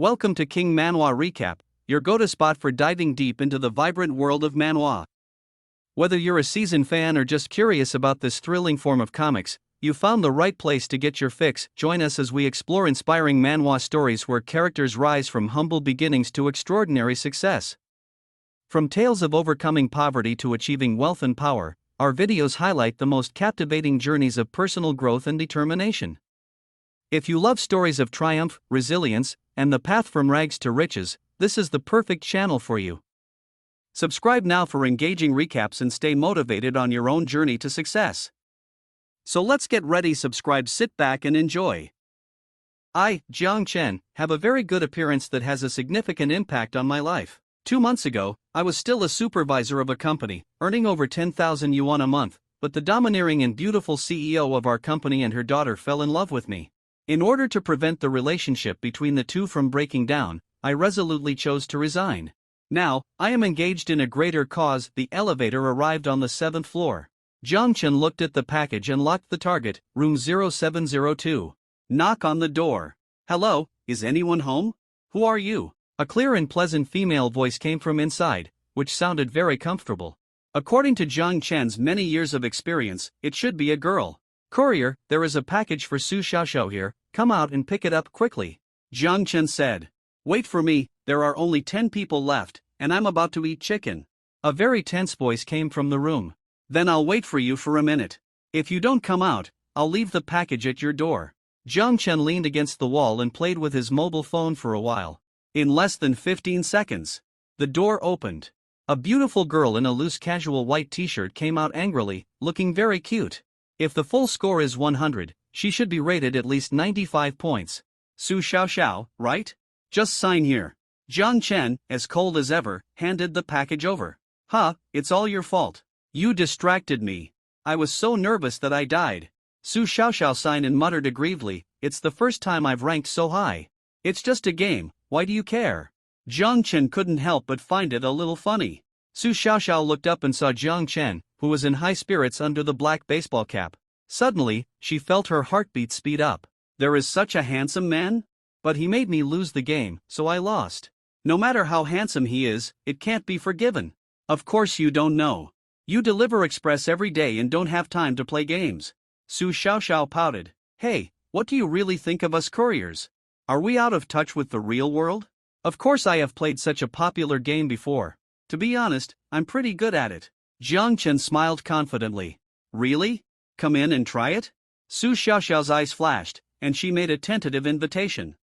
Welcome to King Manhwa Recap, your go-to spot for diving deep into the vibrant world of manhwa. Whether you're a seasoned fan or just curious about this thrilling form of comics, you found the right place to get your fix. Join us as we explore inspiring manhwa stories where characters rise from humble beginnings to extraordinary success. From tales of overcoming poverty to achieving wealth and power, our videos highlight the most captivating journeys of personal growth and determination. If you love stories of triumph, resilience, and the path from rags to riches, this is the perfect channel for you. Subscribe now for engaging recaps and stay motivated on your own journey to success. So let's get ready, subscribe, sit back and enjoy. I, Jiang Chen, have a very good appearance that has a significant impact on my life. 2 months ago, I was still a supervisor of a company, earning over 10,000 yuan a month, but the domineering and beautiful CEO of our company and her daughter fell in love with me. In order to prevent the relationship between the two from breaking down, I resolutely chose to resign. Now, I am engaged in a greater cause. The elevator arrived on the 7th floor. Jiang Chen looked at the package and locked the target, room 0702. Knock on the door. Hello, is anyone home? Who are you? A clear and pleasant female voice came from inside, which sounded very comfortable. According to Jiang Chen's many years of experience, it should be a girl. Courier, there is a package for Su Xiaoxiao here, come out and pick it up quickly. Jiang Chen said. Wait for me, there are only 10 people left, and I'm about to eat chicken. A very tense voice came from the room. Then I'll wait for you for a minute. If you don't come out, I'll leave the package at your door. Jiang Chen leaned against the wall and played with his mobile phone for a while. In less than 15 seconds, the door opened. A beautiful girl in a loose casual white t-shirt came out angrily, looking very cute. If the full score is 100, she should be rated at least 95 points. Su Xiaoxiao, right? Just sign here. Jiang Chen, as cold as ever, handed the package over. It's all your fault. You distracted me. I was so nervous that I died. Su Xiaoxiao signed and muttered aggrievedly, it's the first time I've ranked so high. It's just a game, why do you care? Jiang Chen couldn't help but find it a little funny. Su Xiaoxiao looked up and saw Jiang Chen, who was in high spirits under the black baseball cap. Suddenly, she felt her heartbeat speed up. There is such a handsome man? But he made me lose the game, so I lost. No matter how handsome he is, it can't be forgiven. Of course you don't know. You deliver express every day and don't have time to play games. Su Xiaoxiao pouted. Hey, what do you really think of us couriers? Are we out of touch with the real world? Of course I have played such a popular game before. To be honest, I'm pretty good at it. Jiang Chen smiled confidently. Really? Come in and try it? Su Xiaoxiao's eyes flashed, and she made a tentative invitation.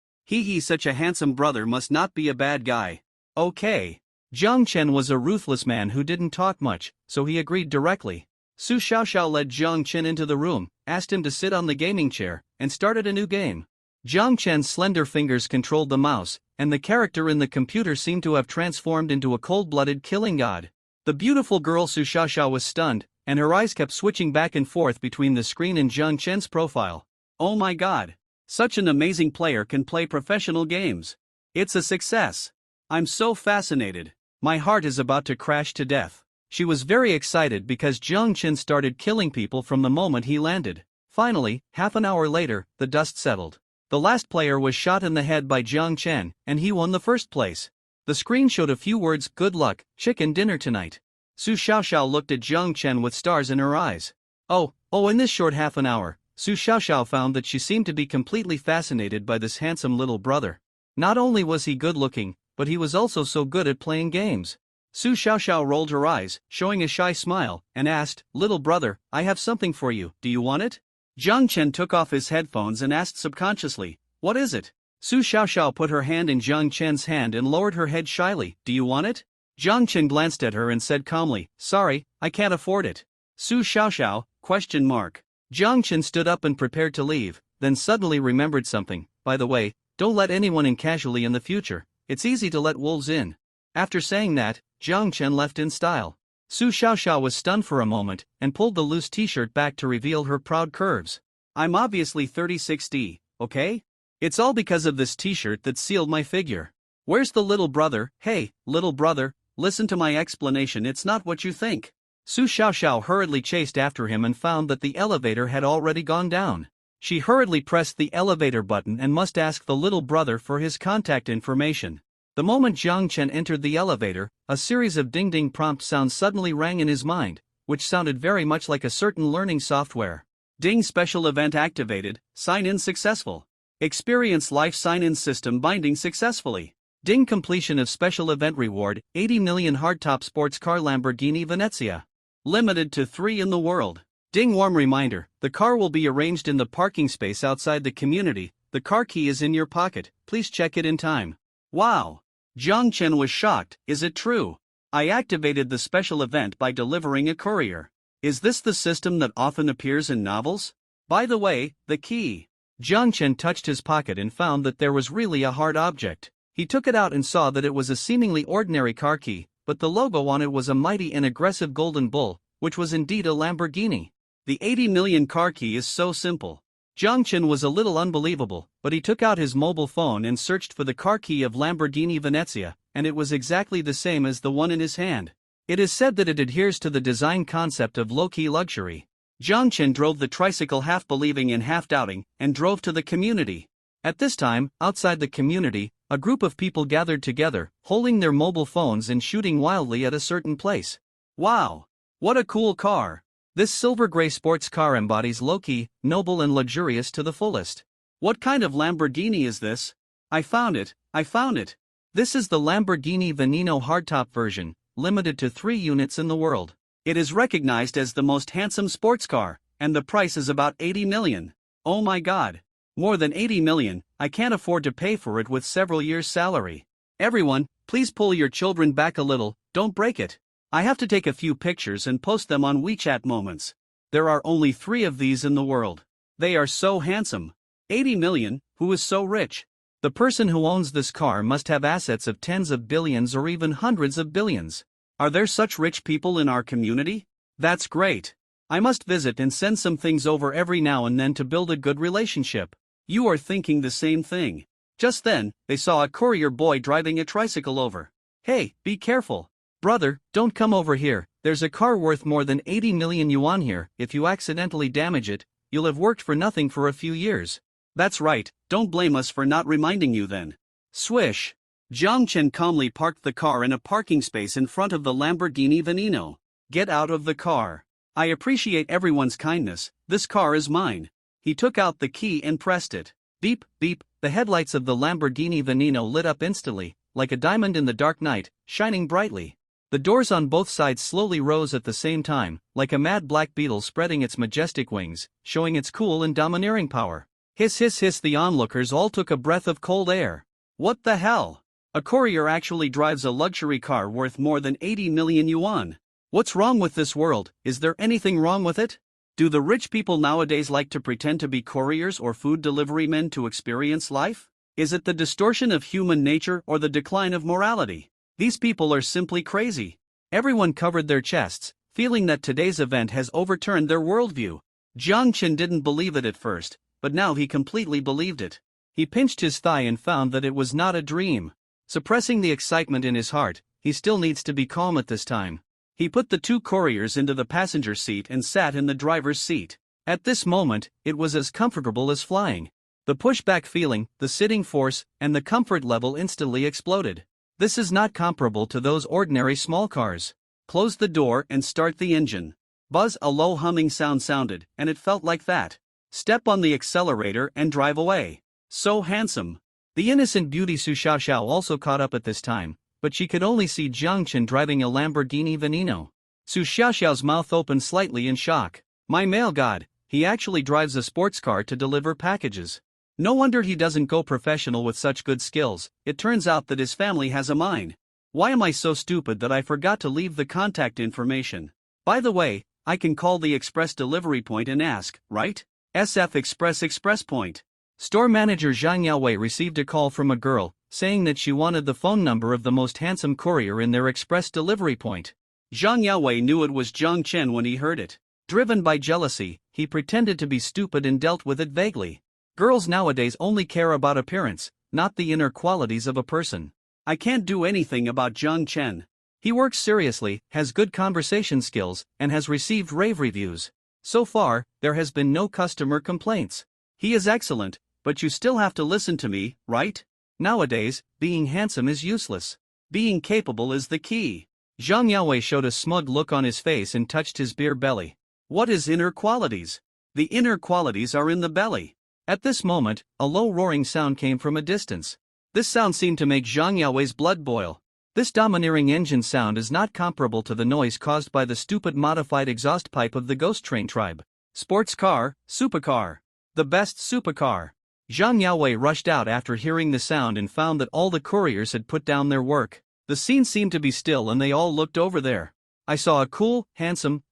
Such a handsome brother must not be a bad guy. Okay. Jiang Chen was a ruthless man who didn't talk much, so he agreed directly. Su Xiaoxiao led Jiang Chen into the room, asked him to sit on the gaming chair, and started a new game. Jiang Chen's slender fingers controlled the mouse, and the character in the computer seemed to have transformed into a cold-blooded killing god. The beautiful girl Su Xiaoxiao was stunned, and her eyes kept switching back and forth between the screen and Jiang Chen's profile. Oh my god! Such an amazing player can play professional games. It's a success. I'm so fascinated. My heart is about to crash to death. She was very excited because Jiang Chen started killing people from the moment he landed. Finally, half an hour later, the dust settled. The last player was shot in the head by Jiang Chen, and he won the first place. The screen showed a few words, good luck, chicken dinner tonight. Su Xiaoxiao looked at Jiang Chen with stars in her eyes. In this short half an hour, Su Xiaoxiao found that she seemed to be completely fascinated by this handsome little brother. Not only was he good looking, but he was also so good at playing games. Su Xiaoxiao rolled her eyes, showing a shy smile, and asked, little brother, I have something for you, do you want it? Jiang Chen took off his headphones and asked subconsciously, what is it? Su Xiaoxiao put her hand in Jiang Chen's hand and lowered her head shyly, do you want it? Jiang Chen glanced at her and said calmly, sorry, I can't afford it. Su Xiaoxiao, ? Jiang Chen stood up and prepared to leave, then suddenly remembered something, by the way, don't let anyone in casually in the future, it's easy to let wolves in. After saying that, Jiang Chen left in style. Su Xiaoxiao was stunned for a moment, and pulled the loose t-shirt back to reveal her proud curves. I'm obviously 36D, okay? It's all because of this t-shirt that sealed my figure. Where's the little brother? Hey, little brother, listen to my explanation, it's not what you think. Su Xiaoxiao hurriedly chased after him and found that the elevator had already gone down. She hurriedly pressed the elevator button and must ask the little brother for his contact information. The moment Jiang Chen entered the elevator, a series of ding-ding prompt sounds suddenly rang in his mind, which sounded very much like a certain learning software. Ding, special event activated, sign-in successful. Experience life sign-in system binding successfully. Ding, completion of special event reward, 80 million hardtop sports car Lamborghini Venezia. Limited to 3 in the world. Ding, warm reminder, the car will be arranged in the parking space outside the community, the car key is in your pocket, please check it in time. Wow! Jiang Chen was shocked, is it true? I activated the special event by delivering a courier. Is this the system that often appears in novels? By the way, the key. Jiang Chen touched his pocket and found that there was really a hard object. He took it out and saw that it was a seemingly ordinary car key, but the logo on it was a mighty and aggressive golden bull, which was indeed a Lamborghini. The 80 million car key is so simple. Jiang Chen was a little unbelievable, but he took out his mobile phone and searched for the car key of Lamborghini Venezia, and it was exactly the same as the one in his hand. It is said that it adheres to the design concept of low-key luxury. Jiang Chen drove the tricycle half believing and half doubting, and drove to the community. At this time, outside the community, a group of people gathered together, holding their mobile phones and shooting wildly at a certain place. Wow! What a cool car! This silver-gray sports car embodies low-key, noble and luxurious to the fullest. What kind of Lamborghini is this? I found it. This is the Lamborghini Veneno hardtop version, limited to 3 units in the world. It is recognized as the most handsome sports car, and the price is about 80 million. Oh my god! More than 80 million, I can't afford to pay for it with several years' salary. Everyone, please pull your children back a little, don't break it. I have to take a few pictures and post them on WeChat Moments. There are only 3 of these in the world. They are so handsome. 80 million, who is so rich? The person who owns this car must have assets of tens of billions or even hundreds of billions. Are there such rich people in our community? That's great. I must visit and send some things over every now and then to build a good relationship. You are thinking the same thing. Just then, they saw a courier boy driving a tricycle over. Hey, be careful. Brother, don't come over here, there's a car worth more than 80 million yuan here, if you accidentally damage it, you'll have worked for nothing for a few years. That's right, don't blame us for not reminding you then. Swish! Jiang Chen calmly parked the car in a parking space in front of the Lamborghini Veneno. Get out of the car. I appreciate everyone's kindness, this car is mine. He took out the key and pressed it. Beep, beep, the headlights of the Lamborghini Veneno lit up instantly, like a diamond in the dark night, shining brightly. The doors on both sides slowly rose at the same time, like a mad black beetle spreading its majestic wings, showing its cool and domineering power. Hiss hiss hiss, the onlookers all took a breath of cold air. What the hell? A courier actually drives a luxury car worth more than 80 million yuan. What's wrong with this world? Is there anything wrong with it? Do the rich people nowadays like to pretend to be couriers or food delivery men to experience life? Is it the distortion of human nature or the decline of morality? These people are simply crazy. Everyone covered their chests, feeling that today's event has overturned their worldview. Jiang Chen didn't believe it at first, but now he completely believed it. He pinched his thigh and found that it was not a dream. Suppressing the excitement in his heart, he still needs to be calm at this time. He put the 2 couriers into the passenger seat and sat in the driver's seat. At this moment, it was as comfortable as flying. The pushback feeling, the sitting force, and the comfort level instantly exploded. This is not comparable to those ordinary small cars. Close the door and start the engine. Buzz, a low humming sound sounded, and it felt like that. Step on the accelerator and drive away. So handsome. The innocent beauty Su Xiaoxiao also caught up at this time, but she could only see Jiang Chen driving a Lamborghini Veneno. Su Xiaoxiao's mouth opened slightly in shock. My male god, he actually drives a sports car to deliver packages. No wonder he doesn't go professional with such good skills. It turns out that his family has a mine. Why am I so stupid that I forgot to leave the contact information? By the way, I can call the express delivery point and ask, right? SF Express Point. Store manager Zhang Yaowei received a call from a girl, saying that she wanted the phone number of the most handsome courier in their express delivery point. Zhang Yaowei knew it was Jiang Chen when he heard it. Driven by jealousy, he pretended to be stupid and dealt with it vaguely. Girls nowadays only care about appearance, not the inner qualities of a person. I can't do anything about Jiang Chen. He works seriously, has good conversation skills, and has received rave reviews. So far, there has been no customer complaints. He is excellent, but you still have to listen to me, right? Nowadays, being handsome is useless. Being capable is the key. Zhang Yaowei showed a smug look on his face and touched his beer belly. What is inner qualities? The inner qualities are in the belly. At this moment, a low roaring sound came from a distance. This sound seemed to make Zhang Yaowei's blood boil. This domineering engine sound is not comparable to the noise caused by the stupid modified exhaust pipe of the ghost train tribe. Sports car, supercar. The best supercar. Zhang Yaowei rushed out after hearing the sound and found that all the couriers had put down their work. The scene seemed to be still and they all looked over there. I saw a cool, handsome,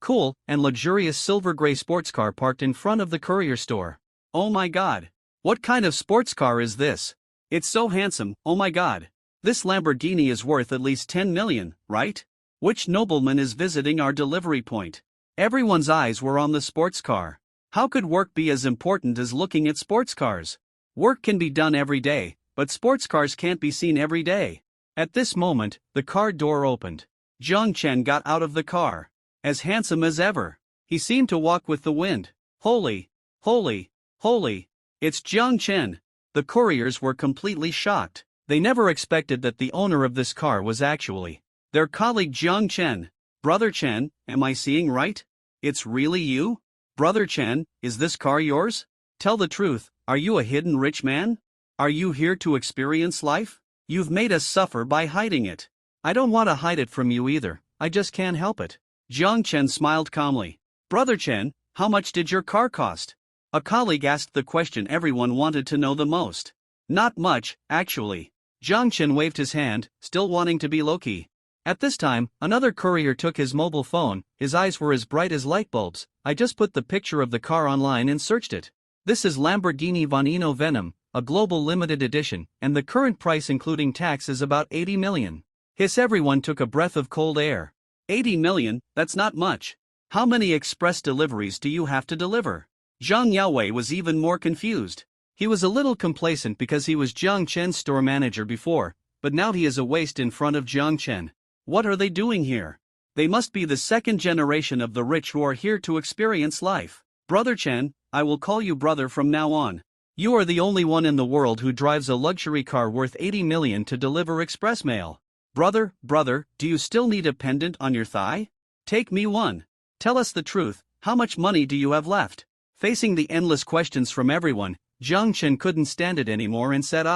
and luxurious silver-gray sports car parked in front of the courier store. Oh my god. What kind of sports car is this? It's so handsome, oh my god. This Lamborghini is worth at least 10 million, right? Which nobleman is visiting our delivery point? Everyone's eyes were on the sports car. How could work be as important as looking at sports cars? Work can be done every day, but sports cars can't be seen every day. At this moment, the car door opened. Zhang Chen got out of the car. As handsome as ever. He seemed to walk with the wind. Holy, holy, holy. It's Zhang Chen. The couriers were completely shocked. They never expected that the owner of this car was actually their colleague Zhang Chen. Brother Chen, am I seeing right? It's really you? Brother Chen, is this car yours? Tell the truth, are you a hidden rich man? Are you here to experience life? You've made us suffer by hiding it. I don't want to hide it from you either, I just can't help it. Zhang Chen smiled calmly. Brother Chen, how much did your car cost? A colleague asked the question everyone wanted to know the most. Not much, actually. Zhang Chen waved his hand, still wanting to be low-key. At this time, another courier took his mobile phone. His eyes were as bright as light bulbs. I just put the picture of the car online and searched it. This is Lamborghini Vanino Venom, a global limited edition, and the current price including tax is about 80 million. Hiss, everyone took a breath of cold air. 80 million, that's not much. How many express deliveries do you have to deliver? Zhang Yaowei was even more confused. He was a little complacent because he was Zhang Chen's store manager before, but now he is a waste in front of Zhang Chen. What are they doing here? They must be the second generation of the rich who are here to experience life. Brother Chen, I will call you brother from now on. You are the only one in the world who drives a luxury car worth 80 million to deliver express mail. Brother, do you still need a pendant on your thigh? Take me one. Tell us the truth, how much money do you have left? Facing the endless questions from everyone, Zhang Chen couldn't stand it anymore and said,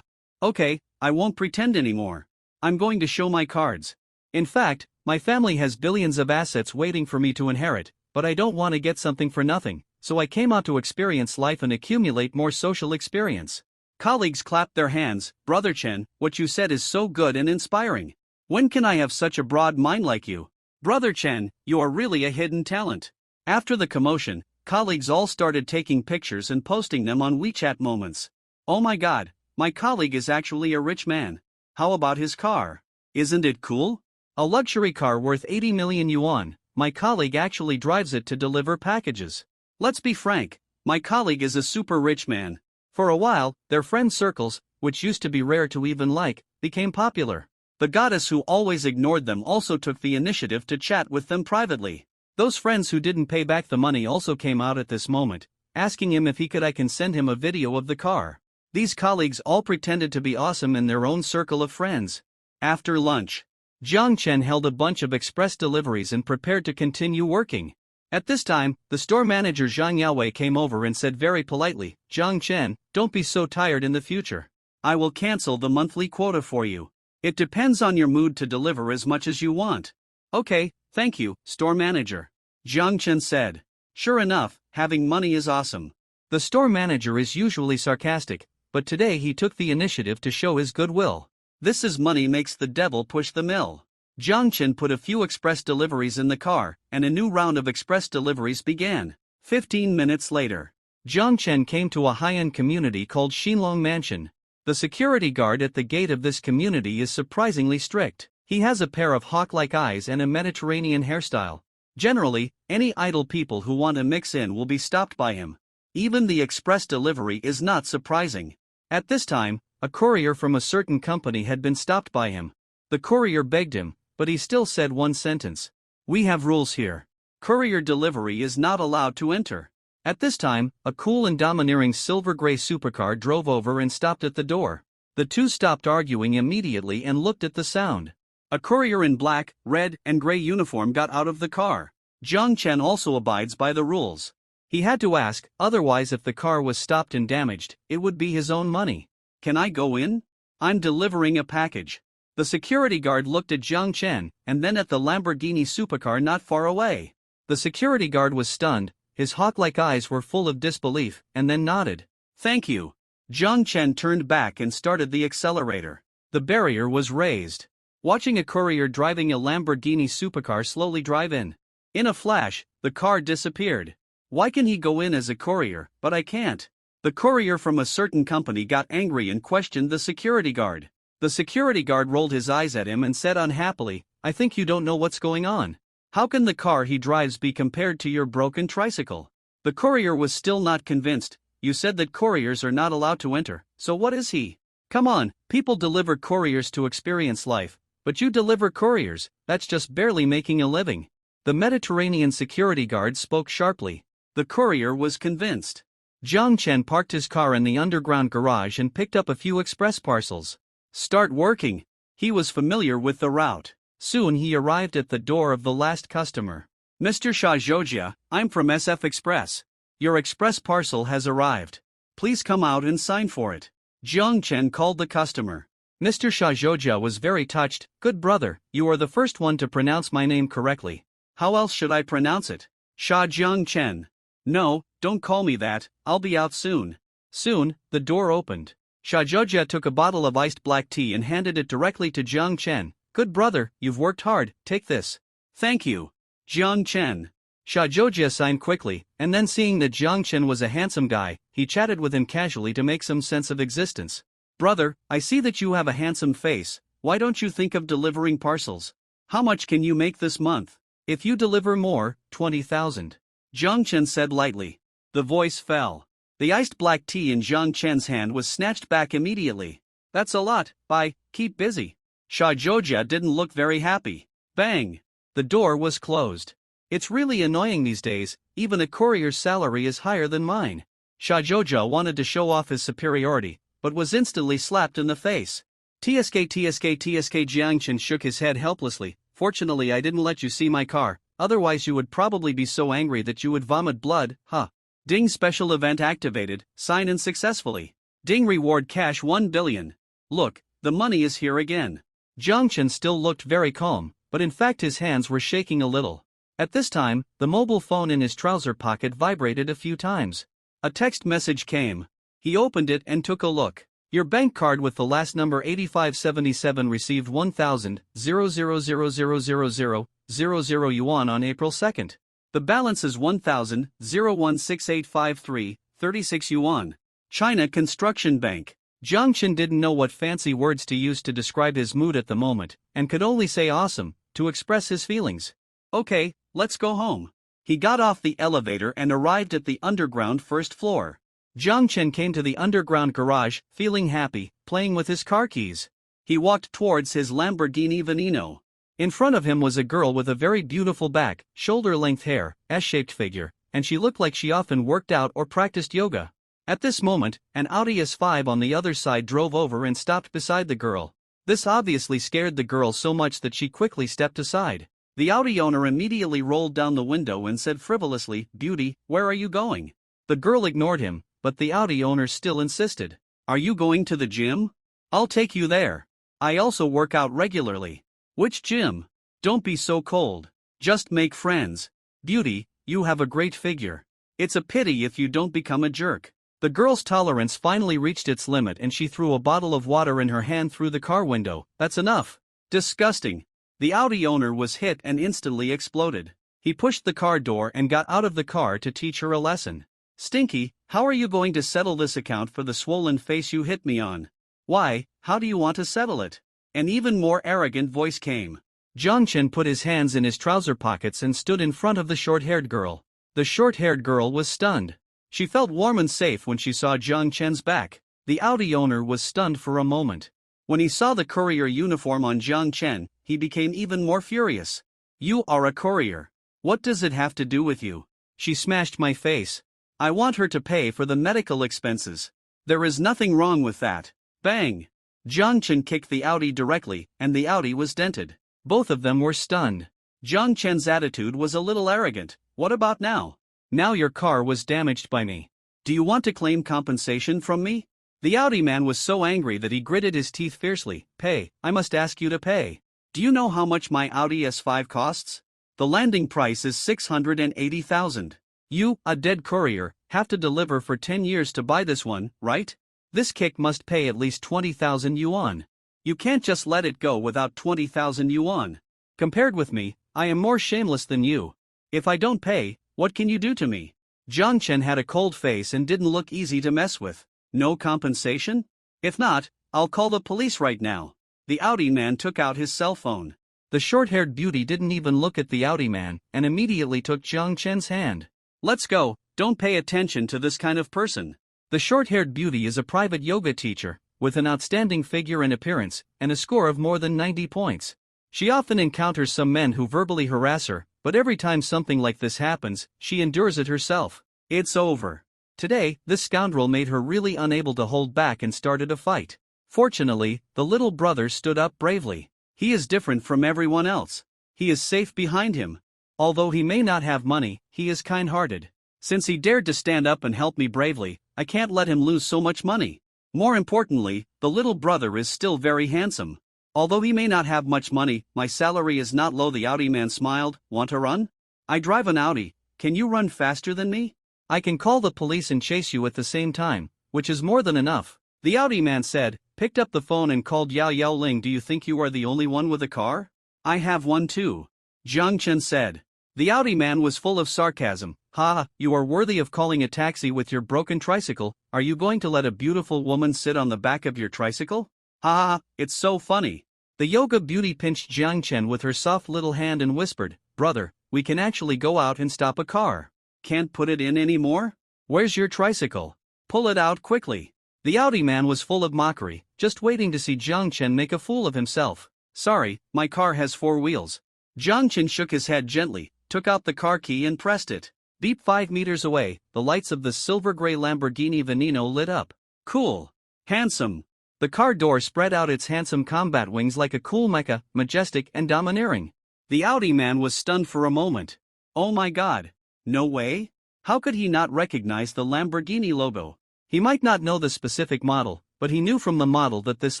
okay, I won't pretend anymore. I'm going to show my cards. In fact, my family has billions of assets waiting for me to inherit, but I don't want to get something for nothing, so I came out to experience life and accumulate more social experience. Colleagues clapped their hands. Brother Chen, what you said is so good and inspiring. When can I have such a broad mind like you? Brother Chen, you are really a hidden talent. After the commotion, colleagues all started taking pictures and posting them on WeChat moments. Oh my god, my colleague is actually a rich man. How about his car? Isn't it cool? A luxury car worth 80 million yuan, my colleague actually drives it to deliver packages. Let's be frank, my colleague is a super rich man. For a while, their friend circles, which used to be rare to even like, became popular. The goddess who always ignored them also took the initiative to chat with them privately. Those friends who didn't pay back the money also came out at this moment, asking him if I can send him a video of the car. These colleagues all pretended to be awesome in their own circle of friends. After lunch, Zhang Chen held a bunch of express deliveries and prepared to continue working. At this time, the store manager Zhang Yaowei came over and said very politely, Zhang Chen, don't be so tired in the future. I will cancel the monthly quota for you. It depends on your mood to deliver as much as you want. Okay, thank you, store manager. Zhang Chen said. Sure enough, having money is awesome. The store manager is usually sarcastic, but today he took the initiative to show his goodwill. This is money makes the devil push the mill. Zhang Chen put a few express deliveries in the car, and a new round of express deliveries began. 15 minutes later, Zhang Chen came to a high-end community called Xinlong Mansion. The security guard at the gate of this community is surprisingly strict. He has a pair of hawk-like eyes and a Mediterranean hairstyle. Generally, any idle people who want to mix in will be stopped by him. Even the express delivery is not surprising. At this time, a courier from a certain company had been stopped by him. The courier begged him, but he still said one sentence. We have rules here. Courier delivery is not allowed to enter. At this time, a cool and domineering silver-gray supercar drove over and stopped at the door. The two stopped arguing immediately and looked at the sound. A courier in black, red, and gray uniform got out of the car. Jiang Chen also abides by the rules. He had to ask, otherwise if the car was stopped and damaged, it would be his own money. Can I go in? I'm delivering a package. The security guard looked at Jiang Chen, and then at the Lamborghini supercar not far away. The security guard was stunned, his hawk-like eyes were full of disbelief, and then nodded. Thank you. Jiang Chen turned back and started the accelerator. The barrier was raised. Watching a courier driving a Lamborghini supercar slowly drive in. In a flash, the car disappeared. Why can he go in as a courier, but I can't? The courier from a certain company got angry and questioned the security guard. The security guard rolled his eyes at him and said unhappily, I think you don't know what's going on. How can the car he drives be compared to your broken tricycle? The courier was still not convinced. You said that couriers are not allowed to enter, so what is he? Come on, people deliver couriers to experience life, but you deliver couriers, that's just barely making a living. The Mediterranean security guard spoke sharply. The courier was convinced. Jiang Chen parked his car in the underground garage and picked up a few express parcels. Start working. He was familiar with the route. Soon he arrived at the door of the last customer. Mr. Shazhojia, I'm from SF Express. Your express parcel has arrived. Please come out and sign for it. Jiang Chen called the customer. Mr. Shazhojia was very touched. Good brother, you are the first one to pronounce my name correctly. How else should I pronounce it? Sha Jiang Chen. No, don't call me that, I'll be out soon. Soon, the door opened. Shazhojia took a bottle of iced black tea and handed it directly to Jiang Chen. Good brother, you've worked hard, take this. Thank you. Jiang Chen. Shazhojia signed quickly, and then seeing that Jiang Chen was a handsome guy, he chatted with him casually to make some sense of existence. Brother, I see that you have a handsome face, why don't you think of delivering parcels? How much can you make this month? If you deliver more, 20,000. Jiang Chen said lightly. The voice fell. The iced black tea in Jiang Chen's hand was snatched back immediately. That's a lot, bye, keep busy. Shazhojia didn't look very happy. Bang! The door was closed. It's really annoying these days, even a courier's salary is higher than mine. Shazhojia wanted to show off his superiority, but was instantly slapped in the face. TSK Jiang Chen shook his head helplessly. Fortunately I didn't let you see my car, otherwise you would probably be so angry that you would vomit blood, huh? Ding special event activated, sign in successfully. Ding reward cash 1 billion. Look, the money is here again. Jiang Chen still looked very calm, but in fact his hands were shaking a little. At this time, the mobile phone in his trouser pocket vibrated a few times. A text message came. He opened it and took a look. Your bank card with the last number 8577 received 1,000,000,000 yuan on April 2nd. The balance is 1,0016853.36 yuan. China Construction Bank. Jiang Chen didn't know what fancy words to use to describe his mood at the moment, and could only say awesome, to express his feelings. Okay, let's go home. He got off the elevator and arrived at the underground first floor. Jiang Chen came to the underground garage, feeling happy, playing with his car keys. He walked towards his Lamborghini Veneno. In front of him was a girl with a very beautiful back, shoulder-length hair, S-shaped figure, and she looked like she often worked out or practiced yoga. At this moment, an Audi S5 on the other side drove over and stopped beside the girl. This obviously scared the girl so much that she quickly stepped aside. The Audi owner immediately rolled down the window and said frivolously, "Beauty, where are you going?" The girl ignored him, but the Audi owner still insisted. "Are you going to the gym? I'll take you there. I also work out regularly." "Which gym? Don't be so cold. Just make friends. Beauty, you have a great figure. It's a pity if you don't become a jerk." The girl's tolerance finally reached its limit and she threw a bottle of water in her hand through the car window. "That's enough." Disgusting. The Audi owner was hit and instantly exploded. He pushed the car door and got out of the car to teach her a lesson. "Stinky, how are you going to settle this account for the swollen face you hit me on?" "Why, how do you want to settle it?" An even more arrogant voice came. Jiang Chen put his hands in his trouser pockets and stood in front of the short-haired girl. The short-haired girl was stunned. She felt warm and safe when she saw Jiang Chen's back. The Audi owner was stunned for a moment. When he saw the courier uniform on Jiang Chen, he became even more furious. "You are a courier. What does it have to do with you?" "She smashed my face." I want her to pay for the medical expenses. There is nothing wrong with that. Bang! Jiang Chen kicked the Audi directly, and the Audi was dented. Both of them were stunned. Jiang Chen's attitude was a little arrogant. What about now? Now your car was damaged by me. Do you want to claim compensation from me? The Audi man was so angry that he gritted his teeth fiercely. Pay, I must ask you to pay. Do you know how much my Audi S5 costs? The landing price is 680,000. You, a dead courier, have to deliver for 10 years to buy this one, right? This kick must pay at least 20,000 yuan. You can't just let it go without 20,000 yuan. Compared with me, I am more shameless than you. If I don't pay, what can you do to me? Jiang Chen had a cold face and didn't look easy to mess with. No compensation? If not, I'll call the police right now. The Audi man took out his cell phone. The short-haired beauty didn't even look at the Audi man and immediately took Jiang Chen's hand. Let's go, don't pay attention to this kind of person. The short-haired beauty is a private yoga teacher, with an outstanding figure and appearance, and a score of more than 90 points. She often encounters some men who verbally harass her, but every time something like this happens, she endures it herself. It's over. Today, this scoundrel made her really unable to hold back and started a fight. Fortunately, the little brother stood up bravely. He is different from everyone else. He is safe behind him. Although he may not have money, he is kind-hearted. Since he dared to stand up and help me bravely, I can't let him lose so much money. More importantly, the little brother is still very handsome. Although he may not have much money, my salary is not low. The Audi man smiled. Want to run? I drive an Audi. Can you run faster than me? I can call the police and chase you at the same time, which is more than enough. The Audi man said, picked up the phone and called Yao Yao Ling. Do you think you are the only one with a car? I have one too. Jiang Chen said. The Audi man was full of sarcasm. Ha, you are worthy of calling a taxi with your broken tricycle. Are you going to let a beautiful woman sit on the back of your tricycle? Ha, it's so funny. The yoga beauty pinched Jiang Chen with her soft little hand and whispered, brother, we can actually go out and stop a car. Can't put it in anymore? Where's your tricycle? Pull it out quickly. The Audi man was full of mockery, just waiting to see Jiang Chen make a fool of himself. Sorry, my car has 4 wheels. Jiang Chen shook his head gently, took out the car key and pressed it. Beep. 5 meters away, the lights of the silver-gray Lamborghini Veneno lit up. Cool. Handsome. The car door spread out its handsome combat wings like a cool mecha, majestic and domineering. The Audi man was stunned for a moment. Oh my god. No way? How could he not recognize the Lamborghini logo? He might not know the specific model, but he knew from the model that this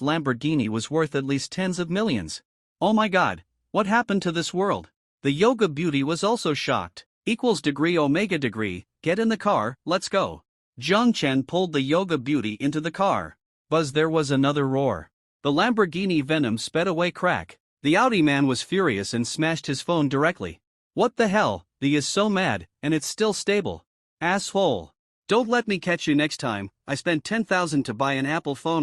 Lamborghini was worth at least tens of millions. Oh my god, what happened to this world? The yoga beauty was also shocked. Equals degree omega degree, get in the car, let's go. Jiang Chen pulled the yoga beauty into the car. Buzz, there was another roar. The Lamborghini Venom sped away. Crack. The Audi man was furious and smashed his phone directly. What the hell, the is so mad, and it's still stable. Asshole. Don't let me catch you next time. I spent 10,000 to buy an Apple phone.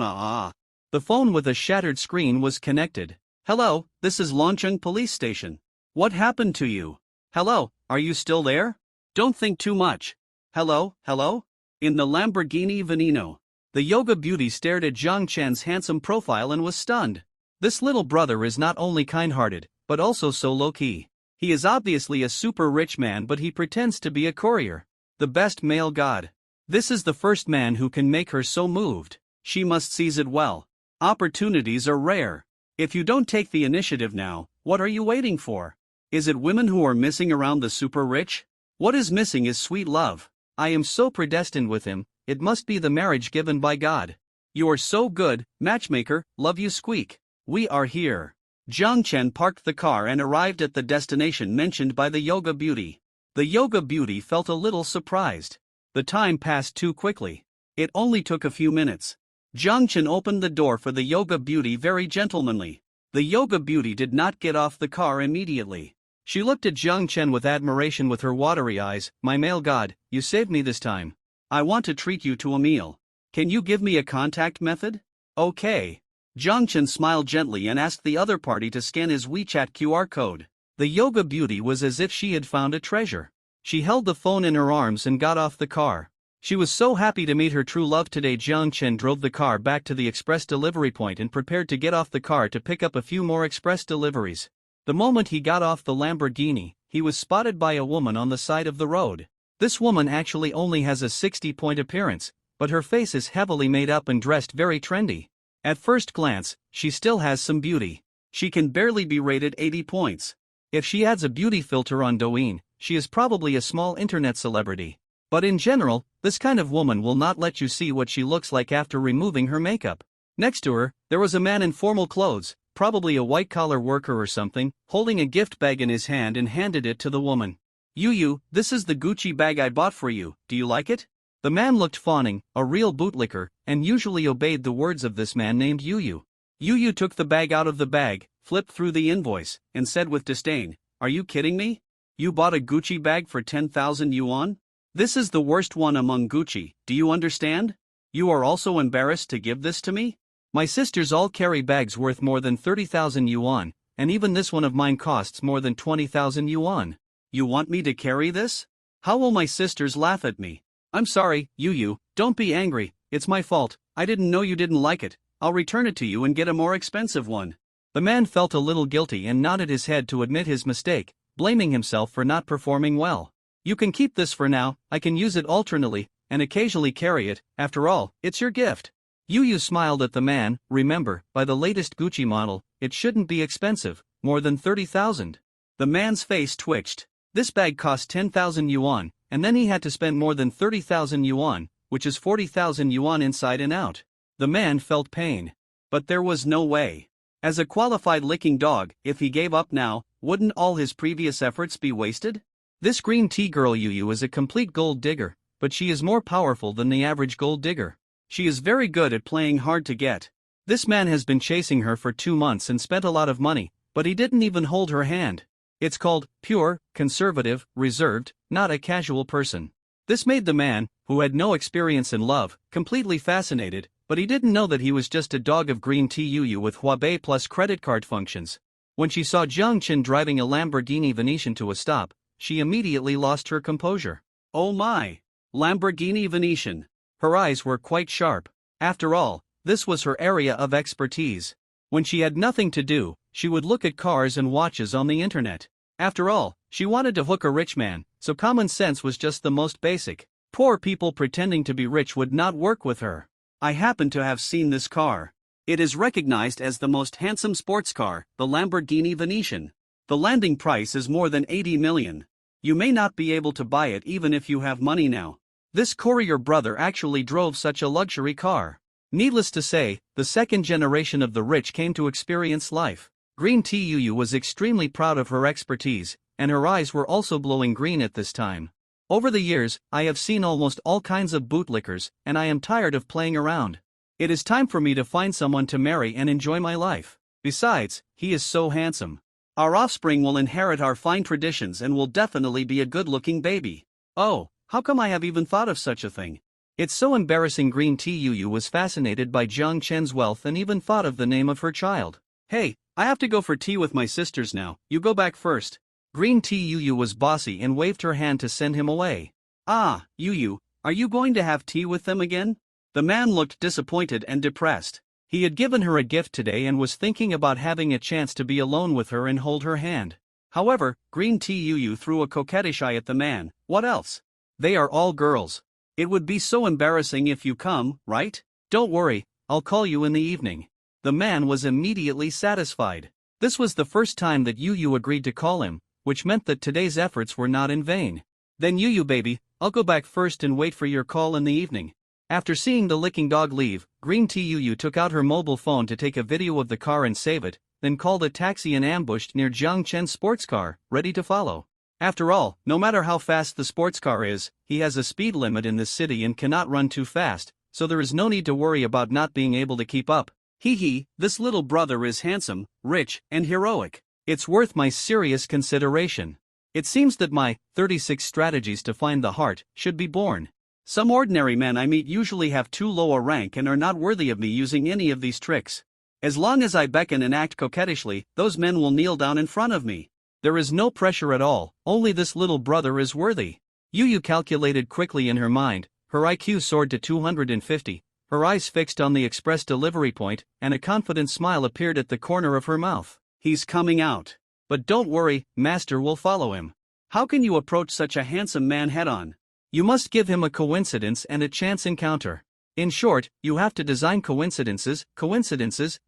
The phone with a shattered screen was connected. Hello, this is Longcheng Police Station. What happened to you? Hello, are you still there? Don't think too much. Hello, hello? In the Lamborghini Veneno. The yoga beauty stared at Jiang Chen's handsome profile and was stunned. This little brother is not only kind-hearted, but also so low-key. He is obviously a super rich man, but he pretends to be a courier. The best male god. This is the first man who can make her so moved. She must seize it well. Opportunities are rare. If you don't take the initiative now, what are you waiting for? Is it women who are missing around the super rich? What is missing is sweet love. I am so predestined with him, it must be the marriage given by God. You are so good, matchmaker, love you squeak. We are here. Jiang Chen parked the car and arrived at the destination mentioned by the yoga beauty. The yoga beauty felt a little surprised. The time passed too quickly. It only took a few minutes. Jiang Chen opened the door for the yoga beauty very gentlemanly. The yoga beauty did not get off the car immediately. She looked at Jiang Chen with admiration with her watery eyes. My male god, you saved me this time. I want to treat you to a meal. Can you give me a contact method? Okay. Jiang Chen smiled gently and asked the other party to scan his WeChat QR code. The yoga beauty was as if she had found a treasure. She held the phone in her arms and got off the car. She was so happy to meet her true love today. Jiang Chen drove the car back to the express delivery point and prepared to get off the car to pick up a few more express deliveries. The moment he got off the Lamborghini, he was spotted by a woman on the side of the road. This woman actually only has a 60-point appearance, but her face is heavily made up and dressed very trendy. At first glance, she still has some beauty. She can barely be rated 80 points. If she adds a beauty filter on Douyin, she is probably a small internet celebrity. But in general, this kind of woman will not let you see what she looks like after removing her makeup. Next to her, there was a man in formal clothes, probably a white-collar worker or something, holding a gift bag in his hand and handed it to the woman. "Yu, this is the Gucci bag I bought for you, do you like it?" The man looked fawning, a real bootlicker, and usually obeyed the words of this man named Yu. Yu took the bag out of the bag, flipped through the invoice, and said with disdain, "Are you kidding me? You bought a Gucci bag for 10,000 yuan? This is the worst one among Gucci, do you understand? You are also embarrassed to give this to me? My sisters all carry bags worth more than 30,000 yuan, and even this one of mine costs more than 20,000 yuan. You want me to carry this? How will my sisters laugh at me? I'm sorry, Yu, don't be angry, it's my fault, I didn't know you didn't like it, I'll return it to you and get a more expensive one." The man felt a little guilty and nodded his head to admit his mistake, blaming himself for not performing well. "You can keep this for now, I can use it alternately, and occasionally carry it, after all, it's your gift." Yu smiled at the man. "Remember, by the latest Gucci model, it shouldn't be expensive, more than 30,000. The man's face twitched. This bag cost 10,000 yuan, and then he had to spend more than 30,000 yuan, which is 40,000 yuan inside and out. The man felt pain. But there was no way. As a qualified licking dog, if he gave up now, wouldn't all his previous efforts be wasted? This green tea girl Yu is a complete gold digger, but she is more powerful than the average gold digger. She is very good at playing hard to get. This man has been chasing her for 2 months and spent a lot of money, but he didn't even hold her hand. It's called pure, conservative, reserved, not a casual person. This made the man, who had no experience in love, completely fascinated, but he didn't know that he was just a dog of green tea Yu with Huabei plus credit card functions. When she saw Jiang Qin driving a Lamborghini Venetian to a stop, she immediately lost her composure. Oh my! Lamborghini Venetian. Her eyes were quite sharp. After all, this was her area of expertise. When she had nothing to do, she would look at cars and watches on the internet. After all, she wanted to hook a rich man, so common sense was just the most basic. Poor people pretending to be rich would not work with her. I happen to have seen this car. It is recognized as the most handsome sports car, the Lamborghini Venetian. The landing price is more than 80 million. You may not be able to buy it even if you have money now. This Courier brother actually drove such a luxury car. Needless to say, the second generation of the rich came to experience life. Green tea Yu was extremely proud of her expertise, and her eyes were also glowing green at this time. Over the years, I have seen almost all kinds of bootlickers, and I am tired of playing around. It is time for me to find someone to marry and enjoy my life. Besides, he is so handsome. Our offspring will inherit our fine traditions and will definitely be a good-looking baby. Oh, how come I have even thought of such a thing? It's so embarrassing. Green tea Yu was fascinated by Jiang Chen's wealth and even thought of the name of her child. Hey, I have to go for tea with my sisters now, you go back first. Green tea Yu was bossy and waved her hand to send him away. Ah, Yu, are you going to have tea with them again? The man looked disappointed and depressed. He had given her a gift today and was thinking about having a chance to be alone with her and hold her hand. However, Green tea Yu threw a coquettish eye at the man. What else? They are all girls. It would be so embarrassing if you come, right? Don't worry, I'll call you in the evening. The man was immediately satisfied. This was the first time that Yu agreed to call him, which meant that today's efforts were not in vain. Then Yu baby, I'll go back first and wait for your call in the evening. After seeing the licking dog leave, Green tea Yu took out her mobile phone to take a video of the car and save it, then called a taxi and ambushed near Jiang Chen's sports car, ready to follow. After all, no matter how fast the sports car is, he has a speed limit in this city and cannot run too fast, so there is no need to worry about not being able to keep up. This little brother is handsome, rich, and heroic. It's worth my serious consideration. It seems that my 36 strategies to find the heart should be born. Some ordinary men I meet usually have too low a rank and are not worthy of me using any of these tricks. As long as I beckon and act coquettishly, those men will kneel down in front of me. There is no pressure at all, only this little brother is worthy. Yu calculated quickly in her mind, her IQ soared to 250, her eyes fixed on the express delivery point, and a confident smile appeared at the corner of her mouth. He's coming out. But don't worry, Master will follow him. How can you approach such a handsome man head-on? You must give him a coincidence and a chance encounter. In short, you have to design coincidences,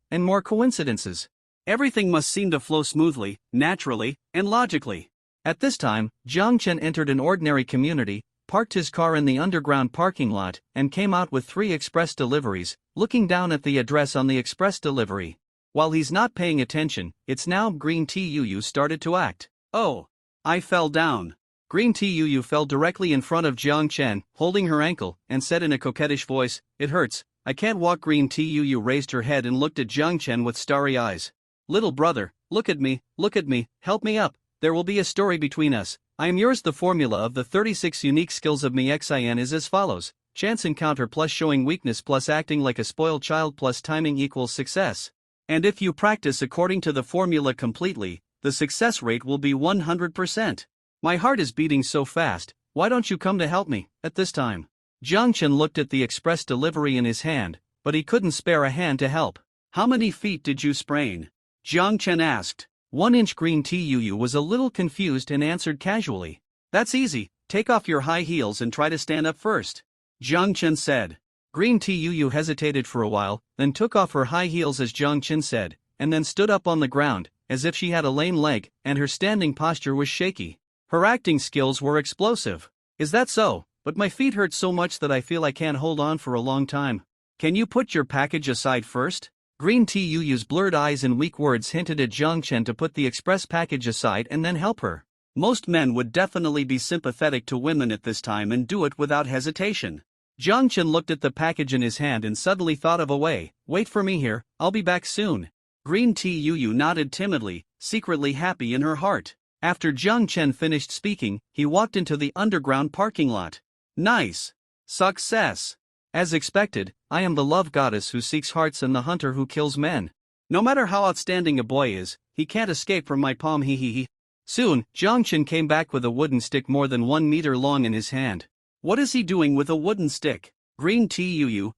and more coincidences. Everything must seem to flow smoothly, naturally, and logically. At this time, Jiang Chen entered an ordinary community, parked his car in the underground parking lot, and came out with 3 express deliveries, looking down at the address on the express delivery. While he's not paying attention, it's now Green Tuu started to act. Oh! I fell down. Green Tuu fell directly in front of Jiang Chen, holding her ankle, and said in a coquettish voice, "It hurts, I can't walk." Green Tuu raised her head and looked at Jiang Chen with starry eyes. "Little brother, look at me, help me up, there will be a story between us, I am yours." The formula of the 36 unique skills of MXIN is as follows: chance encounter plus showing weakness plus acting like a spoiled child plus timing equals success. And if you practice according to the formula completely, the success rate will be 100%. My heart is beating so fast, why don't you come to help me, at this time? Jiang Chen looked at the express delivery in his hand, but he couldn't spare a hand to help. How many feet did you sprain? Jiang Chen asked. 1 inch. Green Tuu was a little confused and answered casually. That's easy, take off your high heels and try to stand up first. Jiang Chen said. Green Tuu hesitated for a while, then took off her high heels as Jiang Chen said, and then stood up on the ground, as if she had a lame leg, and her standing posture was shaky. Her acting skills were explosive. Is that so? But my feet hurt so much that I feel I can't hold on for a long time. Can you put your package aside first? Green Tuu's blurred eyes and weak words hinted at Jiang Chen to put the express package aside and then help her. Most men would definitely be sympathetic to women at this time and do it without hesitation. Jiang Chen looked at the package in his hand and suddenly thought of a way. Wait for me here, I'll be back soon. Green Tuu nodded timidly, secretly happy in her heart. After Jiang Chen finished speaking, he walked into the underground parking lot. Nice. Success. As expected, I am the love goddess who seeks hearts and the hunter who kills men. No matter how outstanding a boy is, he can't escape from my palm. He. Soon, Jiang Chen came back with a wooden stick more than 1 meter long in his hand. What is he doing with a wooden stick? Green Tuu?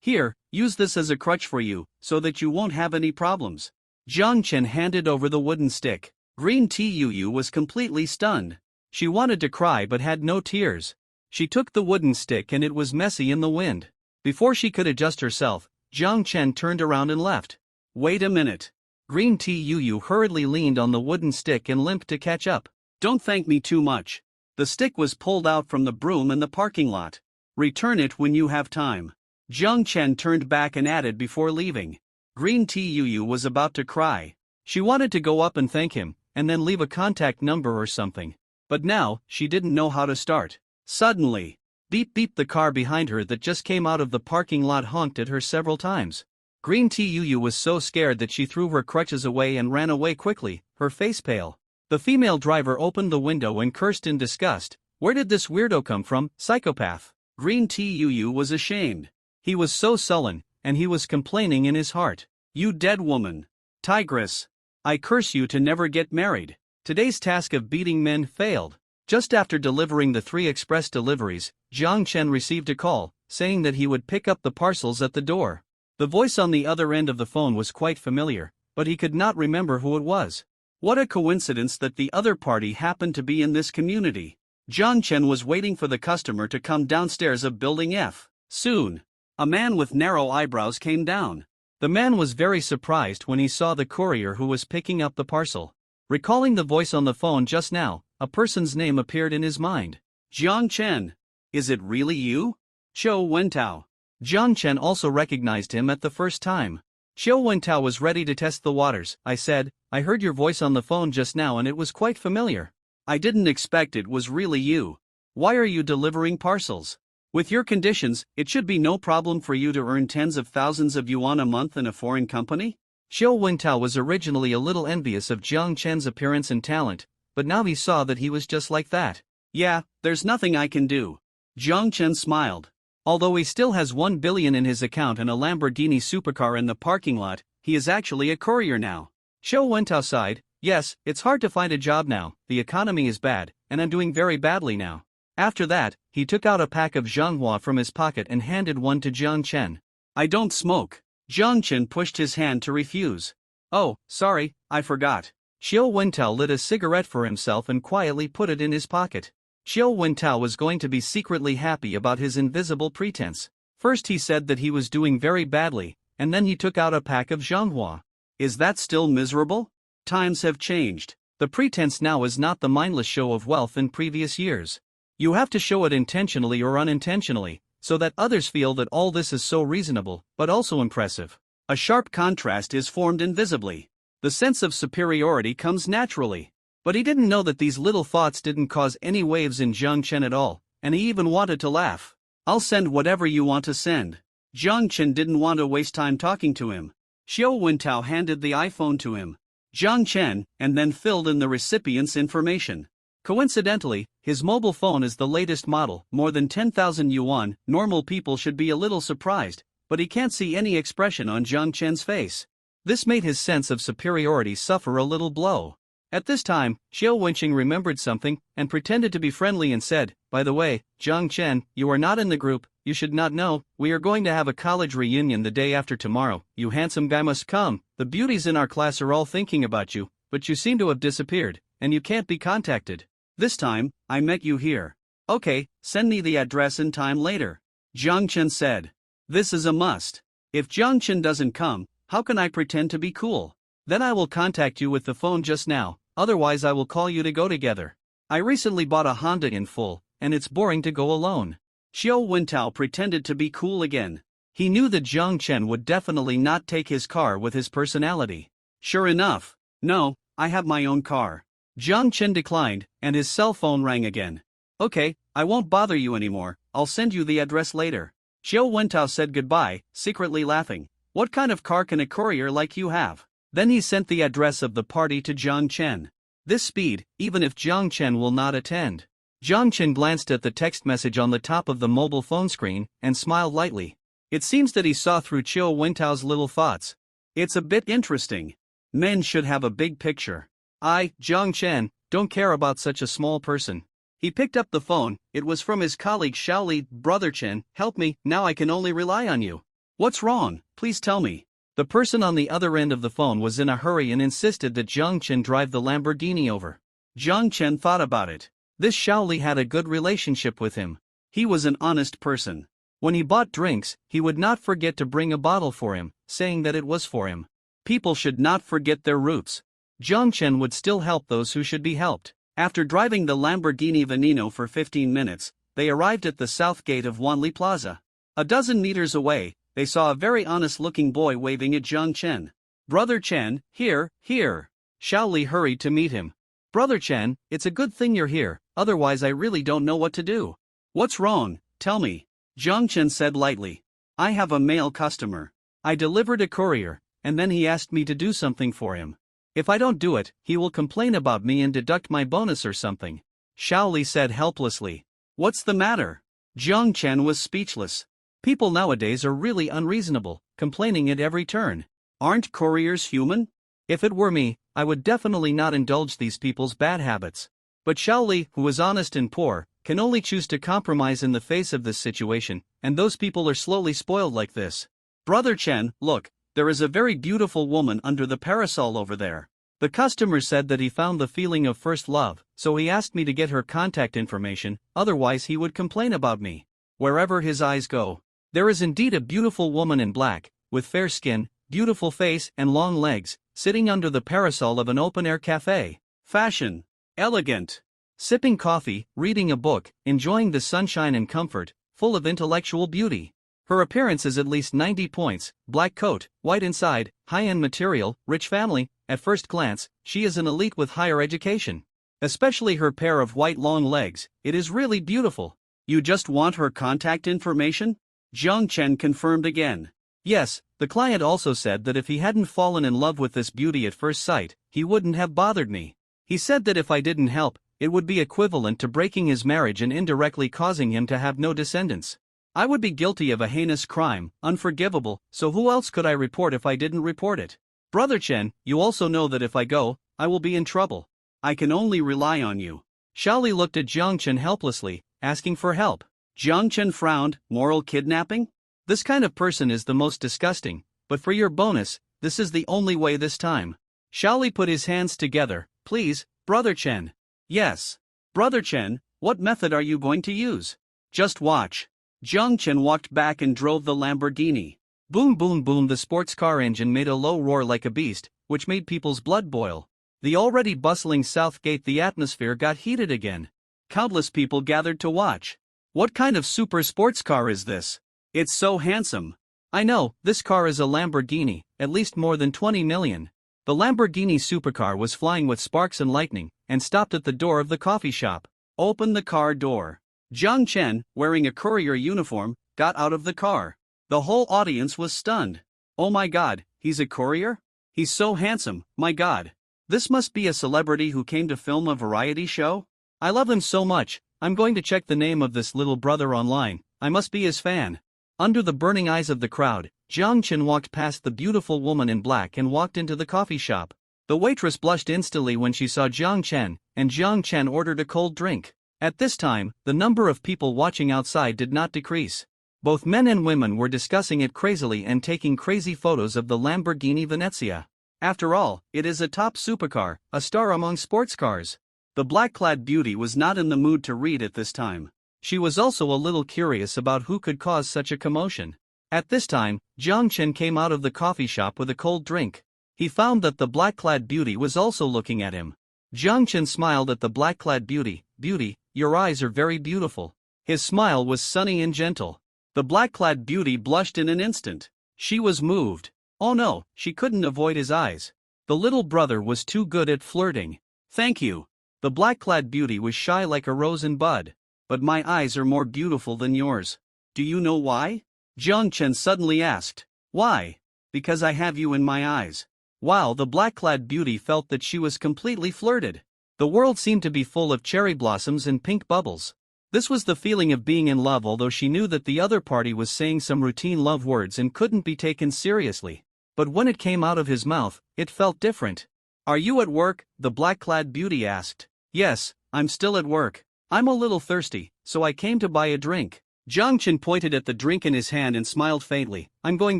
Here, use this as a crutch for you, so that you won't have any problems. Jiang Chen handed over the wooden stick. Green Tuu was completely stunned. She wanted to cry but had no tears. She took the wooden stick and it was messy in the wind. Before she could adjust herself, Jiang Chen turned around and left. Wait a minute. Green Tuu hurriedly leaned on the wooden stick and limped to catch up. Don't thank me too much. The stick was pulled out from the broom in the parking lot. Return it when you have time. Jiang Chen turned back and added before leaving. Green Tuu was about to cry. She wanted to go up and thank him, and then leave a contact number or something. But now, she didn't know how to start. Suddenly, beep beep, the car behind her that just came out of the parking lot honked at her several times. Green Tuu was so scared that she threw her crutches away and ran away quickly, her face pale. The female driver opened the window and cursed in disgust. Where did this weirdo come from, psychopath? Green Tuu was ashamed. He was so sullen, and he was complaining in his heart. You dead woman. Tigress. I curse you to never get married. Today's task of beating men failed. Just after delivering the 3 express deliveries, Jiang Chen received a call, saying that he would pick up the parcels at the door. The voice on the other end of the phone was quite familiar, but he could not remember who it was. What a coincidence that the other party happened to be in this community. Jiang Chen was waiting for the customer to come downstairs of Building F. Soon, a man with narrow eyebrows came down. The man was very surprised when he saw the courier who was picking up the parcel. Recalling the voice on the phone just now, a person's name appeared in his mind. Jiang Chen. Is it really you? Qiu Wentao. Jiang Chen also recognized him at the first time. Qiu Wentao was ready to test the waters. I said, I heard your voice on the phone just now and it was quite familiar. I didn't expect it was really you. Why are you delivering parcels? With your conditions, it should be no problem for you to earn tens of thousands of yuan a month in a foreign company? Qiu Wentao was originally a little envious of Jiang Chen's appearance and talent, but now he saw that he was just like that. Yeah, there's nothing I can do. Jiang Chen smiled. Although he still has 1 billion in his account and a Lamborghini supercar in the parking lot, he is actually a courier now. Qiu Wentao sighed. Yes, it's hard to find a job now, the economy is bad, and I'm doing very badly now. After that, he took out a pack of Manhwa from his pocket and handed one to Jiang Chen. I don't smoke. Jiang Chen pushed his hand to refuse. Oh, sorry, I forgot. Qiu Wentao lit a cigarette for himself and quietly put it in his pocket. Xiao Wintao was going to be secretly happy about his invisible pretense. First he said that he was doing very badly, and then he took out a pack of Zhanghua. Is that still miserable? Times have changed. The pretense now is not the mindless show of wealth in previous years. You have to show it intentionally or unintentionally, so that others feel that all this is so reasonable, but also impressive. A sharp contrast is formed invisibly. The sense of superiority comes naturally. But he didn't know that these little thoughts didn't cause any waves in Jiang Chen at all, and he even wanted to laugh. I'll send whatever you want to send. Jiang Chen didn't want to waste time talking to him. Xiao Wintao handed the iPhone to him. Jiang Chen, and then filled in the recipient's information. Coincidentally, his mobile phone is the latest model, more than 10,000 yuan. Normal people should be a little surprised, but he can't see any expression on Jiang Chen's face. This made his sense of superiority suffer a little blow. At this time, Xiao Wenqing remembered something, and pretended to be friendly and said, "By the way, Jiang Chen, you are not in the group, you should not know, we are going to have a college reunion the day after tomorrow, you handsome guy must come, the beauties in our class are all thinking about you, but you seem to have disappeared, and you can't be contacted. This time, I met you here. Okay, send me the address and time later." Jiang Chen said. This is a must. If Jiang Chen doesn't come, how can I pretend to be cool? Then I will contact you with the phone just now. Otherwise I will call you to go together. I recently bought a Honda in full, and it's boring to go alone. Xiao Wintao pretended to be cool again. He knew that Jiang Chen would definitely not take his car with his personality. Sure enough. No, I have my own car. Jiang Chen declined, and his cell phone rang again. Okay, I won't bother you anymore, I'll send you the address later. Xiao Wintao said goodbye, secretly laughing. What kind of car can a courier like you have? Then he sent the address of the party to Jiang Chen. This speed, even if Jiang Chen will not attend. Jiang Chen glanced at the text message on the top of the mobile phone screen, and smiled lightly. It seems that he saw through Xiao Wentao's little thoughts. It's a bit interesting. Men should have a big picture. I, Jiang Chen, don't care about such a small person. He picked up the phone, it was from his colleague Shaoli. Brother Chen, help me, now I can only rely on you. What's wrong, please tell me. The person on the other end of the phone was in a hurry and insisted that Jiang Chen drive the Lamborghini over. Jiang Chen thought about it. This Shaoli had a good relationship with him. He was an honest person. When he bought drinks, he would not forget to bring a bottle for him, saying that it was for him. People should not forget their roots. Jiang Chen would still help those who should be helped. After driving the Lamborghini Veneno for 15 minutes, they arrived at the south gate of Wanli Plaza. A dozen meters away, they saw a very honest-looking boy waving at Jiang Chen. Brother Chen, here, here. Shaoli hurried to meet him. Brother Chen, it's a good thing you're here, otherwise I really don't know what to do. What's wrong, tell me. Jiang Chen said lightly. I have a male customer. I delivered a courier, and then he asked me to do something for him. If I don't do it, he will complain about me and deduct my bonus or something. Shaoli said helplessly. What's the matter? Jiang Chen was speechless. People nowadays are really unreasonable, complaining at every turn. Aren't couriers human? If it were me, I would definitely not indulge these people's bad habits. But Shaoli, who is honest and poor, can only choose to compromise in the face of this situation, and those people are slowly spoiled like this. Brother Chen, look, there is a very beautiful woman under the parasol over there. The customer said that he found the feeling of first love, so he asked me to get her contact information, otherwise he would complain about me. Wherever his eyes go. There is indeed a beautiful woman in black, with fair skin, beautiful face and long legs, sitting under the parasol of an open-air cafe. Fashion. Elegant. Sipping coffee, reading a book, enjoying the sunshine and comfort, full of intellectual beauty. Her appearance is at least 90 points, black coat, white inside, high-end material, rich family. At first glance, she is an elite with higher education. Especially her pair of white long legs, it is really beautiful. You just want her contact information? Jiang Chen confirmed again. Yes, the client also said that if he hadn't fallen in love with this beauty at first sight, he wouldn't have bothered me. He said that if I didn't help, it would be equivalent to breaking his marriage and indirectly causing him to have no descendants. I would be guilty of a heinous crime, unforgivable, so who else could I report if I didn't report it? Brother Chen, you also know that if I go, I will be in trouble. I can only rely on you. Shaoli looked at Jiang Chen helplessly, asking for help. Jiang Chen frowned. Moral kidnapping? This kind of person is the most disgusting, but for your bonus, this is the only way this time. Shaoli put his hands together. Please, Brother Chen. Yes. Brother Chen, What method are you going to use? Just watch. Jiang Chen walked back and drove the Lamborghini. Boom boom boom, the sports car engine made a low roar like a beast, which made people's blood boil. The already bustling South Gate, the atmosphere got heated again. Countless people gathered to watch. What kind of super sports car is this? It's so handsome. I know, this car is a Lamborghini, at least more than 20 million. The Lamborghini supercar was flying with sparks and lightning, and stopped at the door of the coffee shop. Open the car door. Jiang Chen, wearing a courier uniform, got out of the car. The whole audience was stunned. Oh my god, he's a courier? He's so handsome, my god. This must be a celebrity who came to film a variety show? I love him so much, I'm going to check the name of this little brother online, I must be his fan. Under the burning eyes of the crowd, Jiang Chen walked past the beautiful woman in black and walked into the coffee shop. The waitress blushed instantly when she saw Jiang Chen, and Jiang Chen ordered a cold drink. At this time, the number of people watching outside did not decrease. Both men and women were discussing it crazily and taking crazy photos of the Lamborghini Venezia. After all, it is a top supercar, a star among sports cars. The black-clad beauty was not in the mood to read at this time. She was also a little curious about who could cause such a commotion. At this time, Jiang Chen came out of the coffee shop with a cold drink. He found that the black-clad beauty was also looking at him. Jiang Chen smiled at the black-clad beauty. Beauty, your eyes are very beautiful. His smile was sunny and gentle. The black-clad beauty blushed in an instant. She was moved. Oh no, she couldn't avoid his eyes. The little brother was too good at flirting. Thank you. The black-clad beauty was shy like a rose in bud. But my eyes are more beautiful than yours. Do you know why? Jiang Chen suddenly asked. Why? Because I have you in my eyes. Wow, the black-clad beauty felt that she was completely flirted. The world seemed to be full of cherry blossoms and pink bubbles. This was the feeling of being in love, although she knew that the other party was saying some routine love words and couldn't be taken seriously. But when it came out of his mouth, it felt different. Are you at work? The black-clad beauty asked. Yes, I'm still at work. I'm a little thirsty, so I came to buy a drink. Jiang Chen pointed at the drink in his hand and smiled faintly. I'm going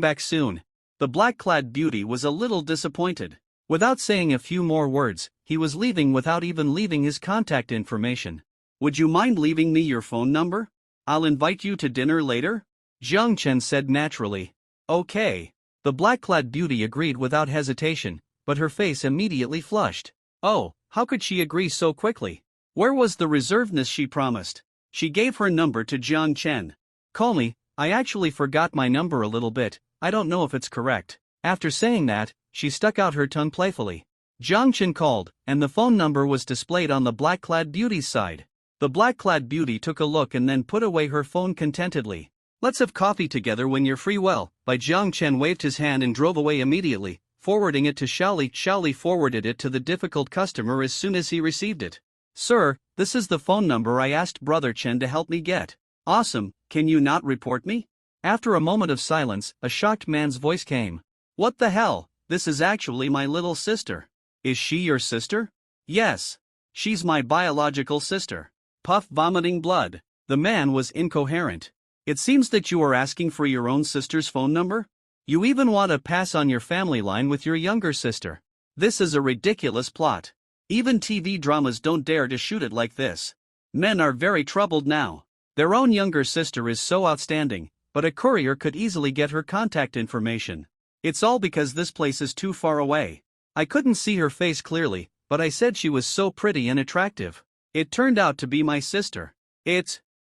back soon. The black-clad beauty was a little disappointed. Without saying a few more words, he was leaving without even leaving his contact information. Would you mind leaving me your phone number? I'll invite you to dinner later? Jiang Chen said naturally. Okay. The black-clad beauty agreed without hesitation, but her face immediately flushed. Oh, how could she agree so quickly? Where was the reservedness she promised? She gave her number to Jiang Chen. Call me, I actually forgot my number a little bit, I don't know if it's correct. After saying that, she stuck out her tongue playfully. Jiang Chen called, and the phone number was displayed on the black-clad beauty's side. The black-clad beauty took a look and then put away her phone contentedly. Let's have coffee together when you're free. Well, by Jiang Chen waved his hand and drove away immediately, forwarding it to Xiaoli. Xiaoli forwarded it to the difficult customer as soon as he received it. Sir, this is the phone number I asked Brother Chen to help me get. Awesome, can you not report me? After a moment of silence, a shocked man's voice came. What the hell, this is actually my little sister. Is she your sister? Yes. She's my biological sister. Puff, vomiting blood. The man was incoherent. It seems that you are asking for your own sister's phone number? You even want to pass on your family line with your younger sister. This is a ridiculous plot. Even TV dramas don't dare to shoot it like this. Men are very troubled now. Their own younger sister is so outstanding, but a courier could easily get her contact information. It's all because this place is too far away. I couldn't see her face clearly, but I said she was so pretty and attractive. It turned out to be my sister.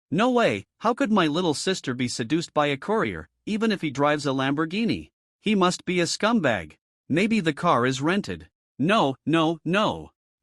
No way, how could my little sister be seduced by a courier, even if he drives a Lamborghini? He must be a scumbag. Maybe the car is rented. No.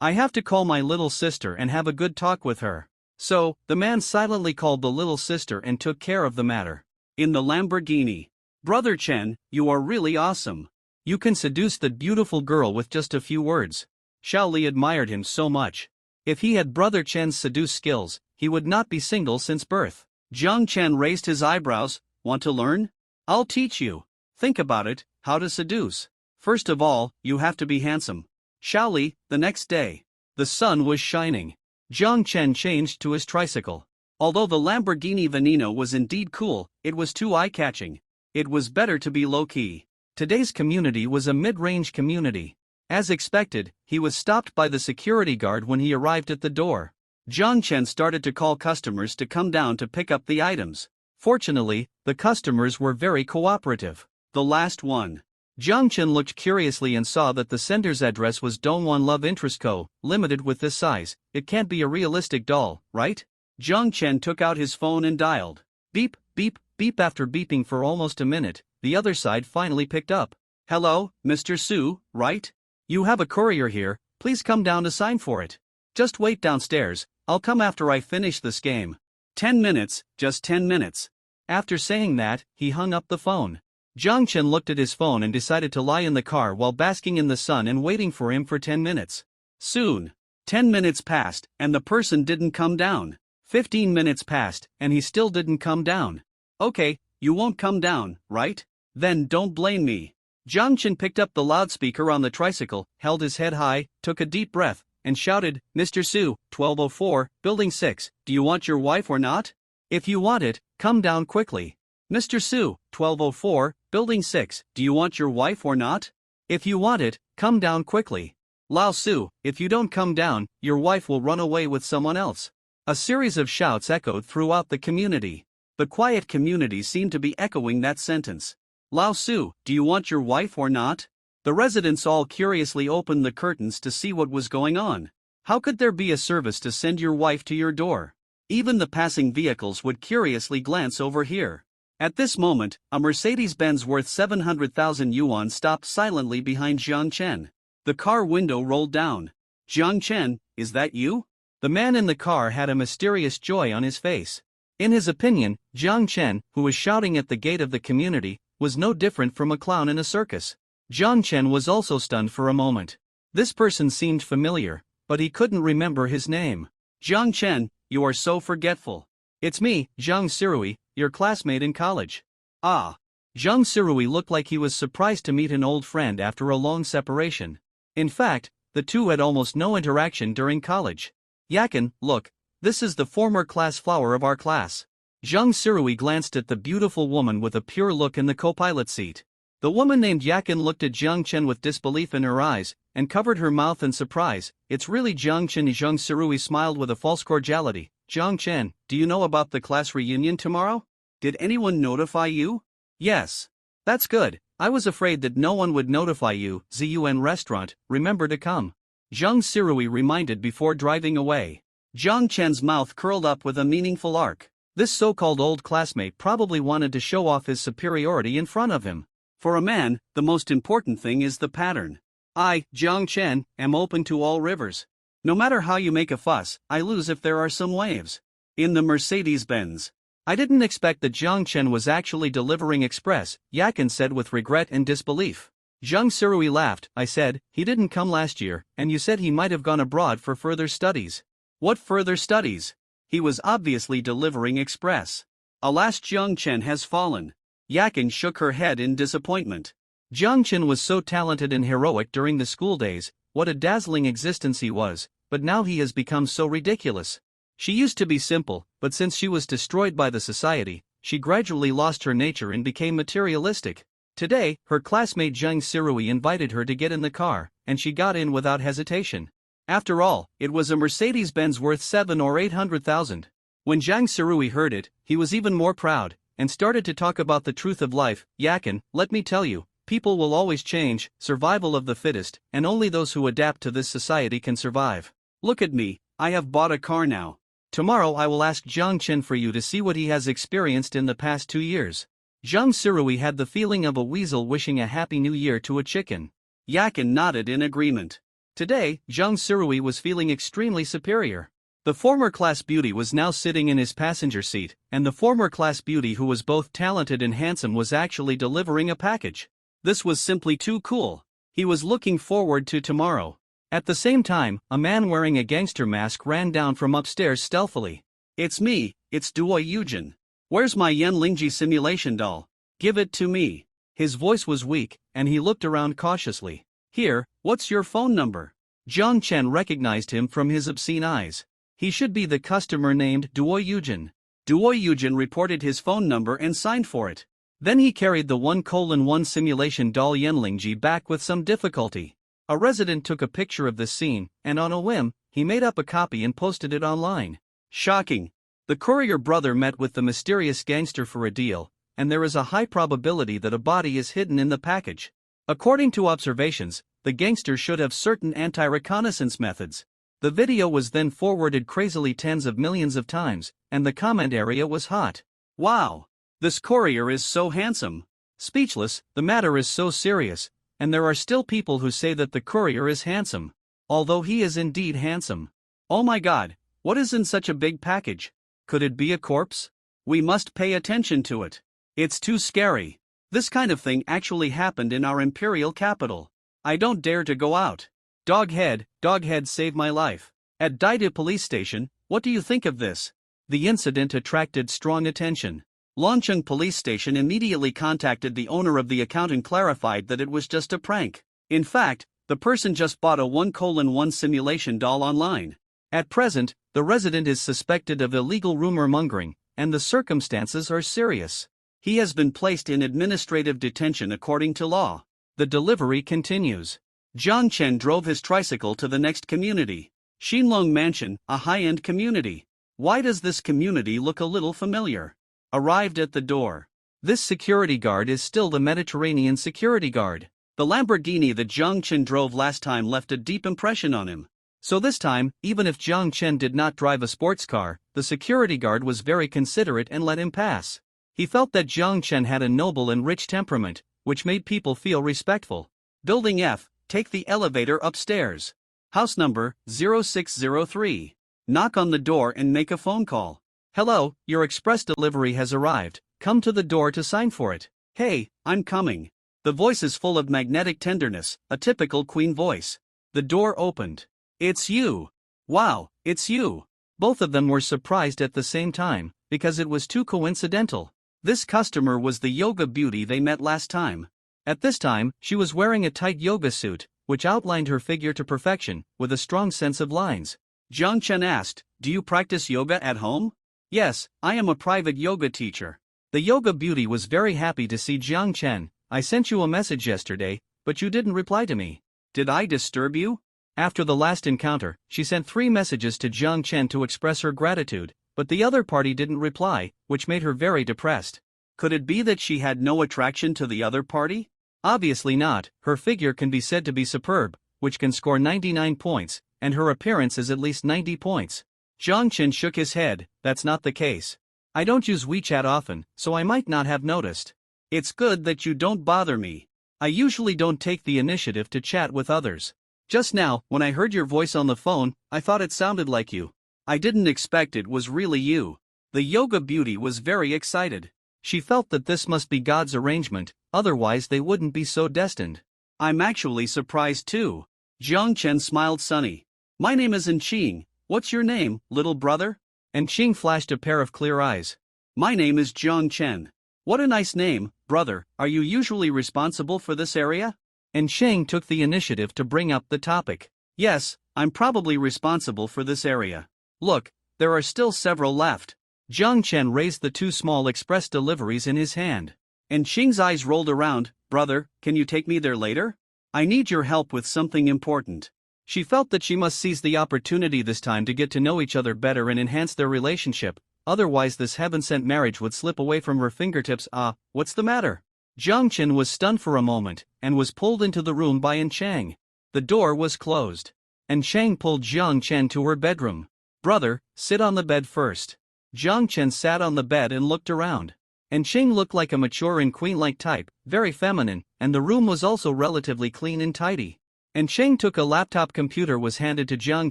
I have to call my little sister and have a good talk with her. So, the man silently called the little sister and took care of the matter. In the Lamborghini. Brother Chen, you are really awesome. You can seduce that beautiful girl with just a few words. Xiaoli admired him so much. If he had Brother Chen's seduce skills, he would not be single since birth. Jiang Chen raised his eyebrows. Want to learn? I'll teach you. Think about it, how to seduce. First of all, you have to be handsome. Xiaoli, the next day. The sun was shining. Jiang Chen changed to his tricycle. Although the Lamborghini Veneno was indeed cool, it was too eye-catching. It was better to be low-key. Today's community was a mid-range community. As expected, he was stopped by the security guard when he arrived at the door. Jiang Chen started to call customers to come down to pick up the items. Fortunately, the customers were very cooperative. The last one. Jiang Chen looked curiously and saw that the sender's address was Dongwon Love Interest Co., Limited. With this size, it can't be a realistic doll, right? Jiang Chen took out his phone and dialed. Beep, beep, beep. After beeping for almost a minute, the other side finally picked up. Hello, Mr. Su, right? You have a courier here, please come down to sign for it. Just wait downstairs, I'll come after I finish this game. 10 minutes, just 10 minutes. After saying that, he hung up the phone. Jiang Chen looked at his phone and decided to lie in the car while basking in the sun and waiting for him for 10 minutes. Soon. 10 minutes passed, and the person didn't come down. 15 minutes passed, and he still didn't come down. Okay, you won't come down, right? Then don't blame me. Jiang Chen picked up the loudspeaker on the tricycle, held his head high, took a deep breath, and shouted, Mr. Su, 1204, Building 6, do you want your wife or not? If you want it, come down quickly. Mr. Su, 1204, Building 6, do you want your wife or not? If you want it, come down quickly. Lao Su, if you don't come down, your wife will run away with someone else. A series of shouts echoed throughout the community. The quiet community seemed to be echoing that sentence. Lao Su, do you want your wife or not? The residents all curiously opened the curtains to see what was going on. How could there be a service to send your wife to your door? Even the passing vehicles would curiously glance over here. At this moment, a Mercedes-Benz worth 700,000 yuan stopped silently behind Jiang Chen. The car window rolled down. Jiang Chen, is that you? The man in the car had a mysterious joy on his face. In his opinion, Jiang Chen, who was shouting at the gate of the community, was no different from a clown in a circus. Jiang Chen was also stunned for a moment. This person seemed familiar, but he couldn't remember his name. Jiang Chen, you are so forgetful. It's me, Zhang Sirui, your classmate in college. Ah. Zhang Sirui looked like he was surprised to meet an old friend after a long separation. In fact, the two had almost no interaction during college. Yakin, look, this is the former class flower of our class. Zhang Sirui glanced at the beautiful woman with a pure look in the co-pilot seat. The woman named Yakin looked at Jiang Chen with disbelief in her eyes, and covered her mouth in surprise. It's really Jiang Chen. Zhang Sirui smiled with a false cordiality. Jiang Chen, do you know about the class reunion tomorrow? Did anyone notify you? Yes. That's good, I was afraid that no one would notify you. Zun restaurant, remember to come. Zhang Sirui reminded before driving away. Jiang Chen's mouth curled up with a meaningful arc. This so-called old classmate probably wanted to show off his superiority in front of him. For a man, the most important thing is the pattern. I, Jiang Chen, am open to all rivers. No matter how you make a fuss, I lose if there are some waves. In the Mercedes-Benz. I didn't expect that Jiang Chen was actually delivering express, Yakin said with regret and disbelief. Zhang Sirui laughed. I said, he didn't come last year, and you said he might have gone abroad for further studies. What further studies? He was obviously delivering express. Alas, Jiang Chen has fallen. Yakin shook her head in disappointment. Jiang Chen was so talented and heroic during the school days, what a dazzling existence he was, but now he has become so ridiculous. She used to be simple, but since she was destroyed by the society, she gradually lost her nature and became materialistic. Today, her classmate Zhang Sirui invited her to get in the car, and she got in without hesitation. After all, it was a Mercedes-Benz worth 700,000 or 800,000. When Zhang Sirui heard it, he was even more proud, and started to talk about the truth of life. Yakin, let me tell you, people will always change, survival of the fittest, and only those who adapt to this society can survive. Look at me, I have bought a car now. Tomorrow I will ask Jiang Chen for you to see what he has experienced in the past 2 years. Zhang Sirui had the feeling of a weasel wishing a happy new year to a chicken. Yakin nodded in agreement. Today, Zhang Sirui was feeling extremely superior. The former class beauty was now sitting in his passenger seat, and the former class beauty who was both talented and handsome was actually delivering a package. This was simply too cool. He was looking forward to tomorrow. At the same time, a man wearing a gangster mask ran down from upstairs stealthily. It's me, it's Duo Yujin. Where's my Yanlingji simulation doll? Give it to me. His voice was weak, and he looked around cautiously. Here, what's your phone number? Jiang Chen recognized him from his obscene eyes. He should be the customer named Duo Yujin. Duo Yujin reported his phone number and signed for it. Then he carried the 1:1 simulation doll Yanlingji back with some difficulty. A resident took a picture of this scene, and on a whim, he made up a copy and posted it online. Shocking. The Courier brother met with the mysterious gangster for a deal, and there is a high probability that a body is hidden in the package. According to observations, the gangster should have certain anti-reconnaissance methods. The video was then forwarded crazily tens of millions of times, and the comment area was hot. Wow! This Courier is so handsome. Speechless, the matter is so serious, and there are still people who say that the Courier is handsome. Although he is indeed handsome. Oh my god, what is in such a big package? Could it be a corpse? We must pay attention to it. It's too scary. This kind of thing actually happened in our imperial capital. I don't dare to go out. Doghead saved my life. At Daida police station, what do you think of this? The incident attracted strong attention. Longcheng police station immediately contacted the owner of the account and clarified that it was just a prank. In fact, the person just bought a 1:1 simulation doll online. At present, the resident is suspected of illegal rumor mongering, and the circumstances are serious. He has been placed in administrative detention according to law. The delivery continues. Jiang Chen drove his tricycle to the next community. Xinlong Mansion, a high-end community. Why does this community look a little familiar? Arrived at the door. This security guard is still the Mediterranean security guard. The Lamborghini that Jiang Chen drove last time left a deep impression on him. So this time, even if Jiang Chen did not drive a sports car, the security guard was very considerate and let him pass. He felt that Jiang Chen had a noble and rich temperament, which made people feel respectful. Building F, take the elevator upstairs. House number 0603. Knock on the door and make a phone call. Hello, your express delivery has arrived. Come to the door to sign for it. Hey, I'm coming. The voice is full of magnetic tenderness, a typical queen voice. The door opened. It's you. Wow, it's you. Both of them were surprised at the same time, because it was too coincidental. This customer was the yoga beauty they met last time. At this time, she was wearing a tight yoga suit, which outlined her figure to perfection, with a strong sense of lines. Jiang Chen asked, "Do you practice yoga at home?" "Yes, I am a private yoga teacher." The yoga beauty was very happy to see Jiang Chen. "I sent you a message yesterday, but you didn't reply to me. Did I disturb you?" After the last encounter, she sent 3 messages to Jiang Chen to express her gratitude, but the other party didn't reply, which made her very depressed. Could it be that she had no attraction to the other party? Obviously not. Her figure can be said to be superb, which can score 99 points, and her appearance is at least 90 points. Jiang Chen shook his head. "That's not the case. I don't use WeChat often, so I might not have noticed. It's good that you don't bother me. I usually don't take the initiative to chat with others. Just now, when I heard your voice on the phone, I thought it sounded like you. I didn't expect it was really you." The yoga beauty was very excited. She felt that this must be God's arrangement, otherwise they wouldn't be so destined. "I'm actually surprised too." Jiang Chen smiled sunny. "My name is Enqing. What's your name, little brother?" Enqing flashed a pair of clear eyes. "My name is Jiang Chen." "What a nice name, brother. Are you usually responsible for this area?" Enqing took the initiative to bring up the topic. "Yes, I'm probably responsible for this area. Look, there are still several left." Jiang Chen raised the 2 small express deliveries in his hand. Enqing's eyes rolled around. "Brother, can you take me there later? I need your help with something important." She felt that she must seize the opportunity this time to get to know each other better and enhance their relationship, otherwise this heaven-sent marriage would slip away from her fingertips. What's the matter?" Jiang Chen was stunned for a moment, and was pulled into the room by Enqing. The door was closed. Enqing pulled Jiang Chen to her bedroom. "Brother, sit on the bed first." Jiang Chen sat on the bed and looked around. Enqing looked like a mature and queen-like type, very feminine, and the room was also relatively clean and tidy. Enqing took a laptop computer was handed to Jiang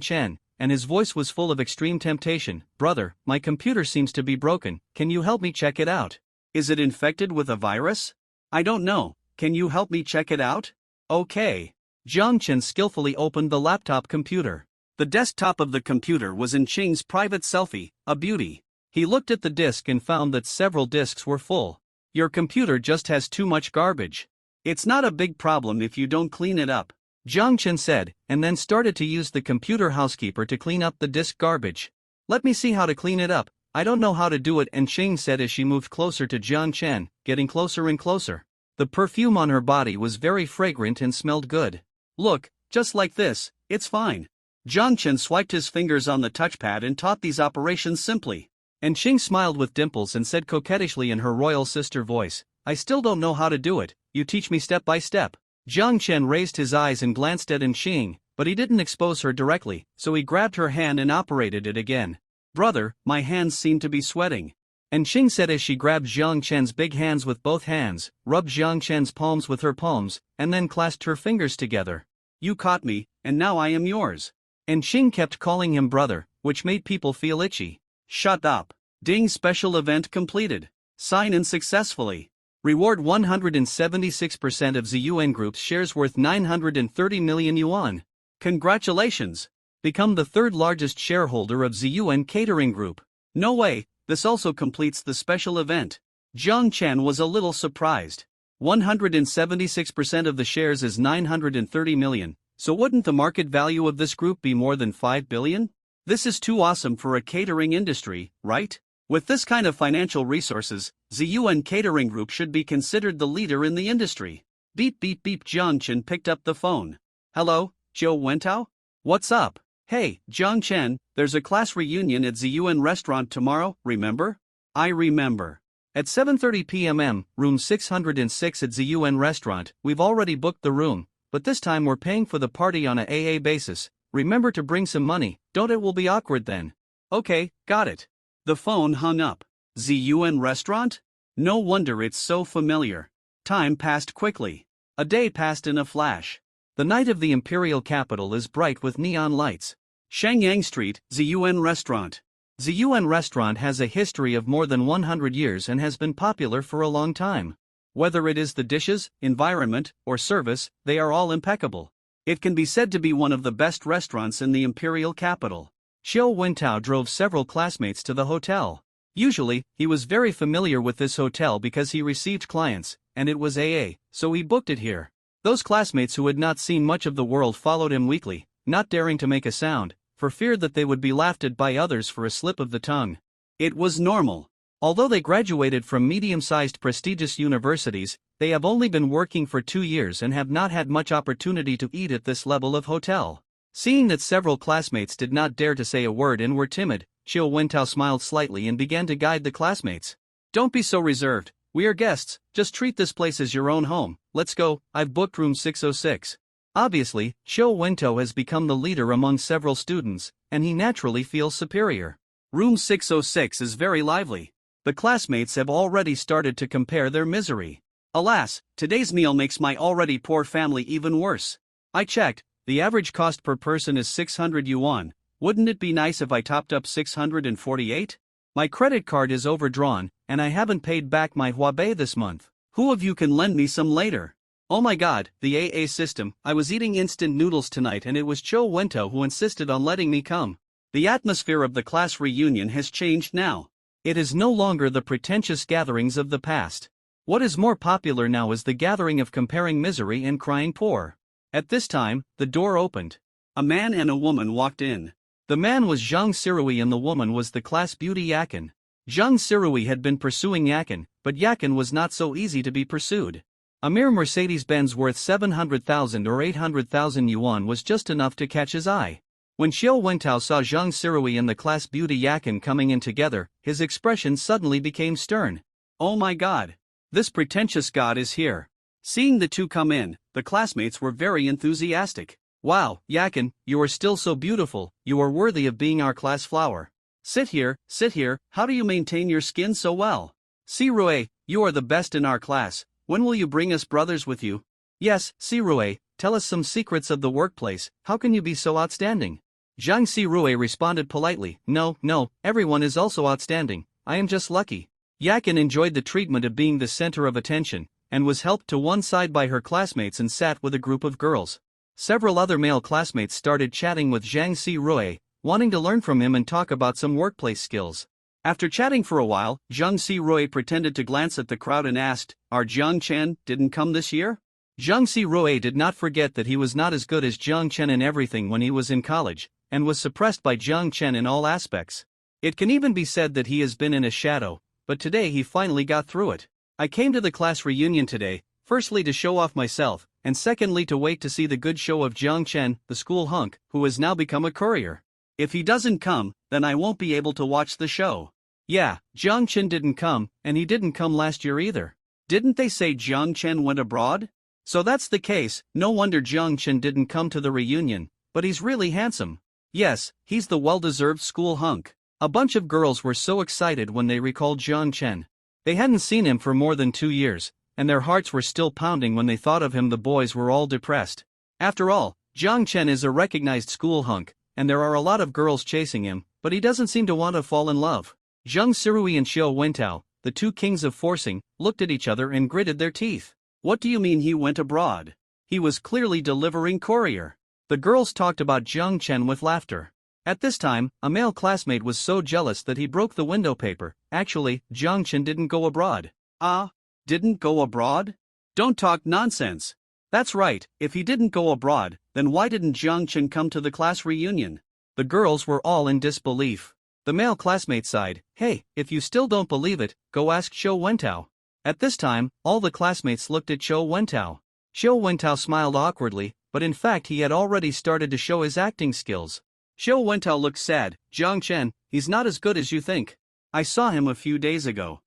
Chen, and his voice was full of extreme temptation. "Brother, my computer seems to be broken, can you help me check it out?" "Is it infected with a virus?" "I don't know, can you help me check it out?" "Okay." Jiang Chen skillfully opened the laptop computer. The desktop of the computer was Enqing's private selfie, a beauty. He looked at the disk and found that several disks were full. "Your computer just has too much garbage. It's not a big problem if you don't clean it up," Jiang Chen said, and then started to use the computer housekeeper to clean up the disk garbage. "Let me see how to clean it up. I don't know how to do it," Enqing said as she moved closer to Jiang Chen, getting closer and closer. The perfume on her body was very fragrant and smelled good. "Look, just like this, it's fine." Zhang Chen swiped his fingers on the touchpad and taught these operations simply. And Xing smiled with dimples and said coquettishly in her royal sister voice, I still don't know how to do it, you teach me step by step. Zhang Chen raised his eyes and glanced at Xing, but he didn't expose her directly, so he grabbed her hand and operated it again. Brother, my hands seem to be sweating. And Xing said as she grabbed Zhang Chen's big hands with both hands, rubbed Zhang Chen's palms with her palms, and then clasped her fingers together. You caught me, and now I am yours. And Xing kept calling him brother, which made people feel itchy. Shut up. Ding, special event completed. Sign in successfully. Reward 176% of Ziyuan Group's shares worth 930 million yuan. Congratulations. Become the third largest shareholder of Ziyuan Catering Group. No way, this also completes the special event. Zhang Chen was a little surprised. 176% of the shares is 930 million, so wouldn't the market value of this group be more than 5 billion? This is too awesome for a catering industry, right? With this kind of financial resources, Ziyuan Catering Group should be considered the leader in the industry. Beep beep beep. Zhang Chen picked up the phone. Hello, Zhou Wentao? What's up? Hey, Zhang Chen, there's a class reunion at Ziyuan restaurant tomorrow, remember? I remember. At 7:30 p.m. room 606 at Ziyuan restaurant, we've already booked the room, but this time we're paying for the party on a AA basis. Remember to bring some money, don't it will be awkward then. Okay, got it. The phone hung up. Ziyuan restaurant? No wonder it's so familiar. Time passed quickly. A day passed in a flash. The night of the imperial capital is bright with neon lights. Shangyang Street, Ziyuan Restaurant. Ziyuan Restaurant has a history of more than 100 years and has been popular for a long time. Whether it is the dishes, environment, or service, they are all impeccable. It can be said to be one of the best restaurants in the imperial capital. Xiao Wentao drove several classmates to the hotel. Usually, he was very familiar with this hotel because he received clients, and it was AA, so he booked it here. Those classmates who had not seen much of the world followed him weakly, not daring to make a sound, for fear that they would be laughed at by others for a slip of the tongue. It was normal. Although they graduated from medium-sized prestigious universities, they have only been working for 2 years and have not had much opportunity to eat at this level of hotel. Seeing that several classmates did not dare to say a word and were timid, Xiao Wentao smiled slightly and began to guide the classmates. Don't be so reserved, we are guests, just treat this place as your own home, let's go, I've booked room 606. Obviously, Xiao Wentao has become the leader among several students, and he naturally feels superior. Room 606 is very lively. The classmates have already started to compare their misery. Alas, today's meal makes my already poor family even worse. I checked, the average cost per person is 600 yuan, wouldn't it be nice if I topped up 648? My credit card is overdrawn, and I haven't paid back my Huabei this month. Who of you can lend me some later? Oh my god, the AA system, I was eating instant noodles tonight and it was Xiao Wentao who insisted on letting me come. The atmosphere of the class reunion has changed now. It is no longer the pretentious gatherings of the past. What is more popular now is the gathering of comparing misery and crying poor. At this time, the door opened. A man and a woman walked in. The man was Zhang Sirui and the woman was the class beauty Yakin. Zhang Sirui had been pursuing Yakin, but Yakin was not so easy to be pursued. A mere Mercedes-Benz worth 700,000 or 800,000 yuan was just enough to catch his eye. When Xiao Wentao saw Zhang Sirui and the class beauty Yakin coming in together, his expression suddenly became stern. Oh my god! This pretentious god is here. Seeing the two come in, the classmates were very enthusiastic. Wow, Yakin, you are still so beautiful, you are worthy of being our class flower. Sit here, how do you maintain your skin so well? Sirui, you are the best in our class, when will you bring us brothers with you? Yes, Sirui, tell us some secrets of the workplace, how can you be so outstanding? Zhang Sirui responded politely, no, everyone is also outstanding, I am just lucky. Yakin enjoyed the treatment of being the center of attention, and was helped to one side by her classmates and sat with a group of girls. Several other male classmates started chatting with Zhang Sirui, wanting to learn from him and talk about some workplace skills. After chatting for a while, Zhang Sirui pretended to glance at the crowd and asked, our Zhang Chen didn't come this year? Zhang Sirui did not forget that he was not as good as Zhang Chen in everything when he was in college, and was suppressed by Zhang Chen in all aspects. It can even be said that he has been in a shadow, but today he finally got through it. I came to the class reunion today, firstly to show off myself, and secondly to wait to see the good show of Jiang Chen, the school hunk, who has now become a courier. If he doesn't come, then I won't be able to watch the show. Yeah, Jiang Chen didn't come, and he didn't come last year either. Didn't they say Jiang Chen went abroad? So that's the case, no wonder Jiang Chen didn't come to the reunion, but he's really handsome. Yes, he's the well-deserved school hunk. A bunch of girls were so excited when they recalled Jiang Chen. They hadn't seen him for more than 2 years, and their hearts were still pounding when they thought of him. The boys were all depressed. After all, Jiang Chen is a recognized school hunk, and there are a lot of girls chasing him, but he doesn't seem to want to fall in love. Zhang Sirui and Xiao Wentao, the two kings of forcing, looked at each other and gritted their teeth. What do you mean he went abroad? He was clearly delivering courier. The girls talked about Jiang Chen with laughter. At this time, a male classmate was so jealous that he broke the window paper. Actually, Jiang Chen didn't go abroad. Didn't go abroad? Don't talk nonsense. That's right, if he didn't go abroad, then why didn't Jiang Chen come to the class reunion? The girls were all in disbelief. The male classmate sighed, hey, if you still don't believe it, go ask Xiao Wentao. At this time, all the classmates looked at Xiao Wentao. Xiao Wentao smiled awkwardly, but in fact he had already started to show his acting skills. Xiao Wentao looked sad. Jiang Chen, he's not as good as you think. I saw him a few days ago.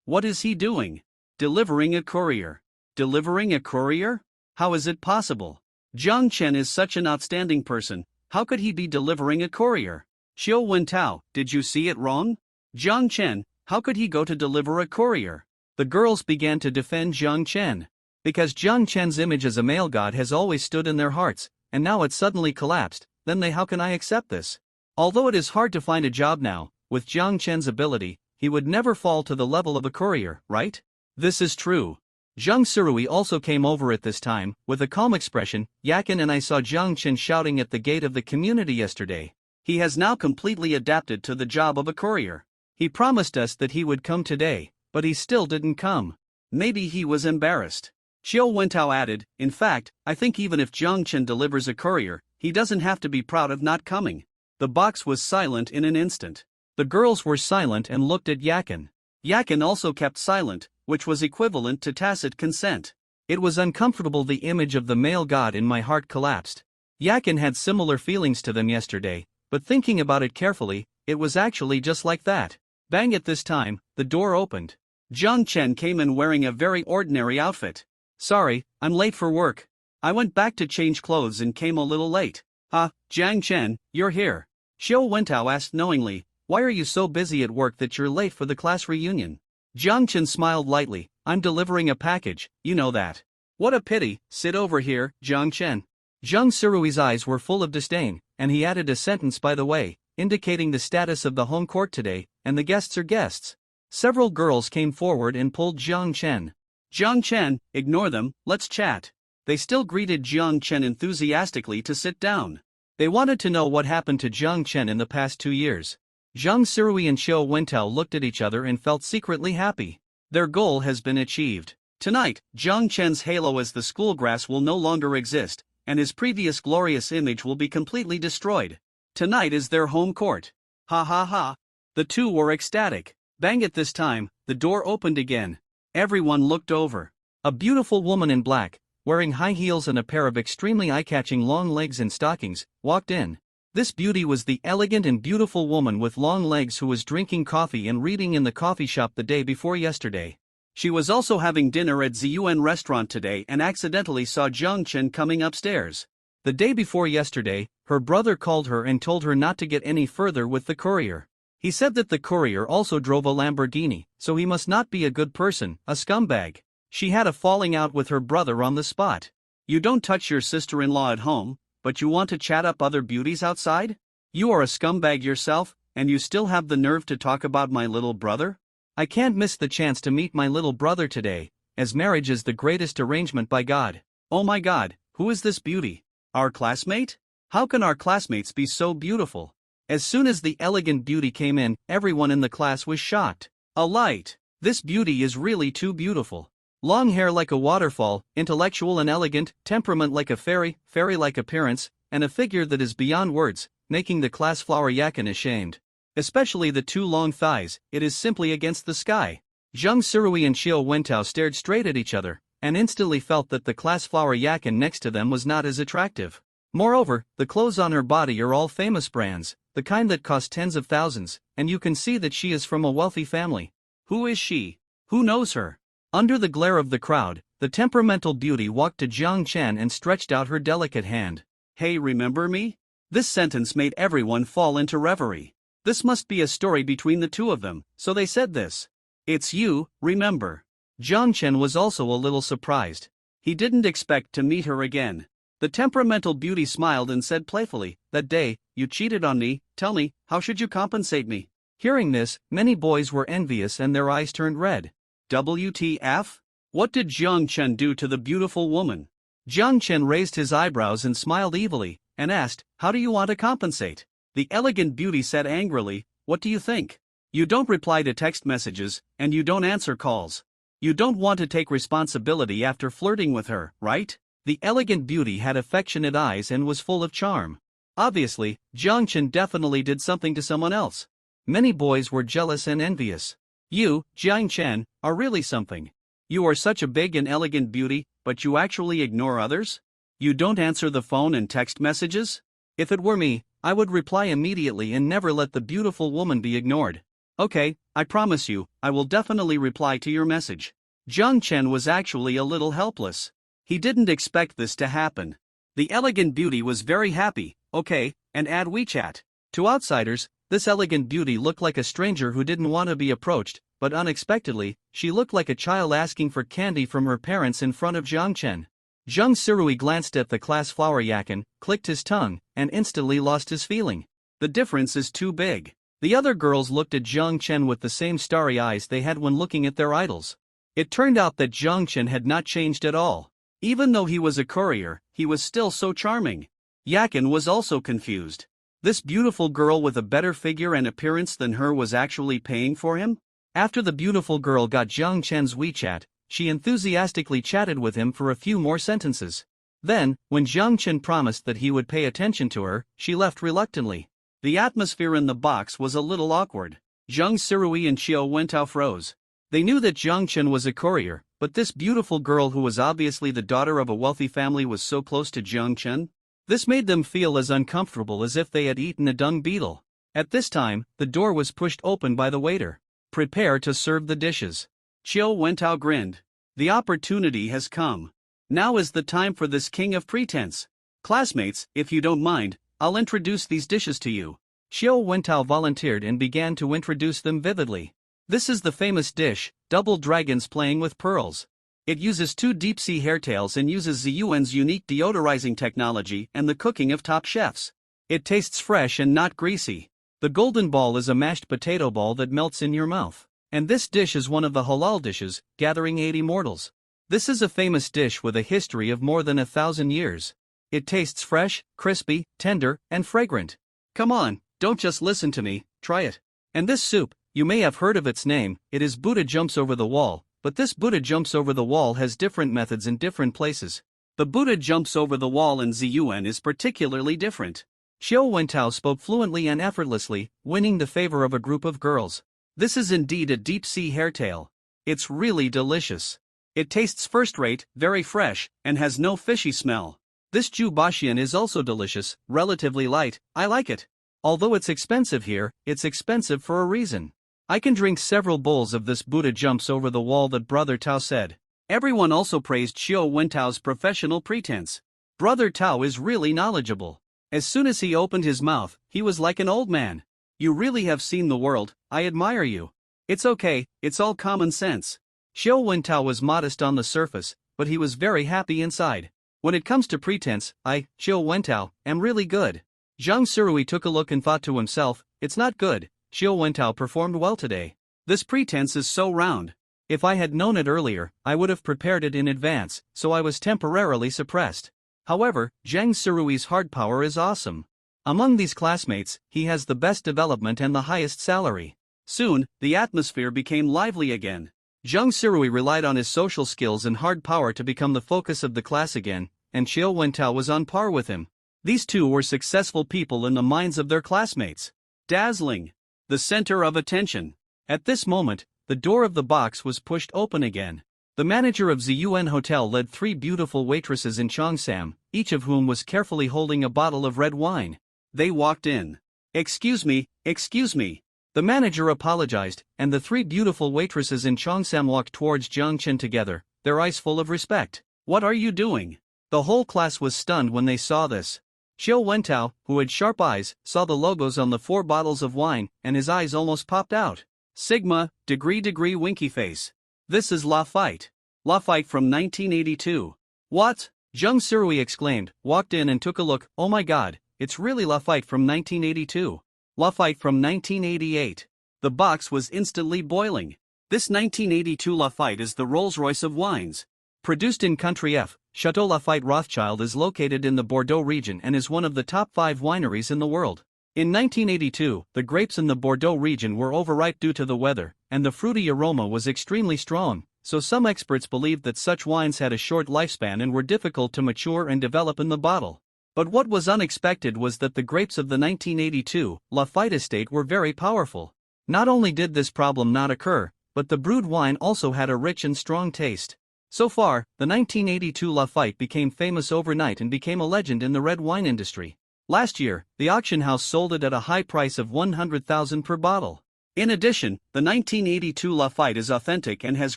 What is he doing? Delivering a courier. Delivering a courier? How is it possible? Jiang Chen is such an outstanding person, how could he be delivering a courier? Xiao Wentao, did you see it wrong? Jiang Chen, how could he go to deliver a courier? The girls began to defend Jiang Chen. Because Jiang Chen's image as a male god has always stood in their hearts, and now it suddenly collapsed, then how can I accept this? Although it is hard to find a job now, with Jiang Chen's ability, he would never fall to the level of a courier, right? This is true. Zhang Sirui also came over at this time, with a calm expression. Yakin and I saw Jiang Chen shouting at the gate of the community yesterday. He has now completely adapted to the job of a courier. He promised us that he would come today, but he still didn't come. Maybe he was embarrassed. Xiao Wentao added, in fact, I think even if Jiang Chen delivers a courier, he doesn't have to be proud of not coming. The box was silent in an instant. The girls were silent and looked at Yakin. Yakin also kept silent, which was equivalent to tacit consent. It was uncomfortable. The image of the male god in my heart collapsed. Yakin had similar feelings to them yesterday, but thinking about it carefully, it was actually just like that. Bang! At this time, the door opened. Jiang Chen came in wearing a very ordinary outfit. Sorry, I'm late for work. I went back to change clothes and came a little late. Jiang Chen, you're here. Xiao Wentao asked knowingly, why are you so busy at work that you're late for the class reunion? Jiang Chen smiled lightly, I'm delivering a package, you know that. What a pity, sit over here, Jiang Chen. Zhang Sirui's eyes were full of disdain, and he added a sentence by the way, indicating the status of the home court today, and the guests are guests. Several girls came forward and pulled Jiang Chen. Jiang Chen, ignore them, let's chat. They still greeted Jiang Chen enthusiastically to sit down. They wanted to know what happened to Jiang Chen in the past 2 years. Zhang Sirui and Xiao Wentao looked at each other and felt secretly happy. Their goal has been achieved. Tonight, Jiang Chen's halo as the school grass will no longer exist, and his previous glorious image will be completely destroyed. Tonight is their home court. Ha ha ha. The two were ecstatic. Bang! At this time, the door opened again. Everyone looked over. A beautiful woman in black, wearing high heels and a pair of extremely eye-catching long legs and stockings, walked in. This beauty was the elegant and beautiful woman with long legs who was drinking coffee and reading in the coffee shop the day before yesterday. She was also having dinner at Ziyuan restaurant today and accidentally saw Jiang Chen coming upstairs. The day before yesterday, her brother called her and told her not to get any further with the courier. He said that the courier also drove a Lamborghini, so he must not be a good person, a scumbag. She had a falling out with her brother on the spot. You don't touch your sister-in-law at home, but you want to chat up other beauties outside? You are a scumbag yourself, and you still have the nerve to talk about my little brother? I can't miss the chance to meet my little brother today, as marriage is the greatest arrangement by God. Oh my God, who is this beauty? Our classmate? How can our classmates be so beautiful? As soon as the elegant beauty came in, everyone in the class was shocked. A light! This beauty is really too beautiful. Long hair like a waterfall, intellectual and elegant, temperament like a fairy-like appearance, and a figure that is beyond words, making the class flower Yakin ashamed. Especially the two long thighs, it is simply against the sky. Zhang Sirui and Xiao Wentao stared straight at each other, and instantly felt that the class flower yakin next to them was not as attractive. Moreover, the clothes on her body are all famous brands, the kind that cost tens of thousands, and you can see that she is from a wealthy family. Who is she? Who knows her? Under the glare of the crowd, the temperamental beauty walked to Jiang Chen and stretched out her delicate hand. Hey, remember me? This sentence made everyone fall into reverie. This must be a story between the two of them, so they said this. It's you, remember. Jiang Chen was also a little surprised. He didn't expect to meet her again. The temperamental beauty smiled and said playfully, that day, you cheated on me, tell me, how should you compensate me? Hearing this, many boys were envious and their eyes turned red. WTF? What did Jiang Chen do to the beautiful woman? Jiang Chen raised his eyebrows and smiled evilly, and asked, how do you want to compensate? The elegant beauty said angrily, what do you think? You don't reply to text messages, and you don't answer calls. You don't want to take responsibility after flirting with her, right? The elegant beauty had affectionate eyes and was full of charm. Obviously, Jiang Chen definitely did something to someone else. Many boys were jealous and envious. You, Jiang Chen, are really something. You are such a big and elegant beauty, but you actually ignore others? You don't answer the phone and text messages? If it were me, I would reply immediately and never let the beautiful woman be ignored. Okay, I promise you, I will definitely reply to your message. Jiang Chen was actually a little helpless. He didn't expect this to happen. The elegant beauty was very happy, okay, and add WeChat. To outsiders, this elegant beauty looked like a stranger who didn't want to be approached, but unexpectedly, she looked like a child asking for candy from her parents in front of Jiang Chen. Zhang Sirui glanced at the class flower yakin, clicked his tongue, and instantly lost his feeling. The difference is too big. The other girls looked at Jiang Chen with the same starry eyes they had when looking at their idols. It turned out that Jiang Chen had not changed at all. Even though he was a courier, he was still so charming. Yakin was also confused. This beautiful girl with a better figure and appearance than her was actually paying for him? After the beautiful girl got Jiang Chen's WeChat, she enthusiastically chatted with him for a few more sentences. Then, when Jiang Chen promised that he would pay attention to her, she left reluctantly. The atmosphere in the box was a little awkward. Zhang Sirui and Xiao Wentao froze. They knew that Jiang Chen was a courier, but this beautiful girl who was obviously the daughter of a wealthy family was so close to Jiang Chen? This made them feel as uncomfortable as if they had eaten a dung beetle. At this time, the door was pushed open by the waiter. Prepare to serve the dishes. Xiao Wentao grinned. The opportunity has come. Now is the time for this king of pretense. Classmates, if you don't mind, I'll introduce these dishes to you. Xiao Wentao volunteered and began to introduce them vividly. This is the famous dish, double dragons playing with pearls. It uses 2 deep-sea hairtails and uses Ziyuan's unique deodorizing technology and the cooking of top chefs. It tastes fresh and not greasy. The golden ball is a mashed potato ball that melts in your mouth. And this dish is one of the halal dishes, gathering 8 immortals. This is a famous dish with a history of more than 1,000 years. It tastes fresh, crispy, tender, and fragrant. Come on, don't just listen to me, try it. And this soup, you may have heard of its name, it is Buddha jumps over the wall, but this Buddha jumps over the wall has different methods in different places. The Buddha jumps over the wall in Ziyuan is particularly different. Xiao Wentao spoke fluently and effortlessly, winning the favor of a group of girls. This is indeed a deep-sea hairtail. It's really delicious. It tastes first-rate, very fresh, and has no fishy smell. This Jubaxian is also delicious, relatively light, I like it. Although it's expensive here, it's expensive for a reason. I can drink several bowls of this Buddha jumps over the wall that Brother Tao said. Everyone also praised Xiao Wentao's professional pretense. Brother Tao is really knowledgeable. As soon as he opened his mouth, he was like an old man. You really have seen the world, I admire you. It's okay, it's all common sense. Xiao Wentao was modest on the surface, but he was very happy inside. When it comes to pretense, I, Xiao Wentao, am really good. Zhang Sirui took a look and thought to himself, it's not good, Xiao Wentao performed well today. This pretense is so round. If I had known it earlier, I would have prepared it in advance, so I was temporarily suppressed. However, Zhang Sirui's hard power is awesome. Among these classmates, he has the best development and the highest salary. Soon, the atmosphere became lively again. Zhang Sirui relied on his social skills and hard power to become the focus of the class again, and Xiao Wentao was on par with him. These two were successful people in the minds of their classmates. Dazzling. The center of attention. At this moment, the door of the box was pushed open again. The manager of Ziyuan Hotel led three beautiful waitresses in Cheongsam, each of whom was carefully holding a bottle of red wine. They walked in. Excuse me. The manager apologized, and the three beautiful waitresses in Cheongsam walked towards Jiang Chen together, their eyes full of respect. What are you doing? The whole class was stunned when they saw this. Xiao Wentao, who had sharp eyes, saw the logos on the 4 bottles of wine, and his eyes almost popped out. Sigma, degree winky face. This is Lafite. Lafite from 1982. What? Zheng Sirui exclaimed, walked in and took a look. Oh my god, it's really Lafite from 1982. Lafite from 1988. The box was instantly boiling. This 1982 Lafite is the Rolls-Royce of wines. Produced in Country F, Chateau Lafite Rothschild is located in the Bordeaux region and is one of the top 5 wineries in the world. In 1982, the grapes in the Bordeaux region were overripe due to the weather, and the fruity aroma was extremely strong, so some experts believed that such wines had a short lifespan and were difficult to mature and develop in the bottle. But what was unexpected was that the grapes of the 1982 Lafite estate were very powerful. Not only did this problem not occur, but the brewed wine also had a rich and strong taste. So far, the 1982 Lafite became famous overnight and became a legend in the red wine industry. Last year, the auction house sold it at a high price of 100,000 per bottle. In addition, the 1982 Lafite is authentic and has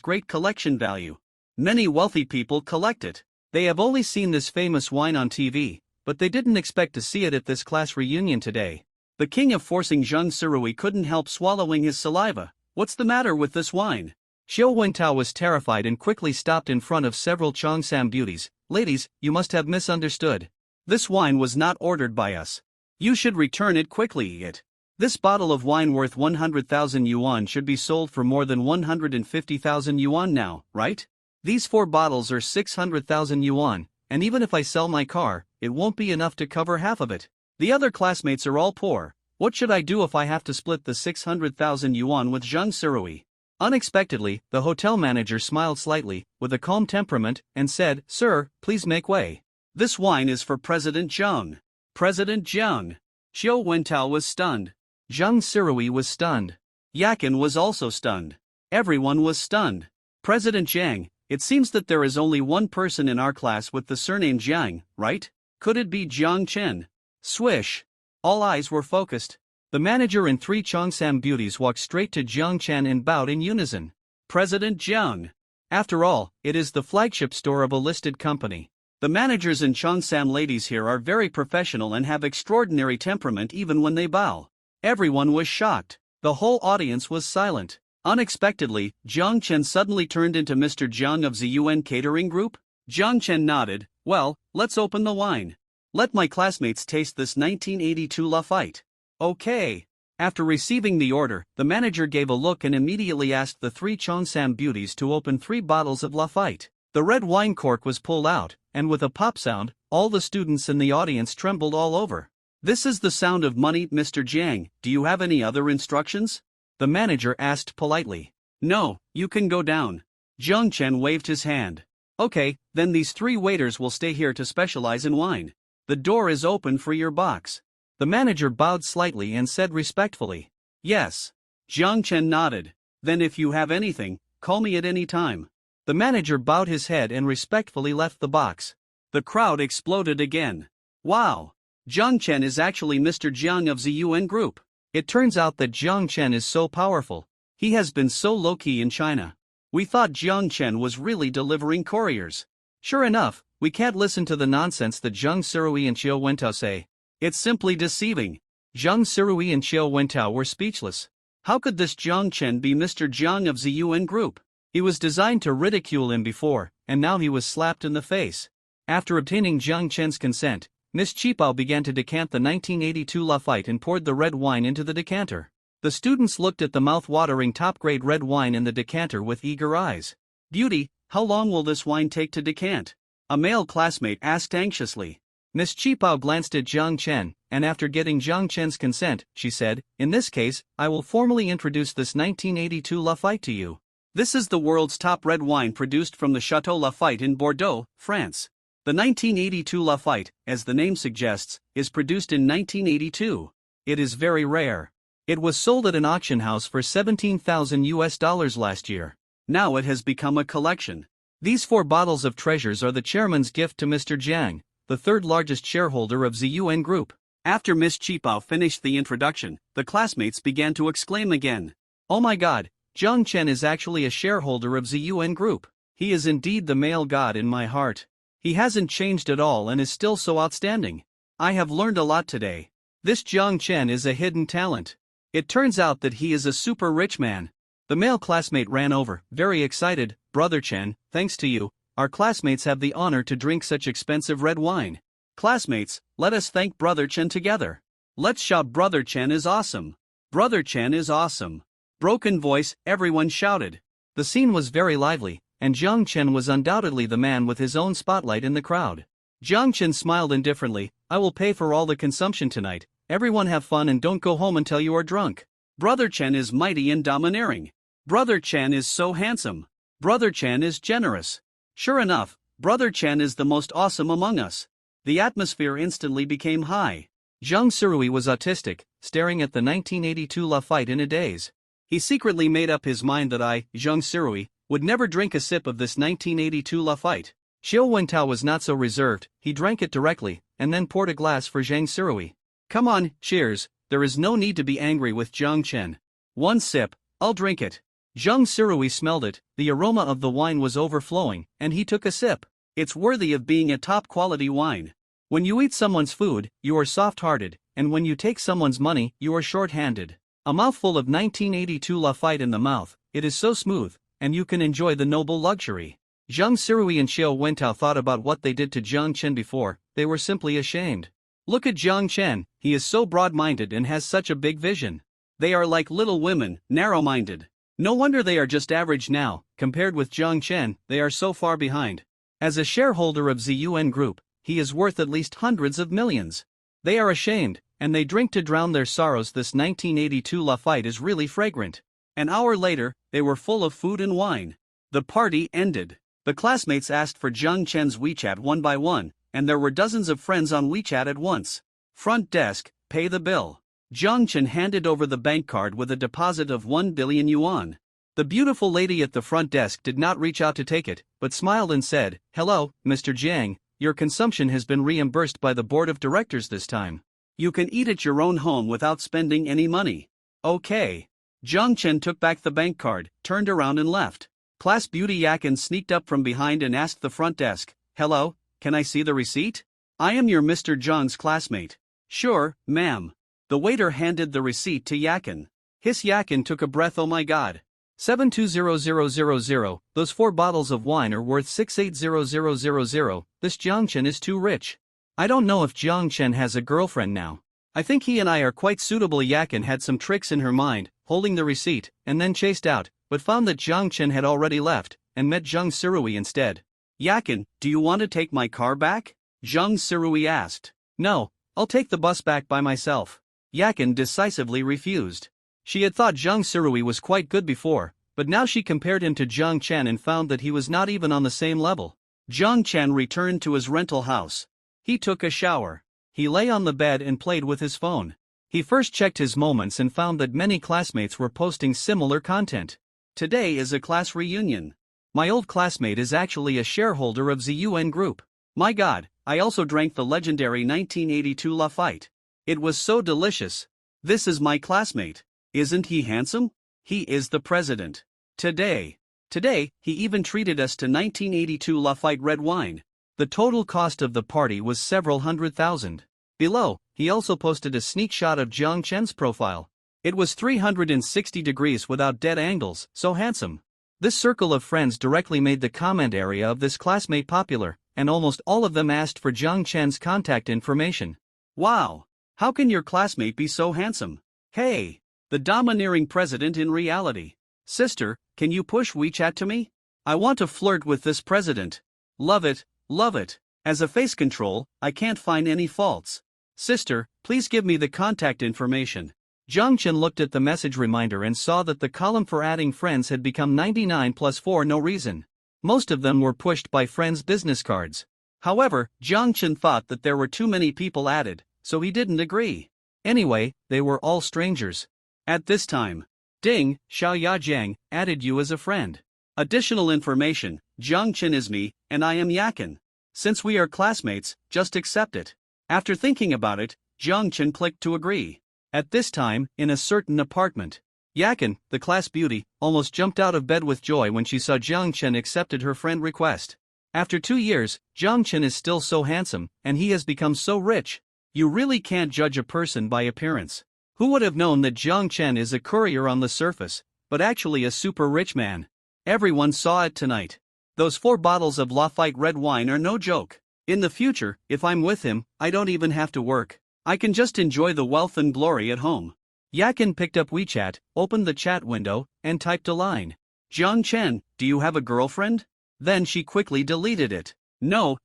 great collection value. Many wealthy people collect it. They have only seen this famous wine on TV, but they didn't expect to see it at this class reunion today. The king of forcing Zheng Sirui couldn't help swallowing his saliva. What's the matter with this wine? Xiao Wentao was terrified and quickly stopped in front of several Cheongsam beauties. Ladies, you must have misunderstood. This wine was not ordered by us. You should return it quickly. This bottle of wine worth 100,000 yuan should be sold for more than 150,000 yuan now, right? These 4 bottles are 600,000 yuan, and even if I sell my car, it won't be enough to cover half of it. The other classmates are all poor. What should I do if I have to split the 600,000 yuan with Zheng Sirui? Unexpectedly, the hotel manager smiled slightly, with a calm temperament, and said, Sir, please make way. This wine is for President Zheng. President Zheng. Xiao Wentao was stunned. Zheng Sirui was stunned. Yakin was also stunned. Everyone was stunned. President Zhang, it seems that there is only one person in our class with the surname Jiang, right? Could it be Jiang Chen? Swish. All eyes were focused. The manager and 3 Cheongsam beauties walked straight to Jiang Chen and bowed in unison. President Jiang. After all, it is the flagship store of a listed company. The managers and Cheongsam ladies here are very professional and have extraordinary temperament even when they bow. Everyone was shocked. The whole audience was silent. Unexpectedly, Jiang Chen suddenly turned into Mr. Jiang of Ziyuan Catering Group. Jiang Chen nodded. Well, let's open the wine. Let my classmates taste this 1982 Lafite. Okay. After receiving the order, the manager gave a look and immediately asked the 3 Cheongsam beauties to open 3 bottles of Lafite. The red wine cork was pulled out, and with a pop sound, all the students in the audience trembled all over. This is the sound of money, Mr. Jiang. Do you have any other instructions? The manager asked politely. No, you can go down. Jiang Chen waved his hand. Okay, then these 3 waiters will stay here to specialize in wine. The door is open for your box. The manager bowed slightly and said respectfully. Yes. Jiang Chen nodded. Then if you have anything, call me at any time. The manager bowed his head and respectfully left the box. The crowd exploded again. Wow! Jiang Chen is actually Mr. Jiang of Ziyuan Group. It turns out that Jiang Chen is so powerful. He has been so low-key in China. We thought Jiang Chen was really delivering couriers. Sure enough, we can't listen to the nonsense that Zheng Sirui and Xiao Wentao say. It's simply deceiving. Zheng Sirui and Xiao Wentao were speechless. How could this Jiang Chen be Mr. Jiang of Ziyuan Group? He was designed to ridicule him before, and now he was slapped in the face. After obtaining Jiang Chen's consent, Miss Qipao began to decant the 1982 Lafite and poured the red wine into the decanter. The students looked at the mouth-watering top-grade red wine in the decanter with eager eyes. Beauty, how long will this wine take to decant? A male classmate asked anxiously. Miss Qipao glanced at Jiang Chen, and after getting Jiang Chen's consent, she said, In this case, I will formally introduce this 1982 Lafite to you. This is the world's top red wine produced from the Chateau Lafite in Bordeaux, France. The 1982 Lafite, as the name suggests, is produced in 1982. It is very rare. It was sold at an auction house for $17,000 last year. Now it has become a collection. These 4 bottles of treasures are the chairman's gift to Mr. Jiang, the third largest shareholder of ZUN Group. After Miss Qipao finished the introduction, the classmates began to exclaim again. Oh my god, Zhang Chen is actually a shareholder of ZUN Group. He is indeed the male god in my heart. He hasn't changed at all and is still so outstanding. I have learned a lot today. This Zhang Chen is a hidden talent. It turns out that he is a super rich man. The male classmate ran over, very excited. Brother Chen, thanks to you, our classmates have the honor to drink such expensive red wine. Classmates, let us thank Brother Chen together. Let's shout Brother Chen is awesome. Brother Chen is awesome. Broken voice, everyone shouted. The scene was very lively, and Zhang Chen was undoubtedly the man with his own spotlight in the crowd. Zhang Chen smiled indifferently. I will pay for all the consumption tonight. Everyone have fun and don't go home until you are drunk. Brother Chen is mighty and domineering. Brother Chen is so handsome. Brother Chen is generous. Sure enough, Brother Chen is the most awesome among us. The atmosphere instantly became high. Zhang Surui was autistic, staring at the 1982 La fight in a daze. He secretly made up his mind that I, Zhang Surui, would never drink a sip of this 1982 La fight. Xiao Wentao was not so reserved. He drank it directly, and then poured a glass for Zhang Surui. Come on, cheers, there is no need to be angry with Zhang Chen. 1 sip, I'll drink it. Zhang Surui smelled it, the aroma of the wine was overflowing, and he took a sip. It's worthy of being a top-quality wine. When you eat someone's food, you are soft-hearted, and when you take someone's money, you are short-handed. A mouthful of 1982 La fight in the mouth, it is so smooth, and you can enjoy the noble luxury. Zhang Surui and Xiao Wentao thought about what they did to Zhang Chen before. They were simply ashamed. Look at Zhang Chen, he is so broad-minded and has such a big vision. They are like little women, narrow-minded. No wonder they are just average now. Compared with Zhang Chen, they are so far behind. As a shareholder of ZUN Group, he is worth at least hundreds of millions. They are ashamed, and they drink to drown their sorrows. This 1982 La fight is really fragrant. An hour later, they were full of food and wine. The party ended. The classmates asked for Zhang Chen's WeChat one by one, and there were dozens of friends on WeChat at once. Front desk, pay the bill. Zhang Chen handed over the bank card with a deposit of 1 billion yuan. The beautiful lady at the front desk did not reach out to take it, but smiled and said, Hello, Mr. Jiang, your consumption has been reimbursed by the board of directors this time. You can eat at your own home without spending any money. Okay. Zhang Chen took back the bank card, turned around and left. Class beauty Yakin sneaked up from behind and asked the front desk, Hello, can I see the receipt? I am your Mr. Zhang's classmate. Sure, ma'am. The waiter handed the receipt to Yakin. His Yakin took a breath. Oh my god. 780000, those 4 bottles of wine are worth 680000, this Zhang Chen is too rich. I don't know if Zhang Chen has a girlfriend now. I think he and I are quite suitable. Yakin had some tricks in her mind, holding the receipt, and then chased out, but found that Zhang Chen had already left, and met Zhang Surui instead. Yakin, do you want to take my car back? Zhang Surui asked. No, I'll take the bus back by myself. Yakin decisively refused. She had thought Zhang Surui was quite good before, but now she compared him to Zhang Chen and found that he was not even on the same level. Zhang Chen returned to his rental house. He took a shower. He lay on the bed and played with his phone. He first checked his moments and found that many classmates were posting similar content. Today is a class reunion. My old classmate is actually a shareholder of ZUN Group. My god, I also drank the legendary 1982 La fight. It was so delicious. This is my classmate. Isn't he handsome? He is the president. Today, he even treated us to 1982 La fight red wine. The total cost of the party was several $100,000. Below, he also posted a sneak shot of Zhang Chen's profile. It was 360 degrees without dead angles, so handsome. This circle of friends directly made the comment area of this classmate popular, and almost all of them asked for Zhang Chen's contact information. Wow! How can your classmate be so handsome? Hey! The domineering president in reality. Sister, can you push WeChat to me? I want to flirt with this president. Love it, love it. As a face control, I can't find any faults. Sister, please give me the contact information. Zhang Chen looked at the message reminder and saw that the column for adding friends had become 99 plus 4 no reason. Most of them were pushed by friends' business cards. However, Zhang Chen thought that there were too many people added, so he didn't agree. Anyway, they were all strangers. At this time, Ding, Xiao Yajiang, added you as a friend. Additional information, Jiang Chen is me, and I am Yakin. Since we are classmates, just accept it. After thinking about it, Jiang Chen clicked to agree. At this time, in a certain apartment, Yakin, the class beauty, almost jumped out of bed with joy when she saw Jiang Chen accepted her friend request. After 2 years, Jiang Chen is still so handsome, and he has become so rich. You really can't judge a person by appearance. Who would have known that Jiang Chen is a courier on the surface, but actually a super rich man? Everyone saw it tonight. Those 4 bottles of Lafite red wine are no joke. In the future, if I'm with him, I don't even have to work. I can just enjoy the wealth and glory at home. Yakin picked up WeChat, opened the chat window, and typed a line. Jiang Chen, do you have a girlfriend? Then she quickly deleted it. No.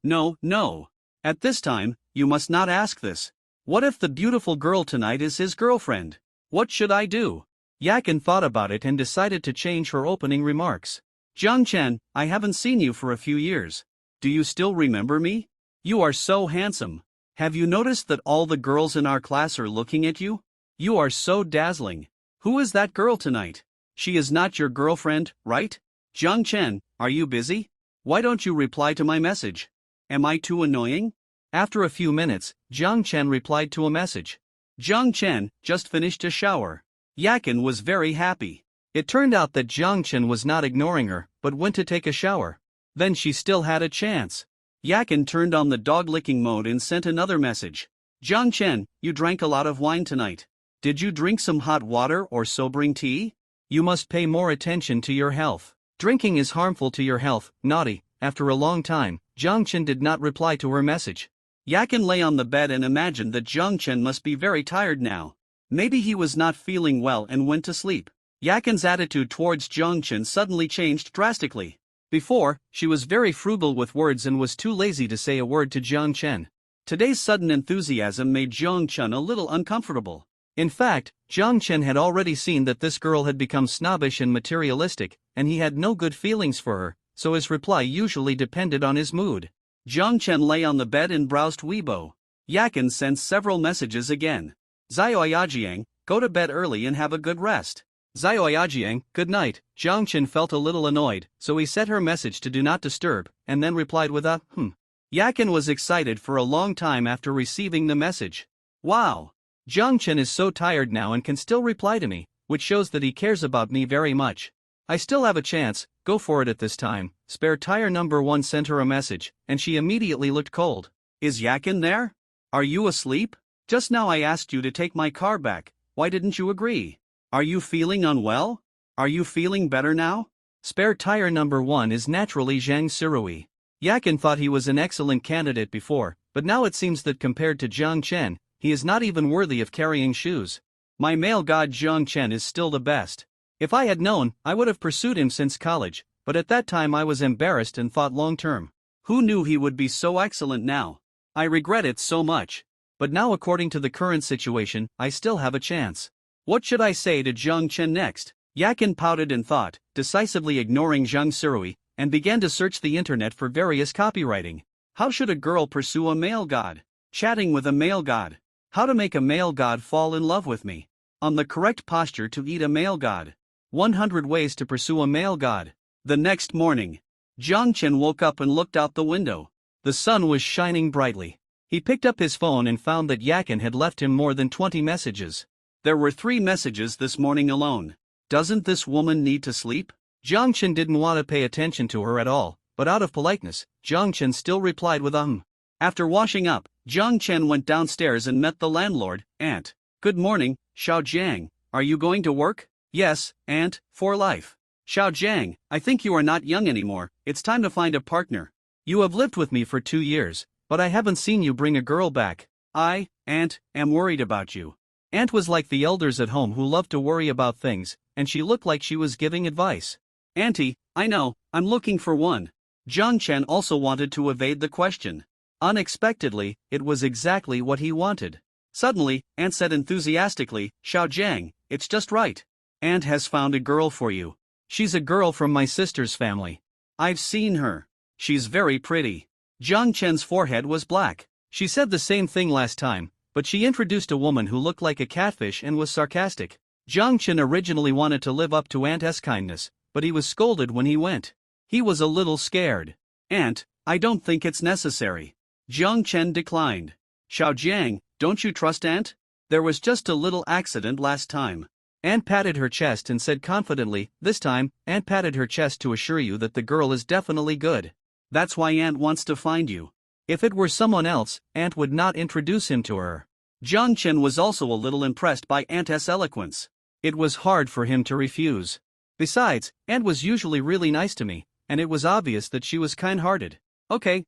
At this time, you must not ask this. What if the beautiful girl tonight is his girlfriend? What should I do? Yakin thought about it and decided to change her opening remarks. Jiang Chen, I haven't seen you for a few years. Do you still remember me? You are so handsome. Have you noticed that all the girls in our class are looking at you? You are so dazzling. Who is that girl tonight? She is not your girlfriend, right? Jiang Chen, are you busy? Why don't you reply to my message? Am I too annoying? After a few minutes, Jiang Chen replied to a message. Jiang Chen, just finished a shower. Yakin was very happy. It turned out that Jiang Chen was not ignoring her, but went to take a shower. Then she still had a chance. Yakin turned on the dog-licking mode and sent another message. Jiang Chen, you drank a lot of wine tonight. Did you drink some hot water or sobering tea? You must pay more attention to your health. Drinking is harmful to your health, naughty. After a long time, Jiang Chen did not reply to her message. Yakin lay on the bed and imagined that Jiang Chen must be very tired now. Maybe he was not feeling well and went to sleep. Yakin's attitude towards Jiang Chen suddenly changed drastically. Before, she was very frugal with words and was too lazy to say a word to Jiang Chen. Today's sudden enthusiasm made Jiang Chen a little uncomfortable. In fact, Jiang Chen had already seen that this girl had become snobbish and materialistic, and he had no good feelings for her, so his reply usually depended on his mood. Jiang Chen lay on the bed and browsed Weibo. Yakin sent several messages again. Zioyajiang, go to bed early and have a good rest. Zioyajiang, good night. Jiang Chen felt a little annoyed, so he set her message to do not disturb, and then replied with a Yakin was excited for a long time after receiving the message. Wow! Jiang Chen is so tired now and can still reply to me, which shows that he cares about me very much. I still have a chance, go for it at this time. Spare tire number 1 sent her a message, and she immediately looked cold. Is Yakin there? Are you asleep? Just now I asked you to take my car back, why didn't you agree? Are you feeling unwell? Are you feeling better now? Spare tire number 1 is naturally Zhang Sirui. Yakin thought he was an excellent candidate before, but now it seems that compared to Jiang Chen, he is not even worthy of carrying shoes. My male god Jiang Chen is still the best. If I had known, I would have pursued him since college, but at that time I was embarrassed and thought long term. Who knew he would be so excellent now? I regret it so much. But now according to the current situation, I still have a chance. What should I say to Jiang Chen next? Yakin pouted and thought, decisively ignoring Zhang Sirui, and began to search the internet for various copywriting. How should a girl pursue a male god? Chatting with a male god. How to make a male god fall in love with me. On the correct posture to eat a male god. 100 ways to pursue a male god. The next morning, Jiang Chen woke up and looked out the window. The sun was shining brightly. He picked up his phone and found that Yakin had left him more than 20 messages. There were 3 messages this morning alone. Doesn't this woman need to sleep? Jiang Chen didn't want to pay attention to her at all, but out of politeness, Jiang Chen still replied with After washing up, Jiang Chen went downstairs and met the landlord, Aunt. Good morning, Xiao Jiang. Are you going to work? Yes, Aunt, for life. Xiao Jiang, I think you are not young anymore, it's time to find a partner. You have lived with me for 2 years, but I haven't seen you bring a girl back. I, Aunt, am worried about you. Aunt was like the elders at home who loved to worry about things, and she looked like she was giving advice. Auntie, I know, I'm looking for one. Jiang Chen also wanted to evade the question. Unexpectedly, it was exactly what he wanted. Suddenly, Aunt said enthusiastically, Xiao Jiang, it's just right. Aunt has found a girl for you. She's a girl from my sister's family. I've seen her. She's very pretty. Jiang Chen's forehead was black. She said the same thing last time, but she introduced a woman who looked like a catfish and was sarcastic. Jiang Chen originally wanted to live up to Aunt's kindness, but he was scolded when he went. He was a little scared. "Aunt, I don't think it's necessary." Jiang Chen declined. "Xiao Jiang, don't you trust Aunt? There was just a little accident last time." Aunt patted her chest and said confidently, "This time, Aunt patted her chest to assure you that the girl is definitely good. That's why Aunt wants to find you. If it were someone else, Aunt would not introduce him to her." Jiang Chen was also a little impressed by Aunt's eloquence. It was hard for him to refuse. Besides, Aunt was usually really nice to me, and it was obvious that she was kind-hearted. Okay,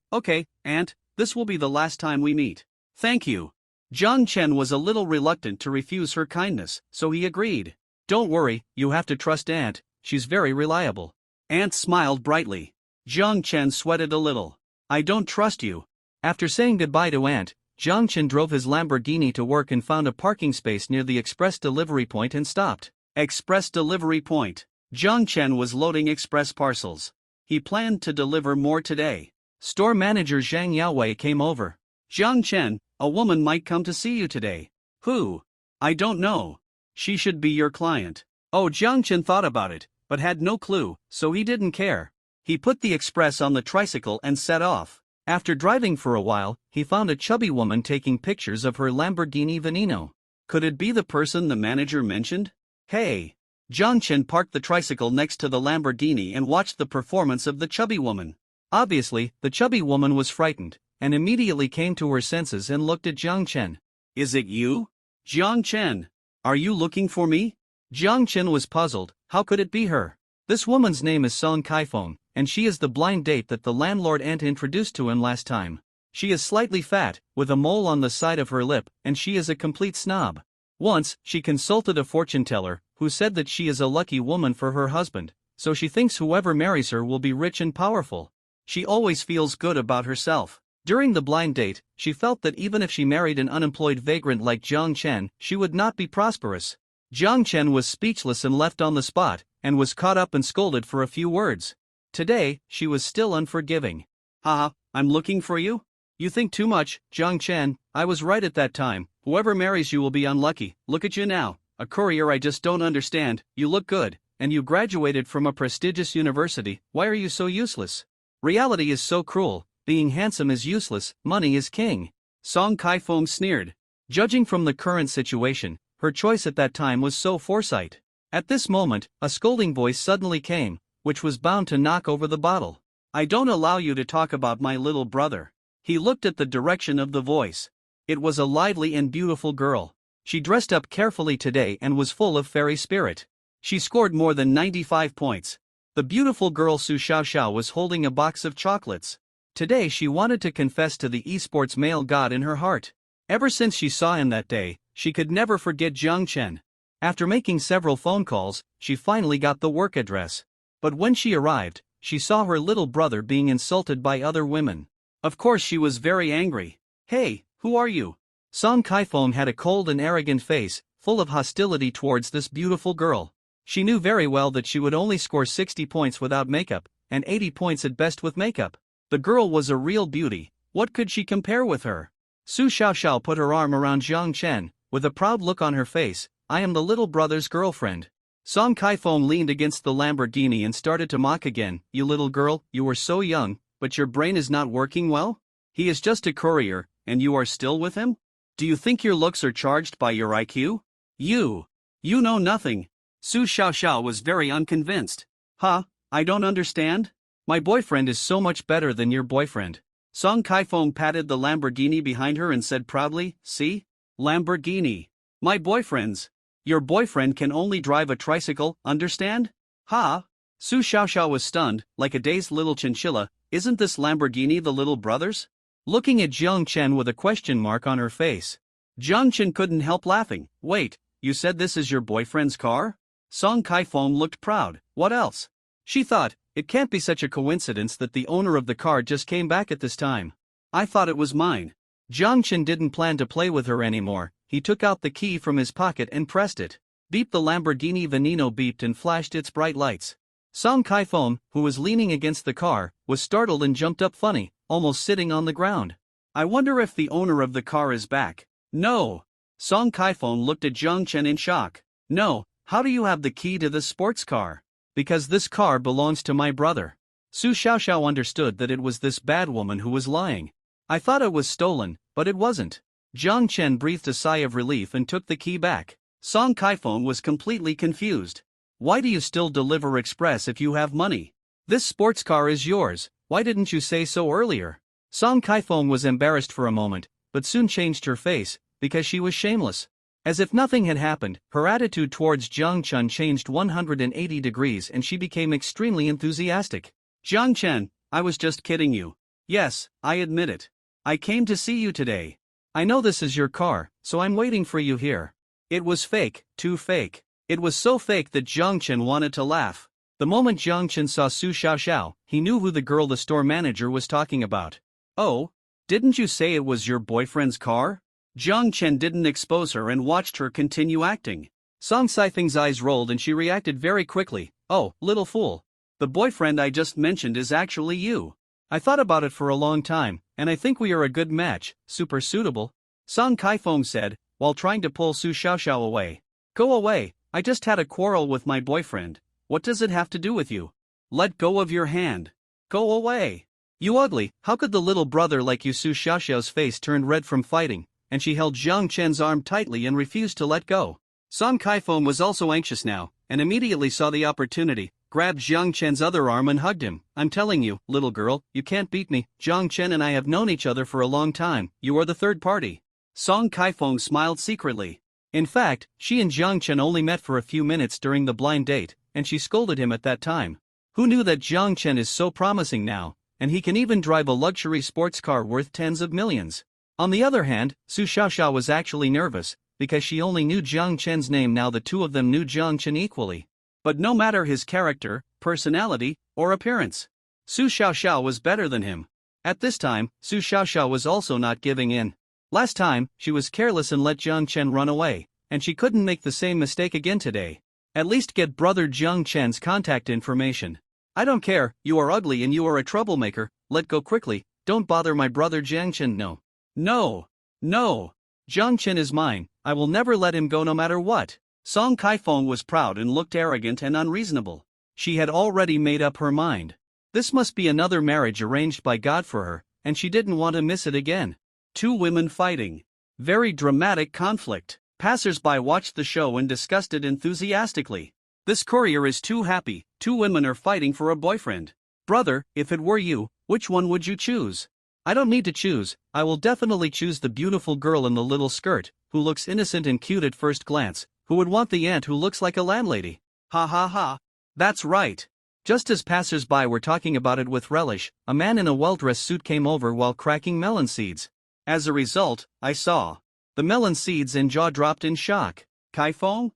Aunt, this will be the last time we meet." "Thank you." Jiang Chen was a little reluctant to refuse her kindness, so he agreed. "Don't worry, you have to trust Aunt, she's very reliable." Aunt smiled brightly. Jiang Chen sweated a little. "I don't trust you." After saying goodbye to Aunt, Jiang Chen drove his Lamborghini to work and found a parking space near the express delivery point and stopped. Express delivery point. Jiang Chen was loading express parcels. He planned to deliver more today. Store manager Zhang Yaowei came over. "Jiang Chen, a woman might come to see you today." "Who?" "I don't know. She should be your client." Oh, Jiang Chen thought about it, but had no clue, so he didn't care. He put the express on the tricycle and set off. After driving for a while, he found a chubby woman taking pictures of her Lamborghini Veneno. Could it be the person the manager mentioned? "Hey!" Jiang Chen parked the tricycle next to the Lamborghini and watched the performance of the chubby woman. Obviously, the chubby woman was frightened, and immediately came to her senses and looked at Jiang Chen. "Is it you? Jiang Chen, are you looking for me?" Jiang Chen was puzzled. How could it be her? This woman's name is Song Kaifeng, and she is the blind date that the landlord aunt introduced to him last time. She is slightly fat, with a mole on the side of her lip, and she is a complete snob. Once, she consulted a fortune teller, who said that she is a lucky woman for her husband, so she thinks whoever marries her will be rich and powerful. She always feels good about herself. During the blind date, she felt that even if she married an unemployed vagrant like Jiang Chen, she would not be prosperous. Jiang Chen was speechless and left on the spot, and was caught up and scolded for a few words. Today, she was still unforgiving. "Haha, I'm looking for you? You think too much, Jiang Chen. I was right at that time. Whoever marries you will be unlucky. Look at you now, a courier. I just don't understand. You look good, and you graduated from a prestigious university. Why are you so useless? Reality is so cruel. Being handsome is useless, money is king." Song Kaifeng sneered. Judging from the current situation, her choice at that time was so foresight. At this moment, a scolding voice suddenly came, which was bound to knock over the bottle. "I don't allow you to talk about my little brother." He looked at the direction of the voice. It was a lively and beautiful girl. She dressed up carefully today and was full of fairy spirit. She scored more than 95 points. The beautiful girl Su Xiaoxiao was holding a box of chocolates. Today she wanted to confess to the esports male god in her heart. Ever since she saw him that day, she could never forget Jiang Chen. After making several phone calls, she finally got the work address. But when she arrived, she saw her little brother being insulted by other women. Of course she was very angry. "Hey, who are you?" Song Kaifeng had a cold and arrogant face, full of hostility towards this beautiful girl. She knew very well that she would only score 60 points without makeup, and 80 points at best with makeup. The girl was a real beauty. What could she compare with her? Su Xiaoxiao put her arm around Jiang Chen, with a proud look on her face. "I am the little brother's girlfriend." Song Kaifeng leaned against the Lamborghini and started to mock again. "You little girl, you are so young, but your brain is not working well? He is just a courier, and you are still with him? Do you think your looks are charged by your IQ? You know nothing." Su Xiaoxiao was very unconvinced. "Huh? I don't understand? My boyfriend is so much better than your boyfriend." Song Kaifeng patted the Lamborghini behind her and said proudly, "See? Lamborghini. My boyfriend's. Your boyfriend can only drive a tricycle, understand? Ha!" Su Xiaoxiao was stunned, like a dazed little chinchilla. "Isn't this Lamborghini the little brother's?" Looking at Jiang Chen with a question mark on her face. Jiang Chen couldn't help laughing. "Wait, you said this is your boyfriend's car?" Song Kaifeng looked proud. What else? She thought, it can't be such a coincidence that the owner of the car just came back at this time. "I thought it was mine." Jiang Chen didn't plan to play with her anymore. He took out the key from his pocket and pressed it. Beep! The Lamborghini Veneno beeped and flashed its bright lights. Song Kaifeng, who was leaning against the car, was startled and jumped up funny, almost sitting on the ground. "I wonder if the owner of the car is back." "No." Song Kaifeng looked at Jiang Chen in shock. "No, how do you have the key to this sports car?" Because this car belongs to my brother. Su Xiaoxiao understood that it was this bad woman who was lying. I thought it was stolen, but it wasn't. Jiang Chen breathed a sigh of relief and took the key back. Song Kaifeng was completely confused. Why do you still deliver express if you have money? This sports car is yours, why didn't you say so earlier? Song Kaifeng was embarrassed for a moment, but soon changed her face, because she was shameless. As if nothing had happened, her attitude towards Jiang Chen changed 180 degrees and she became extremely enthusiastic. Jiang Chen, I was just kidding you. Yes, I admit it. I came to see you today. I know this is your car, so I'm waiting for you here. It was fake, too fake. It was so fake that Jiang Chen wanted to laugh. The moment Jiang Chen saw Su Xiaoxiao, he knew who the girl the store manager was talking about. Oh, didn't you say it was your boyfriend's car? Jiang Chen didn't expose her and watched her continue acting. Song Saifeng's eyes rolled and she reacted very quickly. Oh, little fool. The boyfriend I just mentioned is actually you. I thought about it for a long time, and I think we are a good match, super suitable. Song Kaifeng said, while trying to pull Su Xiaoxiao away. Go away, I just had a quarrel with my boyfriend. What does it have to do with you? Let go of your hand. Go away. You ugly, how could the little brother like you? Su Xiaoxiao's face turned red from fighting, and she held Jiang Chen's arm tightly and refused to let go. Song Kaifeng was also anxious now, and immediately saw the opportunity, grabbed Jiang Chen's other arm and hugged him. I'm telling you, little girl, you can't beat me. Jiang Chen and I have known each other for a long time, you are the third party. Song Kaifeng smiled secretly. In fact, she and Jiang Chen only met for a few minutes during the blind date, and she scolded him at that time. Who knew that Jiang Chen is so promising now, and he can even drive a luxury sports car worth tens of millions? On the other hand, Su Xiaoxiao was actually nervous, because she only knew Jiang Chen's name. Now the two of them knew Jiang Chen equally. But no matter his character, personality, or appearance, Su Xiaoxiao was better than him. At this time, Su Xiaoxiao was also not giving in. Last time, she was careless and let Jiang Chen run away, and she couldn't make the same mistake again today. At least get brother Jiang Chen's contact information. I don't care, you are ugly and you are a troublemaker, let go quickly, don't bother my brother Jiang Chen. No. No. No. Jiang Chen is mine, I will never let him go no matter what. Song Kaifeng was proud and looked arrogant and unreasonable. She had already made up her mind. This must be another marriage arranged by God for her, and she didn't want to miss it again. Two women fighting. Very dramatic conflict. Passers-by watched the show and discussed it enthusiastically. This courier is too happy, two women are fighting for a boyfriend. Brother, if it were you, which one would you choose? I don't need to choose, I will definitely choose the beautiful girl in the little skirt, who looks innocent and cute at first glance, who would want the aunt who looks like a landlady. Ha ha ha. That's right. Just as passers-by were talking about it with relish, a man in a well-dressed suit came over while cracking melon seeds. As a result, I saw the melon seeds and jaw dropped in shock. Kaifeng?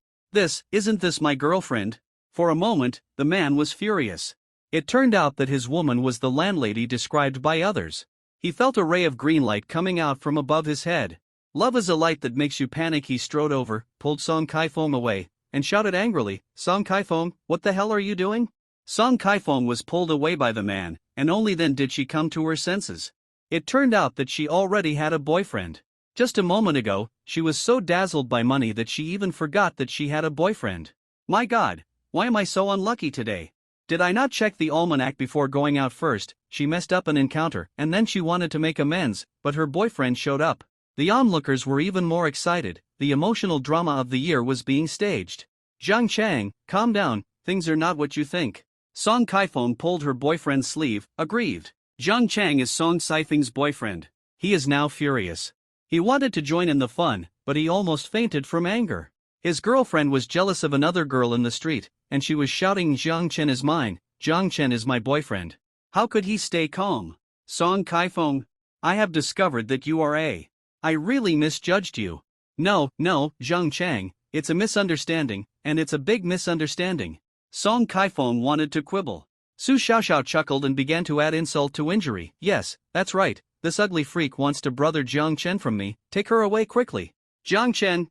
Isn't this my girlfriend? For a moment, the man was furious. It turned out that his woman was the landlady described by others. He felt a ray of green light coming out from above his head. Love is a light that makes you panic. He strode over, pulled Song Kaifeng away, and shouted angrily, Song Kaifeng, what the hell are you doing? Song Kaifeng was pulled away by the man, and only then did she come to her senses. It turned out that she already had a boyfriend. Just a moment ago, she was so dazzled by money that she even forgot that she had a boyfriend. My God, why am I so unlucky today? Did I not check the almanac before going out first? She messed up an encounter, and then she wanted to make amends, but her boyfriend showed up. The onlookers were even more excited. The emotional drama of the year was being staged. Jiang Chang, calm down, things are not what you think. Song Kaifeng pulled her boyfriend's sleeve, aggrieved. Jiang Chang is Song Saifeng's boyfriend. He is now furious. He wanted to join in the fun, but he almost fainted from anger. His girlfriend was jealous of another girl in the street, and she was shouting, Jiang Chen is mine, Jiang Chen is my boyfriend. How could he stay calm? Song Kaifeng, I have discovered that you are a. I really misjudged you. No, Jiang Chang, it's a misunderstanding, and it's a big misunderstanding. Song Kaifeng wanted to quibble. Su Xiaoxiao chuckled and began to add insult to injury. Yes, that's right, this ugly freak wants to brother Jiang Chen from me, take her away quickly. Jiang Chen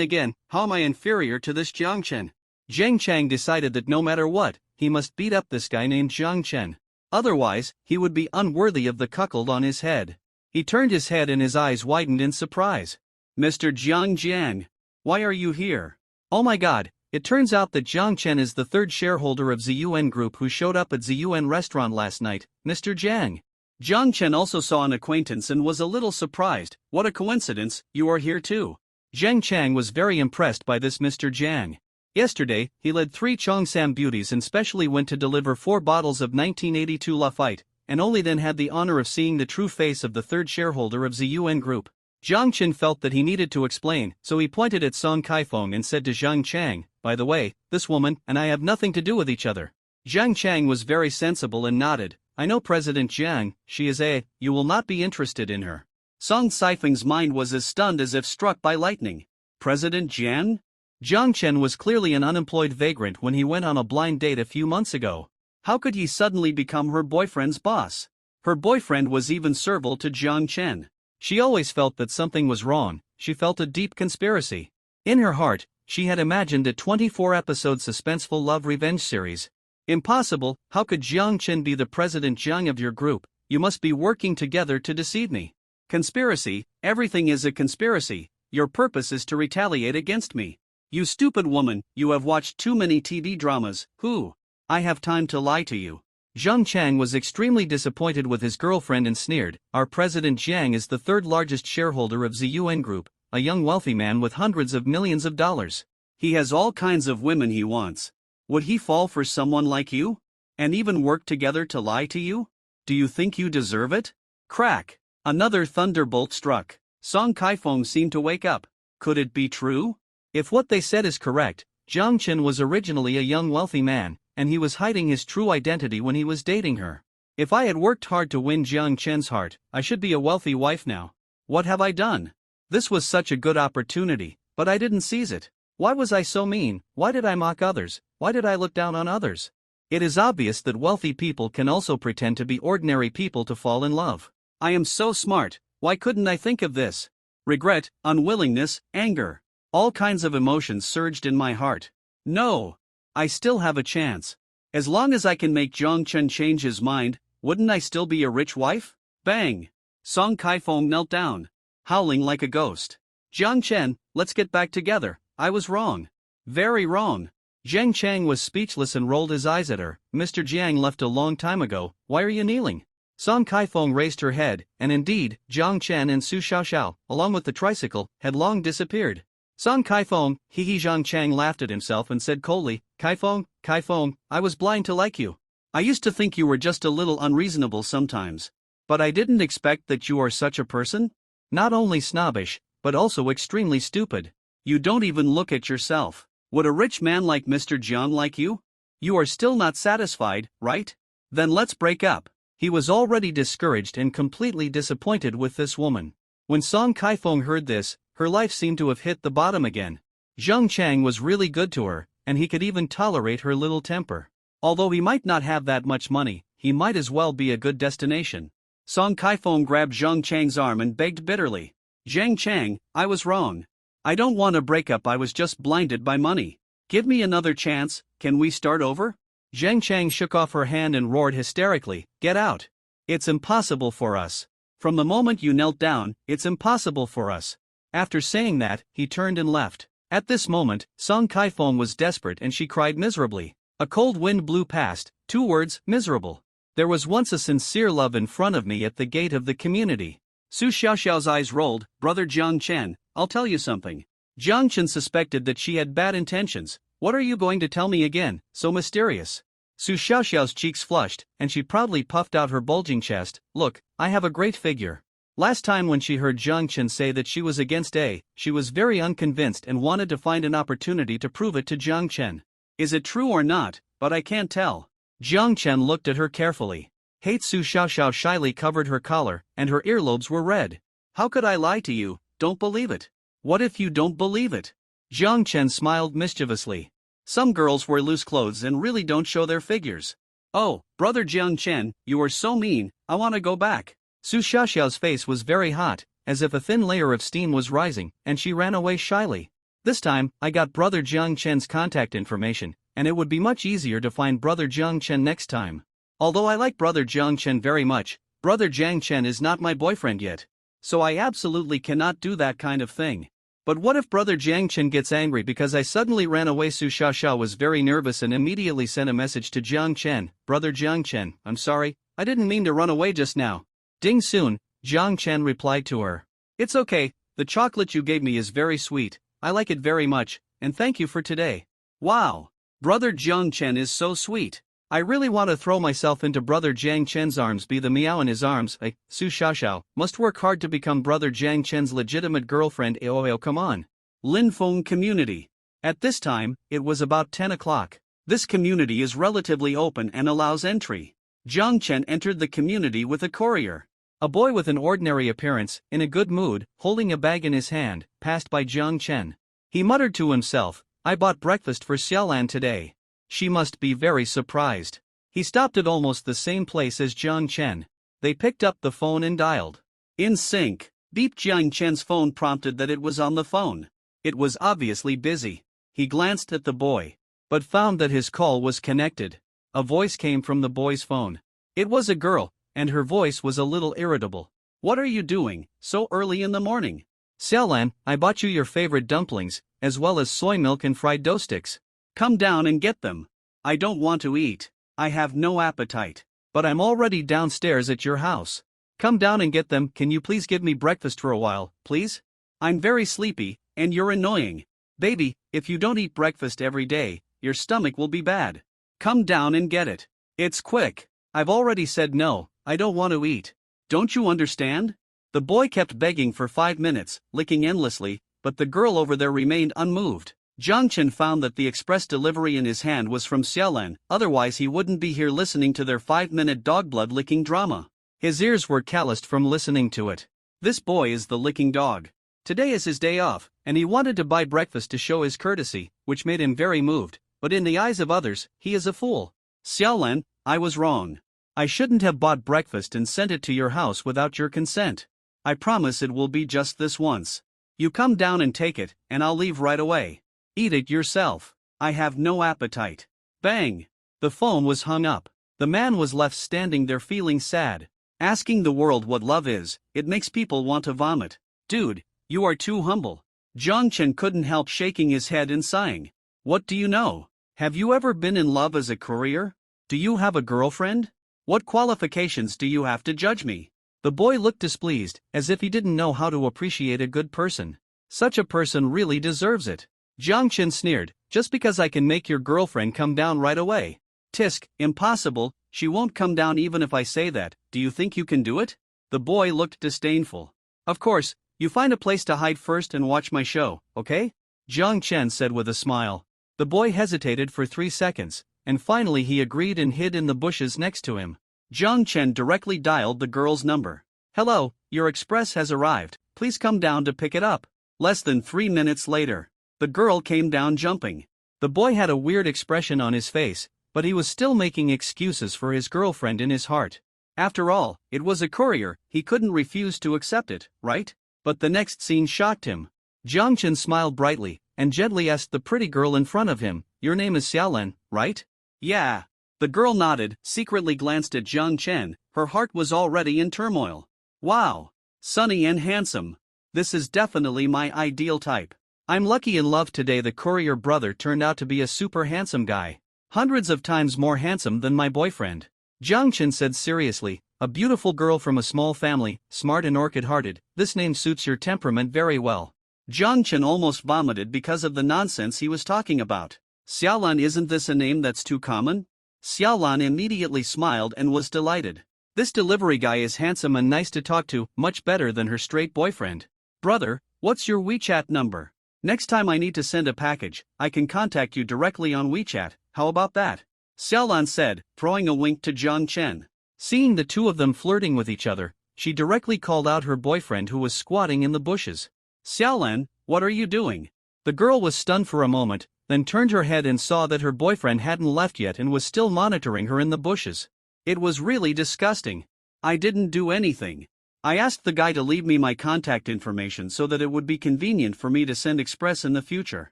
again, how am I inferior to this Jiang Chen? Jiang Chang decided that no matter what, he must beat up this guy named Jiang Chen. Otherwise, he would be unworthy of the cuckold on his head. He turned his head and his eyes widened in surprise. Mr. Jiang Jiang, why are you here? Oh my God, It turns out that Jiang Chen is the third shareholder of ZUN Group who showed up at ZUN restaurant last night, Mr. Jiang. Jiang Chen also saw an acquaintance and was a little surprised. What a coincidence, you are here too. Zhang Chang was very impressed by this Mr. Jiang. Yesterday, he led 3 Cheongsam beauties and specially went to deliver 4 bottles of 1982 Lafite, and only then had the honor of seeing the true face of the third shareholder of ZUN Group. Jiang Chen felt that he needed to explain, so he pointed at Song Kaifeng and said to Zhang Chang, "By the way, this woman and I have nothing to do with each other." Zhang Chang was very sensible and nodded. "I know President Jiang, she is you will not be interested in her." Song Kaifeng's mind was as stunned as if struck by lightning. President Jiang? Jiang Chen was clearly an unemployed vagrant when he went on a blind date a few months ago. How could he suddenly become her boyfriend's boss? Her boyfriend was even servile to Jiang Chen. She always felt that something was wrong. She felt a deep conspiracy. In her heart, she had imagined a 24-episode suspenseful love revenge series. Impossible, how could Jiang Chen be the President Jiang of your group? You must be working together to deceive me. Conspiracy, everything is a conspiracy. Your purpose is to retaliate against me. You stupid woman, you have watched too many TV dramas. Who? I have time to lie to you. Zhang Chang was extremely disappointed with his girlfriend and sneered, "Our President Jiang is the third largest shareholder of ZUN Group, a young wealthy man with hundreds of millions of dollars. He has all kinds of women he wants. Would he fall for someone like you? And even work together to lie to you? Do you think you deserve it?" Crack! Another thunderbolt struck. Song Kaifeng seemed to wake up. Could it be true? If what they said is correct, Jiang Chen was originally a young wealthy man, and he was hiding his true identity when he was dating her. If I had worked hard to win Jiang Chen's heart, I should be a wealthy wife now. What have I done? This was such a good opportunity, but I didn't seize it. Why was I so mean? Why did I mock others? Why did I look down on others? It is obvious that wealthy people can also pretend to be ordinary people to fall in love. I am so smart, why couldn't I think of this? Regret, unwillingness, anger. All kinds of emotions surged in my heart. No. I still have a chance. As long as I can make Jiang Chen change his mind, wouldn't I still be a rich wife? Bang! Song Kaifeng knelt down, howling like a ghost. Jiang Chen, let's get back together. I was wrong. Very wrong. Zhang Chang was speechless and rolled his eyes at her. Mr. Jiang left a long time ago, why are you kneeling? Song Kaifeng raised her head, and indeed, Jiang Chen and Su Xiaoxiao, along with the tricycle, had long disappeared. Song Kaifeng, Zhang Chang laughed at himself and said coldly, Kaifeng, I was blind to like you. I used to think you were just a little unreasonable sometimes. But I didn't expect that you are such a person. Not only snobbish, but also extremely stupid. You don't even look at yourself. Would a rich man like Mr. Jiang like you? You are still not satisfied, right? Then let's break up. He was already discouraged and completely disappointed with this woman. When Song Kaifeng heard this, her life seemed to have hit the bottom again. Zhang Chang was really good to her, and he could even tolerate her little temper. Although he might not have that much money, he might as well be a good destination. Song Kaifeng grabbed Zhang Chang's arm and begged bitterly. Zhang Chang, I was wrong. I don't want to break up, I was just blinded by money. Give me another chance, can we start over? Zhang Chang shook off her hand and roared hysterically, get out. It's impossible for us. From the moment you knelt down, it's impossible for us. After saying that, he turned and left. At this moment, Song Kaifeng was desperate and she cried miserably. A cold wind blew past, 2 words, miserable. There was once a sincere love in front of me at the gate of the community. Su Xiaoxiao's eyes rolled, brother Jiang Chen, I'll tell you something. Jiang Chen suspected that she had bad intentions. What are you going to tell me again, so mysterious? Su Xiaoxiao's cheeks flushed, and she proudly puffed out her bulging chest. Look, I have a great figure. Last time when she heard Jiang Chen say that she was against she was very unconvinced and wanted to find an opportunity to prove it to Jiang Chen. Is it true or not? But I can't tell. Jiang Chen looked at her carefully. Su Xiaoxiao shyly covered her collar, and her earlobes were red. How could I lie to you? Don't believe it. What if you don't believe it? Jiang Chen smiled mischievously. Some girls wear loose clothes and really don't show their figures. Oh, brother Jiang Chen, you are so mean, I want to go back. Su Xiaoxiao's face was very hot, as if a thin layer of steam was rising, and she ran away shyly. This time, I got brother Jiang Chen's contact information, and it would be much easier to find brother Jiang Chen next time. Although I like brother Jiang Chen very much, brother Jiang Chen is not my boyfriend yet. So I absolutely cannot do that kind of thing. But what if brother Jiang Chen gets angry because I suddenly ran away? Su Xiaoxiao was very nervous and immediately sent a message to Jiang Chen. Brother Jiang Chen, I'm sorry, I didn't mean to run away just now. Ding soon, Jiang Chen replied to her. It's okay, the chocolate you gave me is very sweet, I like it very much, and thank you for today. Wow! Brother Jiang Chen is so sweet. I really want to throw myself into brother Jiang Chen's arms. Be the meow in his arms. Su Xiaoxiao must work hard to become brother Jiang Chen's legitimate girlfriend. Aoyo, come on. Lin Feng community. At this time, it was about 10 o'clock. This community is relatively open and allows entry. Jiang Chen entered the community with a courier. A boy with an ordinary appearance, in a good mood, holding a bag in his hand, passed by Jiang Chen. He muttered to himself, I bought breakfast for Xiaolan today. She must be very surprised. He stopped at almost the same place as Jiang Chen. They picked up the phone and dialed. In sync, beep. Jiang Chen's phone prompted that it was on the phone. It was obviously busy. He glanced at the boy, but found that his call was connected. A voice came from the boy's phone. It was a girl, and her voice was a little irritable. What are you doing, so early in the morning? Xiaolan, I bought you your favorite dumplings, as well as soy milk and fried dough sticks. Come down and get them. I don't want to eat. I have no appetite. But I'm already downstairs at your house. Come down and get them. Can you please give me breakfast for a while, please? I'm very sleepy, and you're annoying. Baby, if you don't eat breakfast every day, your stomach will be bad. Come down and get it. It's quick. I've already said no, I don't want to eat. Don't you understand? The boy kept begging for 5 minutes, licking endlessly, but the girl over there remained unmoved. Jiang Chen found that the express delivery in his hand was from Xiaolan, otherwise he wouldn't be here listening to their 5-minute dog blood licking drama. His ears were calloused from listening to it. This boy is the licking dog. Today is his day off, and he wanted to buy breakfast to show his courtesy, which made him very moved, but in the eyes of others, he is a fool. Xiaolan, I was wrong. I shouldn't have bought breakfast and sent it to your house without your consent. I promise it will be just this once. You come down and take it, and I'll leave right away. Eat it yourself. I have no appetite. Bang! The phone was hung up. The man was left standing there feeling sad. Asking the world what love is, it makes people want to vomit. Dude, you are too humble. Jiang Chen couldn't help shaking his head and sighing. What do you know? Have you ever been in love as a courier? Do you have a girlfriend? What qualifications do you have to judge me? The boy looked displeased, as if he didn't know how to appreciate a good person. Such a person really deserves it. Jiang Chen sneered, just because I can make your girlfriend come down right away. Tisk, impossible, she won't come down even if I say that. Do you think you can do it? The boy looked disdainful. Of course, you find a place to hide first and watch my show, okay? Jiang Chen said with a smile. The boy hesitated for 3 seconds, and finally he agreed and hid in the bushes next to him. Jiang Chen directly dialed the girl's number. Hello, your express has arrived, please come down to pick it up. Less than 3 minutes later. The girl came down jumping. The boy had a weird expression on his face, but he was still making excuses for his girlfriend in his heart. After all, it was a courier, he couldn't refuse to accept it, right? But the next scene shocked him. Jiang Chen smiled brightly, and gently asked the pretty girl in front of him, your name is Xiaolan, right? Yeah. The girl nodded, secretly glanced at Jiang Chen, her heart was already in turmoil. Wow. Sunny and handsome. This is definitely my ideal type. I'm lucky in love today. The courier brother turned out to be a super handsome guy. Hundreds of times more handsome than my boyfriend. Jiang Chen said seriously, a beautiful girl from a small family, smart and orchid-hearted, this name suits your temperament very well. Jiang Chen almost vomited because of the nonsense he was talking about. Xiaolan, isn't this a name that's too common? Xiaolan immediately smiled and was delighted. This delivery guy is handsome and nice to talk to, much better than her straight boyfriend. Brother, what's your WeChat number? Next time I need to send a package, I can contact you directly on WeChat, how about that? Xiaolan said, throwing a wink to Jiang Chen. Seeing the two of them flirting with each other, she directly called out her boyfriend who was squatting in the bushes. Xiaolan, what are you doing? The girl was stunned for a moment, then turned her head and saw that her boyfriend hadn't left yet and was still monitoring her in the bushes. It was really disgusting. I didn't do anything. I asked the guy to leave me my contact information so that it would be convenient for me to send express in the future.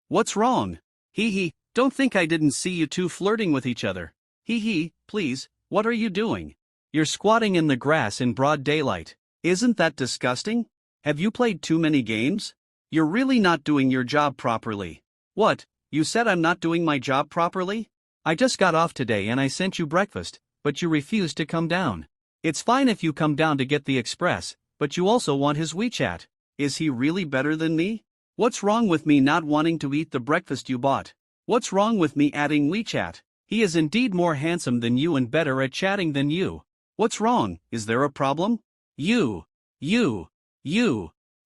What's wrong? Hee, don't think I didn't see you two flirting with each other. Hee, please, what are you doing? You're squatting in the grass in broad daylight. Isn't that disgusting? Have you played too many games? You're really not doing your job properly. What? You said I'm not doing my job properly? I just got off today and I sent you breakfast, but you refused to come down. It's fine if you come down to get the express, but you also want his WeChat. Is he really better than me? What's wrong with me not wanting to eat the breakfast you bought? What's wrong with me adding WeChat? He is indeed more handsome than you and better at chatting than you. What's wrong? Is there a problem? You.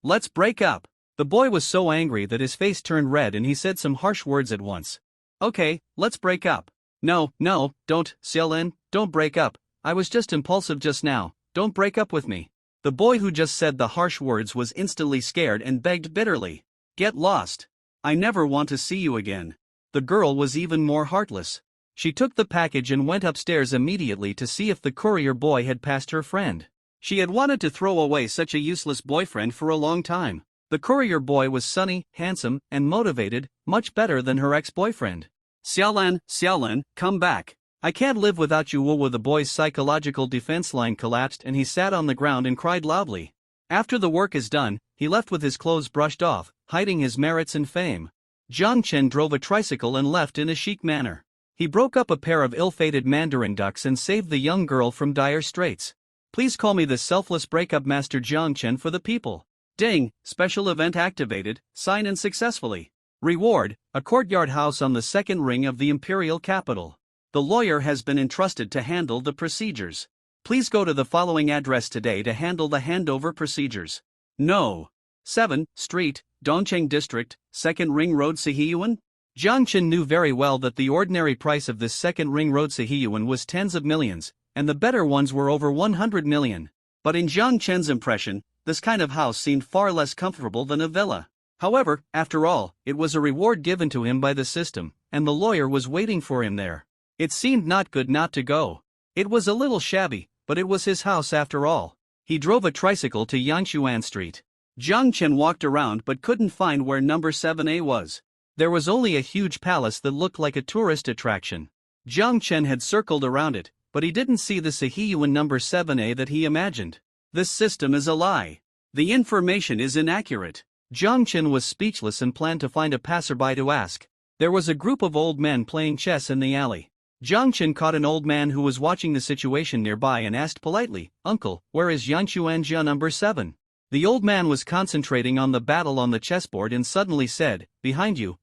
Let's break up. The boy was so angry that his face turned red and he said some harsh words at once. Okay, let's break up. No, don't, Xiaolin, don't break up. I was just impulsive just now, don't break up with me. The boy who just said the harsh words was instantly scared and begged bitterly. Get lost. I never want to see you again. The girl was even more heartless. She took the package and went upstairs immediately to see if the courier boy had passed her friend. She had wanted to throw away such a useless boyfriend for a long time. The courier boy was sunny, handsome, and motivated, much better than her ex-boyfriend. Xiaolin, come back. I can't live without you. The boy's psychological defense line collapsed and he sat on the ground and cried loudly. After the work is done, he left with his clothes brushed off, hiding his merits and fame. Jiang Chen drove a tricycle and left in a chic manner. He broke up a pair of ill-fated mandarin ducks and saved the young girl from dire straits. Please call me the selfless breakup master Jiang Chen for the people. Ding, special event activated, sign in successfully. Reward, a courtyard house on the second ring of the imperial capital. The lawyer has been entrusted to handle the procedures. Please go to the following address today to handle the handover procedures. No. 7th Street, Dongcheng District, 2nd Ring Road Sihiyuan? Jiang Chen knew very well that the ordinary price of this 2nd Ring Road Sihiyuan was tens of millions, and the better ones were over 100 million. But in Jiang Chen's impression, this kind of house seemed far less comfortable than a villa. However, after all, it was a reward given to him by the system, and the lawyer was waiting for him there. It seemed not good not to go. It was a little shabby, but it was his house after all. He drove a tricycle to Yangshuan Street. Jiang Chen walked around but couldn't find where number 7A was. There was only a huge palace that looked like a tourist attraction. Jiang Chen had circled around it, but he didn't see the Sihiyuan number 7A that he imagined. This system is a lie. The information is inaccurate. Jiang Chen was speechless and planned to find a passerby to ask. There was a group of old men playing chess in the alley. Jiang Chen caught an old man who was watching the situation nearby and asked politely, "Uncle, where is Yangshuanjia number 7? The old man was concentrating on the battle on the chessboard and suddenly said, behind you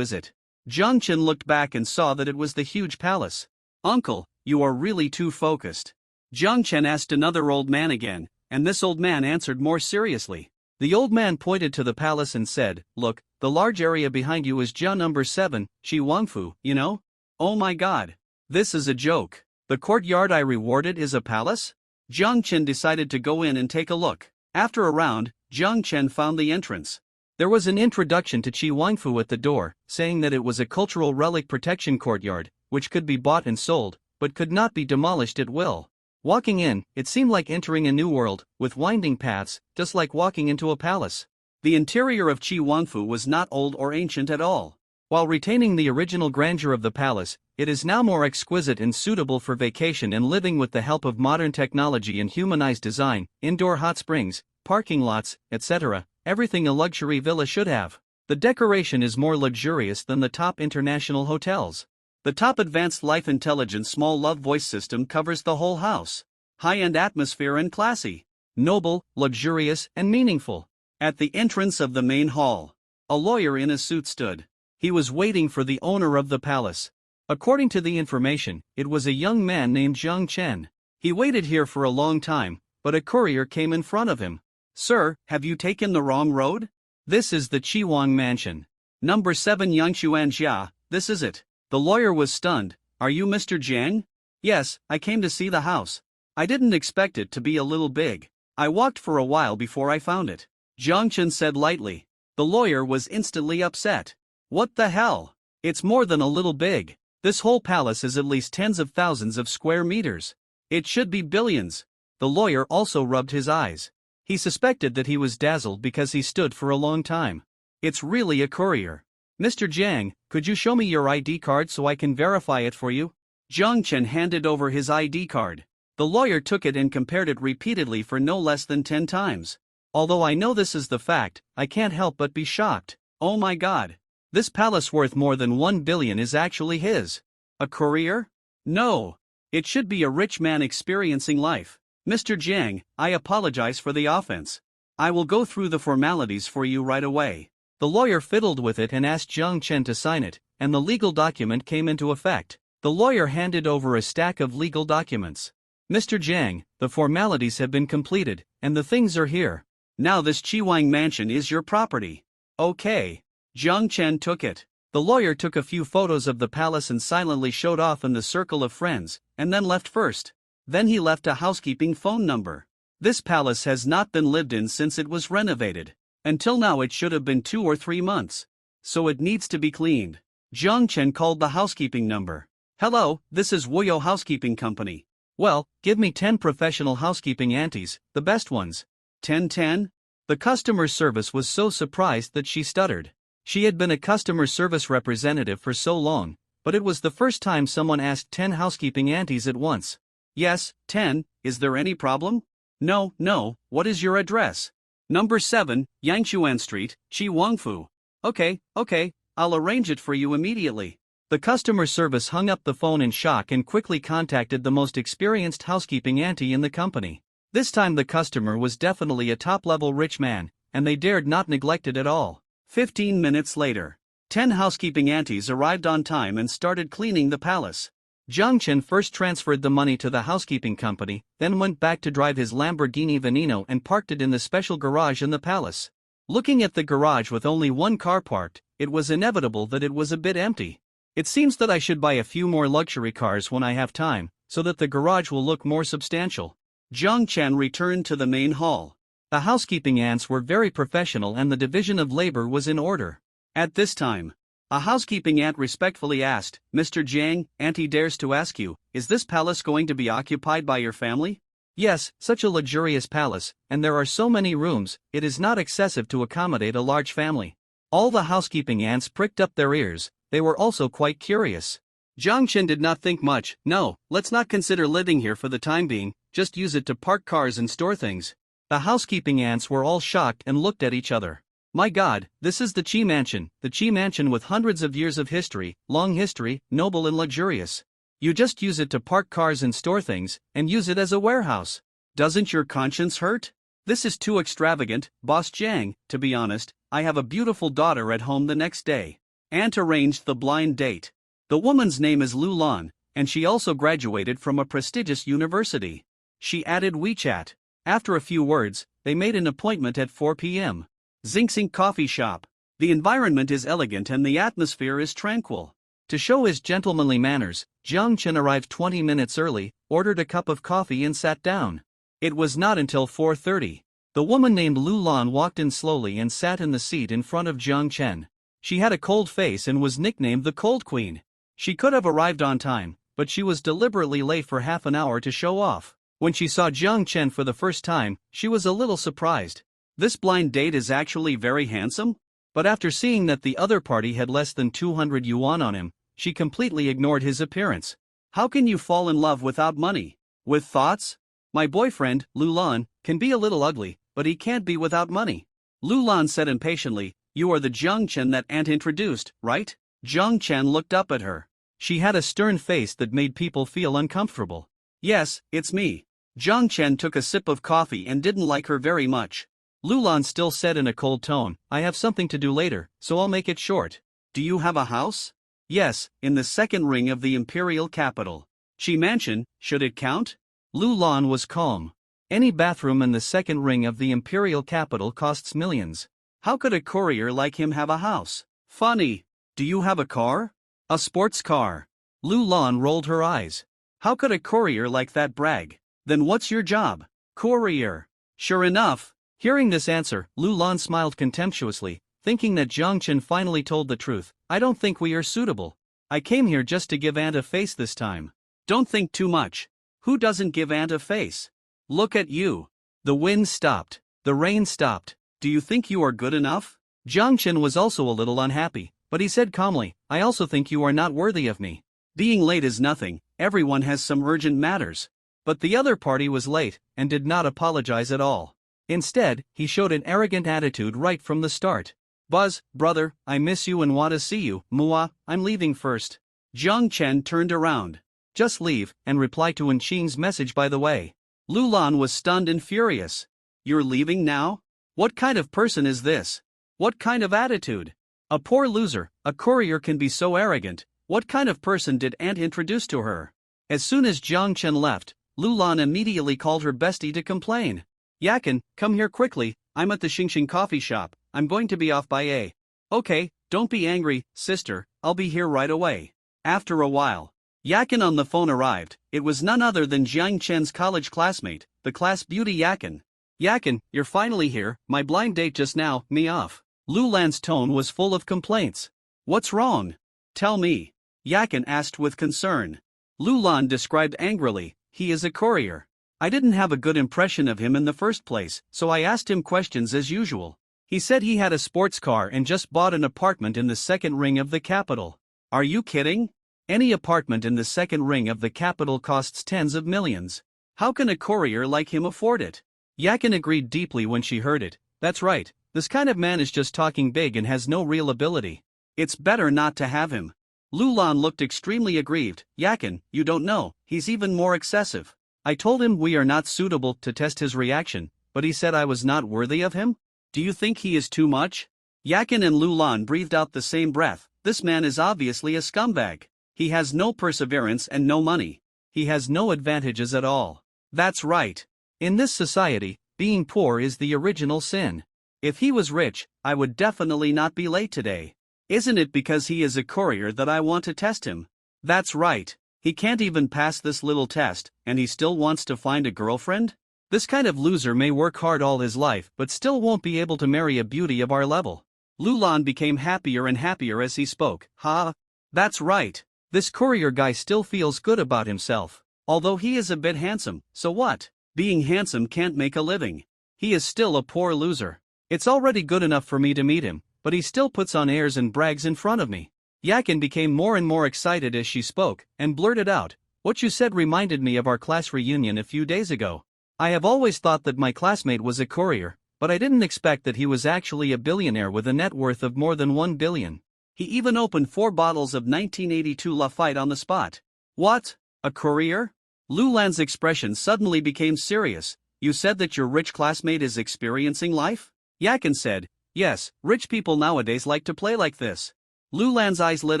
is it?" Jiang Chen looked back and saw that it was the huge palace. "Uncle, you are really too focused." Jiang Chen asked another old man again, and this old man answered more seriously. The old man pointed to the palace and said, "Look, the large area behind you is Jia number 7, Shi Wangfu, you know? Oh my god. This is a joke. The courtyard I rewarded is a palace?" Jiang Chen decided to go in and take a look. After a round, Jiang Chen found the entrance. There was an introduction to Chi Wangfu at the door, saying that it was a cultural relic protection courtyard, which could be bought and sold, but could not be demolished at will. Walking in, it seemed like entering a new world, with winding paths, just like walking into a palace. The interior of Chi Wangfu was not old or ancient at all. While retaining the original grandeur of the palace, it is now more exquisite and suitable for vacation and living with the help of modern technology and humanized design, indoor hot springs, parking lots, etc., everything a luxury villa should have. The decoration is more luxurious than the top international hotels. The top advanced life intelligence small love voice system covers the whole house. High-end atmosphere and classy. Noble, luxurious, and meaningful. At the entrance of the main hall, a lawyer in a suit stood. He was waiting for the owner of the palace. According to the information, it was a young man named Jiang Chen. He waited here for a long time, but a courier came in front of him. "Sir, have you taken the wrong road? This is the Chiwang Mansion. Number 7 Yangshuanjia, this is it." The lawyer was stunned. "Are you Mr. Jiang?" "Yes, I came to see the house. I didn't expect it to be a little big. I walked for a while before I found it," Jiang Chen said lightly. The lawyer was instantly upset. "What the hell? It's more than a little big. This whole palace is at least tens of thousands of square meters. It should be billions." The lawyer also rubbed his eyes. He suspected that he was dazzled because he stood for a long time. "It's really a courier. Mr. Jiang, could you show me your ID card so I can verify it for you?" Jiang Chen handed over his ID card. The lawyer took it and compared it repeatedly for no less than 10 times. Although I know this is the fact, I can't help but be shocked. Oh my god. This palace worth more than 1 billion is actually his. A courier? No. It should be a rich man experiencing life. Mr. Jiang, I apologize for the offense. I will go through the formalities for you right away. The lawyer fiddled with it and asked Jiang Chen to sign it, and the legal document came into effect. The lawyer handed over a stack of legal documents. Mr. Jiang, the formalities have been completed, and the things are here. Now this Chiwang mansion is your property. Okay. Jiang Chen took it. The lawyer took a few photos of the palace and silently showed off in the circle of friends, and then left first. Then he left a housekeeping phone number. This palace has not been lived in since it was renovated. Until now it should have been 2 or 3 months. So it needs to be cleaned. Jiang Chen called the housekeeping number. Hello, this is Wuyo Housekeeping Company. Well, give me 10 professional housekeeping aunties, the best ones. 10? The customer service was so surprised that she stuttered. She had been a customer service representative for so long, but it was the first time someone asked 10 housekeeping aunties at once. Yes, 10, is there any problem? No, what is your address? Number 7, Yangshuan Street, Chi Wangfu. Okay, I'll arrange it for you immediately. The customer service hung up the phone in shock and quickly contacted the most experienced housekeeping auntie in the company. This time the customer was definitely a top-level rich man, and they dared not neglect it at all. 15 minutes later, 10 housekeeping aunties arrived on time and started cleaning the palace. Jiang Chen first transferred the money to the housekeeping company, then went back to drive his Lamborghini Veneno and parked it in the special garage in the palace. Looking at the garage with only one car parked, it was inevitable that it was a bit empty. It seems that I should buy a few more luxury cars when I have time, so that the garage will look more substantial. Jiang Chen returned to the main hall. The housekeeping aunts were very professional and the division of labor was in order. At this time, a housekeeping aunt respectfully asked, Mr. Jiang, auntie dares to ask you, is this palace going to be occupied by your family? Yes, such a luxurious palace, and there are so many rooms, it is not excessive to accommodate a large family. All the housekeeping aunts pricked up their ears, they were also quite curious. Jiang Chen did not think much. No, let's not consider living here for the time being, just use it to park cars and store things. The housekeeping aunts were all shocked and looked at each other. My god, this is the Chi Mansion with hundreds of years of history, long history, noble and luxurious. You just use it to park cars and store things, and use it as a warehouse. Doesn't your conscience hurt? This is too extravagant, Boss Jiang. To be honest, I have a beautiful daughter at home the next day. Aunt arranged the blind date. The woman's name is Lu Lan, and she also graduated from a prestigious university. She added WeChat. After a few words, they made an appointment at 4 p.m. Xingxing Coffee Shop. The environment is elegant and the atmosphere is tranquil. To show his gentlemanly manners, Jiang Chen arrived 20 minutes early, ordered a cup of coffee and sat down. It was not until 4:30. The woman named Lu Lan walked in slowly and sat in the seat in front of Jiang Chen. She had a cold face and was nicknamed the Cold Queen. She could have arrived on time, but she was deliberately late for half an hour to show off. When she saw Jiang Chen for the first time, she was a little surprised. This blind date is actually very handsome? But after seeing that the other party had less than 200 yuan on him, she completely ignored his appearance. How can you fall in love without money? With thoughts? My boyfriend, Lu Lan, can be a little ugly, but he can't be without money. Lu Lan said impatiently, you are the Jiang Chen that aunt introduced, right? Jiang Chen looked up at her. She had a stern face that made people feel uncomfortable. Yes, it's me. Jiang Chen took a sip of coffee and didn't like her very much. Lu Lan still said in a cold tone, I have something to do later, so I'll make it short. Do you have a house? Yes, in the second ring of the imperial capital. Chi Mansion, should it count? Lu Lan was calm. Any bathroom in the second ring of the imperial capital costs millions. How could a courier like him have a house? Funny. Do you have a car? A sports car. Lu Lan rolled her eyes. How could a courier like that brag? Then what's your job? Courier. Sure enough. Hearing this answer, Lu Lan smiled contemptuously, thinking that Jiang Chen finally told the truth. I don't think we are suitable. I came here just to give aunt a face this time. Don't think too much. Who doesn't give aunt a face? Look at you. The wind stopped. The rain stopped. Do you think you are good enough? Jiang Chen was also a little unhappy, but he said calmly, I also think you are not worthy of me. Being late is nothing, everyone has some urgent matters. But the other party was late, and did not apologize at all. Instead, he showed an arrogant attitude right from the start. Buzz, brother, I miss you and want to see you. Mua, I'm leaving first. Jiang Chen turned around. Just leave, and reply to Wenqing's message by the way. Lulan was stunned and furious. You're leaving now? What kind of person is this? What kind of attitude? A poor loser, a courier can be so arrogant. What kind of person did Aunt introduce to her? As soon as Jiang Chen left, Lulan immediately called her bestie to complain. Yakin, come here quickly, I'm at the Xingxing coffee shop, I'm going to be off by a. Okay, don't be angry, sister, I'll be here right away. After a while, Yakin on the phone arrived. It was none other than Jiang Chen's college classmate, the class beauty Yakin. Yakin, you're finally here, my blind date just now, me off. Lulan's tone was full of complaints. What's wrong? Tell me. Yakin asked with concern. Lulan described angrily, he is a courier. I didn't have a good impression of him in the first place, so I asked him questions as usual. He said he had a sports car and just bought an apartment in the second ring of the capital. Are you kidding? Any apartment in the second ring of the capital costs tens of millions. How can a courier like him afford it? Yakin agreed deeply when she heard it. That's right, this kind of man is just talking big and has no real ability. It's better not to have him. Lulan looked extremely aggrieved. Yakin, you don't know, he's even more excessive. I told him we are not suitable to test his reaction, but he said I was not worthy of him? Do you think he is too much? Yakin and Lulan breathed out the same breath. This man is obviously a scumbag. He has no perseverance and no money. He has no advantages at all. That's right. In this society, being poor is the original sin. If he was rich, I would definitely not be late today. Isn't it because he is a courier that I want to test him? That's right. He can't even pass this little test, and he still wants to find a girlfriend? This kind of loser may work hard all his life but still won't be able to marry a beauty of our level. Lulan became happier and happier as he spoke. Ha! That's right. This courier guy still feels good about himself. Although he is a bit handsome, so what? Being handsome can't make a living. He is still a poor loser. It's already good enough for me to meet him, but he still puts on airs and brags in front of me. Yakin became more and more excited as she spoke, and blurted out, what you said reminded me of our class reunion a few days ago. I have always thought that my classmate was a courier, but I didn't expect that he was actually a billionaire with a net worth of more than 1 billion. He even opened 4 bottles of 1982 Lafite on the spot. What? A courier? Lulan's expression suddenly became serious. You said that your rich classmate is experiencing life? Yakin said, yes, rich people nowadays like to play like this. Lulan's eyes lit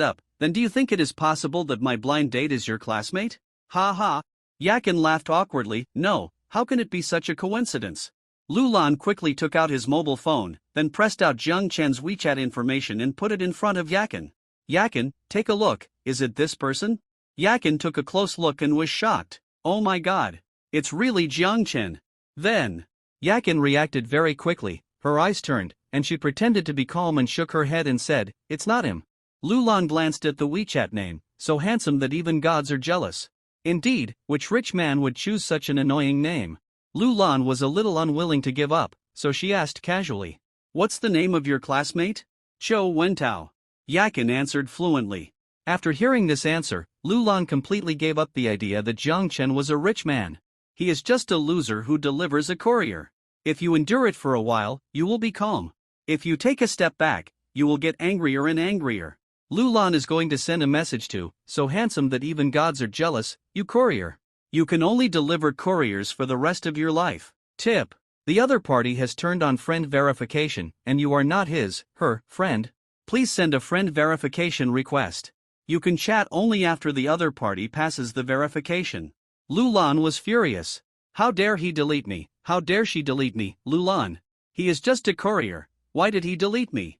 up. Then do you think it is possible that my blind date is your classmate? Ha ha. Yakin laughed awkwardly. No, how can it be such a coincidence? Lulan quickly took out his mobile phone, then pressed out Jiang Chen's WeChat information and put it in front of Yakin. Yakin, take a look, is it this person? Yakin took a close look and was shocked. Oh my god. It's really Jiang Chen. Then, Yakin reacted very quickly, her eyes turned, and she pretended to be calm and shook her head and said, it's not him. Lulan glanced at the WeChat name, so handsome that even gods are jealous. Indeed, which rich man would choose such an annoying name? Lulan was a little unwilling to give up, so she asked casually. What's the name of your classmate? Cho Wentao. Yakin answered fluently. After hearing this answer, Lulan completely gave up the idea that Jiang Chen was a rich man. He is just a loser who delivers a courier. If you endure it for a while, you will be calm. If you take a step back, you will get angrier and angrier. Lulan is going to send a message to, so handsome that even gods are jealous, you courier. You can only deliver couriers for the rest of your life. Tip. The other party has turned on friend verification, and you are not his, her, friend. Please send a friend verification request. You can chat only after the other party passes the verification. Lulan was furious. How dare he delete me? How dare she delete me, Lulan? He is just a courier. Why did he delete me?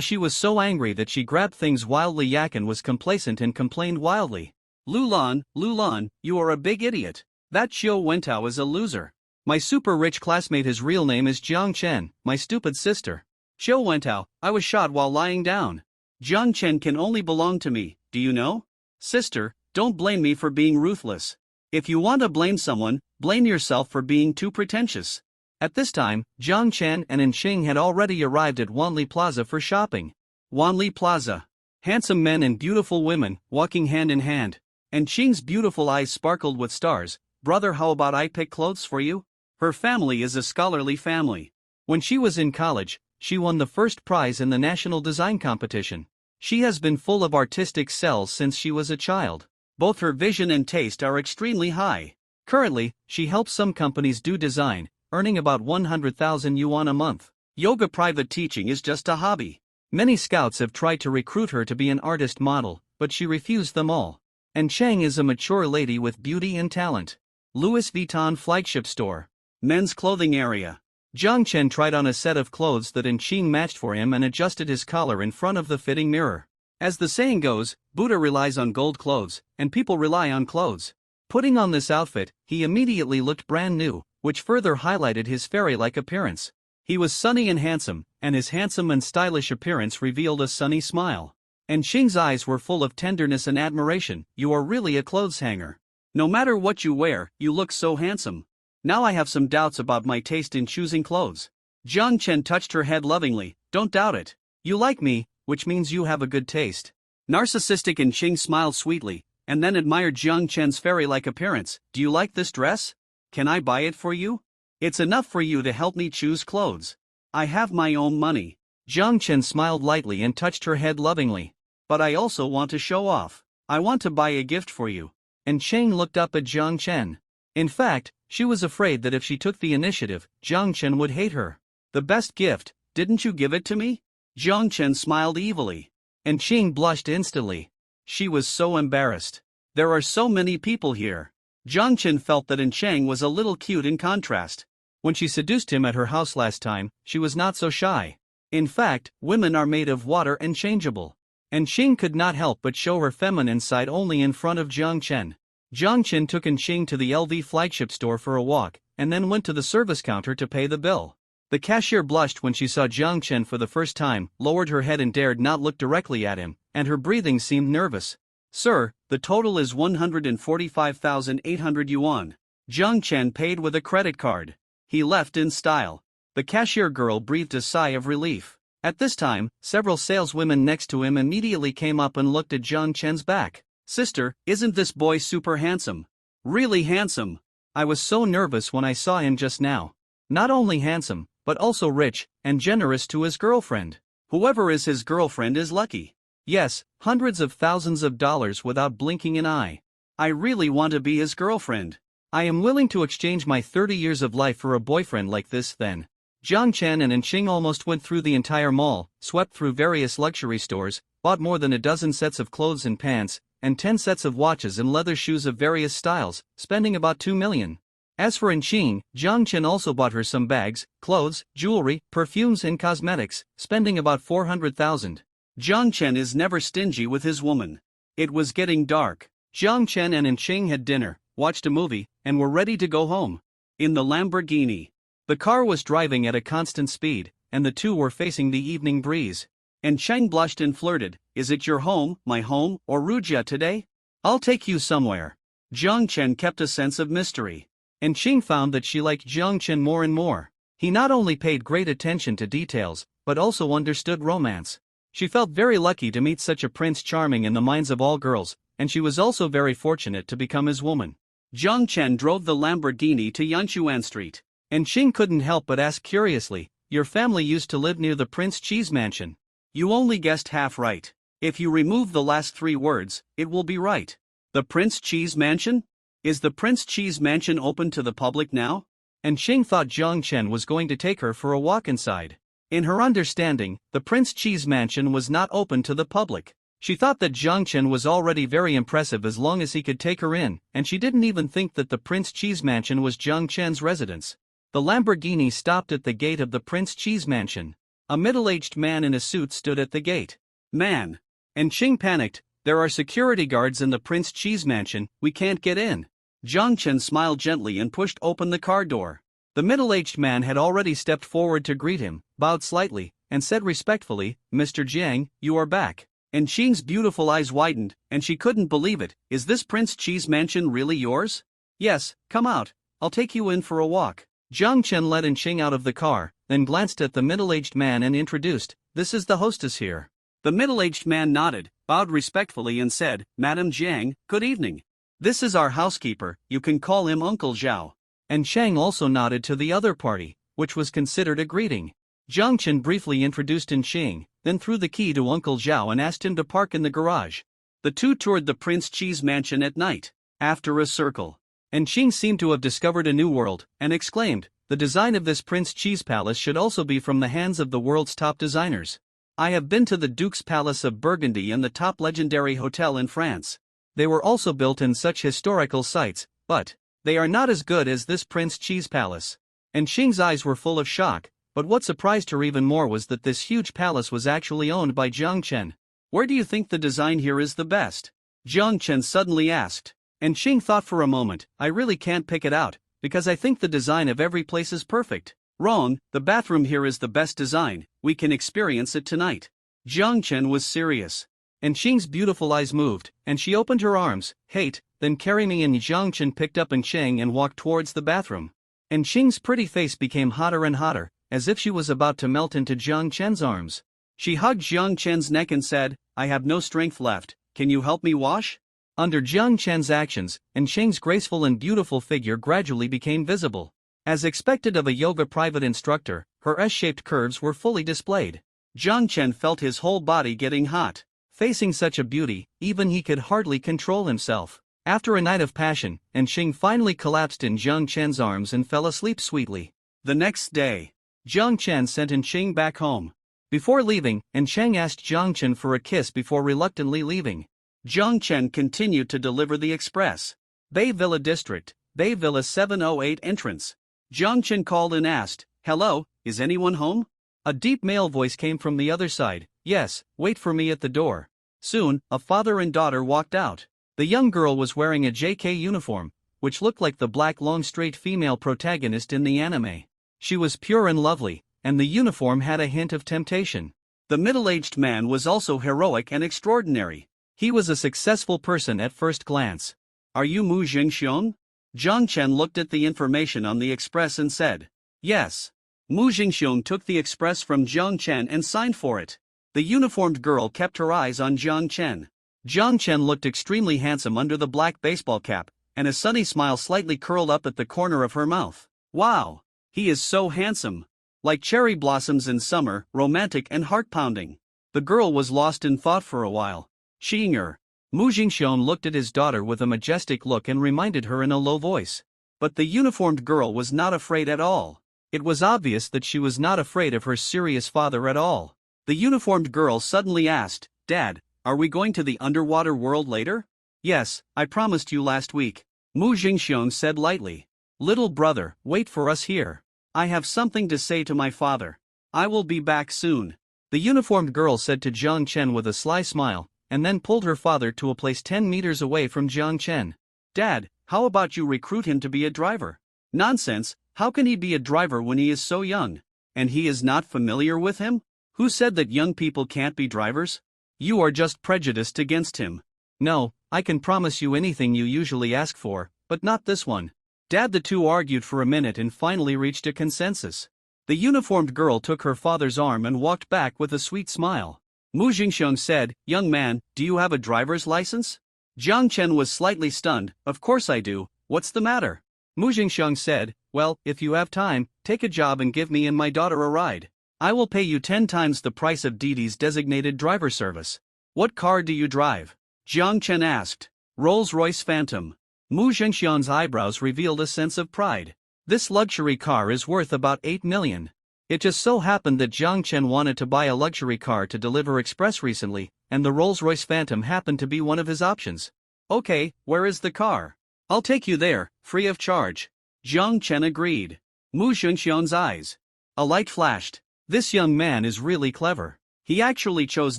She was so angry that she grabbed things wildly. Yakin was complacent and complained wildly. Lulan, you are a big idiot. That Xiao Wentao is a loser. My super rich classmate, his real name is Jiang Chen, my stupid sister. Xiao Wentao, I was shot while lying down. Jiang Chen can only belong to me, do you know? Sister, don't blame me for being ruthless. If you want to blame someone, blame yourself for being too pretentious. At this time, Jiang Chen and Enxing had already arrived at Wanli Plaza for shopping. Wanli Plaza. Handsome men and beautiful women, walking hand in hand. Enxing's beautiful eyes sparkled with stars. Brother, how about I pick clothes for you? Her family is a scholarly family. When she was in college, she won the first prize in the national design competition. She has been full of artistic cells since she was a child. Both her vision and taste are extremely high. Currently, she helps some companies do design, earning about 100,000 yuan a month. Yoga private teaching is just a hobby. Many scouts have tried to recruit her to be an artist model, but she refused them all. And Chang is a mature lady with beauty and talent. Louis Vuitton flagship store. Men's clothing area. Zhang Chen tried on a set of clothes that Ching matched for him and adjusted his collar in front of the fitting mirror. As the saying goes, Buddha relies on gold clothes, and people rely on clothes. Putting on this outfit, he immediately looked brand new, which further highlighted his fairy-like appearance. He was sunny and handsome, and his handsome and stylish appearance revealed a sunny smile. And Ching's eyes were full of tenderness and admiration. You are really a clothes hanger. No matter what you wear, you look so handsome. Now I have some doubts about my taste in choosing clothes. Zhang Chen touched her head lovingly. Don't doubt it. You like me, which means you have a good taste. Narcissistic and Ching smiled sweetly, and then admired Zhang Chen's fairy-like appearance. Do you like this dress? Can I buy it for you? It's enough for you to help me choose clothes. I have my own money. Zhang Chen smiled lightly and touched her head lovingly. But I also want to show off. I want to buy a gift for you. And Cheng looked up at Zhang Chen. In fact, she was afraid that if she took the initiative, Zhang Chen would hate her. The best gift, didn't you give it to me? Zhang Chen smiled evilly. And Cheng blushed instantly. She was so embarrassed. There are so many people here. Zhang Chen felt that Cheng was a little cute in contrast. When she seduced him at her house last time, she was not so shy. In fact, women are made of water and changeable. And Ching could not help but show her feminine side only in front of Zhang Chen. Zhang Chen took Ching to the LV flagship store for a walk, and then went to the service counter to pay the bill. The cashier blushed when she saw Zhang Chen for the first time, lowered her head and dared not look directly at him, and her breathing seemed nervous. Sir, the total is 145,800 yuan. Zhang Chen paid with a credit card. He left in style. The cashier girl breathed a sigh of relief. At this time, several saleswomen next to him immediately came up and looked at Zhang Chen's back. Sister, isn't this boy super handsome? Really handsome. I was so nervous when I saw him just now. Not only handsome, but also rich, and generous to his girlfriend. Whoever is his girlfriend is lucky. Yes, hundreds of thousands of dollars without blinking an eye. I really want to be his girlfriend. I am willing to exchange my 30 years of life for a boyfriend like this then. Zhang Chen and Ching almost went through the entire mall, swept through various luxury stores, bought more than a dozen sets of clothes and pants, and 10 sets of watches and leather shoes of various styles, spending about 2 million. As for Ching, Zhang Chen also bought her some bags, clothes, jewelry, perfumes and cosmetics, spending about 400,000. Zhang Chen is never stingy with his woman. It was getting dark. Zhang Chen and Ching had dinner, watched a movie, and were ready to go home. In the Lamborghini. The car was driving at a constant speed, and the two were facing the evening breeze. And Cheng blushed and flirted. Is it your home, my home, or Rujia today? I'll take you somewhere. Zhang Chen kept a sense of mystery. And Ching found that she liked Zhang Chen more and more. He not only paid great attention to details, but also understood romance. She felt very lucky to meet such a prince charming in the minds of all girls, and she was also very fortunate to become his woman. Zhang Chen drove the Lamborghini to Yanchuan Street. And Ching couldn't help but ask curiously, your family used to live near the Prince Cheese Mansion. You only guessed half right. If you remove the last 3 words, it will be right. The Prince Cheese Mansion? Is the Prince Cheese Mansion open to the public now? And Ching thought Zhang Chen was going to take her for a walk inside. In her understanding, the Prince Cheese Mansion was not open to the public. She thought that Zhang Chen was already very impressive as long as he could take her in, and she didn't even think that the Prince Cheese Mansion was Zhang Chen's residence. The Lamborghini stopped at the gate of the Prince Cheese Mansion. A middle-aged man in a suit stood at the gate. Man! And Ching panicked. There are security guards in the Prince Cheese Mansion, we can't get in. Zhang Chen smiled gently and pushed open the car door. The middle-aged man had already stepped forward to greet him, bowed slightly, and said respectfully, Mr. Jiang, you are back. And Ching's beautiful eyes widened, and she couldn't believe it. Is this Prince Cheese Mansion really yours? Yes, come out. I'll take you in for a walk. Zhang Chen led Ching out of the car, then glanced at the middle-aged man and introduced, this is the hostess here. The middle-aged man nodded, bowed respectfully and said, Madam Jiang, good evening. This is our housekeeper, you can call him Uncle Zhao. and Chang also nodded to the other party, which was considered a greeting. Jiang Chen briefly introduced Ching, then threw the key to Uncle Zhao and asked him to park in the garage. The two toured the Prince Chi's mansion at night. After a circle, Ching seemed to have discovered a new world, and exclaimed, "The design of this Prince Chi's palace should also be from the hands of the world's top designers. I have been to the Duke's Palace of Burgundy and the top legendary hotel in France. They were also built in such historical sites, but they are not as good as this Prince Chi's palace." And Xing's eyes were full of shock, but what surprised her even more was that this huge palace was actually owned by Jiang Chen. "Where do you think the design here is the best?" Jiang Chen suddenly asked. And Xing thought for a moment, "I really can't pick it out, because I think the design of every place is perfect." "Wrong, the bathroom here is the best design, we can experience it tonight." Jiang Chen was serious. And Xing's beautiful eyes moved, and she opened her arms, "Hate," then carry me, and Jiang Chen picked up Cheng and walked towards the bathroom. And Xing's pretty face became hotter and hotter, as if she was about to melt into Jiang Chen's arms. She hugged Jiang Chen's neck and said, "I have no strength left, can you help me wash?" Under Jiang Chen's actions, Cheng's graceful and beautiful figure gradually became visible. As expected of a yoga private instructor, her S-shaped curves were fully displayed. Jiang Chen felt his whole body getting hot. Facing such a beauty, even he could hardly control himself. After a night of passion, Cheng finally collapsed in Jiang Chen's arms and fell asleep sweetly. The next day, Jiang Chen sent Cheng back home. Before leaving, Cheng asked Jiang Chen for a kiss before reluctantly leaving. Jiang Chen continued to deliver the express. Bay Villa District, Bay Villa 708 entrance. Jiang Chen called and asked, "Hello, is anyone home?" A deep male voice came from the other side, "Yes, wait for me at the door." Soon, a father and daughter walked out. The young girl was wearing a JK uniform, which looked like the black long straight female protagonist in the anime. She was pure and lovely, and the uniform had a hint of temptation. The middle-aged man was also heroic and extraordinary. He was a successful person at first glance. "Are you Mu Jingxiong?" Jiang Chen looked at the information on the express and said, "Yes." Mu Jingxiong took the express from Jiang Chen and signed for it. The uniformed girl kept her eyes on Jiang Chen. Jiang Chen looked extremely handsome under the black baseball cap, and a sunny smile slightly curled up at the corner of her mouth. "Wow! He is so handsome. Like cherry blossoms in summer, romantic and heart-pounding." The girl was lost in thought for a while. "Xinger." Mu Jingxiong looked at his daughter with a majestic look and reminded her in a low voice. But the uniformed girl was not afraid at all. It was obvious that she was not afraid of her serious father at all. The uniformed girl suddenly asked, "Dad, are we going to the underwater world later?" "Yes, I promised you last week," Mu Jingxiong said lightly. "Little brother, wait for us here. I have something to say to my father. I will be back soon," the uniformed girl said to Jiang Chen with a sly smile, and then pulled her father to a place 10 meters away from Jiang Chen. "Dad, how about you recruit him to be a driver?" "Nonsense, how can he be a driver when he is so young? And he is not familiar with him? Who said that young people can't be drivers? You are just prejudiced against him." "No, I can promise you anything you usually ask for, but not this one." Dad, the two argued for a minute and finally reached a consensus. The uniformed girl took her father's arm and walked back with a sweet smile. Mu Jingxiong said, "Young man, do you have a driver's license?" Jiang Chen was slightly stunned. "Of course I do, what's the matter?" Mu Jingxiong said, "Well, if you have time, take a job and give me and my daughter a ride. I will pay you 10 times the price of Didi's designated driver service." "What car do you drive?" Jiang Chen asked. "Rolls-Royce Phantom." Mu Jingxiong's eyebrows revealed a sense of pride. "This luxury car is worth about 8 million. It just so happened that Jiang Chen wanted to buy a luxury car to deliver express recently, and the Rolls-Royce Phantom happened to be one of his options. "Okay, where is the car? I'll take you there, free of charge." Jiang Chen agreed. Mu Jingxiong's eyes. A light flashed. This young man is really clever. He actually chose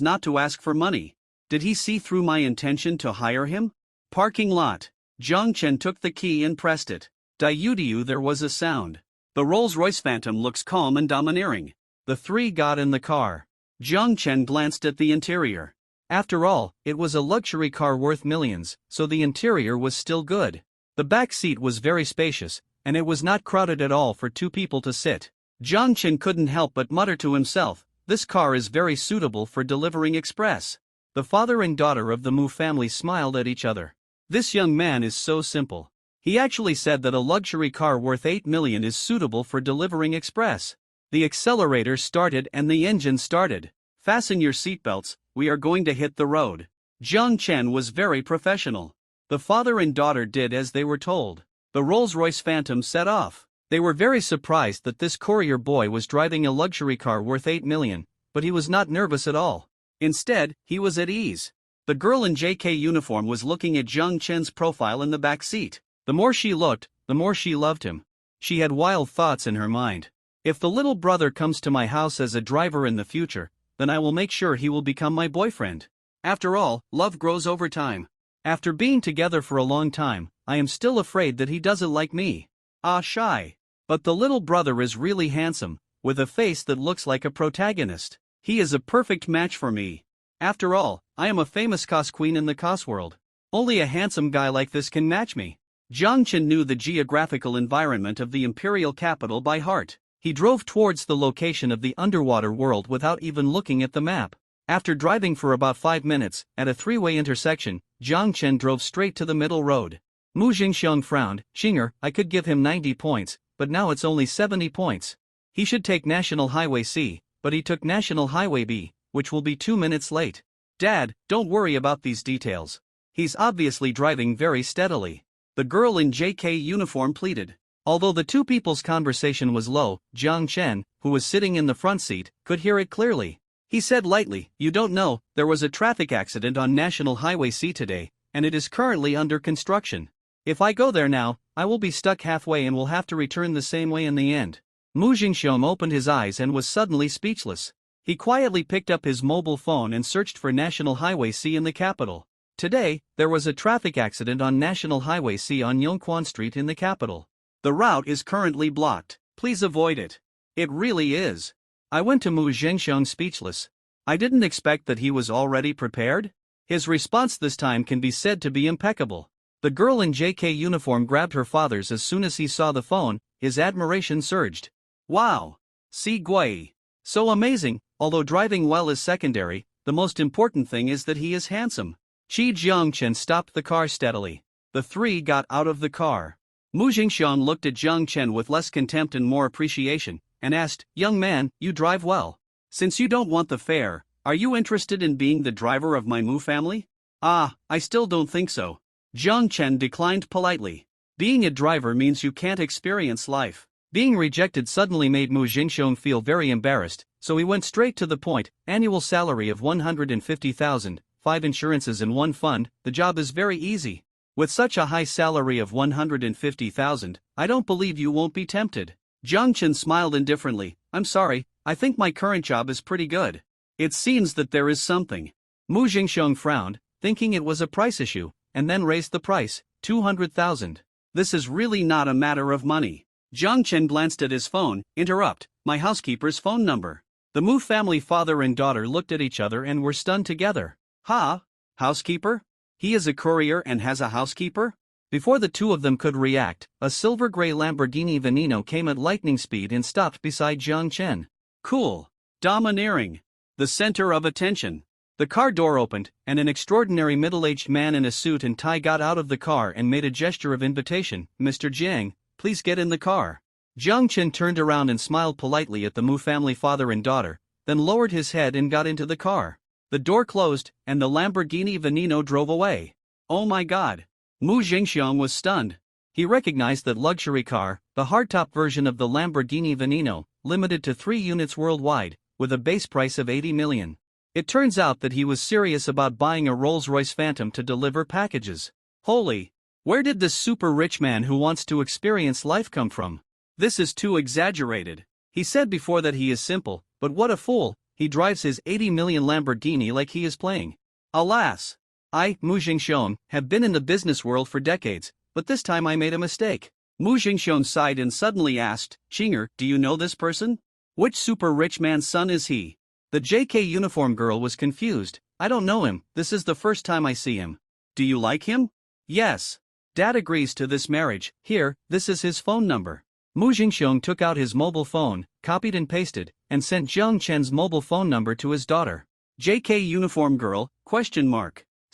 not to ask for money. Did he see through my intention to hire him? Parking lot. Jiang Chen took the key and pressed it. Diu, there was a sound. The Rolls-Royce Phantom looks calm and domineering. The three got in the car. Jiang Chen glanced at the interior. After all, it was a luxury car worth millions, so the interior was still good. The back seat was very spacious, and it was not crowded at all for two people to sit. Jiang Chen couldn't help but mutter to himself, "This car is very suitable for delivering express." The father and daughter of the Mu family smiled at each other. "This young man is so simple. He actually said that a luxury car worth 8 million is suitable for delivering express. The accelerator started and the engine started. Fasten your seatbelts, we are going to hit the road. Jiang Chen was very professional. The father and daughter did as they were told. The Rolls-Royce Phantom set off. They were very surprised that this courier boy was driving a luxury car worth 8 million, but he was not nervous at all. Instead, he was at ease. The girl in JK uniform was looking at Jiang Chen's profile in the back seat. The more she looked, the more she loved him. She had wild thoughts in her mind. If the little brother comes to my house as a driver in the future, then I will make sure he will become my boyfriend. After all, love grows over time. After being together for a long time, I am still afraid that he doesn't like me. Ah, shy. But the little brother is really handsome, with a face that looks like a protagonist. He is a perfect match for me. After all, I am a famous cos queen in the cos world. Only a handsome guy like this can match me. Jiang Chen knew the geographical environment of the imperial capital by heart. He drove towards the location of the underwater world without even looking at the map. After driving for about 5 minutes, at a three-way intersection, Jiang Chen drove straight to the middle road. Mu Jingxiang frowned. Xinger, I could give him 90 points, but now it's only 70 points. He should take National Highway C, but he took National Highway B, which will be 2 minutes late. Dad, don't worry about these details. He's obviously driving very steadily. The girl in JK uniform pleaded. Although the two people's conversation was low, Jiang Chen, who was sitting in the front seat, could hear it clearly. He said lightly, "You don't know, there was a traffic accident on National Highway C today, and it is currently under construction. If I go there now, I will be stuck halfway and will have to return the same way in the end." Mu Jingxiong opened his eyes and was suddenly speechless. He quietly picked up his mobile phone and searched for National Highway C in the capital. Today, there was a traffic accident on National Highway C on Yongquan Street in the capital. The route is currently blocked. Please avoid it. It really is. I went to Mu Zhengxiang speechless. I didn't expect that he was already prepared. His response this time can be said to be impeccable. The girl in JK uniform grabbed her father's as soon as he saw the phone. His admiration surged. Wow! Si Gui. So amazing. Although driving well is secondary, the most important thing is that he is handsome. Qi Jiangchen stopped the car steadily. The three got out of the car. Mu Jingxiang looked at Jiang Chen with less contempt and more appreciation, and asked, "Young man, you drive well. Since you don't want the fare, are you interested in being the driver of my Mu family?" "Ah, I still don't think so." Jiang Chen declined politely. Being a driver means you can't experience life. Being rejected suddenly made Mu Jingxiang feel very embarrassed, so he went straight to the point. Annual salary of 150,000, 5 insurances and 1 fund, the job is very easy. With such a high salary of 150,000, I don't believe you won't be tempted. Jiang Chen smiled indifferently. "I'm sorry, I think my current job is pretty good." "It seems that there is something." Mu Jingxiang frowned, thinking it was a price issue, and then raised the price, 200,000. "This is really not a matter of money." Jiang Chen glanced at his phone. "Interrupt, my housekeeper's phone number." The Mu family father and daughter looked at each other and were stunned together. "Ha? Housekeeper? He is a courier and has a housekeeper?" Before the two of them could react, a silver-gray Lamborghini Veneno came at lightning speed and stopped beside Jiang Chen. Cool. Domineering. The center of attention. The car door opened, and an extraordinary middle-aged man in a suit and tie got out of the car and made a gesture of invitation. "Mr. Jiang, please get in the car." Jiang Chen turned around and smiled politely at the Mu family father and daughter, then lowered his head and got into the car. The door closed, and the Lamborghini Veneno drove away. Oh my god! Mu Jingxiang was stunned. He recognized that luxury car, the hardtop version of the Lamborghini Veneno, limited to 3 units worldwide, with a base price of 80 million. It turns out that he was serious about buying a Rolls-Royce Phantom to deliver packages. Holy! Where did this super rich man who wants to experience life come from? This is too exaggerated. He said before that he is simple, but what a fool, he drives his 80 million Lamborghini like he is playing. Alas! I, Mu Jingxiong, have been in the business world for decades, but this time I made a mistake. Mu Jingxiong sighed and suddenly asked, "Qinger, do you know this person? Which super rich man's son is he?" The JK uniform girl was confused. "I don't know him, this is the first time I see him." "Do you like him?" "Yes. Dad agrees to this marriage. Here, this is his phone number." Mu Jingxiong took out his mobile phone, copied and pasted, and sent Jiang Chen's mobile phone number to his daughter. JK uniform girl, ?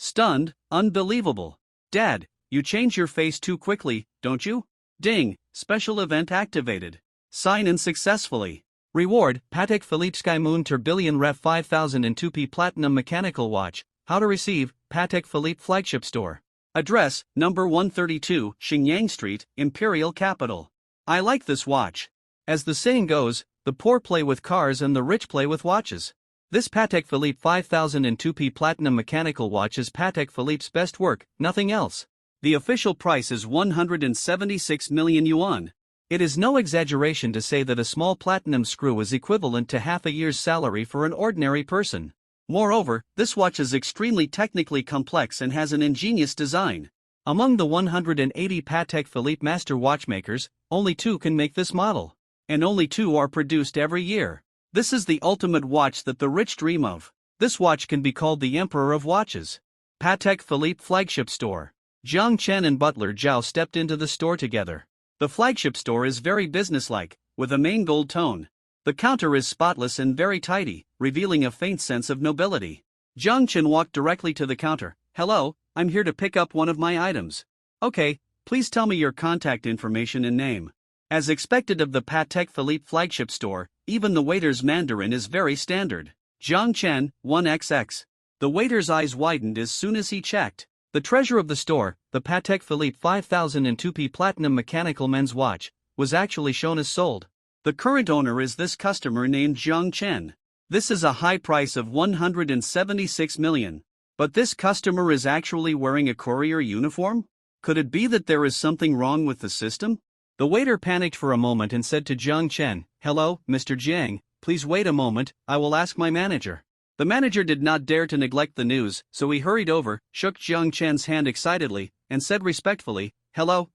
Stunned, unbelievable. "Dad, you change your face too quickly, don't you? Ding, special event activated. Sign in successfully. Reward, Patek Philippe Sky Moon Tourbillon Ref 5002P Platinum Mechanical Watch. How to receive, Patek Philippe Flagship Store. Address, number 132, Xingyang Street, Imperial Capital. I like this watch. As the saying goes, the poor play with cars and the rich play with watches. This Patek Philippe 5002P Platinum Mechanical Watch is Patek Philippe's best work, nothing else. The official price is 176 million yuan. It is no exaggeration to say that a small platinum screw is equivalent to half a year's salary for an ordinary person. Moreover, this watch is extremely technically complex and has an ingenious design. Among the 180 Patek Philippe master watchmakers, only 2 can make this model. And only 2 are produced every year. This is the ultimate watch that the rich dream of. This watch can be called the Emperor of Watches. Patek Philippe Flagship Store. Jiang Chen and butler Zhao stepped into the store together. The flagship store is very businesslike, with a main gold tone. The counter is spotless and very tidy, revealing a faint sense of nobility. Jiang Chen walked directly to the counter. Hello, I'm here to pick up one of my items. Okay, please tell me your contact information and name. As expected of the Patek Philippe flagship store, even the waiter's Mandarin is very standard. Jiang Chen, 1XX. The waiter's eyes widened as soon as he checked. The treasure of the store, the Patek Philippe 5002P Platinum Mechanical Men's Watch, was actually shown as sold. The current owner is this customer named Jiang Chen. This is a high price of 176 million. But this customer is actually wearing a courier uniform? Could it be that there is something wrong with the system? The waiter panicked for a moment and said to Jiang Chen, "Hello, Mr. Jiang, please wait a moment, I will ask my manager." The manager did not dare to neglect the news, so he hurried over, shook Jiang Chen's hand excitedly, and said respectfully, Hello,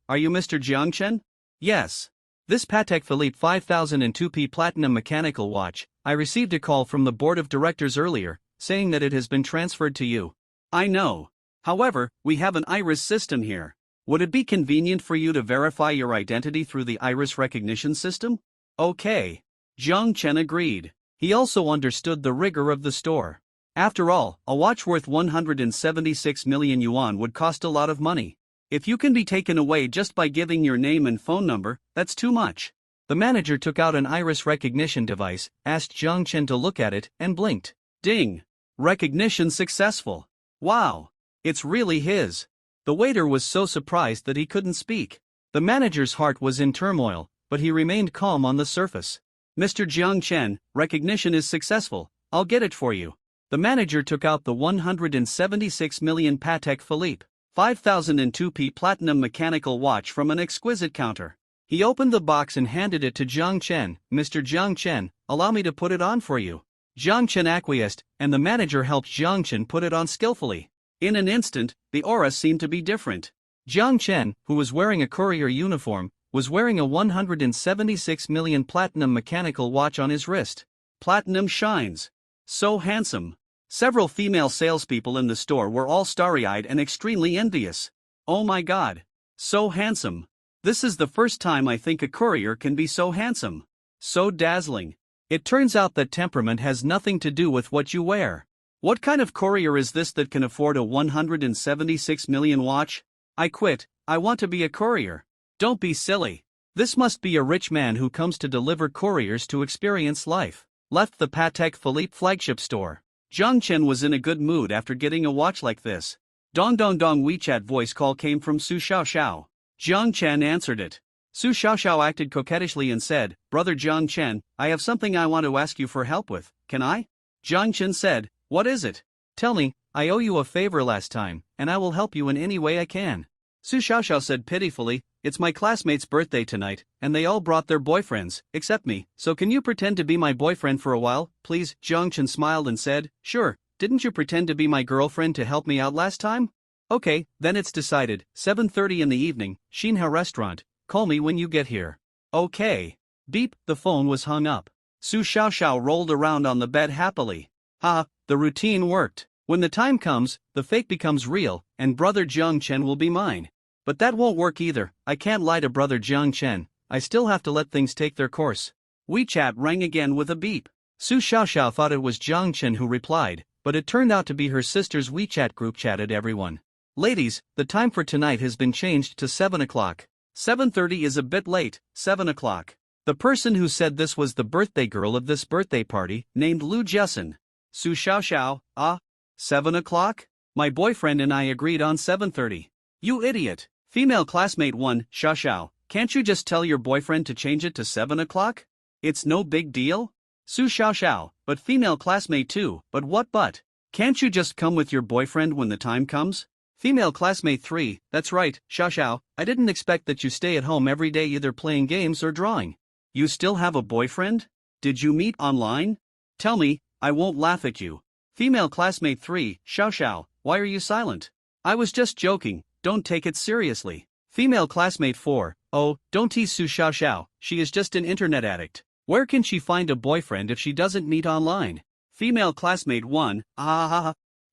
are you Mr. Jiang Chen? Yes. This Patek Philippe 5002P Platinum Mechanical Watch, I received a call from the board of directors earlier, saying that it has been transferred to you. I know. However, we have an iris system here. Would it be convenient for you to verify your identity through the iris recognition system? Okay. Jiang Chen agreed. He also understood the rigor of the store. After all, a watch worth 176 million yuan would cost a lot of money. If you can be taken away just by giving your name and phone number, that's too much. The manager took out an iris recognition device, asked Jiang Chen to look at it, and blinked. Ding! Recognition successful. Wow! It's really his. The waiter was so surprised that he couldn't speak. The manager's heart was in turmoil, but he remained calm on the surface. Mr. Jiang Chen, recognition is successful, I'll get it for you. The manager took out the 176 million Patek Philippe 5002P Platinum Mechanical Watch from an exquisite counter. He opened the box and handed it to Jiang Chen. Mr. Jiang Chen, allow me to put it on for you. Jiang Chen acquiesced, and the manager helped Jiang Chen put it on skillfully. In an instant, the aura seemed to be different. Jiang Chen, who was wearing a courier uniform, was wearing a 176 million platinum mechanical watch on his wrist. Platinum shines. So handsome. Several female salespeople in the store were all starry-eyed and extremely envious. Oh my god. So handsome. This is the first time I think a courier can be so handsome. So dazzling. It turns out that temperament has nothing to do with what you wear. What kind of courier is this that can afford a 176 million watch? I quit, I want to be a courier. Don't be silly. This must be a rich man who comes to deliver couriers to experience life. Left the Patek Philippe flagship store. Jiang Chen was in a good mood after getting a watch like this. Dong dong dong WeChat voice call came from Su Xiaoxiao. Jiang Chen answered it. Su Xiaoxiao acted coquettishly and said, Brother Jiang Chen, I have something I want to ask you for help with, can I? Jiang Chen said, What is it? Tell me, I owe you a favor last time, and I will help you in any way I can. Su Xiaoxiao said pitifully, It's my classmate's birthday tonight, and they all brought their boyfriends, except me, so can you pretend to be my boyfriend for a while, please? Jiang Chen smiled and said, Sure, didn't you pretend to be my girlfriend to help me out last time? Okay, then it's decided, 7:30 in the evening, Xinhua restaurant, call me when you get here. Okay. Beep, the phone was hung up. Su Xiaoxiao rolled around on the bed happily. Ha, the routine worked. When the time comes, the fake becomes real, and Brother Jiang Chen will be mine. But that won't work either, I can't lie to Brother Jiang Chen, I still have to let things take their course. WeChat rang again with a beep. Su Xiaoxiao thought it was Jiang Chen who replied, but it turned out to be her sister's WeChat group chatted everyone. Ladies, the time for tonight has been changed to 7 o'clock. 7:30 is a bit late, 7 o'clock. The person who said this was the birthday girl of this birthday party, named Lu Jessen. Su Xiaoxiao, 7 o'clock? My boyfriend and I agreed on 7:30. You idiot. Female classmate 1, Xiaoxiao, can't you just tell your boyfriend to change it to 7 o'clock? It's no big deal? Su Xiaoxiao, but female classmate 2, but what but? Can't you just come with your boyfriend when the time comes? Female classmate 3, that's right, Xiaoxiao, I didn't expect that you stay at home every day either playing games or drawing. You still have a boyfriend? Did you meet online? Tell me, I won't laugh at you. Female classmate 3, Xiaoxiao, why are you silent? I was just joking, don't take it seriously. Female classmate 4, oh, don't tease Su Xiaoxiao, she is just an internet addict. Where can she find a boyfriend if she doesn't meet online? Female classmate 1,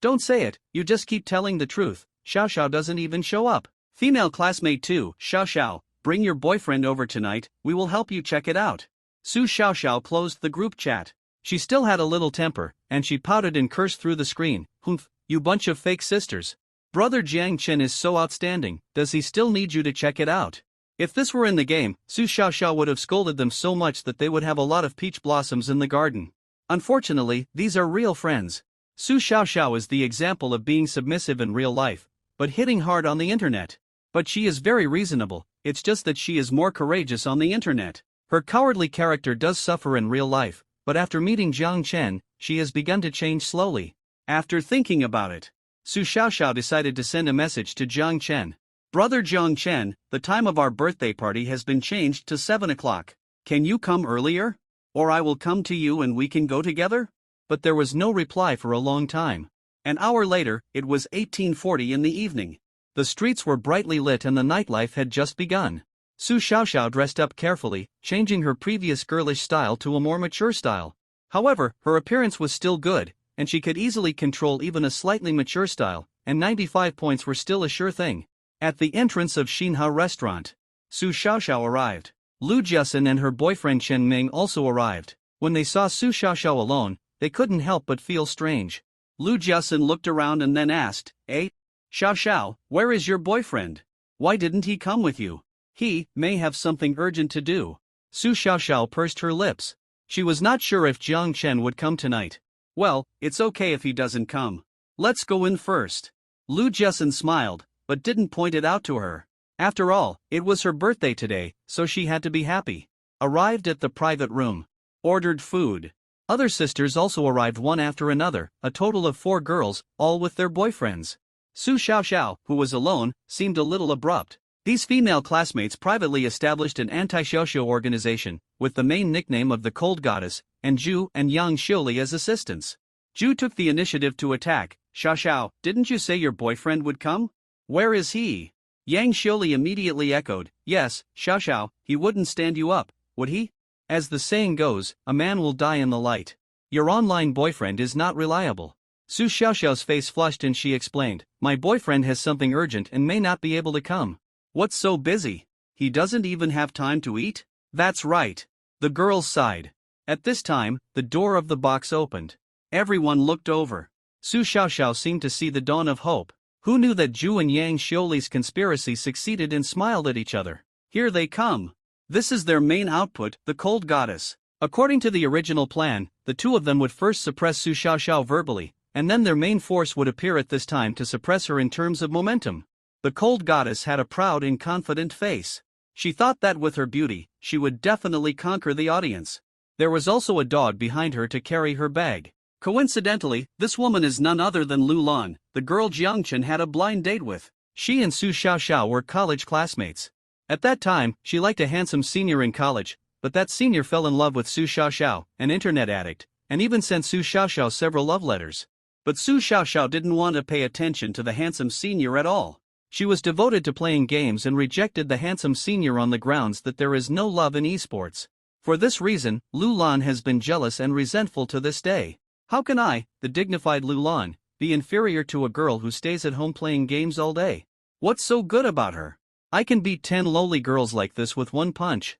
don't say it, you just keep telling the truth. Xiaoxiao doesn't even show up. Female classmate 2, Xiaoxiao, bring your boyfriend over tonight, we will help you check it out. Su Xiaoxiao closed the group chat. She still had a little temper, and she pouted and cursed through the screen. Humph, you bunch of fake sisters. Brother Jiang Chen is so outstanding, does he still need you to check it out? If this were in the game, Su Xiaoxiao would have scolded them so much that they would have a lot of peach blossoms in the garden. Unfortunately, these are real friends. Su Xiaoxiao is the example of being submissive in real life, but hitting hard on the internet. But she is very reasonable, it's just that she is more courageous on the internet. Her cowardly character does suffer in real life, but after meeting Jiang Chen, she has begun to change slowly. After thinking about it, Su Xiaoxiao decided to send a message to Jiang Chen. Brother Jiang Chen, the time of our birthday party has been changed to 7 o'clock. Can you come earlier? Or I will come to you and we can go together? But there was no reply for a long time. An hour later, it was 18:40 in the evening. The streets were brightly lit and the nightlife had just begun. Su Xiaoxiao dressed up carefully, changing her previous girlish style to a more mature style. However, her appearance was still good, and she could easily control even a slightly mature style, and 95 points were still a sure thing. At the entrance of Xinhua restaurant, Su Xiaoxiao arrived. Lu Jessen and her boyfriend Chen Ming also arrived. When they saw Su Xiaoxiao alone, they couldn't help but feel strange. Lu Jessen looked around and then asked, Xiaoxiao, where is your boyfriend? Why didn't he come with you? He may have something urgent to do. Su Xiaoxiao pursed her lips. She was not sure if Jiang Chen would come tonight. Well, it's okay if he doesn't come. Let's go in first. Lu Jessen smiled, but didn't point it out to her. After all, it was her birthday today, so she had to be happy. Arrived at the private room. Ordered food. Other sisters also arrived one after another, a total of 4 girls, all with their boyfriends. Su Xiaoxiao, who was alone, seemed a little abrupt. These female classmates privately established an anti-xiaoxiao organization, with the main nickname of the Cold Goddess, and Zhu and Yang Xiuli as assistants. Zhu took the initiative to attack. Xiaoxiao, didn't you say your boyfriend would come? Where is he? Yang Xiuli immediately echoed, yes, Xiaoxiao, he wouldn't stand you up, would he? As the saying goes, a man will die in the light. Your online boyfriend is not reliable. Su Xiaoxiao's face flushed and she explained, my boyfriend has something urgent and may not be able to come. What's so busy? He doesn't even have time to eat? That's right. The girls sighed. At this time, the door of the box opened. Everyone looked over. Su Xiaoxiao seemed to see the dawn of hope. Who knew that Zhu and Yang Xiuli's conspiracy succeeded and smiled at each other? Here they come. This is their main output, the Cold Goddess. According to the original plan, the two of them would first suppress Su Xiaoxiao verbally, and then their main force would appear at this time to suppress her in terms of momentum. The Cold Goddess had a proud and confident face. She thought that with her beauty, she would definitely conquer the audience. There was also a dog behind her to carry her bag. Coincidentally, this woman is none other than Lu Lan, the girl Jiang Chen had a blind date with. She and Su Xiaoxiao were college classmates. At that time, she liked a handsome senior in college, but that senior fell in love with Su Xiaoxiao, an internet addict, and even sent Su Xiaoxiao several love letters. But Su Xiaoxiao didn't want to pay attention to the handsome senior at all. She was devoted to playing games and rejected the handsome senior on the grounds that there is no love in esports. For this reason, Lu Lan has been jealous and resentful to this day. How can I, the dignified Lu Lan, be inferior to a girl who stays at home playing games all day? What's so good about her? I can beat 10 lowly girls like this with one punch.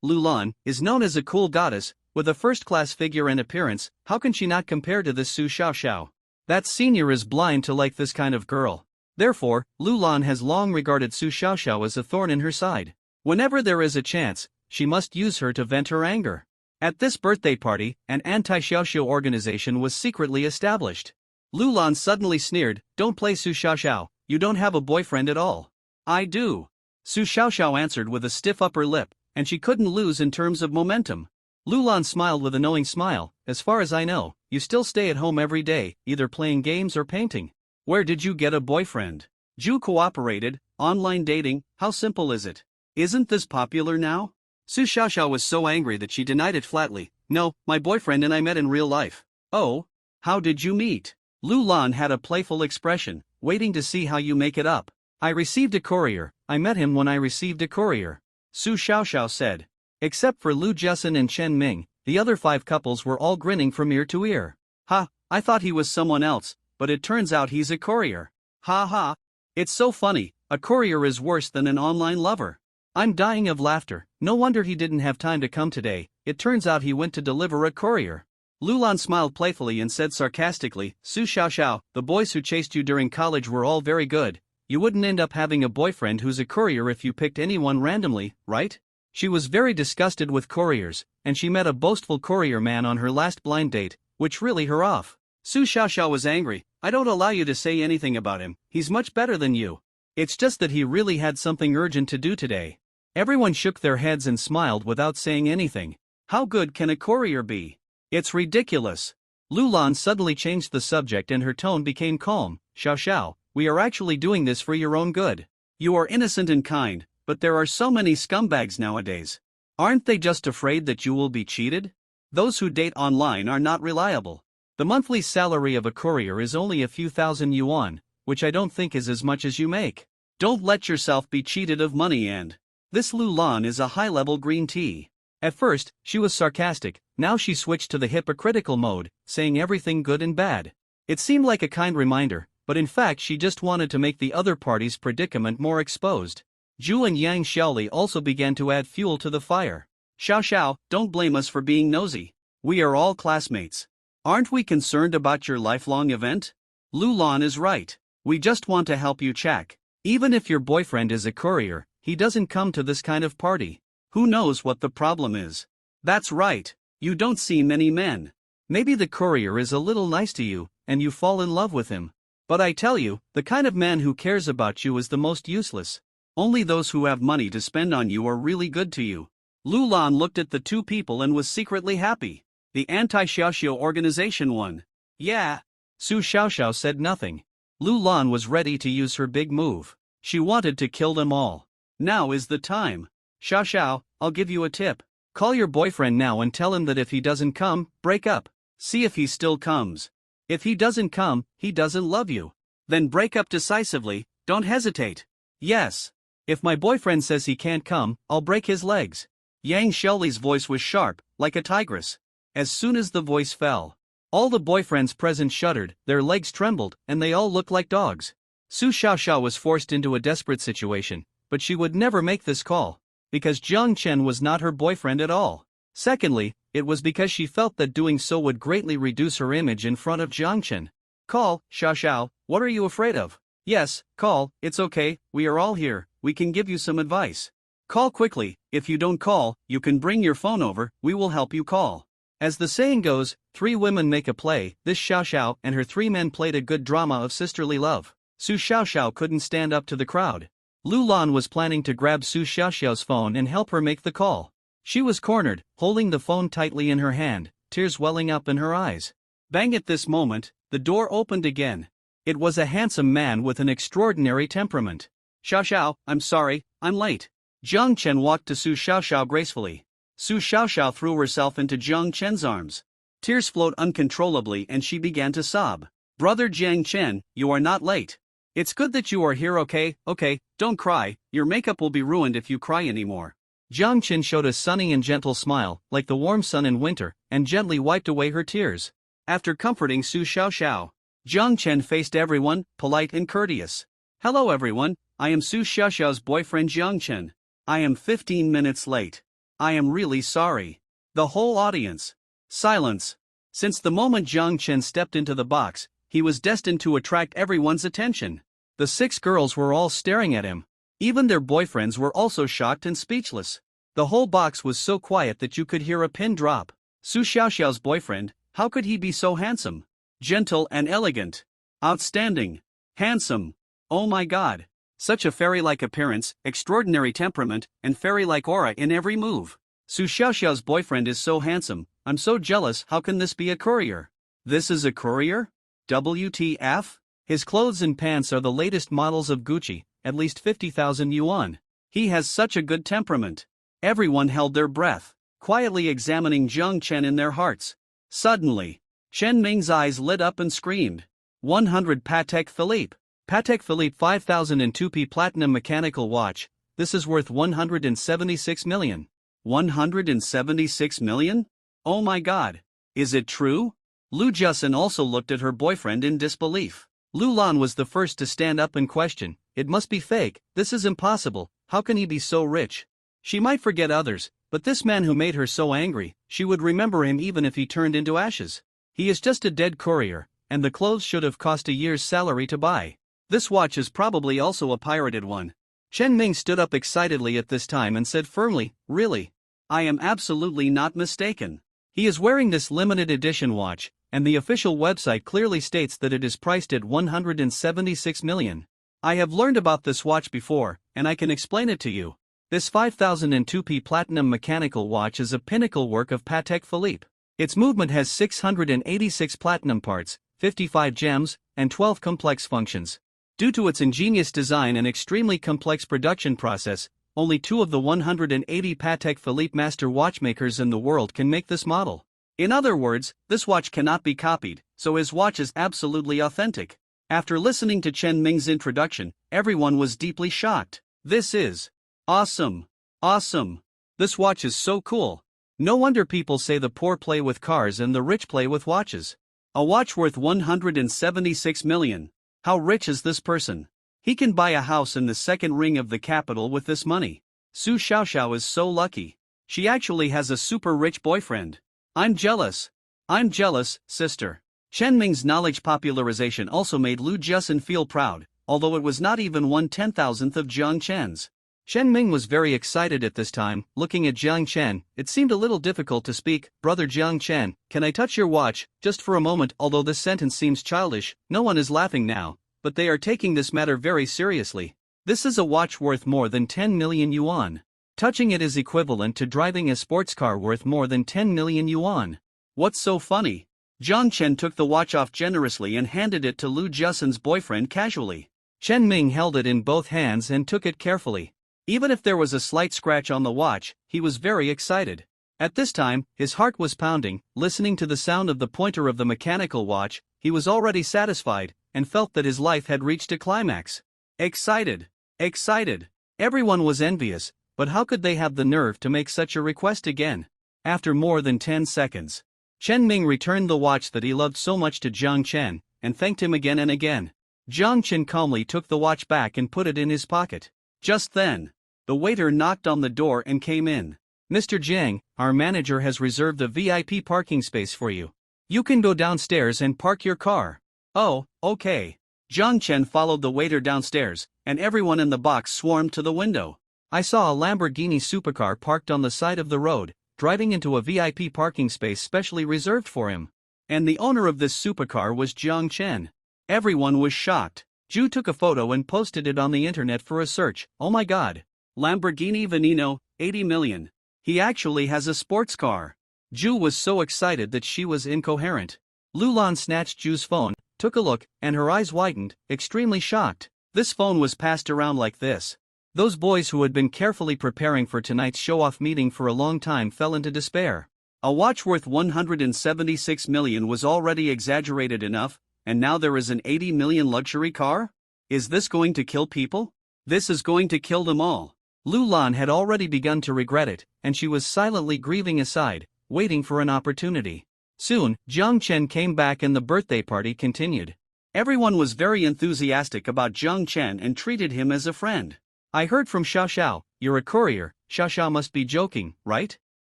Lu Lan, is known as a cool goddess, with a first-class figure and appearance. How can she not compare to this Su Xiaoxiao? That senior is blind to like this kind of girl. Therefore, Lulan has long regarded Su Xiaoxiao as a thorn in her side. Whenever there is a chance, she must use her to vent her anger. At this birthday party, an anti-Xiaoxiao organization was secretly established. Lulan suddenly sneered, "Don't play Su Xiaoxiao, you don't have a boyfriend at all." "I do." Su Xiaoxiao answered with a stiff upper lip, and she couldn't lose in terms of momentum. Lulan smiled with a knowing smile, "As far as I know, you still stay at home every day, either playing games or painting. Where did you get a boyfriend? Ju cooperated, online dating, how simple is it? Isn't this popular now?" Su Xiaoxiao was so angry that she denied it flatly. "No, my boyfriend and I met in real life." "Oh? How did you meet?" Lulan had a playful expression, "Waiting to see how you make it up." "I received a courier, I met him when I received a courier," Su Xiaoxiao said. Except for Lu Jusin and Chen Ming, the other 5 couples were all grinning from ear to ear. "Ha, I thought he was someone else, but it turns out he's a courier. Ha ha. It's so funny, a courier is worse than an online lover." I'm dying of laughter. No wonder he didn't have time to come today, it turns out he went to deliver a courier. Lulan smiled playfully and said sarcastically, "Su Xiaoxiao, the boys who chased you during college were all very good. You wouldn't end up having a boyfriend who's a courier if you picked anyone randomly, right?" She was very disgusted with couriers, and she met a boastful courier man on her last blind date, which really her off. Su Xiaoxiao was angry. "I don't allow you to say anything about him, he's much better than you. It's just that he really had something urgent to do today." Everyone shook their heads and smiled without saying anything. How good can a courier be? It's ridiculous. Lulan suddenly changed the subject and her tone became calm. "Xiaoxiao, we are actually doing this for your own good. You are innocent and kind, but there are so many scumbags nowadays. Aren't they just afraid that you will be cheated? Those who date online are not reliable. The monthly salary of a courier is only a few thousand yuan, which I don't think is as much as you make. Don't let yourself be cheated of money and..." This Lulan is a high-level green tea. At first, she was sarcastic, now she switched to the hypocritical mode, saying everything good and bad. It seemed like a kind reminder, but in fact she just wanted to make the other party's predicament more exposed. Zhu and Yang Xiaoli also began to add fuel to the fire. "Xiaoxiao, don't blame us for being nosy. We are all classmates. Aren't we concerned about your lifelong event? Lulan is right. We just want to help you check. Even if your boyfriend is a courier, he doesn't come to this kind of party. Who knows what the problem is? That's right, you don't see many men. Maybe the courier is a little nice to you, and you fall in love with him. But I tell you, the kind of man who cares about you is the most useless. Only those who have money to spend on you are really good to you." Lulan looked at the 2 people and was secretly happy. The anti-Xiaoxiao organization won. "Yeah." Su Xiaoxiao said nothing. Lulan was ready to use her big move. She wanted to kill them all. Now is the time. "Xiaoxiao, I'll give you a tip. Call your boyfriend now and tell him that if he doesn't come, break up. See if he still comes. If he doesn't come, he doesn't love you. Then break up decisively, don't hesitate." "Yes. If my boyfriend says he can't come, I'll break his legs." Yang Xiaoli's voice was sharp, like a tigress. As soon as the voice fell, all the boyfriends present shuddered, their legs trembled, and they all looked like dogs. Su Xiaoxiao was forced into a desperate situation, but she would never make this call, because Jiang Chen was not her boyfriend at all. Secondly, it was because she felt that doing so would greatly reduce her image in front of Jiang Chen. "Call, Xiaoxiao, what are you afraid of?" "Yes, call, it's okay, we are all here, we can give you some advice. Call quickly, if you don't call, you can bring your phone over, we will help you call." As the saying goes, 3 women make a play. This Xiaoxiao and her 3 men played a good drama of sisterly love. Su Xiaoxiao couldn't stand up to the crowd. Lulan was planning to grab Su Xiaoxiao's phone and help her make the call. She was cornered, holding the phone tightly in her hand, tears welling up in her eyes. Bang! At this moment, the door opened again. It was a handsome man with an extraordinary temperament. "Xiaoxiao, I'm sorry, I'm late." Jiang Chen walked to Su Xiaoxiao gracefully. Su Xiaoxiao threw herself into Jiang Chen's arms. Tears flowed uncontrollably and she began to sob. "Brother Jiang Chen, you are not late. It's good that you are here, okay, don't cry, your makeup will be ruined if you cry anymore." Jiang Chen showed a sunny and gentle smile, like the warm sun in winter, and gently wiped away her tears. After comforting Su Xiaoxiao, Jiang Chen faced everyone, polite and courteous. "Hello everyone, I am Su Xiaoxiao's boyfriend Jiang Chen. I am 15 minutes late. I am really sorry." The whole audience. Silence. Since the moment Jiang Chen stepped into the box, he was destined to attract everyone's attention. The 6 girls were all staring at him. Even their boyfriends were also shocked and speechless. The whole box was so quiet that you could hear a pin drop. Su Xiaoxiao's boyfriend, how could he be so handsome? Gentle and elegant. Outstanding. Handsome. Oh my god. Such a fairy-like appearance, extraordinary temperament, and fairy-like aura in every move. Su Xiaoxiao's boyfriend is so handsome, I'm so jealous. How can this be a courier? This is a courier? WTF? His clothes and pants are the latest models of Gucci, at least 50,000 yuan. He has such a good temperament. Everyone held their breath, quietly examining Jiang Chen in their hearts. Suddenly, Chen Ming's eyes lit up and screamed. 100 Patek Philippe. Patek Philippe 5002P Platinum Mechanical Watch, this is worth 176 million. 176 million? Oh my god. Is it true? Lu Jiasun also looked at her boyfriend in disbelief. Lu Lan was the first to stand up and question, it must be fake, this is impossible, how can he be so rich? She might forget others, but this man who made her so angry, she would remember him even if he turned into ashes. He is just a dead courier, and the clothes should have cost a year's salary to buy. This watch is probably also a pirated one. Chen Ming stood up excitedly at this time and said firmly, really? I am absolutely not mistaken. He is wearing this limited edition watch, and the official website clearly states that it is priced at 176 million. I have learned about this watch before, and I can explain it to you. This 5002P Platinum Mechanical Watch is a pinnacle work of Patek Philippe. Its movement has 686 platinum parts, 55 gems, and 12 complex functions. Due to its ingenious design and extremely complex production process, only 2 of the 180 Patek Philippe master watchmakers in the world can make this model. In other words, this watch cannot be copied, so his watch is absolutely authentic. After listening to Chen Ming's introduction, everyone was deeply shocked. This is awesome. Awesome. This watch is so cool. No wonder people say the poor play with cars and the rich play with watches. A watch worth 176 million. How rich is this person? He can buy a house in the second ring of the capital with this money. Su Xiaoxiao is so lucky. She actually has a super rich boyfriend. I'm jealous. I'm jealous, sister. Chen Ming's knowledge popularization also made Lu Jiasun feel proud, although it was not even 1/10,000th of Jiang Chen's. Chen Ming was very excited at this time. Looking at Jiang Chen, it seemed a little difficult to speak. Brother Jiang Chen, can I touch your watch, just for a moment? Although this sentence seems childish, no one is laughing now, but they are taking this matter very seriously. This is a watch worth more than 10 million yuan. Touching it is equivalent to driving a sports car worth more than 10 million yuan. What's so funny? Jiang Chen took the watch off generously and handed it to Lu Jiasun's boyfriend casually. Chen Ming held it in both hands and took it carefully. Even if there was a slight scratch on the watch, he was very excited. At this time, his heart was pounding. Listening to the sound of the pointer of the mechanical watch, he was already satisfied, and felt that his life had reached a climax. Excited. Excited. Everyone was envious, but how could they have the nerve to make such a request again? After more than 10 seconds, Chen Ming returned the watch that he loved so much to Jiang Chen, and thanked him again and again. Jiang Chen calmly took the watch back and put it in his pocket. Just then, the waiter knocked on the door and came in. Mr. Jiang, our manager has reserved a VIP parking space for you. You can go downstairs and park your car. Oh, okay. Jiang Chen followed the waiter downstairs, and everyone in the box swarmed to the window. I saw a Lamborghini supercar parked on the side of the road, driving into a VIP parking space specially reserved for him. And the owner of this supercar was Jiang Chen. Everyone was shocked. Ju took a photo and posted it on the internet for a search. Oh my god. Lamborghini Veneno, 80 million. He actually has a sports car. Ju was so excited that she was incoherent. Lulan snatched Ju's phone, took a look, and her eyes widened, extremely shocked. This phone was passed around like this. Those boys who had been carefully preparing for tonight's show-off meeting for a long time fell into despair. A watch worth 176 million was already exaggerated enough, and now there is an 80 million luxury car? Is this going to kill people? This is going to kill them all. Lu Lan had already begun to regret it, and she was silently grieving aside, waiting for an opportunity. Soon, Jiang Chen came back and the birthday party continued. Everyone was very enthusiastic about Jiang Chen and treated him as a friend. I heard from Xiaoxiao, you're a courier. Xiaoxiao must be joking, right?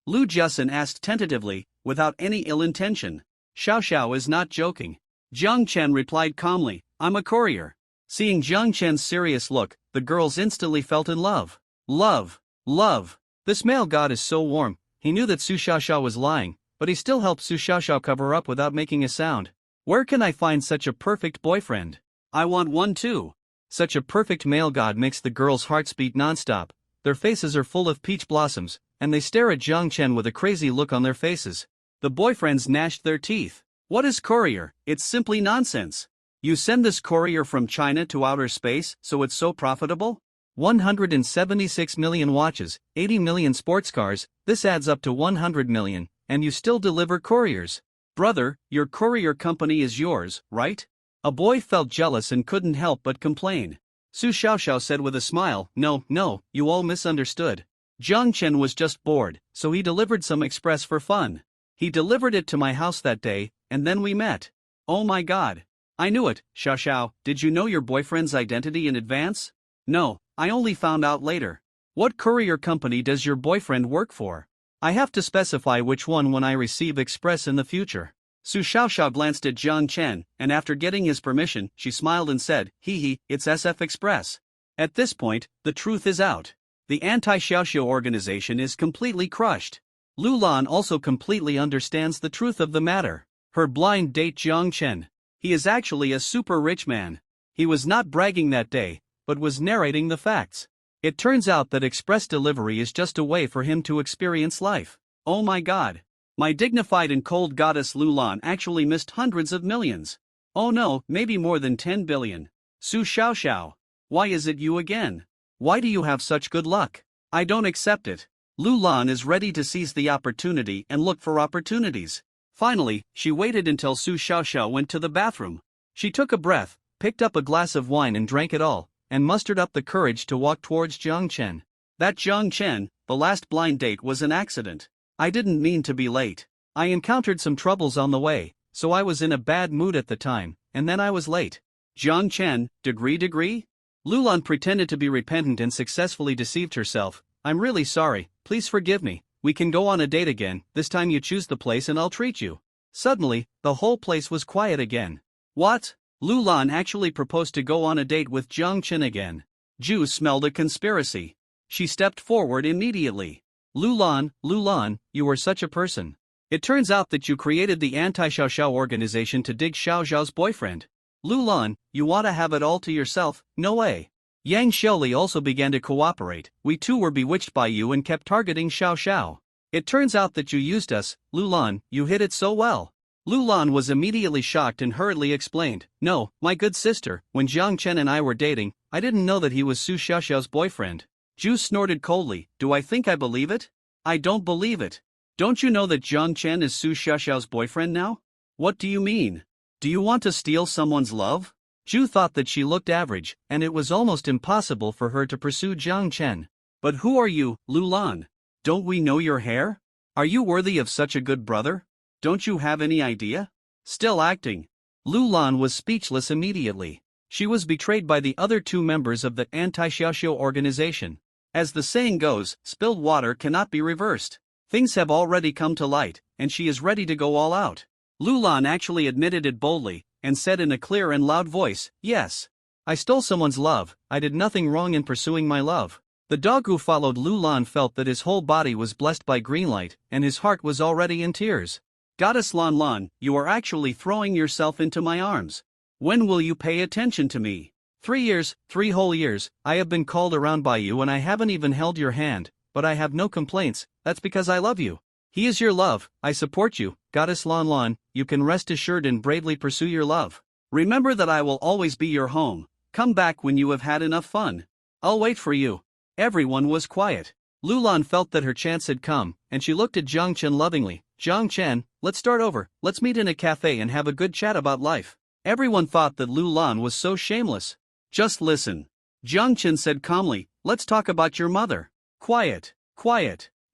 Lu Jiasun asked tentatively, without any ill intention. Xiaoxiao is not joking. Jiang Chen replied calmly, I'm a courier. Seeing Jiang Chen's serious look, the girls instantly felt in love. Love. Love. This male god is so warm. He knew that Su Xiaoxiao was lying, but he still helped Su Xiaoxiao cover up without making a sound. Where can I find such a perfect boyfriend? I want one too. Such a perfect male god makes the girls' hearts beat nonstop. Their faces are full of peach blossoms, and they stare at Jiang Chen with a crazy look on their faces. The boyfriends gnashed their teeth. What is Courier? It's simply nonsense. You send this courier from China to outer space, so it's so profitable? 176 million watches, 80 million sports cars, this adds up to 100 million, and you still deliver couriers. Brother, your courier company is yours, right? A boy felt jealous and couldn't help but complain. Su Xiaoxiao said with a smile, No, you all misunderstood. Jiang Chen was just bored, so he delivered some express for fun. He delivered it to my house that day, and then we met. Oh my god. I knew it. Xiaoxiao, did you know your boyfriend's identity in advance? No, I only found out later. What courier company does your boyfriend work for? I have to specify which one when I receive express in the future. Su Xiaoxiao glanced at Jiang Chen, and after getting his permission, she smiled and said, It's SF Express. At this point, the truth is out. The anti-Xiaoxiao organization is completely crushed. Lu Lan also completely understands the truth of the matter. Her blind date Jiang Chen. He is actually a super rich man. He was not bragging that day, but was narrating the facts. It turns out that express delivery is just a way for him to experience life. Oh my god. My dignified and cold goddess Lu Lan actually missed hundreds of millions. Oh no, maybe more than 10 billion. Su Xiaoxiao. Why is it you again? Why do you have such good luck? I don't accept it. Lu Lan is ready to seize the opportunity and look for opportunities. Finally, she waited until Su Xiaoxiao went to the bathroom. She took a breath, picked up a glass of wine and drank it all, and mustered up the courage to walk towards Jiang Chen. That Jiang Chen, the last blind date was an accident. I didn't mean to be late. I encountered some troubles on the way, so I was in a bad mood at the time, and then I was late. Jiang Chen, degree? Lu Lan pretended to be repentant and successfully deceived herself. I'm really sorry, please forgive me. We can go on a date again, this time you choose the place and I'll treat you. Suddenly, the whole place was quiet again. What? Lu Lan actually proposed to go on a date with Jiang Chen again. Ju smelled a conspiracy. She stepped forward immediately. Lu Lan, you are such a person. It turns out that you created the anti-Xiaoxiao organization to dig Xiao Zhao's boyfriend. Lu Lan, you want to have it all to yourself? No way. Yang Xiaoli also began to cooperate. We too were bewitched by you and kept targeting Xiao Xiao. It turns out that you used us, Lu Lan, you hid it so well. Lu Lan was immediately shocked and hurriedly explained, No, my good sister, when Jiang Chen and I were dating, I didn't know that he was Su Xiaoxiao's boyfriend. Ju snorted coldly, Do I think I believe it? I don't believe it. Don't you know that Jiang Chen is Su Xiaoxiao's boyfriend now? What do you mean? Do you want to steal someone's love? Ju thought that she looked average, and it was almost impossible for her to pursue Jiang Chen. But who are you, Lu Lan? Don't we know your hair? Are you worthy of such a good brother? Don't you have any idea? Still acting. Lu Lan was speechless immediately. She was betrayed by the other two members of the anti-Xiaoxiao organization. As the saying goes, spilled water cannot be reversed. Things have already come to light, and she is ready to go all out. Lu Lan actually admitted it boldly, and said in a clear and loud voice, Yes. I stole someone's love, I did nothing wrong in pursuing my love. The dog who followed Lu Lan felt that his whole body was blessed by green light, and his heart was already in tears. Goddess Lan Lan, you are actually throwing yourself into my arms. When will you pay attention to me? 3 years, 3 whole years, I have been called around by you and I haven't even held your hand, but I have no complaints, that's because I love you. He is your love, I support you, Goddess Lan Lan, you can rest assured and bravely pursue your love. Remember that I will always be your home, come back when you have had enough fun. I'll wait for you. Everyone was quiet. Lu Lan felt that her chance had come, and she looked at Jiang Chen lovingly. Jiang Chen, let's start over, let's meet in a cafe and have a good chat about life. Everyone thought that Lu Lan was so shameless. Just listen. Jiang Chen said calmly, let's talk about your mother. Quiet.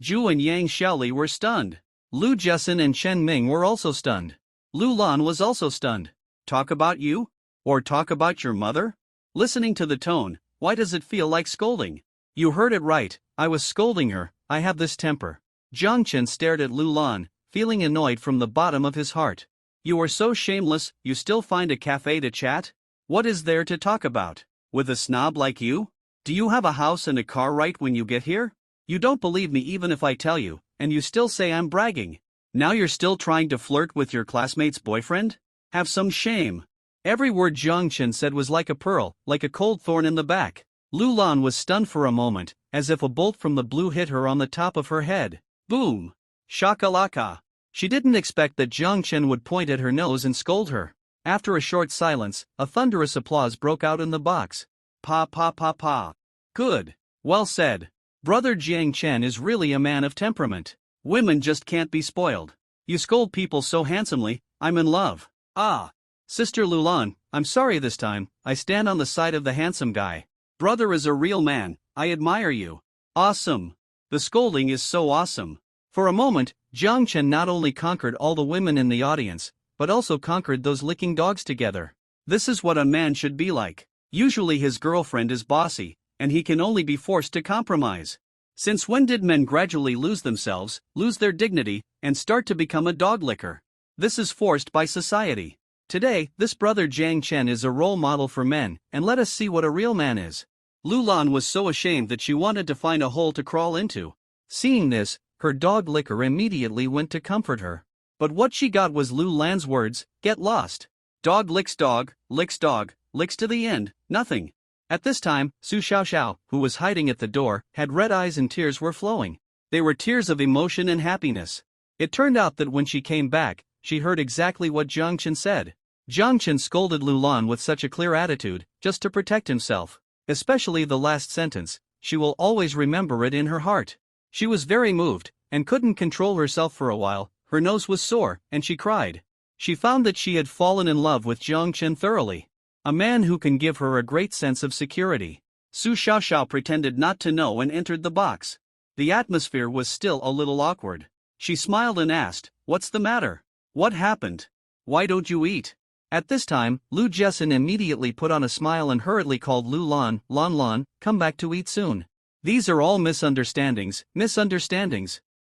Ju and Yang Xiaoli were stunned. Lu Jessen and Chen Ming were also stunned. Lu Lan was also stunned. Talk about you? Or talk about your mother? Listening to the tone, why does it feel like scolding? You heard it right, I was scolding her, I have this temper. Jiang Chen stared at Lu Lan, feeling annoyed from the bottom of his heart. You are so shameless, you still find a cafe to chat? What is there to talk about? With a snob like you? Do you have a house and a car right when you get here? You don't believe me even if I tell you, and you still say I'm bragging. Now you're still trying to flirt with your classmate's boyfriend? Have some shame. Every word Jiang Chen said was like a pearl, like a cold thorn in the back. Lu Lan was stunned for a moment, as if a bolt from the blue hit her on the top of her head. Boom! Shakalaka! She didn't expect that Jiang Chen would point at her nose and scold her. After a short silence, a thunderous applause broke out in the box. Pa pa pa pa. Good. Well said. Brother Jiang Chen is really a man of temperament. Women just can't be spoiled. You scold people so handsomely, I'm in love. Ah. Sister Lulan, I'm sorry this time, I stand on the side of the handsome guy. Brother is a real man, I admire you. Awesome. The scolding is so awesome. For a moment, Jiang Chen not only conquered all the women in the audience, but also conquered those licking dogs together. This is what a man should be like. Usually his girlfriend is bossy, and he can only be forced to compromise. Since when did men gradually lose themselves, lose their dignity, and start to become a dog licker? This is forced by society. Today, this brother Jiang Chen is a role model for men, and let us see what a real man is. Lu Lan was so ashamed that she wanted to find a hole to crawl into. Seeing this, her dog licker immediately went to comfort her. But what she got was Lu Lan's words, "Get lost. Dog, licks to the end, nothing." At this time, Su Xiaoxiao, who was hiding at the door, had red eyes and tears were flowing. They were tears of emotion and happiness. It turned out that when she came back, she heard exactly what Jiang Chen said. Jiang Chen scolded Lu Lan with such a clear attitude, just to protect himself. Especially the last sentence, she will always remember it in her heart. She was very moved, and couldn't control herself for a while. Her nose was sore, and she cried. She found that she had fallen in love with Jiang Chen thoroughly. A man who can give her a great sense of security. Su Xiaoxiao pretended not to know and entered the box. The atmosphere was still a little awkward. She smiled and asked, "What's the matter? What happened? Why don't you eat?" At this time, Lu Jessen immediately put on a smile and hurriedly called Lu Lan, "Lan, come back to eat soon." These are all misunderstandings.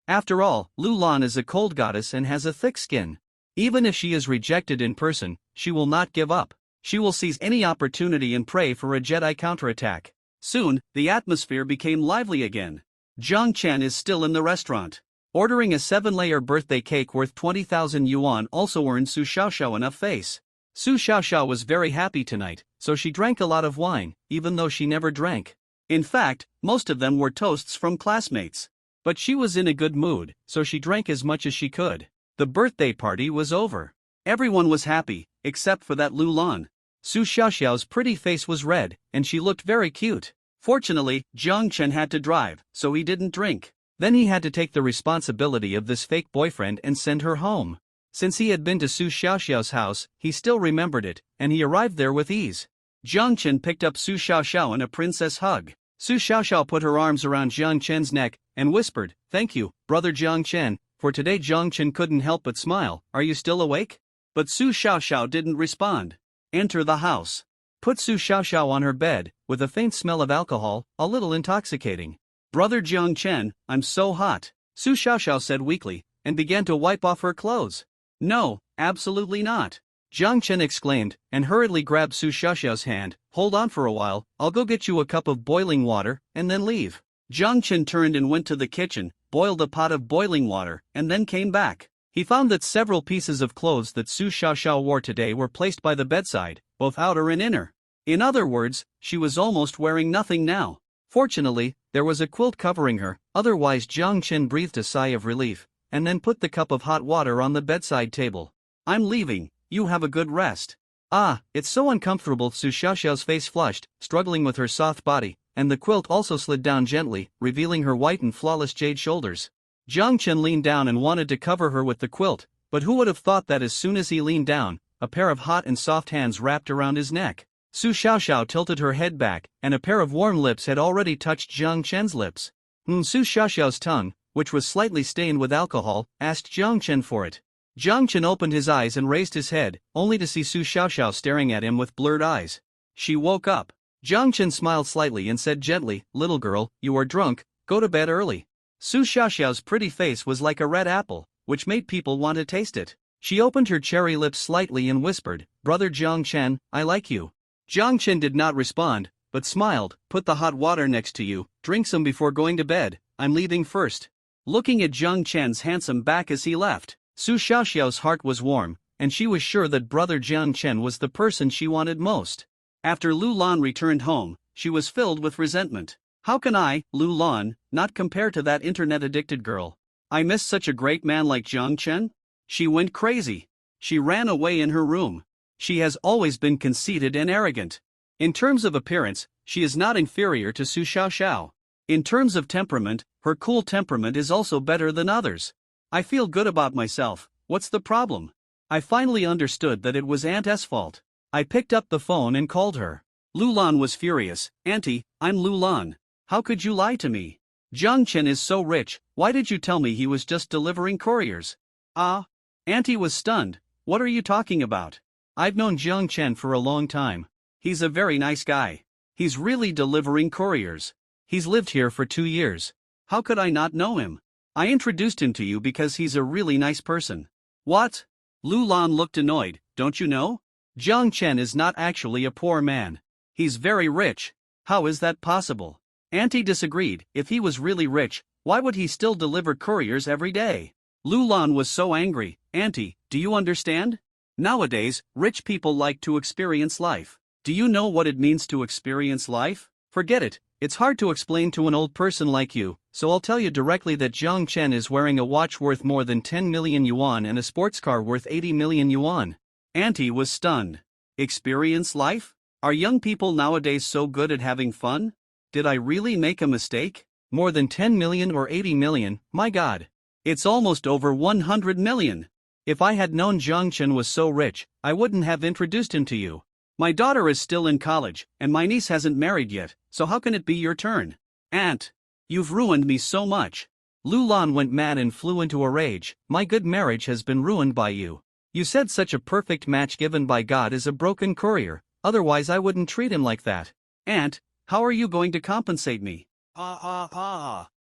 After all, Lu Lan is a cold goddess and has a thick skin. Even if she is rejected in person, she will not give up. She will seize any opportunity and pray for a Jedi counterattack. Soon, the atmosphere became lively again. Jiang Chen is still in the restaurant. Ordering a 7-layer birthday cake worth 20,000 yuan also earned Su Xiaoxiao enough face. Su Xiaoxiao was very happy tonight, so she drank a lot of wine, even though she never drank. In fact, most of them were toasts from classmates. But she was in a good mood, so she drank as much as she could. The birthday party was over. Everyone was happy, except for that Lu Lan. Su Xiaoxiao's pretty face was red, and she looked very cute. Fortunately, Jiang Chen had to drive, so he didn't drink. Then he had to take the responsibility of this fake boyfriend and send her home. Since he had been to Su Xiaoxiao's house, he still remembered it, and he arrived there with ease. Jiang Chen picked up Su Xiaoxiao in a princess hug. Su Xiaoxiao put her arms around Jiang Chen's neck, and whispered, "Thank you, brother Jiang Chen." For today Jiang Chen couldn't help but smile. "Are you still awake?" But Su Xiaoxiao didn't respond. Enter the house. Put Su Xiaoxiao on her bed, with a faint smell of alcohol, a little intoxicating. "Brother Jiang Chen, I'm so hot," Su Xiaoxiao said weakly, and began to wipe off her clothes. "No, absolutely not," Jiang Chen exclaimed, and hurriedly grabbed Su Xiaoxiao's hand. "Hold on for a while, I'll go get you a cup of boiling water, and then leave." Jiang Chen turned and went to the kitchen, boiled a pot of boiling water, and then came back. He found that several pieces of clothes that Su Xiaoxiao wore today were placed by the bedside, both outer and inner. In other words, she was almost wearing nothing now. Fortunately, there was a quilt covering her, otherwise Jiang Chen breathed a sigh of relief, and then put the cup of hot water on the bedside table. "I'm leaving, you have a good rest." "Ah, it's so uncomfortable." Su Xiaoxiao's face flushed, struggling with her soft body, and the quilt also slid down gently, revealing her white and flawless jade shoulders. Jiang Chen leaned down and wanted to cover her with the quilt, but who would have thought that as soon as he leaned down, a pair of hot and soft hands wrapped around his neck. Su Xiaoxiao tilted her head back, and a pair of warm lips had already touched Jiang Chen's lips. Su Xiaoxiao's tongue, which was slightly stained with alcohol, asked Jiang Chen for it. Jiang Chen opened his eyes and raised his head, only to see Su Xiaoxiao staring at him with blurred eyes. She woke up. Jiang Chen smiled slightly and said gently, "Little girl, you are drunk, go to bed early." Su Xiaoxiao's pretty face was like a red apple, which made people want to taste it. She opened her cherry lips slightly and whispered, "Brother Jiang Chen, I like you." Jiang Chen did not respond, but smiled. Put the hot water next to you, drink some before going to bed, I'm leaving first. Looking at Jiang Chen's handsome back as he left, Su Xiaoxiao's heart was warm, and she was sure that brother Jiang Chen was the person she wanted most. After Lu Lan returned home, she was filled with resentment. How can I, Lu Lan, not compare to that internet-addicted girl? I miss such a great man like Jiang Chen? She went crazy. She ran away in her room. She has always been conceited and arrogant. In terms of appearance, she is not inferior to Su Xiaoxiao. In terms of temperament, her cool temperament is also better than others. I feel good about myself, what's the problem? I finally understood that it was Aunt S's fault. I picked up the phone and called her. Lu Lan was furious. Auntie, I'm Lu Lan. How could you lie to me? Jiang Chen is so rich, why did you tell me he was just delivering couriers? Ah? Auntie was stunned. What are you talking about? I've known Jiang Chen for a long time. He's a very nice guy. He's really delivering couriers. He's lived here for 2 years. How could I not know him? I introduced him to you because he's a really nice person. What? Lu Lan looked annoyed. Don't you know? Jiang Chen is not actually a poor man. He's very rich. How is that possible? Auntie disagreed. If he was really rich, why would he still deliver couriers every day? Lu Lan was so angry. Auntie, do you understand? Nowadays, rich people like to experience life. Do you know what it means to experience life? Forget it, it's hard to explain to an old person like you, so I'll tell you directly that Jiang Chen is wearing a watch worth more than 10 million yuan and a sports car worth 80 million yuan. Auntie was stunned. Experience life? Are young people nowadays so good at having fun? Did I really make a mistake? More than 10 million or 80 million, my god. It's almost over 100 million. If I had known Jiang Chen was so rich, I wouldn't have introduced him to you. My daughter is still in college, and my niece hasn't married yet, so how can it be your turn? Aunt! You've ruined me so much. Lu Lan went mad and flew into a rage. My good marriage has been ruined by you. You said such a perfect match given by God is a broken courier, otherwise I wouldn't treat him like that. Aunt, how are you going to compensate me?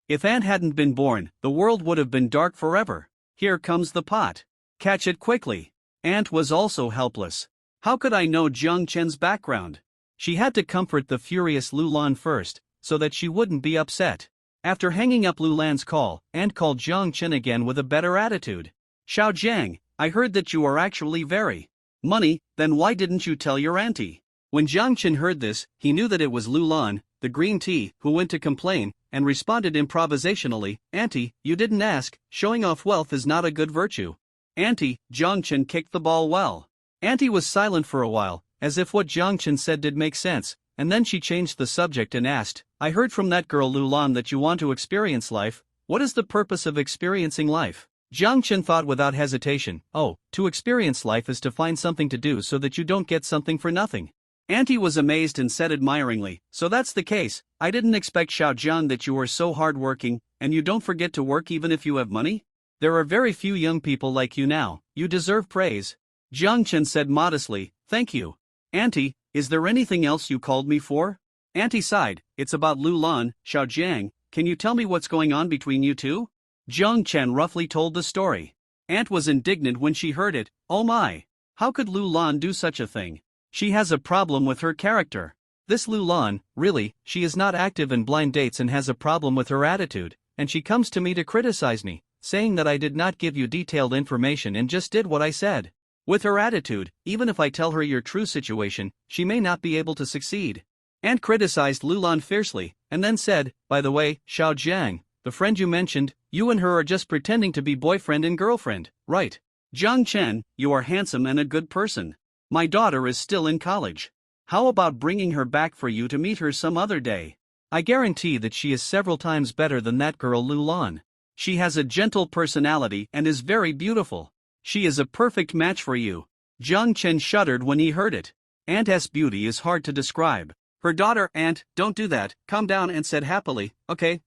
If Aunt hadn't been born, the world would have been dark forever. Here comes the pot. Catch it quickly. Aunt was also helpless. How could I know Jiang Chen's background? She had to comfort the furious Lu Lan first, so that she wouldn't be upset. After hanging up Lu Lan's call, Aunt called Jiang Chen again with a better attitude. Xiao Jiang, I heard that you are actually very money, then why didn't you tell your auntie? When Jiang Chen heard this, he knew that it was Lu Lan, the green tea, who went to complain, and responded improvisationally, Auntie, you didn't ask, showing off wealth is not a good virtue. Auntie, Jiang Chen kicked the ball well. Auntie was silent for a while, as if what Jiang Chen said did make sense, and then she changed the subject and asked, I heard from that girl Lu Lan that you want to experience life. What is the purpose of experiencing life? Jiang Chen thought without hesitation, oh, to experience life is to find something to do so that you don't get something for nothing. Auntie was amazed and said admiringly, so that's the case. I didn't expect Xiao Jiang that you are so hardworking, and you don't forget to work even if you have money? There are very few young people like you now, you deserve praise. Jiang Chen said modestly, thank you. Auntie, is there anything else you called me for? Auntie sighed, it's about Lu Lan, Xiao Jiang, can you tell me what's going on between you two? Jiang Chen roughly told the story. Aunt was indignant when she heard it, oh my. How could Lu Lan do such a thing? She has a problem with her character. This Lu Lan, really, she is not active in blind dates and has a problem with her attitude, and she comes to me to criticize me, saying that I did not give you detailed information and just did what I said. With her attitude, even if I tell her your true situation, she may not be able to succeed. Aunt criticized Lu Lan fiercely, and then said, by the way, Xiao Jiang, the friend you mentioned, you and her are just pretending to be boyfriend and girlfriend, right? Jiang Chen, you are handsome and a good person. My daughter is still in college. How about bringing her back for you to meet her some other day? I guarantee that she is several times better than that girl Lu Lan. She has a gentle personality and is very beautiful. She is a perfect match for you. Jiang Chen shuddered when he heard it. Aunt S beauty is hard to describe. Her daughter, Aunt, don't do that, calm down and said happily, okay,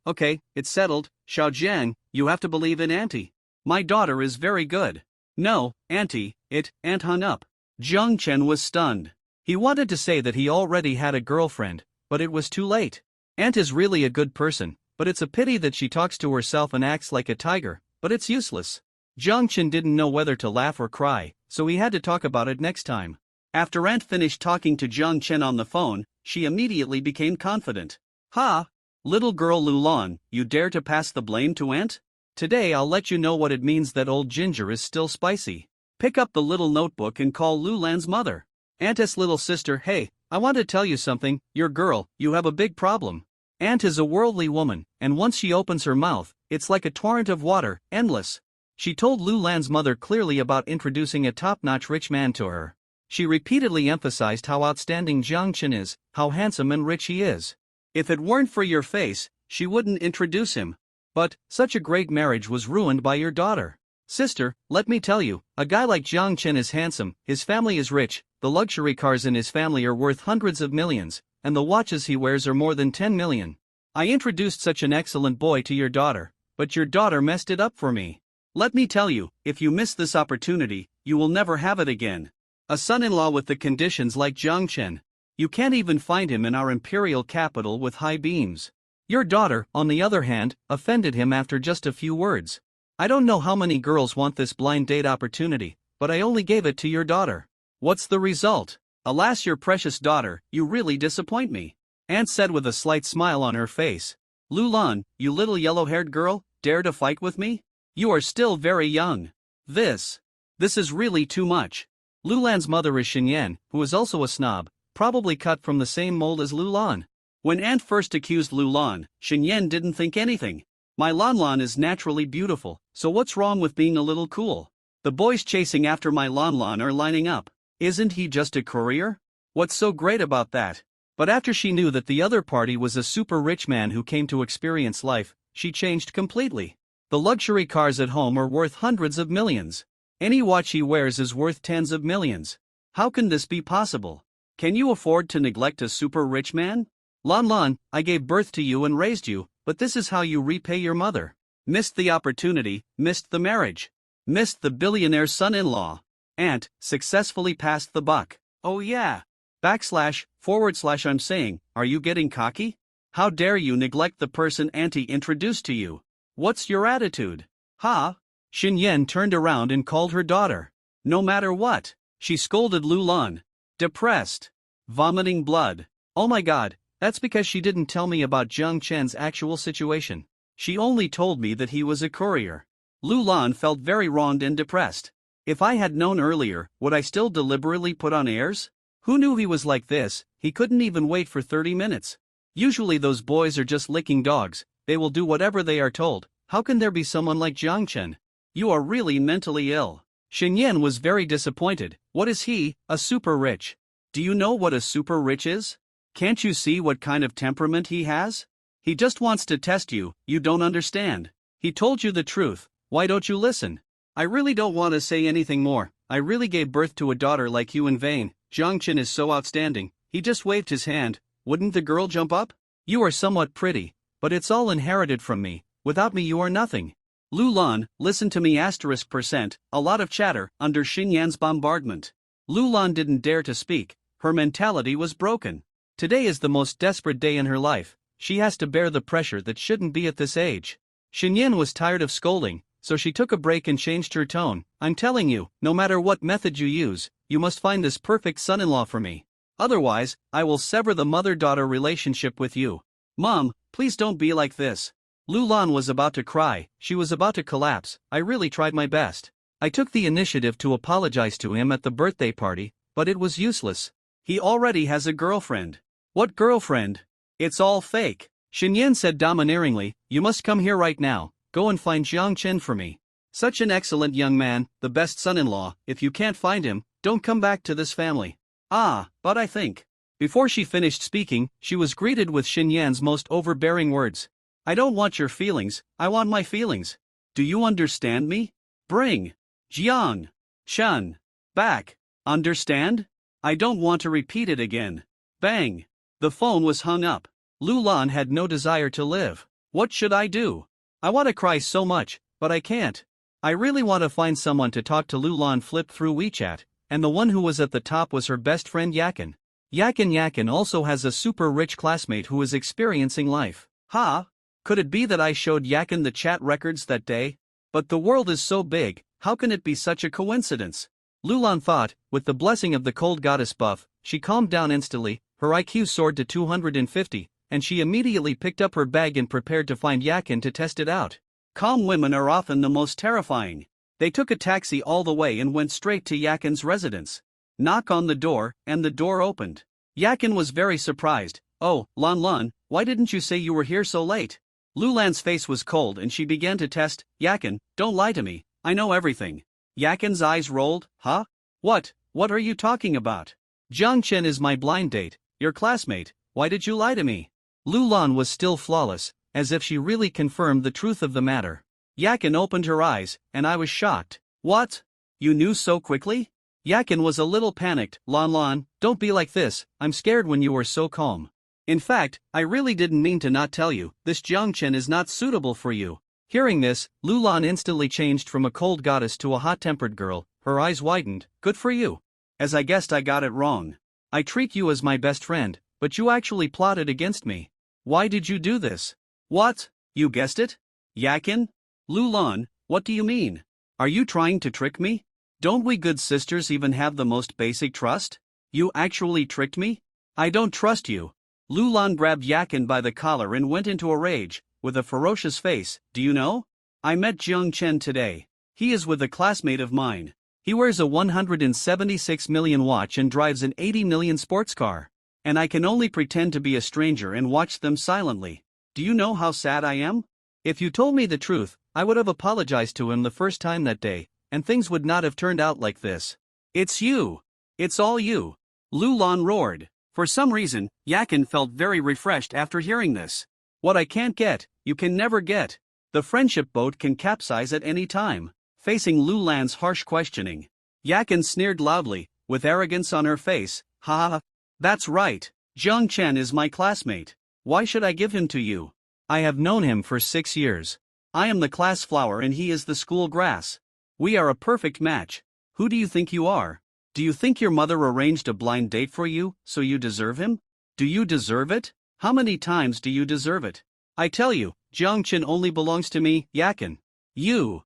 it's settled, Xiao Jiang, you have to believe in Auntie. My daughter is very good. No, Auntie, Aunt hung up. Jiang Chen was stunned. He wanted to say that he already had a girlfriend, but it was too late. Aunt is really a good person, but it's a pity that she talks to herself and acts like a tiger, but it's useless. Jiang Chen didn't know whether to laugh or cry, so he had to talk about it next time. After Aunt finished talking to Jiang Chen on the phone, she immediately became confident. Ha! Little girl Lulan, you dare to pass the blame to Aunt? Today I'll let you know what it means that old ginger is still spicy. Pick up the little notebook and call Lulan's mother. Aunt's little sister, hey, I want to tell you something, your girl, you have a big problem. Aunt is a worldly woman, and once she opens her mouth, it's like a torrent of water, endless. She told Lulan's mother clearly about introducing a top-notch rich man to her. She repeatedly emphasized how outstanding Jiang Chen is, how handsome and rich he is. If it weren't for your face, she wouldn't introduce him. But, such a great marriage was ruined by your daughter. Sister, let me tell you, a guy like Jiang Chen is handsome, his family is rich, the luxury cars in his family are worth hundreds of millions, and the watches he wears are more than 10 million. I introduced such an excellent boy to your daughter, but your daughter messed it up for me. Let me tell you, if you miss this opportunity, you will never have it again. A son-in-law with the conditions like Jiang Chen. You can't even find him in our imperial capital with high beams. Your daughter, on the other hand, offended him after just a few words. I don't know how many girls want this blind date opportunity, but I only gave it to your daughter. What's the result? Alas, your precious daughter, you really disappoint me. Aunt said with a slight smile on her face. Lulan, you little yellow-haired girl, dare to fight with me? You are still very young. This is really too much. Lulan's mother is Xinyan, who is also a snob, probably cut from the same mold as Lulan. When Aunt first accused Lulan, Xinyan didn't think anything. My Lanlan is naturally beautiful, so what's wrong with being a little cool? The boys chasing after my Lanlan are lining up. Isn't he just a courier? What's so great about that? But after she knew that the other party was a super rich man who came to experience life, she changed completely. The luxury cars at home are worth hundreds of millions. Any watch he wears is worth tens of millions. How can this be possible? Can you afford to neglect a super rich man? Lanlan, I gave birth to you and raised you, but this is how you repay your mother. Missed the opportunity, missed the marriage. Missed the billionaire son-in-law. Aunt, successfully passed the buck. Oh yeah. // I'm saying, are you getting cocky? How dare you neglect the person Auntie introduced to you? What's your attitude? Ha? Xinyan turned around and called her daughter. No matter what, she scolded Lulan. Depressed. Vomiting blood. Oh my god, that's because she didn't tell me about Jiang Chen's actual situation. She only told me that he was a courier. Lulan felt very wronged and depressed. If I had known earlier, would I still deliberately put on airs? Who knew he was like this? He couldn't even wait for 30 minutes. Usually those boys are just licking dogs, they will do whatever they are told. How can there be someone like Jiang Chen? You are really mentally ill. Xinyan was very disappointed. What is he, a super rich? Do you know what a super rich is? Can't you see what kind of temperament he has? He just wants to test you, you don't understand. He told you the truth, why don't you listen? I really don't want to say anything more. I really gave birth to a daughter like you in vain. Jiang Chen is so outstanding. He just waved his hand. Wouldn't the girl jump up? You are somewhat pretty, but it's all inherited from me. Without me you are nothing. Lulan, listen to me %, a lot of chatter, under Xinyan's bombardment. Lulan didn't dare to speak, her mentality was broken. Today is the most desperate day in her life, she has to bear the pressure that shouldn't be at this age. Xinyan was tired of scolding, so she took a break and changed her tone. I'm telling you, no matter what method you use, you must find this perfect son-in-law for me. Otherwise, I will sever the mother-daughter relationship with you. Mom, please don't be like this. Lulan was about to cry, she was about to collapse. I really tried my best. I took the initiative to apologize to him at the birthday party, but it was useless. He already has a girlfriend. What girlfriend? It's all fake. Xinyan said domineeringly, you must come here right now, go and find Jiang Chen for me. Such an excellent young man, the best son-in-law. If you can't find him, don't come back to this family. Ah, but I think. Before she finished speaking, she was greeted with Xinyan's most overbearing words. I don't want your feelings, I want my feelings. Do you understand me? Bring Jiang Chen back. Understand? I don't want to repeat it again. Bang. The phone was hung up. Lulan had no desire to live. What should I do? I want to cry so much, but I can't. I really want to find someone to talk to. Lulan flipped through WeChat, and the one who was at the top was her best friend Yakin. Yakin also has a super rich classmate who is experiencing life. Ha! Could it be that I showed Yakin the chat records that day? But the world is so big, how can it be such a coincidence? Lulan thought, with the blessing of the cold goddess buff, she calmed down instantly, her IQ soared to 250, and she immediately picked up her bag and prepared to find Yakin to test it out. Calm women are often the most terrifying. They took a taxi all the way and went straight to Yakin's residence. Knock on the door, and the door opened. Yakin was very surprised. "Oh, Lan, why didn't you say you were here so late?" Lulan's face was cold and she began to test. "Yakin, don't lie to me, I know everything." Yakin's eyes rolled. "Huh? What are you talking about? Jiang Chen is my blind date, your classmate, why did you lie to me?" Lulan was still flawless, as if she really confirmed the truth of the matter. Yakin opened her eyes, and I was shocked. "What? You knew so quickly?" Yakin was a little panicked. Lan, don't be like this, I'm scared when you were so calm. In fact, I really didn't mean to not tell you, this Jiang Chen is not suitable for you." Hearing this, Lulan instantly changed from a cold goddess to a hot-tempered girl, her eyes widened. "Good for you. As I guessed I got it wrong. I treat you as my best friend, but you actually plotted against me. Why did you do this?" "What? You guessed it? Yakin? Lulan, what do you mean? Are you trying to trick me? Don't we good sisters even have the most basic trust? You actually tricked me? I don't trust you." Lulan grabbed Yakin by the collar and went into a rage, with a ferocious face. "Do you know? I met Jiang Chen today. He is with a classmate of mine. He wears a 176 million watch and drives an 80 million sports car. And I can only pretend to be a stranger and watch them silently. Do you know how sad I am? If you told me the truth, I would have apologized to him the first time that day, and things would not have turned out like this. It's you. It's all you." Lulan roared. For some reason, Yakin felt very refreshed after hearing this. "What I can't get, you can never get. The friendship boat can capsize at any time." Facing Lulan's harsh questioning, Yakin sneered loudly, with arrogance on her face. "Ha ha, that's right. Jiang Chen is my classmate. Why should I give him to you? I have known him for 6 years. I am the class flower and he is the school grass. We are a perfect match. Who do you think you are? Do you think your mother arranged a blind date for you, so you deserve him? Do you deserve it? How many times do you deserve it? I tell you, Jiang Chen only belongs to me, Yakin. You.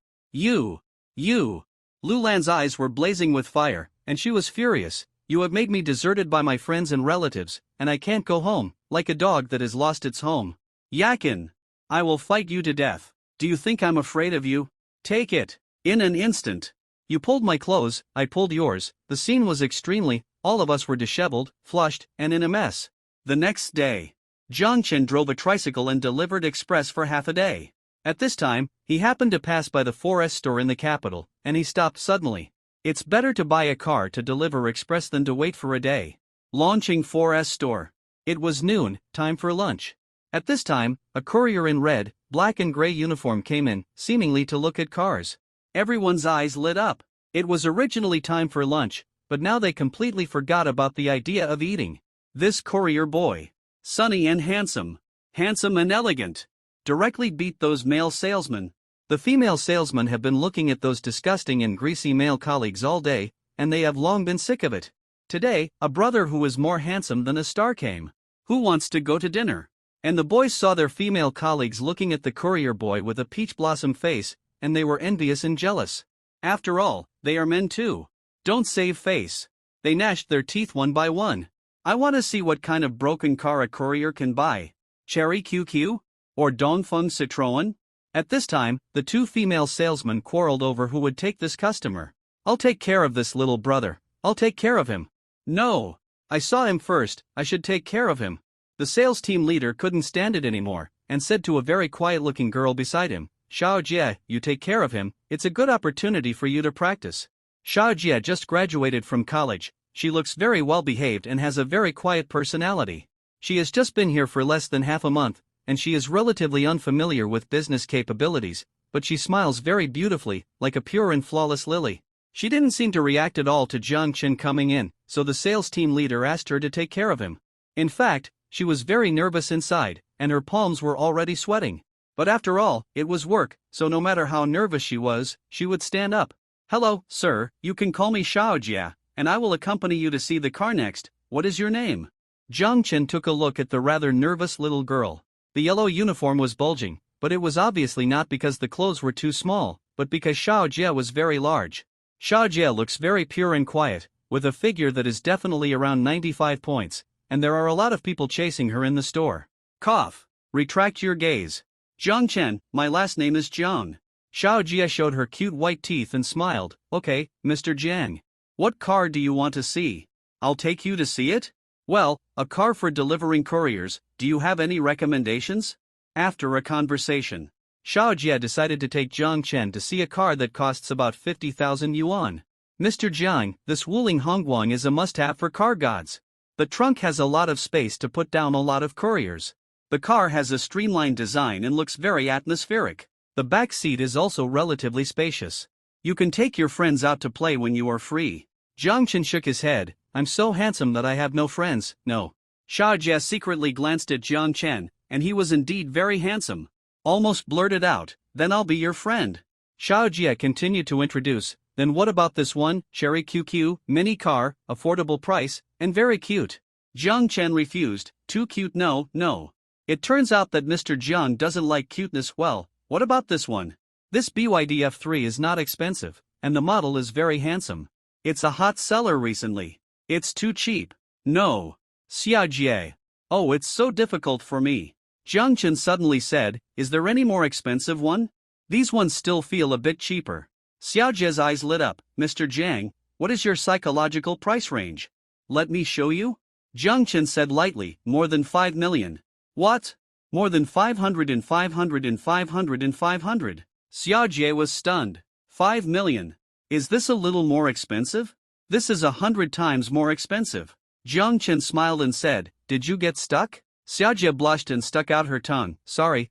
Lulan's eyes were blazing with fire, and she was furious. "You have made me deserted by my friends and relatives, and I can't go home, like a dog that has lost its home. Yakin, I will fight you to death. Do you think I'm afraid of you? Take it." In an instant. "You pulled my clothes, I pulled yours." The scene was extremely, all of us were disheveled, flushed, and in a mess. The next day, Jiang Chen drove a tricycle and delivered express for half a day. At this time, he happened to pass by the 4S store in the capital, and he stopped suddenly. It's better to buy a car to deliver express than to wait for a day. Launching 4S store. It was noon, time for lunch. At this time, a courier in red, black and gray uniform came in, seemingly to look at cars. Everyone's eyes lit up. It was originally time for lunch, but now they completely forgot about the idea of eating. This courier boy, sunny and handsome and elegant, directly beat those male salesmen. The female salesmen have been looking at those disgusting and greasy male colleagues all day, and they have long been sick of it. Today, a brother who is more handsome than a star came. "Who wants to go to dinner?" And the boys saw their female colleagues looking at the courier boy with a peach blossom face, and they were envious and jealous. After all, they are men too. Don't save face. They gnashed their teeth one by one. "I want to see what kind of broken car a courier can buy. Cherry QQ? Or Dongfeng Citroën?" At this time, the two female salesmen quarreled over who would take this customer. "I'll take care of this little brother. I'll take care of him." "No. I saw him first, I should take care of him." The sales team leader couldn't stand it anymore, and said to a very quiet-looking girl beside him, "Xiao Jie, you take care of him, it's a good opportunity for you to practice." Xiao Jie just graduated from college, she looks very well behaved and has a very quiet personality. She has just been here for less than half a month, and she is relatively unfamiliar with business capabilities, but she smiles very beautifully, like a pure and flawless lily. She didn't seem to react at all to Jiang Chen coming in, so the sales team leader asked her to take care of him. In fact, she was very nervous inside, and her palms were already sweating. But after all, it was work, so no matter how nervous she was, she would stand up. "Hello, sir, you can call me Xiao Jia, and I will accompany you to see the car next. What is your name?" Jiang Chen took a look at the rather nervous little girl. The yellow uniform was bulging, but it was obviously not because the clothes were too small, but because Xiao Jia was very large. Xiaojie looks very pure and quiet, with a figure that is definitely around 95 points, and there are a lot of people chasing her in the store. Cough. Retract your gaze. Jiang Chen, my last name is Jiang. Xiaojie showed her cute white teeth and smiled. Okay, Mr. Jiang. What car do you want to see? I'll take you to see it? Well, a car for delivering couriers. Do you have any recommendations? After a conversation, Xiaojie decided to take Jiang Chen to see a car that costs about 50,000 yuan. Mr. Jiang, this Wuling Hongguang is a must-have for car gods. The trunk has a lot of space to put down a lot of couriers. The car has a streamlined design and looks very atmospheric. The back seat is also relatively spacious. You can take your friends out to play when you are free. Jiang Chen shook his head. I'm so handsome that I have no friends, no. Xiaojie secretly glanced at Jiang Chen, and he was indeed very handsome. Almost blurted out, then I'll be your friend. Xiaojie continued to introduce, then what about this one, Cherry QQ, mini car, affordable price, and very cute. Jiang Chen refused, too cute no. It turns out that Mr. Jiang doesn't like cuteness. Well, what about this one? This BYD F3 is not expensive, and the model is very handsome. It's a hot seller recently. It's too cheap. No. Xiaojie. Oh, it's so difficult for me. Jiang Chen suddenly said, is there any more expensive one? These ones still feel a bit cheaper. Xiaojie's eyes lit up. Mr. Jiang, what is your psychological price range? Let me show you. Jiang Chen said lightly, more than 5 million. What? More than 500 and 500 and 500 and 500. Xiaojie was stunned. 5 million. Is this a little more expensive? This is 100 times more expensive. Jiang Chen smiled and said, did you get stuck? Xiaojie blushed and stuck out her tongue. Sorry.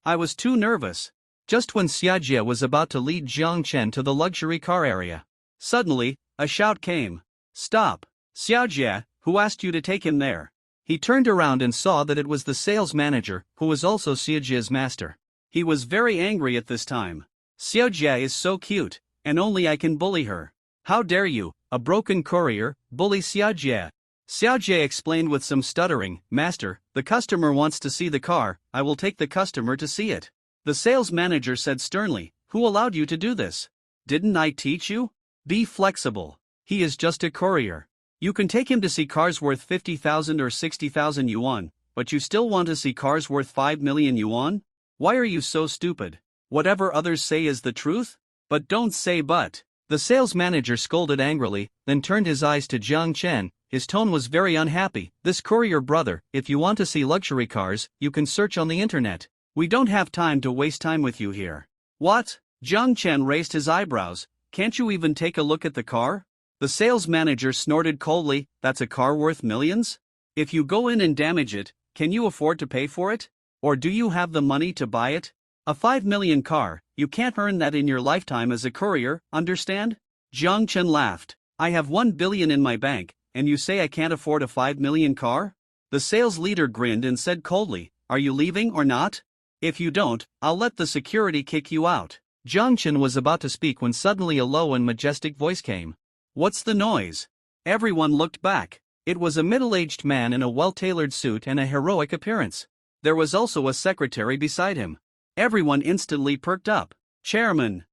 I was too nervous. Just when Xiaojie was about to lead Jiang Chen to the luxury car area, suddenly, a shout came. Stop. Xiaojie, who asked you to take him there? He turned around and saw that it was the sales manager, who was also Xiaojie's master. He was very angry at this time. Xiaojie is so cute, and only I can bully her. How dare you, a broken courier, bully Xiaojie? Xiaojie explained with some stuttering, Master, the customer wants to see the car, I will take the customer to see it. The sales manager said sternly, who allowed you to do this? Didn't I teach you? Be flexible. He is just a courier. You can take him to see cars worth 50,000 or 60,000 yuan, but you still want to see cars worth 5 million yuan? Why are you so stupid? Whatever others say is the truth? But don't say but. The sales manager scolded angrily, then turned his eyes to Jiang Chen. His tone was very unhappy. This courier brother, if you want to see luxury cars, you can search on the internet. We don't have time to waste time with you here. What? Jiang Chen raised his eyebrows. Can't you even take a look at the car? The sales manager snorted coldly. That's a car worth millions? If you go in and damage it, can you afford to pay for it? Or do you have the money to buy it? A 5 million car, you can't earn that in your lifetime as a courier, understand? Jiang Chen laughed. I have 1 billion in my bank, and you say I can't afford a 5 million car? The sales leader grinned and said coldly, are you leaving or not? If you don't, I'll let the security kick you out. Jiang Chen was about to speak when suddenly a low and majestic voice came. What's the noise? Everyone looked back. It was a middle-aged man in a well-tailored suit and a heroic appearance. There was also a secretary beside him. Everyone instantly perked up. Chairman!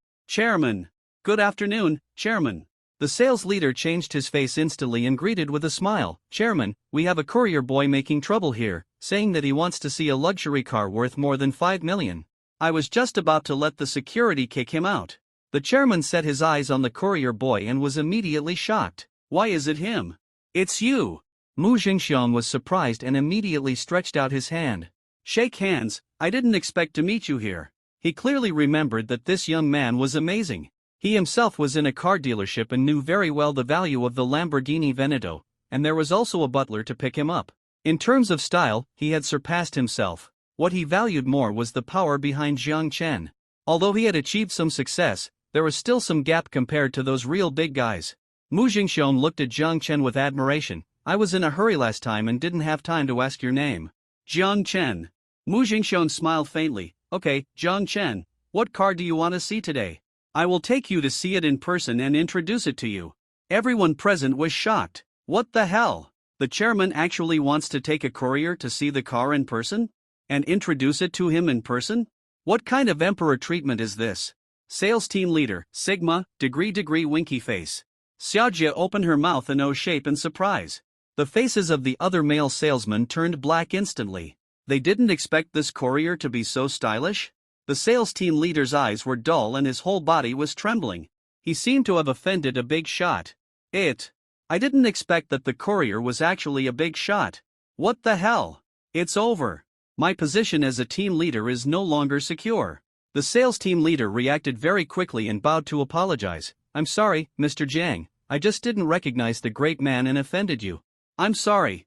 Good afternoon, Chairman. The sales leader changed his face instantly and greeted with a smile. Chairman, we have a courier boy making trouble here, saying that he wants to see a luxury car worth more than 5 million. I was just about to let the security kick him out. The chairman set his eyes on the courier boy and was immediately shocked. Why is it him? It's you! Mu Jingxiong was surprised and immediately stretched out his hand. Shake hands, I didn't expect to meet you here. He clearly remembered that this young man was amazing. He himself was in a car dealership and knew very well the value of the Lamborghini Veneto, and there was also a butler to pick him up. In terms of style, he had surpassed himself. What he valued more was the power behind Jiang Chen. Although he had achieved some success, there was still some gap compared to those real big guys. Mu Jingxiong looked at Jiang Chen with admiration. I was in a hurry last time and didn't have time to ask your name. Jiang Chen. Mu Jingxiong smiled faintly. Okay, Jiang Chen, what car do you want to see today? I will take you to see it in person and introduce it to you. Everyone present was shocked. What the hell? The chairman actually wants to take a courier to see the car in person? And introduce it to him in person? What kind of emperor treatment is this? Sales team leader, Sigma, degree winky face. Xiaojie opened her mouth in O shape in surprise. The faces of the other male salesmen turned black instantly. They didn't expect this courier to be so stylish. The sales team leader's eyes were dull and his whole body was trembling. He seemed to have offended a big shot. I didn't expect that the courier was actually a big shot. What the hell? It's over. My position as a team leader is no longer secure. The sales team leader reacted very quickly and bowed to apologize. I'm sorry, Mr. Jiang, I just didn't recognize the great man and offended you. I'm sorry.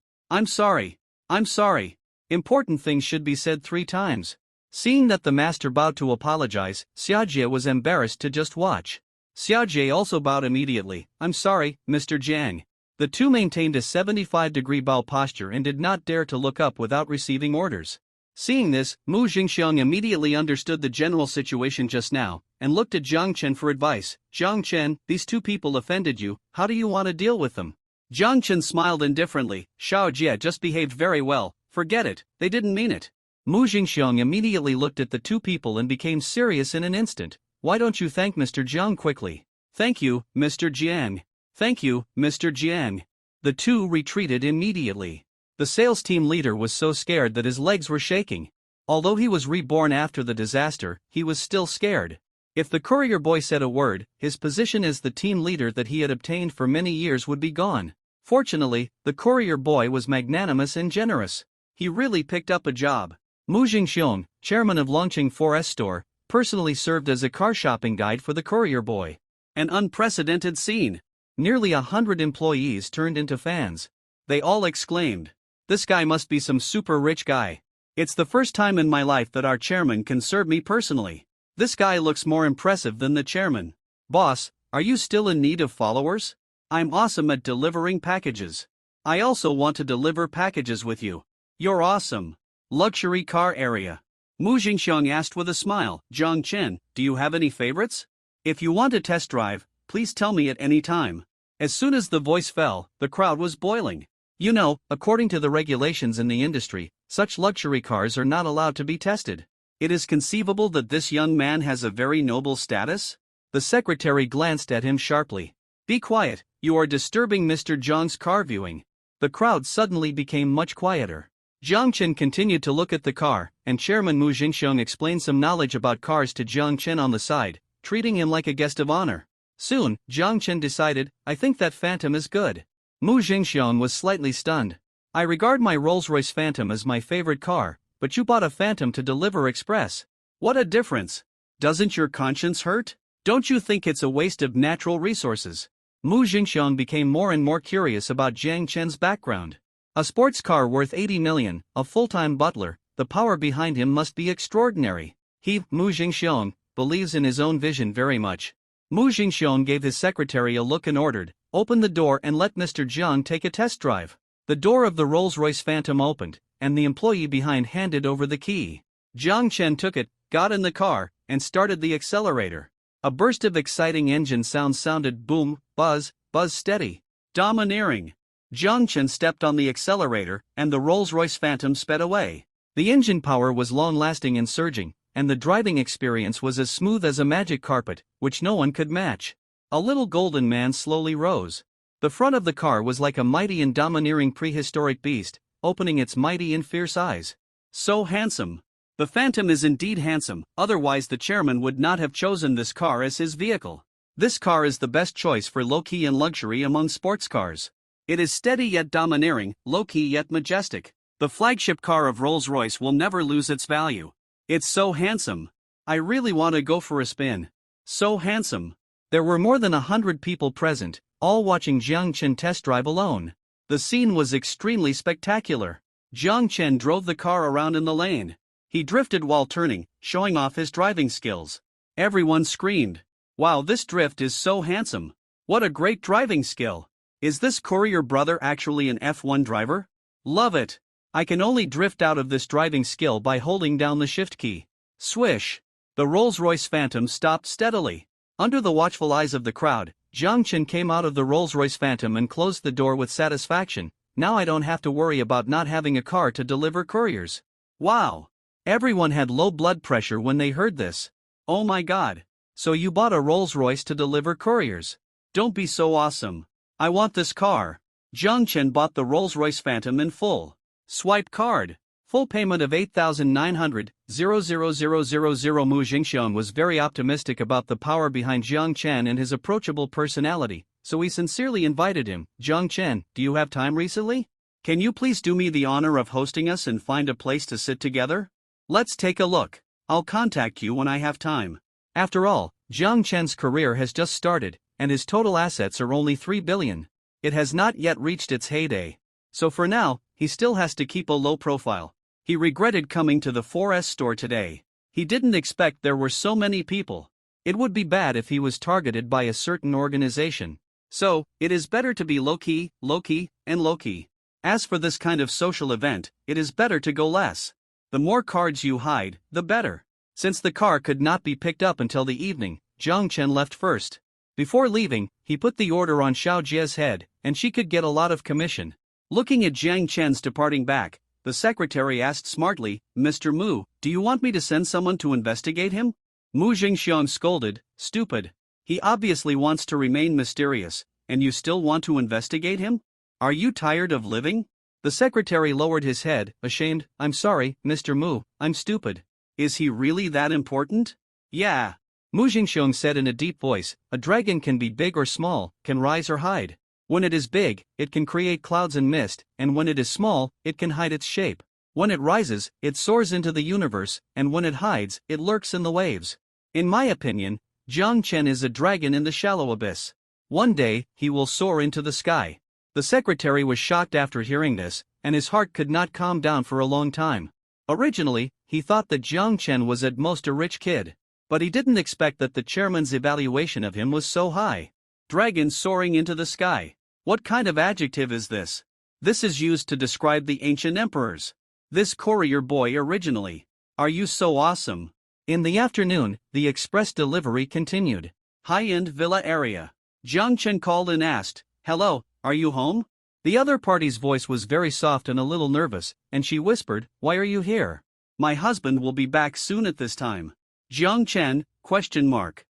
Important things should be said 3 times. Seeing that the master bowed to apologize, Xiaojie was embarrassed to just watch. Xiaojie also bowed immediately. I'm sorry, Mr. Jiang. The two maintained a 75-degree bow posture and did not dare to look up without receiving orders. Seeing this, Mu Jingxiang immediately understood the general situation just now, and looked at Jiang Chen for advice. Jiang Chen, these 2 people offended you, how do you want to deal with them? Jiang Chen smiled indifferently. Xiaojie just behaved very well, forget it, they didn't mean it. Mu Jingxiang immediately looked at the 2 people and became serious in an instant. Why don't you thank Mr. Jiang quickly? Thank you, Mr. Jiang. Thank you, Mr. Jiang. The 2 retreated immediately. The sales team leader was so scared that his legs were shaking. Although he was reborn after the disaster, he was still scared. If the courier boy said a word, his position as the team leader that he had obtained for many years would be gone. Fortunately, the courier boy was magnanimous and generous. He really picked up a job. Mu Jingxiong, chairman of Longqing 4S store, personally served as a car shopping guide for the courier boy. An unprecedented scene. Nearly 100 employees turned into fans. They all exclaimed, "This guy must be some super rich guy. It's the first time in my life that our chairman can serve me personally. This guy looks more impressive than the chairman. Boss, are you still in need of followers? I'm awesome at delivering packages. I also want to deliver packages with you. You're awesome." Luxury car area. Mu Jingxiang asked with a smile. Jiang Chen, do you have any favorites? If you want a test drive, please tell me at any time. As soon as the voice fell, the crowd was boiling. You know, according to the regulations in the industry, such luxury cars are not allowed to be tested. It is conceivable that this young man has a very noble status? The secretary glanced at him sharply. Be quiet, you are disturbing Mr. Jiang's car viewing. The crowd suddenly became much quieter. Jiang Chen continued to look at the car, and Chairman Mu Jingxiang explained some knowledge about cars to Jiang Chen on the side, treating him like a guest of honor. Soon, Jiang Chen decided, I think that Phantom is good. Mu Jingxiang was slightly stunned. I regard my Rolls-Royce Phantom as my favorite car, but you bought a Phantom to deliver express. What a difference. Doesn't your conscience hurt? Don't you think it's a waste of natural resources? Mu Jingxiang became more and more curious about Jiang Chen's background. A sports car worth 80 million, a full-time butler, the power behind him must be extraordinary. He, Mu Jingxiang, believes in his own vision very much. Mu Jingxiang gave his secretary a look and ordered, open the door and let Mr. Jiang take a test drive. The door of the Rolls-Royce Phantom opened, and the employee behind handed over the key. Jiang Chen took it, got in the car, and started the accelerator. A burst of exciting engine sounds sounded boom, buzz, buzz steady. Domineering. Jiang Chen stepped on the accelerator, and the Rolls-Royce Phantom sped away. The engine power was long-lasting and surging, and the driving experience was as smooth as a magic carpet, which no one could match. A little golden man slowly rose. The front of the car was like a mighty and domineering prehistoric beast, opening its mighty and fierce eyes. So handsome. The Phantom is indeed handsome, otherwise the chairman would not have chosen this car as his vehicle. This car is the best choice for low-key and luxury among sports cars. It is steady yet domineering, low-key yet majestic. The flagship car of Rolls-Royce will never lose its value. It's so handsome. I really want to go for a spin. So handsome. There were more than 100 people present, all watching Jiang Chen test drive alone. The scene was extremely spectacular. Jiang Chen drove the car around in the lane. He drifted while turning, showing off his driving skills. Everyone screamed, "Wow, this drift is so handsome. What a great driving skill. Is this courier brother actually an F1 driver? Love it. I can only drift out of this driving skill by holding down the shift key." Swish. The Rolls-Royce Phantom stopped steadily. Under the watchful eyes of the crowd, Jiang Chen came out of the Rolls-Royce Phantom and closed the door with satisfaction. Now I don't have to worry about not having a car to deliver couriers. Wow. Everyone had low blood pressure when they heard this. Oh my god. So you bought a Rolls-Royce to deliver couriers? Don't be so awesome. I want this car. Jiang Chen bought the Rolls-Royce Phantom in full. Swipe card. Full payment of 8,900, 00000. Mu Jingxiang was very optimistic about the power behind Jiang Chen and his approachable personality, so he sincerely invited him. Jiang Chen, do you have time recently? Can you please do me the honor of hosting us and find a place to sit together? Let's take a look. I'll contact you when I have time. After all, Jiang Chen's career has just started, and his total assets are only 3 billion. It has not yet reached its heyday. So for now, he still has to keep a low profile. He regretted coming to the 4S store today. He didn't expect there were so many people. It would be bad if he was targeted by a certain organization. So, it is better to be low-key, and low-key. As for this kind of social event, it is better to go less. The more cards you hide, the better. Since the car could not be picked up until the evening, Jiang Chen left first. Before leaving, he put the order on Xiao Jie's head, and she could get a lot of commission. Looking at Jiang Chen's departing back, the secretary asked smartly, Mr. Mu, do you want me to send someone to investigate him? Mu Jingxiang scolded, stupid. He obviously wants to remain mysterious, and you still want to investigate him? Are you tired of living? The secretary lowered his head, ashamed. I'm sorry, Mr. Mu, I'm stupid. Is he really that important? Yeah. Mu Jingxiang said in a deep voice, a dragon can be big or small, can rise or hide. When it is big, it can create clouds and mist, and when it is small, it can hide its shape. When it rises, it soars into the universe, and when it hides, it lurks in the waves. In my opinion, Jiang Chen is a dragon in the shallow abyss. One day, he will soar into the sky. The secretary was shocked after hearing this, and his heart could not calm down for a long time. Originally, he thought that Jiang Chen was at most a rich kid. But he didn't expect that the chairman's evaluation of him was so high. Dragon soaring into the sky. What kind of adjective is this? This is used to describe the ancient emperors. This courier boy originally. Are you so awesome? In the afternoon, the express delivery continued. High-end villa area. Jiang Chen called and asked, hello, are you home? The other party's voice was very soft and a little nervous, and she whispered, why are you here? My husband will be back soon at this time. Jiang Chen, ?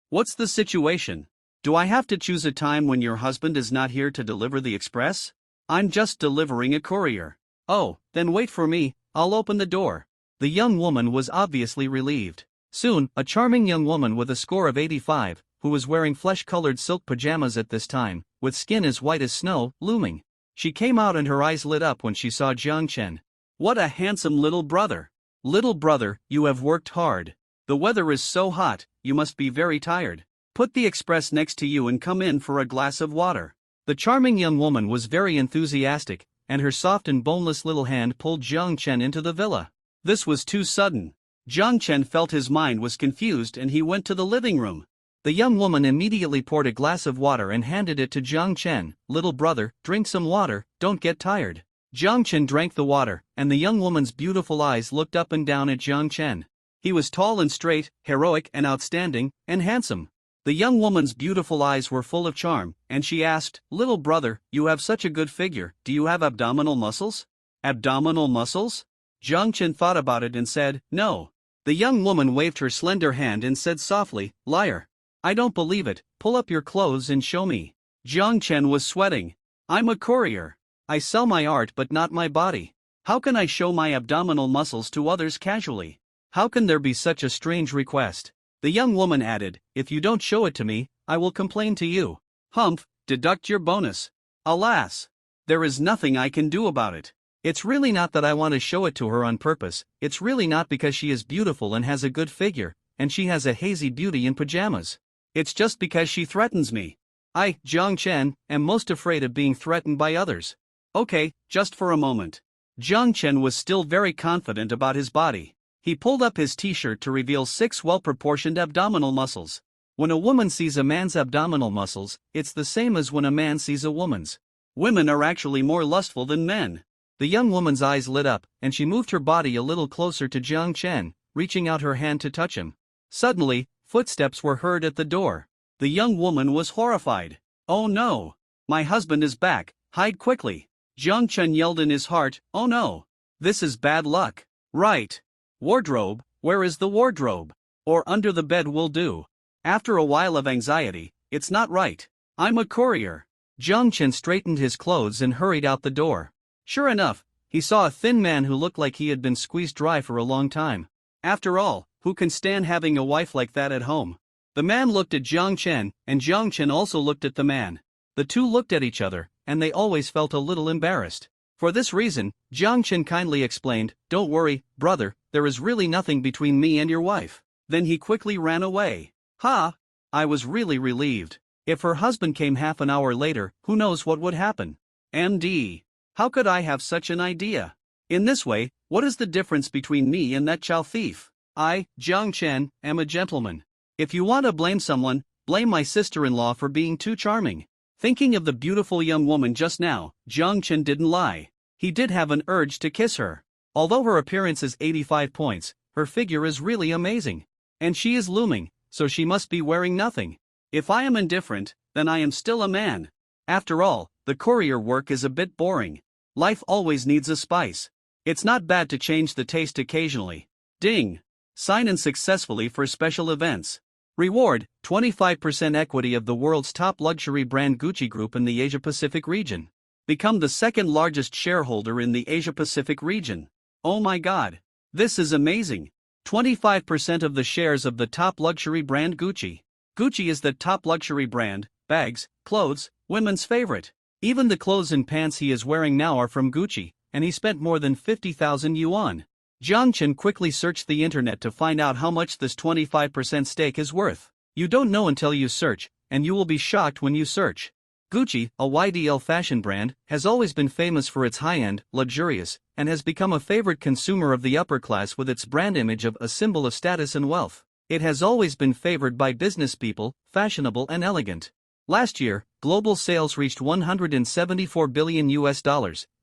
What's the situation? Do I have to choose a time when your husband is not here to deliver the express? I'm just delivering a courier. Oh, then wait for me, I'll open the door. The young woman was obviously relieved. Soon, a charming young woman with a score of 85, who was wearing flesh-colored silk pajamas at this time, with skin as white as snow, looming. She came out and her eyes lit up when she saw Jiang Chen. What a handsome little brother. Little brother, you have worked hard. The weather is so hot, you must be very tired. Put the express next to you and come in for a glass of water. The charming young woman was very enthusiastic, and her soft and boneless little hand pulled Jiang Chen into the villa. This was too sudden. Jiang Chen felt his mind was confused and he went to the living room. The young woman immediately poured a glass of water and handed it to Jiang Chen. Little brother, drink some water, don't get tired. Jiang Chen drank the water, and the young woman's beautiful eyes looked up and down at Jiang Chen. He was tall and straight, heroic and outstanding, and handsome. The young woman's beautiful eyes were full of charm, and she asked, little brother, you have such a good figure, do you have abdominal muscles? Abdominal muscles? Jiang Chen thought about it and said, no. The young woman waved her slender hand and said softly, liar. I don't believe it, pull up your clothes and show me. Jiang Chen was sweating. I'm a courier. I sell my art but not my body. How can I show my abdominal muscles to others casually? How can there be such a strange request? The young woman added, if you don't show it to me, I will complain to you. Humph, deduct your bonus. Alas! There is nothing I can do about it. It's really not that I want to show it to her on purpose, it's really not because she is beautiful and has a good figure, and she has a hazy beauty in pajamas. It's just because she threatens me. I, Jiang Chen, am most afraid of being threatened by others. Okay, just for a moment. Jiang Chen was still very confident about his body. He pulled up his t-shirt to reveal 6 well-proportioned abdominal muscles. When a woman sees a man's abdominal muscles, it's the same as when a man sees a woman's. Women are actually more lustful than men. The young woman's eyes lit up, and she moved her body a little closer to Jiang Chen, reaching out her hand to touch him. Suddenly, footsteps were heard at the door. The young woman was horrified. Oh no! My husband is back, hide quickly! Jiang Chen yelled in his heart, oh no! This is bad luck. Right. Wardrobe, where is the wardrobe? Or under the bed will do. After a while of anxiety, "It's not right. I'm a courier." Jiang Chen straightened his clothes and hurried out the door. Sure enough, he saw a thin man who looked like he had been squeezed dry for a long time. After all, who can stand having a wife like that at home? The man looked at Jiang Chen, and Jiang Chen also looked at the man. The two looked at each other, and they always felt a little embarrassed. For this reason, Jiang Chen kindly explained, "Don't worry, brother, there is really nothing between me and your wife." Then he quickly ran away. Ha! I was really relieved. If her husband came half an hour later, who knows what would happen? MD. How could I have such an idea? In this way, what is the difference between me and that chow thief? I, Jiang Chen, am a gentleman. If you want to blame someone, blame my sister-in-law for being too charming. Thinking of the beautiful young woman just now, Jiang Chen didn't lie. He did have an urge to kiss her. Although her appearance is 85 points, her figure is really amazing. And she is looming, so she must be wearing nothing. If I am indifferent, then I am still a man. After all, the courier work is a bit boring. Life always needs a spice. It's not bad to change the taste occasionally. Ding! Sign in successfully for special events. Reward, 25% equity of the world's top luxury brand Gucci Group in the Asia-Pacific region. Become the second largest shareholder in the Asia-Pacific region. Oh my god! This is amazing! 25% of the shares of the top luxury brand Gucci. Gucci is the top luxury brand, bags, clothes, women's favorite. Even the clothes and pants he is wearing now are from Gucci, and he spent more than 50,000 yuan. Jiang Chen quickly searched the internet to find out how much this 25% stake is worth. You don't know until you search, and you will be shocked when you search. Gucci, a YDL fashion brand, has always been famous for its high-end, luxurious, and has become a favorite consumer of the upper class with its brand image of a symbol of status and wealth. It has always been favored by business people, fashionable and elegant. Last year, global sales reached $174 billion,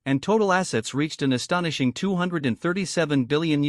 and total assets reached an astonishing $237 billion.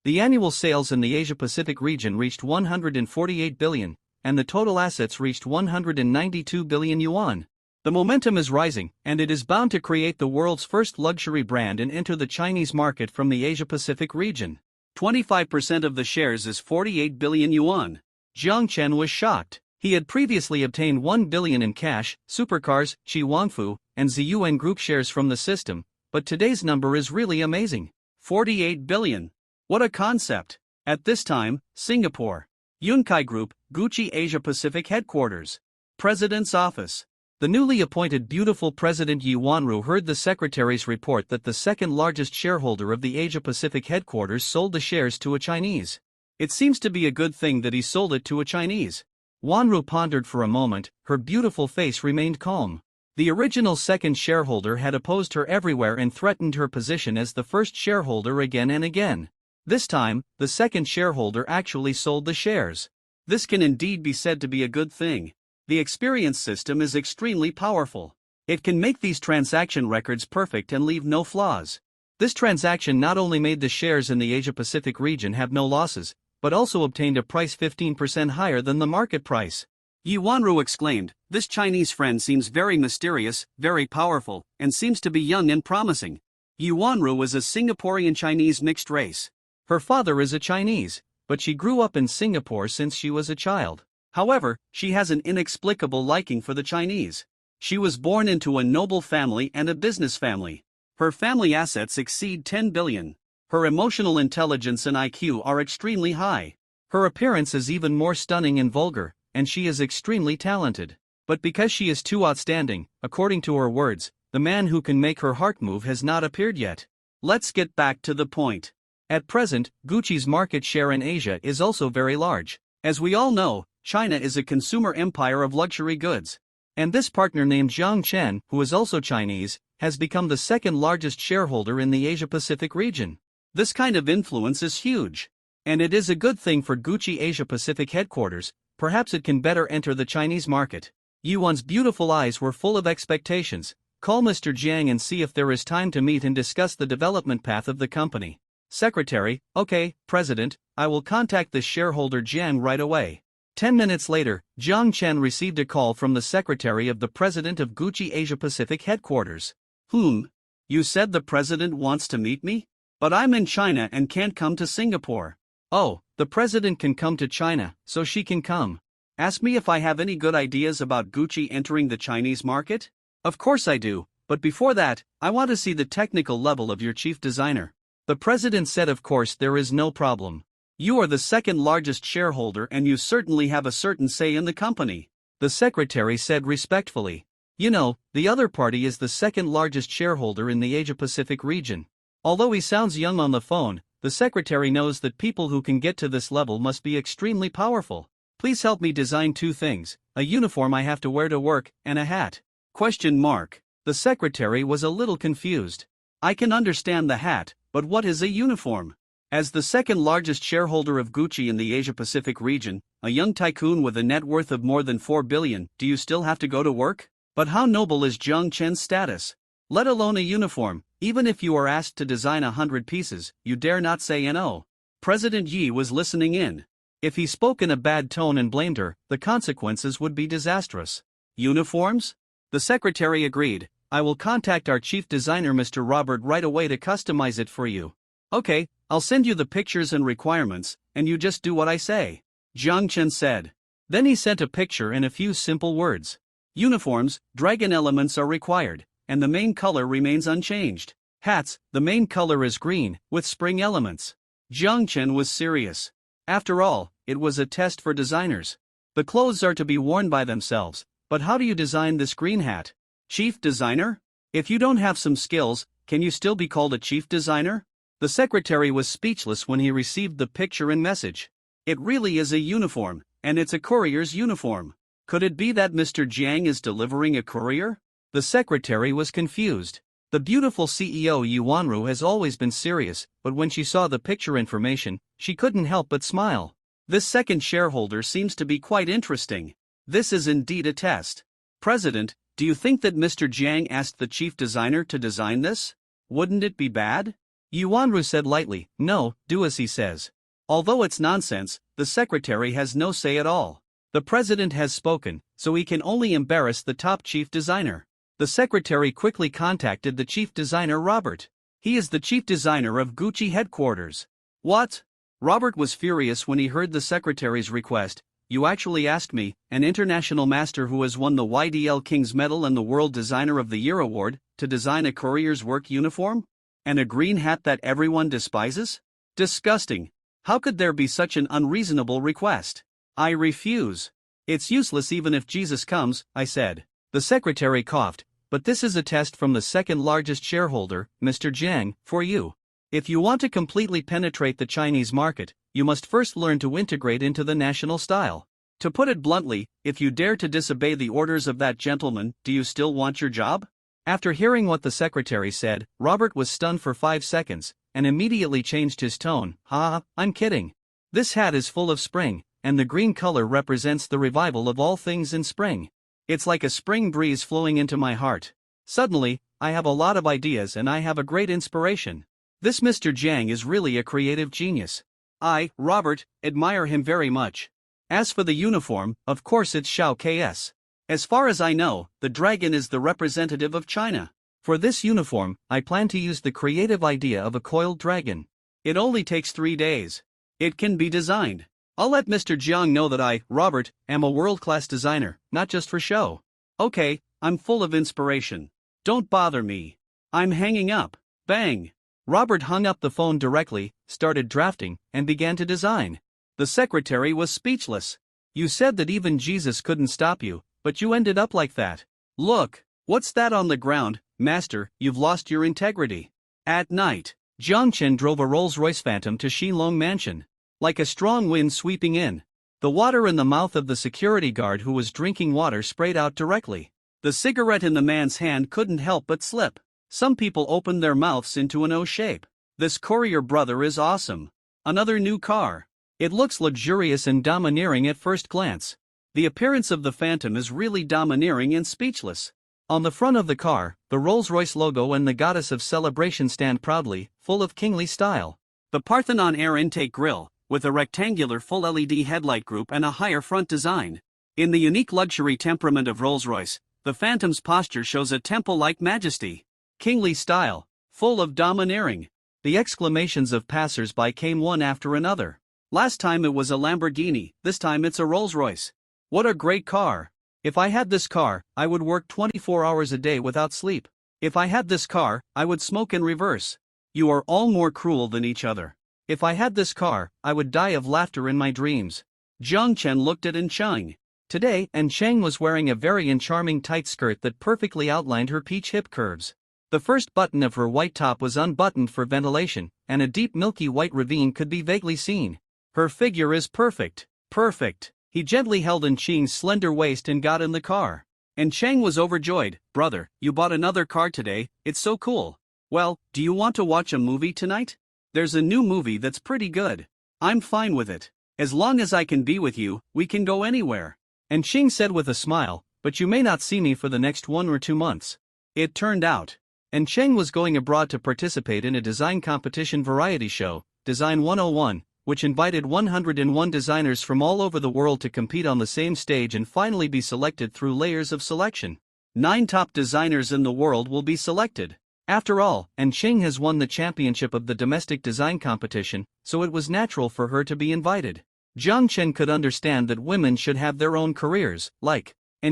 The annual sales in the Asia-Pacific region reached $148 billion, and the total assets reached 192 billion yuan. The momentum is rising, and it is bound to create the world's first luxury brand and enter the Chinese market from the Asia-Pacific region. 25% of the shares is 48 billion yuan. Jiang Chen was shocked. He had previously obtained 1 billion in cash, supercars, Qi Wangfu, and Ziyuan Group shares from the system, but today's number is really amazing. 48 billion. What a concept. At this time, Singapore. Yunkai Group, Gucci Asia Pacific Headquarters. President's Office. The newly appointed beautiful President Yi Wanru heard the secretary's report that the second largest shareholder of the Asia Pacific headquarters sold the shares to a Chinese. It seems to be a good thing that he sold it to a Chinese. Wanru pondered for a moment, her beautiful face remained calm. The original second shareholder had opposed her everywhere and threatened her position as the first shareholder again and again. This time, the second shareholder actually sold the shares. This can indeed be said to be a good thing. The experience system is extremely powerful. It can make these transaction records perfect and leave no flaws. This transaction not only made the shares in the Asia-Pacific region have no losses, but also obtained a price 15% higher than the market price. Yi Wanru exclaimed, "This Chinese friend seems very mysterious, very powerful, and seems to be young and promising." Yi Wanru is a Singaporean Chinese mixed race. Her father is a Chinese, but she grew up in Singapore since she was a child. However, she has an inexplicable liking for the Chinese. She was born into a noble family and a business family. Her family assets exceed 10 billion. Her emotional intelligence and IQ are extremely high. Her appearance is even more stunning and vulgar, and she is extremely talented. But because she is too outstanding, according to her words, the man who can make her heart move has not appeared yet. Let's get back to the point. At present, Gucci's market share in Asia is also very large. As we all know, China is a consumer empire of luxury goods. And this partner named Jiang Chen, who is also Chinese, has become the second largest shareholder in the Asia-Pacific region. This kind of influence is huge. And it is a good thing for Gucci Asia-Pacific headquarters. Perhaps it can better enter the Chinese market. Yuan's beautiful eyes were full of expectations. Call Mr. Jiang and see if there is time to meet and discuss the development path of the company. Secretary, okay, President, I will contact the shareholder Jiang right away. 10 minutes later, Jiang Chen received a call from the secretary of the president of Gucci Asia Pacific headquarters. You said the president wants to meet me? But I'm in China and can't come to Singapore. Oh, The president can come to China, so she can come. Ask me if I have any good ideas about Gucci entering the Chinese market? Of course I do, but before that, I want to see the technical level of your chief designer. The president said, of course there is no problem. You are the second largest shareholder and you certainly have a certain say in the company. The secretary said respectfully. You know, the other party is the second largest shareholder in the Asia-Pacific region. Although he sounds young on the phone, the secretary knows that people who can get to this level must be extremely powerful. Please help me design 2 things, a uniform I have to wear to work, and a hat. ? The secretary was a little confused. I can understand the hat, but what is a uniform? As the second largest shareholder of Gucci in the Asia-Pacific region, a young tycoon with a net worth of more than 4 billion, do you still have to go to work? But how noble is Jiang Chen's status? Let alone a uniform, even if you are asked to design 100 pieces, you dare not say no. President Yi was listening in. If he spoke in a bad tone and blamed her, the consequences would be disastrous. Uniforms? The secretary agreed. I will contact our chief designer Mr. Robert right away to customize it for you. Okay, I'll send you the pictures and requirements, and you just do what I say. Jiang Chen said. Then he sent a picture and a few simple words. Uniforms, dragon elements are required, and the main color remains unchanged. Hats, the main color is green, with spring elements. Jiang Chen was serious. After all, it was a test for designers. The clothes are to be worn by themselves, but how do you design this green hat? Chief designer? If you don't have some skills, can you still be called a chief designer? The secretary was speechless when he received the picture and message. It really is a uniform, and it's a courier's uniform. Could it be that Mr. Jiang is delivering a courier? The secretary was confused. The beautiful CEO Yuanru has always been serious, but when she saw the picture information, she couldn't help but smile. This second shareholder seems to be quite interesting. This is indeed a test. President, do you think that Mr. Jiang asked the chief designer to design this? Wouldn't it be bad? Yuanru said lightly, no, do as he says. Although it's nonsense, the secretary has no say at all. The president has spoken, so he can only embarrass the top chief designer. The secretary quickly contacted the chief designer Robert. He is the chief designer of Gucci headquarters. What? Robert was furious when he heard the secretary's request. You actually asked me, an international master who has won the YDL King's Medal and the World Designer of the Year award, to design a courier's work uniform? And a green hat that everyone despises? Disgusting. How could there be such an unreasonable request? I refuse. It's useless even if Jesus comes, I said. The secretary coughed, but this is a test from the second largest shareholder, Mr. Jiang, for you. If you want to completely penetrate the Chinese market, you must first learn to integrate into the national style. To put it bluntly, if you dare to disobey the orders of that gentleman, do you still want your job? After hearing what the secretary said, Robert was stunned for 5 seconds, and immediately changed his tone. I'm kidding. This hat is full of spring, and the green color represents the revival of all things in spring. It's like a spring breeze flowing into my heart. Suddenly, I have a lot of ideas and I have a great inspiration. This Mr. Jiang is really a creative genius. I, Robert, admire him very much. As for the uniform, of course it's Shao KS. As far as I know, the dragon is the representative of China. For this uniform, I plan to use the creative idea of a coiled dragon. It only takes 3 days. It can be designed. I'll let Mr. Jiang know that I, Robert, am a world-class designer, not just for show. Okay, I'm full of inspiration. Don't bother me. I'm hanging up. Bang. Robert hung up the phone directly, started drafting, and began to design. The secretary was speechless. You said that even Jesus couldn't stop you, but you ended up like that. Look, what's that on the ground, master? You've lost your integrity. At night, Jiang Chen drove a Rolls-Royce Phantom to Xilong Mansion. Like a strong wind sweeping in, the water in the mouth of the security guard who was drinking water sprayed out directly. The cigarette in the man's hand couldn't help but slip. Some people opened their mouths into an O shape. This courier brother is awesome. Another new car. It looks luxurious and domineering at first glance. The appearance of the Phantom is really domineering and speechless. On the front of the car, the Rolls-Royce logo and the goddess of celebration stand proudly, full of kingly style. The Parthenon air intake grille, with a rectangular full LED headlight group and a higher front design. In the unique luxury temperament of Rolls-Royce, the Phantom's posture shows a temple-like majesty. Kingly style, full of domineering. The exclamations of passers-by came one after another. Last time it was a Lamborghini, this time it's a Rolls-Royce. What a great car. If I had this car, I would work 24 hours a day without sleep. If I had this car, I would smoke in reverse. You are all more cruel than each other. If I had this car, I would die of laughter in my dreams. Jiang Chen looked at Cheng. Today, Cheng was wearing a very charming tight skirt that perfectly outlined her peach hip curves. The first button of her white top was unbuttoned for ventilation, and a deep milky white ravine could be vaguely seen. Her figure is perfect. Perfect. He gently held Cheng's slender waist and got in the car. Cheng was overjoyed. Brother, you bought another car today, it's so cool. Well, do you want to watch a movie tonight? There's a new movie that's pretty good. I'm fine with it. As long as I can be with you, we can go anywhere. Cheng said with a smile, but you may not see me for the next 1 or 2 months. It turned out. Cheng was going abroad to participate in a design competition variety show, Design 101, which invited 101 designers from all over the world to compete on the same stage and finally be selected through layers of selection. 9 top designers in the world will be selected. After all, Cheng has won the championship of the domestic design competition, so it was natural for her to be invited. Jiang Chen could understand that women should have their own careers,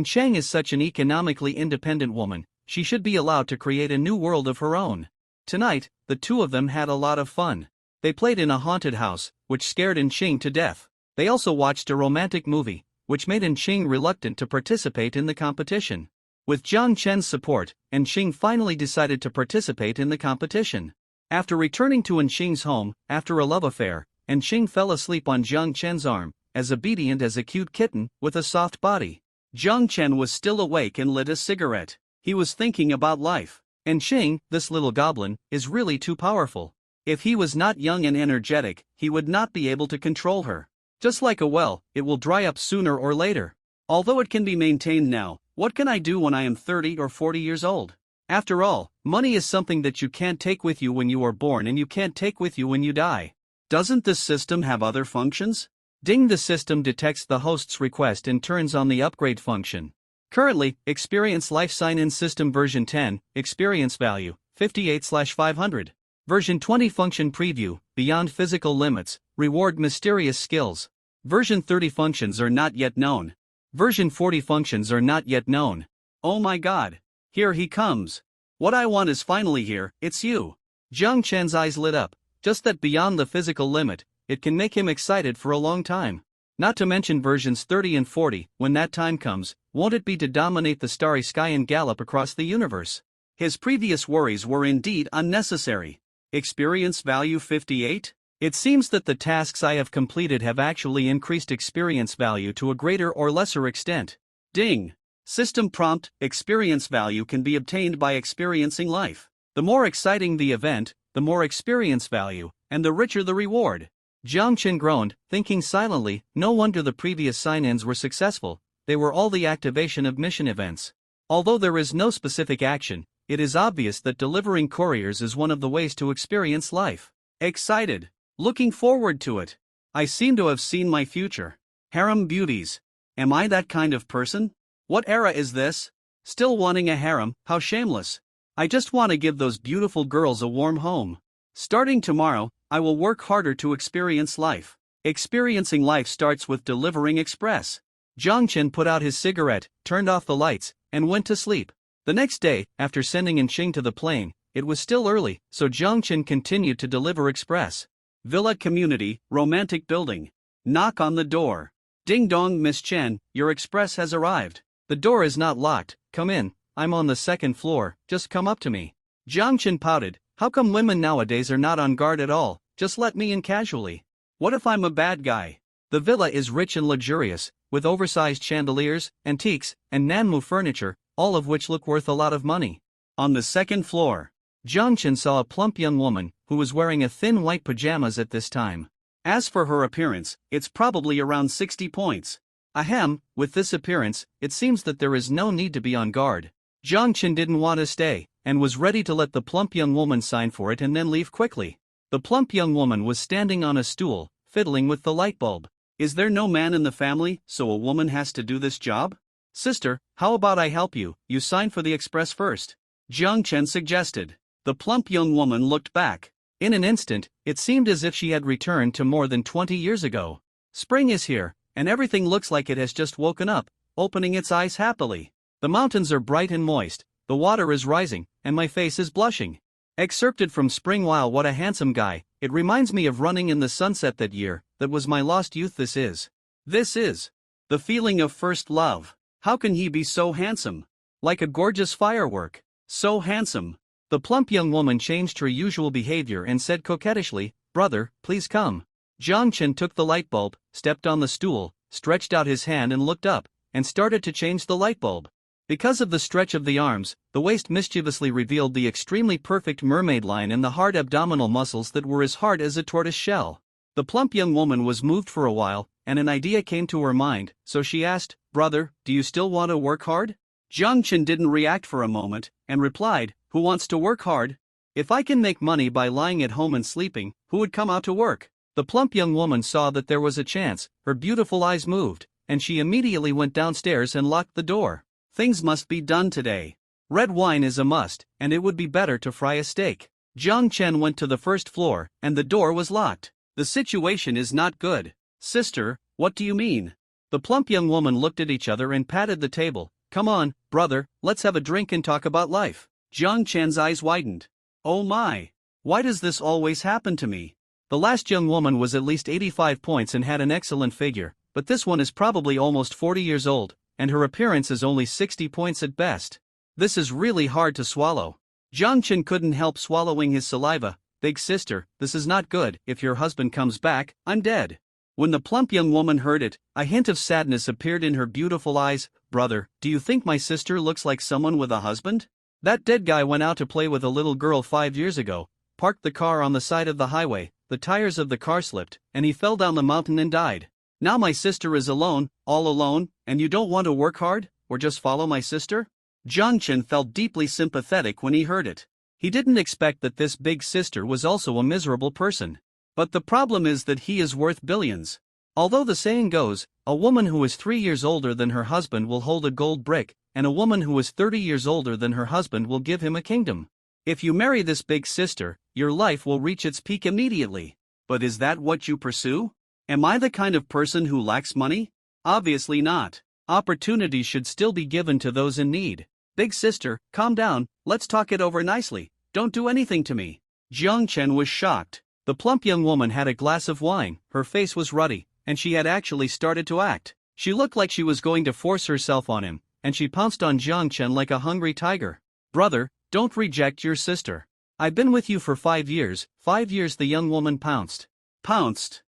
Cheng is such an economically independent woman, she should be allowed to create a new world of her own. Tonight, the two of them had a lot of fun. They played in a haunted house, which scared Cheng to death. They also watched a romantic movie, which made Cheng reluctant to participate in the competition. With Jiang Chen's support, Cheng finally decided to participate in the competition. After returning to Cheng's home, after a love affair, Cheng fell asleep on Jiang Chen's arm, as obedient as a cute kitten, with a soft body. Jiang Chen was still awake and lit a cigarette. He was thinking about life. Cheng, this little goblin, is really too powerful. If he was not young and energetic, he would not be able to control her. Just like a well, it will dry up sooner or later. Although it can be maintained now, what can I do when I am 30 or 40 years old? After all, money is something that you can't take with you when you are born and you can't take with you when you die. Doesn't this system have other functions? Ding, the system detects the host's request and turns on the upgrade function. Currently, Experience Life Sign-In System version 10, Experience Value, 58/500. Version 20 Function Preview, Beyond Physical Limits, Reward Mysterious Skills. Version 30 Functions are not yet known. Version 40 Functions are not yet known. Oh my god. Here he comes. What I want is finally here, it's you. Jiang Chen's eyes lit up. Just that beyond the physical limit, it can make him excited for a long time. Not to mention versions 30 and 40, when that time comes, won't it be to dominate the starry sky and gallop across the universe? His previous worries were indeed unnecessary. Experience value 58? It seems that the tasks I have completed have actually increased experience value to a greater or lesser extent. Ding! System prompt, experience value can be obtained by experiencing life. The more exciting the event, the more experience value, and the richer the reward. Jiang Chen groaned, thinking silently, no wonder the previous sign-ins were successful, they were all the activation of mission events. Although there is no specific action, it is obvious that delivering couriers is one of the ways to experience life. Excited. Looking forward to it. I seem to have seen my future. Harem beauties. Am I that kind of person? What era is this? Still wanting a harem, how shameless. I just want to give those beautiful girls a warm home. Starting tomorrow, I will work harder to experience life. Experiencing life starts with delivering express. Jiang Chen put out his cigarette, turned off the lights, and went to sleep. The next day, after sending Cheng to the plane, it was still early, so Jiang Chen continued to deliver express. Villa Community, Romantic Building. Knock on the door. Ding dong, Miss Chen, your express has arrived. The door is not locked, come in, I'm on the 2nd floor, just come up to me. Jiang Chen pouted, how come women nowadays are not on guard at all, just let me in casually. What if I'm a bad guy? The villa is rich and luxurious, with oversized chandeliers, antiques, and Nanmu furniture, all of which look worth a lot of money. On the 2nd floor, Jiang Chen saw a plump young woman, who was wearing a thin white pajamas at this time. As for her appearance, it's probably around 60 points. Ahem, with this appearance, it seems that there is no need to be on guard. Jiang Chen didn't want to stay, and was ready to let the plump young woman sign for it and then leave quickly. The plump young woman was standing on a stool, fiddling with the light bulb. Is there no man in the family, so a woman has to do this job? Sister, how about I help you, you sign for the express first? Jiang Chen suggested. The plump young woman looked back. In an instant, it seemed as if she had returned to more than 20 years ago. Spring is here, and everything looks like it has just woken up, opening its eyes happily. The mountains are bright and moist, the water is rising, and my face is blushing. Excerpted from Spring. Wow, what a handsome guy. It reminds me of running in the sunset that year. That was my lost youth. This is the feeling of first love. How can he be so handsome? Like a gorgeous firework. So handsome. The plump young woman changed her usual behavior and said coquettishly, "Brother, please come." Jiang Chen took the light bulb, stepped on the stool, stretched out his hand and looked up, and started to change the light bulb. Because of the stretch of the arms, the waist mischievously revealed the extremely perfect mermaid line and the hard abdominal muscles that were as hard as a tortoise shell. The plump young woman was moved for a while, and an idea came to her mind, so she asked, "Brother, do you still want to work hard?" Jiang Chen didn't react for a moment, and replied, "Who wants to work hard? If I can make money by lying at home and sleeping, who would come out to work?" The plump young woman saw that there was a chance, her beautiful eyes moved, and she immediately went downstairs and locked the door. Things must be done today. Red wine is a must, and it would be better to fry a steak. Jiang Chen went to the first floor, and the door was locked. The situation is not good. "Sister, what do you mean?" The plump young woman looked at each other and patted the table. "Come on, brother, let's have a drink and talk about life." Jiang Chen's eyes widened. "Oh my! Why does this always happen to me?" The last young woman was at least 85 points and had an excellent figure, but this one is probably almost 40 years old, and her appearance is only 60 points at best. This is really hard to swallow. Jiang Chen couldn't help swallowing his saliva. "Big sister, this is not good. If your husband comes back, I'm dead." When the plump young woman heard it, a hint of sadness appeared in her beautiful eyes. "Brother, do you think my sister looks like someone with a husband? That dead guy went out to play with a little girl 5 years ago, parked the car on the side of the highway, the tires of the car slipped, and he fell down the mountain and died. Now my sister is alone, all alone, and you don't want to work hard, or just follow my sister?" Jiang Chen felt deeply sympathetic when he heard it. He didn't expect that this big sister was also a miserable person. But the problem is that he is worth billions. Although the saying goes, a woman who is 3 years older than her husband will hold a gold brick, and a woman who is 30 years older than her husband will give him a kingdom. If you marry this big sister, your life will reach its peak immediately. But is that what you pursue? Am I the kind of person who lacks money? Obviously not. Opportunities should still be given to those in need. "Big sister, calm down, let's talk it over nicely. Don't do anything to me." Jiang Chen was shocked. The plump young woman had a glass of wine, her face was ruddy, and she had actually started to act. She looked like she was going to force herself on him, and she pounced on Jiang Chen like a hungry tiger. "Brother, don't reject your sister. I've been with you for 5 years, 5 years." The young woman pounced. Pounced.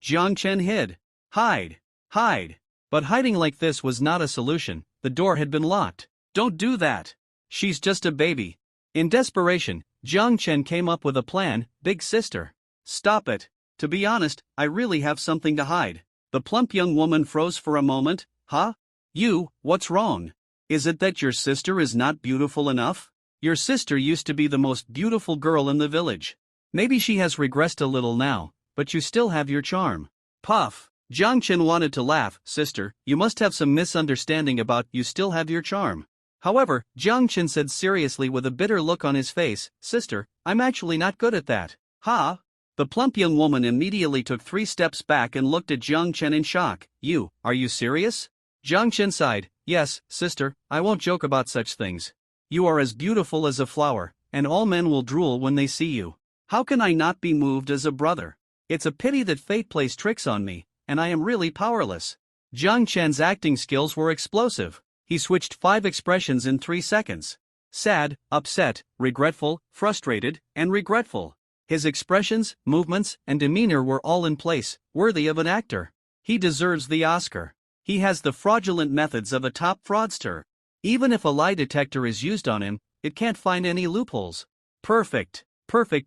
Jiang Chen hid. Hide. But hiding like this was not a solution. The door had been locked. "Don't do that. She's just a baby." In desperation, Jiang Chen came up with a plan. "Big sister, stop it. To be honest, I really have something to hide." The plump young woman froze for a moment. "Huh? You, what's wrong? Is it that your sister is not beautiful enough? Your sister used to be the most beautiful girl in the village. Maybe she has regressed a little now, but you still have your charm." Puff. Jiang Chen wanted to laugh. "Sister, you must have some misunderstanding about you still have your charm." However, Jiang Chen said seriously with a bitter look on his face, "Sister, I'm actually not good at that." "Ha?" The plump young woman immediately took 3 steps back and looked at Jiang Chen in shock. Are you serious?" Jiang Chen sighed. "Yes, sister, I won't joke about such things. You are as beautiful as a flower, and all men will drool when they see you. How can I not be moved as a brother? It's a pity that fate plays tricks on me, and I am really powerless." Jiang Chen's acting skills were explosive. He switched 5 expressions in 3 seconds. Sad, upset, regretful, frustrated, and regretful. His expressions, movements, and demeanor were all in place, worthy of an actor. He deserves the Oscar. He has the fraudulent methods of a top fraudster. Even if a lie detector is used on him, it can't find any loopholes. Perfect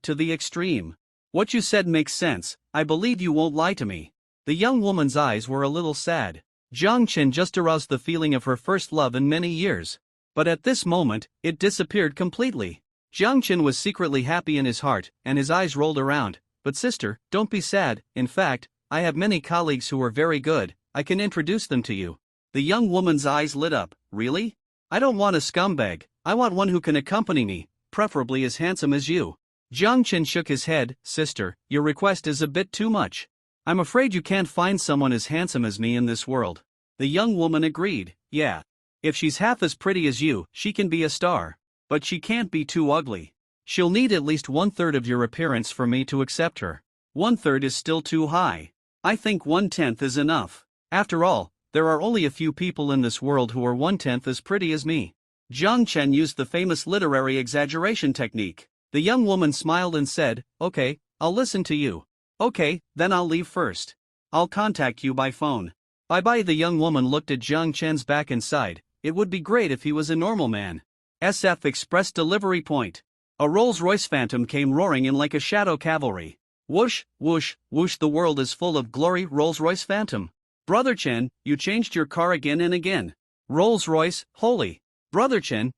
to the extreme. "What you said makes sense. I believe you won't lie to me." The young woman's eyes were a little sad. Jiang Chen just aroused the feeling of her first love in many years. But at this moment, it disappeared completely. Jiang Chen was secretly happy in his heart, and his eyes rolled around. "But sister, don't be sad. In fact, I have many colleagues who are very good. I can introduce them to you." The young woman's eyes lit up. "Really? I don't want a scumbag. I want one who can accompany me, preferably as handsome as you." Jiang Chen shook his head. Sister, your request is a bit too much. I'm afraid you can't find someone as handsome as me in this world. The young woman agreed. Yeah. If she's half as pretty as you, she can be a star. But she can't be too ugly. She'll need at least 1/3 of your appearance for me to accept her. 1/3 is still too high. I think 1/10 is enough. After all, there are only a few people in this world who are 1/10 as pretty as me. Jiang Chen used the famous literary exaggeration technique. The young woman smiled and said, Okay, I'll listen to you. Okay, then I'll leave first. I'll contact you by phone. Bye-bye. The young woman looked at Jiang Chen's back and sighed. It would be great if he was a normal man. SF Express Delivery Point. A Rolls-Royce Phantom came roaring in like a shadow cavalry. Whoosh, whoosh, whoosh. The world is full of glory. Rolls-Royce Phantom. Brother Chen, you changed your car again and again. Rolls-Royce, holy. Brother Chen,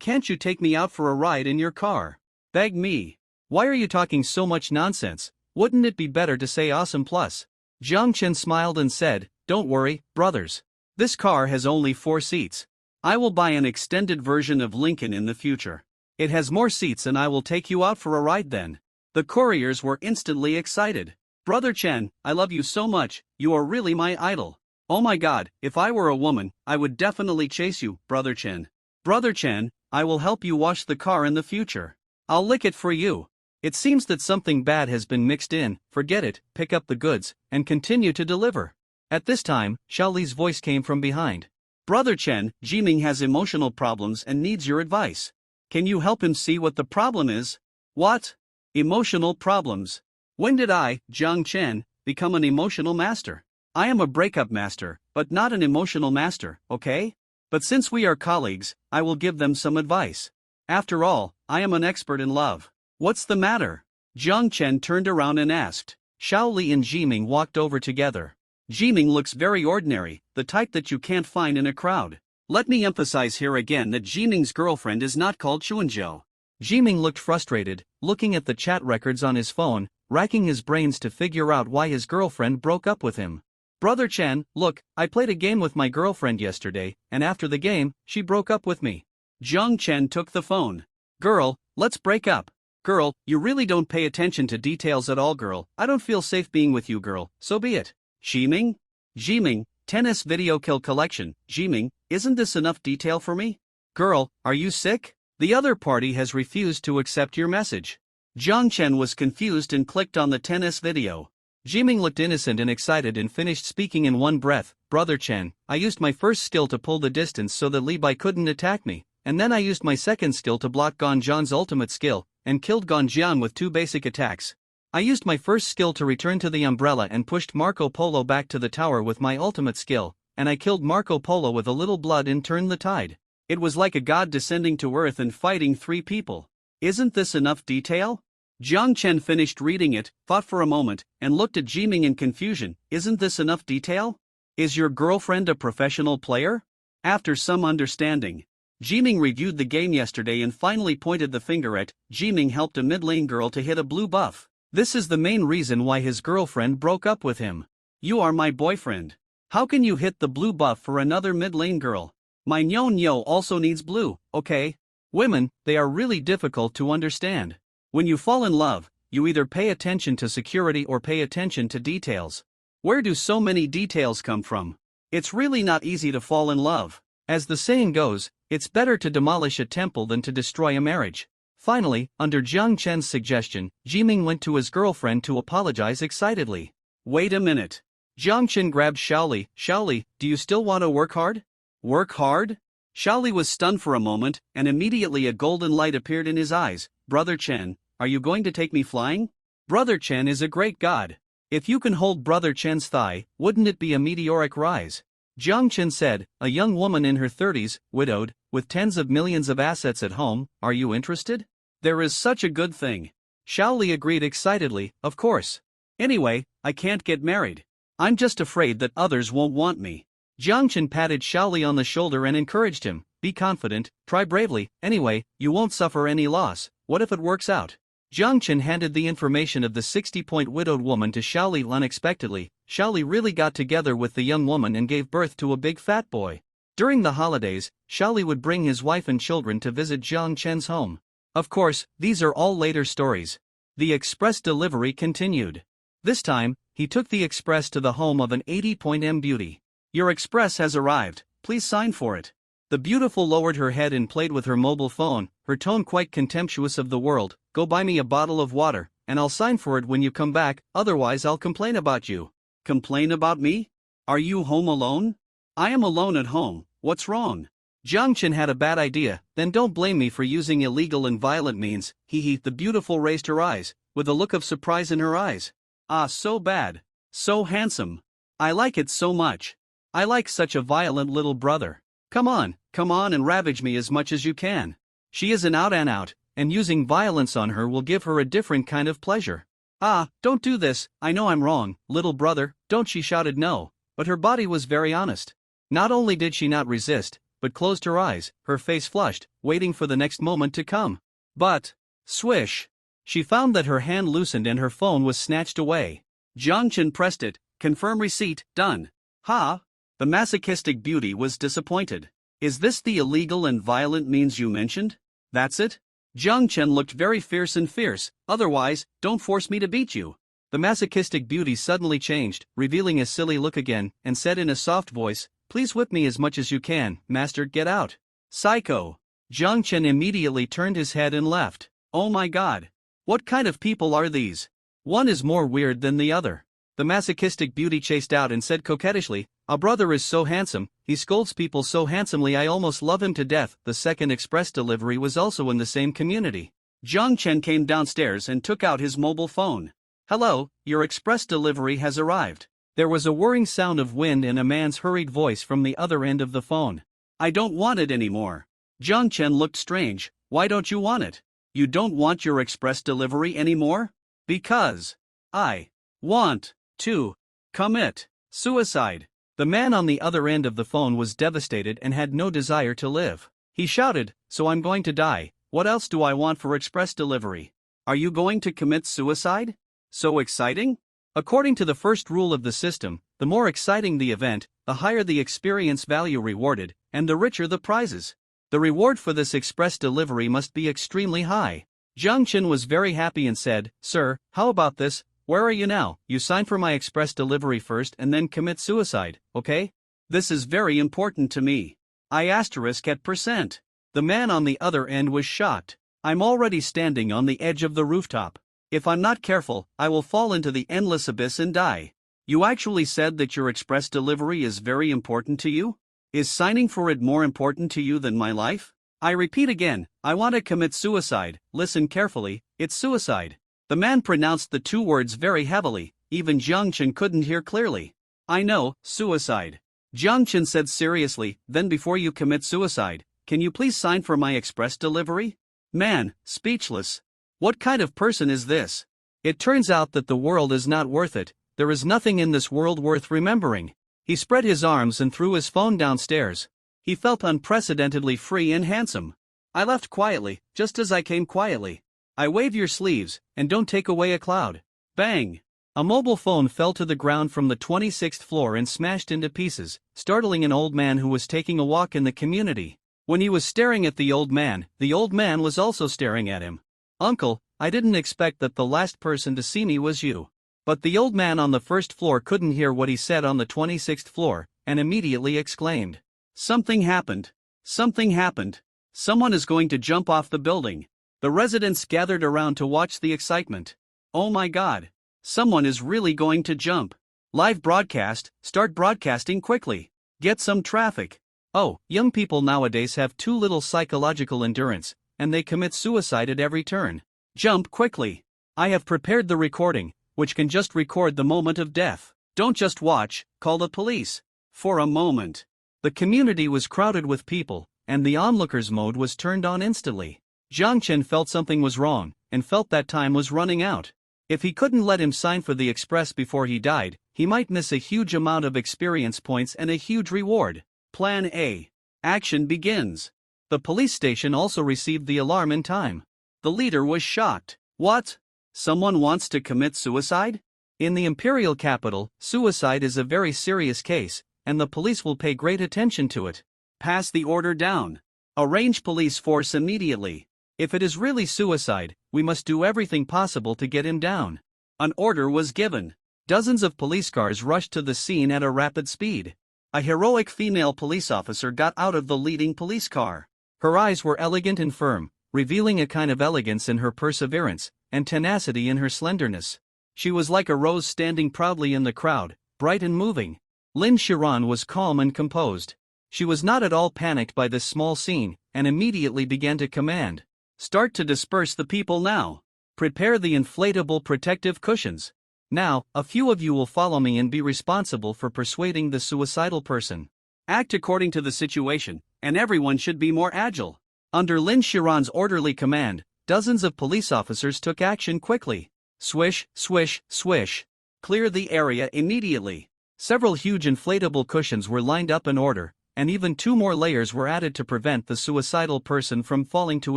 can't you take me out for a ride in your car? Beg me. Why are you talking so much nonsense? Wouldn't it be better to say awesome plus? Jiang Chen smiled and said, Don't worry, brothers. This car has only 4 seats. I will buy an extended version of Lincoln in the future. It has more seats and I will take you out for a ride then. The couriers were instantly excited. Brother Chen, I love you so much, you are really my idol. Oh my god, if I were a woman, I would definitely chase you, Brother Chen. Brother Chen, I will help you wash the car in the future. I'll lick it for you. It seems that something bad has been mixed in. Forget it, pick up the goods, and continue to deliver. At this time, Xiaoli's voice came from behind. Brother Chen, Jiming has emotional problems and needs your advice. Can you help him see what the problem is? What? Emotional problems. When did I, Jiang Chen, become an emotional master? I am a breakup master, but not an emotional master, okay? But since we are colleagues, I will give them some advice. After all, I am an expert in love. What's the matter? Jiang Chen turned around and asked. Xiaoli and Jiming walked over together. Jiming looks very ordinary, the type that you can't find in a crowd. Let me emphasize here again that Jiming's girlfriend is not called Chuanzhou. Jiming looked frustrated, looking at the chat records on his phone, racking his brains to figure out why his girlfriend broke up with him. Brother Chen, look, I played a game with my girlfriend yesterday, and after the game, she broke up with me. Jiang Chen took the phone. Girl, let's break up. Girl, you really don't pay attention to details at all. Girl, I don't feel safe being with you. Girl, so be it. Jiming? Jiming, tennis video kill collection. Jiming, isn't this enough detail for me? Girl, are you sick? The other party has refused to accept your message. Jiang Chen was confused and clicked on the tennis video. Jiming looked innocent and excited and finished speaking in one breath. Brother Chen, I used my first skill to pull the distance so that Li Bai couldn't attack me, and then I used my second skill to block Ganjian's ultimate skill, and killed Ganjian with 2 basic attacks. I used my first skill to return to the umbrella and pushed Marco Polo back to the tower with my ultimate skill, and I killed Marco Polo with a little blood and turned the tide. It was like a god descending to earth and fighting 3 people. Isn't this enough detail? Jiang Chen finished reading it, thought for a moment, and looked at Jiming in confusion. Isn't this enough detail? Is your girlfriend a professional player? After some understanding, Jiming reviewed the game yesterday and finally pointed the finger at. Jiming helped a mid-lane girl to hit a blue buff. This is the main reason why his girlfriend broke up with him. You are my boyfriend. How can you hit the blue buff for another mid-lane girl? My Nyo also needs blue, okay? Women, they are really difficult to understand. When you fall in love, you either pay attention to security or pay attention to details. Where do so many details come from? It's really not easy to fall in love. As the saying goes, it's better to demolish a temple than to destroy a marriage. Finally, under Jiang Chen's suggestion, Jiming went to his girlfriend to apologize excitedly. Wait a minute. Jiang Chen grabbed Xiaoli. Xiaoli, do you still want to work hard? Work hard? Xiaoli was stunned for a moment, and immediately a golden light appeared in his eyes. Brother Chen, are you going to take me flying? Brother Chen is a great god. If you can hold Brother Chen's thigh, wouldn't it be a meteoric rise? Jiang Chen said, a young woman in her 30s, widowed, with tens of millions of assets at home. Are you interested? There is such a good thing. Xiaoli agreed excitedly, of course. Anyway, I can't get married. I'm just afraid that others won't want me. Jiang Chen patted Xiaoli on the shoulder and encouraged him, be confident, try bravely, anyway, you won't suffer any loss. What if it works out? Jiang Chen handed the information of the 60-point widowed woman to Xiaoli unexpectedly. Xiaoli really got together with the young woman and gave birth to a big fat boy. During the holidays, Xiaoli would bring his wife and children to visit Jiang Chen's home. Of course, these are all later stories. The express delivery continued. This time, he took the express to the home of an 80-point beauty. Your express has arrived, please sign for it. The beautiful lowered her head and played with her mobile phone, her tone quite contemptuous of the world. Go buy me a bottle of water, and I'll sign for it when you come back, otherwise I'll complain about you. Complain about me? Are you home alone? I am alone at home, what's wrong? Jiang Chen had a bad idea, then don't blame me for using illegal and violent means. The beautiful raised her eyes, with a look of surprise in her eyes. Ah, so bad. So handsome. I like it so much. I like such a violent little brother. Come on and ravage me as much as you can. She is an out and out, and using violence on her will give her a different kind of pleasure. Ah, don't do this, I know I'm wrong, little brother, don't, she shouted no, but her body was very honest. Not only did she not resist, but closed her eyes, her face flushed, waiting for the next moment to come. But, swish! She found that her hand loosened and her phone was snatched away. Jiang Chen pressed it, confirm receipt, done. Ha! The masochistic beauty was disappointed. Is this the illegal and violent means you mentioned? That's it? Jiang Chen looked very fierce and fierce, otherwise, don't force me to beat you. The masochistic beauty suddenly changed, revealing a silly look again, and said in a soft voice, please whip me as much as you can, master, get out. Psycho. Jiang Chen immediately turned his head and left. Oh my god. What kind of people are these? One is more weird than the other. The masochistic beauty chased out and said coquettishly, our brother is so handsome, he scolds people so handsomely I almost love him to death. The second express delivery was also in the same community. Jiang Chen came downstairs and took out his mobile phone. Hello, your express delivery has arrived. There was a whirring sound of wind and a man's hurried voice from the other end of the phone. I don't want it anymore. Jiang Chen looked strange. Why don't you want it? You don't want your express delivery anymore? Because I want to commit suicide. The man on the other end of the phone was devastated and had no desire to live. He shouted, so I'm going to die. What else do I want for express delivery? Are you going to commit suicide? So exciting? According to the first rule of the system, the more exciting the event, the higher the experience value rewarded, and the richer the prizes. The reward for this express delivery must be extremely high. Jiang Chen was very happy and said, Sir, how about this? Where are you now? You sign for my express delivery first and then commit suicide, okay? This is very important to me. I asterisk at %. The man on the other end was shocked. I'm already standing on the edge of the rooftop. If I'm not careful, I will fall into the endless abyss and die. You actually said that your express delivery is very important to you? Is signing for it more important to you than my life? I repeat again, I want to commit suicide. Listen carefully, it's suicide. The man pronounced the two words very heavily, even Jiang Chen couldn't hear clearly. I know, suicide. Jiang Chen said seriously, then before you commit suicide, can you please sign for my express delivery? Man, speechless. What kind of person is this? It turns out that the world is not worth it, there is nothing in this world worth remembering. He spread his arms and threw his phone downstairs. He felt unprecedentedly free and handsome. I left quietly, just as I came quietly. I wave your sleeves, and don't take away a cloud. Bang! A mobile phone fell to the ground from the 26th floor and smashed into pieces, startling an old man who was taking a walk in the community. When he was staring at the old man was also staring at him. Uncle, I didn't expect that the last person to see me was you. But the old man on the first floor couldn't hear what he said on the 26th floor, and immediately exclaimed. Something happened. Something happened. Someone is going to jump off the building. The residents gathered around to watch the excitement. Oh my god. Someone is really going to jump. Live broadcast, start broadcasting quickly. Get some traffic. Oh, young people nowadays have too little psychological endurance, and they commit suicide at every turn. Jump quickly. I have prepared the recording, which can just record the moment of death. Don't just watch, call the police. For a moment. The community was crowded with people, and the onlookers mode was turned on instantly. Jiang Chen felt something was wrong, and felt that time was running out. If he couldn't let him sign for the express before he died, he might miss a huge amount of experience points and a huge reward. Plan A. Action begins. The police station also received the alarm in time. The leader was shocked. What? Someone wants to commit suicide? In the imperial capital, suicide is a very serious case, and the police will pay great attention to it. Pass the order down. Arrange police force immediately. If it is really suicide, we must do everything possible to get him down. An order was given. Dozens of police cars rushed to the scene at a rapid speed. A heroic female police officer got out of the leading police car. Her eyes were elegant and firm, revealing a kind of elegance in her perseverance, and tenacity in her slenderness. She was like a rose standing proudly in the crowd, bright and moving. Lin Shiran was calm and composed. She was not at all panicked by this small scene, and immediately began to command. Start to disperse the people now. Prepare the inflatable protective cushions. Now, a few of you will follow me and be responsible for persuading the suicidal person. Act according to the situation, and everyone should be more agile. Under Lin Shiran's orderly command, dozens of police officers took action quickly. Swish, swish, swish. Clear the area immediately. Several huge inflatable cushions were lined up in order, and even 2 more layers were added to prevent the suicidal person from falling to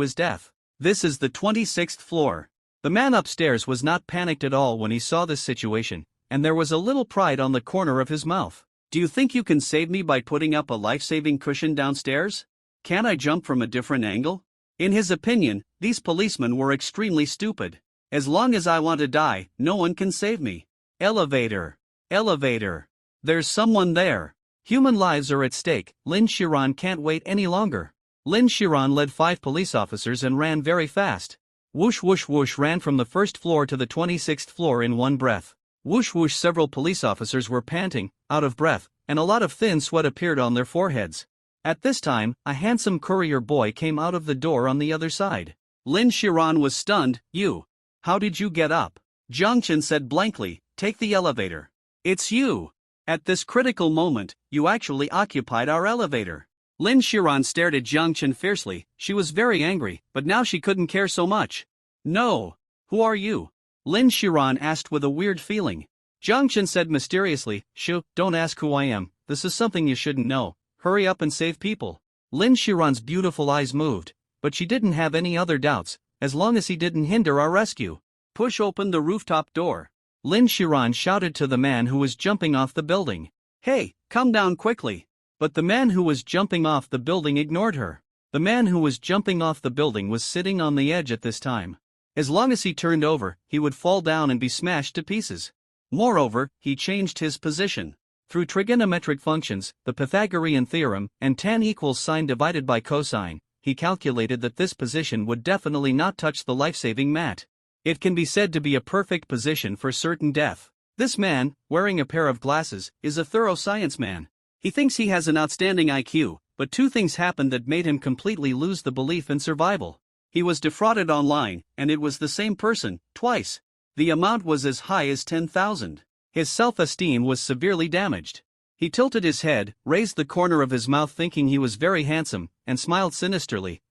his death. This is the 26th floor. The man upstairs was not panicked at all when he saw this situation, and there was a little pride on the corner of his mouth. Do you think you can save me by putting up a life-saving cushion downstairs? Can't I jump from a different angle? In his opinion, these policemen were extremely stupid. As long as I want to die, no one can save me. Elevator. Elevator. There's someone there. Human lives are at stake. Lin Shiran can't wait any longer. Lin Shiran led 5 police officers and ran very fast. Whoosh whoosh whoosh ran from the 1st floor to the 26th floor in one breath. Whoosh whoosh several police officers were panting, out of breath, and a lot of thin sweat appeared on their foreheads. At this time, a handsome courier boy came out of the door on the other side. Lin Shiran was stunned. You. How did you get up? Jiang Chen said blankly, take the elevator. It's you. At this critical moment, you actually occupied our elevator. Lin Shiran stared at Jiang Chen fiercely. She was very angry, but now she couldn't care so much. No. Who are you? Lin Shiran asked with a weird feeling. Jiang Chen said mysteriously, Shoo, don't ask who I am, this is something you shouldn't know. Hurry up and save people. Lin Shiran's beautiful eyes moved, but she didn't have any other doubts, as long as he didn't hinder our rescue. Push open the rooftop door. Lin Shiran shouted to the man who was jumping off the building. Hey, come down quickly. But the man who was jumping off the building ignored her. The man who was jumping off the building was sitting on the edge at this time. As long as he turned over, he would fall down and be smashed to pieces. Moreover, he changed his position. Through trigonometric functions, the Pythagorean theorem, and tan equals sine divided by cosine, he calculated that this position would definitely not touch the life-saving mat. It can be said to be a perfect position for certain death. This man, wearing a pair of glasses, is a thorough science man. He thinks he has an outstanding IQ, but 2 things happened that made him completely lose the belief in survival. He was defrauded online, and it was the same person, twice. The amount was as high as 10,000. His self-esteem was severely damaged. He tilted his head, raised the corner of his mouth thinking he was very handsome, and smiled sinisterly.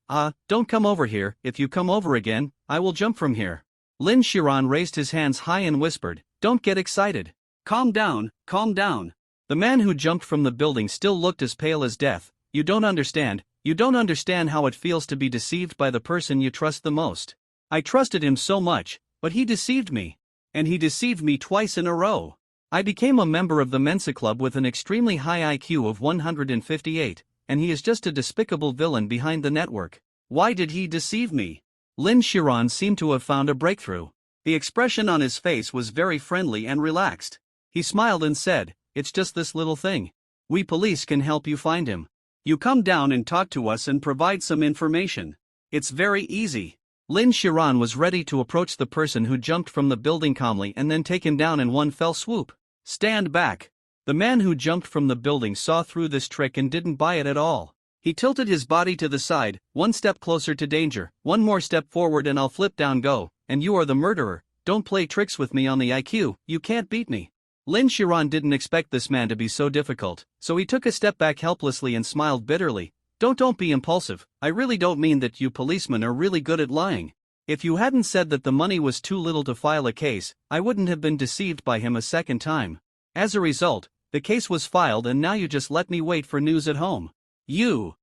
Don't come over here, if you come over again, I will jump from here. Lin Shiran raised his hands high and whispered, don't get excited. Calm down, calm down. The man who jumped from the building still looked as pale as death. You don't understand how it feels to be deceived by the person you trust the most. I trusted him so much, but he deceived me. And he deceived me twice in a row. I became a member of the Mensa Club with an extremely high IQ of 158, and he is just a despicable villain behind the network. Why did he deceive me? Lin Shiran seemed to have found a breakthrough. The expression on his face was very friendly and relaxed. He smiled and said, it's just this little thing. We police can help you find him. You come down and talk to us and provide some information. It's very easy. Lin Shiran was ready to approach the person who jumped from the building calmly and then take him down in one fell swoop. Stand back. The man who jumped from the building saw through this trick and didn't buy it at all. He tilted his body to the side, 1 step closer to danger, 1 more step forward and I'll flip down go, and you are the murderer. Don't play tricks with me on the IQ, you can't beat me. Lin Shiran didn't expect this man to be so difficult, so he took a step back helplessly and smiled bitterly. Don't be impulsive, I really don't mean that you policemen are really good at lying. If you hadn't said that the money was too little to file a case, I wouldn't have been deceived by him a second time. As a result, the case was filed and now you just let me wait for news at home. You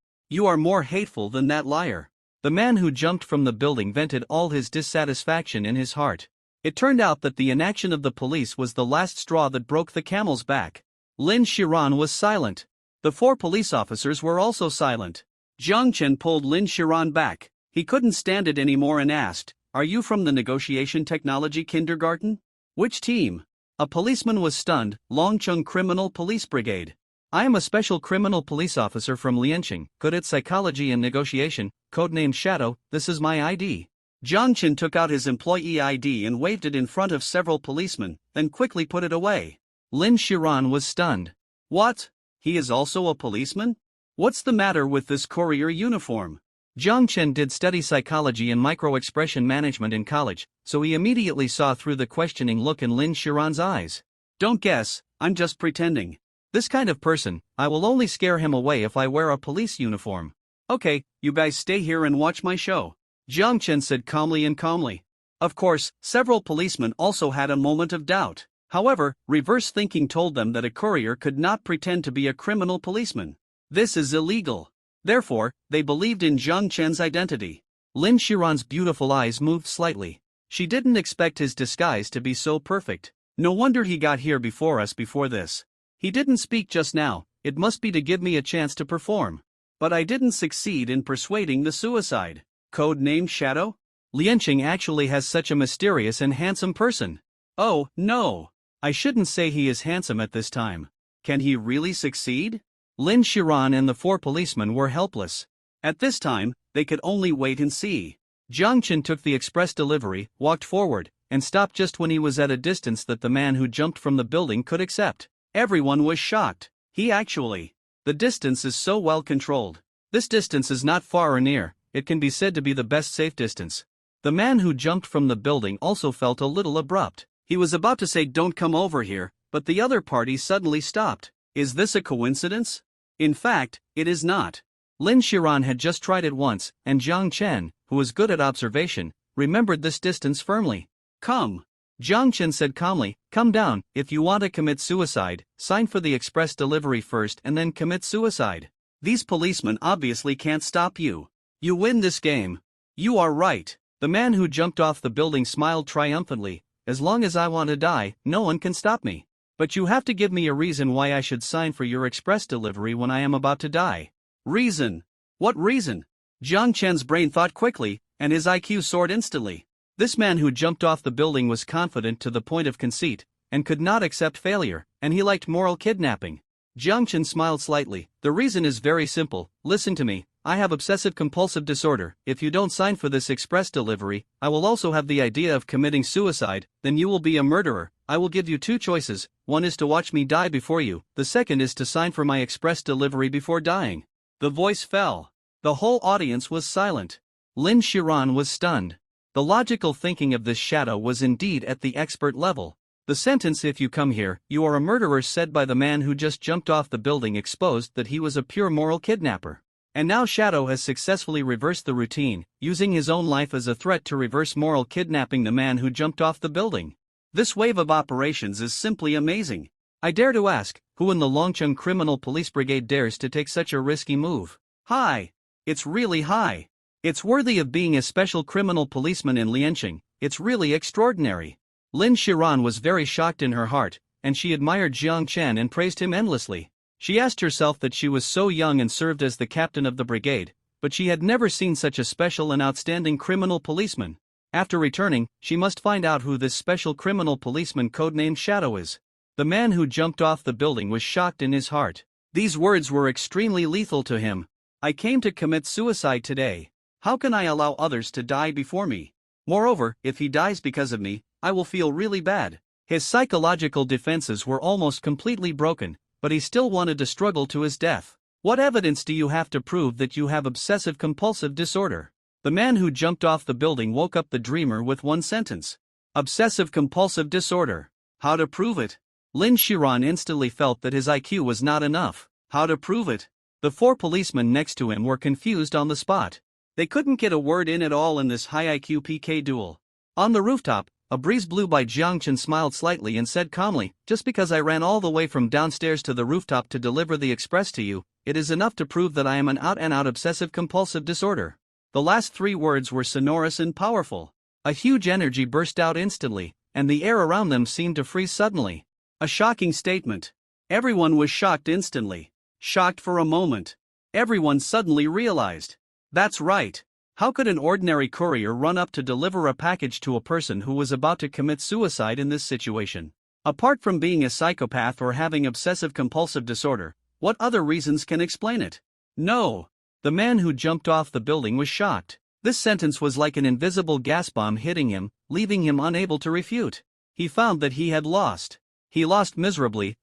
are more hateful than that liar. The man who jumped from the building vented all his dissatisfaction in his heart. It turned out that the inaction of the police was the last straw that broke the camel's back. Lin Shiran was silent. The 4 police officers were also silent. Jiang Chen pulled Lin Shiran back. He couldn't stand it anymore and asked, "Are you from the negotiation technology kindergarten? Which team?" A policeman was stunned. "Longcheng Criminal Police Brigade. I am a special criminal police officer from Lianqing, good at psychology and negotiation, codenamed Shadow. This is my ID." Jiang Chen took out his employee ID and waved it in front of several policemen, then quickly put it away. Lin Shiran was stunned. "What? He is also a policeman? What's the matter with this courier uniform?" Jiang Chen did study psychology and micro-expression management in college, so he immediately saw through the questioning look in Lin Shiran's eyes. "Don't guess, I'm just pretending. This kind of person, I will only scare him away if I wear a police uniform. Okay, you guys stay here and watch my show," Jiang Chen said calmly. Of course, several policemen also had a moment of doubt. However, reverse thinking told them that a courier could not pretend to be a criminal policeman. This is illegal. Therefore, they believed in Jiang Chen's identity. Lin Shiran's beautiful eyes moved slightly. She didn't expect his disguise to be so perfect. No wonder he got here before us before this. He didn't speak just now. It must be to give me a chance to perform. But I didn't succeed in persuading the suicide. Code name Shadow? Lianqing actually has such a mysterious and handsome person. Oh, no. I shouldn't say he is handsome at this time. Can he really succeed? Lin Shiran and the four policemen were helpless. At this time, they could only wait and see. Jiang Chen took the express delivery, walked forward, and stopped just when he was at a distance that the man who jumped from the building could accept. Everyone was shocked. The distance is so well controlled. This distance is not far or near, it can be said to be the best safe distance. The man who jumped from the building also felt a little abrupt. He was about to say "Don't come over here," but the other party suddenly stopped. Is this a coincidence? In fact, it is not. Lin Shiran had just tried it once, and Jiang Chen, who was good at observation, remembered this distance firmly. "Come," Jiang Chen said calmly, "come down. If you want to commit suicide, sign for the express delivery first and then commit suicide. These policemen obviously can't stop you. You win this game." "You are right." The man who jumped off the building smiled triumphantly. "As long as I want to die, no one can stop me. But you have to give me a reason why I should sign for your express delivery when I am about to die." "Reason? What reason?" Jiang Chen's brain thought quickly, and his IQ soared instantly. This man who jumped off the building was confident to the point of conceit, and could not accept failure, and he liked moral kidnapping. Jiang Chen smiled slightly. "The reason is very simple. Listen to me. I have obsessive-compulsive disorder. If you don't sign for this express delivery, I will also have the idea of committing suicide, then you will be a murderer. I will give you two choices. One is to watch me die before you, the second is to sign for my express delivery before dying." The voice fell. The whole audience was silent. Lin Shiran was stunned. The logical thinking of this shadow was indeed at the expert level. The sentence "if you come here, you are a murderer" said by the man who just jumped off the building exposed that he was a pure moral kidnapper. And now Shadow has successfully reversed the routine, using his own life as a threat to reverse moral kidnapping the man who jumped off the building. This wave of operations is simply amazing. I dare to ask, who in the Longcheng Criminal Police Brigade dares to take such a risky move? High. It's really high. It's worthy of being a special criminal policeman in Lianqing. It's really extraordinary. Lin Shiran was very shocked in her heart, and she admired Jiang Chen and praised him endlessly. She asked herself that she was so young and served as the captain of the brigade, but she had never seen such a special and outstanding criminal policeman. After returning, she must find out who this special criminal policeman codenamed Shadow is. The man who jumped off the building was shocked in his heart. These words were extremely lethal to him. "I came to commit suicide today. How can I allow others to die before me? Moreover, if he dies because of me, I will feel really bad." His psychological defenses were almost completely broken, but he still wanted to struggle to his death. "What evidence do you have to prove that you have obsessive-compulsive disorder?" The man who jumped off the building woke up the dreamer with one sentence. "Obsessive-compulsive disorder. How to prove it?" Lin Shiran instantly felt that his IQ was not enough. How to prove it? The four policemen next to him were confused on the spot. They couldn't get a word in at all in this high IQ PK duel. On the rooftop, a breeze blew by. Jiang Chen smiled slightly and said calmly, "Just because I ran all the way from downstairs to the rooftop to deliver the express to you, it is enough to prove that I am an out-and-out obsessive-compulsive disorder." The last three words were sonorous and powerful. A huge energy burst out instantly, and the air around them seemed to freeze suddenly. A shocking statement. Everyone was shocked instantly. Shocked for a moment. Everyone suddenly realized. That's right. How could an ordinary courier run up to deliver a package to a person who was about to commit suicide in this situation? Apart from being a psychopath or having obsessive-compulsive disorder, what other reasons can explain it? No. The man who jumped off the building was shocked. This sentence was like an invisible gas bomb hitting him, leaving him unable to refute. He found that he had lost. He lost miserably.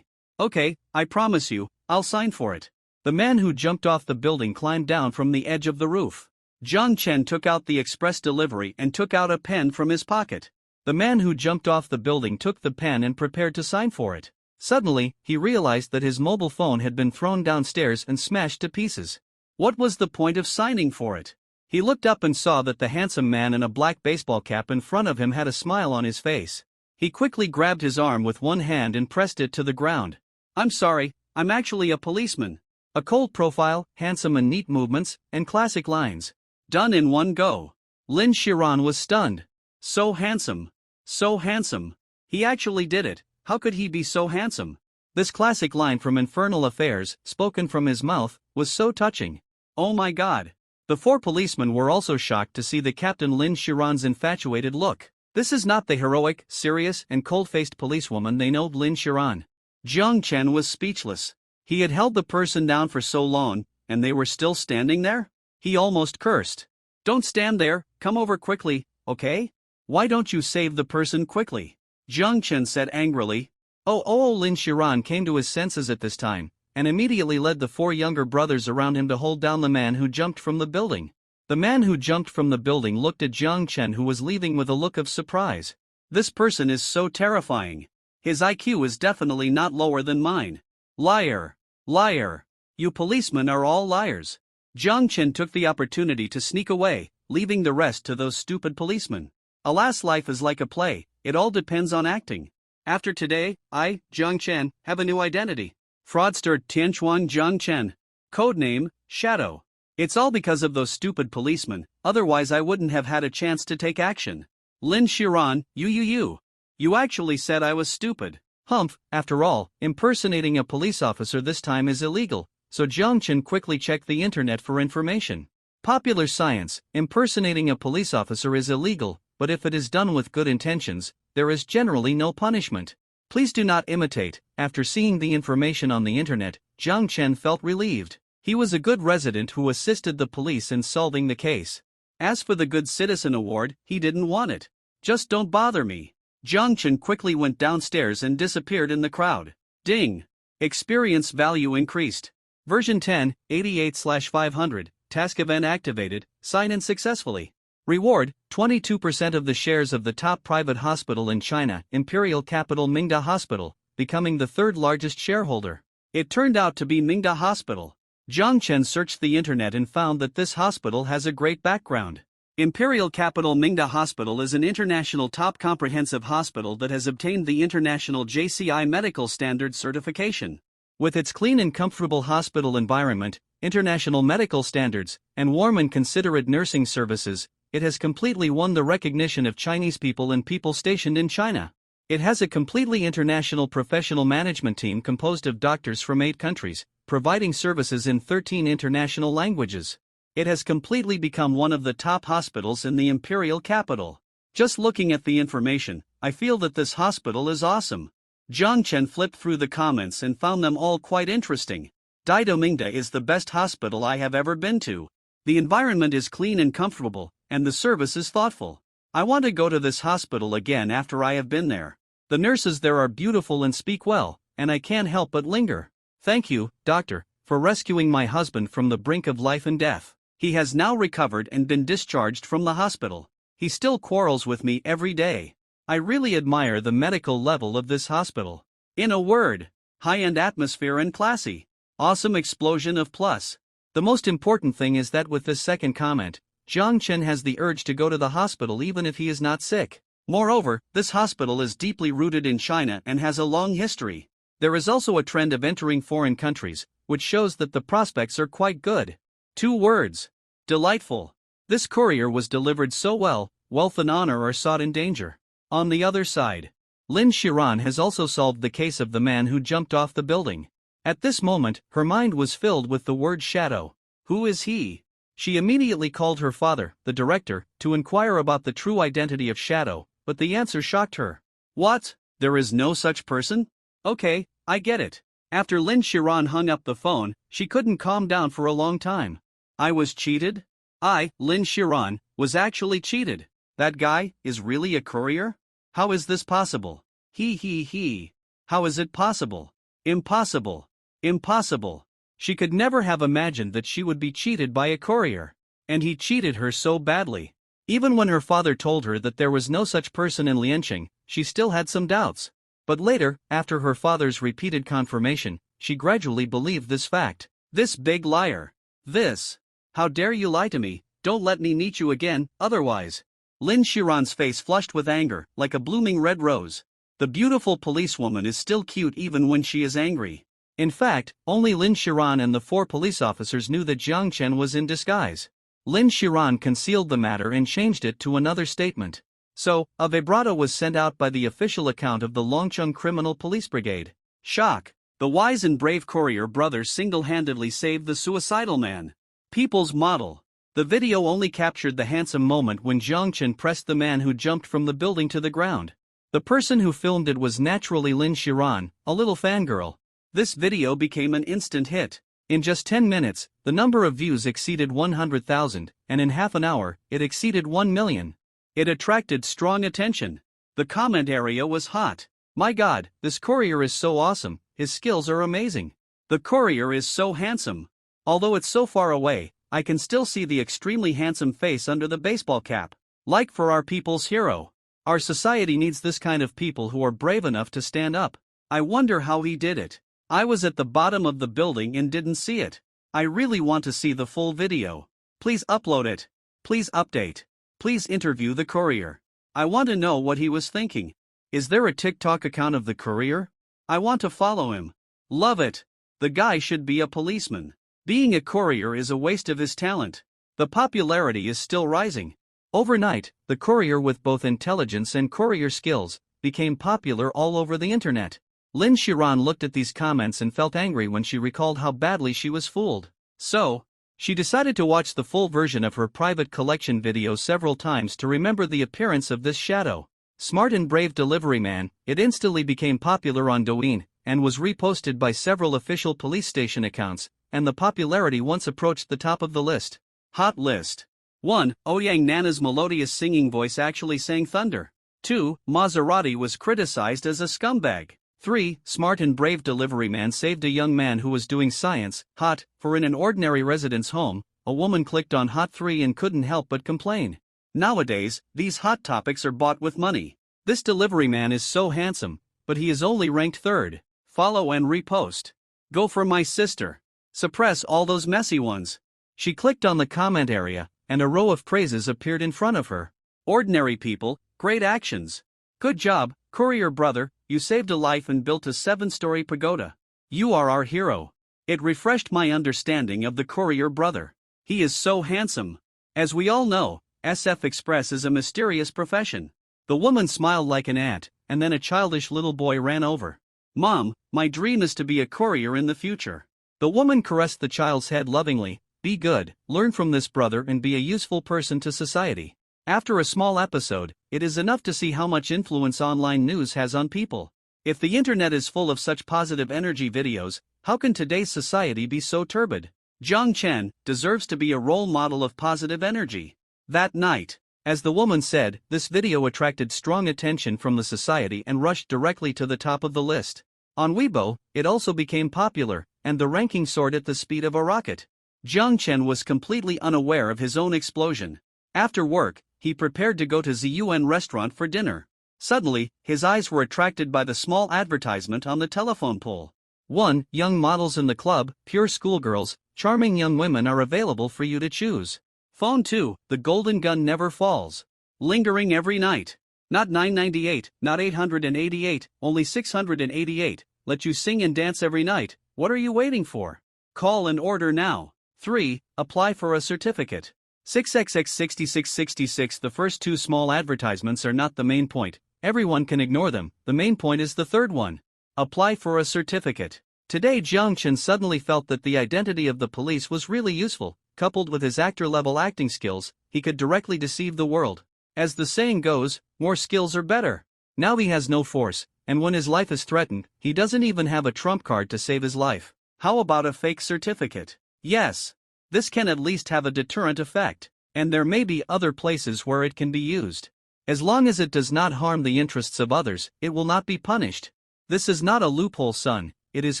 Okay, I promise you, I'll sign for it. The man who jumped off the building climbed down from the edge of the roof. Zhang Chen took out the express delivery and took out a pen from his pocket. The man who jumped off the building took the pen and prepared to sign for it. Suddenly, he realized that his mobile phone had been thrown downstairs and smashed to pieces. What was the point of signing for it? He looked up and saw that the handsome man in a black baseball cap in front of him had a smile on his face. He quickly grabbed his arm with one hand and pressed it to the ground. I'm sorry, I'm actually a policeman. A cold profile, handsome and neat movements, and classic lines. Done in one go. Lin Shiran was stunned. So handsome. So handsome. He actually did it. How could he be so handsome? This classic line from Infernal Affairs, spoken from his mouth, was so touching. Oh my god. The four policemen were also shocked to see the Captain Lin Shiran's infatuated look. This is not the heroic, serious, and cold-faced policewoman they know Lin Shiran. Zhang Chen was speechless. He had held the person down for so long, and they were still standing there? He almost cursed. Don't stand there, come over quickly, okay? Why don't you save the person quickly? Zhang Chen said angrily. Lin Shiran came to his senses at this time, and immediately led the four younger brothers around him to hold down the man who jumped from the building. The man who jumped from the building looked at Zhang Chen, who was leaving, with a look of surprise. This person is so terrifying. His IQ is definitely not lower than mine. Liar. Liar. You policemen are all liars. Zhang Chen took the opportunity to sneak away, leaving the rest to those stupid policemen. Alas, life is like a play, it all depends on acting. After today, I, Zhang Chen, have a new identity. Fraudster Tianchuan Zhang Chen. Codename, Shadow. It's all because of those stupid policemen, otherwise I wouldn't have had a chance to take action. Lin Shiran, You actually said I was stupid. Humph, after all, impersonating a police officer this time is illegal, so Zhang Chen quickly checked the internet for information. Popular science, impersonating a police officer is illegal, but if it is done with good intentions, there is generally no punishment. Please do not imitate. After seeing the information on the internet, Zhang Chen felt relieved. He was a good resident who assisted the police in solving the case. As for the Good Citizen Award, he didn't want it. Just don't bother me. Zhang Chen quickly went downstairs and disappeared in the crowd. Ding! Experience value increased. Version 10, 88/500, task event activated, sign in successfully. Reward, 22% of the shares of the top private hospital in China, Imperial Capital Mingda Hospital, becoming the third largest shareholder. It turned out to be Mingda Hospital. Zhang Chen searched the internet and found that this hospital has a great background. Imperial Capital Mingda Hospital is an international top comprehensive hospital that has obtained the international JCI medical standard certification. With its clean and comfortable hospital environment, international medical standards, and warm and considerate nursing services, it has completely won the recognition of Chinese people and people stationed in China. It has a completely international professional management team composed of doctors from 8 countries, providing services in 13 international languages. It has completely become one of the top hospitals in the imperial capital. Just looking at the information, I feel that this hospital is awesome. Zhang Chen flipped through the comments and found them all quite interesting. Daido Mingda is the best hospital I have ever been to. The environment is clean and comfortable, and the service is thoughtful. I want to go to this hospital again after I have been there. The nurses there are beautiful and speak well, and I can't help but linger. Thank you, doctor, for rescuing my husband from the brink of life and death. He has now recovered and been discharged from the hospital. He still quarrels with me every day. I really admire the medical level of this hospital. In a word, high-end atmosphere and classy. Awesome explosion of plus. The most important thing is that with this second comment, Zhang Chen has the urge to go to the hospital even if he is not sick. Moreover, this hospital is deeply rooted in China and has a long history. There is also a trend of entering foreign countries, which shows that the prospects are quite good. 2 words. Delightful. This courier was delivered so well, wealth and honor are sought in danger. On the other side, Lin Shiran has also solved the case of the man who jumped off the building. At this moment, her mind was filled with the word shadow. Who is he? She immediately called her father, the director, to inquire about the true identity of Shadow, but the answer shocked her. What? There is no such person? Okay, I get it. After Lin Shiran hung up the phone, she couldn't calm down for a long time. I was cheated? I, Lin Shiran, was actually cheated. That guy is really a courier? How is this possible? He. How is it possible? Impossible. Impossible. She could never have imagined that she would be cheated by a courier. And he cheated her so badly. Even when her father told her that there was no such person in Lianqing, she still had some doubts. But later, after her father's repeated confirmation, she gradually believed this fact. This big liar. This. How dare you lie to me? Don't let me meet you again, otherwise. Lin Shiran's face flushed with anger, like a blooming red rose. The beautiful policewoman is still cute even when she is angry. In fact, only Lin Shiran and the 4 police officers knew that Jiang Chen was in disguise. Lin Shiran concealed the matter and changed it to another statement. So, a vibrato was sent out by the official account of the Longcheng Criminal Police Brigade. Shock! The wise and brave courier brother single-handedly saved the suicidal man. People's model. The video only captured the handsome moment when Jiang Chen pressed the man who jumped from the building to the ground. The person who filmed it was naturally Lin Shiran, a little fangirl. This video became an instant hit. In just 10 minutes, the number of views exceeded 100,000, and in half an hour, it exceeded 1 million. It attracted strong attention. The comment area was hot. My God, this courier is so awesome, his skills are amazing. The courier is so handsome. Although it's so far away, I can still see the extremely handsome face under the baseball cap. Like for our people's hero. Our society needs this kind of people who are brave enough to stand up. I wonder how he did it. I was at the bottom of the building and didn't see it. I really want to see the full video. Please upload it. Please update. Please interview the courier. I want to know what he was thinking. Is there a TikTok account of the courier? I want to follow him. Love it. The guy should be a policeman. Being a courier is a waste of his talent. The popularity is still rising. Overnight, the courier with both intelligence and courier skills became popular all over the internet. Lin Shiran looked at these comments and felt angry when she recalled how badly she was fooled. So, she decided to watch the full version of her private collection video several times to remember the appearance of this shadow. Smart and brave delivery man, it instantly became popular on Douyin, and was reposted by several official police station accounts, and the popularity once approached the top of the list. Hot list. 1. Ouyang Nana's melodious singing voice actually sang thunder. 2. Maserati was criticized as a scumbag. 3. Smart and brave delivery man saved a young man who was doing science. Hot, for in an ordinary resident's home, a woman clicked on Hot 3 and couldn't help but complain. Nowadays, these hot topics are bought with money. This delivery man is so handsome, but he is only ranked 3rd. Follow and repost. Go for my sister. Suppress all those messy ones. She clicked on the comment area, and a row of praises appeared in front of her. Ordinary people, great actions. Good job, courier brother, you saved a life and built a 7-story pagoda. You are our hero. It refreshed my understanding of the courier brother. He is so handsome. As we all know, SF Express is a mysterious profession. The woman smiled like an ant, and then a childish little boy ran over. Mom, my dream is to be a courier in the future. The woman caressed the child's head lovingly. Be good, learn from this brother and be a useful person to society. After a small episode, it is enough to see how much influence online news has on people. If the internet is full of such positive energy videos, how can today's society be so turbid? Jiang Chen deserves to be a role model of positive energy. That night, as the woman said, this video attracted strong attention from the society and rushed directly to the top of the list. On Weibo, it also became popular, and the ranking soared at the speed of a rocket. Jiang Chen was completely unaware of his own explosion. After work, he prepared to go to Ziyuan restaurant for dinner. Suddenly, his eyes were attracted by the small advertisement on the telephone pole. 1. Young models in the club, pure schoolgirls, charming young women are available for you to choose. Phone 2, the golden gun never falls. Lingering every night. Not $9.98, not $888, only $688, let you sing and dance every night, what are you waiting for? Call and order now. 3. Apply for a certificate. 6xx6666. The first 2 small advertisements are not the main point, everyone can ignore them, the main point is the third one. Apply for a certificate. Today Jiang Chen suddenly felt that the identity of the police was really useful, coupled with his actor-level acting skills, he could directly deceive the world. As the saying goes, more skills are better. Now he has no force, and when his life is threatened, he doesn't even have a trump card to save his life. How about a fake certificate? Yes. This can at least have a deterrent effect, and there may be other places where it can be used. As long as it does not harm the interests of others, it will not be punished. This is not a loophole, son, it is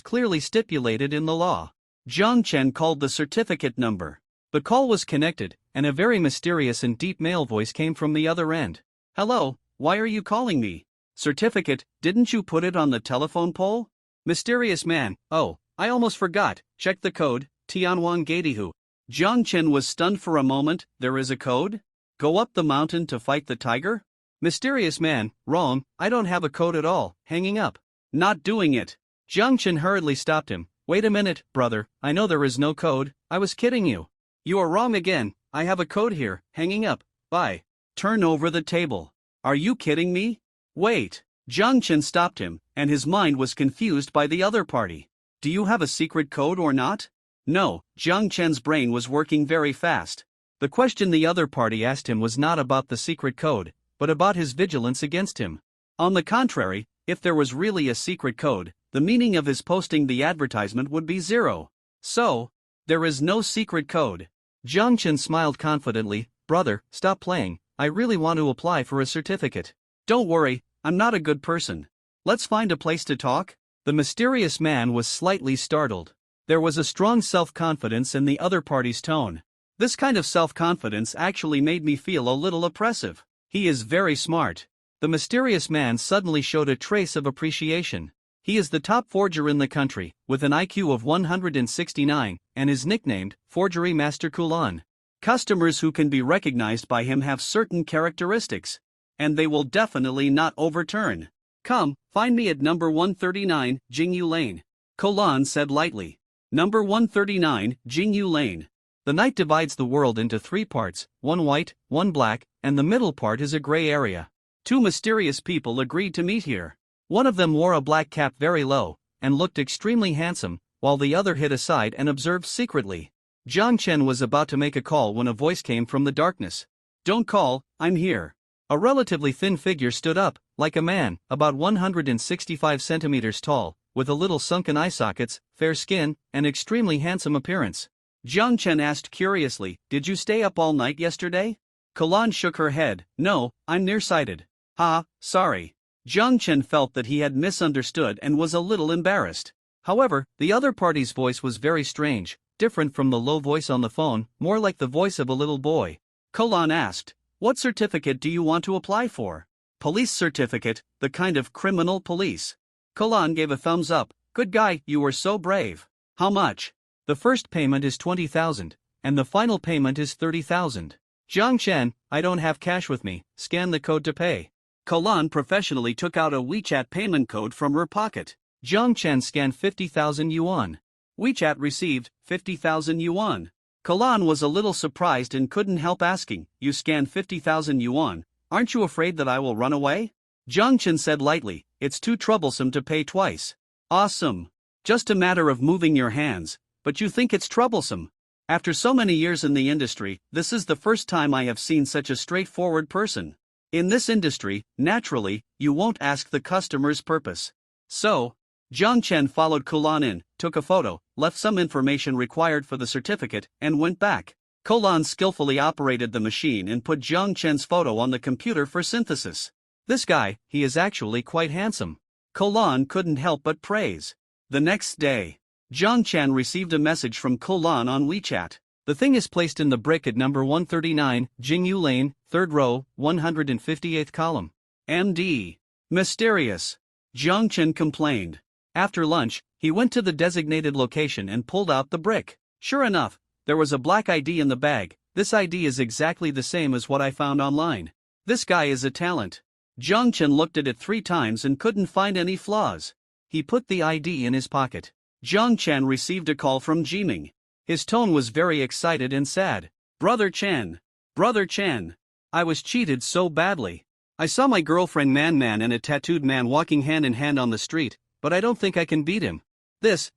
clearly stipulated in the law. Jiang Chen called the certificate number. The call was connected, and a very mysterious and deep male voice came from the other end. Hello, why are you calling me? Certificate, didn't you put it on the telephone pole? Mysterious man, oh, I almost forgot, check the code, Tianwan Gatihu. Jiang Chen was stunned for a moment. There is a code? Go up the mountain to fight the tiger? Mysterious man, wrong, I don't have a code at all, hanging up. Not doing it. Jiang Chen hurriedly stopped him. Wait a minute, brother, I know there is no code, I was kidding you. You are wrong again, I have a code here, hanging up, bye. Turn over the table. Are you kidding me? Wait. Jiang Chen stopped him, and his mind was confused by the other party. Do you have a secret code or not? No, Jiang Chen's brain was working very fast. The question the other party asked him was not about the secret code, but about his vigilance against him. On the contrary, if there was really a secret code, the meaning of his posting the advertisement would be zero. So, there is no secret code. Jiang Chen smiled confidently. Brother, stop playing, I really want to apply for a certificate. Don't worry, I'm not a good person. Let's find a place to talk. The mysterious man was slightly startled. There was a strong self-confidence in the other party's tone. This kind of self-confidence actually made me feel a little oppressive. He is very smart. The mysterious man suddenly showed a trace of appreciation. He is the top forger in the country, with an IQ of 169, and is nicknamed Forgery Master Kulan. Customers who can be recognized by him have certain characteristics, and they will definitely not overturn. Come, find me at number 139, Jingyu Lane. Kulan said lightly. Number 139, Jingyu Lane. The night divides the world into three parts, one white, one black, and the middle part is a gray area. Two mysterious people agreed to meet here. One of them wore a black cap very low, and looked extremely handsome, while the other hid aside and observed secretly. Jiang Chen was about to make a call when a voice came from the darkness. Don't call, I'm here. A relatively thin figure stood up, like a man, about 165 centimeters tall, with a little sunken eye sockets, fair skin, and extremely handsome appearance. Jiang Chen asked curiously, did you stay up all night yesterday? Kulan shook her head, no, I'm nearsighted. Ha, sorry. Jiang Chen felt that he had misunderstood and was a little embarrassed. However, the other party's voice was very strange, different from the low voice on the phone, more like the voice of a little boy. Kulan asked, what certificate do you want to apply for? Police certificate, the kind of criminal police. Kulan gave a thumbs up. Good guy, you were so brave. How much? The first payment is 20,000, and the final payment is 30,000. Jiang Chen, I don't have cash with me, scan the code to pay. Kulan professionally took out a WeChat payment code from her pocket. Jiang Chen scanned 50,000 yuan. WeChat received 50,000 yuan. Kulan was a little surprised and couldn't help asking, you scanned 50,000 yuan, aren't you afraid that I will run away? Jiang Chen said lightly, it's too troublesome to pay twice. Awesome. Just a matter of moving your hands, but you think it's troublesome. After so many years in the industry, this is the first time I have seen such a straightforward person. In this industry, naturally, you won't ask the customer's purpose. So, Jiang Chen followed Kulan in, took a photo, left some information required for the certificate, and went back. Kulan skillfully operated the machine and put Jiang Chen's photo on the computer for synthesis. This guy, he is actually quite handsome. Kulan couldn't help but praise. The next day, Jiang Chen received a message from Kulan on WeChat. The thing is placed in the brick at number 139, Jingyu Lane, 3rd row, 158th column. MD. Mysterious. Jiang Chen complained. After lunch, he went to the designated location and pulled out the brick. Sure enough, there was a black ID in the bag. This ID is exactly the same as what I found online. This guy is a talent. Jiang Chen looked at it 3 times and couldn't find any flaws. He put the ID in his pocket. Jiang Chen received a call from Jiming. His tone was very excited and sad. Brother Chen. Brother Chen. I was cheated so badly. I saw my girlfriend Man and a tattooed man walking hand in hand on the street, but I don't think I can beat him.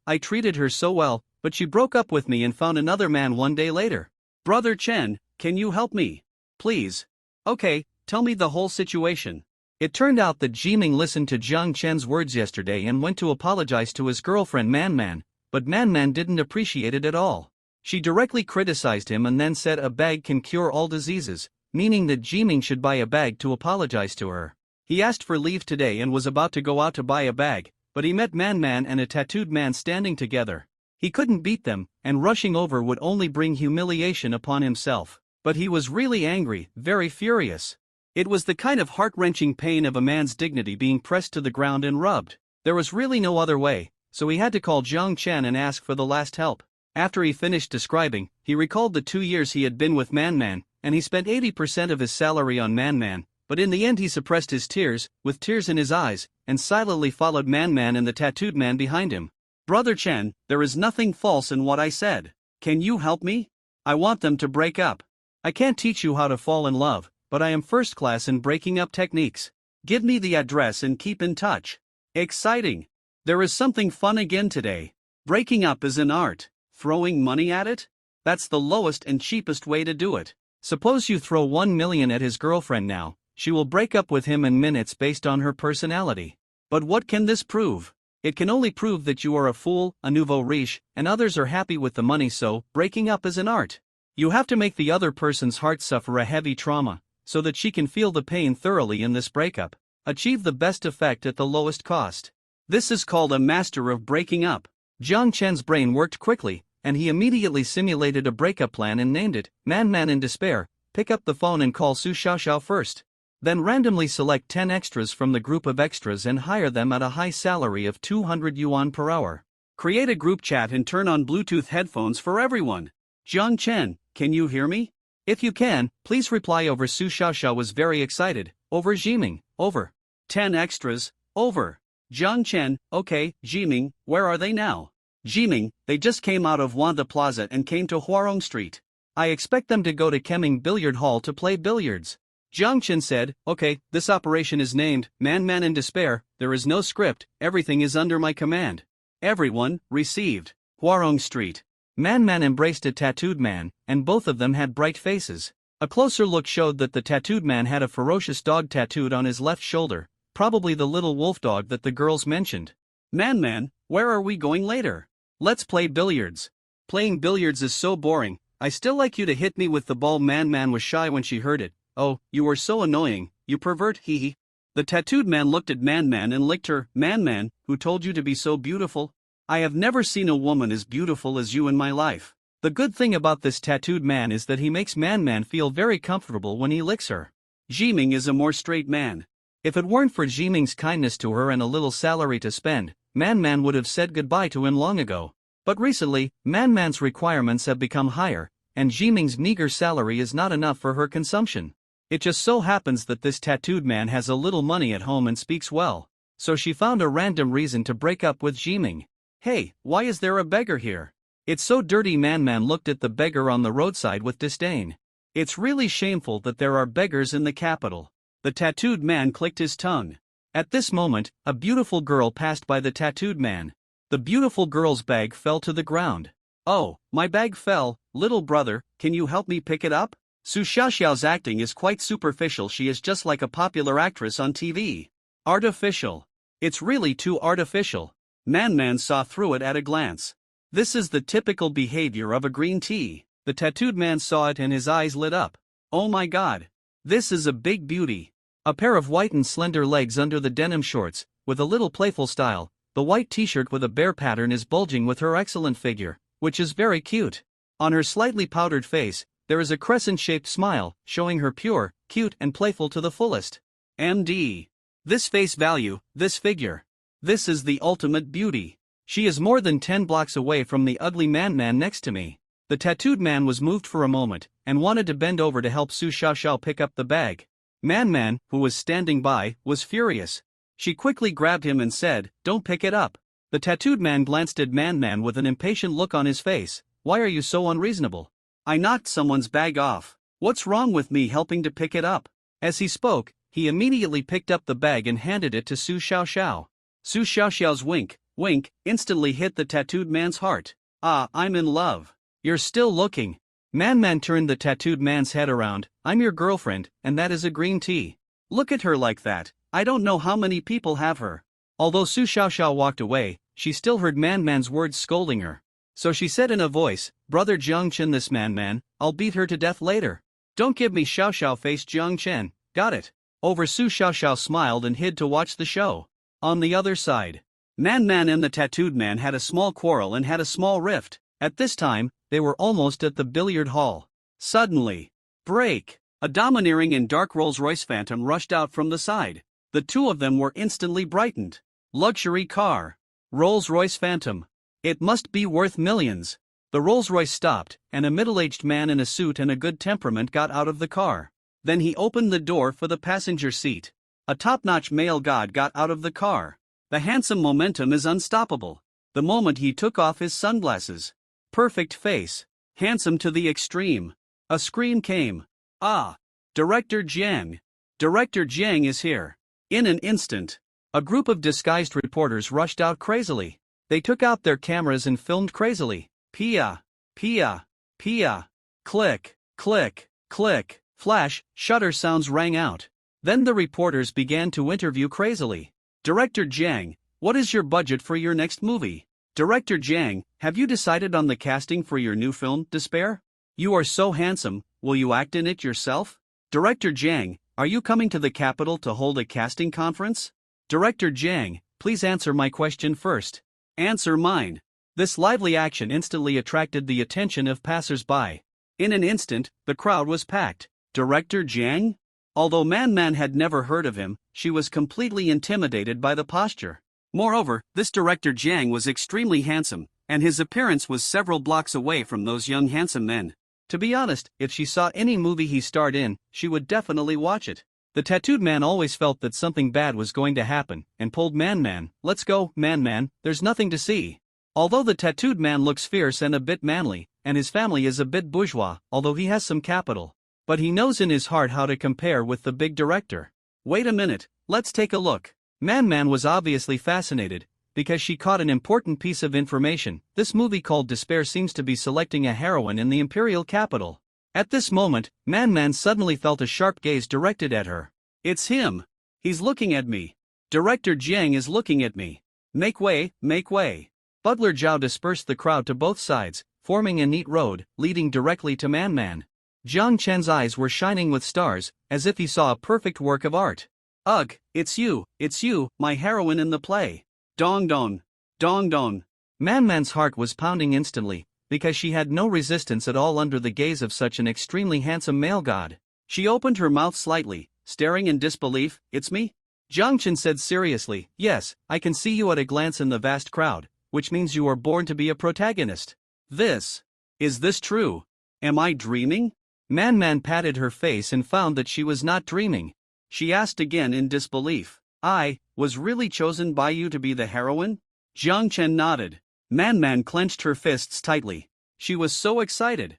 I treated her so well, but she broke up with me and found another man one day later. Brother Chen, can you help me? Please. Okay, tell me the whole situation. It turned out that Jiming listened to Jiang Chen's words yesterday and went to apologize to his girlfriend Man, but Man didn't appreciate it at all. She directly criticized him and then said a bag can cure all diseases, meaning that Jiming should buy a bag to apologize to her. He asked for leave today and was about to go out to buy a bag, but he met Man and a tattooed man standing together. He couldn't beat them, and rushing over would only bring humiliation upon himself. But he was really angry, very furious. It was the kind of heart-wrenching pain of a man's dignity being pressed to the ground and rubbed. There was really no other way, so he had to call Jiang Chen and ask for the last help. After he finished describing, he recalled the 2 years he had been with Man, and he spent 80% of his salary on Man, but in the end he suppressed his tears, with tears in his eyes, and silently followed Man and the tattooed man behind him. Brother Chen, there is nothing false in what I said. Can you help me? I want them to break up. I can't teach you how to fall in love, but I am first class in breaking up techniques. Give me the address and keep in touch. Exciting. There is something fun again today. Breaking up is an art. Throwing money at it? That's the lowest and cheapest way to do it. Suppose you throw 1 million at his girlfriend now, she will break up with him in minutes based on her personality. But what can this prove? It can only prove that you are a fool, a nouveau riche, and others are happy with the money, so breaking up is an art. You have to make the other person's heart suffer a heavy trauma, so that she can feel the pain thoroughly in this breakup. Achieve the best effect at the lowest cost. This is called a master of breaking up. Jiang Chen's brain worked quickly, and he immediately simulated a breakup plan and named it, Man in Despair. Pick up the phone and call Su Xiaoxiao first. Then randomly select 10 extras from the group of extras and hire them at a high salary of 200 yuan per hour. Create a group chat and turn on Bluetooth headphones for everyone. Jiang Chen, can you hear me? If you can, please reply over. Su Xiaoxiao was very excited. Over. Jiming, over. 10 extras, over. Jiang Chen, okay. Jiming, where are they now? Jiming, they just came out of Wanda Plaza and came to Huarong Street. I expect them to go to Kemming Billiard Hall to play billiards. Jiang Chen said, okay, this operation is named Man in Despair. There is no script, everything is under my command. Everyone, received. Huarong Street. Man embraced a tattooed man, and both of them had bright faces. A closer look showed that the tattooed man had a ferocious dog tattooed on his left shoulder, probably the little wolf dog that the girls mentioned. Man, where are we going later? Let's play billiards. Playing billiards is so boring, I still like you to hit me with the ball. Man was shy when she heard it. Oh, you are so annoying, you pervert, hee. The tattooed man looked at Man and licked her. Man, who told you to be so beautiful? I have never seen a woman as beautiful as you in my life. The good thing about this tattooed man is that he makes Man feel very comfortable when he licks her. Jiming is a more straight man. If it weren't for Jiming's kindness to her and a little salary to spend, Man would have said goodbye to him long ago. But recently, Man's requirements have become higher, and Jiming's meager salary is not enough for her consumption. It just so happens that this tattooed man has a little money at home and speaks well, so she found a random reason to break up with Jiming. Hey, why is there a beggar here? It's so dirty. Man looked at the beggar on the roadside with disdain. It's really shameful that there are beggars in the capital. The tattooed man clicked his tongue. At this moment, a beautiful girl passed by the tattooed man. The beautiful girl's bag fell to the ground. Oh, my bag fell. Little brother, can you help me pick it up? Su Xiaoxiao's acting is quite superficial. She is just like a popular actress on TV. Artificial. It's really too artificial. Man saw through it at a glance. This is the typical behavior of a green tea. The tattooed man saw it and his eyes lit up. Oh my god. This is a big beauty. A pair of white and slender legs under the denim shorts, with a little playful style. The white t-shirt with a bear pattern is bulging with her excellent figure, which is very cute. On her slightly powdered face, there is a crescent-shaped smile, showing her pure, cute and playful to the fullest. MD. This face value, this figure. This is the ultimate beauty. She is more than 10 blocks away from the ugly man next to me. The tattooed man was moved for a moment, and wanted to bend over to help Su Xiaoxiao pick up the bag. Man, who was standing by, was furious. She quickly grabbed him and said, "Don't pick it up." The tattooed man glanced at Man with an impatient look on his face. "Why are you so unreasonable? I knocked someone's bag off. What's wrong with me helping to pick it up?" As he spoke, he immediately picked up the bag and handed it to Su Xiaoxiao. Su Xiaoxiao's wink instantly hit the tattooed man's heart. "Ah, I'm in love. You're still looking. Man turned the tattooed man's head around. I'm your girlfriend, and that is a green tea. Look at her like that. I don't know how many people have her. Although Su Xiaoxiao walked away, she still heard Man's words scolding her. So she said in a voice, Brother Jiang Chen, this Man, I'll beat her to death later. Don't give me Xiaoxiao face Jiang Chen, got it? Over Su Xiaoxiao smiled and hid to watch the show. On the other side, Man and the tattooed man had a small quarrel and had a small rift. At this time, they were almost at the billiard hall. Suddenly, break! A domineering and dark Rolls-Royce Phantom rushed out from the side. The two of them were instantly brightened. Luxury car. Rolls-Royce Phantom. It must be worth millions. The Rolls-Royce stopped, and a middle-aged man in a suit and a good temperament got out of the car. Then he opened the door for the passenger seat. A top-notch male god got out of the car. The handsome momentum is unstoppable. The moment he took off his sunglasses. Perfect face. Handsome to the extreme. A scream came. Ah! Director Jiang. Director Jiang is here. In an instant, a group of disguised reporters rushed out crazily. They took out their cameras and filmed crazily. Pia, pia, pia. Click, click, click. Flash, shutter sounds rang out. Then the reporters began to interview crazily. Director Jiang, what is your budget for your next movie? Director Jiang, have you decided on the casting for your new film, Despair? You are so handsome, will you act in it yourself? Director Jiang, are you coming to the capital to hold a casting conference? Director Jiang, please answer my question first. Answer mine. This lively action instantly attracted the attention of passers-by. In an instant, the crowd was packed. Director Jiang? Although Man had never heard of him, she was completely intimidated by the posture. Moreover, this Director Jiang was extremely handsome, and his appearance was several blocks away from those young handsome men. To be honest, if she saw any movie he starred in, she would definitely watch it. The tattooed man always felt that something bad was going to happen, and pulled Man. Let's go, Man, there's nothing to see. Although the tattooed man looks fierce and a bit manly, and his family is a bit bourgeois, although he has some capital. But he knows in his heart how to compare with the big director. Wait a minute, let's take a look. Man was obviously fascinated, because she caught an important piece of information. This movie called Despair seems to be selecting a heroine in the imperial capital. At this moment, Man suddenly felt a sharp gaze directed at her. It's him. He's looking at me. Director Jiang is looking at me. Make way, make way. Butler Zhao dispersed the crowd to both sides, forming a neat road, leading directly to Man. Jiang Chen's eyes were shining with stars, as if he saw a perfect work of art. Ugh, it's you, my heroine in the play. Dong dong, dong dong. Man's heart was pounding instantly, because she had no resistance at all under the gaze of such an extremely handsome male god. She opened her mouth slightly, staring in disbelief. It's me? Jiang Chen said seriously, yes, I can see you at a glance in the vast crowd, which means you are born to be a protagonist. Is this true? Am I dreaming? Man patted her face and found that she was not dreaming. She asked again in disbelief. I was really chosen by you to be the heroine? Jiang Chen nodded. Man clenched her fists tightly. She was so excited.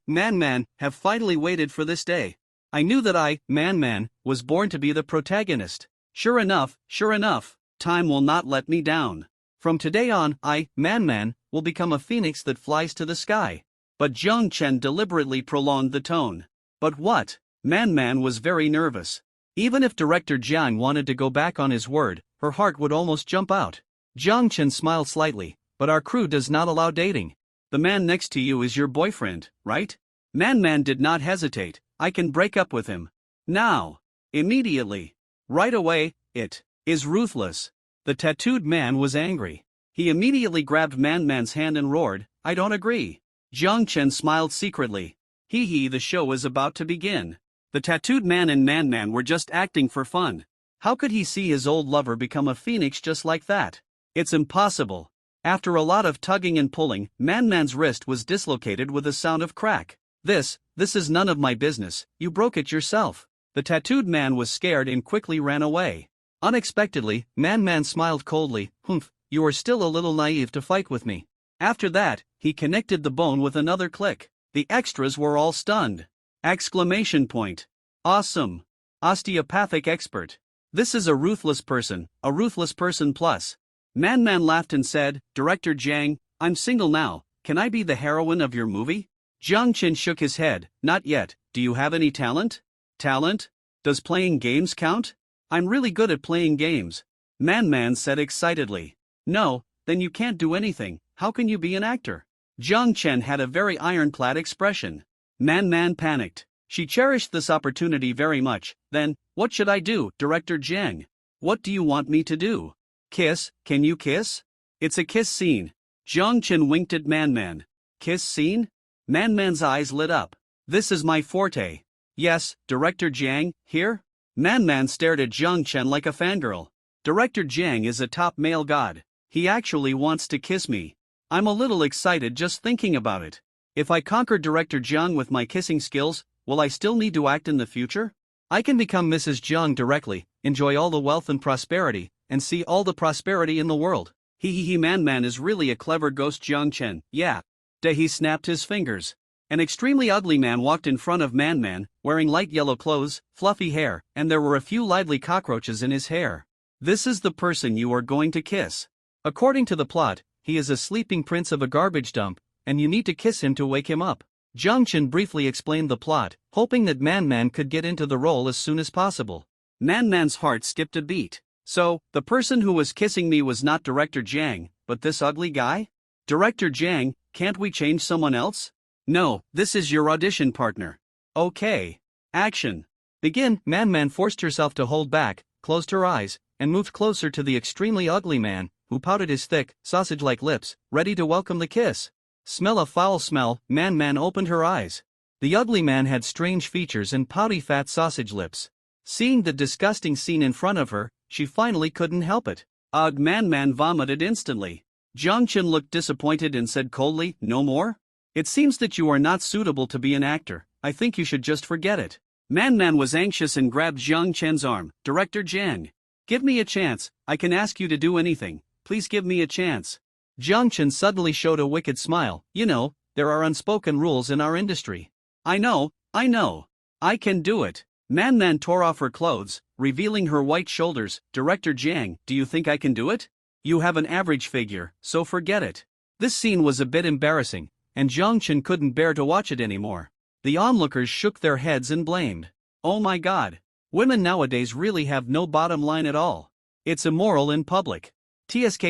Man, have finally waited for this day. I knew that I, Man, was born to be the protagonist. Sure enough, time will not let me down. From today on, I, Man, will become a phoenix that flies to the sky. But Jiang Chen deliberately prolonged the tone. But what? Man was very nervous. Even if Director Jiang wanted to go back on his word, her heart would almost jump out. Jiang Chen smiled slightly, but our crew does not allow dating. The man next to you is your boyfriend, right? Man did not hesitate. I can break up with him. Now. Immediately. Right away. It is ruthless. The tattooed man was angry. He immediately grabbed Man's hand and roared, I don't agree. Jiang Chen smiled secretly. The show is about to begin. The tattooed man and Man were just acting for fun. How could he see his old lover become a phoenix just like that? It's impossible. After a lot of tugging and pulling, Man's wrist was dislocated with a sound of crack. This is none of my business, you broke it yourself. The tattooed man was scared and quickly ran away. Unexpectedly, Man smiled coldly, you are still a little naive to fight with me. After that, he connected the bone with another click. The extras were all stunned. Exclamation point. Awesome. Osteopathic expert. This is a ruthless person plus. Man laughed and said, Director Jiang, I'm single now, can I be the heroine of your movie? Jiang Chen shook his head. Not yet. Do you have any talent? Talent? Does playing games count? I'm really good at playing games. Man said excitedly. No, then you can't do anything. How can you be an actor? Jiang Chen had a very ironclad expression. Man panicked. She cherished this opportunity very much. Then, what should I do, Director Jiang? What do you want me to do? Kiss? Can you kiss? It's a kiss scene. Jiang Chen winked at Man. Kiss scene? Man's eyes lit up. This is my forte. Yes, Director Jiang, here? Man stared at Jiang Chen like a fangirl. Director Jiang is a top male god. He actually wants to kiss me. I'm a little excited just thinking about it. If I conquer Director Jiang with my kissing skills, will I still need to act in the future? I can become Mrs. Jiang directly, enjoy all the wealth and prosperity, and see all the prosperity in the world. Man is really a clever ghost. Jiang Chen, yeah. He snapped his fingers. An extremely ugly man walked in front of Man, wearing light yellow clothes, fluffy hair, and there were a few lively cockroaches in his hair. This is the person you are going to kiss. According to the plot, he is a sleeping prince of a garbage dump, and you need to kiss him to wake him up. Jiang Chen briefly explained the plot, hoping that Man could get into the role as soon as possible. Man's heart skipped a beat. So, the person who was kissing me was not Director Jiang, but this ugly guy? Director Jiang, can't we change someone else? No, this is your audition partner. Okay. Action. Begin. Man forced herself to hold back, closed her eyes, and moved closer to the extremely ugly man, who pouted his thick, sausage-like lips, ready to welcome the kiss. Smell a foul smell. Man opened her eyes. The ugly man had strange features and pouty fat sausage lips. Seeing the disgusting scene in front of her, she finally couldn't help it. Ugh, Man vomited instantly. Jiang Chen looked disappointed and said coldly, no more? It seems that you are not suitable to be an actor. I think you should just forget it. Man was anxious and grabbed Jiang Chen's arm. Director Jiang. Give me a chance. I can ask you to do anything. Please give me a chance. Jiang Chen suddenly showed a wicked smile. You know, there are unspoken rules in our industry. I know. I can do it. Man tore off her clothes, revealing her white shoulders. Director Jiang, do you think I can do it? You have an average figure, so forget it. This scene was a bit embarrassing, and Jiang Chen couldn't bear to watch it anymore. The onlookers shook their heads and blamed. Oh my god. Women nowadays really have no bottom line at all. It's immoral in public. TSK.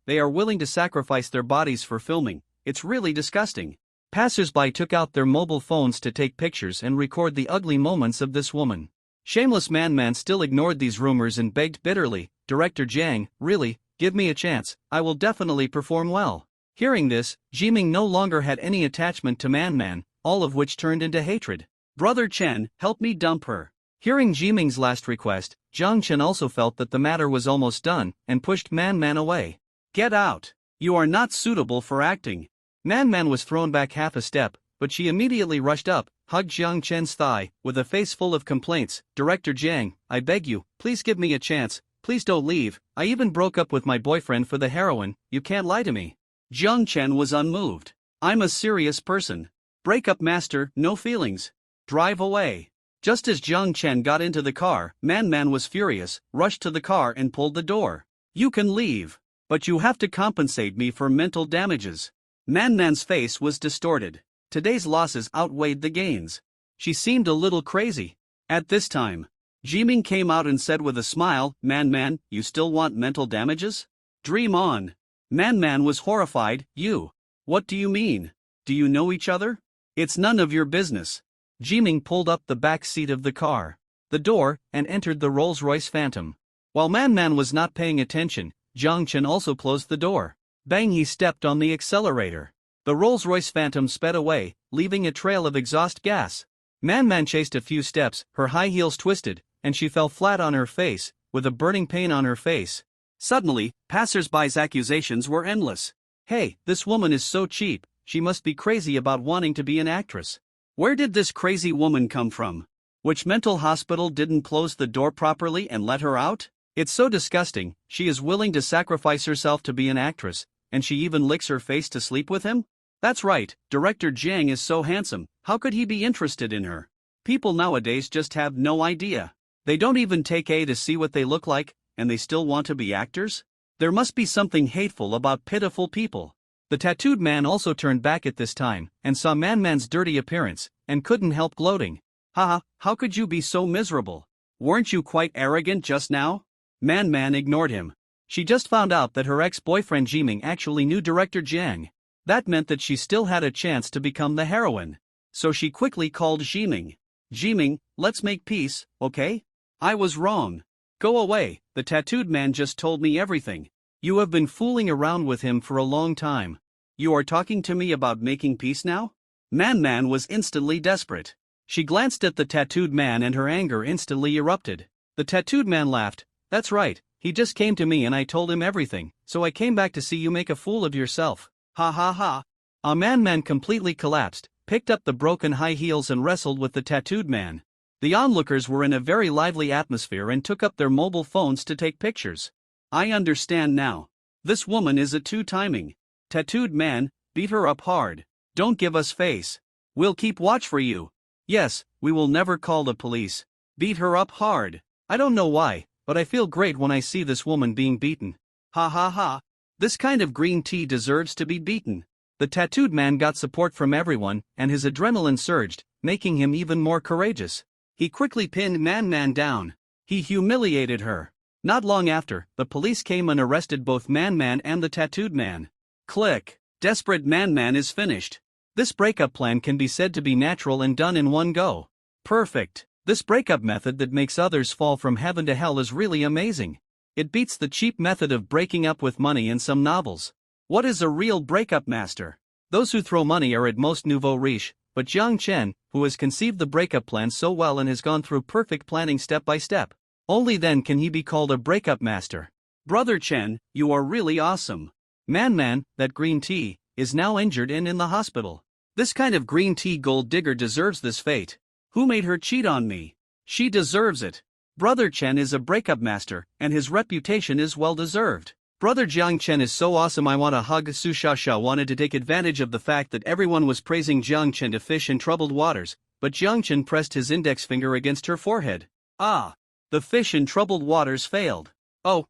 They are willing to sacrifice their bodies for filming. It's really disgusting. Passers-by took out their mobile phones to take pictures and record the ugly moments of this woman. Shameless Man still ignored these rumors and begged bitterly, Director Jiang, really, give me a chance, I will definitely perform well. Hearing this, Jiming no longer had any attachment to Man, all of which turned into hatred. Brother Chen, help me dump her. Hearing Jiming's last request, Jiang Chen also felt that the matter was almost done, and pushed Man away. Get out. You are not suitable for acting. Man was thrown back half a step, but she immediately rushed up, hugged Jiang Chen's thigh, with a face full of complaints. Director Jiang, I beg you, please give me a chance, please don't leave, I even broke up with my boyfriend for the heroine, you can't lie to me. Jiang Chen was unmoved. I'm a serious person. Breakup master, no feelings. Drive away. Just as Jiang Chen got into the car, Man was furious, rushed to the car and pulled the door. You can leave. But you have to compensate me for mental damages. Man's face was distorted. Today's losses outweighed the gains. She seemed a little crazy. At this time, Jiming came out and said with a smile, Man, you still want mental damages? Dream on. Man was horrified. You? What do you mean? Do you know each other? It's none of your business. Jiming pulled up the back seat of the car, the door, and entered the Rolls-Royce Phantom. While Man was not paying attention, Jiang Chen also closed the door. Bang, he stepped on the accelerator. The Rolls-Royce Phantom sped away, leaving a trail of exhaust gas. Man chased a few steps, her high heels twisted, and she fell flat on her face, with a burning pain on her face. Suddenly, passers-by's accusations were endless. Hey, this woman is so cheap, she must be crazy about wanting to be an actress. Where did this crazy woman come from? Which mental hospital didn't close the door properly and let her out? It's so disgusting, she is willing to sacrifice herself to be an actress, and she even licks her face to sleep with him? That's right, Director Jiang is so handsome, how could he be interested in her? People nowadays just have no idea. They don't even take a to see what they look like, and they still want to be actors? There must be something hateful about pitiful people. The tattooed man also turned back at this time, and saw Man's dirty appearance, and couldn't help gloating. Haha, how could you be so miserable? Weren't you quite arrogant just now? Man ignored him. She just found out that her ex-boyfriend Jiming actually knew director Jiang. That meant that she still had a chance to become the heroine. So she quickly called Jiming. Jiming, let's make peace, okay? I was wrong. Go away, the tattooed man just told me everything. You have been fooling around with him for a long time. You are talking to me about making peace now? Man was instantly desperate. She glanced at the tattooed man and her anger instantly erupted. The tattooed man laughed. That's right, he just came to me and I told him everything, so I came back to see you make a fool of yourself. Ha ha ha. A man completely collapsed, picked up the broken high heels and wrestled with the tattooed man. The onlookers were in a very lively atmosphere and took up their mobile phones to take pictures. I understand now. This woman is a two-timing. Tattooed man, beat her up hard. Don't give us face. We'll keep watch for you. Yes, we will never call the police. Beat her up hard. I don't know why, but I feel great when I see this woman being beaten. Ha ha ha. This kind of green tea deserves to be beaten. The tattooed man got support from everyone, and his adrenaline surged, making him even more courageous. He quickly pinned Man down. He humiliated her. Not long after, the police came and arrested both Man and the tattooed man. Click. Desperate Man is finished. This breakup plan can be said to be natural and done in one go. Perfect. This breakup method that makes others fall from heaven to hell is really amazing. It beats the cheap method of breaking up with money in some novels. What is a real breakup master? Those who throw money are at most nouveau riche, but Jiang Chen, who has conceived the breakup plan so well and has gone through perfect planning step by step, only then can he be called a breakup master. Brother Chen, you are really awesome. Man, that green tea, is now injured and in the hospital. This kind of green tea gold digger deserves this fate. Who made her cheat on me? She deserves it. Brother Chen is a breakup master, and his reputation is well deserved. Brother Jiang Chen is so awesome I want to hug. Su Xiaoxiao wanted to take advantage of the fact that everyone was praising Jiang Chen to fish in troubled waters, but Jiang Chen pressed his index finger against her forehead. Ah! The fish in troubled waters failed. Oh,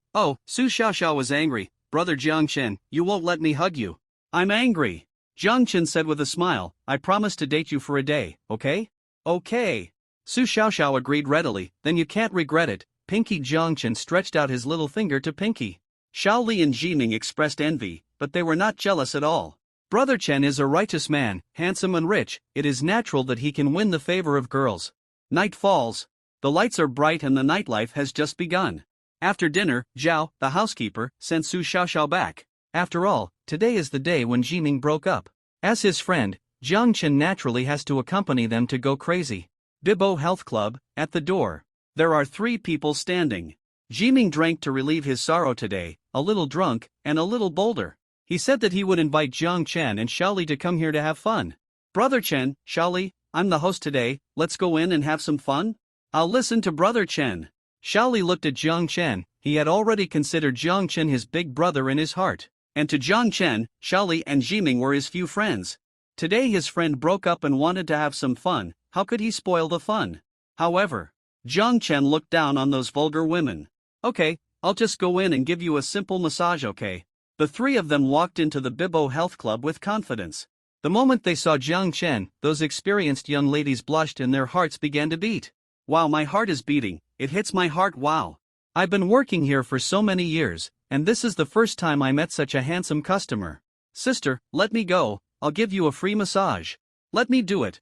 Su Xiaoxiao was angry. Brother Jiang Chen, you won't let me hug you. I'm angry. Jiang Chen said with a smile, I promise to date you for a day, okay? Okay. Su Xiaoxiao agreed readily, then you can't regret it. Pinky. Jiang Chen stretched out his little finger to Pinky. Xiaoli and Jiming expressed envy, but they were not jealous at all. Brother Chen is a righteous man, handsome and rich. It is natural that he can win the favor of girls. Night falls. The lights are bright and the nightlife has just begun. After dinner, Zhao, the housekeeper, sent Su Xiaoxiao back. After all, today is the day when Jiming broke up. As his friend, Jiang Chen naturally has to accompany them to go crazy. Bibo Health Club, at the door. There are 3 people standing. Jiming drank to relieve his sorrow today, a little drunk, and a little bolder. He said that he would invite Jiang Chen and Xiaoli to come here to have fun. Brother Chen, Xiaoli, I'm the host today, let's go in and have some fun? I'll listen to Brother Chen. Xiaoli looked at Jiang Chen. He had already considered Jiang Chen his big brother in his heart. And to Jiang Chen, Xiaoli and Jiming were his few friends. Today his friend broke up and wanted to have some fun. How could he spoil the fun? However, Jiang Chen looked down on those vulgar women. Okay, I'll just go in and give you a simple massage, okay? The 3 of them walked into the Bibo Health Club with confidence. The moment they saw Jiang Chen, those experienced young ladies blushed and their hearts began to beat. Wow, my heart is beating, it hits my heart, wow. I've been working here for so many years, and this is the first time I met such a handsome customer. Sister, let me go, I'll give you a free massage. Let me do it,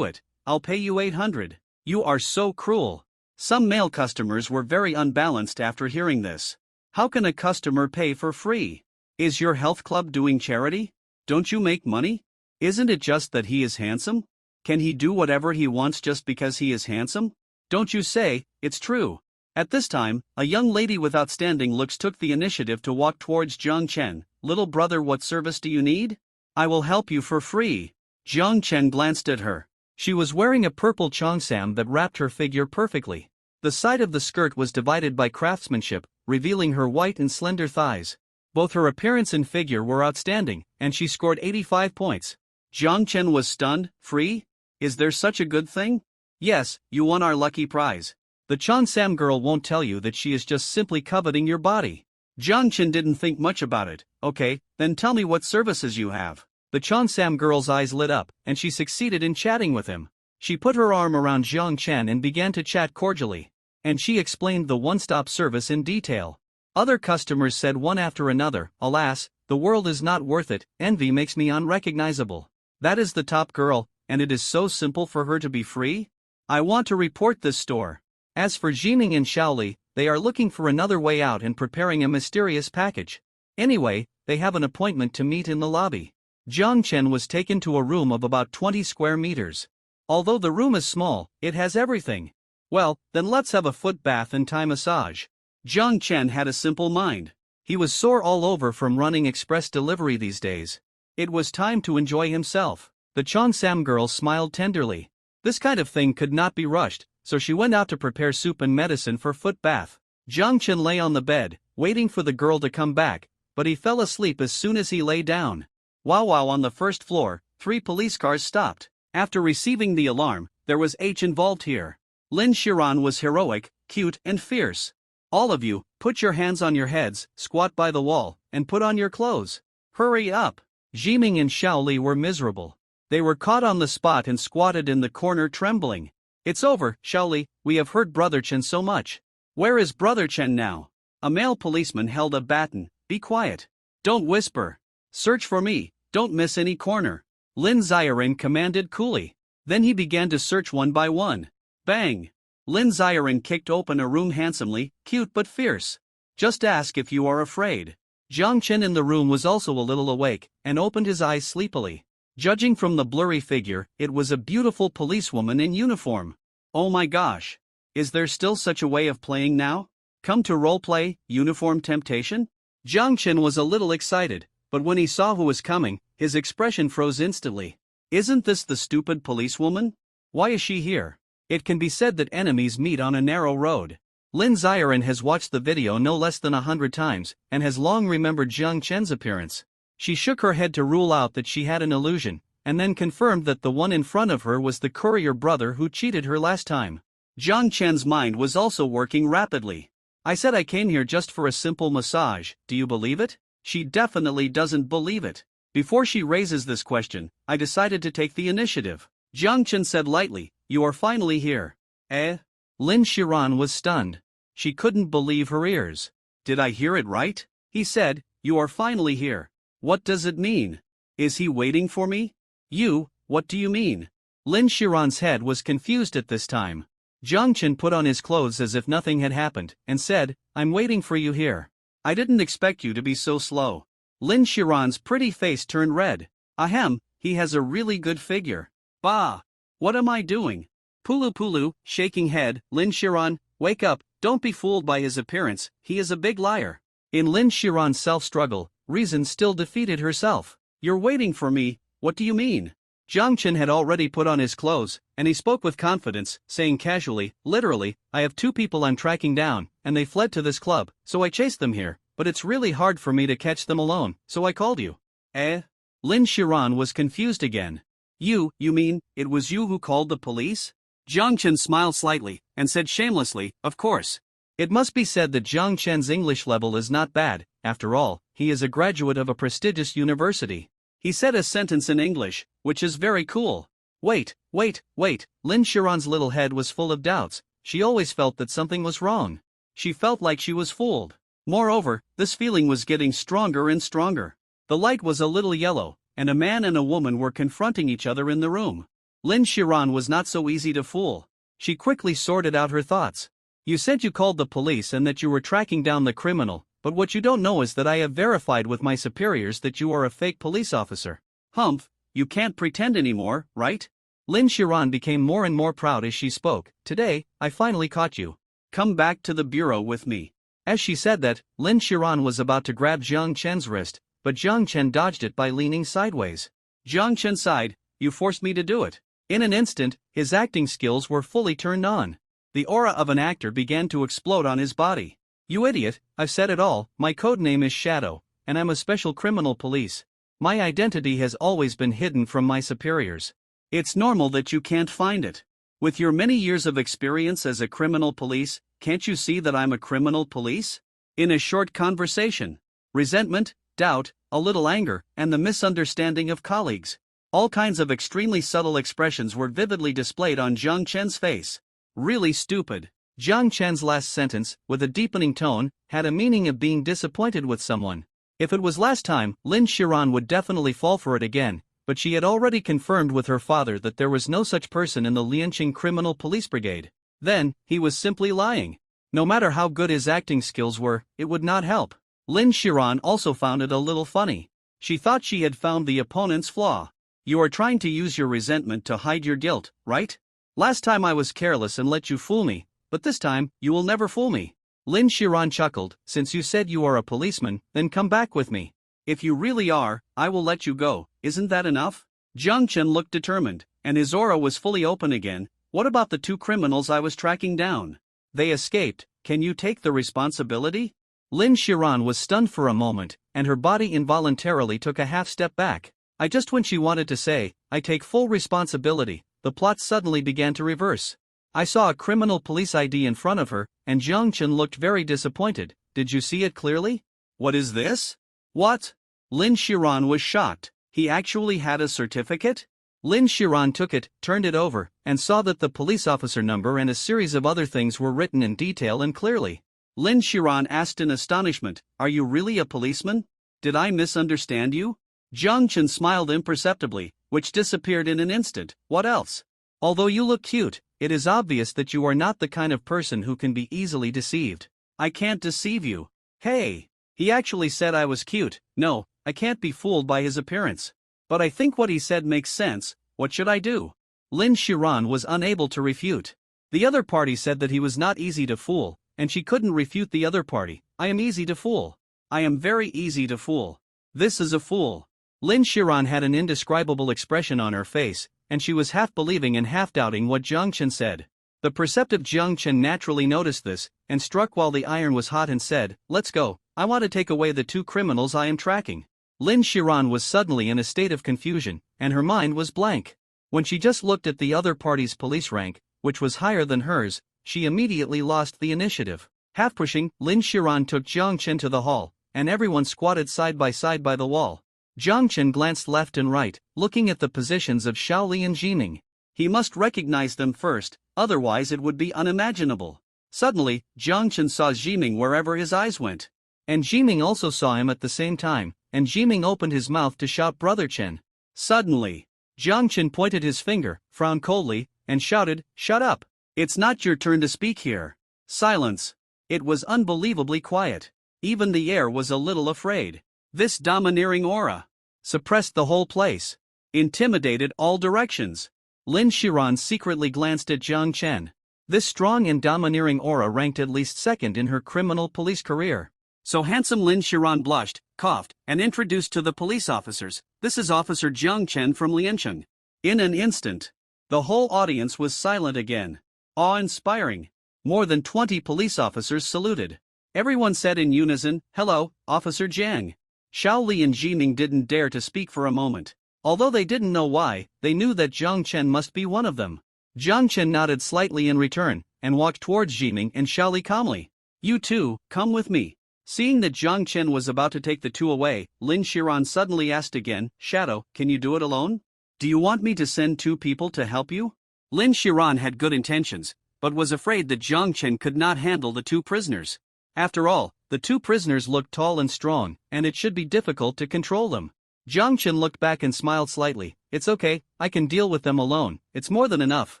I'll pay you 800. You are so cruel. Some male customers were very unbalanced after hearing this. How can a customer pay for free? Is your health club doing charity? Don't you make money? Isn't it just that he is handsome? Can he do whatever he wants just because he is handsome? Don't you say, it's true. At this time, a young lady with outstanding looks took the initiative to walk towards Jiang Chen. Little brother, what service do you need? I will help you for free. Jiang Chen glanced at her. She was wearing a purple cheongsam that wrapped her figure perfectly. The side of the skirt was divided by craftsmanship, revealing her white and slender thighs. Both her appearance and figure were outstanding, and she scored 85 points. Jiang Chen was stunned. Free? Is there such a good thing? Yes, you won our lucky prize. The cheongsam girl won't tell you that she is just simply coveting your body. Jiang Chen didn't think much about it. Okay, Then tell me what services you have. The Cheonsam girl's eyes lit up, and she succeeded in chatting with him. She put her arm around Jiang Chen and began to chat cordially. And she explained the one-stop service in detail. Other customers said one after another, "Alas, the world is not worth it, envy makes me unrecognizable. That is the top girl, and it is so simple for her to be free? I want to report this store." As for Jiming and Shaoli, they are looking for another way out and preparing a mysterious package. Anyway, they have an appointment to meet in the lobby. Jiang Chen was taken to a room of about 20 square meters. Although the room is small, it has everything. Well, then let's have a foot bath and Thai massage. Jiang Chen had a simple mind. He was sore all over from running express delivery these days. It was time to enjoy himself. The Cheonsam girl smiled tenderly. This kind of thing could not be rushed, so she went out to prepare soup and medicine for foot bath. Jiang Chen lay on the bed, waiting for the girl to come back, but he fell asleep as soon as he lay down. Wow, on the first floor, 3 police cars stopped. After receiving the alarm, there was H involved here. Lin Shiran was heroic, cute, and fierce. "All of you, put your hands on your heads, squat by the wall, and put on your clothes. Hurry up." Jiming and Shaoli were miserable. They were caught on the spot and squatted in the corner trembling. "It's over, Shaoli, we have hurt Brother Chen so much." "Where is Brother Chen now?" A male policeman held a baton. "Be quiet. Don't whisper. Search for me, don't miss any corner." Lin Xiaoran commanded coolly. Then he began to search one by one. Bang! Lin Xiaoran kicked open a room handsomely, cute but fierce. "Just ask if you are afraid." Jiang Chen in the room was also a little awake, and opened his eyes sleepily. Judging from the blurry figure, it was a beautiful policewoman in uniform. Oh my gosh! Is there still such a way of playing now? Come to roleplay, uniform temptation? Jiang Chen was a little excited, but when he saw who was coming, his expression froze instantly. Isn't this the stupid policewoman? Why is she here? It can be said that enemies meet on a narrow road. Lin Xiaoran has watched the video no less than 100 times, and has long remembered Jiang Chen's appearance. She shook her head to rule out that she had an illusion, and then confirmed that the one in front of her was the Courier brother who cheated her last time. Jiang Chen's mind was also working rapidly. "I said I came here just for a simple massage, do you believe it?" She definitely doesn't believe it. Before she raises this question, I decided to take the initiative. Jiang Chen said lightly, "You are finally here." Eh? Lin Shiran was stunned. She couldn't believe her ears. "Did I hear it right?" He said, "You are finally here. What does it mean? Is he waiting for me?" "You, what do you mean?" Lin Shiran's head was confused at this time. Jiang Chen put on his clothes as if nothing had happened, and said, "I'm waiting for you here. I didn't expect you to be so slow." Lin Shiran's pretty face turned red. Ahem, he has a really good figure. Bah! What am I doing? Pulu, shaking head, "Lin Shiran, wake up, don't be fooled by his appearance, he is a big liar." In Lin Shiran's self-struggle, reason still defeated herself. "You're waiting for me, what do you mean?" Jiang Chen had already put on his clothes, and he spoke with confidence, saying casually, "Literally, I have 2 people I'm tracking down, and they fled to this club, so I chased them here, but it's really hard for me to catch them alone, so I called you." Eh? Lin Shiran was confused again. You mean, it was you who called the police?" Jiang Chen smiled slightly, and said shamelessly, "Of course." It must be said that Jiang Chen's English level is not bad, after all, he is a graduate of a prestigious university. He said a sentence in English, which is very cool. Wait, Lin Shiran's little head was full of doubts. She always felt that something was wrong. She felt like she was fooled. Moreover, this feeling was getting stronger and stronger. The light was a little yellow, and a man and a woman were confronting each other in the room. Lin Shiran was not so easy to fool. She quickly sorted out her thoughts. "You said you called the police and that you were tracking down the criminal, but what you don't know is that I have verified with my superiors that you are a fake police officer." "Humph, you can't pretend anymore, right?" Lin Shiran became more and more proud as she spoke. "Today, I finally caught you. Come back to the bureau with me." As she said that, Lin Shiran was about to grab Jiang Chen's wrist, but Jiang Chen dodged it by leaning sideways. Jiang Chen sighed, "You forced me to do it." In an instant, his acting skills were fully turned on. The aura of an actor began to explode on his body. "You idiot, I've said it all, my code name is Shadow, and I'm a special criminal police. My identity has always been hidden from my superiors. It's normal that you can't find it. With your many years of experience as a criminal police, can't you see that I'm a criminal police?" In a short conversation, resentment, doubt, a little anger, and the misunderstanding of colleagues. All kinds of extremely subtle expressions were vividly displayed on Jiang Chen's face. Really stupid. Jiang Chen's last sentence, with a deepening tone, had a meaning of being disappointed with someone. If it was last time, Lin Shiran would definitely fall for it again, but she had already confirmed with her father that there was no such person in the Lianqing Criminal Police Brigade. Then, he was simply lying. No matter how good his acting skills were, it would not help. Lin Shiran also found it a little funny. She thought she had found the opponent's flaw. You are trying to use your resentment to hide your guilt, right? Last time I was careless and let you fool me, but this time, you will never fool me. Lin Shiran chuckled. Since you said you are a policeman, then come back with me. If you really are, I will let you go. Isn't that enough? Jiang Chen looked determined, and his aura was fully open again. What about the two criminals I was tracking down? They escaped. Can you take the responsibility? Lin Shiran was stunned for a moment, and her body involuntarily took a half step back. Just when she wanted to say, I take full responsibility, the plot suddenly began to reverse. I saw a criminal police ID in front of her, and Jiang Chen looked very disappointed. Did you see it clearly? What is this? What? Lin Shiran was shocked. He actually had a certificate? Lin Shiran took it, turned it over, and saw that the police officer number and a series of other things were written in detail and clearly. Lin Shiran asked in astonishment, Are you really a policeman? Did I misunderstand you? Jiang Chen smiled imperceptibly, which disappeared in an instant. What else? Although you look cute, it is obvious that you are not the kind of person who can be easily deceived. I can't deceive you. Hey! He actually said I was cute. No, I can't be fooled by his appearance. But I think what he said makes sense. What should I do? Lin Shiran was unable to refute. The other party said that he was not easy to fool, and she couldn't refute the other party. I am easy to fool. I am very easy to fool. This is a fool. Lin Shiran had an indescribable expression on her face, and she was half believing and half doubting what Jiang Chen said. The perceptive Jiang Chen naturally noticed this, and struck while the iron was hot and said, Let's go, I want to take away the two criminals I am tracking. Lin Shiran was suddenly in a state of confusion, and her mind was blank. When she just looked at the other party's police rank, which was higher than hers, she immediately lost the initiative. Half pushing, Lin Shiran took Jiang Chen to the hall, and everyone squatted side by the wall. Jiang Chen glanced left and right, looking at the positions of Xiaoli and Jiming. He must recognize them first, otherwise it would be unimaginable. Suddenly, Jiang Chen saw Jiming wherever his eyes went. And Jiming also saw him at the same time, and Jiming opened his mouth to shout Brother Chen. Suddenly, Jiang Chen pointed his finger, frowned coldly, and shouted, Shut up! It's not your turn to speak here. Silence. It was unbelievably quiet. Even the air was a little afraid. This domineering aura suppressed the whole place, intimidated all directions. Lin Shiran secretly glanced at Jiang Chen. This strong and domineering aura ranked at least second in her criminal police career. So handsome Lin Shiran blushed, coughed, and introduced to the police officers, This is Officer Jiang Chen from Liancheng. In an instant, the whole audience was silent again. Awe-inspiring. More than 20 police officers saluted. Everyone said in unison, Hello, Officer Jiang. Xiaoli and Jiming didn't dare to speak for a moment. Although they didn't know why, they knew that Jiang Chen must be one of them. Jiang Chen nodded slightly in return, and walked towards Jiming and Xiaoli calmly. You two, come with me. Seeing that Jiang Chen was about to take the two away, Lin Shiran suddenly asked again, Shadow, can you do it alone? Do you want me to send two people to help you? Lin Shiran had good intentions, but was afraid that Jiang Chen could not handle the two prisoners. After all, the two prisoners looked tall and strong, and it should be difficult to control them. Jiang Chen looked back and smiled slightly. It's okay, I can deal with them alone, it's more than enough.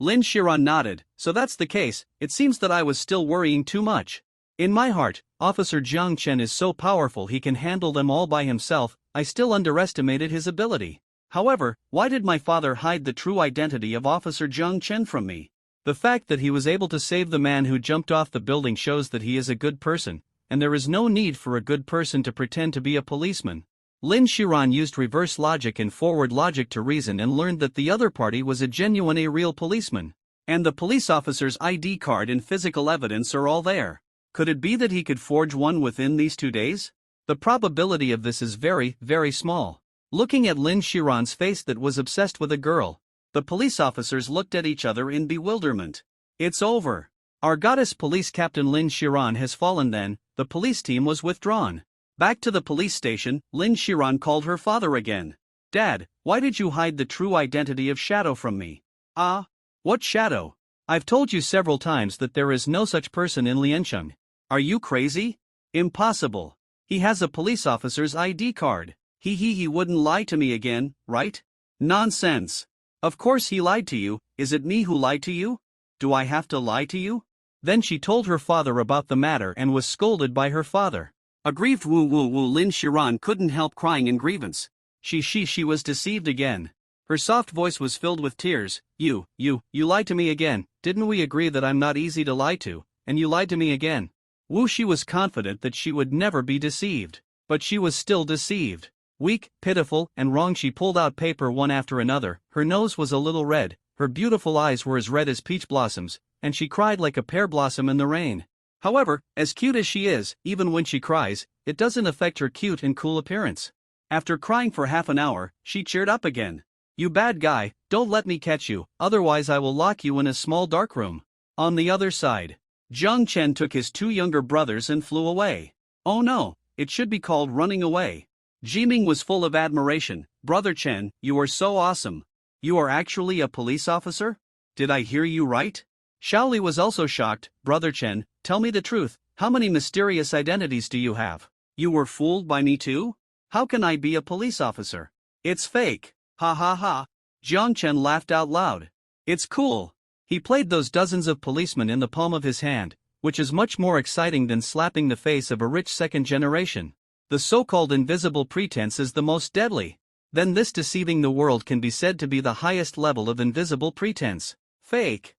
Lin Shiran nodded. So that's the case, it seems that I was still worrying too much. In my heart, Officer Jiang Chen is so powerful he can handle them all by himself. I still underestimated his ability. However, why did my father hide the true identity of Officer Jiang Chen from me? The fact that he was able to save the man who jumped off the building shows that he is a good person, and there is no need for a good person to pretend to be a policeman. Lin Shiran used reverse logic and forward logic to reason and learned that the other party was a genuine real policeman. And the police officer's ID card and physical evidence are all there. Could it be that he could forge one within these 2 days? The probability of this is very, very small. Looking at Lin Shiran's face that was obsessed with a girl, the police officers looked at each other in bewilderment. It's over. Our goddess police captain Lin Shiran has fallen then, the police team was withdrawn. Back to the police station, Lin Shiran called her father again. Dad, why did you hide the true identity of Shadow from me? Ah? What Shadow? I've told you several times that there is no such person in Liancheng. Are you crazy? Impossible. He has a police officer's ID card. He wouldn't lie to me again, right? Nonsense. Of course he lied to you. Is it me who lied to you? Do I have to lie to you? Then she told her father about the matter and was scolded by her father. Aggrieved Lin Shiran couldn't help crying in grievance. She was deceived again. Her soft voice was filled with tears. You lied to me again. Didn't we agree that I'm not easy to lie to, and you lied to me again? She was confident that she would never be deceived. But she was still deceived. Weak, pitiful, and wrong, she pulled out paper one after another. Her nose was a little red, her beautiful eyes were as red as peach blossoms, and she cried like a pear blossom in the rain. However, as cute as she is, even when she cries, it doesn't affect her cute and cool appearance. After crying for half an hour, she cheered up again. You bad guy, don't let me catch you, otherwise I will lock you in a small dark room. On the other side, Jiang Chen took his 2 younger brothers and flew away. Oh no, it should be called running away. Jiming was full of admiration. Brother Chen, you are so awesome. You are actually a police officer? Did I hear you right? Shaoli was also shocked. Brother Chen, tell me the truth, how many mysterious identities do you have? You were fooled by me too? How can I be a police officer? It's fake. Ha ha ha. Jiang Chen laughed out loud. It's cool. He played those dozens of policemen in the palm of his hand, which is much more exciting than slapping the face of a rich second generation. The so-called invisible pretense is the most deadly. Then this deceiving the world can be said to be the highest level of invisible pretense. Fake.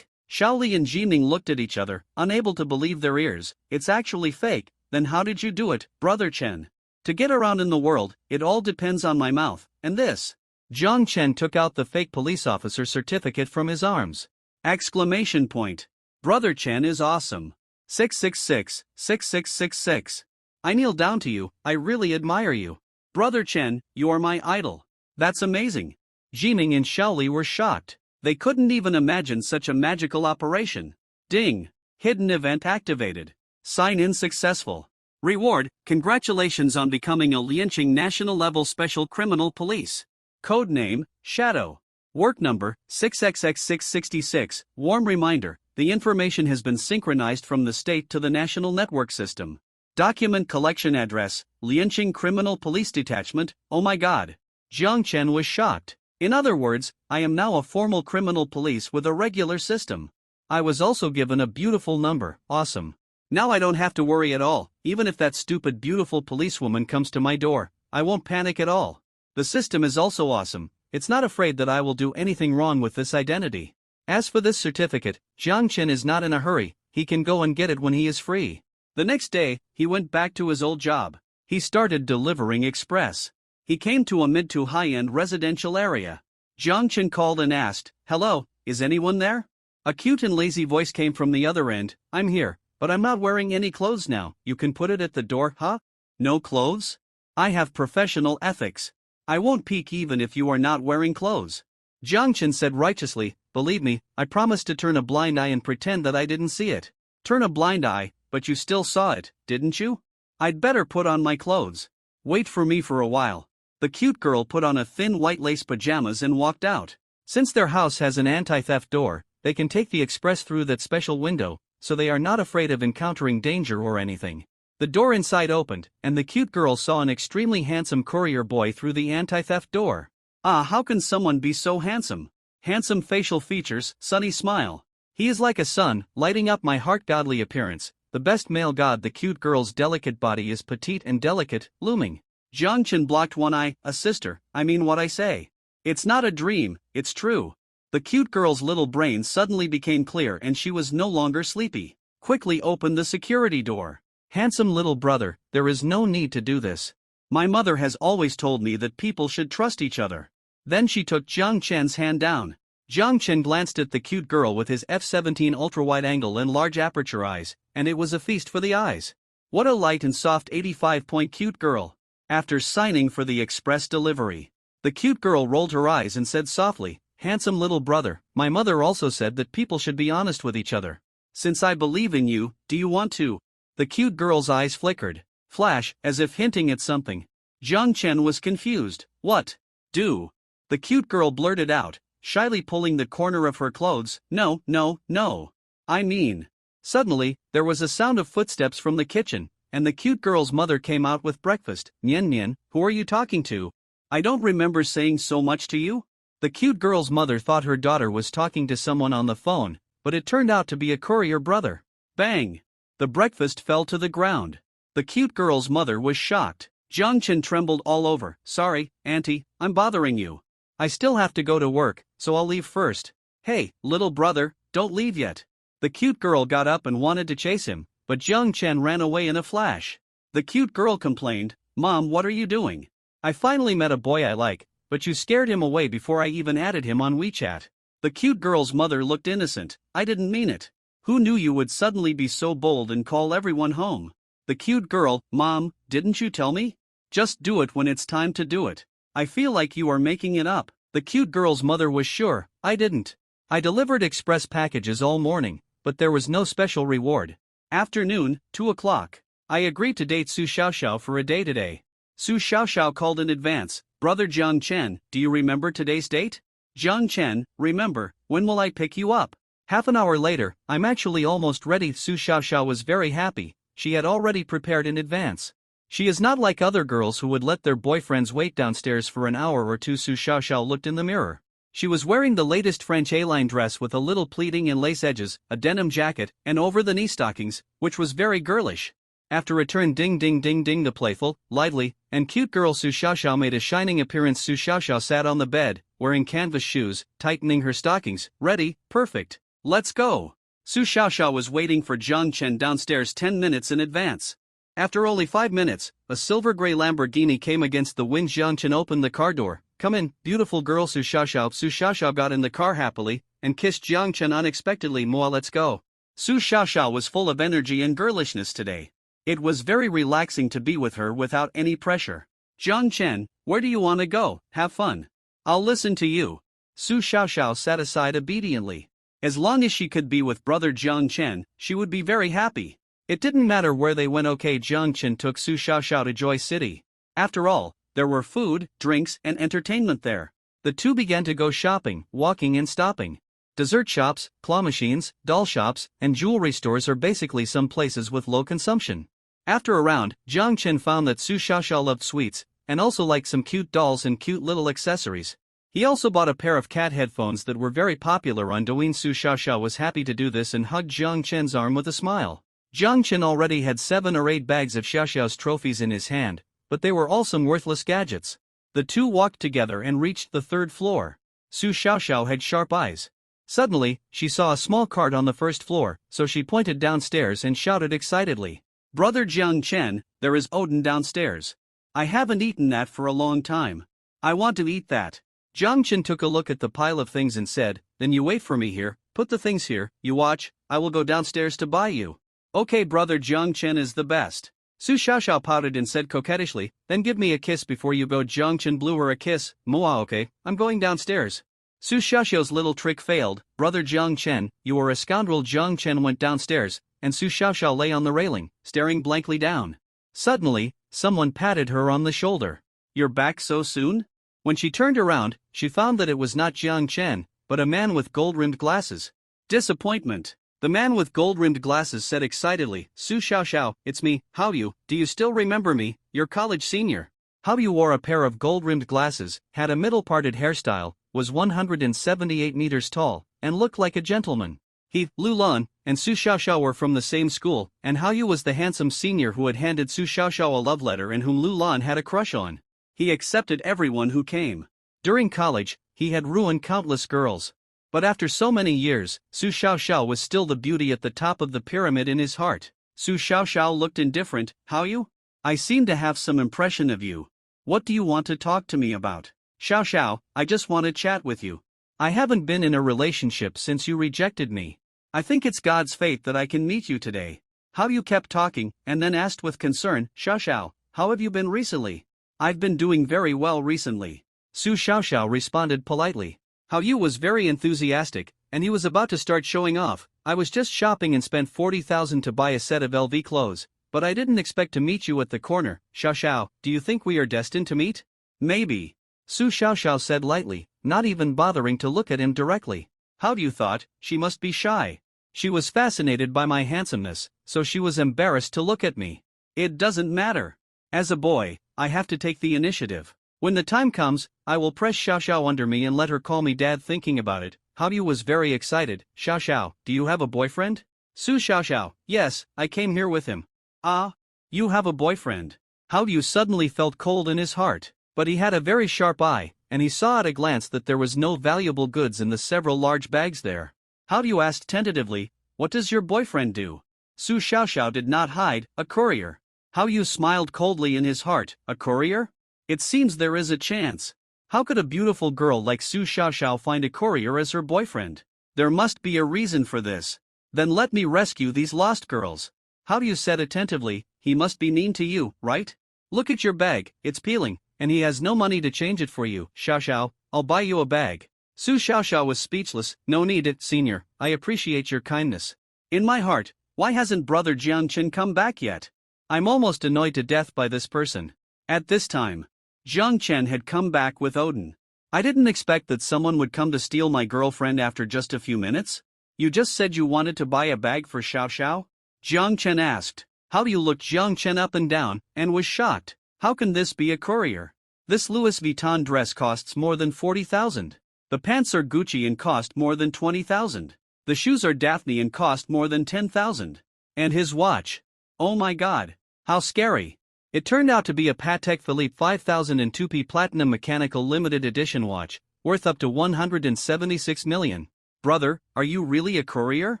Shaoli and Jiming looked at each other, unable to believe their ears. It's actually fake. Then how did you do it, Brother Chen? To get around in the world, it all depends on my mouth, and this. Jiang Chen took out the fake police officer certificate from his arms. Exclamation point. Brother Chen is awesome. 666. I kneel down to you, I really admire you. Brother Chen, you are my idol. That's amazing. Jiming and Shaoli were shocked. They couldn't even imagine such a magical operation. Ding. Hidden event activated. Sign in successful. Reward, congratulations on becoming a Liancheng National Level Special Criminal Police. Code name, Shadow. Work number, 6XX666. Warm reminder, the information has been synchronized from the state to the national network system. Document collection address, Liancheng Criminal Police Detachment. Oh my god. Jiang Chen was shocked. In other words, I am now a formal criminal police with a regular system. I was also given a beautiful number. Awesome. Now I don't have to worry at all. Even if that stupid beautiful policewoman comes to my door, I won't panic at all. The system is also awesome. It's not afraid that I will do anything wrong with this identity. As for this certificate, Jiang Chen is not in a hurry. He can go and get it when he is free. The next day, he went back to his old job. He started delivering express. He came to a mid to high-end residential area. Jiang Chen called and asked, "Hello, is anyone there?" A cute and lazy voice came from the other end. "I'm here, but I'm not wearing any clothes now. You can put it at the door, huh?" "No clothes? I have professional ethics. I won't peek even if you are not wearing clothes." Jiang Chen said righteously, "Believe me, I promised to turn a blind eye and pretend that I didn't see it." "Turn a blind eye, but you still saw it, didn't you? I'd better put on my clothes. Wait for me for a while." The cute girl put on a thin white lace pajamas and walked out. Since their house has an anti-theft door, they can take the express through that special window, so they are not afraid of encountering danger or anything. The door inside opened, and the cute girl saw an extremely handsome courier boy through the anti-theft door. Ah, how can someone be so handsome? Handsome facial features, sunny smile. He is like a sun, lighting up my heart. Godly appearance, the best male god. The cute girl's delicate body is petite and delicate, looming. Jiang Chen blocked one eye. "A sister, I mean what I say. It's not a dream, it's true." The cute girl's little brain suddenly became clear and she was no longer sleepy. Quickly opened the security door. "Handsome little brother, there is no need to do this. My mother has always told me that people should trust each other." Then she took Jiang Chen's hand down. Jiang Chen glanced at the cute girl with his f/17 ultra-wide-angle and large aperture eyes, and it was a feast for the eyes. What a light and soft 85-point cute girl. After signing for the express delivery, the cute girl rolled her eyes and said softly, "Handsome little brother, my mother also said that people should be honest with each other. Since I believe in you, do you want to?" The cute girl's eyes flickered. Flash, as if hinting at something. Jiang Chen was confused. What? Do? The cute girl blurted out, shyly pulling the corner of her clothes. No, no, no. I mean. Suddenly, there was a sound of footsteps from the kitchen, and the cute girl's mother came out with breakfast. Nian Nian, who are you talking to? I don't remember saying so much to you. The cute girl's mother thought her daughter was talking to someone on the phone, but it turned out to be a courier brother. Bang! The breakfast fell to the ground. The cute girl's mother was shocked. Jiang Chen trembled all over. Sorry, Auntie, I'm bothering you. I still have to go to work, so I'll leave first. Hey, little brother, don't leave yet. The cute girl got up and wanted to chase him, but Jiang Chen ran away in a flash. The cute girl complained, Mom, what are you doing? I finally met a boy I like, but you scared him away before I even added him on WeChat. The cute girl's mother looked innocent. I didn't mean it. Who knew you would suddenly be so bold and call everyone home? The cute girl, Mom, didn't you tell me? Just do it when it's time to do it. I feel like you are making it up. The cute girl's mother was sure, I didn't. I delivered express packages all morning, but there was no special reward. Afternoon, 2 o'clock. I agreed to date Su Xiaoxiao for a day today. Su Xiaoxiao called in advance. Brother Jiang Chen, do you remember today's date? Jiang Chen, remember, when will I pick you up? Half an hour later, I'm actually almost ready. Su Xiaoxiao was very happy. She had already prepared in advance. She is not like other girls who would let their boyfriends wait downstairs for an hour or two. Su Xiaoxiao looked in the mirror. She was wearing the latest French A-line dress with a little pleating and lace edges, a denim jacket, and over-the-knee stockings, which was very girlish. After a turn ding ding ding ding, the playful, lively, and cute girl Su Xiaoxiao made a shining appearance. Su Xiaoxiao sat on the bed, wearing canvas shoes, tightening her stockings. Ready, perfect. Let's go. Su Xiaoxiao was waiting for Jiang Chen downstairs 10 minutes in advance. After only 5 minutes, a silver-gray Lamborghini came against the wind. Jiang Chen opened the car door. Come in, beautiful girl. Su Xiaoxiao got in the car happily, and kissed Jiang Chen unexpectedly. Moa, let's go. Su Xiaoxiao was full of energy and girlishness today. It was very relaxing to be with her without any pressure. Jiang Chen, where do you want to go? Have fun. I'll listen to you. Su Xiaoxiao sat aside obediently. As long as she could be with brother Jiang Chen, she would be very happy. It didn't matter where they went. Okay, Jiang Chen took Su Xiaoxiao to Joy City. After all, there were food, drinks, and entertainment there. The two began to go shopping, walking and stopping. Dessert shops, claw machines, doll shops, and jewelry stores are basically some places with low consumption. After a round, Jiang Chen found that Su Xiaoxiao loved sweets, and also liked some cute dolls and cute little accessories. He also bought a pair of cat headphones that were very popular on Douyin. Su Xiaoxiao was happy to do this and hugged Jiang Chen's arm with a smile. Jiang Chen already had 7 or 8 bags of Xiaoxiao's trophies in his hand, but they were all some worthless gadgets. The two walked together and reached the 3rd floor. Su Xiaoxiao had sharp eyes. Suddenly, she saw a small cart on the 1st floor, so she pointed downstairs and shouted excitedly, Brother Jiang Chen, there is Odin downstairs. I haven't eaten that for a long time. I want to eat that. Jiang Chen took a look at the pile of things and said, then you wait for me here, put the things here, you watch, I will go downstairs to buy you. Okay, brother Jiang Chen is the best. Su Xiaoxiao pouted and said coquettishly, then give me a kiss before you go. Jiang Chen blew her a kiss. Moa, okay, I'm going downstairs. Su Xiaoxiao's little trick failed. Brother Jiang Chen, you are a scoundrel. Jiang Chen went downstairs, and Su Xiaoxiao lay on the railing, staring blankly down. Suddenly, someone patted her on the shoulder. You're back so soon? When she turned around, she found that it was not Jiang Chen, but a man with gold-rimmed glasses. Disappointment. The man with gold-rimmed glasses said excitedly, Su Xiaoxiao, it's me. How you? Do you still remember me, your college senior? How you wore a pair of gold-rimmed glasses, had a middle-parted hairstyle, was 178 meters tall, and looked like a gentleman. He, Lu Lan, and Su Xiaoxiao were from the same school, and Hao Yu was the handsome senior who had handed Su Xiaoxiao a love letter and whom Lu Lan had a crush on. He accepted everyone who came. During college, he had ruined countless girls. But after so many years, Su Xiaoxiao was still the beauty at the top of the pyramid in his heart. Su Xiaoxiao looked indifferent. Hao Yu? I seem to have some impression of you. What do you want to talk to me about? Xiaoxiao, I just want to chat with you. I haven't been in a relationship since you rejected me. I think it's God's fate that I can meet you today. Hao Yu kept talking, and then asked with concern, Xiaoxiao, how have you been recently? I've been doing very well recently. Su Xiaoxiao responded politely. Hao Yu was very enthusiastic, and he was about to start showing off. I was just shopping and spent 40,000 to buy a set of LV clothes, but I didn't expect to meet you at the corner. Xiao Xiao, do you think we are destined to meet? Maybe. Su Xiaoxiao said lightly, not even bothering to look at him directly. How do you thought? She must be shy. She was fascinated by my handsomeness, so she was embarrassed to look at me. It doesn't matter. As a boy, I have to take the initiative. When the time comes, I will press Xiao Xiao under me and let her call me dad. Thinking about it, How Yu was very excited. Xiao Xiao, do you have a boyfriend? Su Xiaoxiao, yes, I came here with him. Ah, you have a boyfriend. How Yu suddenly felt cold in his heart, but he had a very sharp eye, and he saw at a glance that there was no valuable goods in the several large bags there. How Yu asked tentatively, what does your boyfriend do? Su Xiaoxiao did not hide, a courier. How Yu smiled coldly in his heart, a courier? It seems there is a chance. How could a beautiful girl like Su Xiaoxiao find a courier as her boyfriend? There must be a reason for this. Then let me rescue these lost girls. How Yu said attentively, he must be mean to you, right? Look at your bag, it's peeling, and he has no money to change it for you. Xiao Xiao, I'll buy you a bag. Su Xiaoxiao was speechless. No need it, senior, I appreciate your kindness. In my heart, why hasn't brother Jiang Chen come back yet? I'm almost annoyed to death by this person. At this time, Jiang Chen had come back with Odin. I didn't expect that someone would come to steal my girlfriend after just a few minutes. You just said you wanted to buy a bag for Xiao Xiao? Jiang Chen asked. How do you look? Jiang Chen up and down, and was shocked. How can this be a courier? This Louis Vuitton dress costs more than 40,000. The pants are Gucci and cost more than 20,000. The shoes are Daphne and cost more than 10,000. And his watch. Oh my god. How scary. It turned out to be a Patek Philippe 5002P Platinum Mechanical Limited Edition watch, worth up to 176 million. Brother, are you really a courier?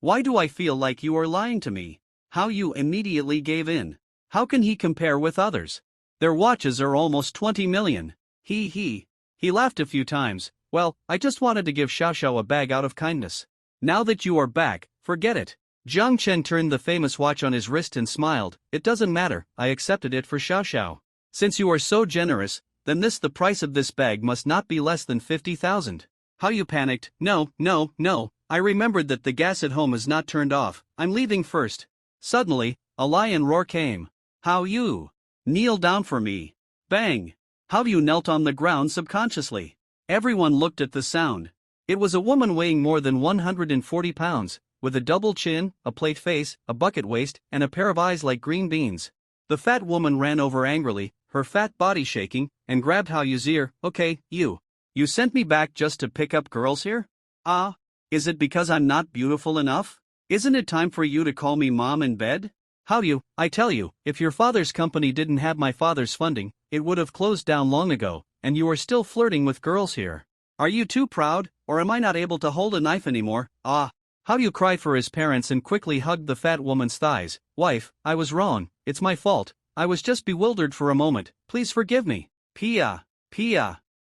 Why do I feel like you are lying to me? How Yu immediately gave in. How can he compare with others? Their watches are almost 20 million. He laughed a few times. Well, I just wanted to give Xiao Xiao a bag out of kindness. Now that you are back, forget it. Jiang Chen turned the famous watch on his wrist and smiled. It doesn't matter, I accepted it for Xiao Xiao. Since you are so generous, then the price of this bag must not be less than 50,000. How Yu panicked. No, I remembered that the gas at home is not turned off. I'm leaving first. Suddenly, a lion roar came. How Yu? Kneel down for me. Bang! How Yu knelt on the ground subconsciously. Everyone looked at the sound. It was a woman weighing more than 140 pounds, with a double chin, a plate face, a bucket waist, and a pair of eyes like green beans. The fat woman ran over angrily, her fat body shaking, and grabbed How Yu's ear. Okay, you sent me back just to pick up girls here? Ah, is it because I'm not beautiful enough? Isn't it time for you to call me mom in bed? How Yu, I tell you, if your father's company didn't have my father's funding, it would have closed down long ago, and you are still flirting with girls here. Are you too proud, or am I not able to hold a knife anymore? Ah! How Yu cried for his parents and quickly hugged the fat woman's thighs. Wife, I was wrong, it's my fault, I was just bewildered for a moment, please forgive me. Pia.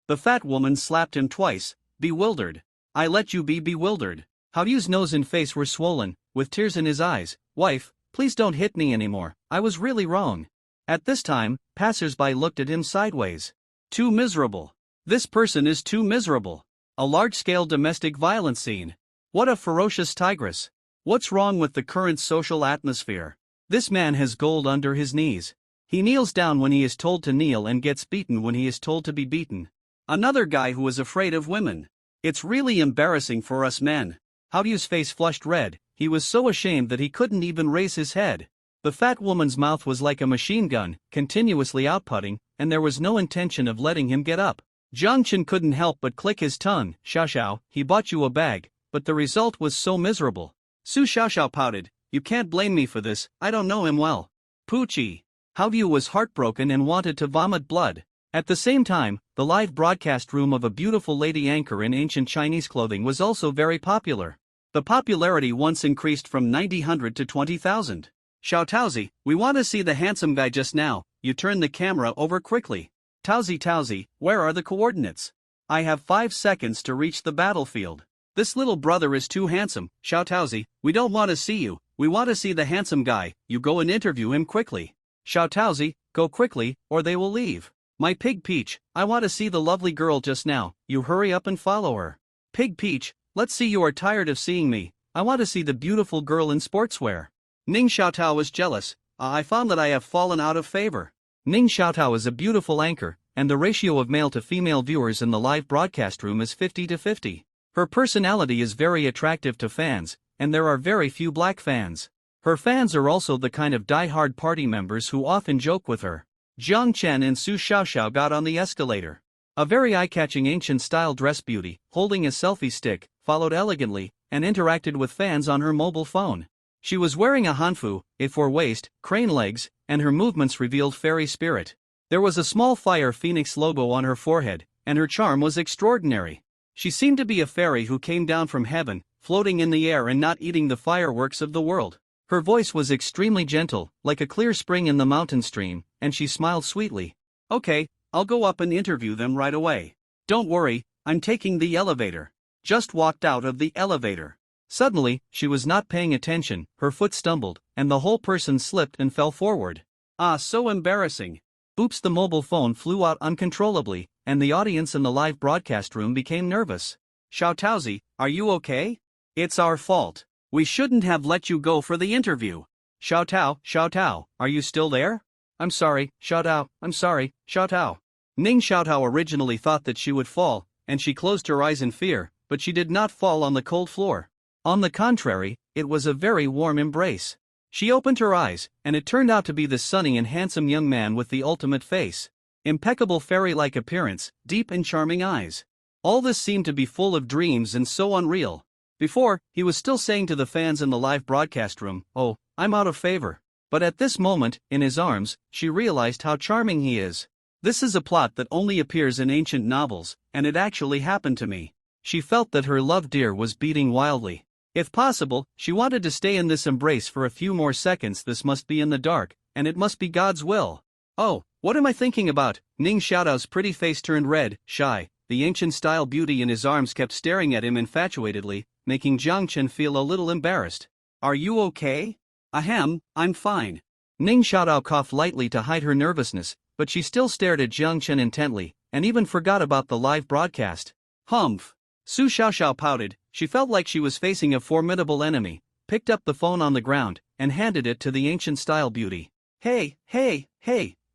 The fat woman slapped him twice. Bewildered. I let you be bewildered. How Yu's nose and face were swollen, with tears in his eyes. Wife, please don't hit me anymore, I was really wrong. At this time, passers-by looked at him sideways. Too miserable. This person is too miserable. A large-scale domestic violence scene. What a ferocious tigress. What's wrong with the current social atmosphere? This man has gold under his knees. He kneels down when he is told to kneel and gets beaten when he is told to be beaten. Another guy who is afraid of women. It's really embarrassing for us men. How Yu's face flushed red, he was so ashamed that he couldn't even raise his head. The fat woman's mouth was like a machine gun, continuously outputting, and there was no intention of letting him get up. Jiang Chen couldn't help but click his tongue. Xiao Xiao, he bought you a bag, but the result was so miserable. Su Xiaoxiao pouted. You can't blame me for this, I don't know him well. Poochie. How Yu was heartbroken and wanted to vomit blood. At the same time, the live broadcast room of a beautiful lady anchor in ancient Chinese clothing was also very popular. The popularity once increased from 90,000 to 20,000. Xiao Taozi, we want to see the handsome guy just now. You turn the camera over quickly. Taozi, where are the coordinates? I have 5 seconds to reach the battlefield. This little brother is too handsome. Xiao Taozi, we don't want to see you, we want to see the handsome guy. You go and interview him quickly. Xiao Taozi, go quickly, or they will leave. My Pig Peach, I want to see the lovely girl just now. You hurry up and follow her. Pig Peach, let's see, you are tired of seeing me. I want to see the beautiful girl in sportswear. Ning Xiaotao was jealous. I found that I have fallen out of favor. Ning Xiaotao is a beautiful anchor, and the ratio of male to female viewers in the live broadcast room is 50 to 50. Her personality is very attractive to fans, and there are very few black fans. Her fans are also the kind of die-hard party members who often joke with her. Jiang Chen and Su Xiaoxiao got on the escalator. A very eye-catching ancient-style dress beauty, holding a selfie stick, followed elegantly, and interacted with fans on her mobile phone. She was wearing a hanfu, a four-waist, crane legs, and her movements revealed fairy spirit. There was a small fire phoenix logo on her forehead, and her charm was extraordinary. She seemed to be a fairy who came down from heaven, floating in the air and not eating the fireworks of the world. Her voice was extremely gentle, like a clear spring in the mountain stream, and she smiled sweetly. Okay, I'll go up and interview them right away. Don't worry, I'm taking the elevator. Just walked out of the elevator. Suddenly, she was not paying attention, her foot stumbled, and the whole person slipped and fell forward. Ah, so embarrassing. Oops, the mobile phone flew out uncontrollably, and the audience in the live broadcast room became nervous. Xiaotaozi, are you okay? It's our fault. We shouldn't have let you go for the interview. Xiaotao, are you still there? I'm sorry, Xiaotao, I'm sorry, Xiaotao. Ning Xiaotao originally thought that she would fall, and she closed her eyes in fear, but she did not fall on the cold floor. On the contrary, it was a very warm embrace. She opened her eyes, and it turned out to be the sunny and handsome young man with the ultimate face. Impeccable fairy-like appearance, deep and charming eyes. All this seemed to be full of dreams and so unreal. Before, he was still saying to the fans in the live broadcast room, "Oh, I'm out of favor." But at this moment, in his arms, she realized how charming he is. This is a plot that only appears in ancient novels, and it actually happened to me. She felt that her love deer was beating wildly. If possible, she wanted to stay in this embrace for a few more seconds. This must be in the dark, and it must be God's will. Oh, what am I thinking about? Ning Xiaotao's pretty face turned red, shy. The ancient-style beauty in his arms kept staring at him infatuatedly, making Jiang Chen feel a little embarrassed. Are you okay? Ahem, I'm fine. Ning Xiaotao coughed lightly to hide her nervousness, but she still stared at Jiang Chen intently, and even forgot about the live broadcast. Humph. Su Xiaoxiao pouted. She felt like she was facing a formidable enemy, picked up the phone on the ground, and handed it to the ancient-style beauty. Hey,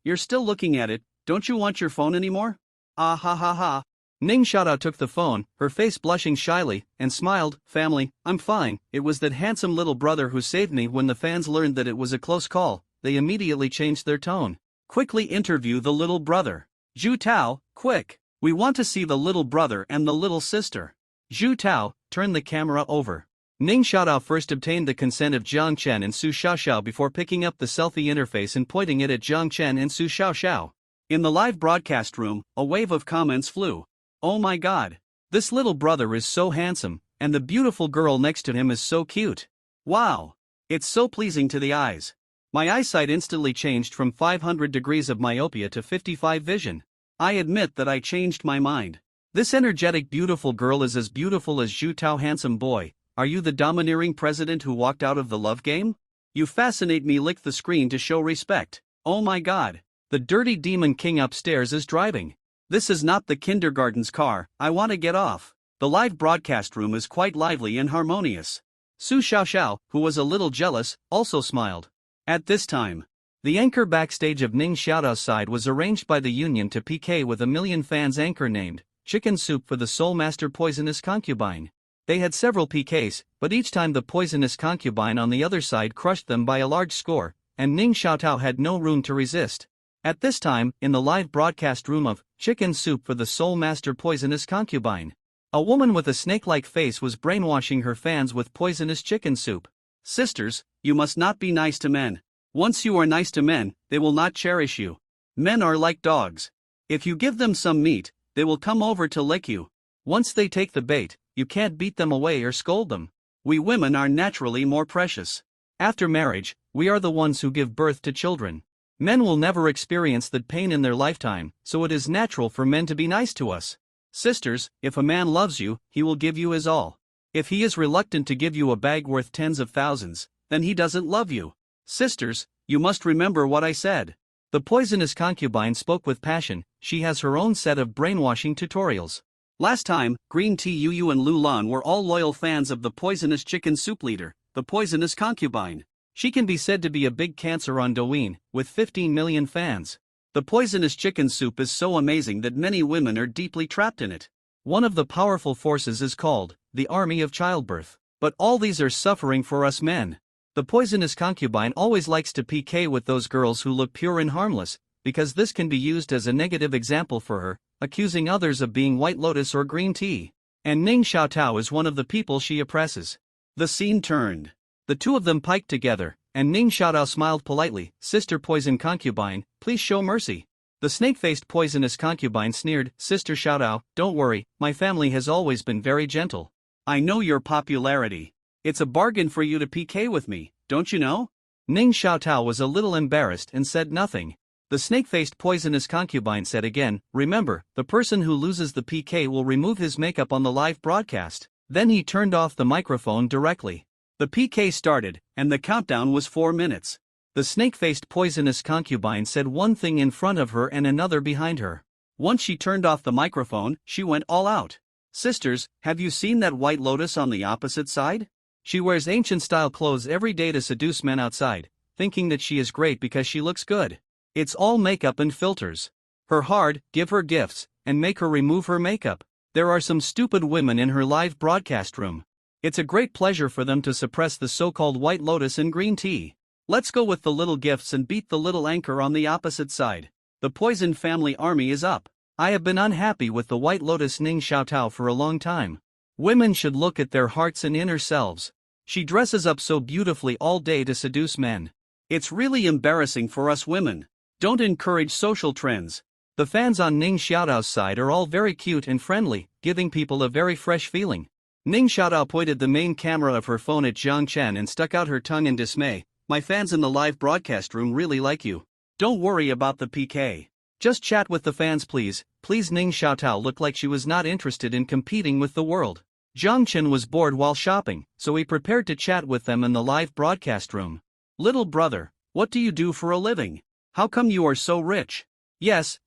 you're still looking at it, don't you want your phone anymore? Ah ha ha ha. Ning Xiaotao took the phone, her face blushing shyly, and smiled. Family, I'm fine. It was that handsome little brother who saved me. When the fans learned that it was a close call, they immediately changed their tone. Quickly interview the little brother. Zhu Tao, quick. We want to see the little brother and the little sister. Zhu Tao, turn the camera over. Ning Xiaotao first obtained the consent of Jiang Chen and Su Xiaoxiao before picking up the selfie interface and pointing it at Jiang Chen and Su Xiaoxiao. In the live broadcast room, a wave of comments flew. Oh my god. This little brother is so handsome, and the beautiful girl next to him is so cute. Wow. It's so pleasing to the eyes. My eyesight instantly changed from 500 degrees of myopia to 55 vision. I admit that I changed my mind. This energetic beautiful girl is as beautiful as Zhu Tao. Handsome boy, are you the domineering president who walked out of the love game? You fascinate me. Lick the screen to show respect. Oh my god. The dirty demon king upstairs is driving. This is not the kindergarten's car. I want to get off. The live broadcast room is quite lively and harmonious. Su Xiaoxiao, who was a little jealous, also smiled. At this time, the anchor backstage of Ning Xiaotao's side was arranged by the union to PK with a million fans anchor named Chicken Soup for the Soul Master Poisonous Concubine. They had several PKs, but each time the poisonous concubine on the other side crushed them by a large score, and Ning Xiaotao had no room to resist. At this time, in the live broadcast room of Chicken Soup for the Soul Master Poisonous Concubine, a woman with a snake-like face was brainwashing her fans with poisonous chicken soup. Sisters, you must not be nice to men. Once you are nice to men, they will not cherish you. Men are like dogs. If you give them some meat, they will come over to lick you. Once they take the bait, you can't beat them away or scold them. We women are naturally more precious. After marriage, we are the ones who give birth to children. Men will never experience that pain in their lifetime, so it is natural for men to be nice to us. Sisters, if a man loves you, he will give you his all. If he is reluctant to give you a bag worth tens of thousands, then he doesn't love you. Sisters, you must remember what I said. The poisonous concubine spoke with passion. She has her own set of brainwashing tutorials. Last time, Green Tea Yu and Lu Lan were all loyal fans of the poisonous chicken soup leader, the poisonous concubine. She can be said to be a big cancer on Douyin, with 15 million fans. The poisonous chicken soup is so amazing that many women are deeply trapped in it. One of the powerful forces is called the army of childbirth. But all these are suffering for us men. The poisonous concubine always likes to PK with those girls who look pure and harmless, because this can be used as a negative example for her, accusing others of being White Lotus or green tea. And Ning Xiaotao is one of the people she oppresses. The scene turned. The two of them piked together, and Ning Xiaotao smiled politely. Sister Poison Concubine, please show mercy. The snake-faced poisonous concubine sneered, Sister Xiaotao, don't worry, my family has always been very gentle. I know your popularity. It's a bargain for you to PK with me, don't you know? Ning Xiaotao was a little embarrassed and said nothing. The snake-faced poisonous concubine said again, remember, the person who loses the PK will remove his makeup on the live broadcast. Then he turned off the microphone directly. The PK started, and the countdown was 4 minutes. The snake-faced poisonous concubine said one thing in front of her and another behind her. Once she turned off the microphone, she went all out. Sisters, have you seen that White Lotus on the opposite side? She wears ancient-style clothes every day to seduce men outside, thinking that she is great because she looks good. It's all makeup and filters. Her hard, give her gifts, and make her remove her makeup. There are some stupid women in her live broadcast room. It's a great pleasure for them to suppress the so-called White Lotus and green tea. Let's go with the little gifts and beat the little anchor on the opposite side. The Poison family army is up. I have been unhappy with the White Lotus Ning Xiaotao for a long time. Women should look at their hearts and inner selves. She dresses up so beautifully all day to seduce men. It's really embarrassing for us women. Don't encourage social trends. The fans on Ning Xiaotao's side are all very cute and friendly, giving people a very fresh feeling. Ning Xiaotao pointed the main camera of her phone at Zhang Chen and stuck out her tongue in dismay. My fans in the live broadcast room really like you. Don't worry about the PK. Just chat with the fans please. Please. Ning Xiaotao looked like she was not interested in competing with the world. Zhang Chen was bored while shopping, so he prepared to chat with them in the live broadcast room. Little brother, what do you do for a living? How come you are so rich? Yes,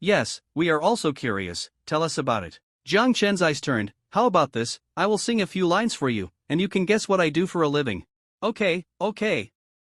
we are also curious, tell us about it. Zhang Chen's eyes turned. How about this, I will sing a few lines for you, and you can guess what I do for a living. Okay.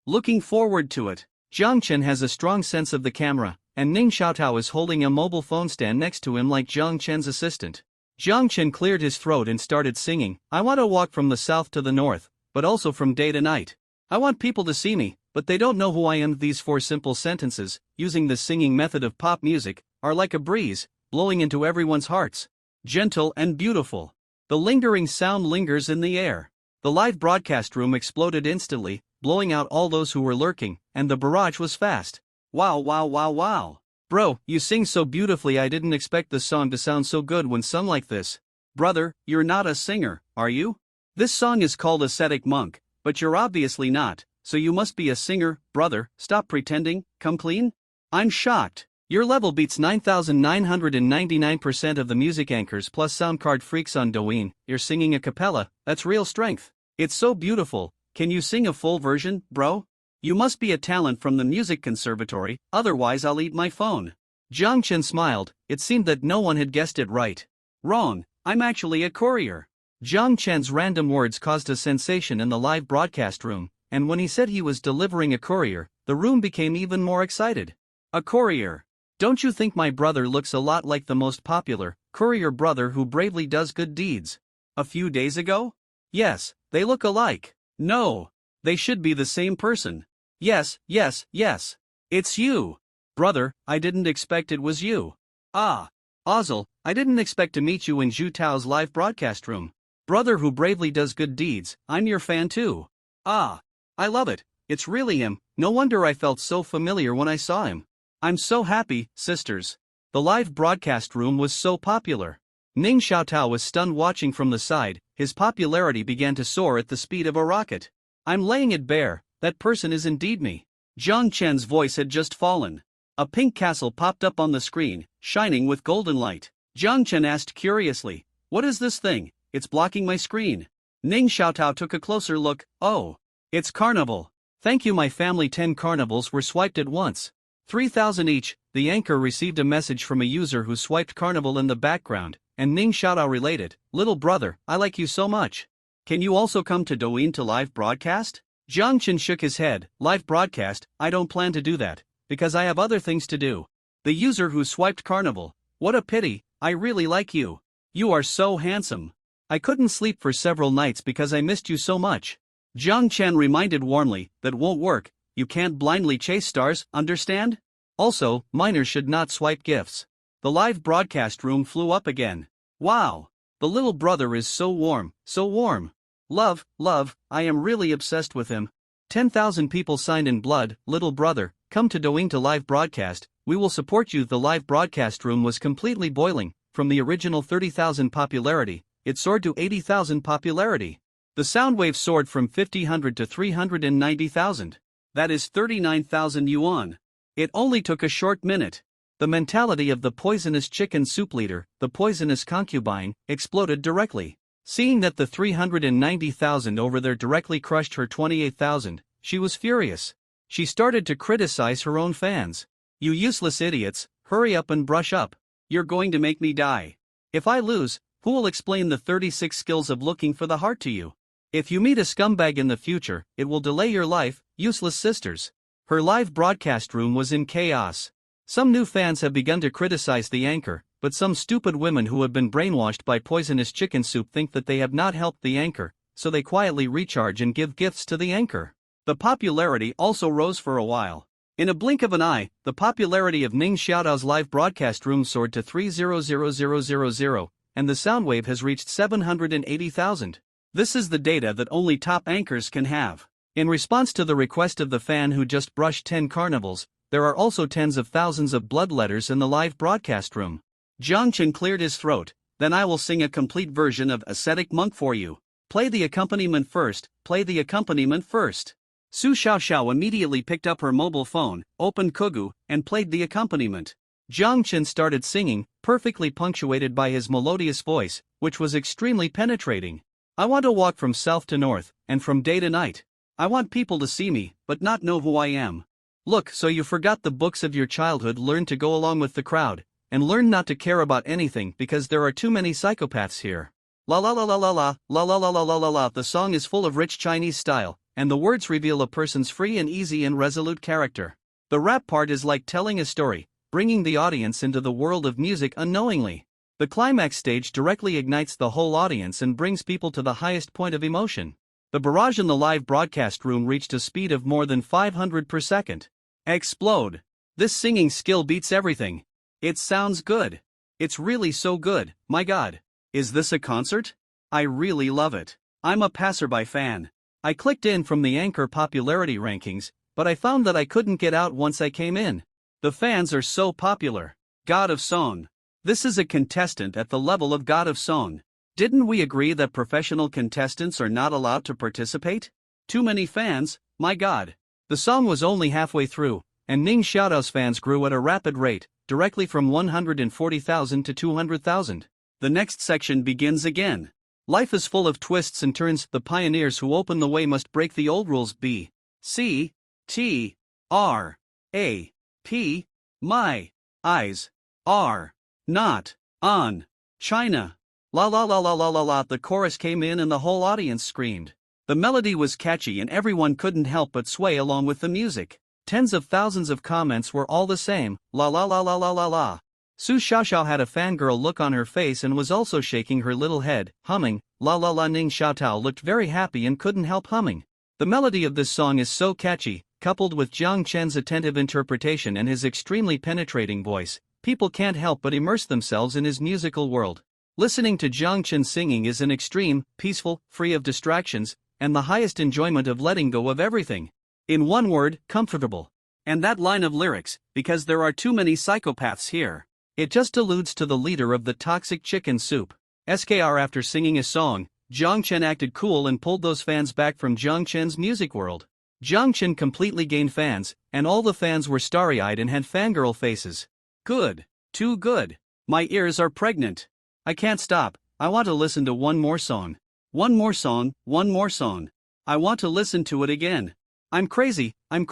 Looking forward to it. Zhang Chen has a strong sense of the camera, and Ning Xiaotao is holding a mobile phone stand next to him like Zhang Chen's assistant. Zhang Chen cleared his throat and started singing, I want to walk from the south to the north, but also from day to night. I want people to see me, but they don't know who I am. These 4 simple sentences, using the singing method of pop music, are like a breeze, blowing into everyone's hearts. Gentle and beautiful. The lingering sound lingers in the air. The live broadcast room exploded instantly, blowing out all those who were lurking, and the barrage was fast. Wow. Bro, you sing so beautifully. I didn't expect the song to sound so good when sung like this. Brother, you're not a singer, are you? This song is called Ascetic Monk, but you're obviously not, so you must be a singer. Brother, stop pretending, come clean. I'm shocked. Your level beats 9,999% of the music anchors plus sound card freaks on Douyin. You're singing a cappella, that's real strength. It's so beautiful. Can you sing a full version, bro? You must be a talent from the music conservatory, otherwise I'll eat my phone. Zhang Chen smiled. It seemed that no one had guessed it right. Wrong, I'm actually a courier. Zhang Chen's random words caused a sensation in the live broadcast room, and when he said he was delivering a courier, the room became even more excited. A courier. Don't you think my brother looks a lot like the most popular courier brother who bravely does good deeds? A few days ago? Yes, they look alike. No, they should be the same person. Yes. It's you. Brother, I didn't expect it was you. Ah, Ozil, I didn't expect to meet you in Zhu Tao's live broadcast room. Brother who bravely does good deeds, I'm your fan too. Ah, I love it, it's really him. No wonder I felt so familiar when I saw him. I'm so happy, sisters. The live broadcast room was so popular. Ning Xiaotao was stunned watching from the side. His popularity began to soar at the speed of a rocket. I'm laying it bare, that person is indeed me. Zhang Chen's voice had just fallen. A pink castle popped up on the screen, shining with golden light. Zhang Chen asked curiously, what is this thing? It's blocking my screen. Ning Xiaotao took a closer look. Oh, it's Carnival. Thank you, my family. 10 carnivals were swiped at once. 3,000 each. The anchor received a message from a user who swiped Carnival in the background, and Ning Xiaotao related, little brother, I like you so much. Can you also come to Douyin to live broadcast? Jiang Chen shook his head. Live broadcast, I don't plan to do that, because I have other things to do. The user who swiped Carnival, what a pity, I really like you. You are so handsome. I couldn't sleep for several nights because I missed you so much. Jiang Chen reminded warmly, that won't work, you can't blindly chase stars, understand? Also, minors should not swipe gifts. The live broadcast room flew up again. Wow! The little brother is so warm, so warm. Love, love, I am really obsessed with him. 10,000 people signed in blood, little brother, come to Douyin to live broadcast, we will support you. The live broadcast room was completely boiling, from the original 30,000 popularity, it soared to 80,000 popularity. The sound wave soared from 50,000 to 390,000. That is 39,000 yuan. It only took a short minute. The mentality of the poisonous chicken soup leader, the poisonous concubine, exploded directly. Seeing that the 390,000 over there directly crushed her 28,000, she was furious. She started to criticize her own fans. You useless idiots, hurry up and brush up. You're going to make me die. If I lose, who will explain the 36 skills of looking for the heart to you? If you meet a scumbag in the future, it will delay your life, useless sisters. Her live broadcast room was in chaos. Some new fans have begun to criticize the anchor, but some stupid women who have been brainwashed by poisonous chicken soup think that they have not helped the anchor, so they quietly recharge and give gifts to the anchor. The popularity also rose for a while. In a blink of an eye, the popularity of Ning Xiaodao's live broadcast room soared to 300,000, and the sound wave has reached 780,000. This is the data that only top anchors can have. In response to the request of the fan who just brushed 10 carnivals, there are also tens of thousands of blood letters in the live broadcast room. Jiang Chen cleared his throat. Then I will sing a complete version of Ascetic Monk for you. Play the accompaniment first, play the accompaniment first. Su Xiaoxiao immediately picked up her mobile phone, opened Kugu, and played the accompaniment. Jiang Chen started singing, perfectly punctuated by his melodious voice, which was extremely penetrating. I want to walk from south to north, and from day to night. I want people to see me, but not know who I am. Look, so you forgot the books of your childhood, learn to go along with the crowd, and learn not to care about anything because there are too many psychopaths here. La la la la la la, la la la la la la la. The song is full of rich Chinese style, and the words reveal a person's free and easy and resolute character. The rap part is like telling a story, bringing the audience into the world of music unknowingly. The climax stage directly ignites the whole audience and brings people to the highest point of emotion. The barrage in the live broadcast room reached a speed of more than 500 per second. Explode! This singing skill beats everything. It sounds good. It's really so good, my god. Is this a concert? I really love it. I'm a passerby fan. I clicked in from the anchor popularity rankings, but I found that I couldn't get out once I came in. The fans are so popular. God of Song. This is a contestant at the level of God of Song. Didn't we agree that professional contestants are not allowed to participate? Too many fans, my god. The song was only halfway through, and Ning Xiaodao's fans grew at a rapid rate, directly from 140,000 to 200,000. The next section begins again. Life is full of twists and turns. The pioneers who open the way must break the old rules. B, C, T, R, A, P, my eyes are not on China. La la la la la la la. The chorus came in and the whole audience screamed. The melody was catchy and everyone couldn't help but sway along with the music. Tens of thousands of comments were all the same, la la la la la la la. Su Xiaoxiao had a fangirl look on her face and was also shaking her little head, humming, la la la. Ning Xiaotao looked very happy and couldn't help humming. The melody of this song is so catchy, coupled with Jiang Chen's attentive interpretation and his extremely penetrating voice, people can't help but immerse themselves in his musical world. Listening to Jiang Chen singing is an extreme, peaceful, free of distractions, and the highest enjoyment of letting go of everything. In one word, comfortable. And that line of lyrics, because there are too many psychopaths here. It just alludes to the leader of the toxic chicken soup. SKR. After singing a song, Jiang Chen acted cool and pulled those fans back from Jiang Chen's music world. Jiang Chen completely gained fans, and all the fans were starry-eyed and had fangirl faces. Good. Too good. My ears are pregnant. I can't stop. I want to listen to one more song. One more song, one more song. I want to listen to it again. I'm crazy, I'm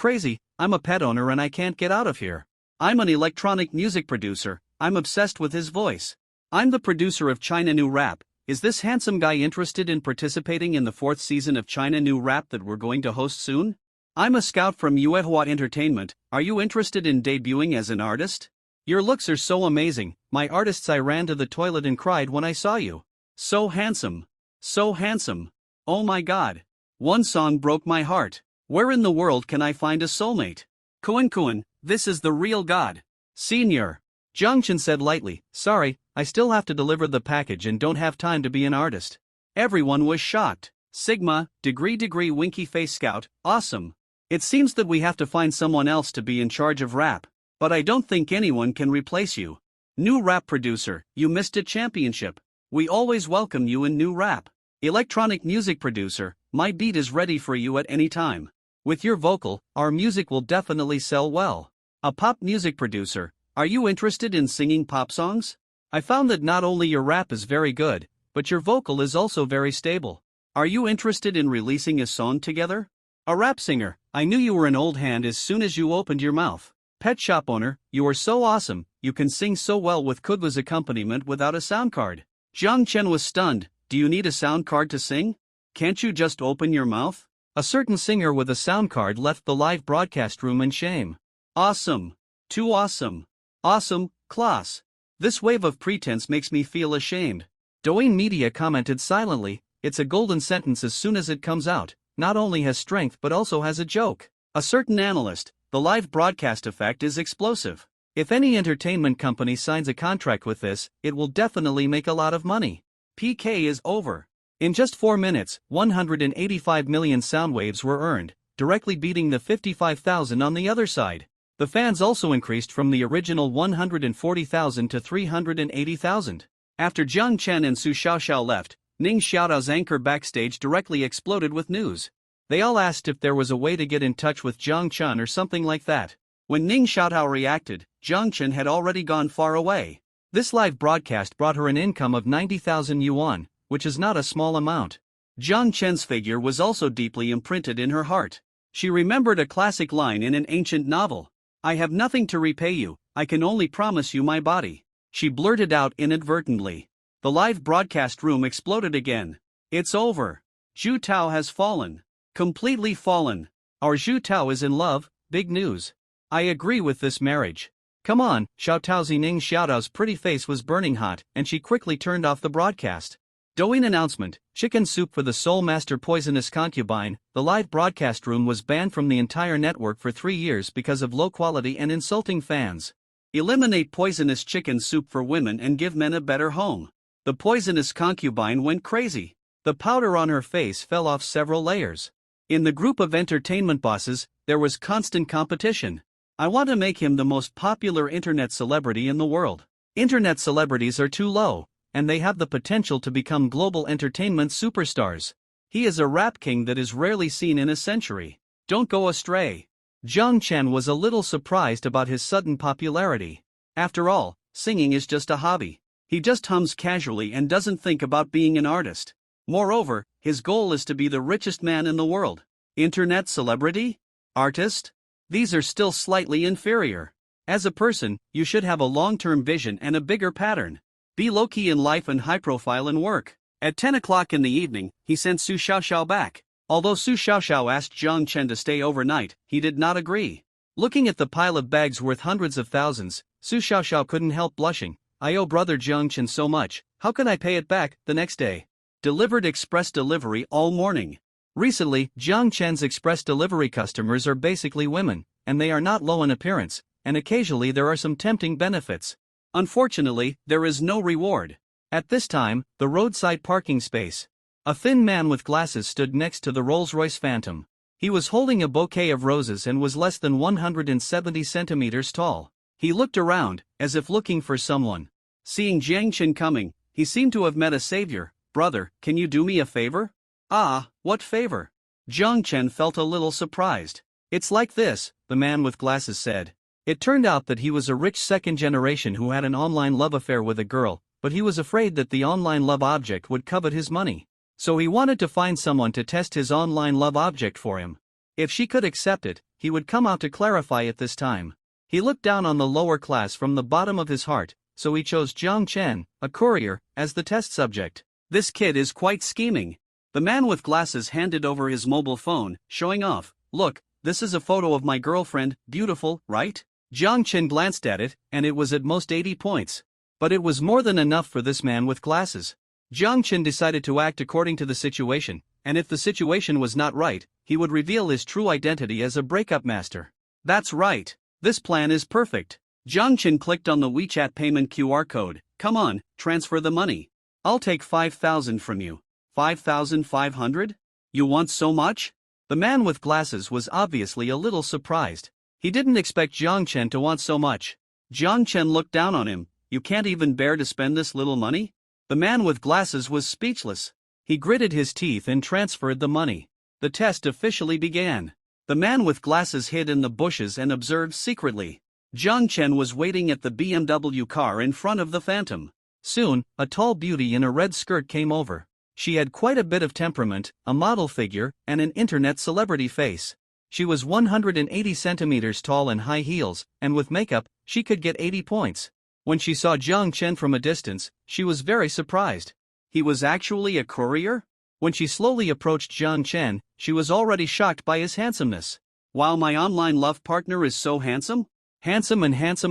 a pet owner and I can't get out of here. I'm an electronic music producer, I'm obsessed with his voice. I'm the producer of China New Rap, Is this handsome guy interested in participating in the 4th season of China New Rap that we're going to host soon? I'm a scout from Yuehua Entertainment. Are you interested in debuting as an artist? Your looks are so amazing, my artists. I ran to the toilet and cried when I saw you. So handsome. So handsome. Oh my god. One song broke my heart. Where in the world can I find a soulmate? Kuan, this is the real god. Senior. Zhangchen said lightly, sorry, I still have to deliver the package and don't have time to be an artist. Everyone was shocked. Sigma, degree winky face scout, awesome. It seems that we have to find someone else to be in charge of rap, but I don't think anyone can replace you. New rap producer, you missed a championship. We always welcome you in new rap. Electronic music producer, my beat is ready for you at any time. With your vocal, our music will definitely sell well. A pop music producer, are you interested in singing pop songs? I found that not only your rap is very good, but your vocal is also very stable. Are you interested in releasing a song together? A rap singer, I knew you were an old hand as soon as you opened your mouth. Pet shop owner, you are so awesome, you can sing so well with Kudwa's accompaniment without a sound card. Jiang Chen was stunned, do you need a sound card to sing? Can't you just open your mouth? A certain singer with a sound card left the live broadcast room in shame. Awesome. Too awesome. Awesome, class. This wave of pretense makes me feel ashamed. Douyin Media commented silently, it's a golden sentence as soon as it comes out, not only has strength but also has a joke. A certain analyst, the live broadcast effect is explosive. If any entertainment company signs a contract with this, it will definitely make a lot of money. PK is over. In just 4 minutes, 185 million sound waves were earned, directly beating the 55,000 on the other side. The fans also increased from the original 140,000 to 380,000. After Jiang Chen and Su Xiaoxiao left, Ning Xiaotao's anchor backstage directly exploded with news. They all asked if there was a way to get in touch with Jiang Chen or something like that. When Ning Xiaotao reacted, Jiang Chen had already gone far away. This live broadcast brought her an income of 90,000 yuan, which is not a small amount. Jiang Chen's figure was also deeply imprinted in her heart. She remembered a classic line in an ancient novel. I have nothing to repay you, I can only promise you my body. She blurted out inadvertently. The live broadcast room exploded again. It's over. Zhu Tao has fallen. Completely fallen. Our Zhu Tao is in love, big news. I agree with this marriage. Come on, Xiao Taozi. Ning Xiaotao's pretty face was burning hot and she quickly turned off the broadcast. Douyin announcement, chicken soup for the Soul Master poisonous concubine. The live broadcast room was banned from the entire network for 3 years because of low quality and insulting fans. Eliminate poisonous chicken soup for women and give men a better home. The poisonous concubine went crazy. The powder on her face fell off several layers. In the group of entertainment bosses, there was constant competition. I want to make him the most popular internet celebrity in the world. Internet celebrities are too low, and they have the potential to become global entertainment superstars. He is a rap king that is rarely seen in a century. Don't go astray. Jiang Chen was a little surprised about his sudden popularity. After all, singing is just a hobby. He just hums casually and doesn't think about being an artist. Moreover, his goal is to be the richest man in the world. Internet celebrity? Artist? These are still slightly inferior. As a person, you should have a long-term vision and a bigger pattern. Be low-key in life and high-profile in work. At 10 o'clock in the evening, he sent Su Xiaoxiao back. Although Su Xiaoxiao asked Jiang Chen to stay overnight, he did not agree. Looking at the pile of bags worth hundreds of thousands, Su Xiaoxiao couldn't help blushing. I owe brother Jiang Chen so much, how can I pay it back? The next day. Delivered express delivery all morning. Recently, Jiang Chen's express delivery customers are basically women, and they are not low in appearance, and occasionally there are some tempting benefits. Unfortunately, there is no reward. At this time, the roadside parking space. A thin man with glasses stood next to the Rolls-Royce Phantom. He was holding a bouquet of roses and was less than 170 centimeters tall. He looked around, as if looking for someone. Seeing Jiang Chen coming, he seemed to have met a savior. Brother, can you do me a favor? Ah, what favor? Jiang Chen felt a little surprised. It's like this, the man with glasses said. It turned out that he was a rich second generation who had an online love affair with a girl, but he was afraid that the online love object would covet his money. So he wanted to find someone to test his online love object for him. If she could accept it, he would come out to clarify it this time. He looked down on the lower class from the bottom of his heart, so he chose Jiang Chen, a courier, as the test subject. This kid is quite scheming. The man with glasses handed over his mobile phone, showing off. Look, this is a photo of my girlfriend, beautiful, right? Jiang Chen glanced at it, and it was at most 80 points. But it was more than enough for this man with glasses. Jiang Chen decided to act according to the situation, and if the situation was not right, he would reveal his true identity as a breakup master. That's right. This plan is perfect. Jiang Chen clicked on the WeChat payment QR code. Come on, transfer the money. I'll take 5,000 from you. 5,500? You want so much? The man with glasses was obviously a little surprised. He didn't expect Jiang Chen to want so much. Jiang Chen looked down on him. You can't even bear to spend this little money? The man with glasses was speechless. He gritted his teeth and transferred the money. The test officially began. The man with glasses hid in the bushes and observed secretly. Jiang Chen was waiting at the BMW car in front of the Phantom. Soon, a tall beauty in a red skirt came over. She had quite a bit of temperament, a model figure, and an internet celebrity face. She was 180 centimeters tall in high heels, and with makeup, she could get 80 points. When she saw Jiang Chen from a distance, she was very surprised. He was actually a courier? When she slowly approached Jiang Chen, she was already shocked by his handsomeness. While my online love partner is so handsome? Handsome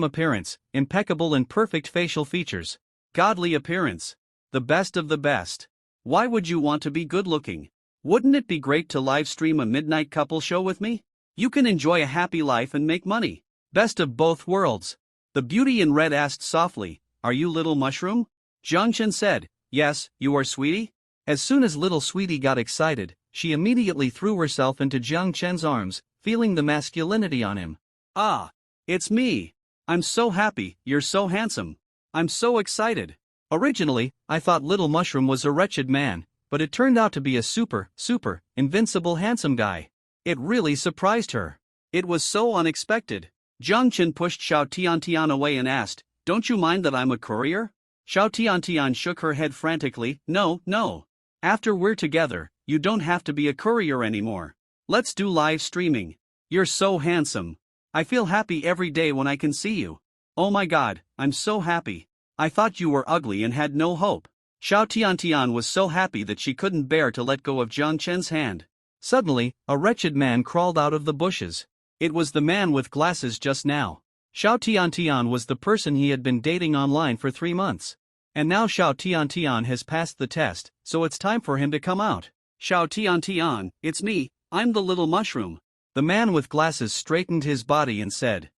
appearance, impeccable and perfect facial features. Godly appearance. The best of the best. Why would you want to be good-looking? Wouldn't it be great to live stream a midnight couple show with me? You can enjoy a happy life and make money. Best of both worlds. The beauty in red asked softly, Are you little mushroom? Jiang Chen said, Yes, you are sweetie. As soon as little sweetie got excited, she immediately threw herself into Jiang Chen's arms, feeling the masculinity on him. Ah, it's me. I'm so happy, you're so handsome. I'm so excited. Originally, I thought little mushroom was a wretched man, but it turned out to be a super, invincible handsome guy. It really surprised her. It was so unexpected. Jiang Chen pushed Xiao Tiantian away and asked, Don't you mind that I'm a courier? Xiao Tiantian shook her head frantically, No. After we're together, you don't have to be a courier anymore. Let's do live streaming. You're so handsome. I feel happy every day when I can see you. Oh my god, I'm so happy. I thought you were ugly and had no hope. Xiao Tiantian was so happy that she couldn't bear to let go of Jiang Chen's hand. Suddenly, a wretched man crawled out of the bushes. It was the man with glasses just now. Xiao Tiantian was the person he had been dating online for 3 months. And now Xiao Tiantian has passed the test, so it's time for him to come out. Xiao Tiantian, it's me, I'm the little mushroom. The man with glasses straightened his body and said,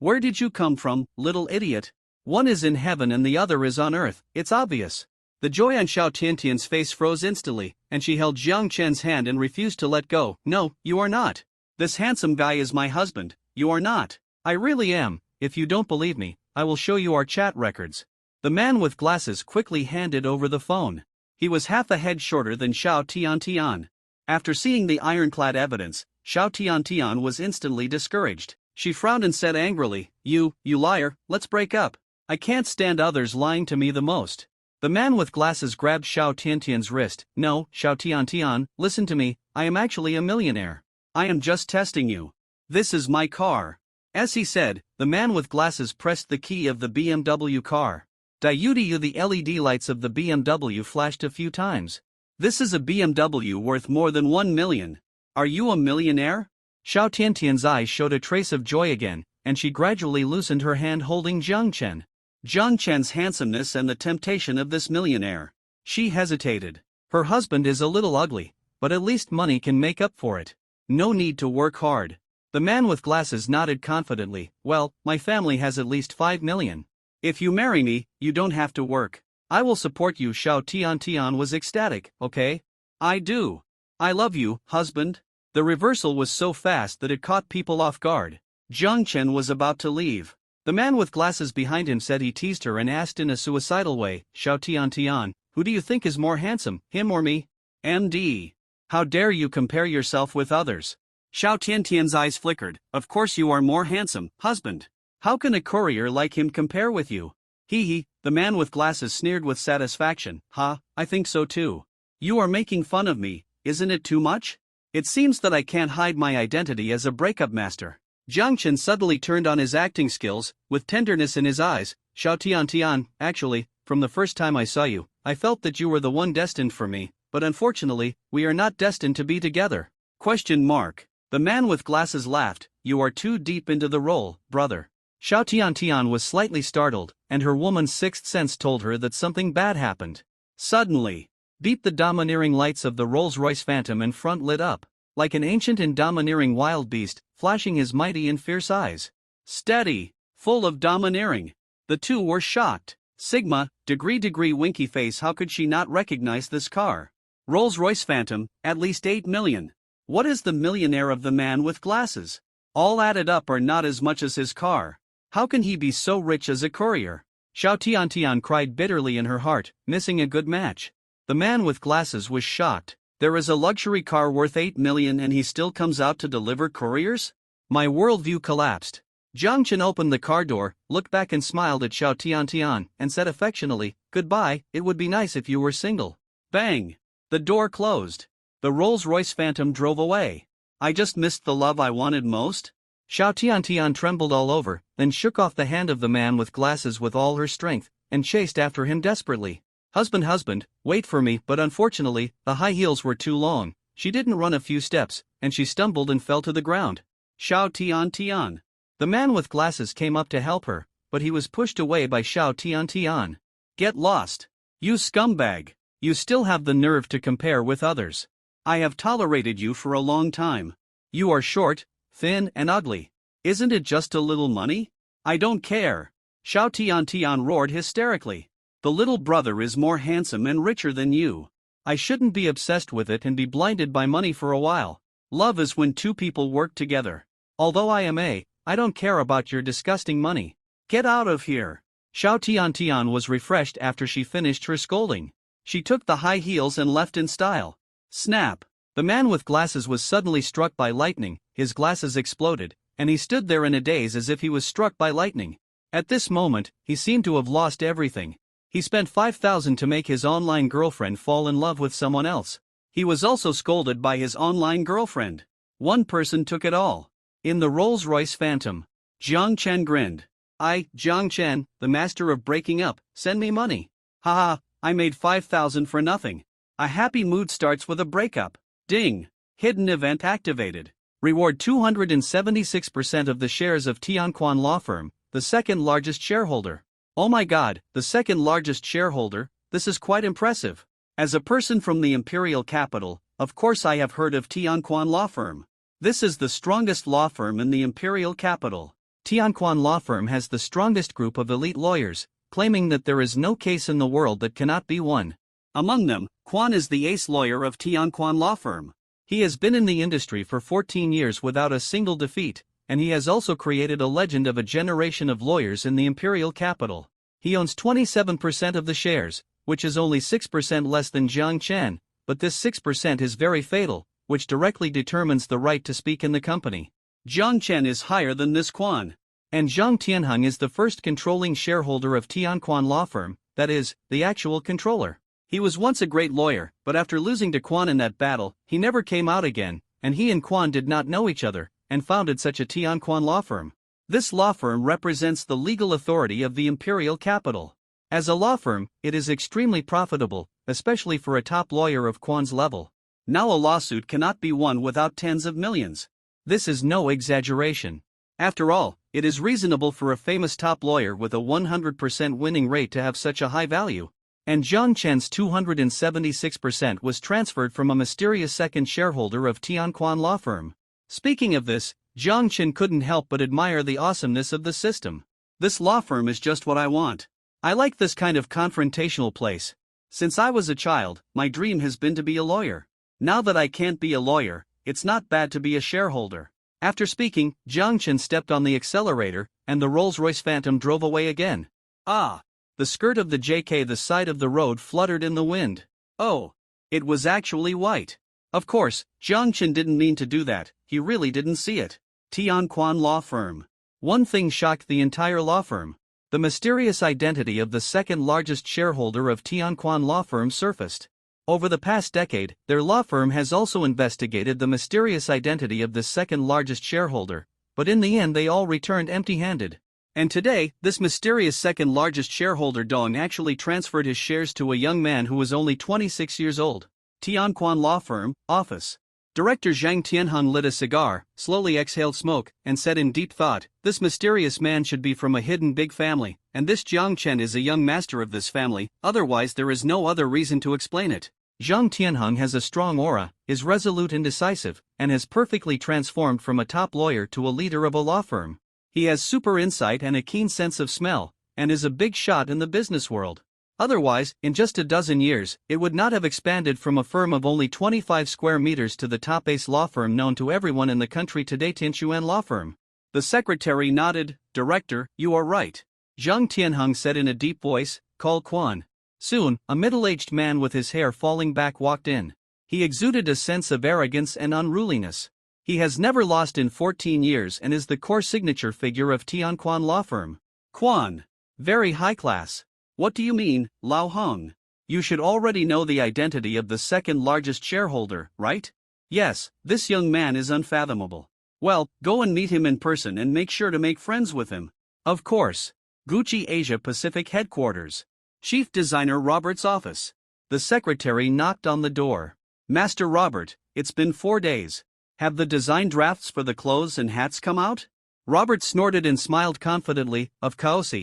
Where did you come from, little idiot? One is in heaven and the other is on earth, it's obvious. The joy on Xiao Tiantian's face froze instantly, and she held Jiang Chen's hand and refused to let go. No, you are not. This handsome guy is my husband, you are not. I really am. If you don't believe me, I will show you our chat records. The man with glasses quickly handed over the phone. He was half a head shorter than Xiao Tiantian. After seeing the ironclad evidence, Xiao Tiantian was instantly discouraged. She frowned and said angrily, You liar, let's break up. I can't stand others lying to me the most. The man with glasses grabbed Xiao Tiantian's wrist. No, Xiao Tiantian, listen to me, I am actually a millionaire. I am just testing you. This is my car. As he said, the man with glasses pressed the key of the BMW car. Diudiu, the LED lights of the BMW flashed a few times. This is a BMW worth more than 1 million. Are you a millionaire? Xiao Tiantian's eyes showed a trace of joy again, and she gradually loosened her hand holding Jiang Chen. Jiang Chen's handsomeness and the temptation of this millionaire. She hesitated. Her husband is a little ugly, but at least money can make up for it. No need to work hard. The man with glasses nodded confidently. Well, my family has at least 5 million. If you marry me, you don't have to work. I will support you. Xiao Tiantian was ecstatic. Okay? I do. I love you, husband. The reversal was so fast that it caught people off guard. Jiang Chen was about to leave. The man with glasses behind him said he teased her and asked in a suicidal way, Xiao Tiantian, who do you think is more handsome, him or me? MD. How dare you compare yourself with others? Xiao Tiantian's eyes flickered. Of course you are more handsome, husband. How can a courier like him compare with you? Hee, the man with glasses sneered with satisfaction. Ha, I think so too. You are making fun of me, isn't it too much? It seems that I can't hide my identity as a breakup master. Jiang Chen suddenly turned on his acting skills, with tenderness in his eyes. Xiao Tiantian, actually, from the first time I saw you, I felt that you were the one destined for me, but unfortunately, we are not destined to be together. Question mark. The man with glasses laughed. You are too deep into the role, brother. Xiao Tian was slightly startled, and her woman's sixth sense told her that something bad happened. Suddenly, beat the domineering lights of the Rolls-Royce Phantom in front lit up, like an ancient and domineering wild beast, flashing his mighty and fierce eyes. Steady, full of domineering. The two were shocked. Sigma, degree winky face, how could she not recognize this car? Rolls-Royce Phantom, at least 8 million. What is the millionaire of the man with glasses? All added up are not as much as his car. How can he be so rich as a courier? Xiao Tian cried bitterly in her heart, missing a good match. The man with glasses was shocked. There is a luxury car worth 8 million and he still comes out to deliver couriers? My worldview collapsed. Jiang Chen opened the car door, looked back and smiled at Xiao Tian, and said affectionately, "Goodbye, it would be nice if you were single." Bang! The door closed. The Rolls-Royce Phantom drove away. I just missed the love I wanted most? Xiao Tian trembled all over, then shook off the hand of the man with glasses with all her strength, and chased after him desperately. Husband, wait for me, but unfortunately, the high heels were too long. She didn't run a few steps, and she stumbled and fell to the ground. Xiao Tian. The man with glasses came up to help her, but he was pushed away by Xiao Tian. Get lost. You scumbag. You still have the nerve to compare with others. I have tolerated you for a long time. You are short, thin and ugly. Isn't it just a little money? I don't care. Xiao Tian roared hysterically. The little brother is more handsome and richer than you. I shouldn't be obsessed with it and be blinded by money for a while. Love is when two people work together. Although I don't care about your disgusting money. Get out of here. Xiao Tian was refreshed after she finished her scolding. She took the high heels and left in style. Snap! The man with glasses was suddenly struck by lightning, his glasses exploded, and he stood there in a daze as if he was struck by lightning. At this moment, he seemed to have lost everything. He spent 5,000 to make his online girlfriend fall in love with someone else. He was also scolded by his online girlfriend. One person took it all. In the Rolls-Royce Phantom. Jiang Chen grinned. Jiang Chen, the master of breaking up, send me money. Haha, I made 5,000 for nothing. A happy mood starts with a breakup. Ding! Hidden event activated. Reward 276% of the shares of Tianquan Law Firm, the second largest shareholder. Oh my god, the second largest shareholder, this is quite impressive. As a person from the imperial capital, of course I have heard of Tianquan Law Firm. This is the strongest law firm in the imperial capital. Tianquan Law Firm has the strongest group of elite lawyers, claiming that there is no case in the world that cannot be won. Among them, Quan is the ace lawyer of Tianquan Law Firm. He has been in the industry for 14 years without a single defeat, and he has also created a legend of a generation of lawyers in the imperial capital. He owns 27% of the shares, which is only 6% less than Jiang Chen, but this 6% is very fatal, which directly determines the right to speak in the company. Jiang Chen is higher than this Quan. And Zhang Tianheng is the first controlling shareholder of Tianquan Law Firm, that is, the actual controller. He was once a great lawyer, but after losing to Quan in that battle, he never came out again, and he and Quan did not know each other, and founded such a Tianquan law firm. This law firm represents the legal authority of the imperial capital. As a law firm, it is extremely profitable, especially for a top lawyer of Quan's level. Now a lawsuit cannot be won without tens of millions. This is no exaggeration. After all, it is reasonable for a famous top lawyer with a 100% winning rate to have such a high value. And Jiang Chen's 276% was transferred from a mysterious second shareholder of Tianquan Law Firm. Speaking of this, Jiang Chen couldn't help but admire the awesomeness of the system. This law firm is just what I want. I like this kind of confrontational place. Since I was a child, my dream has been to be a lawyer. Now that I can't be a lawyer, it's not bad to be a shareholder. After speaking, Jiang Chen stepped on the accelerator, and the Rolls-Royce Phantom drove away again. Ah! The skirt of the JK, the side of the road fluttered in the wind. Oh! It was actually white. Of course, Jiang Chen didn't mean to do that, he really didn't see it. Tianquan Law Firm. One thing shocked the entire law firm. The mysterious identity of the second largest shareholder of Tianquan Law Firm surfaced. Over the past decade, their law firm has also investigated the mysterious identity of the second largest shareholder, but in the end they all returned empty-handed. And today, this mysterious second largest shareholder Dong actually transferred his shares to a young man who was only 26 years old. Tianquan Law Firm, Office. Director Zhang Tianheng lit a cigar, slowly exhaled smoke, and said in deep thought, "This mysterious man should be from a hidden big family, and this Jiang Chen is a young master of this family, otherwise there is no other reason to explain it." Zhang Tianheng has a strong aura, is resolute and decisive, and has perfectly transformed from a top lawyer to a leader of a law firm. He has super insight and a keen sense of smell, and is a big shot in the business world. Otherwise, in just a dozen years, it would not have expanded from a firm of only 25 square meters to the top ace law firm known to everyone in the country today, Tianquan Law Firm. The secretary nodded. "Director, you are right," Zhang Tianheng said in a deep voice. "Call Quan." Soon, a middle-aged man with his hair falling back walked in. He exuded a sense of arrogance and unruliness. He has never lost in 14 years and is the core signature figure of Tianquan Law Firm. "Quan. Very high class. What do you mean, Lao Hong? You should already know the identity of the second largest shareholder, right?" "Yes, this young man is unfathomable." "Well, go and meet him in person and make sure to make friends with him." "Of course." Gucci Asia Pacific Headquarters. Chief Designer Robert's office. The secretary knocked on the door. "Master Robert, it's been 4 days. Have the design drafts for the clothes and hats come out?" Robert snorted and smiled confidently. "Of course.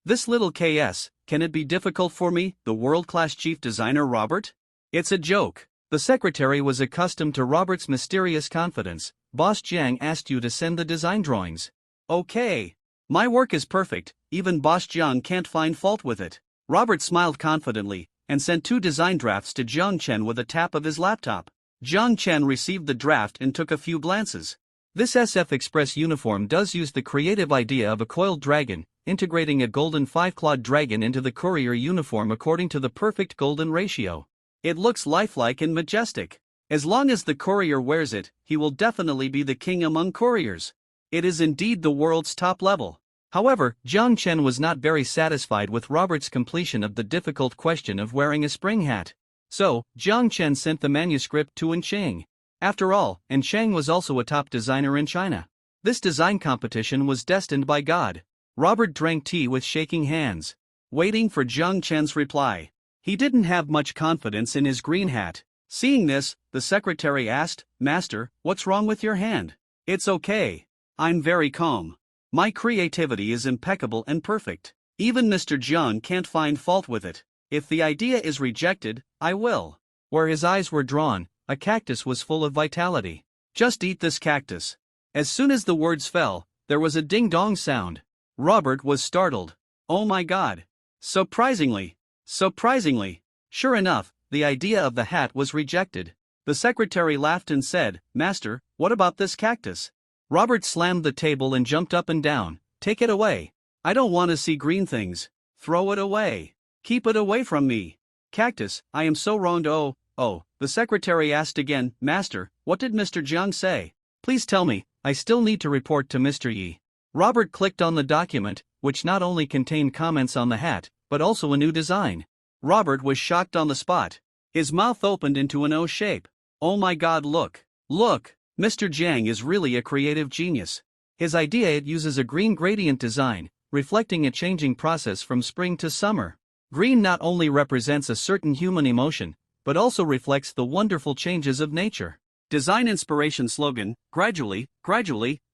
This little KS, can it be difficult for me, the world-class chief designer Robert?" "It's a joke." The secretary was accustomed to Robert's mysterious confidence. "Boss Jiang asked you to send the design drawings." "Okay. My work is perfect, even Boss Jiang can't find fault with it." Robert smiled confidently, and sent 2 design drafts to Jiang Chen with a tap of his laptop. Jiang Chen received the draft and took a few glances. This SF Express uniform does use the creative idea of a coiled dragon, integrating a golden 5-clawed dragon into the Courier uniform according to the perfect golden ratio. It looks lifelike and majestic. As long as the Courier wears it, he will definitely be the king among couriers. It is indeed the world's top level. However, Jiang Chen was not very satisfied with Robert's completion of the difficult question of wearing a spring hat. So, Jiang Chen sent the manuscript to Chang. After all, Chang was also a top designer in China. This design competition was destined by God. Robert drank tea with shaking hands, waiting for Jiang Chen's reply. He didn't have much confidence in his green hat. Seeing this, the secretary asked, "Master, what's wrong with your hand?" "It's okay. I'm very calm. My creativity is impeccable and perfect. Even Mr. Jiang can't find fault with it. If the idea is rejected, I will." Where his eyes were drawn, a cactus was full of vitality. "Just eat this cactus." As soon as the words fell, there was a ding-dong sound. Robert was startled. "Oh my God. Surprisingly. Sure enough, the idea of the hat was rejected. The secretary laughed and said, "Master, what about this cactus?" Robert slammed the table and jumped up and down. "Take it away. I don't want to see green things. Throw it away. Keep it away from me. Cactus, I am so wronged." Oh, the secretary asked again, "Master, what did Mr. Jiang say? Please tell me, I still need to report to Mr. Yi." Robert clicked on the document, which not only contained comments on the hat, but also a new design. Robert was shocked on the spot. His mouth opened into an O shape. "Oh my God, look. Mr. Jiang is really a creative genius. His idea it uses a green gradient design, reflecting a changing process from spring to summer. Green not only represents a certain human emotion, but also reflects the wonderful changes of nature. Design inspiration slogan, gradually,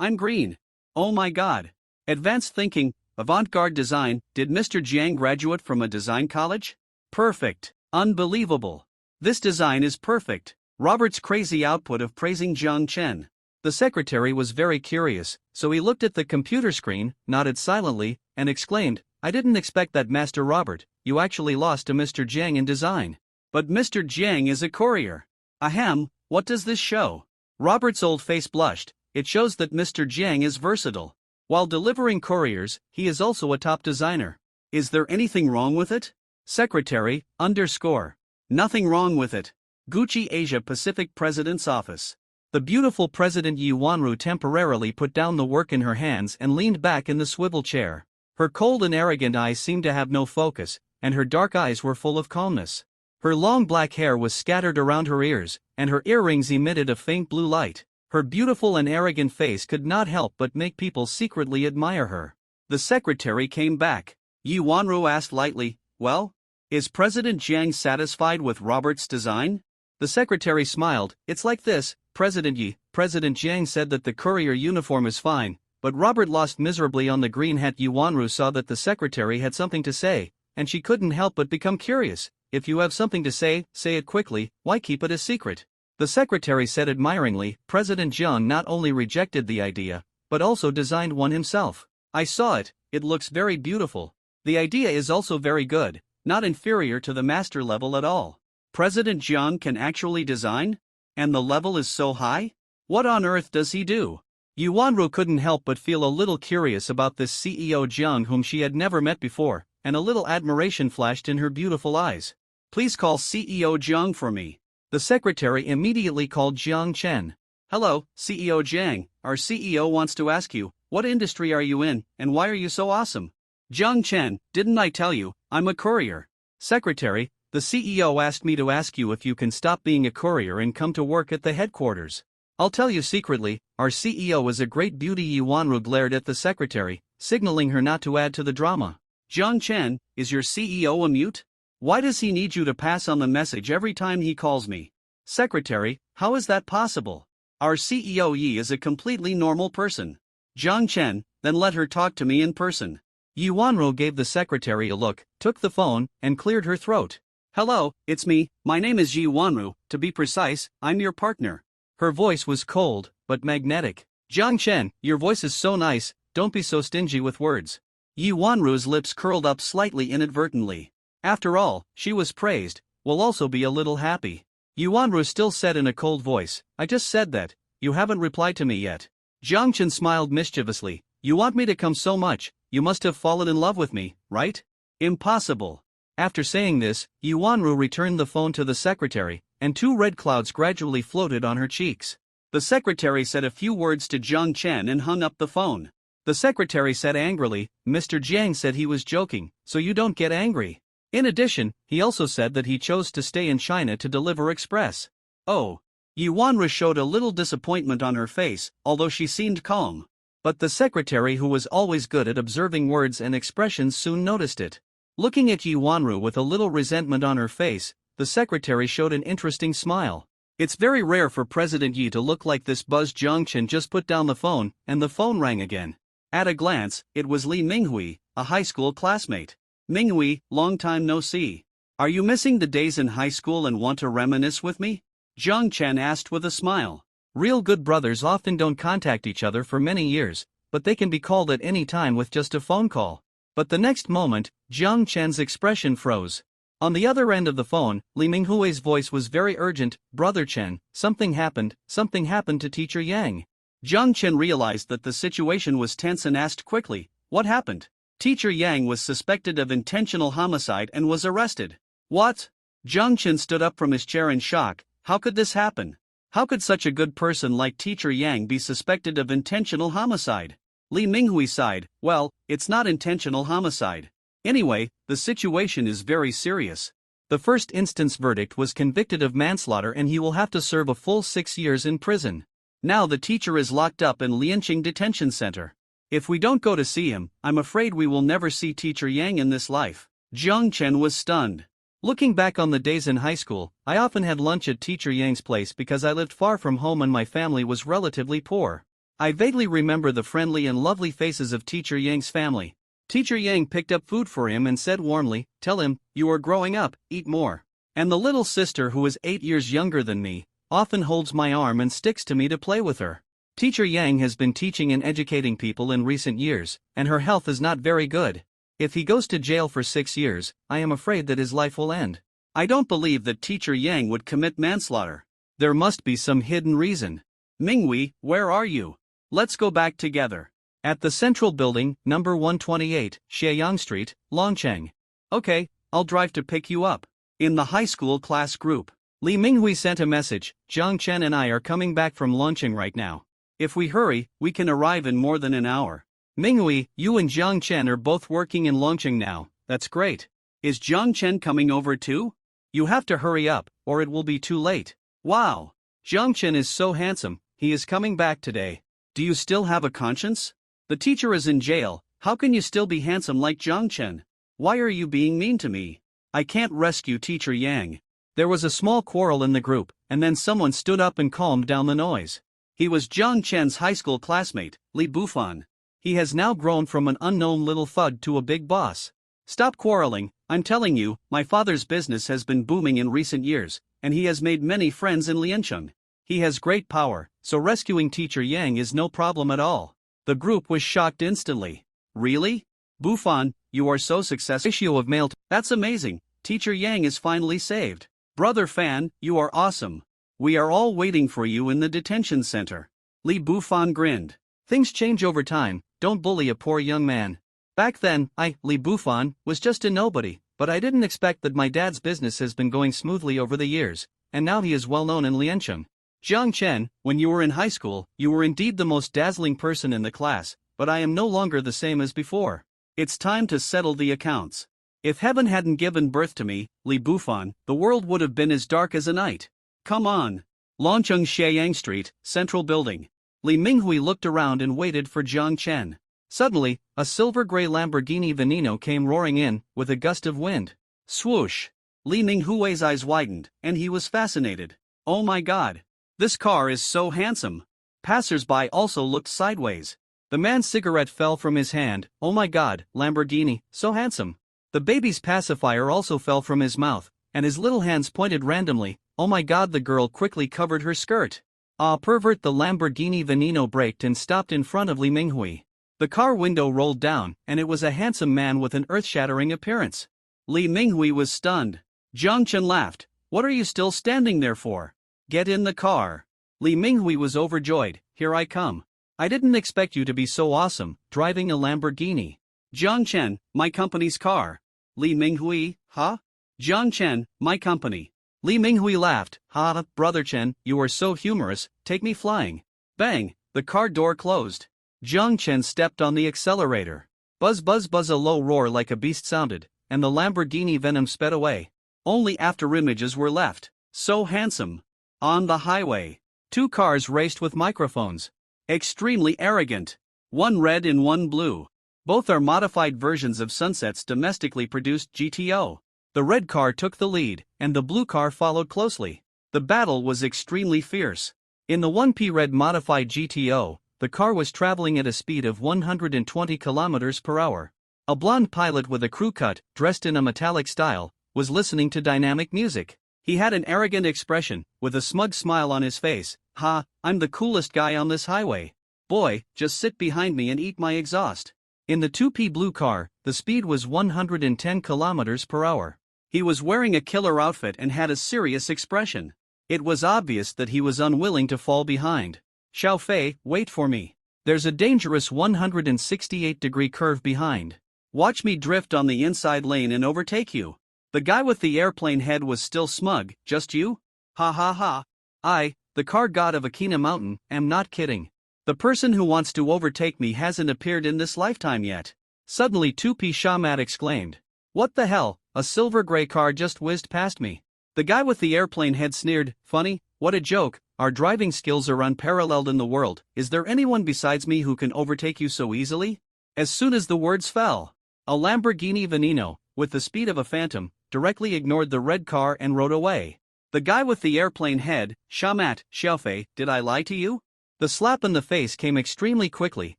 I'm green. Oh my God. Advanced thinking, avant-garde design. Did Mr. Jiang graduate from a design college? Perfect. Unbelievable. This design is perfect." Robert's crazy output of praising Jiang Chen. The secretary was very curious, so he looked at the computer screen, nodded silently, and exclaimed, "I didn't expect that, Master Robert. You actually lost to Mr. Jiang in design." "But Mr. Jiang is a courier." "Ahem, what does this show?" Robert's old face blushed. "It shows that Mr. Jiang is versatile. While delivering couriers, he is also a top designer. Is there anything wrong with it?" Secretary, _ Nothing wrong with it. Gucci Asia Pacific President's Office. The beautiful President Yi Wanru temporarily put down the work in her hands and leaned back in the swivel chair. Her cold and arrogant eyes seemed to have no focus, and her dark eyes were full of calmness. Her long black hair was scattered around her ears, and her earrings emitted a faint blue light. Her beautiful and arrogant face could not help but make people secretly admire her. The secretary came back. Yi Wanru asked lightly, "Well? Is President Jiang satisfied with Robert's design?" The secretary smiled. "It's like this, President Jiang said that the courier uniform is fine, but Robert lost miserably on the green hat." Yi Wanru saw that the secretary had something to say, and she couldn't help but become curious. "If you have something to say it quickly, why keep it a secret?" The secretary said admiringly, "President Jiang not only rejected the idea, but also designed one himself. I saw it, it looks very beautiful. The idea is also very good, not inferior to the master level at all. President Jiang can actually design? And the level is so high? What on earth does he do?" Yi Wanru couldn't help but feel a little curious about this CEO Jiang whom she had never met before, and a little admiration flashed in her beautiful eyes. "Please call CEO Jiang for me." The secretary immediately called Jiang Chen. "Hello, CEO Jiang, our CEO wants to ask you, what industry are you in, and why are you so awesome?" "Jiang Chen, didn't I tell you, I'm a courier." "Secretary, the CEO asked me to ask you if you can stop being a courier and come to work at the headquarters. I'll tell you secretly, our CEO is a great beauty." Yi Wanru glared at the secretary, signaling her not to add to the drama. "Jiang Chen, is your CEO a mute? Why does he need you to pass on the message every time he calls me?" "Secretary, how is that possible? Our CEO Yi is a completely normal person." "Jiang Chen, then let her talk to me in person." Yi Wanru gave the secretary a look, took the phone, and cleared her throat. "Hello, it's me, my name is Yi Wanru, to be precise, I'm your partner." Her voice was cold, but magnetic. "Jiang Chen, your voice is so nice, don't be so stingy with words." Yi Wanru's lips curled up slightly inadvertently. After all, she was praised, will also be a little happy. Yi Wanru still said in a cold voice, "I just said that, you haven't replied to me yet." Jiang Chen smiled mischievously. "You want me to come so much, you must have fallen in love with me, right?" "Impossible." After saying this, Yi Wanru returned the phone to the secretary, and 2 red clouds gradually floated on her cheeks. The secretary said a few words to Jiang Chen and hung up the phone. The secretary said angrily, "Mr. Jiang said he was joking, so you don't get angry. In addition, he also said that he chose to stay in China to deliver express." "Oh." Yi Wanru showed a little disappointment on her face, although she seemed calm. But the secretary, who was always good at observing words and expressions, soon noticed it. Looking at Yi Wanru with a little resentment on her face, the secretary showed an interesting smile. "It's very rare for President Yi to look like this." Jiang Chen just put down the phone, and the phone rang again. At a glance, it was Li Minghui, a high school classmate. "Minghui, long time no see. Are you missing the days in high school and want to reminisce with me?" Jiang Chen asked with a smile. Real good brothers often don't contact each other for many years, but they can be called at any time with just a phone call. But the next moment, Jiang Chen's expression froze. On the other end of the phone, Li Minghui's voice was very urgent. "Brother Chen, something happened to Teacher Yang." Jiang Chen realized that the situation was tense and asked quickly, "What happened?" "Teacher Yang was suspected of intentional homicide and was arrested." "What?" Jiang Chen stood up from his chair in shock. How could this happen? How could such a good person like Teacher Yang be suspected of intentional homicide? Li Minghui sighed. "Well, it's not intentional homicide. Anyway, the situation is very serious. The first instance verdict was convicted of manslaughter and he will have to serve a full 6 years in prison. Now the teacher is locked up in Lianqing Detention Center. If we don't go to see him, I'm afraid we will never see Teacher Yang in this life." Jiang Chen was stunned. Looking back on the days in high school, I often had lunch at Teacher Yang's place because I lived far from home and my family was relatively poor. I vaguely remember the friendly and lovely faces of Teacher Yang's family. Teacher Yang picked up food for him and said warmly, "Tell him, you are growing up, eat more." And the little sister, who is 8 years younger than me, often holds my arm and sticks to me to play with her. Teacher Yang has been teaching and educating people in recent years, and her health is not very good. If he goes to jail for 6 years, I am afraid that his life will end. I don't believe that Teacher Yang would commit manslaughter. There must be some hidden reason. "Minghui, where are you? Let's go back together." "At the Central Building, number 128, Xieyang Street, Longcheng." "Okay, I'll drive to pick you up." In the high school class group, Li Minghui sent a message, "Jiang Chen and I are coming back from Longcheng right now. If we hurry, we can arrive in more than an hour." "Minghui, you and Jiang Chen are both working in Longcheng now, that's great. Is Jiang Chen coming over too? You have to hurry up, or it will be too late." "Wow! Jiang Chen is so handsome, he is coming back today. Do you still have a conscience? The teacher is in jail, How can you still be handsome like Zhang Chen? Why are you being mean to me? I can't rescue Teacher Yang. There was a small quarrel in the group, and then someone stood up and calmed down the noise. He was Zhang Chen's high school classmate, Li Bufan. He has now grown from an unknown little thug to a big boss. Stop quarreling, I'm telling you, my father's business has been booming in recent years, and he has made many friends in Liancheng. He has great power, so rescuing Teacher Yang is no problem at all. The group was shocked instantly. Really? Bufan, you are so successful. Ratio of male. That's amazing. Teacher Yang is finally saved. Brother Fan, you are awesome. We are all waiting for you in the detention center. Li Bufan grinned. Things change over time, don't bully a poor young man. Back then, Li Bufan, was just a nobody, but I didn't expect that my dad's business has been going smoothly over the years, and now he is well known in Liancheng. Zhang Chen, when you were in high school, you were indeed the most dazzling person in the class, but I am no longer the same as before. It's time to settle the accounts. If heaven hadn't given birth to me, Li Bufan, the world would have been as dark as a night. Come on. Longcheng Xieyang Street, Central Building. Li Minghui looked around and waited for Zhang Chen. Suddenly, a silver-gray Lamborghini Veneno came roaring in, with a gust of wind. Swoosh! Li Minghui's eyes widened, and he was fascinated. Oh my god! This car is so handsome! Passers-by also looked sideways. The man's cigarette fell from his hand. Oh my god, Lamborghini, so handsome! The baby's pacifier also fell from his mouth, and his little hands pointed randomly. Oh my god, the girl quickly covered her skirt. Ah, pervert! The Lamborghini Veneno braked and stopped in front of Li Minghui. The car window rolled down, and it was a handsome man with an earth-shattering appearance. Li Minghui was stunned. Zhang Chen laughed. What are you still standing there for? Get in the car. Li Minghui was overjoyed. Here I come. I didn't expect you to be so awesome, driving a Lamborghini. Zhang Chen, my company's car. Li Minghui, huh? Zhang Chen, my company. Li Minghui laughed. Ha, brother Chen, you are so humorous, take me flying. Bang, the car door closed. Zhang Chen stepped on the accelerator. Buzz buzz buzz, a low roar like a beast sounded, and the Lamborghini Venom sped away. Only afterimages were left. So handsome. On the highway, two cars raced with microphones. Extremely arrogant. One red and one blue. Both are modified versions of Sunset's domestically produced GTO. The red car took the lead, and the blue car followed closely. The battle was extremely fierce. In the 1P red modified GTO, the car was traveling at a speed of 120 km per hour. A blonde pilot with a crew cut, dressed in a metallic style, was listening to dynamic music. He had an arrogant expression, with a smug smile on his face. Ha, I'm the coolest guy on this highway. Boy, just sit behind me and eat my exhaust. In the 2P blue car, the speed was 110 km per hour. He was wearing a killer outfit and had a serious expression. It was obvious that he was unwilling to fall behind. Xiao Fei, wait for me. There's a dangerous 168-degree curve behind. Watch me drift on the inside lane and overtake you. The guy with the airplane head was still smug. Just you? Ha ha ha. I, the car god of Akina Mountain, am not kidding. The person who wants to overtake me hasn't appeared in this lifetime yet. Suddenly 2P Shamat exclaimed. What the hell, a silver gray car just whizzed past me. The guy with the airplane head sneered. Funny, what a joke, our driving skills are unparalleled in the world. Is there anyone besides me who can overtake you so easily? As soon as the words fell, a Lamborghini Veneno, with the speed of a phantom, directly ignored the red car and rode away. The guy with the airplane head, Shamat, Xiaofei, did I lie to you? The slap in the face came extremely quickly,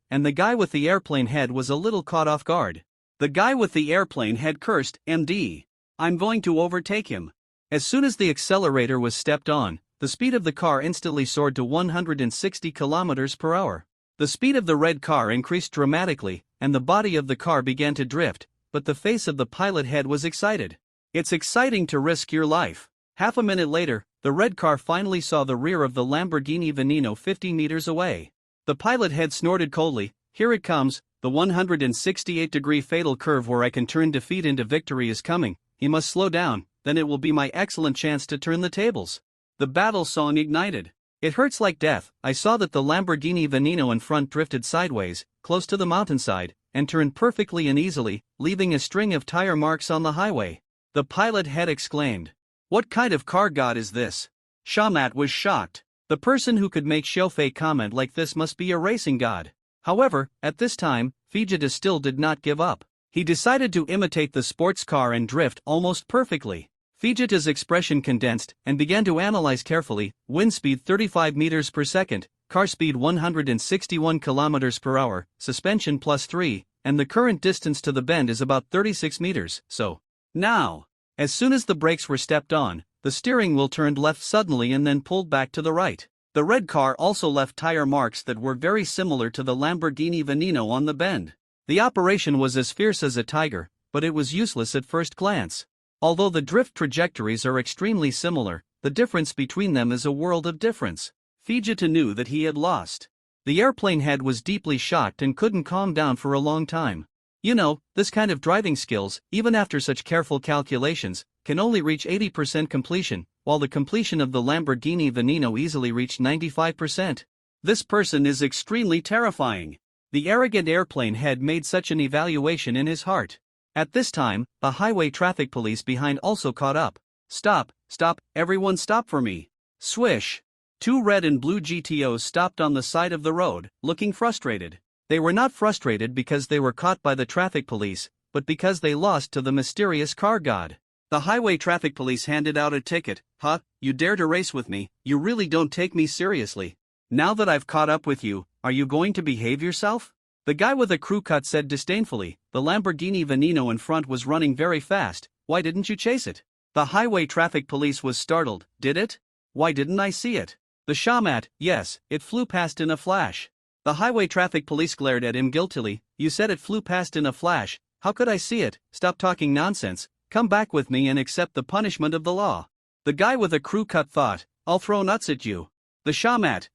and the guy with the airplane head was a little caught off guard. The guy with the airplane head cursed, MD. I'm going to overtake him. As soon as the accelerator was stepped on, the speed of the car instantly soared to 160 km per hour. The speed of the red car increased dramatically, and the body of the car began to drift, but the face of the pilot head was excited. It's exciting to risk your life. Half a minute later, the red car finally saw the rear of the Lamborghini Veneno 50 meters away. The pilot head snorted coldly. Here it comes, the 168-degree fatal curve where I can turn defeat into victory is coming. He must slow down, then it will be my excellent chance to turn the tables. The battle song ignited. It hurts like death. I saw that the Lamborghini Veneno in front drifted sideways, close to the mountainside, and turned perfectly and easily, leaving a string of tire marks on the highway. The pilot head exclaimed. What kind of car god is this? Shamat was shocked. The person who could make Xiaofei comment like this must be a racing god. However, at this time, Fujita still did not give up. He decided to imitate the sports car and drift almost perfectly. Fujita's expression condensed and began to analyze carefully. Wind speed 35 meters per second, car speed 161 kilometers per hour, suspension +3, and the current distance to the bend is about 36 meters, so. Now, as soon as the brakes were stepped on, the steering wheel turned left suddenly and then pulled back to the right. The red car also left tire marks that were very similar to the Lamborghini Veneno on the bend. The operation was as fierce as a tiger, but it was useless at first glance. Although the drift trajectories are extremely similar, the difference between them is a world of difference. Fujita knew that he had lost. The airplane head was deeply shocked and couldn't calm down for a long time. You know, this kind of driving skills, even after such careful calculations, can only reach 80% completion, while the completion of the Lamborghini Veneno easily reached 95%. This person is extremely terrifying. The arrogant airplane head made such an evaluation in his heart. At this time, the highway traffic police behind also caught up. Stop, stop, everyone stop for me. Swish. Two red and blue GTOs stopped on the side of the road, looking frustrated. They were not frustrated because they were caught by the traffic police, but because they lost to the mysterious car god. The highway traffic police handed out a ticket. Huh, you dare to race with me, you really don't take me seriously. Now that I've caught up with you, are you going to behave yourself? The guy with a crew cut said disdainfully. The Lamborghini Veneno in front was running very fast, why didn't you chase it? The highway traffic police was startled. Did it? Why didn't I see it? The shamat, yes, it flew past in a flash. The highway traffic police glared at him guiltily. You said it flew past in a flash, how could I see it? Stop talking nonsense, come back with me and accept the punishment of the law. The guy with a crew cut thought, I'll throw nuts at you. The shamat,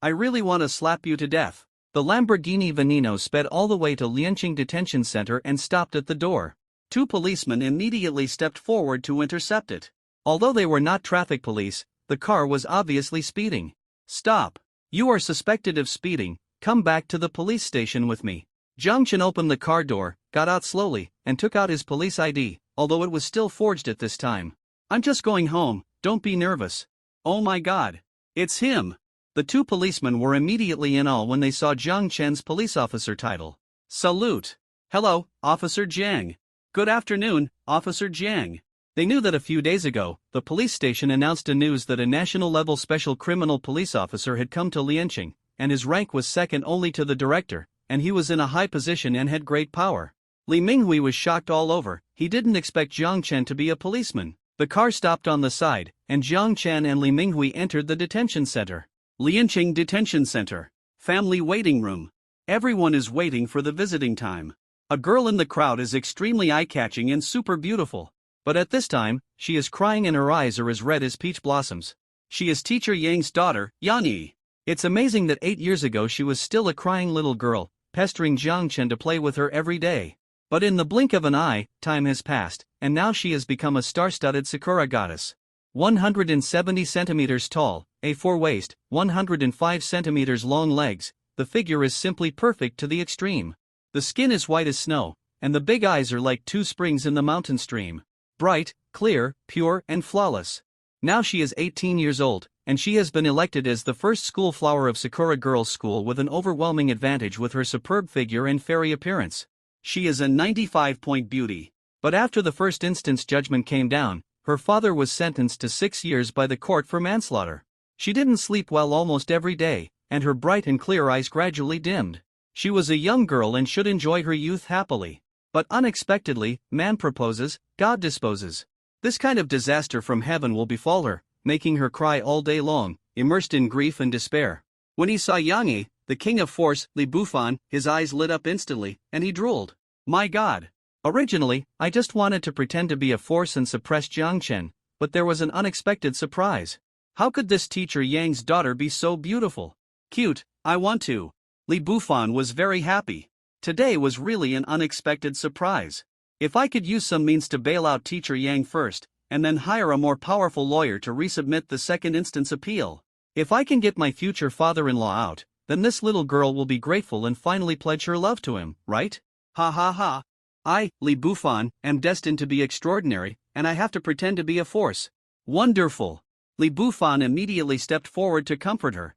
I really want to slap you to death. The Lamborghini Veneno sped all the way to Lianqing Detention Center and stopped at the door. Two policemen immediately stepped forward to intercept it. Although they were not traffic police, the car was obviously speeding. Stop. You are suspected of speeding, come back to the police station with me. Jiang Chen opened the car door, got out slowly, and took out his police ID, although it was still forged at this time. I'm just going home, don't be nervous. Oh my god. It's him. The two policemen were immediately in awe when they saw Jiang Chen's police officer title. Salute. Hello, Officer Jiang. Good afternoon, Officer Jiang. They knew that a few days ago, the police station announced a news that a national-level special criminal police officer had come to Lianqing, and his rank was second only to the director, and he was in a high position and had great power. Li Minghui was shocked all over, he didn't expect Jiang Chen to be a policeman. The car stopped on the side, and Jiang Chen and Li Minghui entered the detention center. Lianqing Detention Center. Family waiting room. Everyone is waiting for the visiting time. A girl in the crowd is extremely eye-catching and super beautiful. But at this time, she is crying and her eyes are as red as peach blossoms. She is teacher Yang's daughter, Yanyi. It's amazing that 8 years ago she was still a crying little girl, pestering Jiang Chen to play with her every day. But in the blink of an eye, time has passed, and now she has become a star-studded Sakura goddess. 170 centimeters tall, A4 waist, 105 centimeters long legs, the figure is simply perfect to the extreme. The skin is white as snow, and the big eyes are like two springs in the mountain stream. Bright, clear, pure, and flawless. Now she is 18 years old, and she has been elected as the first school flower of Sakura Girls' School with an overwhelming advantage with her superb figure and fairy appearance. She is a 95-point beauty. But after the first instance judgment came down, her father was sentenced to 6 years by the court for manslaughter. She didn't sleep well almost every day, and her bright and clear eyes gradually dimmed. She was a young girl and should enjoy her youth happily. But unexpectedly, man proposes, God disposes. This kind of disaster from heaven will befall her, making her cry all day long, immersed in grief and despair. When he saw Yang, the king of force, Li Bufan, his eyes lit up instantly, and he drooled. My god. Originally, I just wanted to pretend to be a force and suppress Jiang Chen, but there was an unexpected surprise. How could this teacher Yang's daughter be so beautiful? Cute, I want to. Li Bufan was very happy. Today was really an unexpected surprise. If I could use some means to bail out teacher Yang first, and then hire a more powerful lawyer to resubmit the second instance appeal. If I can get my future father-in-law out, then this little girl will be grateful and finally pledge her love to him, right? Ha ha ha. I, Li Bufan, am destined to be extraordinary, and I have to pretend to be a force. Wonderful. Li Bufan immediately stepped forward to comfort her.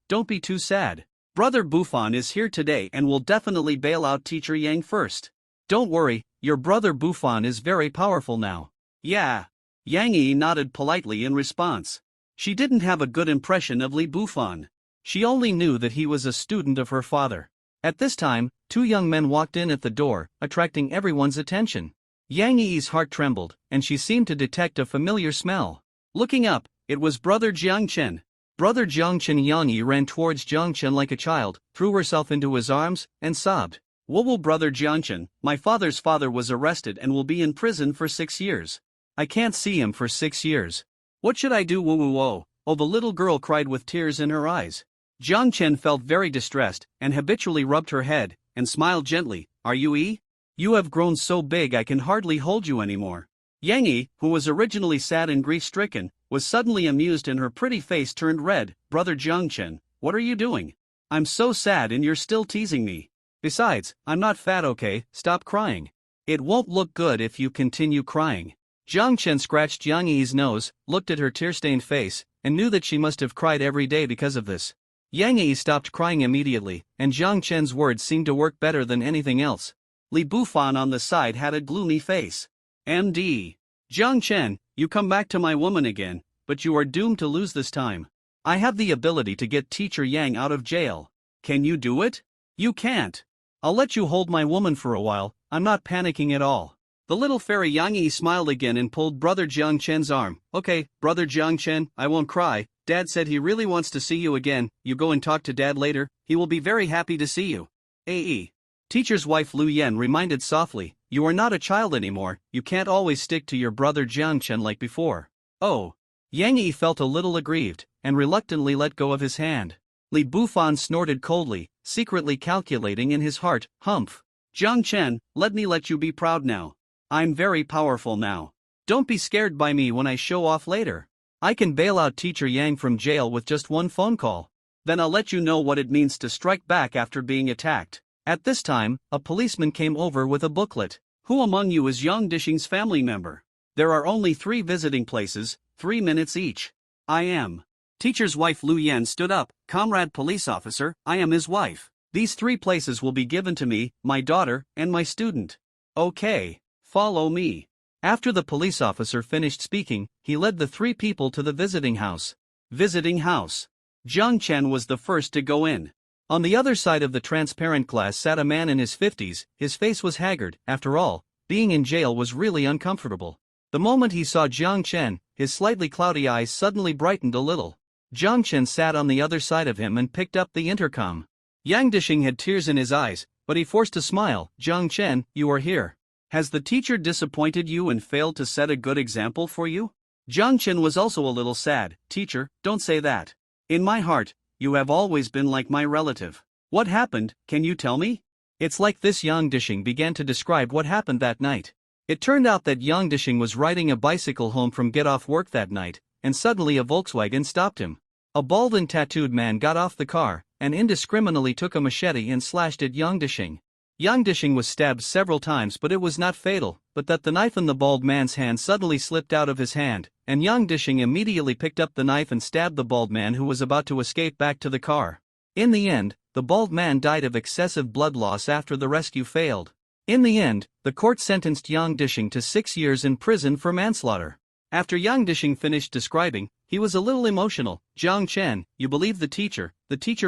Don't be too sad. Brother Bufon is here today and will definitely bail out Teacher Yang first. Don't worry, your brother Bufon is very powerful now. Yeah. Yang Yi nodded politely in response. She didn't have a good impression of Li Bufon. She only knew that he was a student of her father. At this time, two young men walked in at the door, attracting everyone's attention. Yang Yi's heart trembled, and she seemed to detect a familiar smell. Looking up, it was Brother Jiangchen. Brother Jiangchen. Yang Yi ran towards Jiangchen like a child, threw herself into his arms, and sobbed. Whoa, Brother Jiangchen, my father's father was arrested and will be in prison for 6 years. I can't see him for 6 years. What should I do? Whoa. Oh, the little girl cried with tears in her eyes. Jiangchen felt very distressed, and habitually rubbed her head, and smiled gently. Are you Yi? You have grown so big I can hardly hold you anymore. Yang Yi, who was originally sad and grief-stricken, was suddenly amused and her pretty face turned red. Brother Jiangchen, what are you doing? I'm so sad and you're still teasing me. Besides, I'm not fat, okay? Stop crying. It won't look good if you continue crying. Jiangchen scratched Yang Yi's nose, looked at her tear-stained face, and knew that she must have cried every day because of this. Yang Yi stopped crying immediately, and Jiangchen's words seemed to work better than anything else. Li Bufon on the side had a gloomy face. MD. Jiangchen, you come back to my woman again, but you are doomed to lose this time. I have the ability to get Teacher Yang out of jail. Can you do it? You can't. I'll let you hold my woman for a while, I'm not panicking at all. The little fairy Yang Yi smiled again and pulled Brother Jiangchen's arm. Okay, Brother Jiangchen, I won't cry. Dad said he really wants to see you again. You go and talk to Dad later, he will be very happy to see you. AE. Teacher's wife Lu Yen reminded softly, you are not a child anymore, you can't always stick to your brother Jiangchen like before. Oh. Yang Yi felt a little aggrieved, and reluctantly let go of his hand. Li Bufon snorted coldly, secretly calculating in his heart, humph. Jiangchen, let me let you be proud now. I'm very powerful now. Don't be scared by me when I show off later. I can bail out Teacher Yang from jail with just one phone call. Then I'll let you know what it means to strike back after being attacked. At this time, a policeman came over with a booklet. Who among you is Yang Dishing's family member? There are only 3 visiting places, 3 minutes each. I am. Teacher's wife Lu Yen stood up. Comrade police officer, I am his wife. These 3 places will be given to me, my daughter, and my student. Okay, follow me. After the police officer finished speaking, he led the 3 people to the visiting house. Visiting house. Jiang Chen was the first to go in. On the other side of the transparent glass sat a man in his 50s, his face was haggard. After all, being in jail was really uncomfortable. The moment he saw Jiang Chen, his slightly cloudy eyes suddenly brightened a little. Jiang Chen sat on the other side of him and picked up the intercom. Yang Dishing had tears in his eyes, but he forced a smile. Jiang Chen, you are here. Has the teacher disappointed you and failed to set a good example for you? Jiang Chen was also a little sad. Teacher, don't say that. In my heart, you have always been like my relative. What happened, can you tell me? It's like this. Yang Dishing began to describe what happened that night. It turned out that Yang Dishing was riding a bicycle home from get off work that night, and suddenly a Volkswagen stopped him. A bald and tattooed man got off the car, and indiscriminately took a machete and slashed at Yang Dishing. Yang Dishing was stabbed several times, but it was not fatal, but that the knife in the bald man's hand suddenly slipped out of his hand, and Yang Dishing immediately picked up the knife and stabbed the bald man who was about to escape back to the car. In the end, the bald man died of excessive blood loss after the rescue failed. In the end, the court sentenced Yang Dishing to 6 years in prison for manslaughter. After Yang Dishing finished describing, he was a little emotional. Jiang Chen, you believe the teacher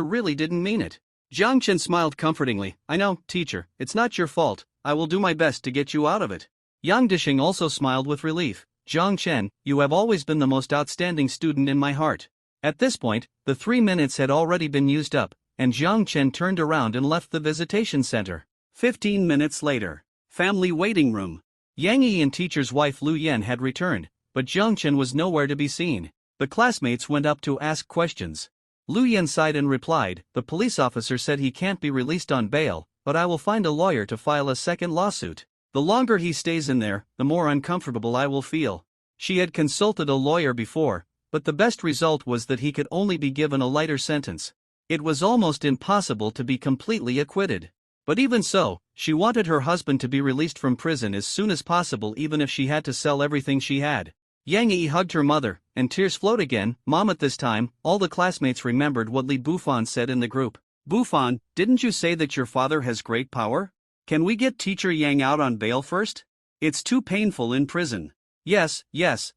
really didn't mean it. Jiang Chen smiled comfortingly. I know, teacher, it's not your fault, I will do my best to get you out of it. Yang Dishing also smiled with relief. Jiang Chen, you have always been the most outstanding student in my heart. At this point, the 3 minutes had already been used up, and Jiang Chen turned around and left the visitation center. 15 minutes later. Family waiting room. Yang Yi and teacher's wife Lu Yen had returned, but Jiang Chen was nowhere to be seen. The classmates went up to ask questions. Lu Yen sighed and replied, the police officer said he can't be released on bail, but I will find a lawyer to file a second lawsuit. The longer he stays in there, the more uncomfortable I will feel. She had consulted a lawyer before, but the best result was that he could only be given a lighter sentence. It was almost impossible to be completely acquitted. But even so, she wanted her husband to be released from prison as soon as possible, even if she had to sell everything she had. Yang Yi hugged her mother, and tears flowed again. Mom, at this time, all the classmates remembered what Li Bufon said in the group. Bufon, didn't you say that your father has great power? Can we get Teacher Yang out on bail first? It's too painful in prison. Yes,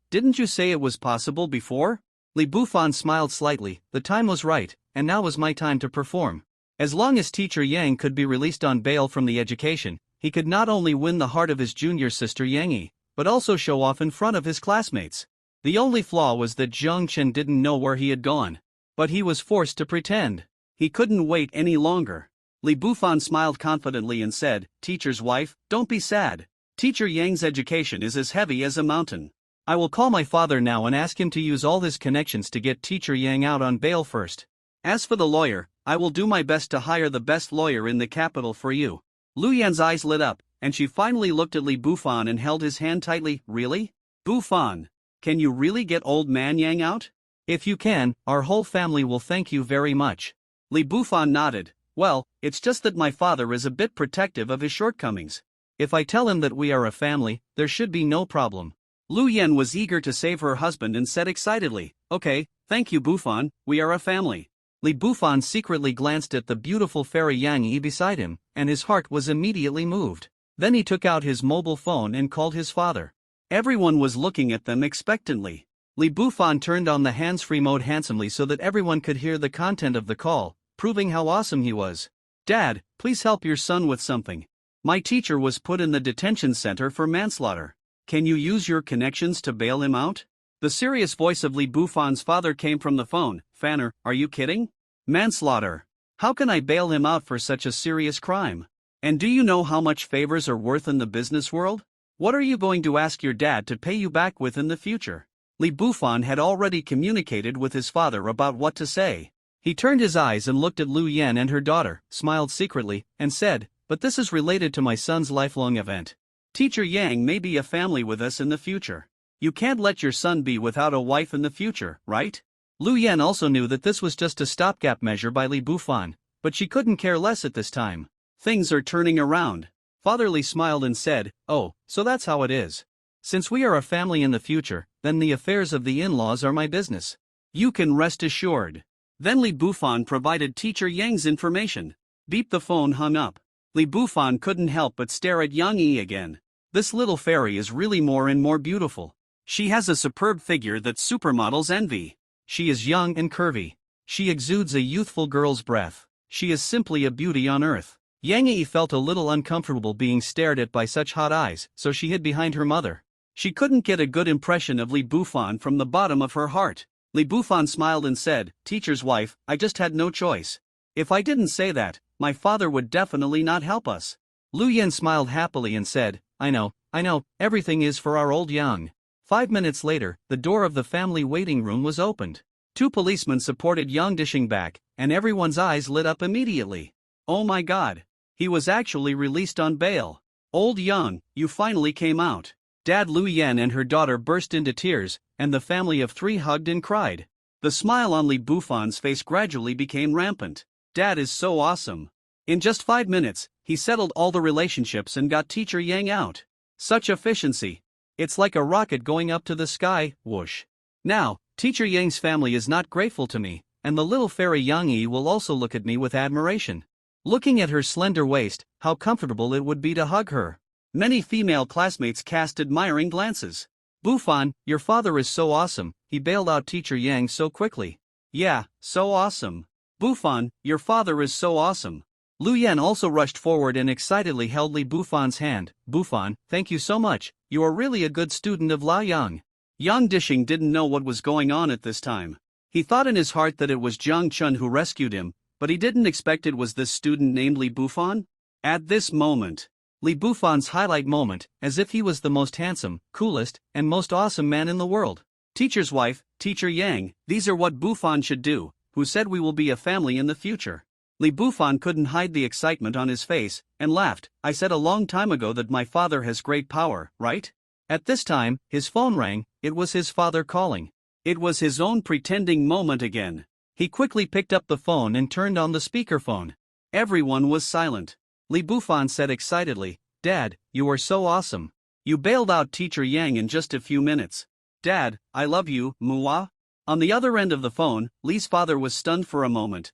didn't you say it was possible before? Li Bufon smiled slightly. The time was right, and now was my time to perform. As long as Teacher Yang could be released on bail from the education, he could not only win the heart of his junior sister Yangi, but also show off in front of his classmates. The only flaw was that Zhang Chen didn't know where he had gone. But he was forced to pretend. He couldn't wait any longer. Li Bufon smiled confidently and said, "Teacher's wife, don't be sad. Teacher Yang's education is as heavy as a mountain. I will call my father now and ask him to use all his connections to get Teacher Yang out on bail first. As for the lawyer, I will do my best to hire the best lawyer in the capital for you." Lu Yan's eyes lit up, and she finally looked at Li Bufon and held his hand tightly. "Really? Bufon, can you really get old man Yang out?" "If you can, our whole family will thank you very much." Li Bufon nodded. "Well, it's just that my father is a bit protective of his shortcomings. If I tell him that we are a family, there should be no problem." Lu Yan was eager to save her husband and said excitedly, "Okay, thank you Bufon, we are a family." Li Bufon secretly glanced at the beautiful fairy Yang Yi beside him, and his heart was immediately moved. Then he took out his mobile phone and called his father. Everyone was looking at them expectantly. Li Bufon turned on the hands-free mode handsomely so that everyone could hear the content of the call, proving how awesome he was. "Dad, please help your son with something. My teacher was put in the detention center for manslaughter. Can you use your connections to bail him out?" The serious voice of Li Bufon's father came from the phone. "Fanner, are you kidding? Manslaughter. How can I bail him out for such a serious crime? And do you know how much favors are worth in the business world? What are you going to ask your dad to pay you back with in the future?" Li Bufon had already communicated with his father about what to say. He turned his eyes and looked at Lu Yan and her daughter, smiled secretly, and said, "But this is related to my son's lifelong event. Teacher Yang may be a family with us in the future. You can't let your son be without a wife in the future, right?" Lu Yan also knew that this was just a stopgap measure by Li Bufon, but she couldn't care less at this time. "Things are turning around." Father Li smiled and said, "Oh, so that's how it is. Since we are a family in the future, then the affairs of the in-laws are my business. You can rest assured." Then Li Bufon provided Teacher Yang's information. Beep, the phone hung up. Li Bufon couldn't help but stare at Yang Yi again. This little fairy is really more and more beautiful. She has a superb figure that supermodels envy. She is young and curvy. She exudes a youthful girl's breath. She is simply a beauty on earth. Yang Yi felt a little uncomfortable being stared at by such hot eyes, so she hid behind her mother. She couldn't get a good impression of Li Bufon from the bottom of her heart. Li Bufon smiled and said, "Teacher's wife, I just had no choice. If I didn't say that, my father would definitely not help us." Lu Yan smiled happily and said, I know, everything is for our old Yang." 5 minutes later, the door of the family waiting room was opened. 2 policemen supported Yang dishing back, and everyone's eyes lit up immediately. "Oh my god. He was actually released on bail. Old Yang, you finally came out." Dad Lu Yan and her daughter burst into tears, and the family of 3 hugged and cried. The smile on Li Bufon's face gradually became rampant. "Dad is so awesome. In just 5 minutes, he settled all the relationships and got Teacher Yang out. Such efficiency. It's like a rocket going up to the sky, whoosh. Now, Teacher Yang's family is not grateful to me, and the little fairy Yang Yi will also look at me with admiration. Looking at her slender waist, how comfortable it would be to hug her." Many female classmates cast admiring glances. "Bufon, your father is so awesome, he bailed out Teacher Yang so quickly." "Yeah, so awesome. Bufon, your father is so awesome." Lu Yan also rushed forward and excitedly held Li Bufon's hand. "Bufon, thank you so much, you are really a good student of La Yang." Yang Dishing didn't know what was going on at this time. He thought in his heart that it was Zhang Chun who rescued him, but he didn't expect it was this student named Li Bufon. At this moment, Li Bufon's highlight moment, as if he was the most handsome, coolest, and most awesome man in the world. "Teacher's wife, Teacher Yang, these are what Bufon should do, who said we will be a family in the future." Li Bufon couldn't hide the excitement on his face, and laughed. "I said a long time ago that my father has great power, right?" At this time, his phone rang. It was his father calling. It was his own pretending moment again. He quickly picked up the phone and turned on the speakerphone. Everyone was silent. Li Bufon said excitedly, "Dad, you are so awesome. You bailed out Teacher Yang in just a few minutes. Dad, I love you, Manhwa." On the other end of the phone, Li's father was stunned for a moment.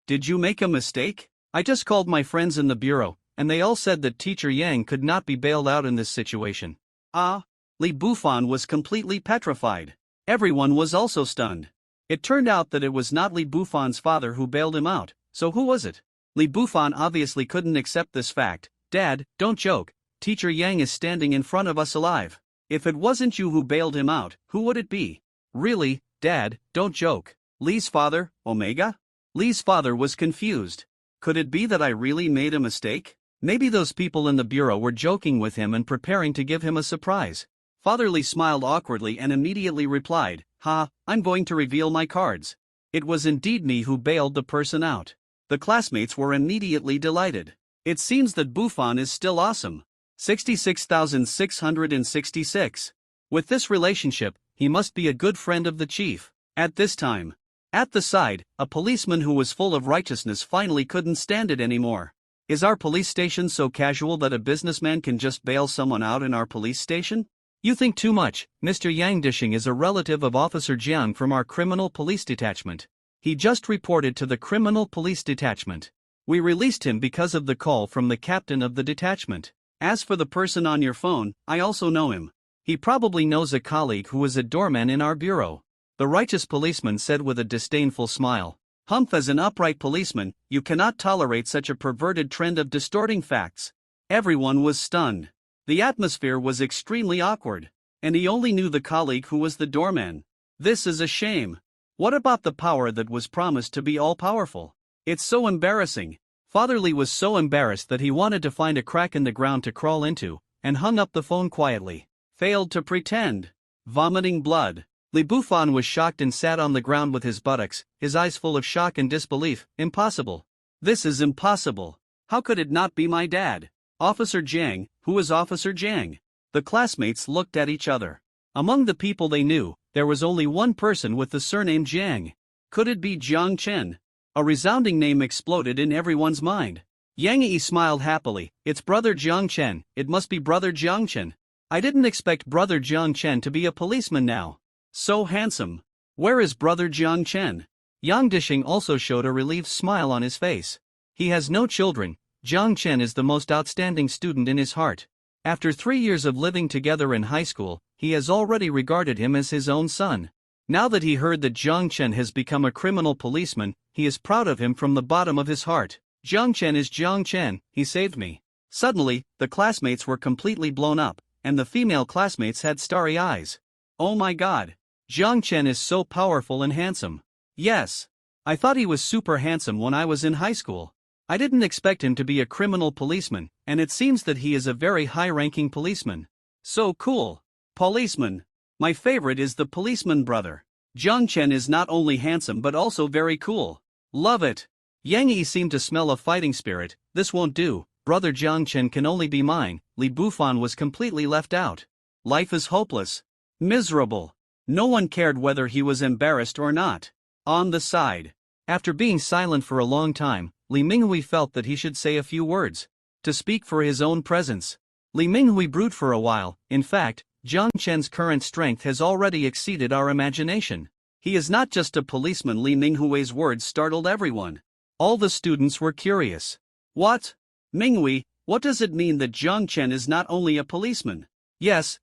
Did you make a mistake? I just called my friends in the bureau, and they all said that Teacher Yang could not be bailed out in this situation. Ah? Li Bufan was completely petrified. Everyone was also stunned. It turned out that it was not Li Bufan's father who bailed him out, so who was it? Li Bufan obviously couldn't accept this fact. Dad, don't joke, Teacher Yang is standing in front of us alive. If it wasn't you who bailed him out, who would it be? Really, Dad, don't joke. Li's father, Omega? Li's father was confused. Could it be that I really made a mistake? Maybe those people in the bureau were joking with him and preparing to give him a surprise. Father Li smiled awkwardly and immediately replied, "Ha, I'm going to reveal my cards." It was indeed me who bailed the person out. The classmates were immediately delighted. It seems that Bufan is still awesome. 66,666. With this relationship, he must be a good friend of the chief. At this time, at the side, a policeman who was full of righteousness finally couldn't stand it anymore. Is our police station so casual that a businessman can just bail someone out in our police station? You think too much. Mr. Yang Dishing is a relative of Officer Jiang from our criminal police detachment. He just reported to the criminal police detachment. We released him because of the call from the captain of the detachment. As for the person on your phone, I also know him. He probably knows a colleague who is a doorman in our bureau. The righteous policeman said with a disdainful smile. Humph, as an upright policeman, you cannot tolerate such a perverted trend of distorting facts. Everyone was stunned. The atmosphere was extremely awkward. And he only knew the colleague who was the doorman. This is a shame. What about the power that was promised to be all-powerful? It's so embarrassing. Father Li was so embarrassed that he wanted to find a crack in the ground to crawl into, and hung up the phone quietly. Failed to pretend. Vomiting blood. Li Bufan was shocked and sat on the ground with his buttocks, his eyes full of shock and disbelief. Impossible. This is impossible. How could it not be my dad? Officer Jiang, who is Officer Jiang? The classmates looked at each other. Among the people they knew, there was only one person with the surname Jiang. Could it be Jiang Chen? A resounding name exploded in everyone's mind. Yang Yi smiled happily. It's brother Jiang Chen, it must be brother Jiang Chen. I didn't expect brother Jiang Chen to be a policeman now. So handsome. Where is brother Jiang Chen? Yang Dishing also showed a relieved smile on his face. He has no children. Jiang Chen is the most outstanding student in his heart. After 3 years of living together in high school, he has already regarded him as his own son. Now that he heard that Jiang Chen has become a criminal policeman, he is proud of him from the bottom of his heart. Jiang Chen is Jiang Chen, he saved me. Suddenly, the classmates were completely blown up, and the female classmates had starry eyes. Oh my god. Jiang Chen is so powerful and handsome. Yes. I thought he was super handsome when I was in high school. I didn't expect him to be a criminal policeman, and it seems that he is a very high-ranking policeman. So cool. Policeman. My favorite is the policeman brother. Jiang Chen is not only handsome but also very cool. Love it. Yang Yi seemed to smell a fighting spirit. This won't do. Brother Jiang Chen can only be mine. Li Bufan was completely left out. Life is hopeless. Miserable. No one cared whether he was embarrassed or not. On the side. After being silent for a long time, Li Minghui felt that he should say a few words. To speak for his own presence. Li Minghui brewed for a while. In fact, Jiang Chen's current strength has already exceeded our imagination. He is not just a policeman. Li Minghui's words startled everyone. All the students were curious. What? Minghui, what does it mean that Jiang Chen is not only a policeman? Yes,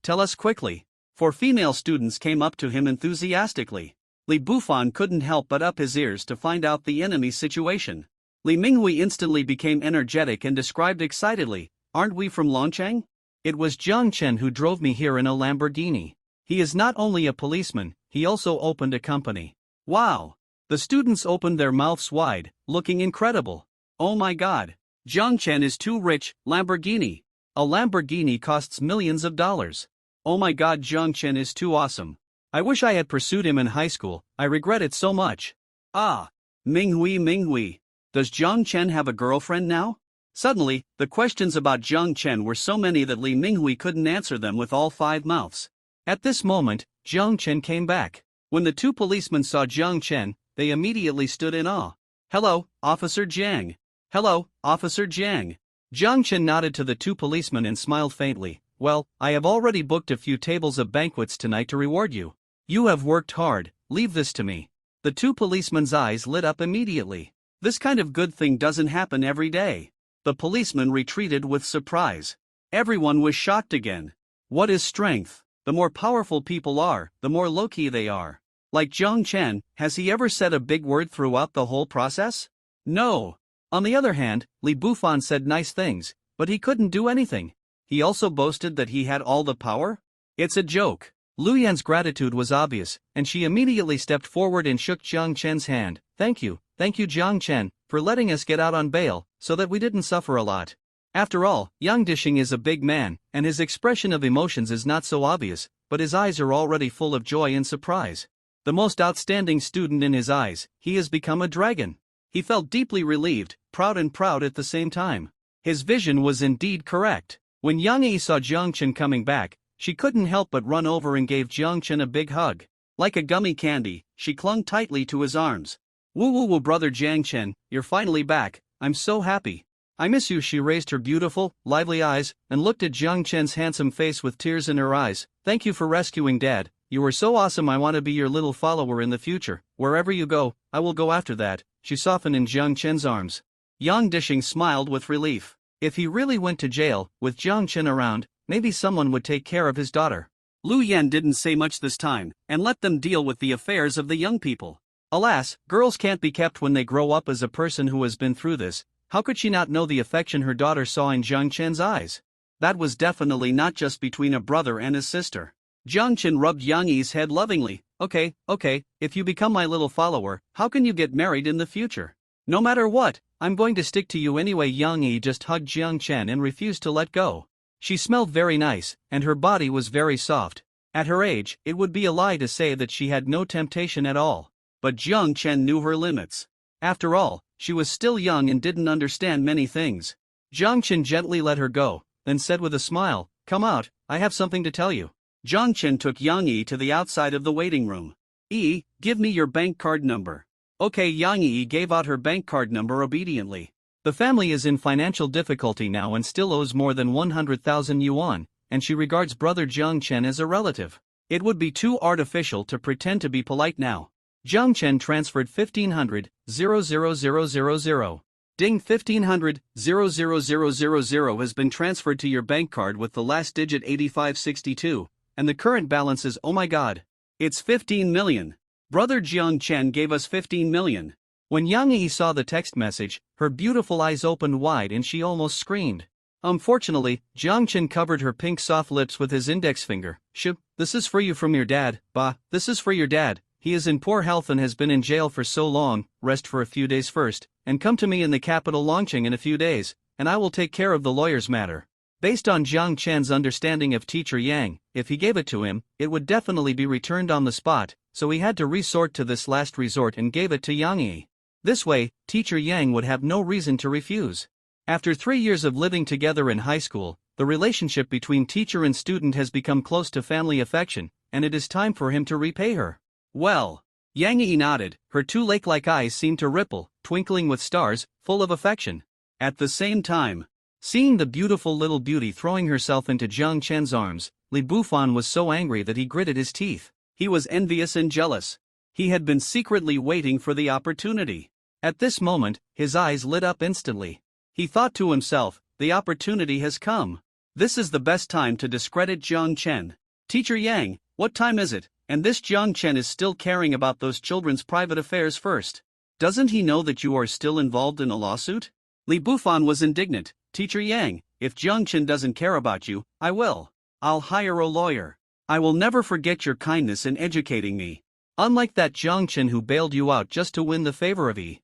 tell us quickly. 4 female students came up to him enthusiastically. Li Bufan couldn't help but up his ears to find out the enemy's situation. Li Minghui instantly became energetic and described excitedly, "Aren't we from Longcheng? It was Jiang Chen who drove me here in a Lamborghini. He is not only a policeman, he also opened a company." Wow! The students opened their mouths wide, looking incredible. Oh my god! Jiang Chen is too rich. Lamborghini. A Lamborghini costs millions of dollars. Oh my god, Jiang Chen is too awesome. I wish I had pursued him in high school. I regret it so much. Ah! Minghui. Does Jiang Chen have a girlfriend now? Suddenly, the questions about Jiang Chen were so many that Li Minghui couldn't answer them with all 5 mouths. At this moment, Jiang Chen came back. When the 2 policemen saw Jiang Chen, they immediately stood in awe. "Hello, Officer Jiang." "Hello, Officer Jiang." Jiang Chen nodded to the 2 policemen and smiled faintly. "Well, I have already booked a few tables of banquets tonight to reward you. You have worked hard, leave this to me." The two policemen's eyes lit up immediately. This kind of good thing doesn't happen every day. The policeman retreated with surprise. Everyone was shocked again. What is strength? The more powerful people are, the more low-key they are. Like Jiang Chen, has he ever said a big word throughout the whole process? No. On the other hand, Li Bufan said nice things, but he couldn't do anything. He also boasted that he had all the power? It's a joke. Lu Yan's gratitude was obvious, and she immediately stepped forward and shook Jiang Chen's hand. Thank you, Jiang Chen, for letting us get out on bail, so that we didn't suffer a lot. After all, Yang Dishing is a big man, and his expression of emotions is not so obvious, but his eyes are already full of joy and surprise. The most outstanding student in his eyes, he has become a dragon. He felt deeply relieved, proud at the same time. His vision was indeed correct. When Yang Yi saw Jiang Chen coming back, she couldn't help but run over and gave Jiang Chen a big hug. Like a gummy candy, she clung tightly to his arms. Woo, brother Jiang Chen, you're finally back, I'm so happy. I miss you. She raised her beautiful, lively eyes, and looked at Jiang Chen's handsome face with tears in her eyes. Thank you for rescuing Dad, you were so awesome. I want to be your little follower in the future. Wherever you go, I will go after that. She softened in Jiang Chen's arms. Yang Dishing smiled with relief. If he really went to jail, with Jiang Chen around, maybe someone would take care of his daughter. Lu Yan didn't say much this time, and let them deal with the affairs of the young people. Alas, girls can't be kept when they grow up. As a person who has been through this, how could she not know the affection her daughter saw in Jiang Chen's eyes? That was definitely not just between a brother and his sister. Jiang Chen rubbed Yang Yi's head lovingly. Okay, if you become my little follower, how can you get married in the future? No matter what, I'm going to stick to you anyway. Yang Yi just hugged Jiang Chen and refused to let go. She smelled very nice, and her body was very soft. At her age, it would be a lie to say that she had no temptation at all. But Jiang Chen knew her limits. After all, she was still young and didn't understand many things. Jiang Chen gently let her go, then said with a smile, "Come out, I have something to tell you." Jiang Chen took Yang Yi to the outside of the waiting room. Give me your bank card number." Okay, Yang Yi gave out her bank card number obediently. The family is in financial difficulty now and still owes more than 100,000 yuan, and she regards brother Jiang Chen as a relative. It would be too artificial to pretend to be polite now. Jiang Chen transferred 1500, 00000. Ding, 1500, 00000 has been transferred to your bank card with the last digit 8562, and the current balance is, oh my god, it's 15 million. Brother Jiang Chen gave us 15 million. When Yang Yi saw the text message, her beautiful eyes opened wide and she almost screamed. Unfortunately, Jiang Chen covered her pink soft lips with his index finger. This is for you from your dad, this is for your dad. He is in poor health and has been in jail for so long. Rest for a few days first, and come to me in the capital Longqing in a few days, and I will take care of the lawyer's matter. Based on Jiang Chen's understanding of Teacher Yang, if he gave it to him, it would definitely be returned on the spot, so he had to resort to this last resort and gave it to Yang Yi. This way, Teacher Yang would have no reason to refuse. After 3 years of living together in high school, the relationship between teacher and student has become close to family affection, and it is time for him to repay her. Well, Yang Yi nodded, her two lake-like eyes seemed to ripple, twinkling with stars, full of affection. At the same time, seeing the beautiful little beauty throwing herself into Jiang Chen's arms, Li Bufan was so angry that he gritted his teeth. He was envious and jealous. He had been secretly waiting for the opportunity. At this moment, his eyes lit up instantly. He thought to himself, the opportunity has come. This is the best time to discredit Jiang Chen. Teacher Yang, what time is it? And this Jiang Chen is still caring about those children's private affairs first. Doesn't he know that you are still involved in a lawsuit? Li Bufan was indignant. Teacher Yang, if Jiang Chen doesn't care about you, I will. I'll hire a lawyer. I will never forget your kindness in educating me. Unlike that Jiang Chen who bailed you out just to win the favor of Li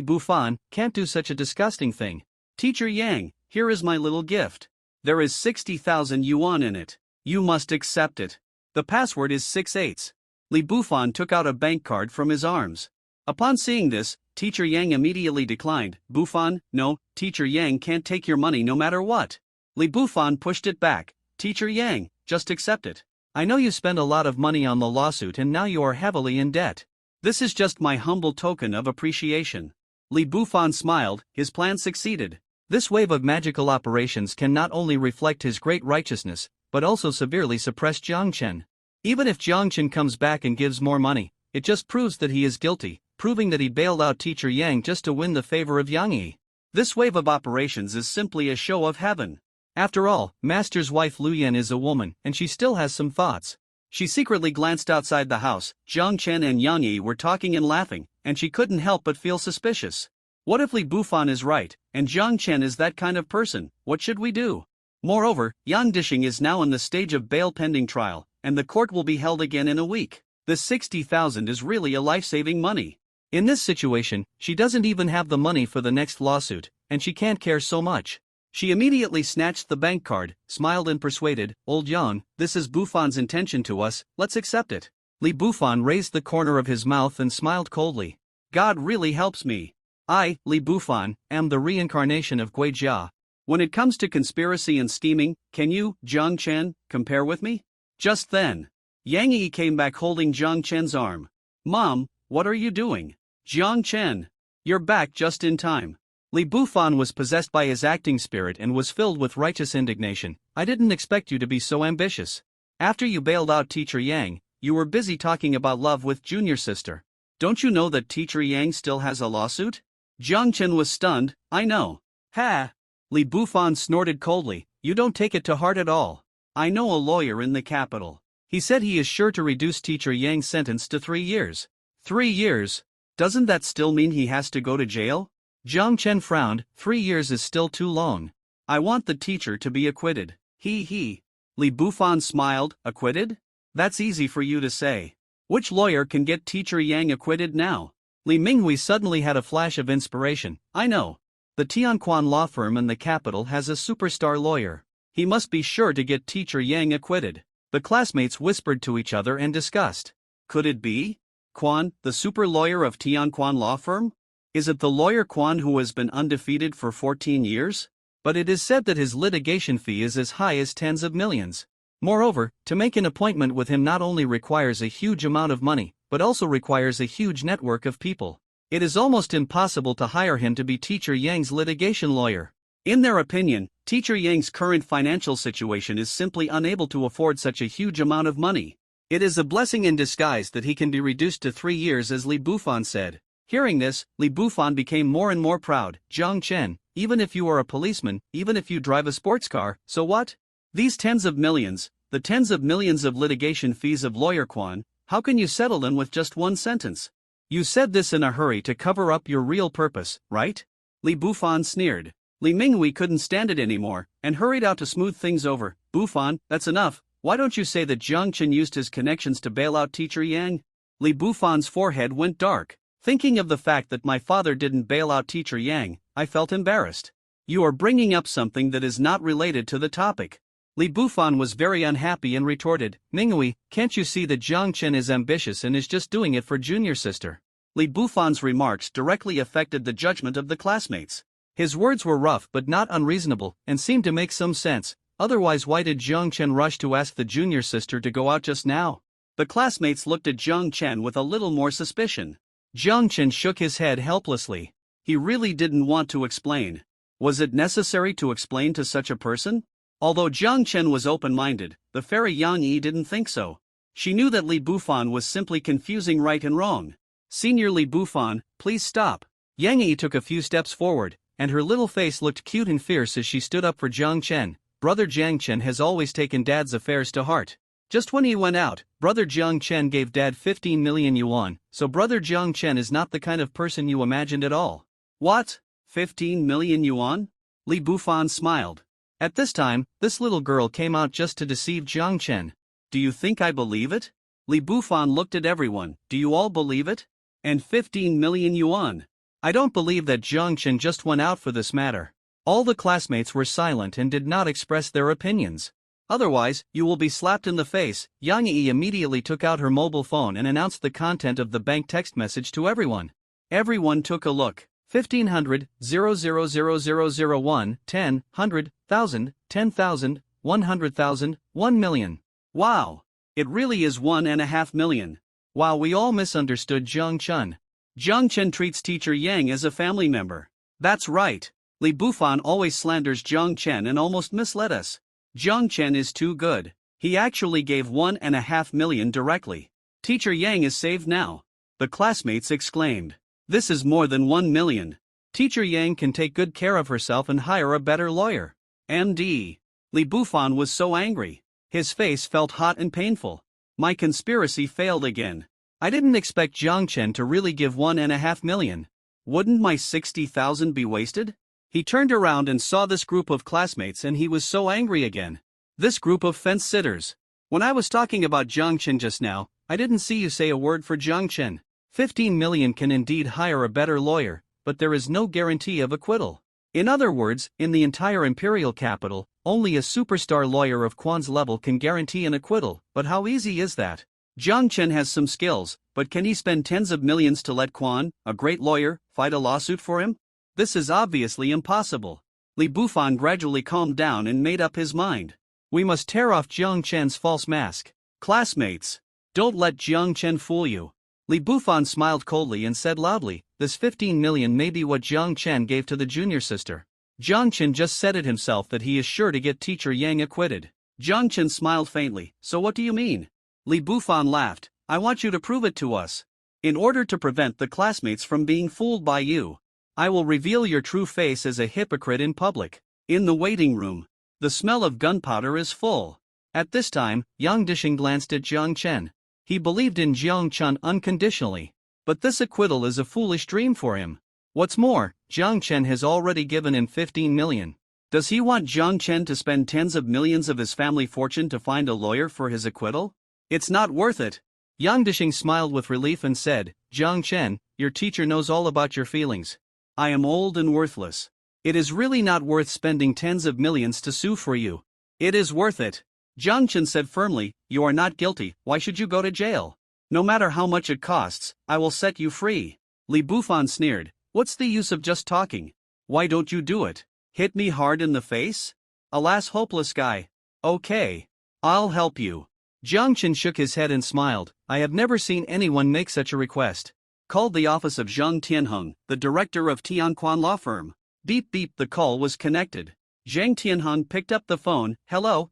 Bufan, can't do such a disgusting thing. Teacher Yang, here is my little gift. There is 60,000 yuan in it. You must accept it. The password is 6/8. Li Bufan took out a bank card from his arms. Upon seeing this, Teacher Yang immediately declined. Bufan, no, Teacher Yang can't take your money no matter what. Li Bufan pushed it back. Teacher Yang, just accept it. I know you spent a lot of money on the lawsuit and now you are heavily in debt. This is just my humble token of appreciation. Li Bufan smiled, his plan succeeded. This wave of magical operations can not only reflect his great righteousness, but also severely suppress Jiang Chen. Even if Jiang Chen comes back and gives more money, it just proves that he is guilty, proving that he bailed out teacher Yang just to win the favor of Yang Yi. This wave of operations is simply a show of heaven. After all, Master's wife Lu Yan is a woman, and she still has some thoughts. She secretly glanced outside the house. Zhang Chen and Yang Yi were talking and laughing, and she couldn't help but feel suspicious. What if Li Bufan is right, and Zhang Chen is that kind of person? What should we do? Moreover, Yang Dishing is now in the stage of bail pending trial, and the court will be held again in a week. This 60,000 is really a life-saving money. In this situation, she doesn't even have the money for the next lawsuit, and she can't care so much. She immediately snatched the bank card, smiled and persuaded, "Old Yang, this is Bufan's intention to us, let's accept it." Li Bufan raised the corner of his mouth and smiled coldly. "God really helps me. I, Li Bufan, am the reincarnation of Gui Jia. When it comes to conspiracy and scheming, can you, Zhang Chen, compare with me?" Just then, Yang Yi came back holding Zhang Chen's arm. "Mom, what are you doing?" "Zhang Chen, you're back just in time." Li Bufan was possessed by his acting spirit and was filled with righteous indignation. "I didn't expect you to be so ambitious. After you bailed out teacher Yang, you were busy talking about love with junior sister. Don't you know that teacher Yang still has a lawsuit?" Zhang Chen was stunned. "I know." "Ha!" Li Bufan snorted coldly, "You don't take it to heart at all. I know a lawyer in the capital. He said he is sure to reduce teacher Yang's sentence to 3 years. 3 years? Doesn't that still mean he has to go to jail?" Zhang Chen frowned. 3 years is still too long. "I want the teacher to be acquitted." He. Li Bufan smiled. "Acquitted? That's easy for you to say. Which lawyer can get teacher Yang acquitted now?" Li Minghui suddenly had a flash of inspiration. "I know. The Tianquan law firm in the capital has a superstar lawyer. He must be sure to get teacher Yang acquitted." The classmates whispered to each other and discussed. Could it be Quan, the super lawyer of Tianquan law firm? Is it the lawyer Quan who has been undefeated for 14 years? But it is said that his litigation fee is as high as tens of millions. Moreover, to make an appointment with him not only requires a huge amount of money, but also requires a huge network of people. It is almost impossible to hire him to be teacher Yang's litigation lawyer. In their opinion, teacher Yang's current financial situation is simply unable to afford such a huge amount of money. It is a blessing in disguise that he can be reduced to 3 years, as Li Bufan said. Hearing this, Li Bufan became more and more proud. "Zhang Chen, even if you are a policeman, even if you drive a sports car, so what? These tens of millions, the tens of millions of litigation fees of lawyer Quan, how can you settle them with just one sentence? You said this in a hurry to cover up your real purpose, right?" Li Bufan sneered. Li Minghui couldn't stand it anymore, and hurried out to smooth things over. "Bufan, that's enough. Why don't you say that Zhang Chen used his connections to bail out teacher Yang?" Li Bufan's forehead went dark. "Thinking of the fact that my father didn't bail out teacher Yang, I felt embarrassed. You are bringing up something that is not related to the topic." Li Bufan was very unhappy and retorted, "Minghui, can't you see that Zhang Chen is ambitious and is just doing it for junior sister?" Li Bufan's remarks directly affected the judgment of the classmates. His words were rough but not unreasonable, and seemed to make some sense. Otherwise, why did Zhang Chen rush to ask the junior sister to go out just now? The classmates looked at Zhang Chen with a little more suspicion. Zhang Chen shook his head helplessly. He really didn't want to explain. Was it necessary to explain to such a person? Although Zhang Chen was open-minded, the fairy Yang Yi didn't think so. She knew that Li Bufan was simply confusing right and wrong. "Senior Li Bufan, please stop." Yang Yi took a few steps forward, and her little face looked cute and fierce as she stood up for Zhang Chen. Brother Zhang Chen has always taken Dad's affairs to heart. Just when he went out, Brother Zhang Chen gave Dad 15 million yuan, so Brother Zhang Chen is not the kind of person you imagined at all. "What? 15 million yuan?" Li Bufan smiled. At this time, this little girl came out just to deceive Zhang Chen. "Do you think I believe it?" Li Bufan looked at everyone. "Do you all believe it? And 15 million yuan? I don't believe that Zhang Chen just went out for this matter." All the classmates were silent and did not express their opinions. "Otherwise, you will be slapped in the face." Yang Yi immediately took out her mobile phone and announced the content of the bank text message to everyone. Everyone took a look. 1500, 00001, 10, 100, 1000, 10,000, 100,000, 1 million. Wow! It really is 1.5 million. Wow, we all misunderstood Zhang Chen. Zhang Chen treats teacher Yang as a family member. That's right. Li Bufan always slanders Zhang Chen and almost misled us. Zhang Chen is too good. He actually gave 1.5 million directly. Teacher Yang is saved now. The classmates exclaimed. This is more than 1 million. Teacher Yang can take good care of herself and hire a better lawyer. MD. Li Bufan was so angry. His face felt hot and painful. My conspiracy failed again. I didn't expect Jiang Chen to really give 1.5 million. Wouldn't my 60,000 be wasted? He turned around and saw this group of classmates and he was so angry again. This group of fence-sitters. When I was talking about Jiang Chen just now, I didn't see you say a word for Jiang Chen. 15 million can indeed hire a better lawyer, but there is no guarantee of acquittal. In other words, in the entire imperial capital, only a superstar lawyer of Quan's level can guarantee an acquittal, but how easy is that? Jiang Chen has some skills, but can he spend tens of millions to let Quan, a great lawyer, fight a lawsuit for him? This is obviously impossible. Li Bufan gradually calmed down and made up his mind. We must tear off Jiang Chen's false mask. Classmates, don't let Jiang Chen fool you. Li Bufan smiled coldly and said loudly, this 15 million may be what Jiang Chen gave to the junior sister. Jiang Chen just said it himself that he is sure to get teacher Yang acquitted. Jiang Chen smiled faintly, so what do you mean? Li Bufan laughed, I want you to prove it to us. In order to prevent the classmates from being fooled by you, I will reveal your true face as a hypocrite in public. In the waiting room, the smell of gunpowder is full. At this time, Yang Dishing glanced at Jiang Chen. He believed in Jiang Chen unconditionally. But this acquittal is a foolish dream for him. What's more, Jiang Chen has already given him 15 million. Does he want Jiang Chen to spend tens of millions of his family fortune to find a lawyer for his acquittal? It's not worth it. Yang Dishing smiled with relief and said, Jiang Chen, your teacher knows all about your feelings. I am old and worthless. It is really not worth spending tens of millions to sue for you. It is worth it. Jiang Chen said firmly, you are not guilty, why should you go to jail? No matter how much it costs, I will set you free. Li Bufan sneered, what's the use of just talking? Why don't you do it? Hit me hard in the face? Alas, hopeless guy. Okay. I'll help you. Jiang Chen shook his head and smiled, I have never seen anyone make such a request. Called the office of Zhang Tianheng, the director of Tianquan law firm. Beep beep, the call was connected. Zhang Tianheng picked up the phone, hello,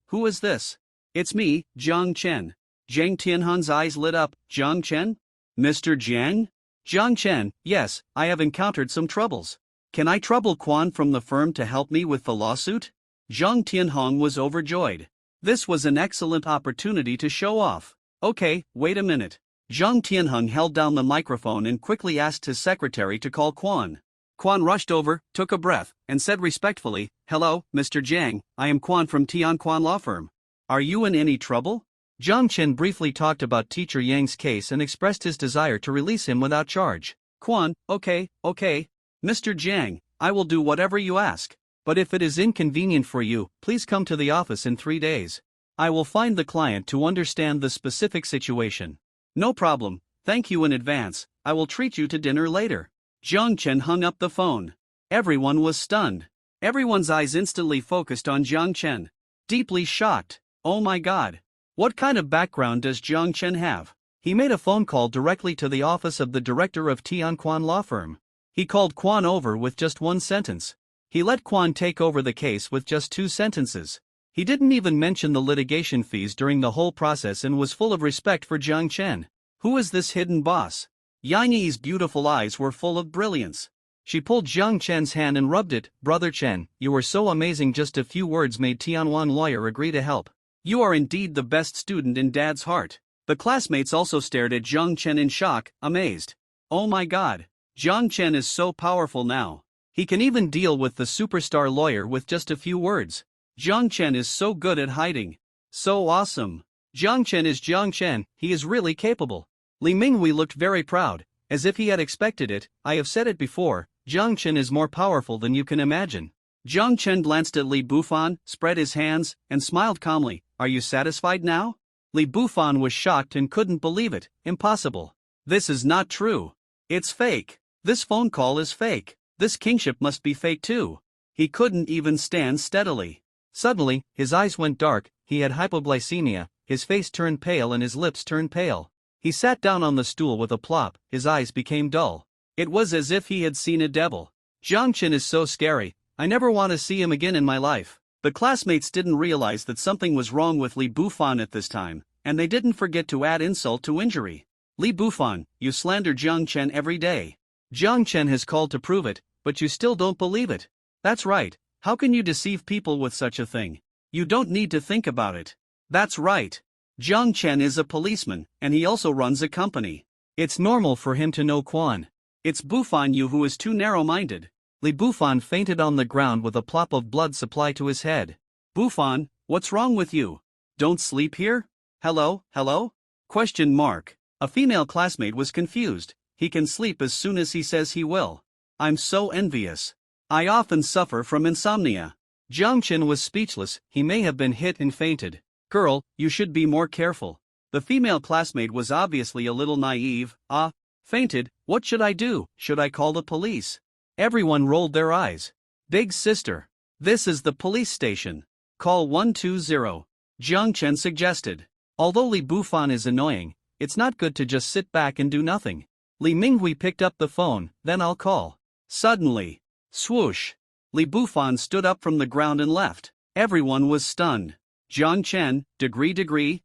who is this? It's me, Jiang Chen. Zhang Tianheng's eyes lit up, Jiang Chen? Mr. Jiang? Jiang Chen, yes, I have encountered some troubles. Can I trouble Quan from the firm to help me with the lawsuit? Zhang Tianheng was overjoyed. This was an excellent opportunity to show off. Okay, wait a minute. Zhang Tianheng held down the microphone and quickly asked his secretary to call Quan. Quan rushed over, took a breath, and said respectfully, hello, Mr. Jiang, I am Quan from Tianquan law firm. Are you in any trouble? Jiang Chen briefly talked about teacher Yang's case and expressed his desire to release him without charge. Quan, okay. Mr. Jiang, I will do whatever you ask. But if it is inconvenient for you, please come to the office in 3 days. I will find the client to understand the specific situation. No problem, thank you in advance, I will treat you to dinner later. Jiang Chen hung up the phone. Everyone was stunned. Everyone's eyes instantly focused on Jiang Chen. Deeply shocked. Oh my god. What kind of background does Jiang Chen have? He made a phone call directly to the office of the director of Tianquan law firm. He called Quan over with just 1 sentence. He let Quan take over the case with just 2 sentences. He didn't even mention the litigation fees during the whole process and was full of respect for Jiang Chen. Who is this hidden boss? Yang Yi's beautiful eyes were full of brilliance. She pulled Jiang Chen's hand and rubbed it. Brother Chen, you were so amazing, just a few words made Tianwan lawyer agree to help. You are indeed the best student in Dad's heart. The classmates also stared at Jiang Chen in shock, amazed. Oh my god. Jiang Chen is so powerful now. He can even deal with the superstar lawyer with just a few words. Jiang Chen is so good at hiding. So awesome. Jiang Chen is Jiang Chen, he is really capable. Li Minghui looked very proud, as if he had expected it. I have said it before, Jiang Chen is more powerful than you can imagine. Jiang Chen glanced at Li Bufan, spread his hands, and smiled calmly. Are you satisfied now? Li Bufan was shocked and couldn't believe it. Impossible. This is not true. It's fake. This phone call is fake. This kingship must be fake too. He couldn't even stand steadily. Suddenly, his eyes went dark, he had hypoglycemia, his face turned pale and his lips turned pale. He sat down on the stool with a plop, his eyes became dull. It was as if he had seen a devil. Jiang Chen is so scary, I never want to see him again in my life. The classmates didn't realize that something was wrong with Li Bufan at this time. And they didn't forget to add insult to injury. Li Bufan, you slander Jiang Chen every day. Jiang Chen has called to prove it, but you still don't believe it. That's right, how can you deceive people with such a thing? You don't need to think about it. That's right. Jiang Chen is a policeman, and he also runs a company. It's normal for him to know Quan. It's Bufan you who is too narrow-minded. Li Bufan fainted on the ground with a plop of blood supply to his head. Bufan, what's wrong with you? Don't sleep here? Hello? Question mark. A female classmate was confused. He can sleep as soon as he says he will. I'm so envious. I often suffer from insomnia. Jiang Chen was speechless. He may have been hit and fainted. Girl, you should be more careful. The female classmate was obviously a little naive. Fainted, what should I do? Should I call the police? Everyone rolled their eyes. Big sister. This is the police station. Call 120. Jiang Chen suggested. Although Li Bufan is annoying, it's not good to just sit back and do nothing. Li Minghui picked up the phone, then I'll call. Suddenly, swoosh. Li Bufan stood up from the ground and left. Everyone was stunned. Jiang Chen, degree?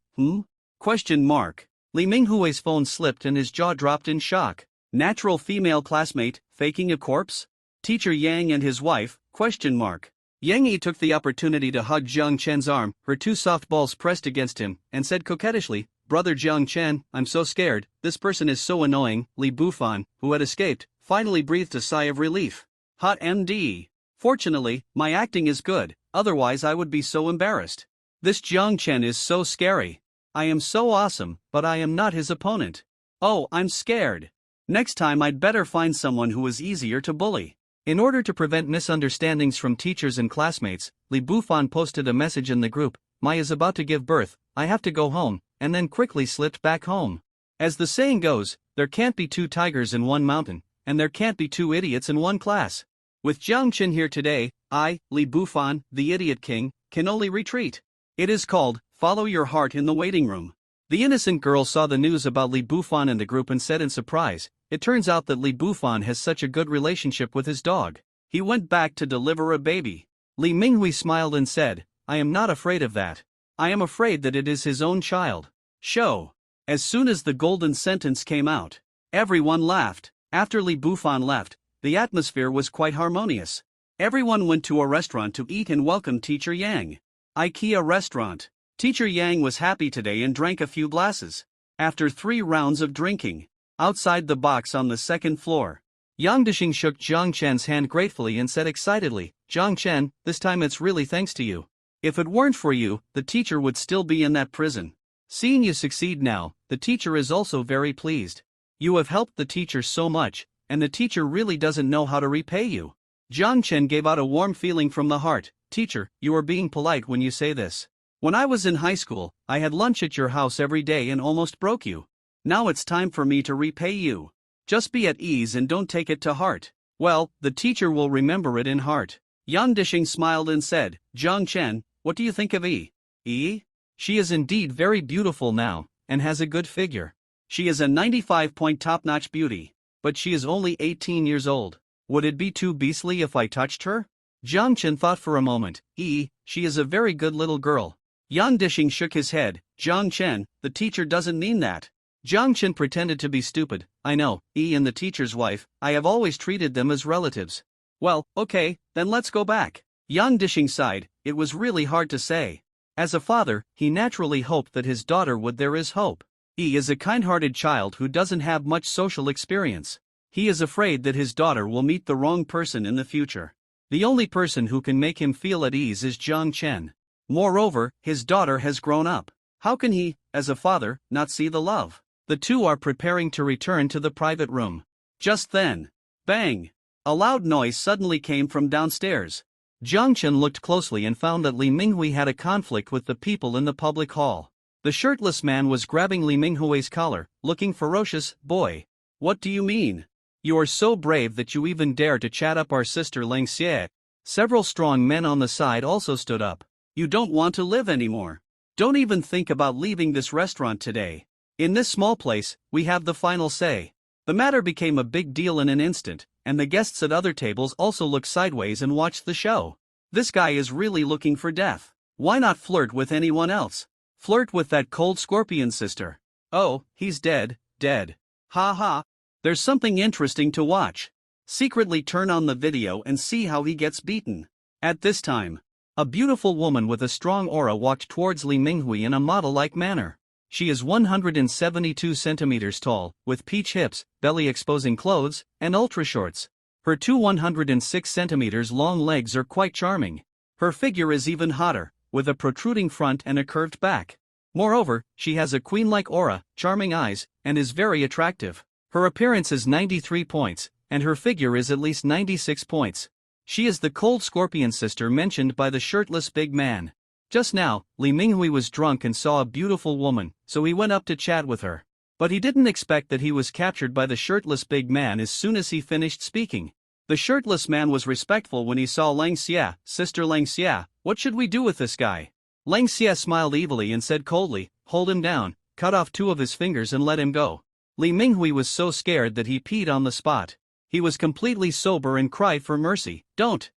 Question mark. Li Minghui's phone slipped and his jaw dropped in shock. Natural female classmate, faking a corpse? Teacher Yang and his wife, question mark. Yang Yi took the opportunity to hug Jiang Chen's arm, her two soft balls pressed against him, and said coquettishly, Brother Jiang Chen, I'm so scared, this person is so annoying. Li Bufan, who had escaped, finally breathed a sigh of relief. Hot MD. Fortunately, my acting is good, otherwise I would be so embarrassed. This Jiang Chen is so scary. I am so awesome, but I am not his opponent. Oh, I'm scared. Next time I'd better find someone who is easier to bully. In order to prevent misunderstandings from teachers and classmates, Li Bufan posted a message in the group, Mai is about to give birth, I have to go home, and then quickly slipped back home. As the saying goes, there can't be two tigers in one mountain, and there can't be two idiots in one class. With Jiang Chen here today, I, Li Bufan, the idiot king, can only retreat. It is called, follow your heart in the waiting room. The innocent girl saw the news about Li Bufan in the group and said in surprise, it turns out that Li Bufan has such a good relationship with his dog. He went back to deliver a baby. Li Minghui smiled and said, I am not afraid of that. I am afraid that it is his own child. Show. As soon as the golden sentence came out, everyone laughed. After Li Bufan left, the atmosphere was quite harmonious. Everyone went to a restaurant to eat and welcome Teacher Yang. IKEA restaurant. Teacher Yang was happy today and drank a few glasses. After 3 rounds of drinking, outside the box on the second floor, Yang Dixing shook Jiang Chen's hand gratefully and said excitedly, Jiang Chen, this time it's really thanks to you. If it weren't for you, the teacher would still be in that prison. Seeing you succeed now, the teacher is also very pleased. You have helped the teacher so much, and the teacher really doesn't know how to repay you. Jiang Chen gave out a warm feeling from the heart. Teacher, you are being polite when you say this. When I was in high school, I had lunch at your house every day and almost broke you. Now it's time for me to repay you. Just be at ease and don't take it to heart. Well, the teacher will remember it in heart. Yang Dixing smiled and said, Jiang Chen, what do you think of Yi? Yi? She is indeed very beautiful now, and has a good figure. She is a 95-point top-notch beauty. But she is only 18 years old. Would it be too beastly if I touched her? Jiang Chen thought for a moment. She is a very good little girl. Yang Dixing shook his head. Jiang Chen, the teacher doesn't mean that. Jiang Chen pretended to be stupid. I know, and the teacher's wife, I have always treated them as relatives. Well, okay, then let's go back. Yang Dixing sighed. It was really hard to say. As a father, he naturally hoped that his daughter would. There is hope. He is a kind-hearted child who doesn't have much social experience. He is afraid that his daughter will meet the wrong person in the future. The only person who can make him feel at ease is Jiang Chen. Moreover, his daughter has grown up. How can he, as a father, not see the love? The two are preparing to return to the private room. Just then, bang! A loud noise suddenly came from downstairs. Jiang Chen looked closely and found that Li Minghui had a conflict with the people in the public hall. The shirtless man was grabbing Li Minghui's collar, looking ferocious. Boy, what do you mean? You are so brave that you even dare to chat up our sister Ling Xie. Several strong men on the side also stood up. You don't want to live anymore. Don't even think about leaving this restaurant today. In this small place, we have the final say. The matter became a big deal in an instant, and the guests at other tables also looked sideways and watched the show. This guy is really looking for death. Why not flirt with anyone else? Flirt with that cold scorpion sister. Oh, he's dead, dead. Ha ha. There's something interesting to watch. Secretly turn on the video and see how he gets beaten. At this time, a beautiful woman with a strong aura walked towards Li Minghui in a model-like manner. She is 172 centimeters tall, with peach hips, belly-exposing clothes, and ultra-shorts. Her two 106 centimeters long legs are quite charming. Her figure is even hotter, with a protruding front and a curved back. Moreover, she has a queen-like aura, charming eyes, and is very attractive. Her appearance is 93 points, and her figure is at least 96 points. She is the cold scorpion sister mentioned by the shirtless big man. Just now, Li Minghui was drunk and saw a beautiful woman, so he went up to chat with her. But he didn't expect that he was captured by the shirtless big man as soon as he finished speaking. The shirtless man was respectful when he saw Lang Xia. Sister Lang Xia, what should we do with this guy? Lang Xia smiled evilly and said coldly, hold him down, cut off 2 of his fingers and let him go. Li Minghui was so scared that he peed on the spot. He was completely sober and cried for mercy. Don't!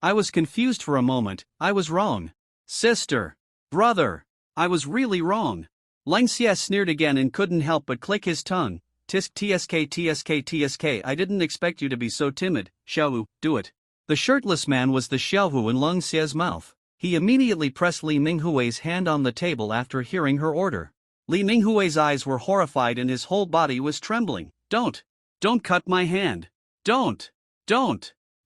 I was confused for a moment. I was wrong. Sister! Brother! I was really wrong. Lang Xia sneered again and couldn't help but click his tongue. Tsk, I didn't expect you to be so timid. Xiaowu, do it. The shirtless man was the Xiaowu in Lang Xia's mouth. He immediately pressed Li Minghui's hand on the table after hearing her order. Li Minghui's eyes were horrified and his whole body was trembling. Don't cut my hand. Don't!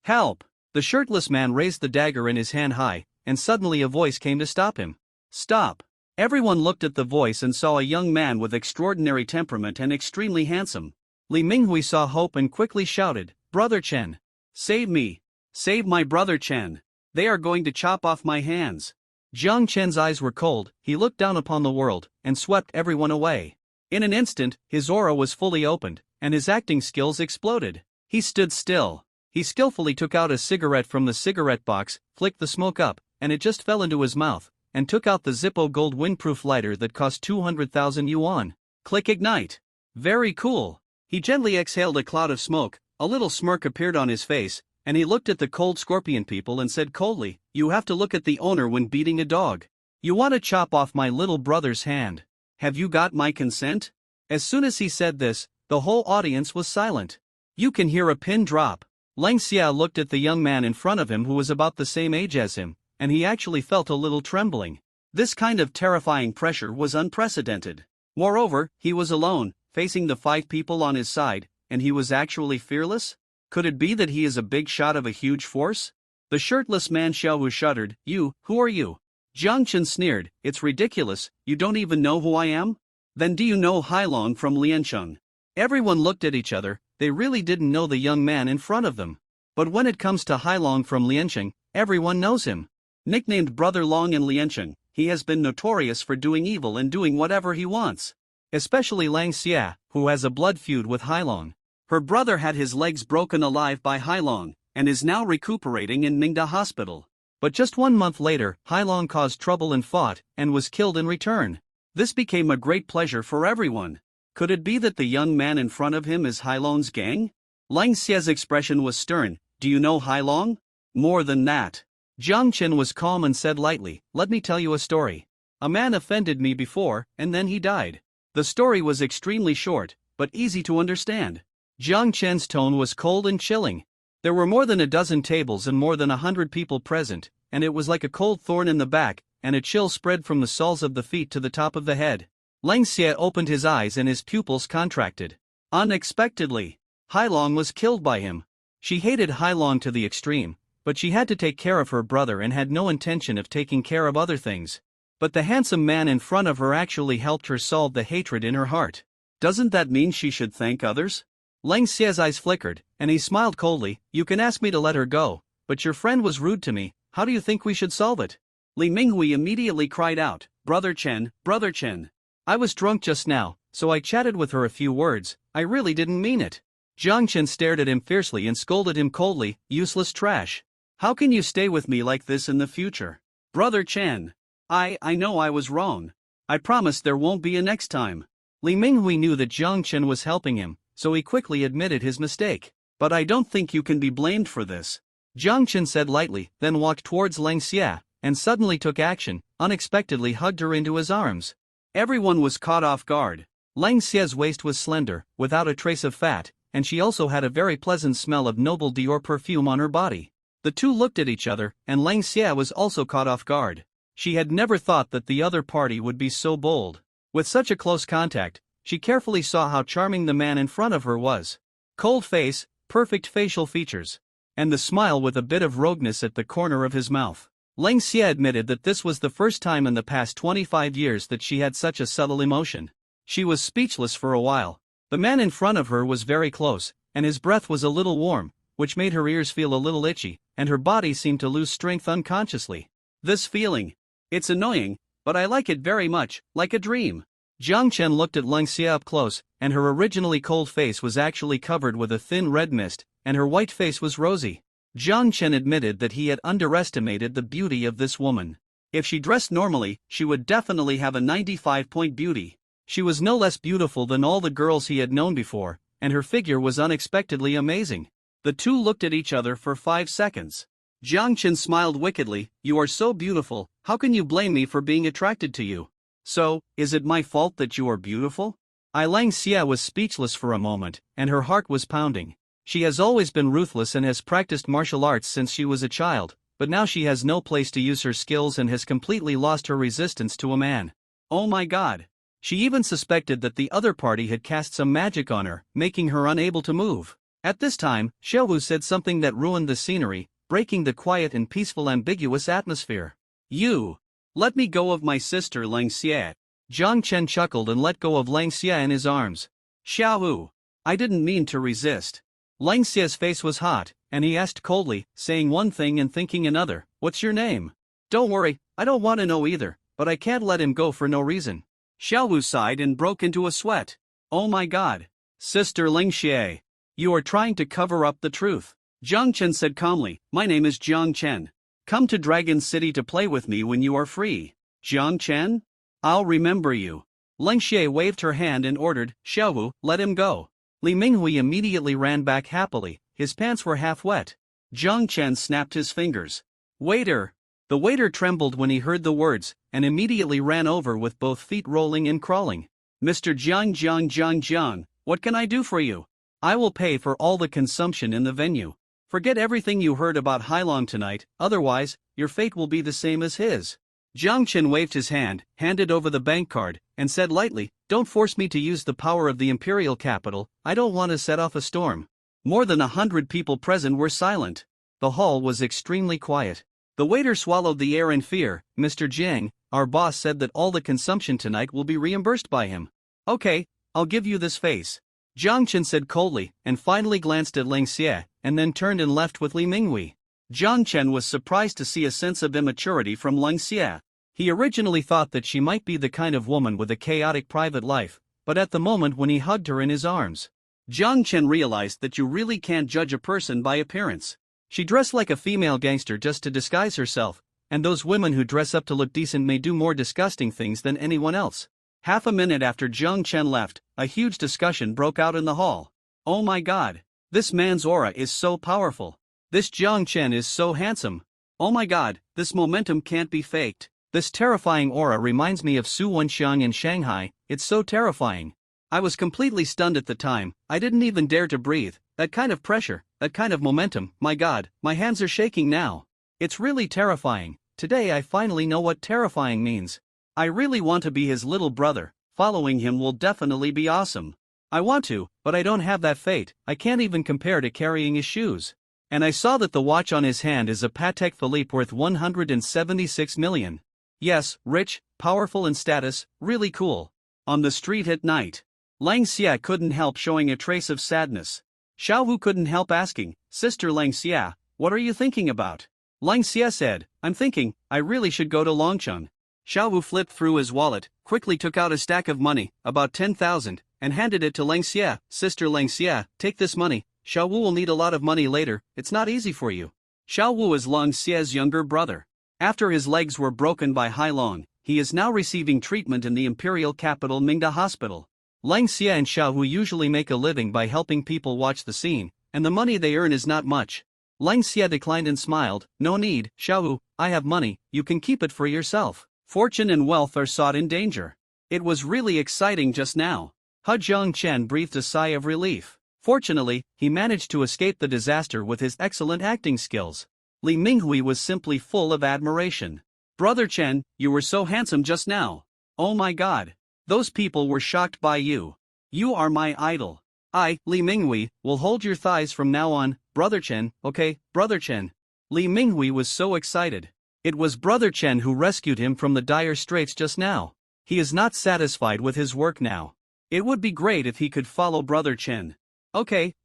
Help! The shirtless man raised the dagger in his hand high, and suddenly a voice came to stop him. Stop! Everyone looked at the voice and saw a young man with extraordinary temperament and extremely handsome. Li Minghui saw hope and quickly shouted, Brother Chen! Save me! Save my brother Chen! They are going to chop off my hands. Jiang Chen's eyes were cold, he looked down upon the world, and swept everyone away. In an instant, his aura was fully opened, and his acting skills exploded. He stood still. He skillfully took out a cigarette from the cigarette box, flicked the smoke up, and it just fell into his mouth, and took out the Zippo gold windproof lighter that cost 200,000 yuan. Click ignite. Very cool. He gently exhaled a cloud of smoke, a little smirk appeared on his face, and he looked at the cold scorpion people and said coldly, you have to look at the owner when beating a dog. You want to chop off my little brother's hand. Have you got my consent? As soon as he said this, the whole audience was silent. You can hear a pin drop. Lang Xia looked at the young man in front of him who was about the same age as him, and he actually felt a little trembling. This kind of terrifying pressure was unprecedented. Moreover, he was alone, facing the 5 people on his side, and he was actually fearless? Could it be that he is a big shot of a huge force? The shirtless man Xiaowu shuddered. You, who are you? Jiang Chen sneered, it's ridiculous, you don't even know who I am? Then do you know Hailong from Liancheng? Everyone looked at each other, they really didn't know the young man in front of them. But when it comes to Hailong from Liancheng, everyone knows him. Nicknamed Brother Long in Liancheng, he has been notorious for doing evil and doing whatever he wants. Especially Lang Xia, who has a blood feud with Hailong. Her brother had his legs broken alive by Hailong, and is now recuperating in Ningda Hospital. But just 1 month later, Hailong caused trouble and fought, and was killed in return. This became a great pleasure for everyone. Could it be that the young man in front of him is Hailong's gang? Lang Xia's expression was stern. Do you know Hailong? More than that. Jiang Chen was calm and said lightly, let me tell you a story. A man offended me before, and then he died. The story was extremely short, but easy to understand. Jiang Chen's tone was cold and chilling. There were more than a dozen tables and more than 100 people present, and it was like a cold thorn in the back, and a chill spread from the soles of the feet to the top of the head. Lang Xia opened his eyes and his pupils contracted. Unexpectedly, Hailong was killed by him. She hated Hailong to the extreme, but she had to take care of her brother and had no intention of taking care of other things. But the handsome man in front of her actually helped her solve the hatred in her heart. Doesn't that mean she should thank others? Lang Xia's eyes flickered, and he smiled coldly. You can ask me to let her go, but your friend was rude to me. How do you think we should solve it? Li Minghui immediately cried out, Brother Chen, Brother Chen. I was drunk just now, so I chatted with her a few words. I really didn't mean it. Jiang Chen stared at him fiercely and scolded him coldly, useless trash. How can you stay with me like this in the future? Brother Chen. I know I was wrong. I promise there won't be a next time. Li Minghui knew that Jiang Chen was helping him, so he quickly admitted his mistake. But I don't think you can be blamed for this. Jiang Chen said lightly, then walked towards Lang Xia, and suddenly took action. unexpectedly hugged her into his arms. Everyone was caught off guard. Lang Xie's waist was slender, without a trace of fat, and she also had a very pleasant smell of noble Dior perfume on her body. The two looked at each other, and Lang Xie was also caught off guard. She had never thought that the other party would be so bold. With such a close contact, she carefully saw how charming the man in front of her was. Cold face, perfect facial features, and the smile with a bit of rogueness at the corner of his mouth. Lang Xie admitted that this was the first time in the past 25 years that she had such a subtle emotion. She was speechless for a while. The man in front of her was very close, and his breath was a little warm, which made her ears feel a little itchy, and her body seemed to lose strength unconsciously. This feeling. It's annoying, but I like it very much, like a dream. Jiang Chen looked at Lang Xie up close, and her originally cold face was actually covered with a thin red mist, and her white face was rosy. Jiang Chen admitted that he had underestimated the beauty of this woman. If she dressed normally, she would definitely have a 95-point beauty. She was no less beautiful than all the girls he had known before, and her figure was unexpectedly amazing. The two looked at each other for 5 seconds. Jiang Chen smiled wickedly. "You are so beautiful, how can you blame me for being attracted to you? So, is it my fault that you are beautiful?" Lang Xie was speechless for a moment, and her heart was pounding. She has always been ruthless and has practiced martial arts since she was a child, but now she has no place to use her skills and has completely lost her resistance to a man. Oh my god. She even suspected that the other party had cast some magic on her, making her unable to move. At this time, Xiaowu said something that ruined the scenery, breaking the quiet and peaceful ambiguous atmosphere. "You! Let me go of my sister Lang Xie." Jiang Chen chuckled and let go of Lang Xie in his arms. "Xiaowu! I didn't mean to resist." Lang Xie's face was hot, and he asked coldly, saying one thing and thinking another, "What's your name?" "Don't worry, I don't want to know either, but I can't let him go for no reason." Xiaowu sighed and broke into a sweat. "Oh my god. Sister Lang Xie. You are trying to cover up the truth." Jiang Chen said calmly, "My name is Jiang Chen. Come to Dragon City to play with me when you are free." "Jiang Chen? I'll remember you." Lang Xie waved her hand and ordered, "Xiaowu, let him go." Li Minghui immediately ran back happily, his pants were half wet. Jiang Chen snapped his fingers. "Waiter!" The waiter trembled when he heard the words, and immediately ran over with both feet rolling and crawling. "Mr. Jiang, what can I do for you? I will pay for all the consumption in the venue. Forget everything you heard about Hailong tonight, otherwise, your fate will be the same as his." Jiang Chen waved his hand, handed over the bank card, and said lightly, "Don't force me to use the power of the imperial capital, I don't want to set off a storm." More than 100 people present were silent. The hall was extremely quiet. The waiter swallowed the air in fear. "Mr. Jiang, our boss said that all the consumption tonight will be reimbursed by him." "Okay, I'll give you this face." Jiang Chen said coldly, and finally glanced at Lang Xie, and then turned and left with Li Minghui. Jiang Chen was surprised to see a sense of immaturity from Lang Xie. He originally thought that she might be the kind of woman with a chaotic private life, but at the moment when he hugged her in his arms, Jiang Chen realized that you really can't judge a person by appearance. She dressed like a female gangster just to disguise herself, and those women who dress up to look decent may do more disgusting things than anyone else. Half a minute after Jiang Chen left, a huge discussion broke out in the hall. "Oh my god! This man's aura is so powerful. This Jiang Chen is so handsome. Oh my god, this momentum can't be faked. This terrifying aura reminds me of Su Wenxiang in Shanghai, it's so terrifying." I was completely stunned at the time, I didn't even dare to breathe. That kind of pressure, that kind of momentum, my god, my hands are shaking now. It's really terrifying. Today I finally know what terrifying means. I really want to be his little brother, following him will definitely be awesome. I want to, but I don't have that fate, I can't even compare to carrying his shoes. And I saw that the watch on his hand is a Patek Philippe worth 176 million. Yes, rich, powerful and status, really cool. On the street at night, Lang Xie couldn't help showing a trace of sadness. Xiaowu couldn't help asking, "Sister Lang Xie, what are you thinking about?" Lang Xie said, "I'm thinking, I really should go to Longcheng." Xiaowu flipped through his wallet, quickly took out a stack of money, about 10,000, and handed it to Lang Xie. "Sister Lang Xie, take this money, Xiaowu will need a lot of money later, it's not easy for you." Xiaowu is Lang Xie's younger brother. After his legs were broken by Hailong, he is now receiving treatment in the imperial capital Manga hospital. Lang Xie and Xiaowu usually make a living by helping people watch the scene, and the money they earn is not much. Lang Xie declined and smiled, "No need, Xiaowu, I have money, you can keep it for yourself." Fortune and wealth are sought in danger. It was really exciting just now. Hu Zhongchen breathed a sigh of relief. Fortunately, he managed to escape the disaster with his excellent acting skills. Li Minghui was simply full of admiration. Brother Chen, you were so handsome just now. Oh my god. Those people were shocked by you. You are my idol. I, Li Minghui, will hold your thighs from now on, Brother Chen, okay, Brother Chen. Li Minghui was so excited. It was Brother Chen who rescued him from the dire straits just now. He is not satisfied with his work now. It would be great if he could follow Brother Chen. Okay.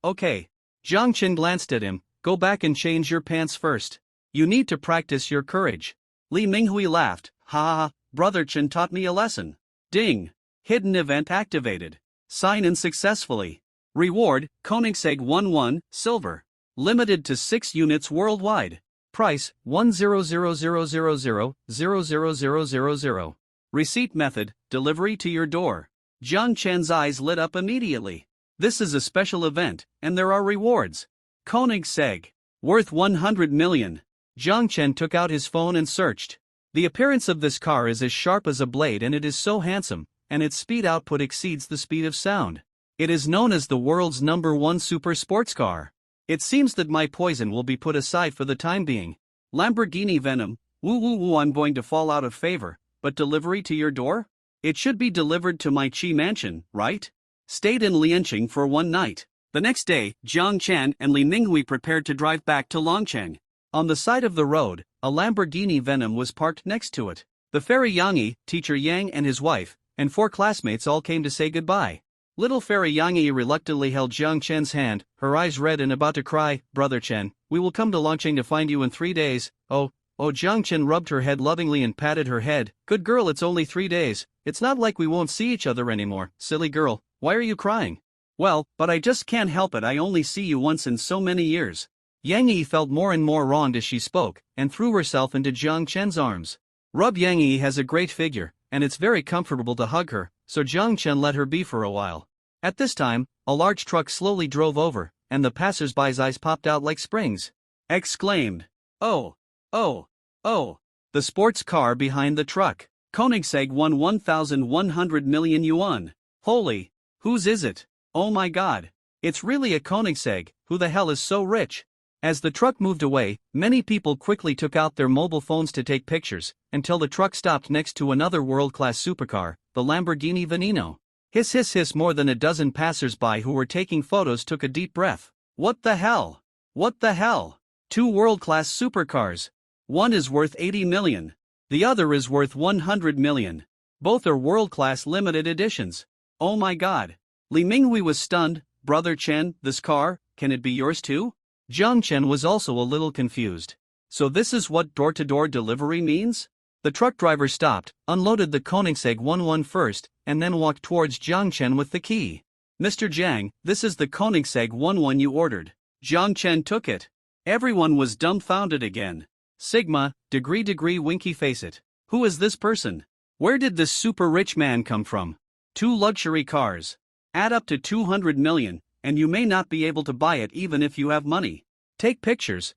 Jiang Chen glanced at him. Go back and change your pants first. You need to practice your courage. Li Minghui laughed. Ha, Brother Chen taught me a lesson. Ding. Hidden event activated. Sign in successfully. Reward, Koenigsegg 11, silver. Limited to 6 units worldwide. Price, 10000000000. Receipt method, delivery to your door. Jiang Chen's eyes lit up immediately. This is a special event, and there are rewards. Koenigsegg. Worth 100 million. Jiang Chen took out his phone and searched. The appearance of this car is as sharp as a blade and it is so handsome, and its speed output exceeds the speed of sound. It is known as the world's #1 super sports car. It seems that my poison will be put aside for the time being. Lamborghini Venom, woo, I'm going to fall out of favor, but delivery to your door? It should be delivered to my Qi mansion, right? Stayed in Lianqing for one night. The next day, Jiang Chen and Li Minghui prepared to drive back to Longcheng. On the side of the road, a Lamborghini Venom was parked next to it. The fairy Yang, teacher Yang and his wife, and 4 classmates all came to say goodbye. Little fairy Yang reluctantly held Jiang Chen's hand, her eyes red and about to cry. Brother Chen, we will come to Longcheng to find you in 3 days. Oh, Jiang Chen rubbed her head lovingly and patted her head. Good girl, it's only 3 days. It's not like we won't see each other anymore. Silly girl, why are you crying? Well, but I just can't help it, I only see you once in so many years. Yang Yi felt more and more wronged as she spoke, and threw herself into Jiang Chen's arms. Yang Yi has a great figure, and it's very comfortable to hug her, so Jiang Chen let her be for a while. At this time, a large truck slowly drove over, and the passers-by's eyes popped out like springs. Exclaimed. Oh! The sports car behind the truck. Koenigsegg won 1,100 million yuan. Holy! Whose is it? Oh my god! It's really a Koenigsegg, who the hell is so rich? As the truck moved away, many people quickly took out their mobile phones to take pictures, until the truck stopped next to another world-class supercar, the Lamborghini Veneno. Hiss, more than a dozen passers-by who were taking photos took a deep breath. What the hell? 2 world-class supercars. One is worth 80 million. The other is worth 100 million. Both are world-class limited editions. Oh my god. Li Minghui was stunned. Brother Chen, this car, can it be yours too? Jiang Chen was also a little confused. So this is what door-to-door delivery means? The truck driver stopped, unloaded the Koenigsegg 11 first, and then walked towards Jiang Chen with the key. Mr. Jiang, this is the Koenigsegg 11 you ordered. Jiang Chen took it. Everyone was dumbfounded again. Sigma, degree winky face it. Who is this person? Where did this super rich man come from? 2 luxury cars. Add up to 200 million, and you may not be able to buy it even if you have money. Take pictures.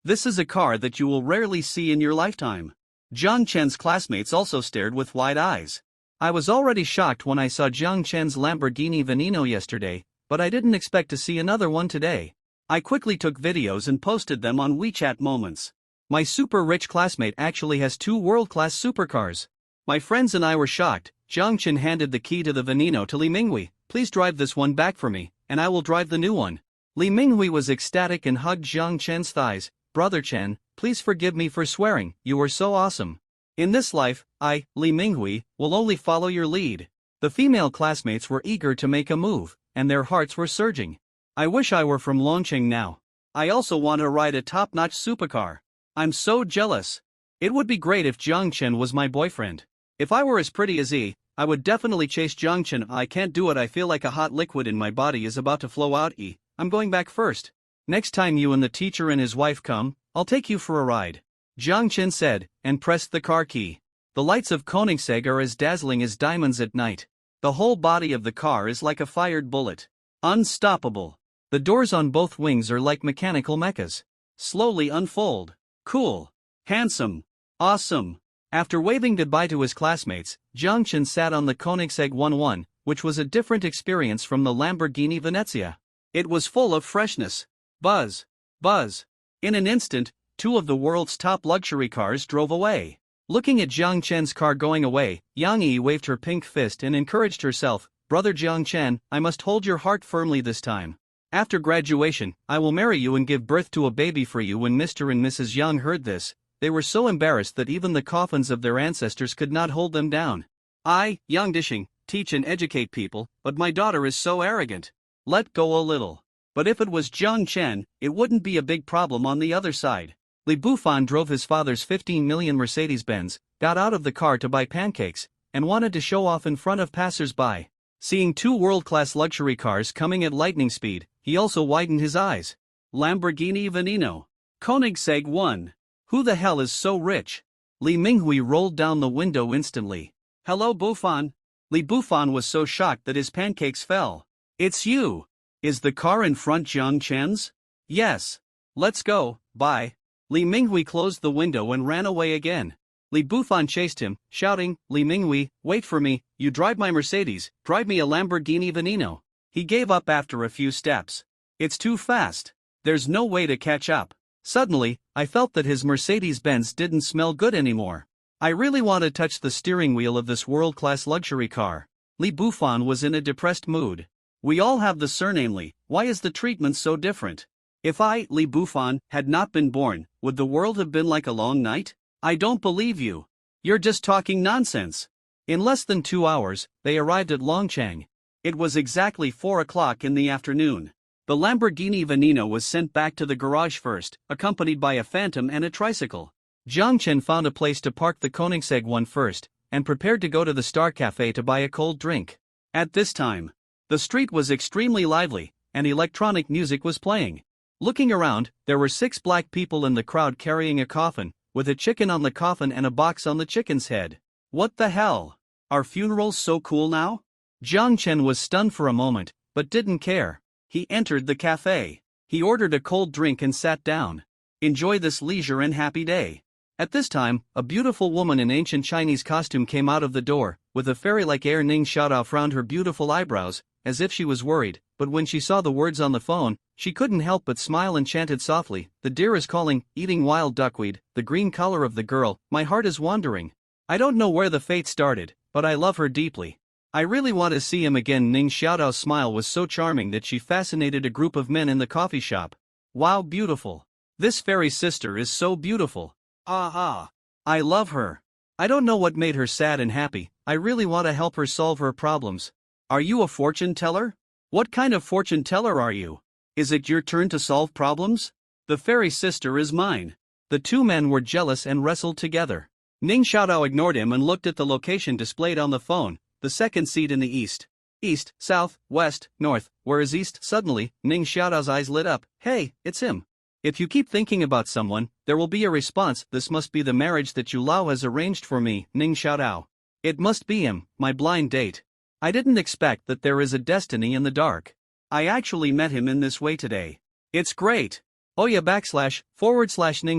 This is a car that you will rarely see in your lifetime. Jiang Chen's classmates also stared with wide eyes. I was already shocked when I saw Jiang Chen's Lamborghini Veneno yesterday, but I didn't expect to see another one today. I quickly took videos and posted them on WeChat Moments. My super rich classmate actually has 2 world-class supercars. My friends and I were shocked. Jiang Chen handed the key to the Veneno to Li Minghui. Please drive this one back for me, and I will drive the new one. Li Minghui was ecstatic and hugged Jiang Chen's thighs. Brother Chen, please forgive me for swearing, you are so awesome. In this life, I, Li Minghui, will only follow your lead. The female classmates were eager to make a move, and their hearts were surging. I wish I were from Longcheng now. I also want to ride a top-notch supercar. I'm so jealous. It would be great if Jiang Chen was my boyfriend. If I were as pretty as he, I would definitely chase Jiang Chen. I can't do it, I feel like a hot liquid in my body is about to flow out. I'm going back first. Next time you and the teacher and his wife come, I'll take you for a ride. Jiang Chen said, and pressed the car key. The lights of Koenigsegg are as dazzling as diamonds at night. The whole body of the car is like a fired bullet. Unstoppable. The doors on both wings are like mechanical mechas. Slowly unfold. Cool. Handsome. Awesome. After waving goodbye to his classmates, Jiang Chen sat on the Koenigsegg 11, which was a different experience from the Lamborghini Venezia. It was full of freshness. Buzz. Buzz. In an instant, two of the world's top luxury cars drove away. Looking at Jiang Chen's car going away, Yang Yi waved her pink fist and encouraged herself, "Brother Jiang Chen, I must hold your heart firmly this time. After graduation, I will marry you and give birth to a baby for you." When Mr. and Mrs. Yang heard this, they were so embarrassed that even the coffins of their ancestors could not hold them down. "I, Yang Dishing, teach and educate people, but my daughter is so arrogant. Let go a little." But if it was Jiang Chen, it wouldn't be a big problem on the other side. Li Bufan drove his father's 15 million Mercedes-Benz, got out of the car to buy pancakes, and wanted to show off in front of passers-by. Seeing two world-class luxury cars coming at lightning speed, he also widened his eyes. Lamborghini Veneno. Koenigsegg 1. Who the hell is so rich? Li Minghui rolled down the window instantly. "Hello Bufan." Li Bufan was so shocked that his pancakes fell. "It's you. Is the car in front Jiang Chen's?" "Yes. Let's go, bye." Li Minghui closed the window and ran away again. Li Bufan chased him, shouting, "Li Minghui, wait for me, you drive my Mercedes, drive me a Lamborghini Veneno." He gave up after a few steps. "It's too fast. There's no way to catch up." Suddenly, I felt that his Mercedes-Benz didn't smell good anymore. I really want to touch the steering wheel of this world-class luxury car. Li Bufan was in a depressed mood. "We all have the surname Li, why is the treatment so different? If I, Li Bufan, had not been born, would the world have been like a long night? I don't believe you. You're just talking nonsense." In less than 2 hours, they arrived at Longchang. It was exactly 4 o'clock in the afternoon. The Lamborghini Veneno was sent back to the garage first, accompanied by a Phantom and a tricycle. Jiang Chen found a place to park the Koenigsegg 1 first, and prepared to go to the Star Cafe to buy a cold drink. At this time, the street was extremely lively, and electronic music was playing. Looking around, there were 6 black people in the crowd carrying a coffin, with a chicken on the coffin and a box on the chicken's head. What the hell? Are funerals so cool now? Jiang Chen was stunned for a moment, but didn't care. He entered the cafe. He ordered a cold drink and sat down. Enjoy this leisure and happy day. At this time, a beautiful woman in ancient Chinese costume came out of the door, with a fairy-like air. Ning Xiaodao frowned her beautiful eyebrows, as if she was worried, but when she saw the words on the phone, she couldn't help but smile and chanted softly, "The deer is calling, eating wild duckweed, the green color of the girl, my heart is wandering. I don't know where the fate started, but I love her deeply. I really want to see him again." Ning Xiaodao's smile was so charming that she fascinated a group of men in the coffee shop. "Wow, beautiful. This fairy sister is so beautiful. Ah. I love her. I don't know what made her sad and happy, I really want to help her solve her problems." "Are you a fortune teller? What kind of fortune teller are you? Is it your turn to solve problems? The fairy sister is mine." The two men were jealous and wrestled together. Ning Xiaodao ignored him and looked at the location displayed on the phone, the second seat in the east. East, south, west, north, where is east? Suddenly, Ning Xiaodao's eyes lit up. "Hey, it's him. If you keep thinking about someone, there will be a response. This must be the marriage that Yu Lao has arranged for me." Ning Xiaodao. "It must be him, my blind date. I didn't expect that there is a destiny in the dark. I actually met him in this way today. It's great." Oya / Ning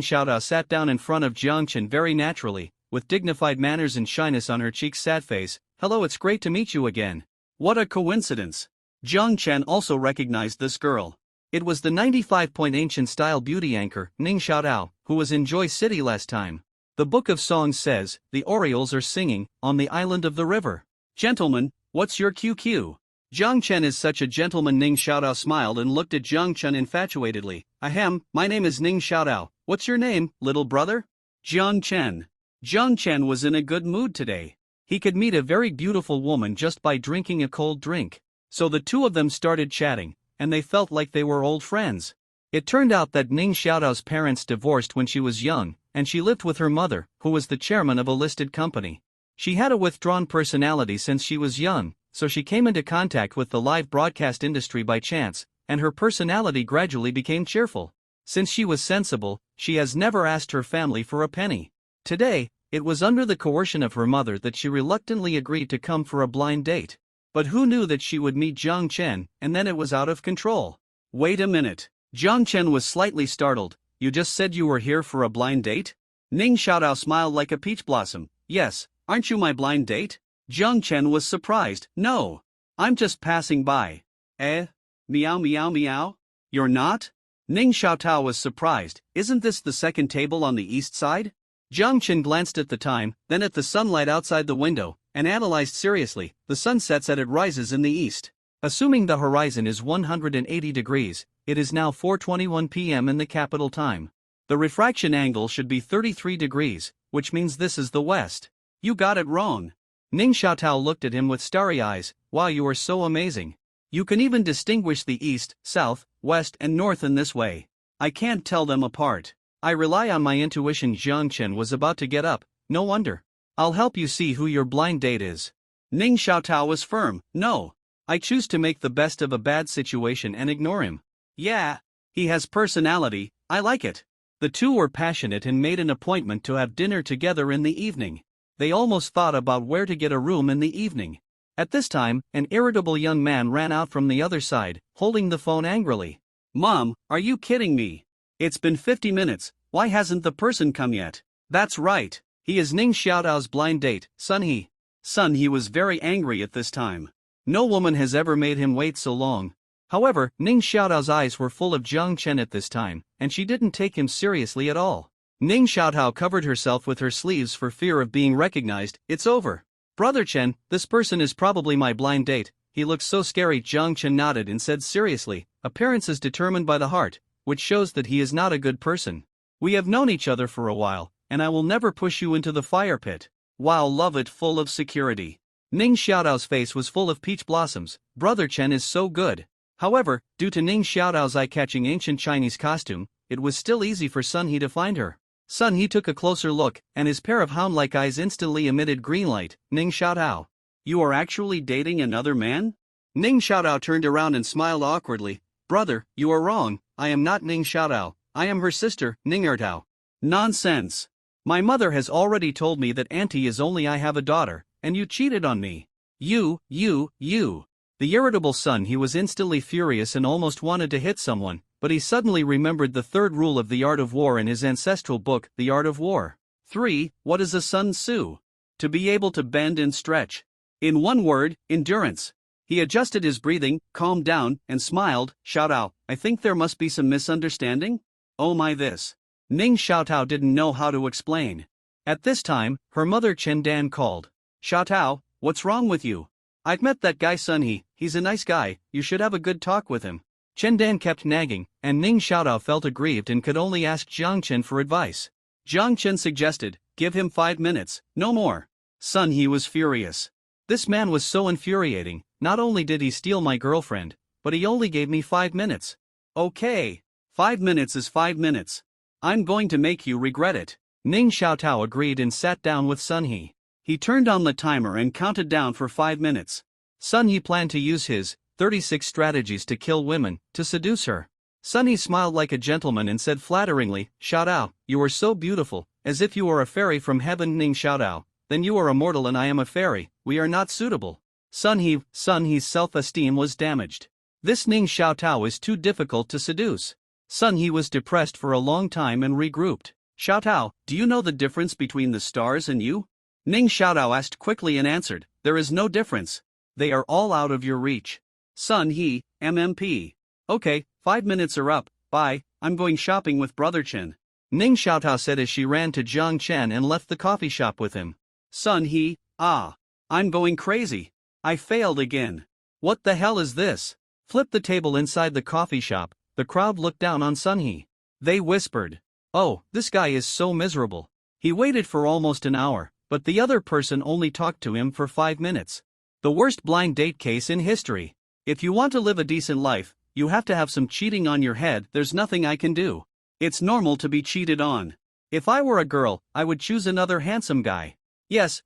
Xiaodao sat down in front of Jiang Chen very naturally, with dignified manners and shyness on her cheek's sad face. "Hello, it's great to meet you again." What a coincidence. Jiang Chen also recognized this girl. It was the 95-point ancient style beauty anchor, Ning Xiaodao, who was in Joy City last time. The Book of Songs says, "The Orioles are singing, on the island of the river." "Gentlemen, what's your QQ? Jiang Chen is such a gentleman." Ning Xiaodao smiled and looked at Jiang Chen infatuatedly. "Ahem, my name is Ning Xiaodao. What's your name, little brother?" "Jiang Chen." Jiang Chen was in a good mood today. He could meet a very beautiful woman just by drinking a cold drink. So the two of them started chatting, and they felt like they were old friends. It turned out that Ning Xiaodao's parents divorced when she was young, and she lived with her mother, who was the chairman of a listed company. She had a withdrawn personality since she was young, so she came into contact with the live broadcast industry by chance, and her personality gradually became cheerful. Since she was sensible, she has never asked her family for a penny. Today, it was under the coercion of her mother that she reluctantly agreed to come for a blind date. But who knew that she would meet Jiang Chen, and then it was out of control. "Wait a minute." Jiang Chen was slightly startled. "You just said you were here for a blind date? Ning Xiaodao smiled like a peach blossom. Yes, aren't you my blind date? Jiang Chen was surprised. No. I'm just passing by. Eh? Meow meow meow? You're not? Ning Xiaotao was surprised. Isn't this the second table on the east side? Jiang Chen glanced at the time, then at the sunlight outside the window, and analyzed seriously. The sun sets as it rises in the east. Assuming the horizon is 180 degrees, it is now 4:21 p.m. in the capital time. The refraction angle should be 33 degrees, which means this is the west. You got it wrong. Ning Xiaotao looked at him with starry eyes. Wow, you are so amazing. You can even distinguish the east, south, west and north in this way. I can't tell them apart. I rely on my intuition. Jiang Chen was about to get up. No wonder. I'll help you see who your blind date is. Ning Xiaotao was firm. No. I choose to make the best of a bad situation and ignore him. Yeah. He has personality. I like it. The two were passionate and made an appointment to have dinner together in the evening. They almost thought about where to get a room in the evening. At this time, an irritable young man ran out from the other side, holding the phone angrily. Mom, are you kidding me? It's been 50 minutes, why hasn't the person come yet? That's right, he is Ning Xiaodao's blind date, Sun He. Sun He was very angry at this time. No woman has ever made him wait so long. However, Ning Xiaodao's eyes were full of Jiang Chen at this time, and she didn't take him seriously at all. Ning Xiaodao covered herself with her sleeves for fear of being recognized. It's over. Brother Chen, this person is probably my blind date. He looks so scary. Jiang Chen nodded and said seriously, appearance is determined by the heart, which shows that he is not a good person. We have known each other for a while, and I will never push you into the fire pit. Wow, love it, full of security. Ning Xiaodao's face was full of peach blossoms. Brother Chen is so good. However, due to Ning Xiaodao's eye-catching ancient Chinese costume, it was still easy for Sun He to find her. Sun He took a closer look, and his pair of hound-like eyes instantly emitted green light. Ning Xiaodao. You are actually dating another man? Ning Xiaodao turned around and smiled awkwardly. Brother, you are wrong, I am not Ning Xiaodao, I am her sister, Ning Ertao. Nonsense. My mother has already told me that auntie is only I have a daughter, and you cheated on me. You. The irritable Sun He was instantly furious and almost wanted to hit someone. But he suddenly remembered the third rule of the art of war in his ancestral book, The Art of War. 3. What is a Sun Tzu? To be able to bend and stretch. In one word, endurance. He adjusted his breathing, calmed down, and smiled. Xiaodao, I think there must be some misunderstanding? Oh my this. Ning Xiaotao didn't know how to explain. At this time, her mother Chen Dan called. Xiaotao, what's wrong with you? I've met that guy Sun He, he's a nice guy, you should have a good talk with him. Chen Dan kept nagging, and Ning Xiaodao felt aggrieved and could only ask Jiang Chen for advice. Jiang Chen suggested, give him 5 minutes, no more. Sun He was furious. This man was so infuriating. Not only did he steal my girlfriend, but he only gave me 5 minutes. Okay. 5 minutes is 5 minutes. I'm going to make you regret it. Ning Xiaotao agreed and sat down with Sun He. He turned on the timer and counted down for 5 minutes. Sun He planned to use his 36 strategies to kill women, to seduce her. Sun He smiled like a gentleman and said flatteringly, Xiaodao, you are so beautiful, as if you were a fairy from heaven. Ning Xiaodao, then you are a mortal and I am a fairy, we are not suitable. Sun He's self-esteem was damaged. This Ning Xiaotao is too difficult to seduce. Sun He was depressed for a long time and regrouped. Xiaotao, do you know the difference between the stars and you? Ning Xiaodao asked quickly and answered, there is no difference. They are all out of your reach. Sun He, MMP. Okay, 5 minutes are up, bye, I'm going shopping with Brother Chen. Ning Xiaotao said as she ran to Jiang Chen and left the coffee shop with him. Sun He, I'm going crazy. I failed again. What the hell is this? Flip the table inside the coffee shop, the crowd looked down on Sun He. They whispered. Oh, this guy is so miserable. He waited for almost an hour, but the other person only talked to him for 5 minutes. The worst blind date case in history. If you want to live a decent life, you have to have some cheating on your head. There's nothing I can do. It's normal to be cheated on. If I were a girl, I would choose another handsome guy. Yes,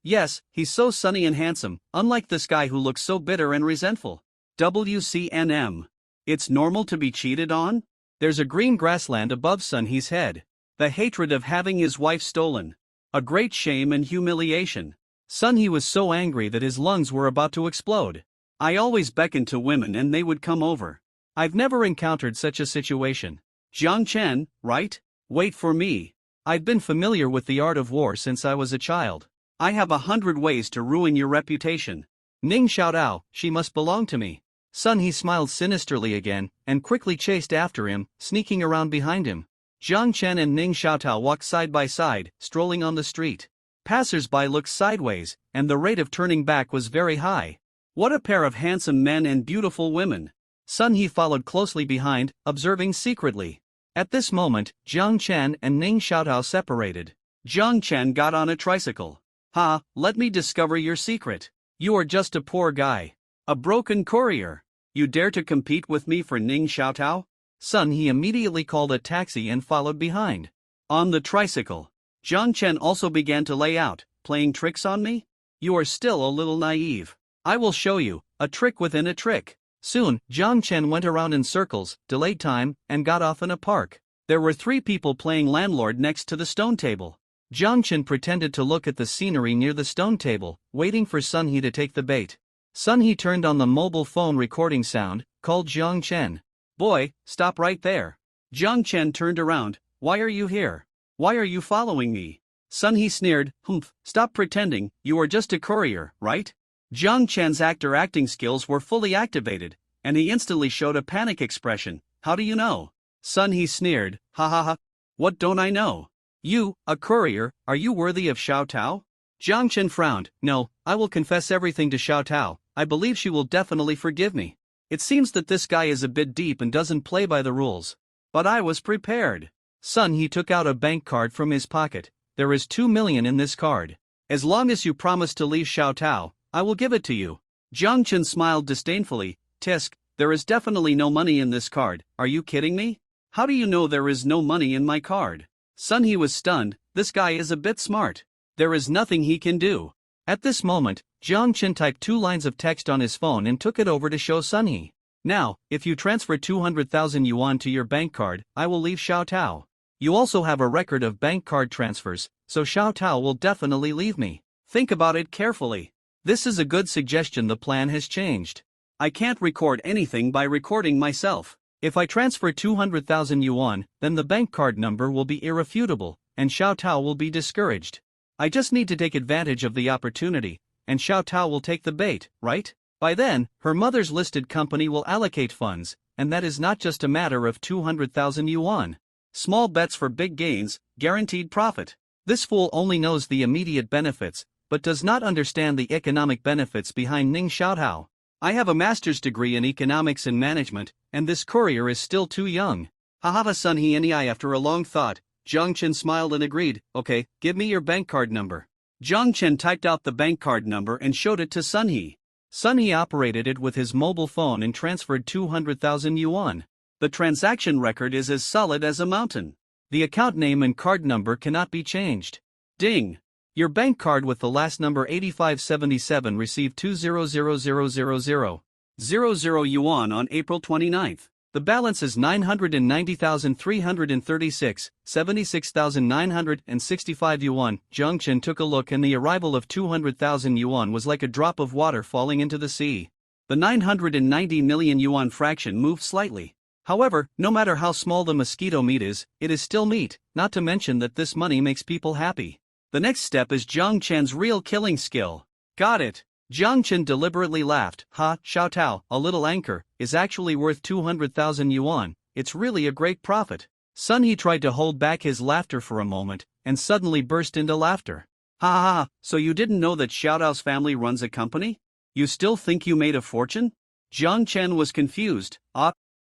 he's so sunny and handsome, unlike this guy who looks so bitter and resentful. WCNM. It's normal to be cheated on? There's a green grassland above Sun He's head. The hatred of having his wife stolen. A great shame and humiliation. Sun He was so angry that his lungs were about to explode. I always beckoned to women and they would come over. I've never encountered such a situation. Jiang Chen, right? Wait for me. I've been familiar with the art of war since I was a child. I have 100 ways to ruin your reputation. Ning Xiaotao, she must belong to me. Sun He smiled sinisterly again, and quickly chased after him, sneaking around behind him. Jiang Chen and Ning Xiaotao walked side by side, strolling on the street. Passers-by looked sideways, and the rate of turning back was very high. What a pair of handsome men and beautiful women. Sun He followed closely behind, observing secretly. At this moment, Jiang Chen and Ning Xiaotao separated. Jiang Chen got on a tricycle. Ha, let me discover your secret. You are just a poor guy. A broken courier. You dare to compete with me for Ning Xiaotao? Sun He immediately called a taxi and followed behind. On the tricycle, Jiang Chen also began to lay out, playing tricks on me? You are still a little naive. I will show you, a trick within a trick. Soon, Jiang Chen went around in circles, delayed time, and got off in a park. There were 3 people playing landlord next to the stone table. Jiang Chen pretended to look at the scenery near the stone table, waiting for Sun He to take the bait. Sun He turned on the mobile phone recording sound, called Jiang Chen. Boy, stop right there. Jiang Chen turned around. Why are you here? Why are you following me? Sun He sneered. Humph, stop pretending, you are just a courier, right? Jiang Chen's acting skills were fully activated, and he instantly showed a panic expression. How do you know? Sun He sneered. Ha ha ha. What don't I know? You, a courier, are you worthy of Xiaotao? Jiang Chen frowned. No, I will confess everything to Xiaotao. I believe she will definitely forgive me. It seems that this guy is a bit deep and doesn't play by the rules. But I was prepared. Sun He took out a bank card from his pocket. There is 2 million in this card. As long as you promise to leave Xiaotao, I will give it to you. Jiang Chen smiled disdainfully. Tisk, there is definitely no money in this card. Are you kidding me? How do you know there is no money in my card? Sun He was stunned. This guy is a bit smart. There is nothing he can do. At this moment, Jiang Chen typed 2 lines of text on his phone and took it over to show Sun He. Now, if you transfer 200,000 yuan to your bank card, I will leave Xiaotao. You also have a record of bank card transfers, so Xiaotao will definitely leave me. Think about it carefully. This is a good suggestion. The plan has changed. I can't record anything by recording myself. If I transfer 200,000 yuan, then the bank card number will be irrefutable, and Xiaotao will be discouraged. I just need to take advantage of the opportunity, and Xiaotao will take the bait, right? By then, her mother's listed company will allocate funds, and that is not just a matter of 200,000 yuan. Small bets for big gains, guaranteed profit. This fool only knows the immediate benefits, but does not understand the economic benefits behind Ning Xiaotao. I have a master's degree in economics and management, and this courier is still too young. Haha, Sun He and I. After a long thought, Jiang Chen smiled and agreed. Okay, give me your bank card number. Jiang Chen typed out the bank card number and showed it to Sun He. Sun He operated it with his mobile phone and transferred 200,000 yuan. The transaction record is as solid as a mountain. The account name and card number cannot be changed. Ding! Your bank card with the last number 8577 received 200,000 yuan on April 29th. The balance is 990,336, 76,965 yuan. Jiang Chen took a look, and the arrival of 200,000 yuan was like a drop of water falling into the sea. The 990 million yuan fraction moved slightly. However, no matter how small the mosquito meat is, it is still meat, not to mention that this money makes people happy. The next step is Jiang Chen's real killing skill. Got it. Jiang Chen deliberately laughed. Ha, Xiaotao, a little anchor, is actually worth 200,000 yuan. It's really a great profit. Sun He tried to hold back his laughter for a moment, and suddenly burst into laughter. Ha ha ha, so you didn't know that Xiaotao's family runs a company? You still think you made a fortune? Jiang Chen was confused.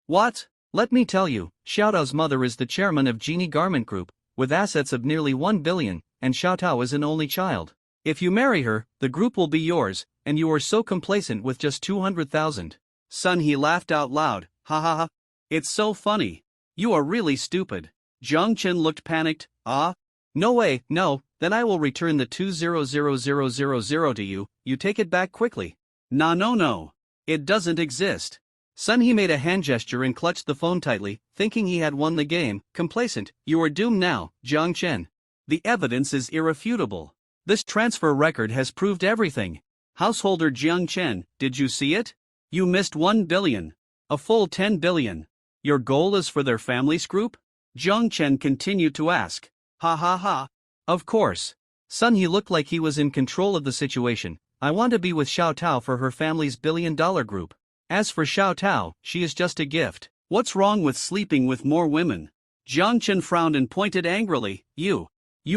What? Let me tell you, Xiaotao's mother is the chairman of Genie Garment Group, with assets of nearly 1 billion, and Xiaotao is an only child. If you marry her, the group will be yours, and you are so complacent with just 200,000. Sun He laughed out loud. Ha ha ha. It's so funny. You are really stupid. Jiang Chen looked panicked. No way, no, then I will return the 200,000 to you. You take it back quickly. No. It doesn't exist. Sun He made a hand gesture and clutched the phone tightly, thinking he had won the game. Complacent, you are doomed now, Jiang Chen. The evidence is irrefutable. This transfer record has proved everything. Householder Jiang Chen, did you see it? You missed 1 billion. A full 10 billion. Your goal is for their family's group? Jiang Chen continued to ask. Ha ha ha. Of course. Sun He looked like he was in control of the situation. I want to be with Xiao Tao for her family's billion-dollar group. As for Xiao Tao, she is just a gift. What's wrong with sleeping with more women? Jiang Chen frowned and pointed angrily. You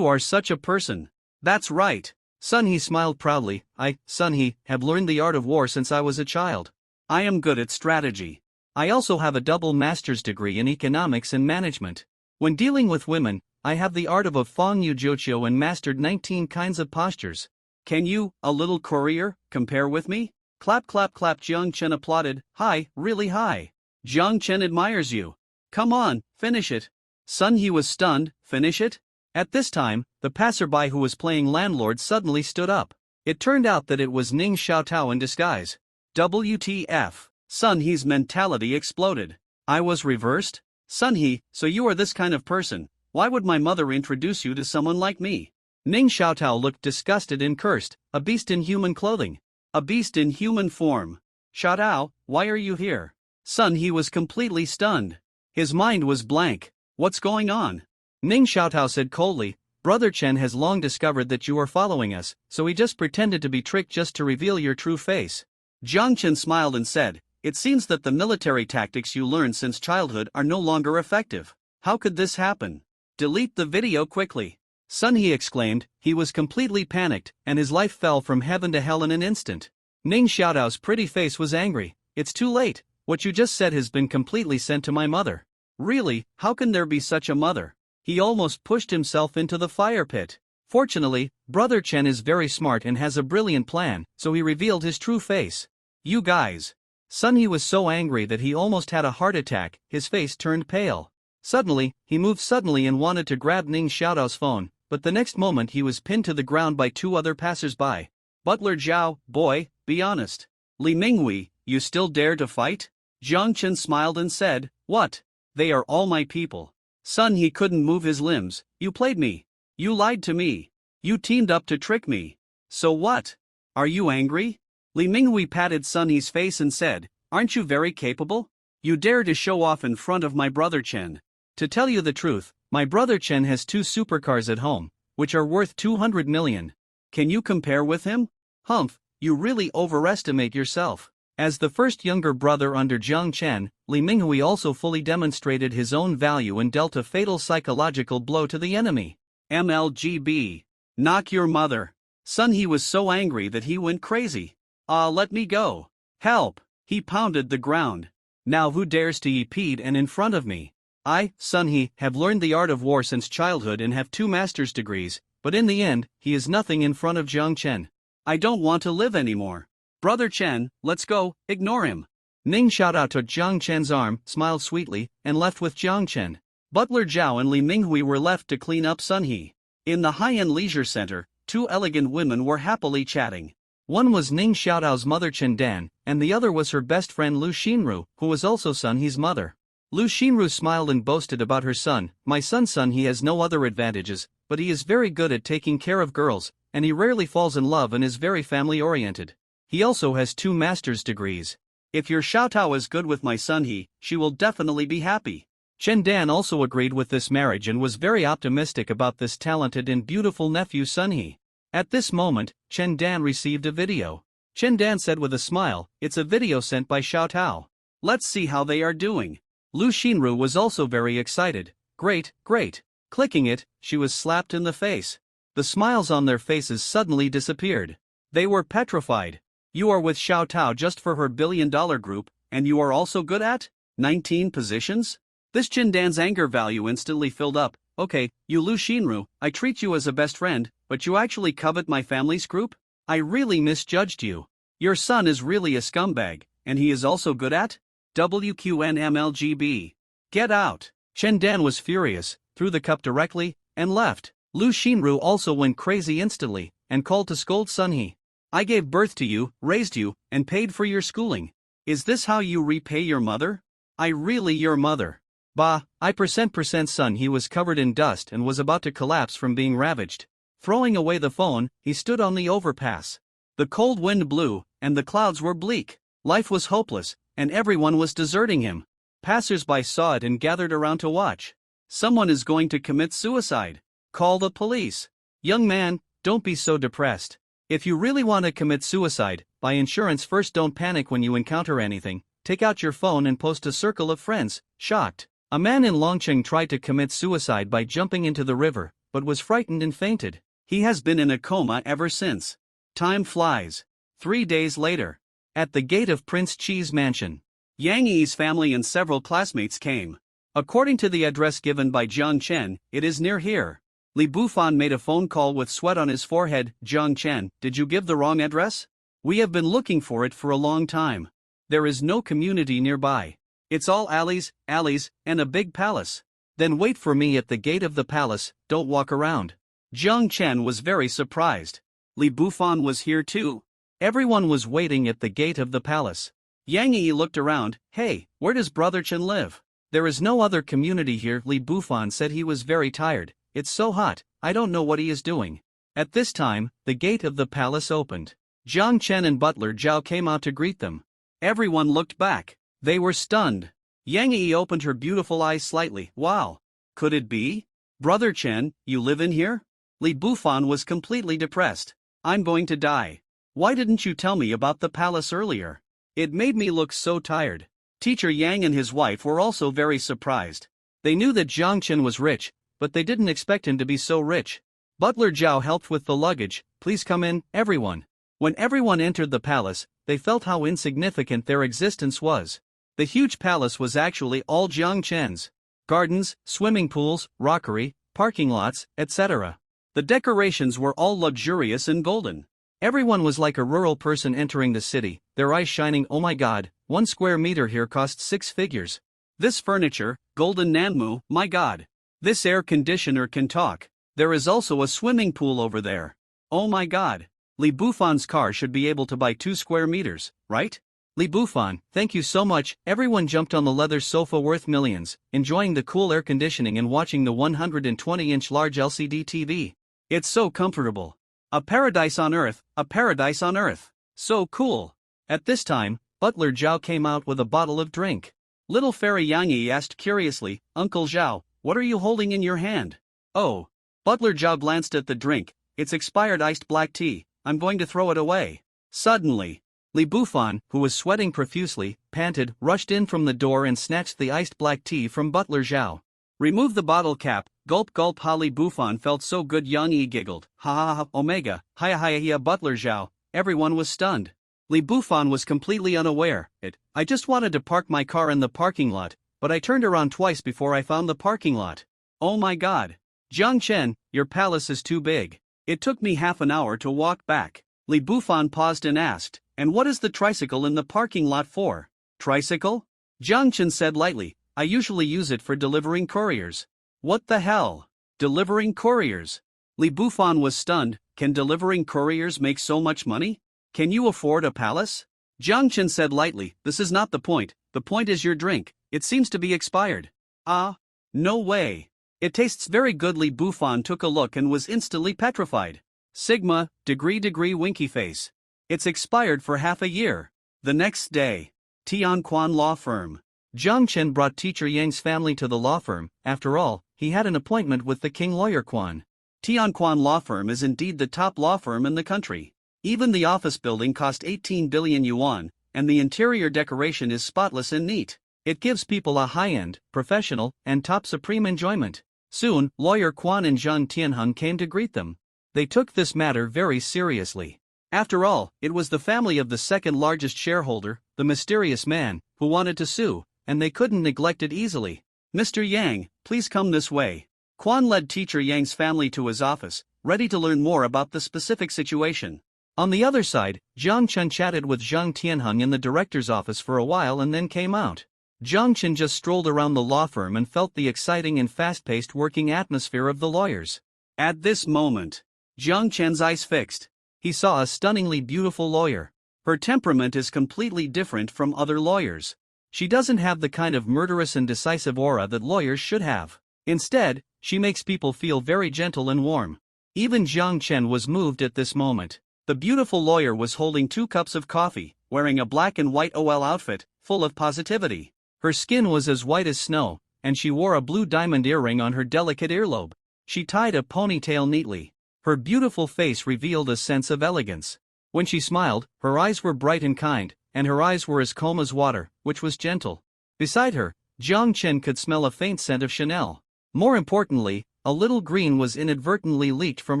are such a person. That's right. Sun He smiled proudly. Sun He, have learned the art of war since I was a child. I am good at strategy. I also have a double master's degree in economics and management. When dealing with women, I have the art of a Feng Yu Jiuqiu and mastered 19 kinds of postures. Can you, a little courier, compare with me? Clap clap clap. Jiang Chen applauded. Hi, really hi. Jiang Chen admires you. Come on, finish it. Sun He was stunned. Finish it? At this time, the passerby who was playing landlord suddenly stood up. It turned out that it was Ning Xiaotao in disguise. WTF. Sun He's mentality exploded. I was reversed? Sun He, so you are this kind of person. Why would my mother introduce you to someone like me? Ning Xiaotao looked disgusted and cursed. A beast in human clothing. A beast in human form. Xiaotao, why are you here? Sun He was completely stunned. His mind was blank. What's going on? Ning Xiaotao said coldly, Brother Chen has long discovered that you are following us, so he just pretended to be tricked just to reveal your true face. Jiang Chen smiled and said, it seems that the military tactics you learned since childhood are no longer effective. How could this happen? Delete the video quickly. Sun He exclaimed. He was completely panicked, and his life fell from heaven to hell in an instant. Ning Xiaotao's pretty face was angry. It's too late. What you just said has been completely sent to my mother. Really, how can there be such a mother? He almost pushed himself into the fire pit. Fortunately, Brother Chen is very smart and has a brilliant plan, so he revealed his true face. You guys. Sun He was so angry that he almost had a heart attack. His face turned pale. Suddenly, he moved suddenly and wanted to grab Ning Xiaotao's phone, but the next moment he was pinned to the ground by two other passers-by. Butler Zhao, boy, be honest. Li Minghui, you still dare to fight? Jiang Chen smiled and said, what? They are all my people. Sun He couldn't move his limbs. You played me. You lied to me. You teamed up to trick me. So what? Are you angry? Li Minghui patted Sun He's face and said, aren't you very capable? You dare to show off in front of my brother Chen. To tell you the truth, my brother Chen has 2 supercars at home, which are worth 200 million. Can you compare with him? Humph, you really overestimate yourself. As the first younger brother under Jiang Chen, Li Minghui also fully demonstrated his own value and dealt a fatal psychological blow to the enemy. MLGB. Knock your mother. Sun He was so angry that he went crazy. Let me go. Help. He pounded the ground. Now who dares to yipede and in front of me? I, Sun He, have learned the art of war since childhood and have 2 master's degrees, but in the end, he is nothing in front of Jiang Chen. I don't want to live anymore. Brother Chen, let's go, ignore him. Ning Xiaotao took Jiang Chen's arm, smiled sweetly, and left with Jiang Chen. Butler Zhao and Li Minghui were left to clean up Sun He. In the high-end leisure center, 2 elegant women were happily chatting. One was Ning Xiaotao's mother Chen Dan, and the other was her best friend Lu Xinru, who was also Sun He's mother. Lu Xinru smiled and boasted about her son. My son Sun He has no other advantages, but he is very good at taking care of girls, and he rarely falls in love and is very family-oriented. He also has 2 master's degrees. If your Xiaotao is good with my Sun He, she will definitely be happy. Chen Dan also agreed with this marriage and was very optimistic about this talented and beautiful nephew Sun He. At this moment, Chen Dan received a video. Chen Dan said with a smile, it's a video sent by Xiaotao. Let's see how they are doing. Lu Xinru was also very excited. Great, great. Clicking it, she was slapped in the face. The smiles on their faces suddenly disappeared. They were petrified. You are with Xiaotao just for her billion-dollar group, and you are also good at 19 positions? This Chen Dan's anger value instantly filled up. Okay, you Lu Xinru, I treat you as a best friend, but you actually covet my family's group? I really misjudged you. Your son is really a scumbag, and he is also good at WQNMLGB. Get out. Chen Dan was furious, threw the cup directly, and left. Lu Xinru also went crazy instantly, and called to scold Sun He. I gave birth to you, raised you, and paid for your schooling. Is this how you repay your mother? I really your mother. Bah, I percent Sun He was covered in dust and was about to collapse from being ravaged. Throwing away the phone, he stood on the overpass. The cold wind blew, and the clouds were bleak. Life was hopeless, and everyone was deserting him. Passers-by saw it and gathered around to watch. Someone is going to commit suicide. Call the police. Young man, don't be so depressed. If you really want to commit suicide, buy insurance first. Don't panic when you encounter anything. Take out your phone and post a circle of friends. Shocked. A man in Longcheng tried to commit suicide by jumping into the river, but was frightened and fainted. He has been in a coma ever since. Time flies. 3 days later. At the gate of Prince Chi's mansion, Yang Yi's family and several classmates came. According to the address given by Jiang Chen, it is near here. Li Bufan made a phone call with sweat on his forehead. Jiang Chen, did you give the wrong address? We have been looking for it for a long time. There is no community nearby. It's all alleys, and a big palace. Then wait for me at the gate of the palace, don't walk around. Jiang Chen was very surprised. Li Bufan was here too. Everyone was waiting at the gate of the palace. Yang Yi looked around. Hey, where does Brother Chen live? There is no other community here. Li Bufan said he was very tired. It's so hot, I don't know what he is doing. At this time, the gate of the palace opened. Jiang Chen and Butler Zhao came out to greet them. Everyone looked back. They were stunned. Yang Yi opened her beautiful eyes slightly. Wow. Could it be? Brother Chen, you live in here? Li Bufan was completely depressed. I'm going to die. Why didn't you tell me about the palace earlier? It made me look so tired. Teacher Yang and his wife were also very surprised. They knew that Jiang Chen was rich, but they didn't expect him to be so rich. Butler Zhao helped with the luggage. Please come in, everyone. When everyone entered the palace, they felt how insignificant their existence was. The huge palace was actually all Jiang Chen's. Gardens, swimming pools, rockery, parking lots, etc. The decorations were all luxurious and golden. Everyone was like a rural person entering the city, their eyes shining. Oh my god, 1 square meter here costs 6 figures. This furniture, golden Nanmu, my god. This air conditioner can talk. There is also a swimming pool over there. Oh my god. Li Bufan's car should be able to buy 2 square meters, right? Li Bufan, thank you so much. Everyone jumped on the leather sofa worth millions, enjoying the cool air conditioning and watching the 120-inch large LCD TV. It's so comfortable. A paradise on earth, a paradise on earth. So cool. At this time, Butler Zhao came out with a bottle of drink. Little fairy Yang Yi asked curiously, Uncle Zhao, what are you holding in your hand? Oh. Butler Zhao glanced at the drink. It's expired iced black tea. I'm going to throw it away. Suddenly, Li Bufan, who was sweating profusely, panted, rushed in from the door and snatched the iced black tea from Butler Zhao. Remove the bottle cap, gulp gulp. Ha. Li Bufan felt so good. Yang Yi giggled. Ha ha ha, omega, hiya hiya hiya. Butler Zhao. Everyone was stunned. Li Bufan was completely unaware. I just wanted to park my car in the parking lot, but I turned around twice before I found the parking lot. Oh my god. Jiang Chen, your palace is too big. It took me half an hour to walk back. Li Bufan paused and asked, and what is the tricycle in the parking lot for? Tricycle? Jiang Chen said lightly, I usually use it for delivering couriers. What the hell? Delivering couriers? Li Bufan was stunned. Can delivering couriers make so much money? Can you afford a palace? Jiang Chen said lightly, this is not the point. The point is your drink. It seems to be expired. Ah? No way. It tastes very good. Li Bufan took a look and was instantly petrified. Sigma, degree winky face. It's expired for half a year. The next day. Tianquan Law Firm. Jiang Chen brought teacher Yang's family to the law firm. After all, he had an appointment with the king lawyer Quan. Tianquan Law Firm is indeed the top law firm in the country. Even the office building cost 18 billion yuan, and the interior decoration is spotless and neat. It gives people a high-end, professional, and top supreme enjoyment. Soon, lawyer Quan and Zhang Tianheng came to greet them. They took this matter very seriously. After all, it was the family of the second largest shareholder, the mysterious man, who wanted to sue, and they couldn't neglect it easily. Mr. Yang, please come this way. Quan led teacher Yang's family to his office, ready to learn more about the specific situation. On the other side, Jiang Chen chatted with Zhang Tianheng in the director's office for a while and then came out. Jiang Chen just strolled around the law firm and felt the exciting and fast-paced working atmosphere of the lawyers. At this moment, Jiang Chen's eyes fixed. He saw a stunningly beautiful lawyer. Her temperament is completely different from other lawyers. She doesn't have the kind of murderous and decisive aura that lawyers should have. Instead, she makes people feel very gentle and warm. Even Jiang Chen was moved at this moment. The beautiful lawyer was holding 2 cups of coffee, wearing a black and white OL outfit, full of positivity. Her skin was as white as snow, and she wore a blue diamond earring on her delicate earlobe. She tied a ponytail neatly. Her beautiful face revealed a sense of elegance. When she smiled, her eyes were bright and kind, and her eyes were as calm as water, which was gentle. Beside her, Jiang Chen could smell a faint scent of Chanel. More importantly, a little green was inadvertently leaked from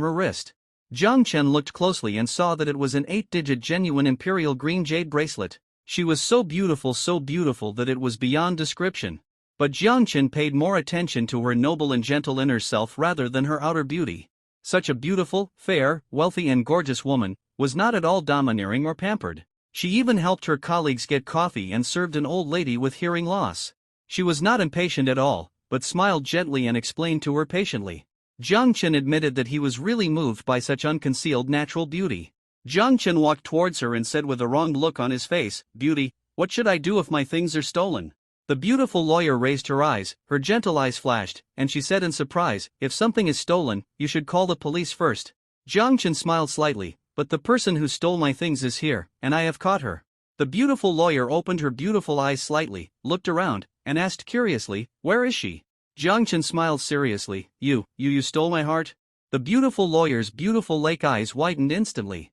her wrist. Jiang Chen looked closely and saw that it was an 8-digit genuine imperial green jade bracelet. She was so beautiful that it was beyond description. But Jiang Chen paid more attention to her noble and gentle inner self rather than her outer beauty. Such a beautiful, fair, wealthy and gorgeous woman was not at all domineering or pampered. She even helped her colleagues get coffee and served an old lady with hearing loss. She was not impatient at all, but smiled gently and explained to her patiently. Jiang Chen admitted that he was really moved by such unconcealed natural beauty. Jiang Chen walked towards her and said with a wronged look on his face, "Beauty, what should I do if my things are stolen?" The beautiful lawyer raised her eyes, her gentle eyes flashed, and she said in surprise, "If something is stolen, you should call the police first." Jiang Chen smiled slightly, "But the person who stole my things is here, and I have caught her." The beautiful lawyer opened her beautiful eyes slightly, looked around, and asked curiously, "Where is she?" Jiang Chen smiled seriously, You stole my heart?" The beautiful lawyer's beautiful lake eyes widened instantly.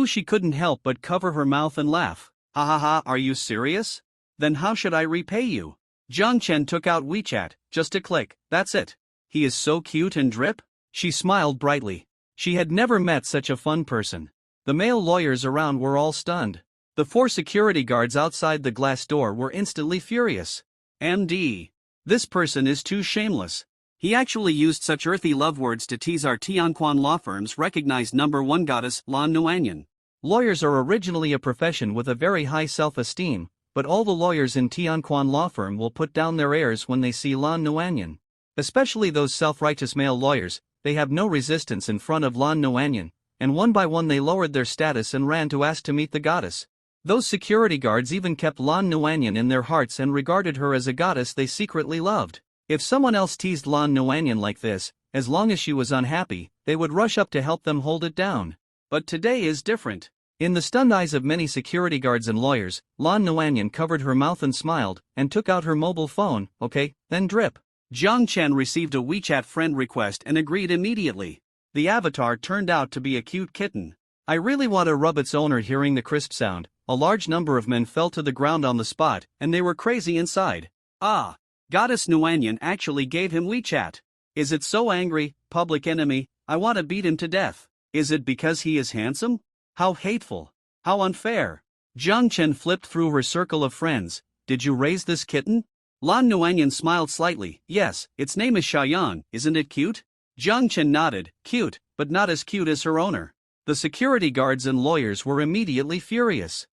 She couldn't help but cover her mouth and laugh. "Ha ha ha, are you serious? Then how should I repay you?" Jiang Chen took out WeChat, just a click, that's it. "He is so cute and drip?" She smiled brightly. She had never met such a fun person. The male lawyers around were all stunned. The 4 security guards outside the glass door were instantly furious. "MD. This person is too shameless. He actually used such earthy love words to tease our Tianquan law firm's recognized #1 goddess, Lan Nuanyan." Lawyers are originally a profession with a very high self-esteem, but all the lawyers in Tianquan law firm will put down their airs when they see Lan Nuanyan. Especially those self-righteous male lawyers, they have no resistance in front of Lan Nuanyan, and one by one they lowered their status and ran to ask to meet the goddess. Those security guards even kept Lan Nuanyan in their hearts and regarded her as a goddess they secretly loved. If someone else teased Lan Nuanyan like this, as long as she was unhappy, they would rush up to help them hold it down. But today is different. In the stunned eyes of many security guards and lawyers, Lan Nuanyan covered her mouth and smiled, and took out her mobile phone. "Okay, then drip." Jiang Chen received a WeChat friend request and agreed immediately. The avatar turned out to be a cute kitten. I really want to rub its owner. Hearing the crisp sound, a large number of men fell to the ground on the spot, and they were crazy inside. Ah! Goddess Nuanyan actually gave him WeChat. Is it so angry, public enemy? I want to beat him to death. Is it because he is handsome? How hateful. How unfair. Jiang Chen flipped through her circle of friends. "Did you raise this kitten?" Lan Nuanyan smiled slightly. "Yes, its name is Xiaoyan, isn't it cute?" Jiang Chen nodded. "Cute, but not as cute as her owner." The security guards and lawyers were immediately furious.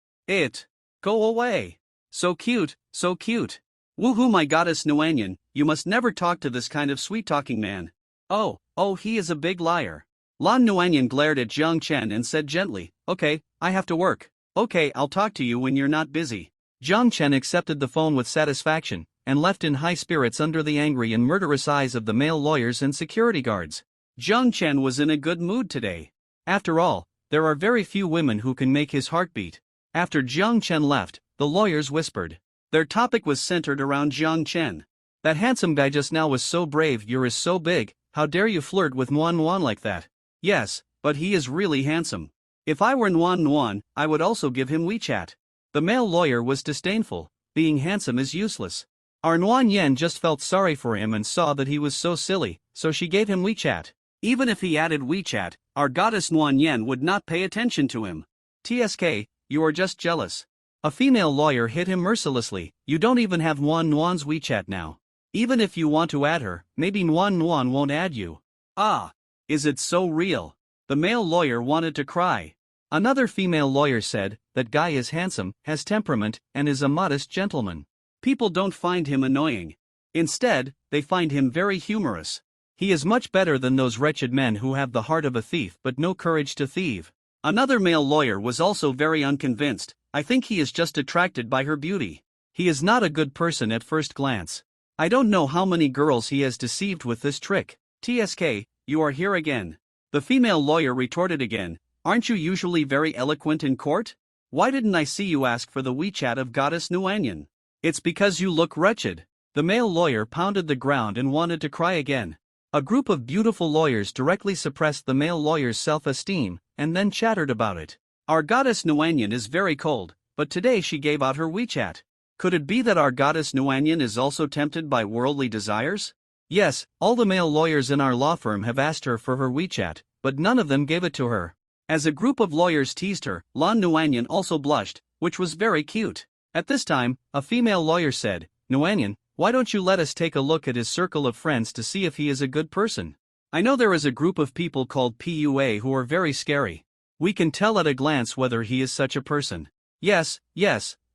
Go away. So cute, so cute. Woohoo, my goddess Nuanyan, you must never talk to this kind of sweet-talking man. Oh, he is a big liar. Lan Nuanyan glared at Jiang Chen and said gently, "Okay, I have to work. Okay, I'll talk to you when you're not busy." Jiang Chen accepted the phone with satisfaction, and left in high spirits under the angry and murderous eyes of the male lawyers and security guards. Jiang Chen was in a good mood today. After all, there are very few women who can make his heart beat. After Jiang Chen left, the lawyers whispered. Their topic was centered around Jiang Chen. "That handsome guy just now was so brave. You're so big, how dare you flirt with Nuan like that?" "Yes, but he is really handsome. If I were Nuan, I would also give him WeChat." The male lawyer was disdainful. "Being handsome is useless." Our Nuan Yen just felt sorry for him and saw that he was so silly, so she gave him WeChat. Even if he added WeChat, our goddess Nuan Yen would not pay attention to him. "TSK, you are just jealous." A female lawyer hit him mercilessly. "You don't even have Nuan's WeChat now. Even if you want to add her, maybe Nuan won't add you." "Ah, is it so real?" The male lawyer wanted to cry. Another female lawyer said, "That guy is handsome, has temperament, and is a modest gentleman. People don't find him annoying. Instead, they find him very humorous. He is much better than those wretched men who have the heart of a thief but no courage to thieve." Another male lawyer was also very unconvinced. "I think he is just attracted by her beauty. He is not a good person at first glance. I don't know how many girls he has deceived with this trick." "TSK, you are here again." The female lawyer retorted again, "Aren't you usually very eloquent in court? Why didn't I see you ask for the WeChat of goddess Nuanyan?" "It's because you look wretched." The male lawyer pounded the ground and wanted to cry again. A group of beautiful lawyers directly suppressed the male lawyer's self-esteem, and then chattered about it. Our goddess Nuanyan is very cold, but today she gave out her WeChat. Could it be that our goddess Nuanyan is also tempted by worldly desires? Yes, all the male lawyers in our law firm have asked her for her WeChat, but none of them gave it to her. As a group of lawyers teased her, Lan Nuanyan also blushed, which was very cute. At this time, a female lawyer said, "Nuanyan, why don't you let us take a look at his circle of friends to see if he is a good person? I know there is a group of people called PUA who are very scary. We can tell at a glance whether he is such a person." Yes,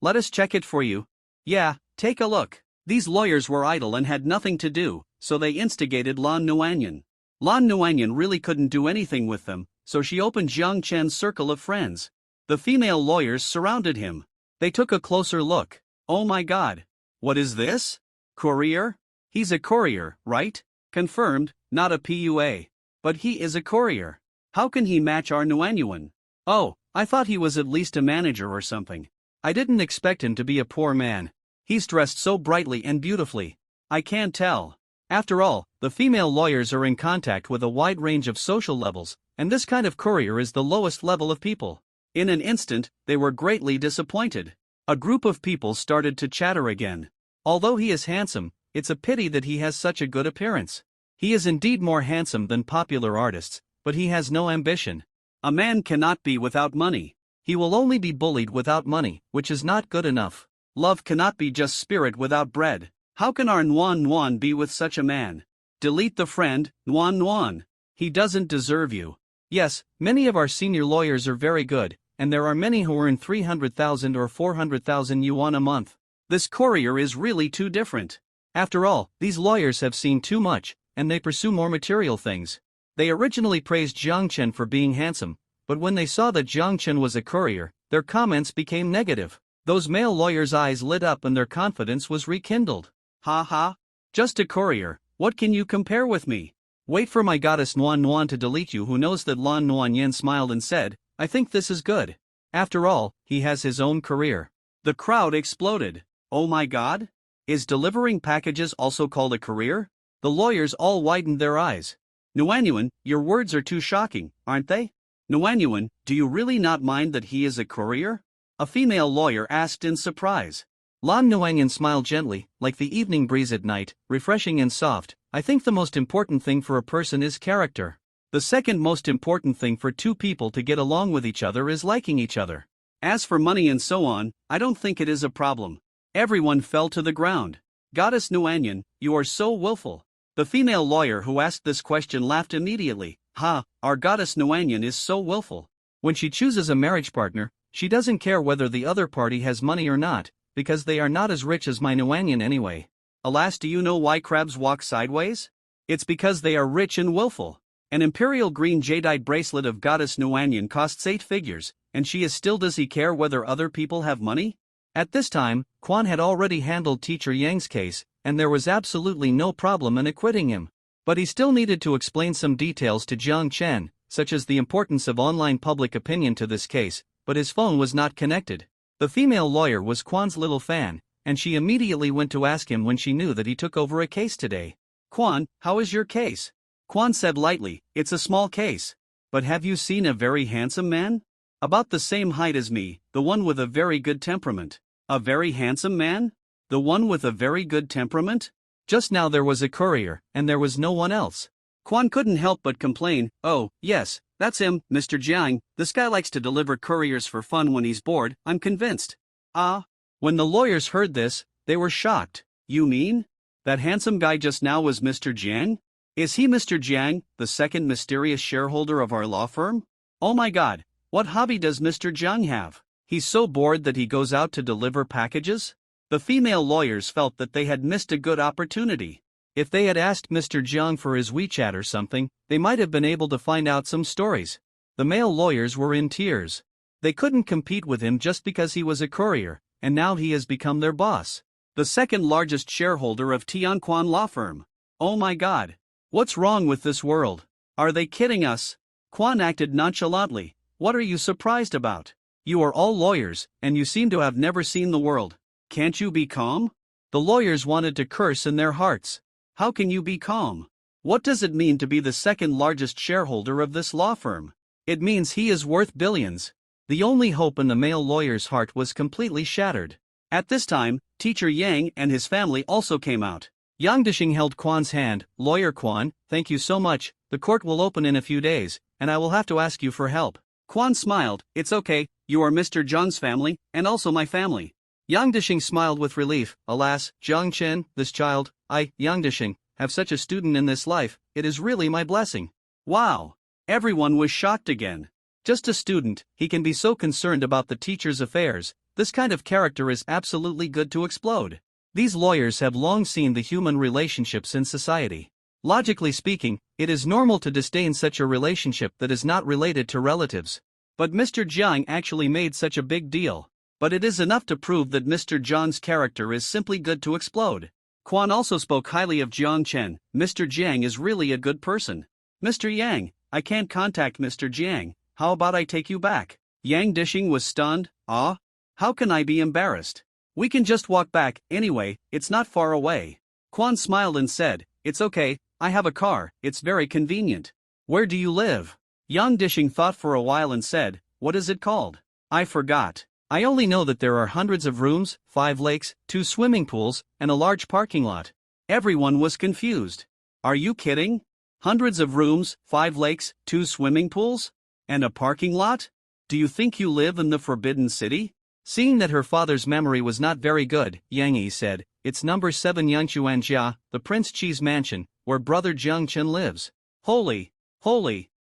let us check it for you." "Yeah, take a look." These lawyers were idle and had nothing to do, so they instigated Lan Nuanyan. Lan Nuanyan really couldn't do anything with them, so she opened Jiang Chen's circle of friends. The female lawyers surrounded him. They took a closer look. Oh my god. What is this? Courier? He's a courier, right? Confirmed, not a PUA. But he is a courier. How can he match our Nuanyuan? Oh, I thought he was at least a manager or something. I didn't expect him to be a poor man. He's dressed so brightly and beautifully. I can't tell. After all, the female lawyers are in contact with a wide range of social levels, and this kind of courier is the lowest level of people. In an instant, they were greatly disappointed. A group of people started to chatter again. Although he is handsome, it's a pity that he has such a good appearance. He is indeed more handsome than popular artists, but he has no ambition. A man cannot be without money. He will only be bullied without money, which is not good enough. Love cannot be just spirit without bread. How can our Nuan be with such a man? Delete the friend, Nuan. He doesn't deserve you. Yes, many of our senior lawyers are very good, and there are many who earn 300,000 or 400,000 yuan a month. This courier is really too different. After all, these lawyers have seen too much, and they pursue more material things. They originally praised Jiang Chen for being handsome, but when they saw that Jiang Chen was a courier, their comments became negative. Those male lawyers' eyes lit up and their confidence was rekindled. Ha ha. Just a courier, what can you compare with me? Wait for my goddess Nuan to delete you. Who knows that Lan Nuanyan smiled and said, I think this is good. After all, he has his own career. The crowd exploded. Oh my god? Is delivering packages also called a career? The lawyers all widened their eyes. Nuanyuan, your words are too shocking, aren't they? Nuanyuan, do you really not mind that he is a courier? A female lawyer asked in surprise. Lan Nuanyan smiled gently, like the evening breeze at night, refreshing and soft. I think the most important thing for a person is character. The second most important thing for two people to get along with each other is liking each other. As for money and so on, I don't think it is a problem. Everyone fell to the ground. Goddess Nuanyan, you are so willful. The female lawyer who asked this question laughed immediately. Ha, our goddess Nuanyan is so willful. When she chooses a marriage partner, she doesn't care whether the other party has money or not, because they are not as rich as my Nuanyan anyway. Alas, do you know why crabs walk sideways? It's because they are rich and willful. An imperial green jadeite bracelet of goddess Nuanyan costs 8 figures, and she is still does he care whether other people have money? At this time, Quan had already handled teacher Yang's case, and there was absolutely no problem in acquitting him. But he still needed to explain some details to Jiang Chen, such as the importance of online public opinion to this case, but his phone was not connected. The female lawyer was Quan's little fan, and she immediately went to ask him when she knew that he took over a case today. Quan, how is your case? Quan said lightly, it's a small case. But have you seen a very handsome man? About the same height as me, the one with a very good temperament. A very handsome man? The one with a very good temperament? Just now there was a courier, and there was no one else. Quan couldn't help but complain, oh, yes, that's him, Mr. Jiang. This guy likes to deliver couriers for fun when he's bored, I'm convinced. Ah. When the lawyers heard this, they were shocked. You mean? That handsome guy just now was Mr. Jiang? Is he Mr. Jiang, the second mysterious shareholder of our law firm? Oh my god, what hobby does Mr. Jiang have? He's so bored that he goes out to deliver packages? The female lawyers felt that they had missed a good opportunity. If they had asked Mr. Jiang for his WeChat or something, they might have been able to find out some stories. The male lawyers were in tears. They couldn't compete with him just because he was a courier, and now he has become their boss. The second largest shareholder of Tianquan Law Firm. Oh my god. What's wrong with this world? Are they kidding us? Quan acted nonchalantly. What are you surprised about? You are all lawyers, and you seem to have never seen the world. Can't you be calm? The lawyers wanted to curse in their hearts. How can you be calm? What does it mean to be the second largest shareholder of this law firm? It means he is worth billions. The only hope in the male lawyer's heart was completely shattered. At this time, teacher Yang and his family also came out. Yang Dishing held Kwan's hand. Lawyer Kwan, thank you so much, the court will open in a few days, and I will have to ask you for help. Kwan smiled, it's okay, you are Mr. Zhang's family, and also my family. Yang Dishing smiled with relief. Alas, Zhang Chen, this child, Yang Dishing, have such a student in this life, it is really my blessing. Wow! Everyone was shocked again. Just a student, he can be so concerned about the teacher's affairs. This kind of character is absolutely good to explode. These lawyers have long seen the human relationships in society. Logically speaking, it is normal to disdain such a relationship that is not related to relatives. But Mr. Jiang actually made such a big deal. But it is enough to prove that Mr. Jiang's character is simply good to explode. Quan also spoke highly of Jiang Chen. Mr. Jiang is really a good person. Mr. Yang, I can't contact Mr. Jiang, how about I take you back? Yang Dishing was stunned. Ah? How can I be embarrassed? We can just walk back, anyway, it's not far away. Quan smiled and said, it's okay, I have a car, it's very convenient. Where do you live? Yang Dishing thought for a while and said, what is it called? I forgot. I only know that there are hundreds of rooms, 5 lakes, 2 swimming pools, and a large parking lot. Everyone was confused. Are you kidding? Hundreds of rooms, 5 lakes, 2 swimming pools? And a parking lot? Do you think you live in the Forbidden City? Seeing that her father's memory was not very good, Yang Yi said, it's number 7 Yangchuanjia, the Prince Chi's mansion, where brother Jiang Chen lives. Holy!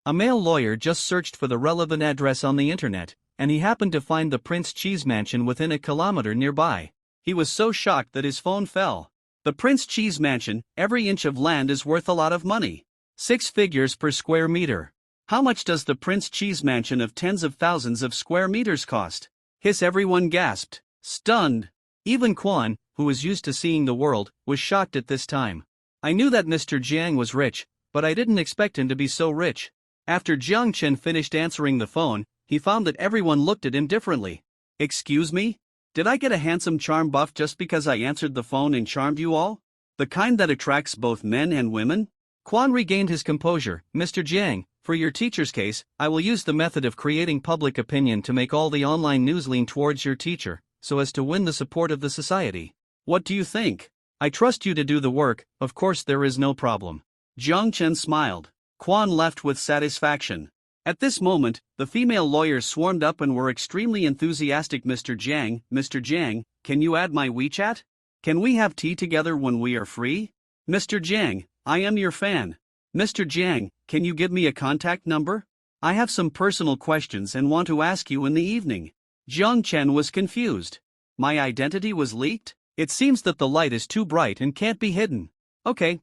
A male lawyer just searched for the relevant address on the internet, and he happened to find the Prince Chi's mansion within a kilometer nearby. He was so shocked that his phone fell. The Prince Chi's mansion, every inch of land is worth a lot of money. 6 figures per square meter. How much does the Prince Chi's mansion of tens of thousands of square meters cost? Everyone gasped, stunned. Even Quan, who was used to seeing the world, was shocked at this time. I knew that Mr. Jiang was rich, but I didn't expect him to be so rich. After Jiang Chen finished answering the phone, he found that everyone looked at him differently. Excuse me? Did I get a handsome charm buff just because I answered the phone and charmed you all? The kind that attracts both men and women? Quan regained his composure. Mr. Jiang, for your teacher's case, I will use the method of creating public opinion to make all the online news lean towards your teacher, so as to win the support of the society. What do you think? I trust you to do the work, of course there is no problem. Jiang Chen smiled. Quan left with satisfaction. At this moment, the female lawyers swarmed up and were extremely enthusiastic. Mr. Jiang, can you add my WeChat? Can we have tea together when we are free? Mr. Jiang, I am your fan. Mr. Jiang, can you give me a contact number? I have some personal questions and want to ask you in the evening. Jiang Chen was confused. My identity was leaked? It seems that the light is too bright and can't be hidden. Okay,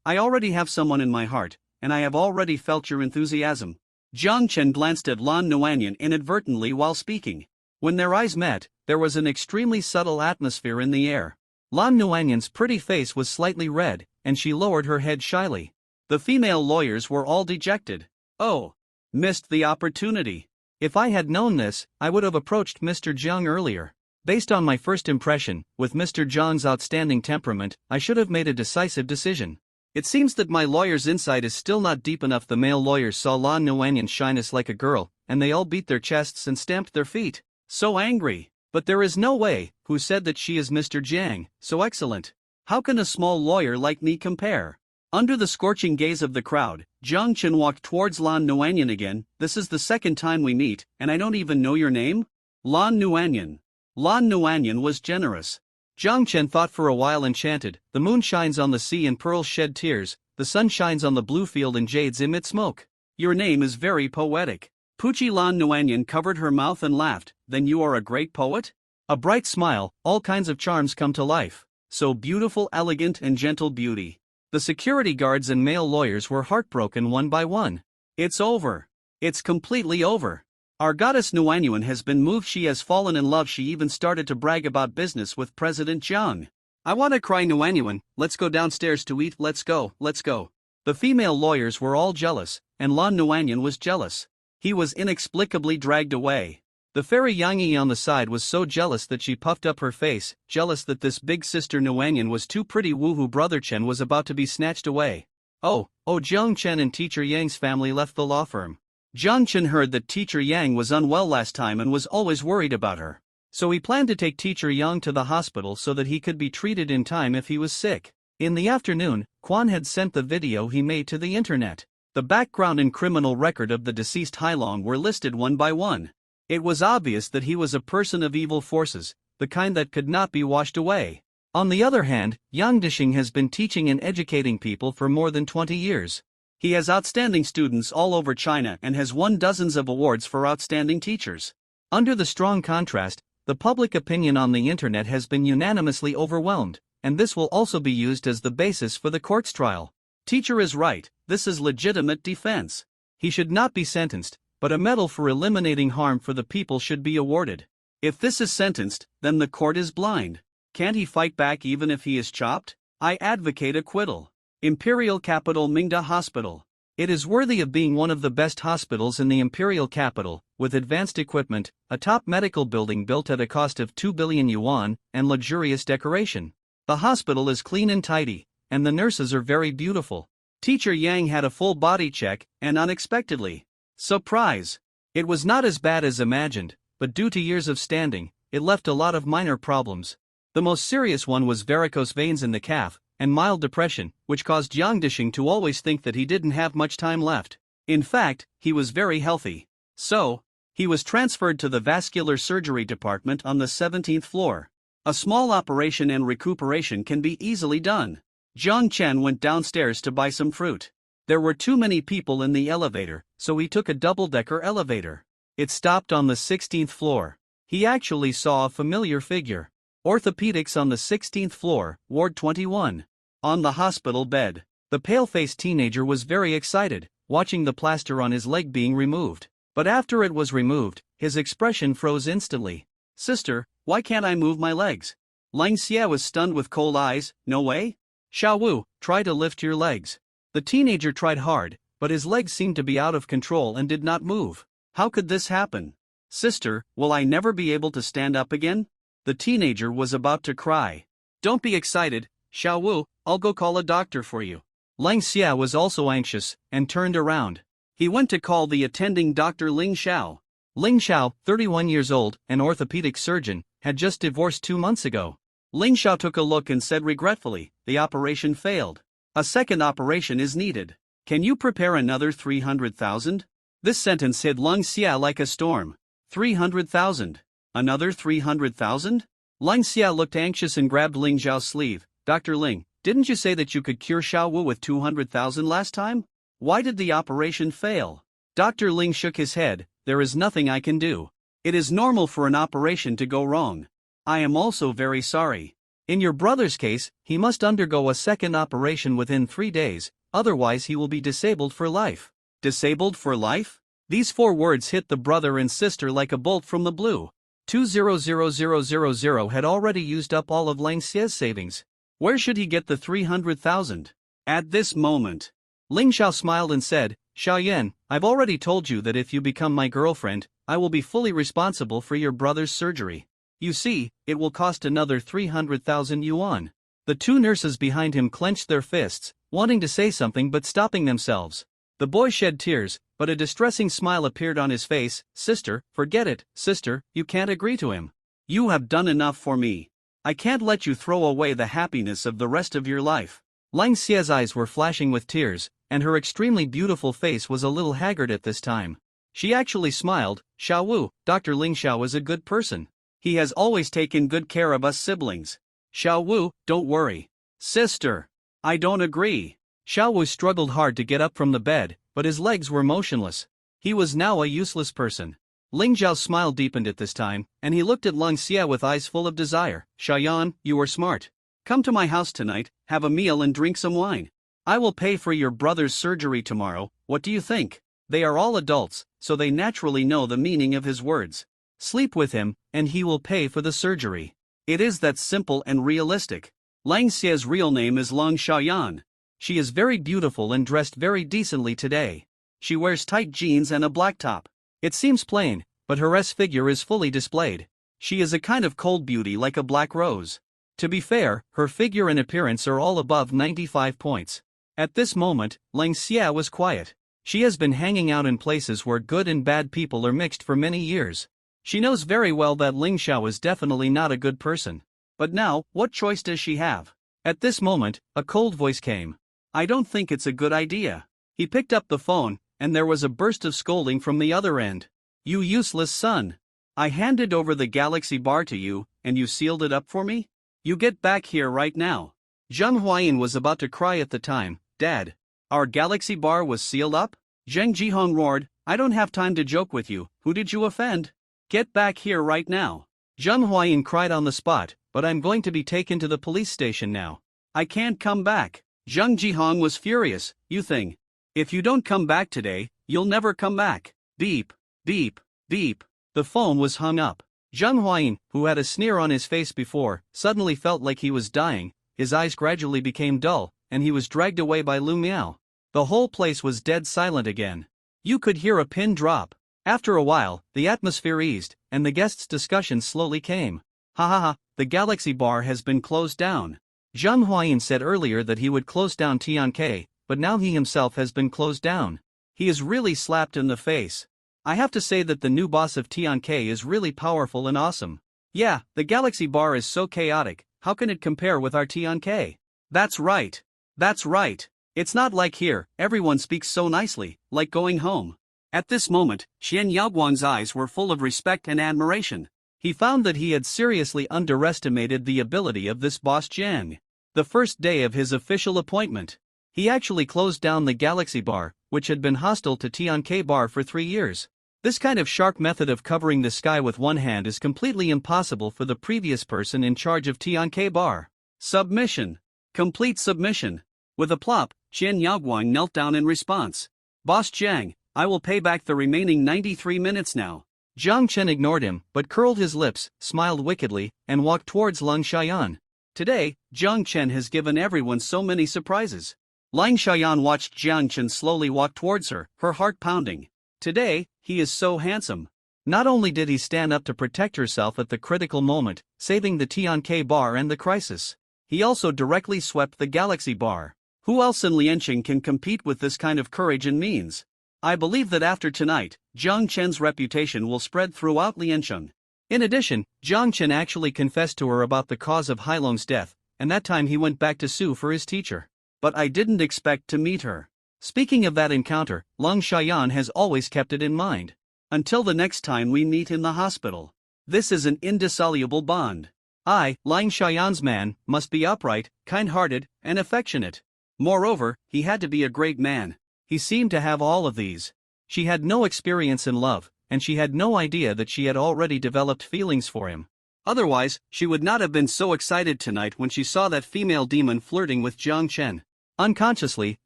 I already have someone in my heart, and I have already felt your enthusiasm. Jiang Chen glanced at Lan Nuanyan inadvertently while speaking. When their eyes met, there was an extremely subtle atmosphere in the air. Lan Nuanyan's pretty face was slightly red, and she lowered her head shyly. The female lawyers were all dejected. Oh, missed the opportunity. If I had known this, I would have approached Mr. Jiang earlier. Based on my first impression, with Mr. Jiang's outstanding temperament, I should have made a decisive decision. It seems that my lawyer's insight is still not deep enough. The male lawyers saw Lan Nuanyan's shyness like a girl, and they all beat their chests and stamped their feet. So angry. But there is no way. Who said that she is Mr. Jiang, so excellent? How can a small lawyer like me compare? Under the scorching gaze of the crowd, Jiang Chen walked towards Lan Nuanyan again. This is the second time we meet, and I don't even know your name? Lan Nuanyan. Lan Nuanyan was generous. Jiang Chen thought for a while, enchanted. The moon shines on the sea and pearls shed tears, the sun shines on the blue field and jades emit smoke. Your name is very poetic. Puchi Lan Nuanyan covered her mouth and laughed. Then you are a great poet? A bright smile, all kinds of charms come to life. So beautiful, elegant and gentle beauty. The security guards and male lawyers were heartbroken one by one. It's over. It's completely over. Our goddess Nuanyuan has been moved. She has fallen in love. She even started to brag about business with President Jiang. I want to cry. Nuanyuan, let's go downstairs to eat. Let's go. The female lawyers were all jealous, and Lan Nuanyan was jealous. He was inexplicably dragged away. The fairy Yang Yi on the side was so jealous that she puffed up her face, jealous that this big sister Nuanyan was too pretty. Woohoo, brother Chen was about to be snatched away. Jiang Chen and Teacher Yang's family left the law firm. Jiang Chen heard that Teacher Yang was unwell last time and was always worried about her. So he planned to take Teacher Yang to the hospital so that he could be treated in time if he was sick. In the afternoon, Quan had sent the video he made to the internet. The background and criminal record of the deceased Hailong were listed one by one. It was obvious that he was a person of evil forces, the kind that could not be washed away. On the other hand, Yang Dishing has been teaching and educating people for more than 20 years. He has outstanding students all over China and has won dozens of awards for outstanding teachers. Under the strong contrast, the public opinion on the internet has been unanimously overwhelmed, and this will also be used as the basis for the court's trial. Teacher is right, this is legitimate defense. He should not be sentenced, but a medal for eliminating harm for the people should be awarded. If this is sentenced, then the court is blind. Can't he fight back even if he is chopped? I advocate acquittal. Imperial Capital Mingda Hospital. It is worthy of being one of the best hospitals in the imperial capital, with advanced equipment, a top medical building built at a cost of 2 billion yuan, and luxurious decoration. The hospital is clean and tidy, and the nurses are very beautiful. Teacher Yang had a full body check, and unexpectedly, surprise! It was not as bad as imagined, but due to years of standing, it left a lot of minor problems. The most serious one was varicose veins in the calf, and mild depression, which caused Yang Dishing to always think that he didn't have much time left. In fact, he was very healthy. So, he was transferred to the vascular surgery department on the 17th floor. A small operation and recuperation can be easily done. Jiang Chen went downstairs to buy some fruit. There were too many people in the elevator, so he took a double-decker elevator. It stopped on the 16th floor. He actually saw a familiar figure. Orthopedics on the 16th floor, Ward 21. On the hospital bed, the pale-faced teenager was very excited, watching the plaster on his leg being removed. But after it was removed, his expression froze instantly. Sister, why can't I move my legs? Lang Xie was stunned with cold eyes. No way? Xiao Wu, try to lift your legs. The teenager tried hard, but his legs seemed to be out of control and did not move. How could this happen? Sister, will I never be able to stand up again? The teenager was about to cry. Don't be excited, Xiao Wu, I'll go call a doctor for you. Lang Xia was also anxious, and turned around. He went to call the attending Dr. Ling Xiao. Ling Xiao, 31 years old, an orthopedic surgeon, had just divorced 2 months ago. Ling Xiao took a look and said regretfully, the operation failed. A second operation is needed. Can you prepare another 300,000? This sentence hit Lang Xia like a storm. 300,000. Another 300,000? Lang Xia looked anxious and grabbed Ling Xiao's sleeve. Dr. Ling, didn't you say that you could cure Xiao Wu with 200,000 last time? Why did the operation fail? Dr. Ling shook his head. There is nothing I can do. It is normal for an operation to go wrong. I am also very sorry. In your brother's case, he must undergo a second operation within 3 days, otherwise he will be disabled for life. Disabled for life? These 4 words hit the brother and sister like a bolt from the blue. 200,000 had already used up all of Lang Xie's savings. Where should he get the 300,000? At this moment, Ling Xiao smiled and said, Xiaoyan, I've already told you that if you become my girlfriend, I will be fully responsible for your brother's surgery. You see, it will cost another 300,000 yuan. The 2 nurses behind him clenched their fists, wanting to say something but stopping themselves. The boy shed tears, but a distressing smile appeared on his face. Sister, forget it, sister, you can't agree to him. You have done enough for me. I can't let you throw away the happiness of the rest of your life. Lang Xie's eyes were flashing with tears, and her extremely beautiful face was a little haggard at this time. She actually smiled. Xiao Wu, Dr. Ling Xiao is a good person. He has always taken good care of us siblings. Xiao Wu, don't worry. Sister, I don't agree. Xiao Wu struggled hard to get up from the bed, but his legs were motionless. He was now a useless person. Ling Zhao's smile deepened at this time, and he looked at Lang Xie with eyes full of desire. Xiaoyan, you are smart. Come to my house tonight, have a meal and drink some wine. I will pay for your brother's surgery tomorrow, what do you think? They are all adults, so they naturally know the meaning of his words. Sleep with him, and he will pay for the surgery. It is that simple and realistic. Lang Xie's real name is Lang Xiaoyan. She is very beautiful and dressed very decently today. She wears tight jeans and a black top. It seems plain, but her figure is fully displayed. She is a kind of cold beauty like a black rose. To be fair, her figure and appearance are all above 95 points. At this moment, Lang Xia was quiet. She has been hanging out in places where good and bad people are mixed for many years. She knows very well that Ling Xiao is definitely not a good person. But now, what choice does she have? At this moment, a cold voice came. I don't think it's a good idea. He picked up the phone, and there was a burst of scolding from the other end. You useless son. I handed over the Galaxy Bar to you, and you sealed it up for me? You get back here right now. Zheng Huayin was about to cry at the time. Dad, our Galaxy Bar was sealed up? Zheng Jihong roared, I don't have time to joke with you. Who did you offend? Get back here right now. Zheng Huayin cried on the spot, but I'm going to be taken to the police station now. I can't come back. Zheng Jihong was furious. You think? If you don't come back today, you'll never come back. Beep, beep, beep. The phone was hung up. Zheng Huayin, who had a sneer on his face before, suddenly felt like he was dying. His eyes gradually became dull, and he was dragged away by Lu Miao. The whole place was dead silent again. You could hear a pin drop. After a while, the atmosphere eased, and the guests' discussion slowly came. Ha ha ha, the Galaxy Bar has been closed down. Zheng Huayin said earlier that he would close down Tianke, but now he himself has been closed down. He is really slapped in the face. I have to say that the new boss of Tianke is really powerful and awesome. Yeah, the Galaxy Bar is so chaotic, how can it compare with our Tianke? That's right. That's right. It's not like here, everyone speaks so nicely, like going home. At this moment, Xian Yaoguang's eyes were full of respect and admiration. He found that he had seriously underestimated the ability of this boss Jiang. The first day of his official appointment, he actually closed down the Galaxy Bar, which had been hostile to Tianke Bar for 3 years. This kind of shark method of covering the sky with one hand is completely impossible for the previous person in charge of Tianke Bar. Submission. Complete submission. With a plop, Qian Yaoguang knelt down in response. Boss Jiang, I will pay back the remaining 93 minutes now. Jiang Chen ignored him, but curled his lips, smiled wickedly, and walked towards Lang Xiaoyan. Today, Jiang Chen has given everyone so many surprises. Lang Xiaoyan watched Jiang Chen slowly walk towards her heart pounding. Today, he is so handsome. Not only did he stand up to protect herself at the critical moment, saving the Tianke Bar and the crisis, he also directly swept the Galaxy Bar. Who else in Lianqing can compete with this kind of courage and means? I believe that after tonight, Jiang Chen's reputation will spread throughout Lianqing. In addition, Jiang Chen actually confessed to her about the cause of Hailong's death, and that time he went back to sue for his teacher. But I didn't expect to meet her. Speaking of that encounter, Lang Xiaoyan has always kept it in mind. Until the next time we meet in the hospital. This is an indissoluble bond. Lang Xiaoyan's man, must be upright, kind-hearted, and affectionate. Moreover, he had to be a great man. He seemed to have all of these. She had no experience in love, and she had no idea that she had already developed feelings for him. Otherwise, she would not have been so excited tonight when she saw that female demon flirting with Jiang Chen. Unconsciously,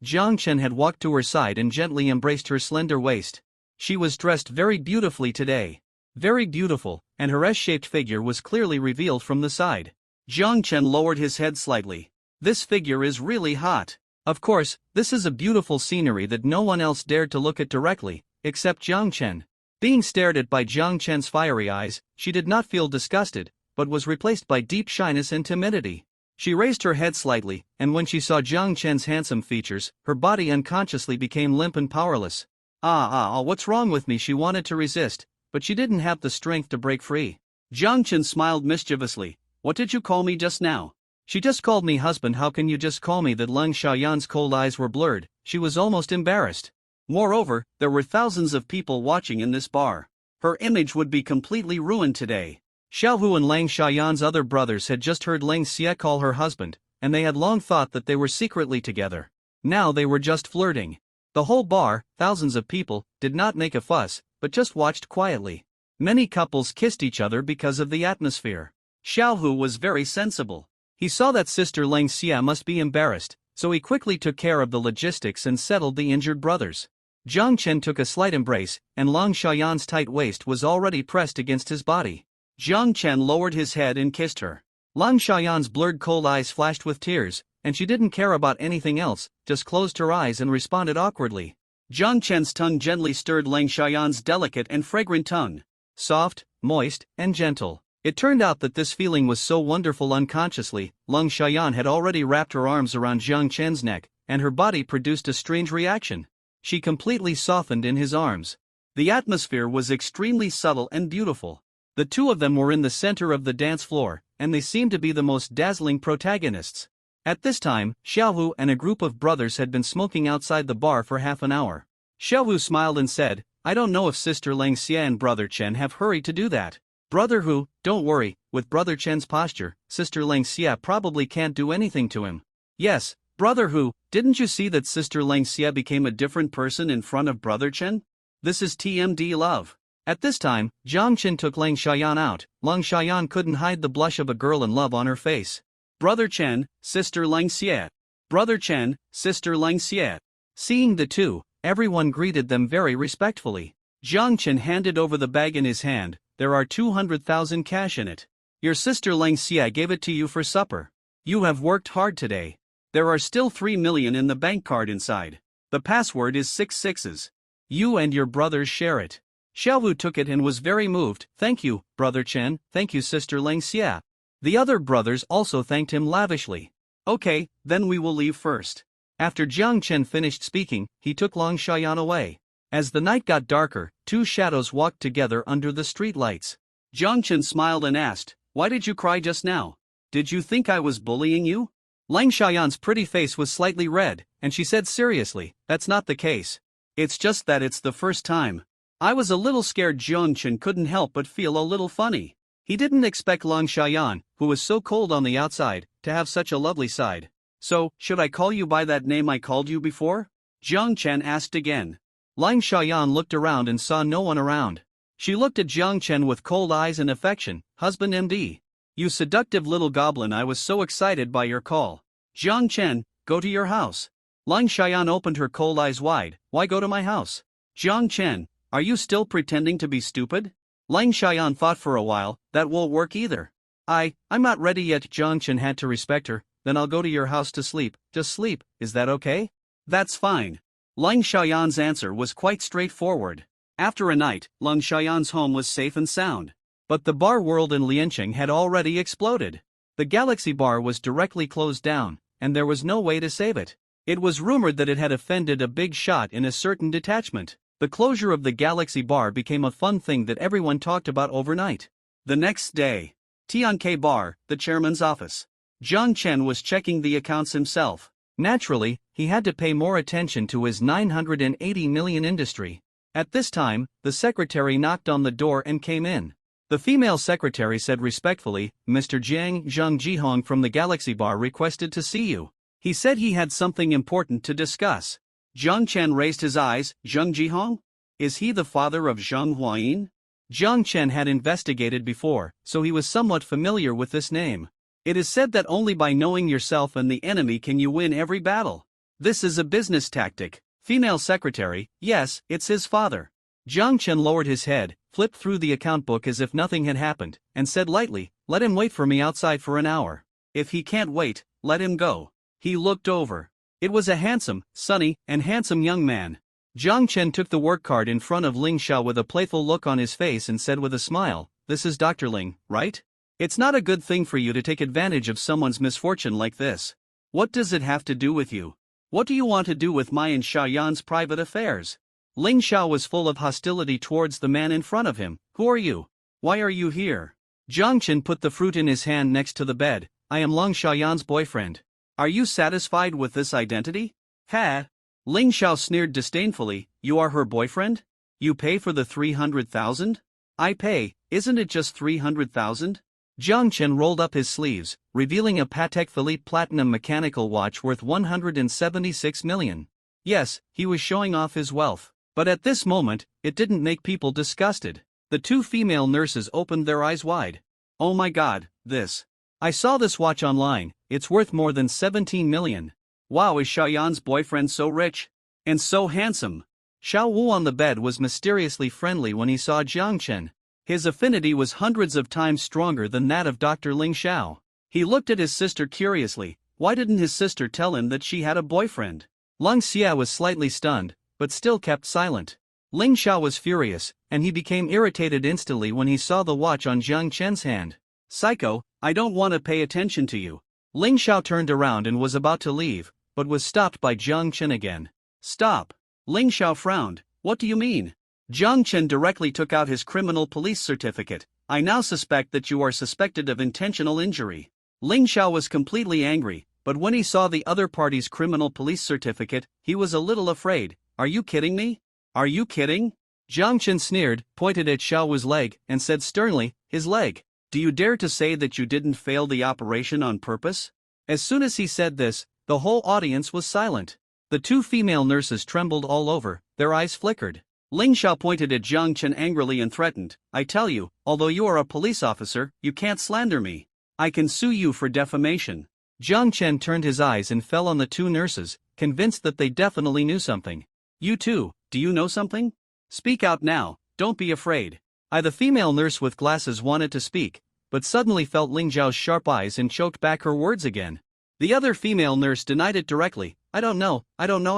Jiang Chen had walked to her side and gently embraced her slender waist. She was dressed very beautifully today. Very beautiful, and her S-shaped figure was clearly revealed from the side. Jiang Chen lowered his head slightly. This figure is really hot. Of course, this is a beautiful scenery that no one else dared to look at directly, except Jiang Chen. Being stared at by Jiang Chen's fiery eyes, she did not feel disgusted, but was replaced by deep shyness and timidity. She raised her head slightly, and when she saw Jiang Chen's handsome features, her body unconsciously became limp and powerless. What's wrong with me? She wanted to resist, but she didn't have the strength to break free. Jiang Chen smiled mischievously. What did you call me just now? She just called me husband. How can you just call me that? Lang Xiaoyan's cold eyes were blurred. She was almost embarrassed. Moreover, there were thousands of people watching in this bar. Her image would be completely ruined today. Xiaohu and Lang Xiaoyan's other brothers had just heard Lang Xie call her husband, and they had long thought that they were secretly together. Now they were just flirting. The whole bar, thousands of people, did not make a fuss, but just watched quietly. Many couples kissed each other because of the atmosphere. Xiaohu was very sensible. He saw that sister Lang Xia must be embarrassed, so he quickly took care of the logistics and settled the injured brothers. Jiang Chen took a slight embrace, and Lang Xiaoyan's tight waist was already pressed against his body. Jiang Chen lowered his head and kissed her. Lang Xiaoyan's blurred cold eyes flashed with tears, and she didn't care about anything else, just closed her eyes and responded awkwardly. Jiang Chen's tongue gently stirred Lang Xiaoyan's delicate and fragrant tongue. Soft, moist, and gentle. It turned out that this feeling was so wonderful unconsciously. Lang Xiaoyan had already wrapped her arms around Jiang Chen's neck, and her body produced a strange reaction. She completely softened in his arms. The atmosphere was extremely subtle and beautiful. The two of them were in the center of the dance floor, and they seemed to be the most dazzling protagonists. At this time, Xiaohu and a group of brothers had been smoking outside the bar for half an hour. Xiaohu smiled and said, "I don't know if Sister Lang Xia and Brother Chen have hurried to do that. Brother Hu, don't worry, with Brother Chen's posture, Sister Lang Xia probably can't do anything to him." "Yes, Brother Hu, didn't you see that Sister Lang Xia became a different person in front of Brother Chen? This is TMD love." At this time, Jiang Chen took Lang Xiaoyan out. Lang Xiaoyan couldn't hide the blush of a girl in love on her face. "Brother Chen, Sister Lang Xia. Brother Chen, Sister Lang Xia." Seeing the two, everyone greeted them very respectfully. Jiang Chen handed over the bag in his hand. "There are 200,000 cash in it. Your sister Lang Xia gave it to you for supper. You have worked hard today. There are still 3 million in the bank card inside. The password is 6 sixes. You and your brothers share it." Xiaowu took it and was very moved. "Thank you, Brother Chen, thank you Sister Lang Xia." The other brothers also thanked him lavishly. "Okay, then we will leave first." After Jiang Chen finished speaking, he took Lang Xiaoyan away. As the night got darker, two shadows walked together under the street lights. Jiang Chen smiled and asked, "Why did you cry just now? Did you think I was bullying you?" Lang Xiaoyan's pretty face was slightly red, and she said seriously, "That's not the case. It's just that it's the first time. I was a little scared." Jiang Chen couldn't help but feel a little funny. He didn't expect Lang Xiaoyan, who was so cold on the outside, to have such a lovely side. "So, should I call you by that name I called you before?" Jiang Chen asked again. Lang Xiaoyan looked around and saw no one around. She looked at Jiang Chen with cold eyes and affection. "Husband MD. You seductive little goblin, I was so excited by your call. Jiang Chen, go to your house." Lang Xiaoyan opened her cold eyes wide. "Why go to my house? Jiang Chen, are you still pretending to be stupid?" Lang Xiaoyan thought for a while. "That won't work either. I'm not ready yet." Jiang Chen had to respect her. "Then I'll go to your house to sleep. Just sleep, is that okay?" "That's fine." Lang Xiaoyan's answer was quite straightforward. After a night, Lang Xiaoyan's home was safe and sound. But the bar world in Lianqing had already exploded. The Galaxy Bar was directly closed down, and there was no way to save it. It was rumored that it had offended a big shot in a certain detachment. The closure of the Galaxy Bar became a fun thing that everyone talked about overnight. The next day, Tianke Bar, the chairman's office. Jiang Chen was checking the accounts himself. Naturally, he had to pay more attention to his 980 million industry. At this time, the secretary knocked on the door and came in. The female secretary said respectfully, "Mr. Jiang Zhang Jihong from the Galaxy Bar requested to see you. He said he had something important to discuss." Jiang Chen raised his eyes. "Zhang Jihong? Is he the father of Zhang Huayin?" Jiang Chen had investigated before, so he was somewhat familiar with this name. It is said that only by knowing yourself and the enemy can you win every battle. This is a business tactic. Female secretary, yes, it's his father. Jiang Chen lowered his head, flipped through the account book as if nothing had happened, and said lightly, "Let him wait for me outside for an hour. If he can't wait, let him go." He looked over. It was a handsome, sunny, and handsome young man. Jiang Chen took the work card in front of Ling Xiao with a playful look on his face and said with a smile, "This is Dr. Ling, right? It's not a good thing for you to take advantage of someone's misfortune like this. What does it have to do with you? What do you want to do with my and Xiaoyan's private affairs?" Ling Xiao was full of hostility towards the man in front of him. "Who are you? Why are you here?" Jiang Chen put the fruit in his hand next to the bed. "I am Lang Xiaoyan's boyfriend. Are you satisfied with this identity?" "Ha!" Ling Xiao sneered disdainfully. "You are her boyfriend? You pay for the 300,000? "I pay, isn't it just 300,000? Jiang Chen rolled up his sleeves, revealing a Patek Philippe Platinum mechanical watch worth 176 million. Yes, he was showing off his wealth. But at this moment, it didn't make people disgusted. The two female nurses opened their eyes wide. "Oh my god, this. I saw this watch online, it's worth more than 17 million. Wow, is Xiaoyan's boyfriend so rich? And so handsome?" Xiao Wu on the bed was mysteriously friendly when he saw Jiang Chen. His affinity was hundreds of times stronger than that of Dr. Ling Xiao. He looked at his sister curiously. Why didn't his sister tell him that she had a boyfriend? Lang Xia was slightly stunned, but still kept silent. Ling Xiao was furious, and he became irritated instantly when he saw the watch on Jiang Chen's hand. "Psycho, I don't want to pay attention to you." Ling Xiao turned around and was about to leave, but was stopped by Jiang Chen again. Stop. Ling Xiao frowned. What do you mean? Jiang Chen directly took out his criminal police certificate. I now suspect that you are suspected of intentional injury. Ling Xiao was completely angry, but when he saw the other party's criminal police certificate, he was a little afraid. Are you kidding me? Are you kidding? Jiang Chen sneered, pointed at Xiao Wu's leg, and said sternly, his leg. Do you dare to say that you didn't fail the operation on purpose? As soon as he said this, the whole audience was silent. The two female nurses trembled all over, their eyes flickered. Ling Xiao pointed at Jiang Chen angrily and threatened, I tell you, although you are a police officer, you can't slander me. I can sue you for defamation. Jiang Chen turned his eyes and fell on the two nurses, convinced that they definitely knew something. You too, do you know something? Speak out now, don't be afraid. The female nurse with glasses wanted to speak, but suddenly felt Ling Xiao's sharp eyes and choked back her words again. The other female nurse denied it directly, I don't know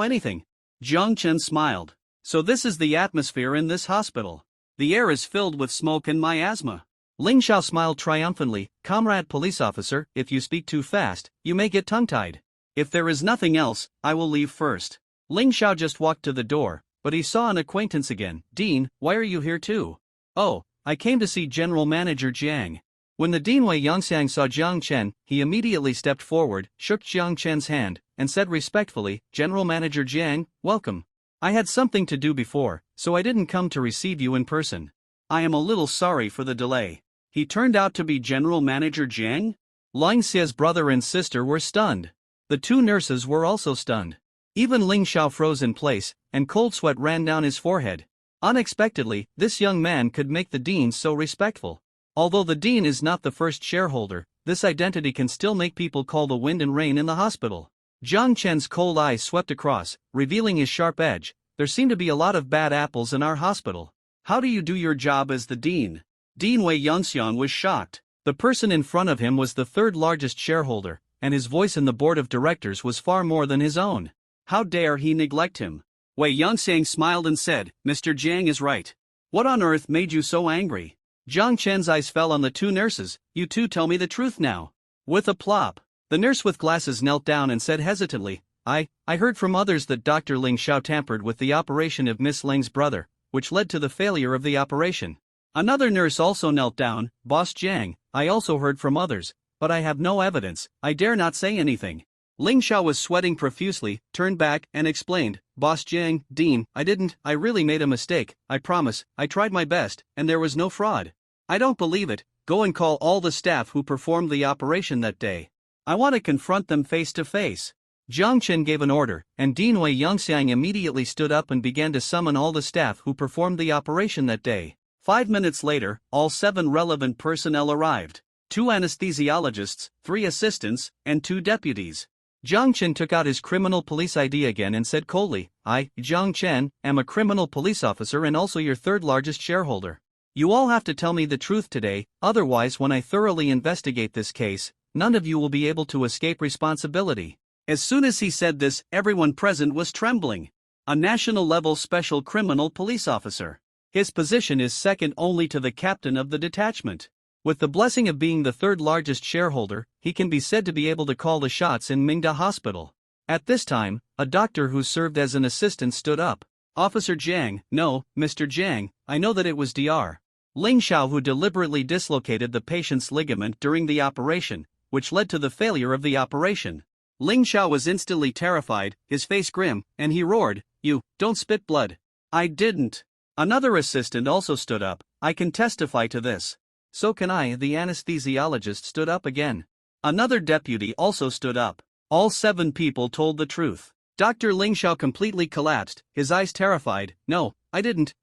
anything. Jiang Chen smiled. So this is the atmosphere in this hospital. The air is filled with smoke and miasma. Ling Xiao smiled triumphantly, Comrade police officer, if you speak too fast, you may get tongue-tied. If there is nothing else, I will leave first. Ling Xiao just walked to the door, but he saw an acquaintance again. Dean, why are you here too? Oh, I came to see General Manager Jiang. When the Dean Wei Yongxiang saw Jiang Chen, he immediately stepped forward, shook Jiang Chen's hand, and said respectfully, General Manager Jiang, welcome. I had something to do before, so I didn't come to receive you in person. I am a little sorry for the delay. He turned out to be General Manager Jiang? Ling Xia's brother and sister were stunned. The two nurses were also stunned. Even Ling Xiao froze in place, and cold sweat ran down his forehead. Unexpectedly, this young man could make the dean so respectful. Although the dean is not the first shareholder, this identity can still make people call the wind and rain in the hospital. Jiang Chen's cold eyes swept across, revealing his sharp edge. There seem to be a lot of bad apples in our hospital. How do you do your job as the dean? Dean Wei Yongxiang was shocked. The person in front of him was the third largest shareholder, and his voice in the board of directors was far more than his own. How dare he neglect him? Wei Yongxiang smiled and said, Mr. Jiang is right. What on earth made you so angry? Jiang Chen's eyes fell on the two nurses. You two tell me the truth now. With a plop, the nurse with glasses knelt down and said hesitantly, I heard from others that Dr. Ling Xiao tampered with the operation of Miss Ling's brother, which led to the failure of the operation. Another nurse also knelt down, Boss Jiang, I also heard from others, but I have no evidence, I dare not say anything. Ling Xiao was sweating profusely, turned back, and explained, Boss Jiang, Dean, I really made a mistake, I promise, I tried my best, and there was no fraud. I don't believe it, go and call all the staff who performed the operation that day. I want to confront them face to face. Jiang Chen gave an order, and Dean Wei Yongxiang immediately stood up and began to summon all the staff who performed the operation that day. 5 minutes later, all 7 relevant personnel arrived. 2 anesthesiologists, 3 assistants, and 2 deputies. Jiang Chen took out his criminal police ID again and said coldly, I, Jiang Chen, am a criminal police officer and also your third largest shareholder. You all have to tell me the truth today, otherwise when I thoroughly investigate this case, none of you will be able to escape responsibility. As soon as he said this, everyone present was trembling. A national-level special criminal police officer. His position is second only to the captain of the detachment. With the blessing of being the third largest shareholder, he can be said to be able to call the shots in Mingda Hospital. At this time, a doctor who served as an assistant stood up. Officer Jiang, no, Mr. Jiang, I know that it was Dr. Ling Xiao who deliberately dislocated the patient's ligament during the operation, which led to the failure of the operation. Ling Xiao was instantly terrified, his face grim, and he roared, You, don't spit blood. I didn't. Another assistant also stood up, I can testify to this. So can I, the anesthesiologist stood up again. Another deputy also stood up. All 7 people told the truth. Dr. Ling Xiao completely collapsed, his eyes terrified. No, I didn't,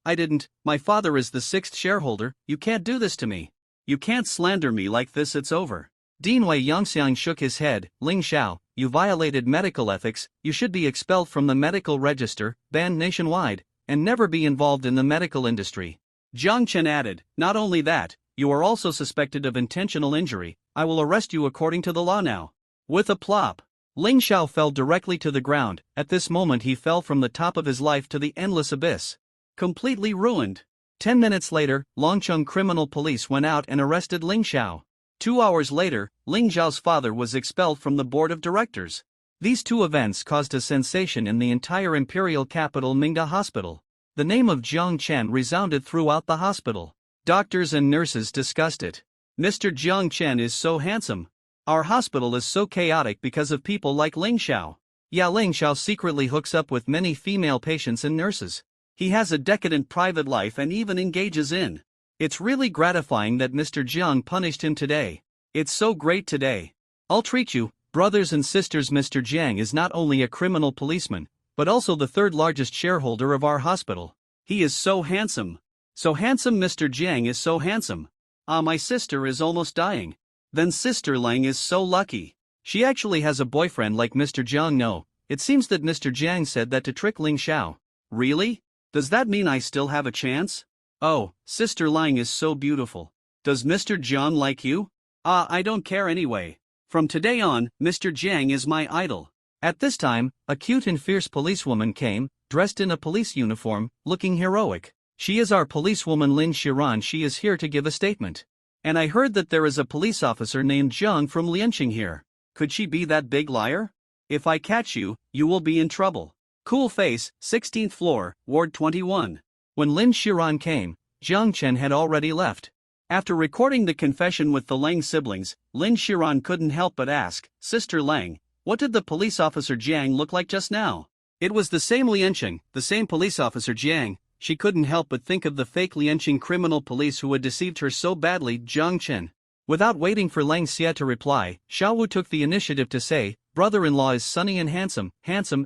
my father is the 6th shareholder, you can't do this to me. You can't slander me like this, it's over. Dean Wei Yongxiang shook his head, Ling Xiao, you violated medical ethics, you should be expelled from the medical register, banned nationwide, and never be involved in the medical industry. Jiang Chen added, not only that, you are also suspected of intentional injury, I will arrest you according to the law now. With a plop, Ling Xiao fell directly to the ground. At this moment he fell from the top of his life to the endless abyss. Completely ruined. 10 minutes later, Longcheng criminal police went out and arrested Ling Xiao. 2 hours later, Ling Xiao's father was expelled from the board of directors. These two events caused a sensation in the entire imperial capital Manga hospital. The name of Jiang Chen resounded throughout the hospital. Doctors and nurses discussed it. Mr. Jiang Chen is so handsome. Our hospital is so chaotic because of people like Ling Xiao. Yeah, Ling Xiao secretly hooks up with many female patients and nurses. He has a decadent private life and even engages in. It's really gratifying that Mr. Jiang punished him today. It's so great today. I'll treat you, brothers and sisters. Mr. Jiang is not only a criminal policeman, but also the third largest shareholder of our hospital. He is so handsome. So handsome. Mr. Jiang is so handsome. My sister is almost dying. Then Sister Lang is so lucky. She actually has a boyfriend like Mr. Jiang. No, it seems that Mr. Jiang said that to trick Ling Xiao. Really? Does that mean I still have a chance? Oh, Sister Lang is so beautiful. Does Mr. Jiang like you? I don't care anyway. From today on, Mr. Jiang is my idol. At this time, a cute and fierce policewoman came, dressed in a police uniform, looking heroic. She is our policewoman Lin Shiran. She is here to give a statement. And I heard that there is a police officer named Zhang from Lianqing here. Could she be that big liar? If I catch you, you will be in trouble. Cool face, 16th floor, Ward 21. When Lin Shiran came, Jiang Chen had already left. After recording the confession with the Lang siblings, Lin Shiran couldn't help but ask, Sister Lang, what did the police officer Jiang look like just now? It was the same Lianqing, the same police officer Jiang. She couldn't help but think of the fake Lianqing criminal police who had deceived her so badly. Jiang Chen. Without waiting for Lang Xie to reply, Xiaowu took the initiative to say, brother-in-law is sunny and handsome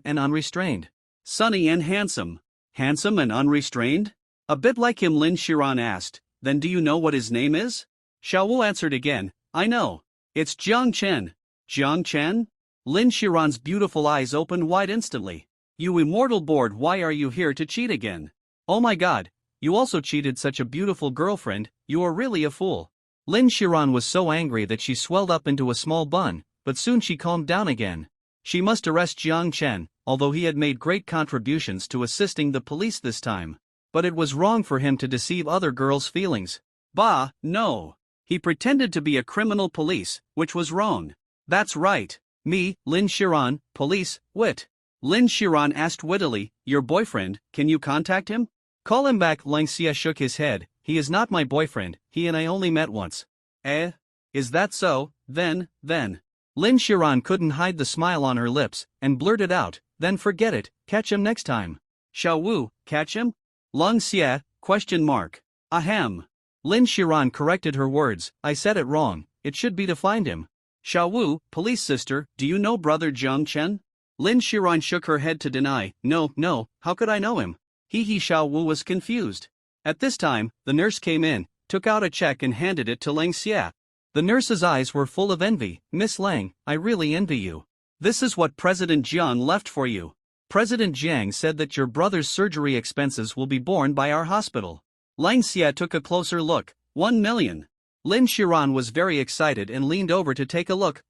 and unrestrained. Sunny and handsome and unrestrained? A bit like him. Lin Shiran asked, then do you know what his name is? Xiaowu answered again, I know. It's Jiang Chen. Jiang Chen? Lin Shiran's beautiful eyes opened wide instantly. You immortal board, why are you here to cheat again? Oh my god, you also cheated such a beautiful girlfriend, you are really a fool. Lin Shiran was so angry that she swelled up into a small bun, but soon she calmed down again. She must arrest Jiang Chen, although he had made great contributions to assisting the police this time. But it was wrong for him to deceive other girls' feelings. Bah, no. He pretended to be a criminal police, which was wrong. That's right. Me, Lin Shiran, police, wit. Lin Shiran asked wittily, your boyfriend, can you contact him? Call him back. Lang Xie shook his head. He is not my boyfriend, he and I only met once. Eh? Is that so? Then. Lin Shiran couldn't hide the smile on her lips, and blurted out, then forget it, catch him next time. Xiaowu, catch him? Lang Xie, ? Ahem. Lin Shiran corrected her words, I said it wrong, it should be to find him. Xiaowu, police sister, do you know brother Jiang Chen? Lin Shiran shook her head to deny, no, how could I know him? Xiaowu was confused. At this time, the nurse came in, took out a check and handed it to Lang Xie. The nurse's eyes were full of envy. Miss Lang, I really envy you. This is what President Jiang left for you. President Jiang said that your brother's surgery expenses will be borne by our hospital. Lang Xie took a closer look. 1 million. Lin Shiran was very excited and leaned over to take a look.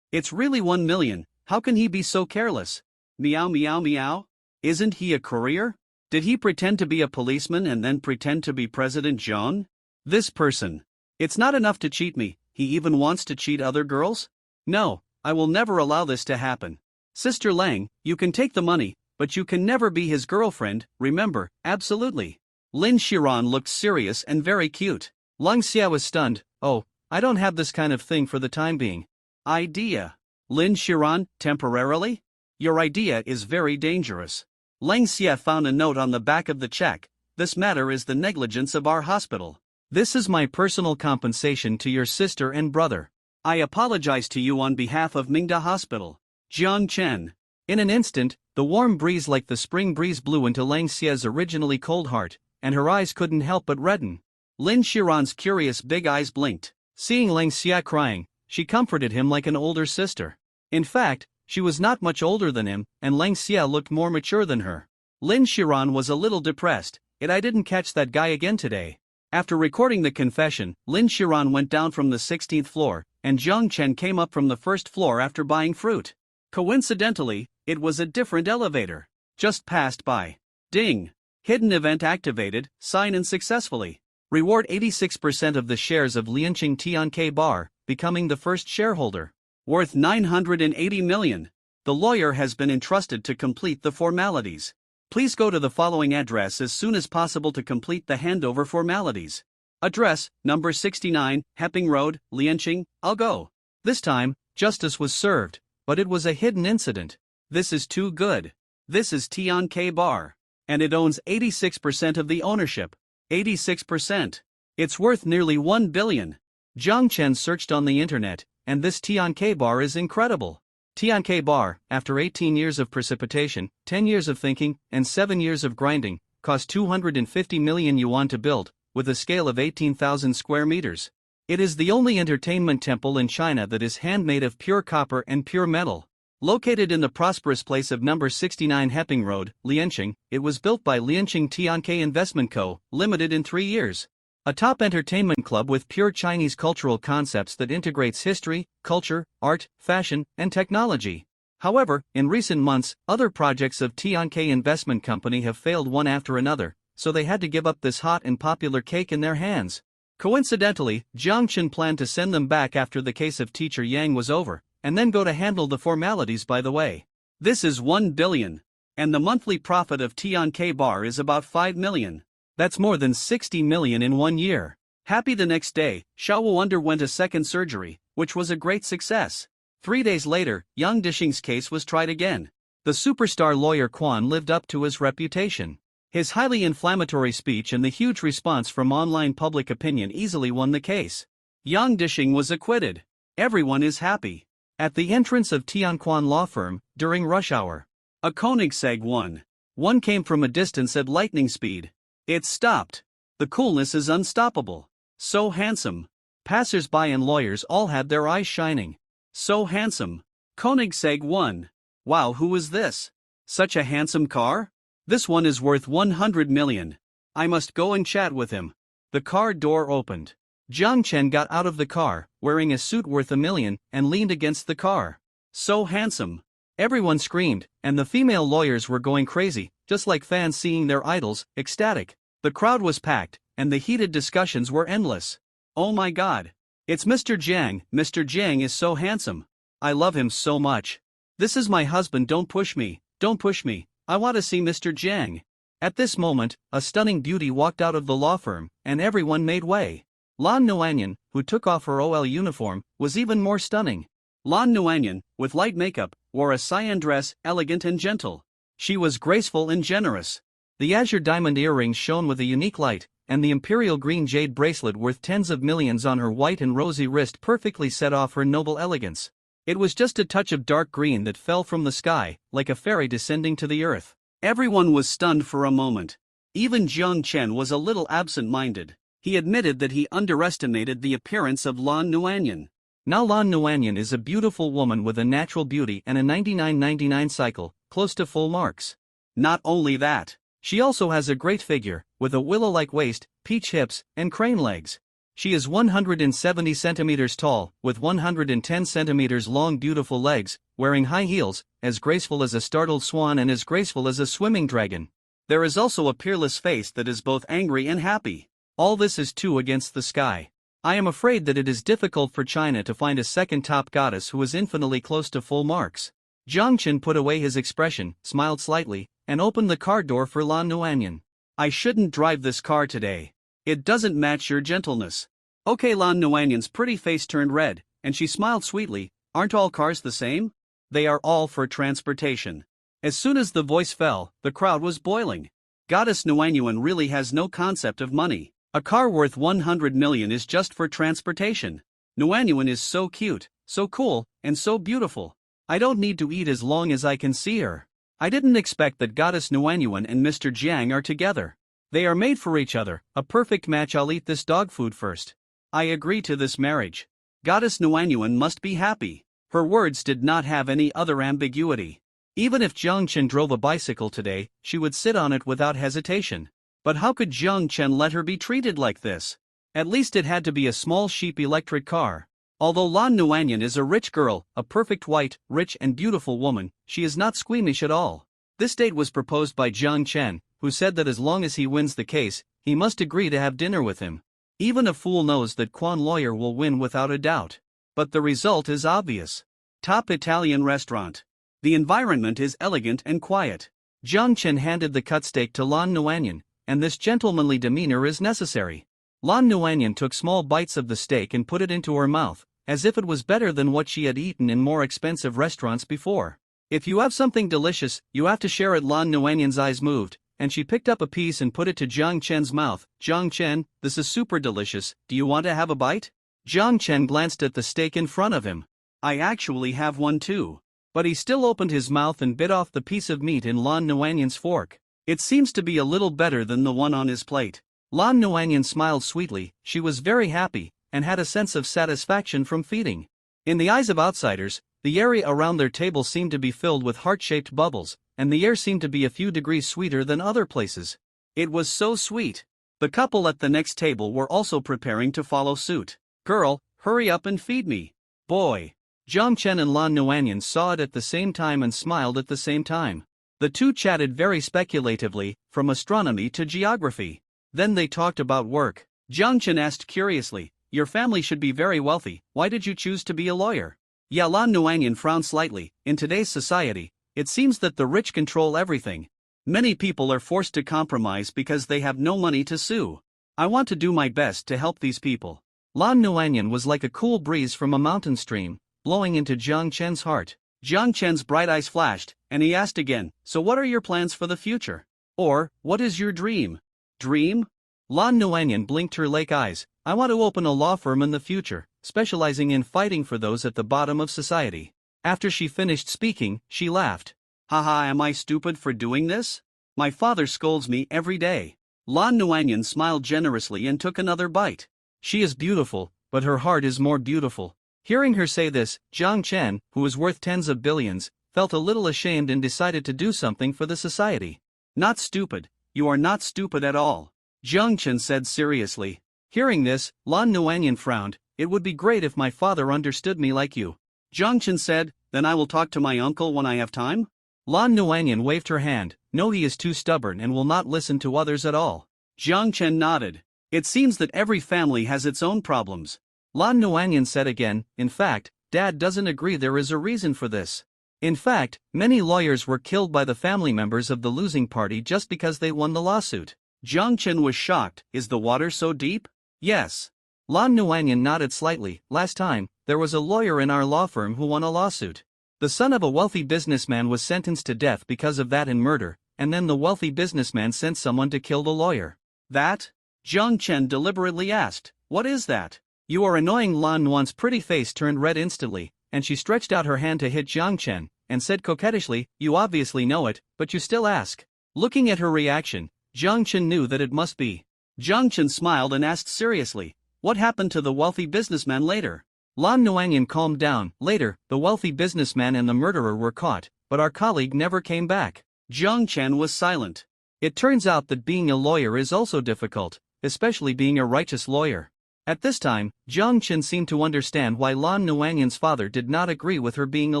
It's really 1 million. How can he be so careless? Meow. Isn't he a courier? Did he pretend to be a policeman and then pretend to be President Jiang? This person. It's not enough to cheat me, he even wants to cheat other girls? No, I will never allow this to happen. Sister Lang, you can take the money, but you can never be his girlfriend, remember, absolutely. Lin Shiran looked serious and very cute. Lang Xie was stunned. Oh, I don't have this kind of thing for the time being. Idea. Lin Shiran, temporarily? Your idea is very dangerous. Lang Xie found a note on the back of the check. This matter is the negligence of our hospital. This is my personal compensation to your sister and brother. I apologize to you on behalf of Mingda Hospital. Jiang Chen. In an instant, the warm breeze like the spring breeze blew into Lang Xie's originally cold heart, and her eyes couldn't help but redden. Lin Shiran's curious big eyes blinked. Seeing Lang Xie crying, she comforted him like an older sister. In fact, she was not much older than him, and Lang Xie looked more mature than her. Lin Shiran was a little depressed. I didn't catch that guy again today. After recording the confession, Lin Shiran went down from the 16th floor, and Jiang Chen came up from the first floor after buying fruit. Coincidentally, it was a different elevator. Just passed by. Ding. Hidden event activated, sign in successfully. Reward 86% of the shares of Lianqing Tianke Bar, becoming the first shareholder. Worth 980 million. The lawyer has been entrusted to complete the formalities. Please go to the following address as soon as possible to complete the handover formalities. Address, number 69, Hepping Road, Lianqing. I'll go. This time, justice was served, but it was a hidden incident. This is too good. This is Tian Bar. And it owns 86% of the ownership. 86%. It's worth nearly 1 billion. Zhang Chen searched on the internet, and this Tian Bar is incredible. Tian Bar, after 18 years of precipitation, 10 years of thinking, and 7 years of grinding, cost 250 million yuan to build, with a scale of 18,000 square meters. It is the only entertainment temple in China that is handmade of pure copper and pure metal. Located in the prosperous place of number 69 Hepping Road, Lianqing, it was built by Lianqing Tianke Investment Co., Limited in 3 years. A top entertainment club with pure Chinese cultural concepts that integrates history, culture, art, fashion, and technology. However, in recent months, other projects of Tianke Investment Company have failed one after another, so they had to give up this hot and popular cake in their hands. Coincidentally, Zhang Chen planned to send them back after the case of teacher Yang was over, and then go to handle the formalities by the way. This is 1 billion. And the monthly profit of Tianke Bar is about 5 million. That's more than 60 million in 1 year. Happy the next day, Xiaowu underwent a second surgery, which was a great success. 3 days later, Yang Dishing's case was tried again. The superstar lawyer Quan lived up to his reputation. His highly inflammatory speech and the huge response from online public opinion easily won the case. Yang Dishing was acquitted. Everyone is happy. At the entrance of Tianquan law firm, during rush hour, a Koenigsegg 1 came from a distance at lightning speed. It stopped. The coolness is unstoppable. So handsome. Passers-by and lawyers all had their eyes shining. So handsome. Koenigsegg 1. Wow, who is this? Such a handsome car? This one is worth 100 million. I must go and chat with him. The car door opened. Zhang Chen got out of the car, wearing a suit worth 1 million, and leaned against the car. So handsome. Everyone screamed, and the female lawyers were going crazy, just like fans seeing their idols, ecstatic. The crowd was packed, and the heated discussions were endless. Oh my god. It's Mr. Jiang. Mr. Jiang is so handsome. I love him so much. This is my husband. Don't push me. Don't push me. I want to see Mr. Jiang. At this moment, a stunning beauty walked out of the law firm, and everyone made way. Lan Nuanyan, who took off her OL uniform, was even more stunning. Lan Nuanyan, with light makeup, wore a cyan dress, elegant and gentle. She was graceful and generous. The azure diamond earrings shone with a unique light, and the imperial green jade bracelet worth tens of millions on her white and rosy wrist perfectly set off her noble elegance. It was just a touch of dark green that fell from the sky, like a fairy descending to the earth. Everyone was stunned for a moment. Even Zhang Chen was a little absent-minded. He admitted that he underestimated the appearance of Lan Nuanyan. Now Lan Nuanyan is a beautiful woman with a natural beauty and a 99.99 cycle, close to full marks. Not only that, she also has a great figure, with a willow-like waist, peach hips, and crane legs. She is 170 centimeters tall, with 110 centimeters long beautiful legs, wearing high heels, as graceful as a startled swan and as graceful as a swimming dragon. There is also a peerless face that is both angry and happy. All this is 2 against the sky. I am afraid that it is difficult for China to find a second top goddess who is infinitely close to full marks. Zhang Chen put away his expression, smiled slightly, and opened the car door for Lan Nuanyan. I shouldn't drive this car today. It doesn't match your gentleness. Okay, Lan Nuanyan's pretty face turned red, and she smiled sweetly. Aren't all cars the same? They are all for transportation. As soon as the voice fell, the crowd was boiling. Goddess Nuanyan really has no concept of money. A car worth 100 million is just for transportation. Nuanyan is so cute, so cool, and so beautiful. I don't need to eat as long as I can see her. I didn't expect that Goddess Nuanyan and Mr. Jiang are together. They are made for each other, a perfect match. I'll eat this dog food first. I agree to this marriage. Goddess Nuanyan must be happy. Her words did not have any other ambiguity. Even if Zhang Chen drove a bicycle today, she would sit on it without hesitation. But how could Zhang Chen let her be treated like this? At least it had to be a small cheap electric car. Although Lan Nuanyan is a rich girl, a perfect white, rich and beautiful woman, she is not squeamish at all. This date was proposed by Zhang Chen, who said that as long as he wins the case, he must agree to have dinner with him. Even a fool knows that Quan lawyer will win without a doubt. But the result is obvious. Top Italian restaurant. The environment is elegant and quiet. Jiang Chen handed the cut steak to Lan Nuanyan, and this gentlemanly demeanor is necessary. Lan Nuanyan took small bites of the steak and put it into her mouth, as if it was better than what she had eaten in more expensive restaurants before. If you have something delicious, you have to share it. Lan Nuanyan's eyes moved, and she picked up a piece and put it to Jiang Chen's mouth. Jiang Chen, this is super delicious, do you want to have a bite? Jiang Chen glanced at the steak in front of him. I actually have one too. But he still opened his mouth and bit off the piece of meat in Lan Nuanyan's fork. It seems to be a little better than the one on his plate. Lan Nuanyan smiled sweetly, she was very happy, and had a sense of satisfaction from feeding. In the eyes of outsiders, the area around their table seemed to be filled with heart-shaped bubbles, and the air seemed to be a few degrees sweeter than other places. It was so sweet. The couple at the next table were also preparing to follow suit. Girl, hurry up and feed me. Boy. Jiang Chen and Lan Nuanyan saw it at the same time and smiled at the same time. The two chatted very speculatively, from astronomy to geography. Then they talked about work. Jiang Chen asked curiously, your family should be very wealthy, why did you choose to be a lawyer? Yeah, Lan Nuanyan frowned slightly. In today's society, it seems that the rich control everything. Many people are forced to compromise because they have no money to sue. I want to do my best to help these people. Lan Nuanyan was like a cool breeze from a mountain stream, blowing into Jiang Chen's heart. Jiang Chen's bright eyes flashed, and he asked again, so what are your plans for the future? Or, what is your dream? Dream? Lan Nuanyan blinked her lake eyes. I want to open a law firm in the future, specializing in fighting for those at the bottom of society. After she finished speaking, she laughed. Haha, am I stupid for doing this? My father scolds me every day. Lan Nuanyan smiled generously and took another bite. She is beautiful, but her heart is more beautiful. Hearing her say this, Jiang Chen, who was worth tens of billions, felt a little ashamed and decided to do something for the society. Not stupid, you are not stupid at all, Jiang Chen said seriously. Hearing this, Lan Nuanyan frowned. It would be great if my father understood me like you. Jiang Chen said, then I will talk to my uncle when I have time? Lan Nuanyan waved her hand. No, he is too stubborn and will not listen to others at all. Jiang Chen nodded. It seems that every family has its own problems. Lan Nuanyan said again, in fact, Dad doesn't agree there is a reason for this. In fact, many lawyers were killed by the family members of the losing party just because they won the lawsuit. Jiang Chen was shocked. Is the water so deep? Yes. Lan Nuanyan nodded slightly. Last time, there was a lawyer in our law firm who won a lawsuit. The son of a wealthy businessman was sentenced to death because of that in murder, and then the wealthy businessman sent someone to kill the lawyer. That? Jiang Chen deliberately asked. What is that? You are annoying. Lan Nuan's pretty face turned red instantly, and she stretched out her hand to hit Jiang Chen, and said coquettishly, you obviously know it, but you still ask. Looking at her reaction, Jiang Chen knew that it must be. Jiang Chen smiled and asked seriously, what happened to the wealthy businessman later? Lan Nuanyan calmed down. Later, the wealthy businessman and the murderer were caught, but our colleague never came back. Jiang Chen was silent. It turns out that being a lawyer is also difficult, especially being a righteous lawyer. At this time, Jiang Chen seemed to understand why Lan Nuanyan's father did not agree with her being a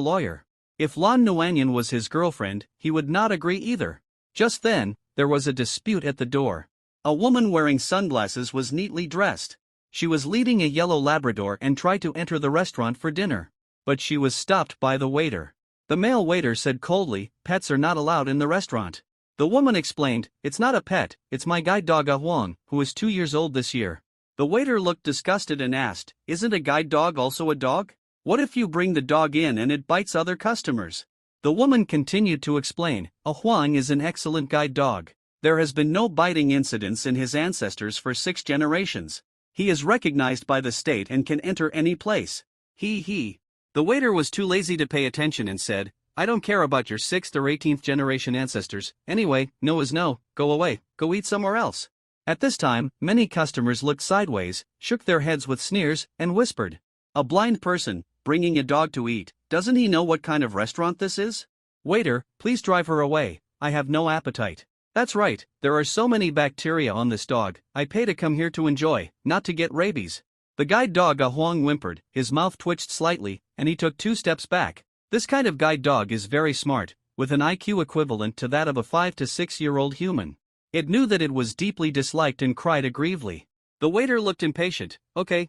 lawyer. If Lan Nuanyan was his girlfriend, he would not agree either. Just then, there was a dispute at the door. A woman wearing sunglasses was neatly dressed. She was leading a yellow Labrador and tried to enter the restaurant for dinner. But she was stopped by the waiter. The male waiter said coldly, pets are not allowed in the restaurant. The woman explained, it's not a pet, it's my guide dog Huang, who is 2 years old this year. The waiter looked disgusted and asked, isn't a guide dog also a dog? What if you bring the dog in and it bites other customers? The woman continued to explain, Huang is an excellent guide dog. There has been no biting incidents in his ancestors for 6 generations. He is recognized by the state and can enter any place. He. The waiter was too lazy to pay attention and said, I don't care about your 6th or 18th generation ancestors. Anyway, no is no, go away, go eat somewhere else. At this time, many customers looked sideways, shook their heads with sneers, and whispered, a blind person, bringing a dog to eat, doesn't he know what kind of restaurant this is? Waiter, please drive her away, I have no appetite. That's right, there are so many bacteria on this dog, I pay to come here to enjoy, not to get rabies. The guide dog Huang whimpered, his mouth twitched slightly, and he took 2 steps back. This kind of guide dog is very smart, with an IQ equivalent to that of a 5 to 6-year-old human. It knew that it was deeply disliked and cried aggrievedly. The waiter looked impatient. Okay,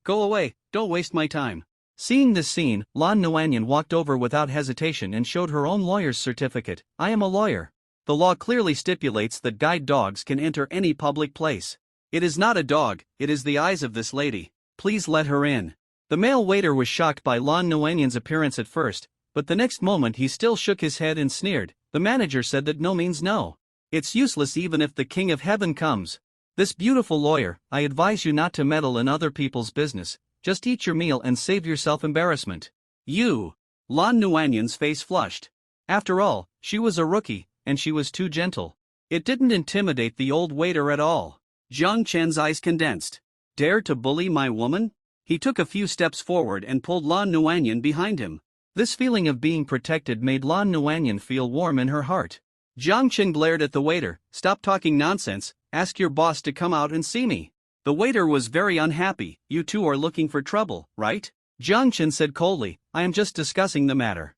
go away, don't waste my time. Seeing this scene, Lan Nuanyan walked over without hesitation and showed her own lawyer's certificate. I am a lawyer. The law clearly stipulates that guide dogs can enter any public place. It is not a dog, it is the eyes of this lady. Please let her in. The male waiter was shocked by Lan Nuanyan's appearance at first, but the next moment he still shook his head and sneered. The manager said that no means no. It's useless even if the King of Heaven comes. This beautiful lawyer, I advise you not to meddle in other people's business, just eat your meal and save yourself embarrassment. You. Lan Nuanyan's face flushed. After all, she was a rookie, and she was too gentle. It didn't intimidate the old waiter at all. Jiang Chen's eyes condensed. Dare to bully my woman? He took a few steps forward and pulled Lan Nuanyan behind him. This feeling of being protected made Lan Nuanyan feel warm in her heart. Jiang Chen glared at the waiter. Stop talking nonsense, ask your boss to come out and see me. The waiter was very unhappy. You two are looking for trouble, right? Jiang Chen said coldly, I am just discussing the matter.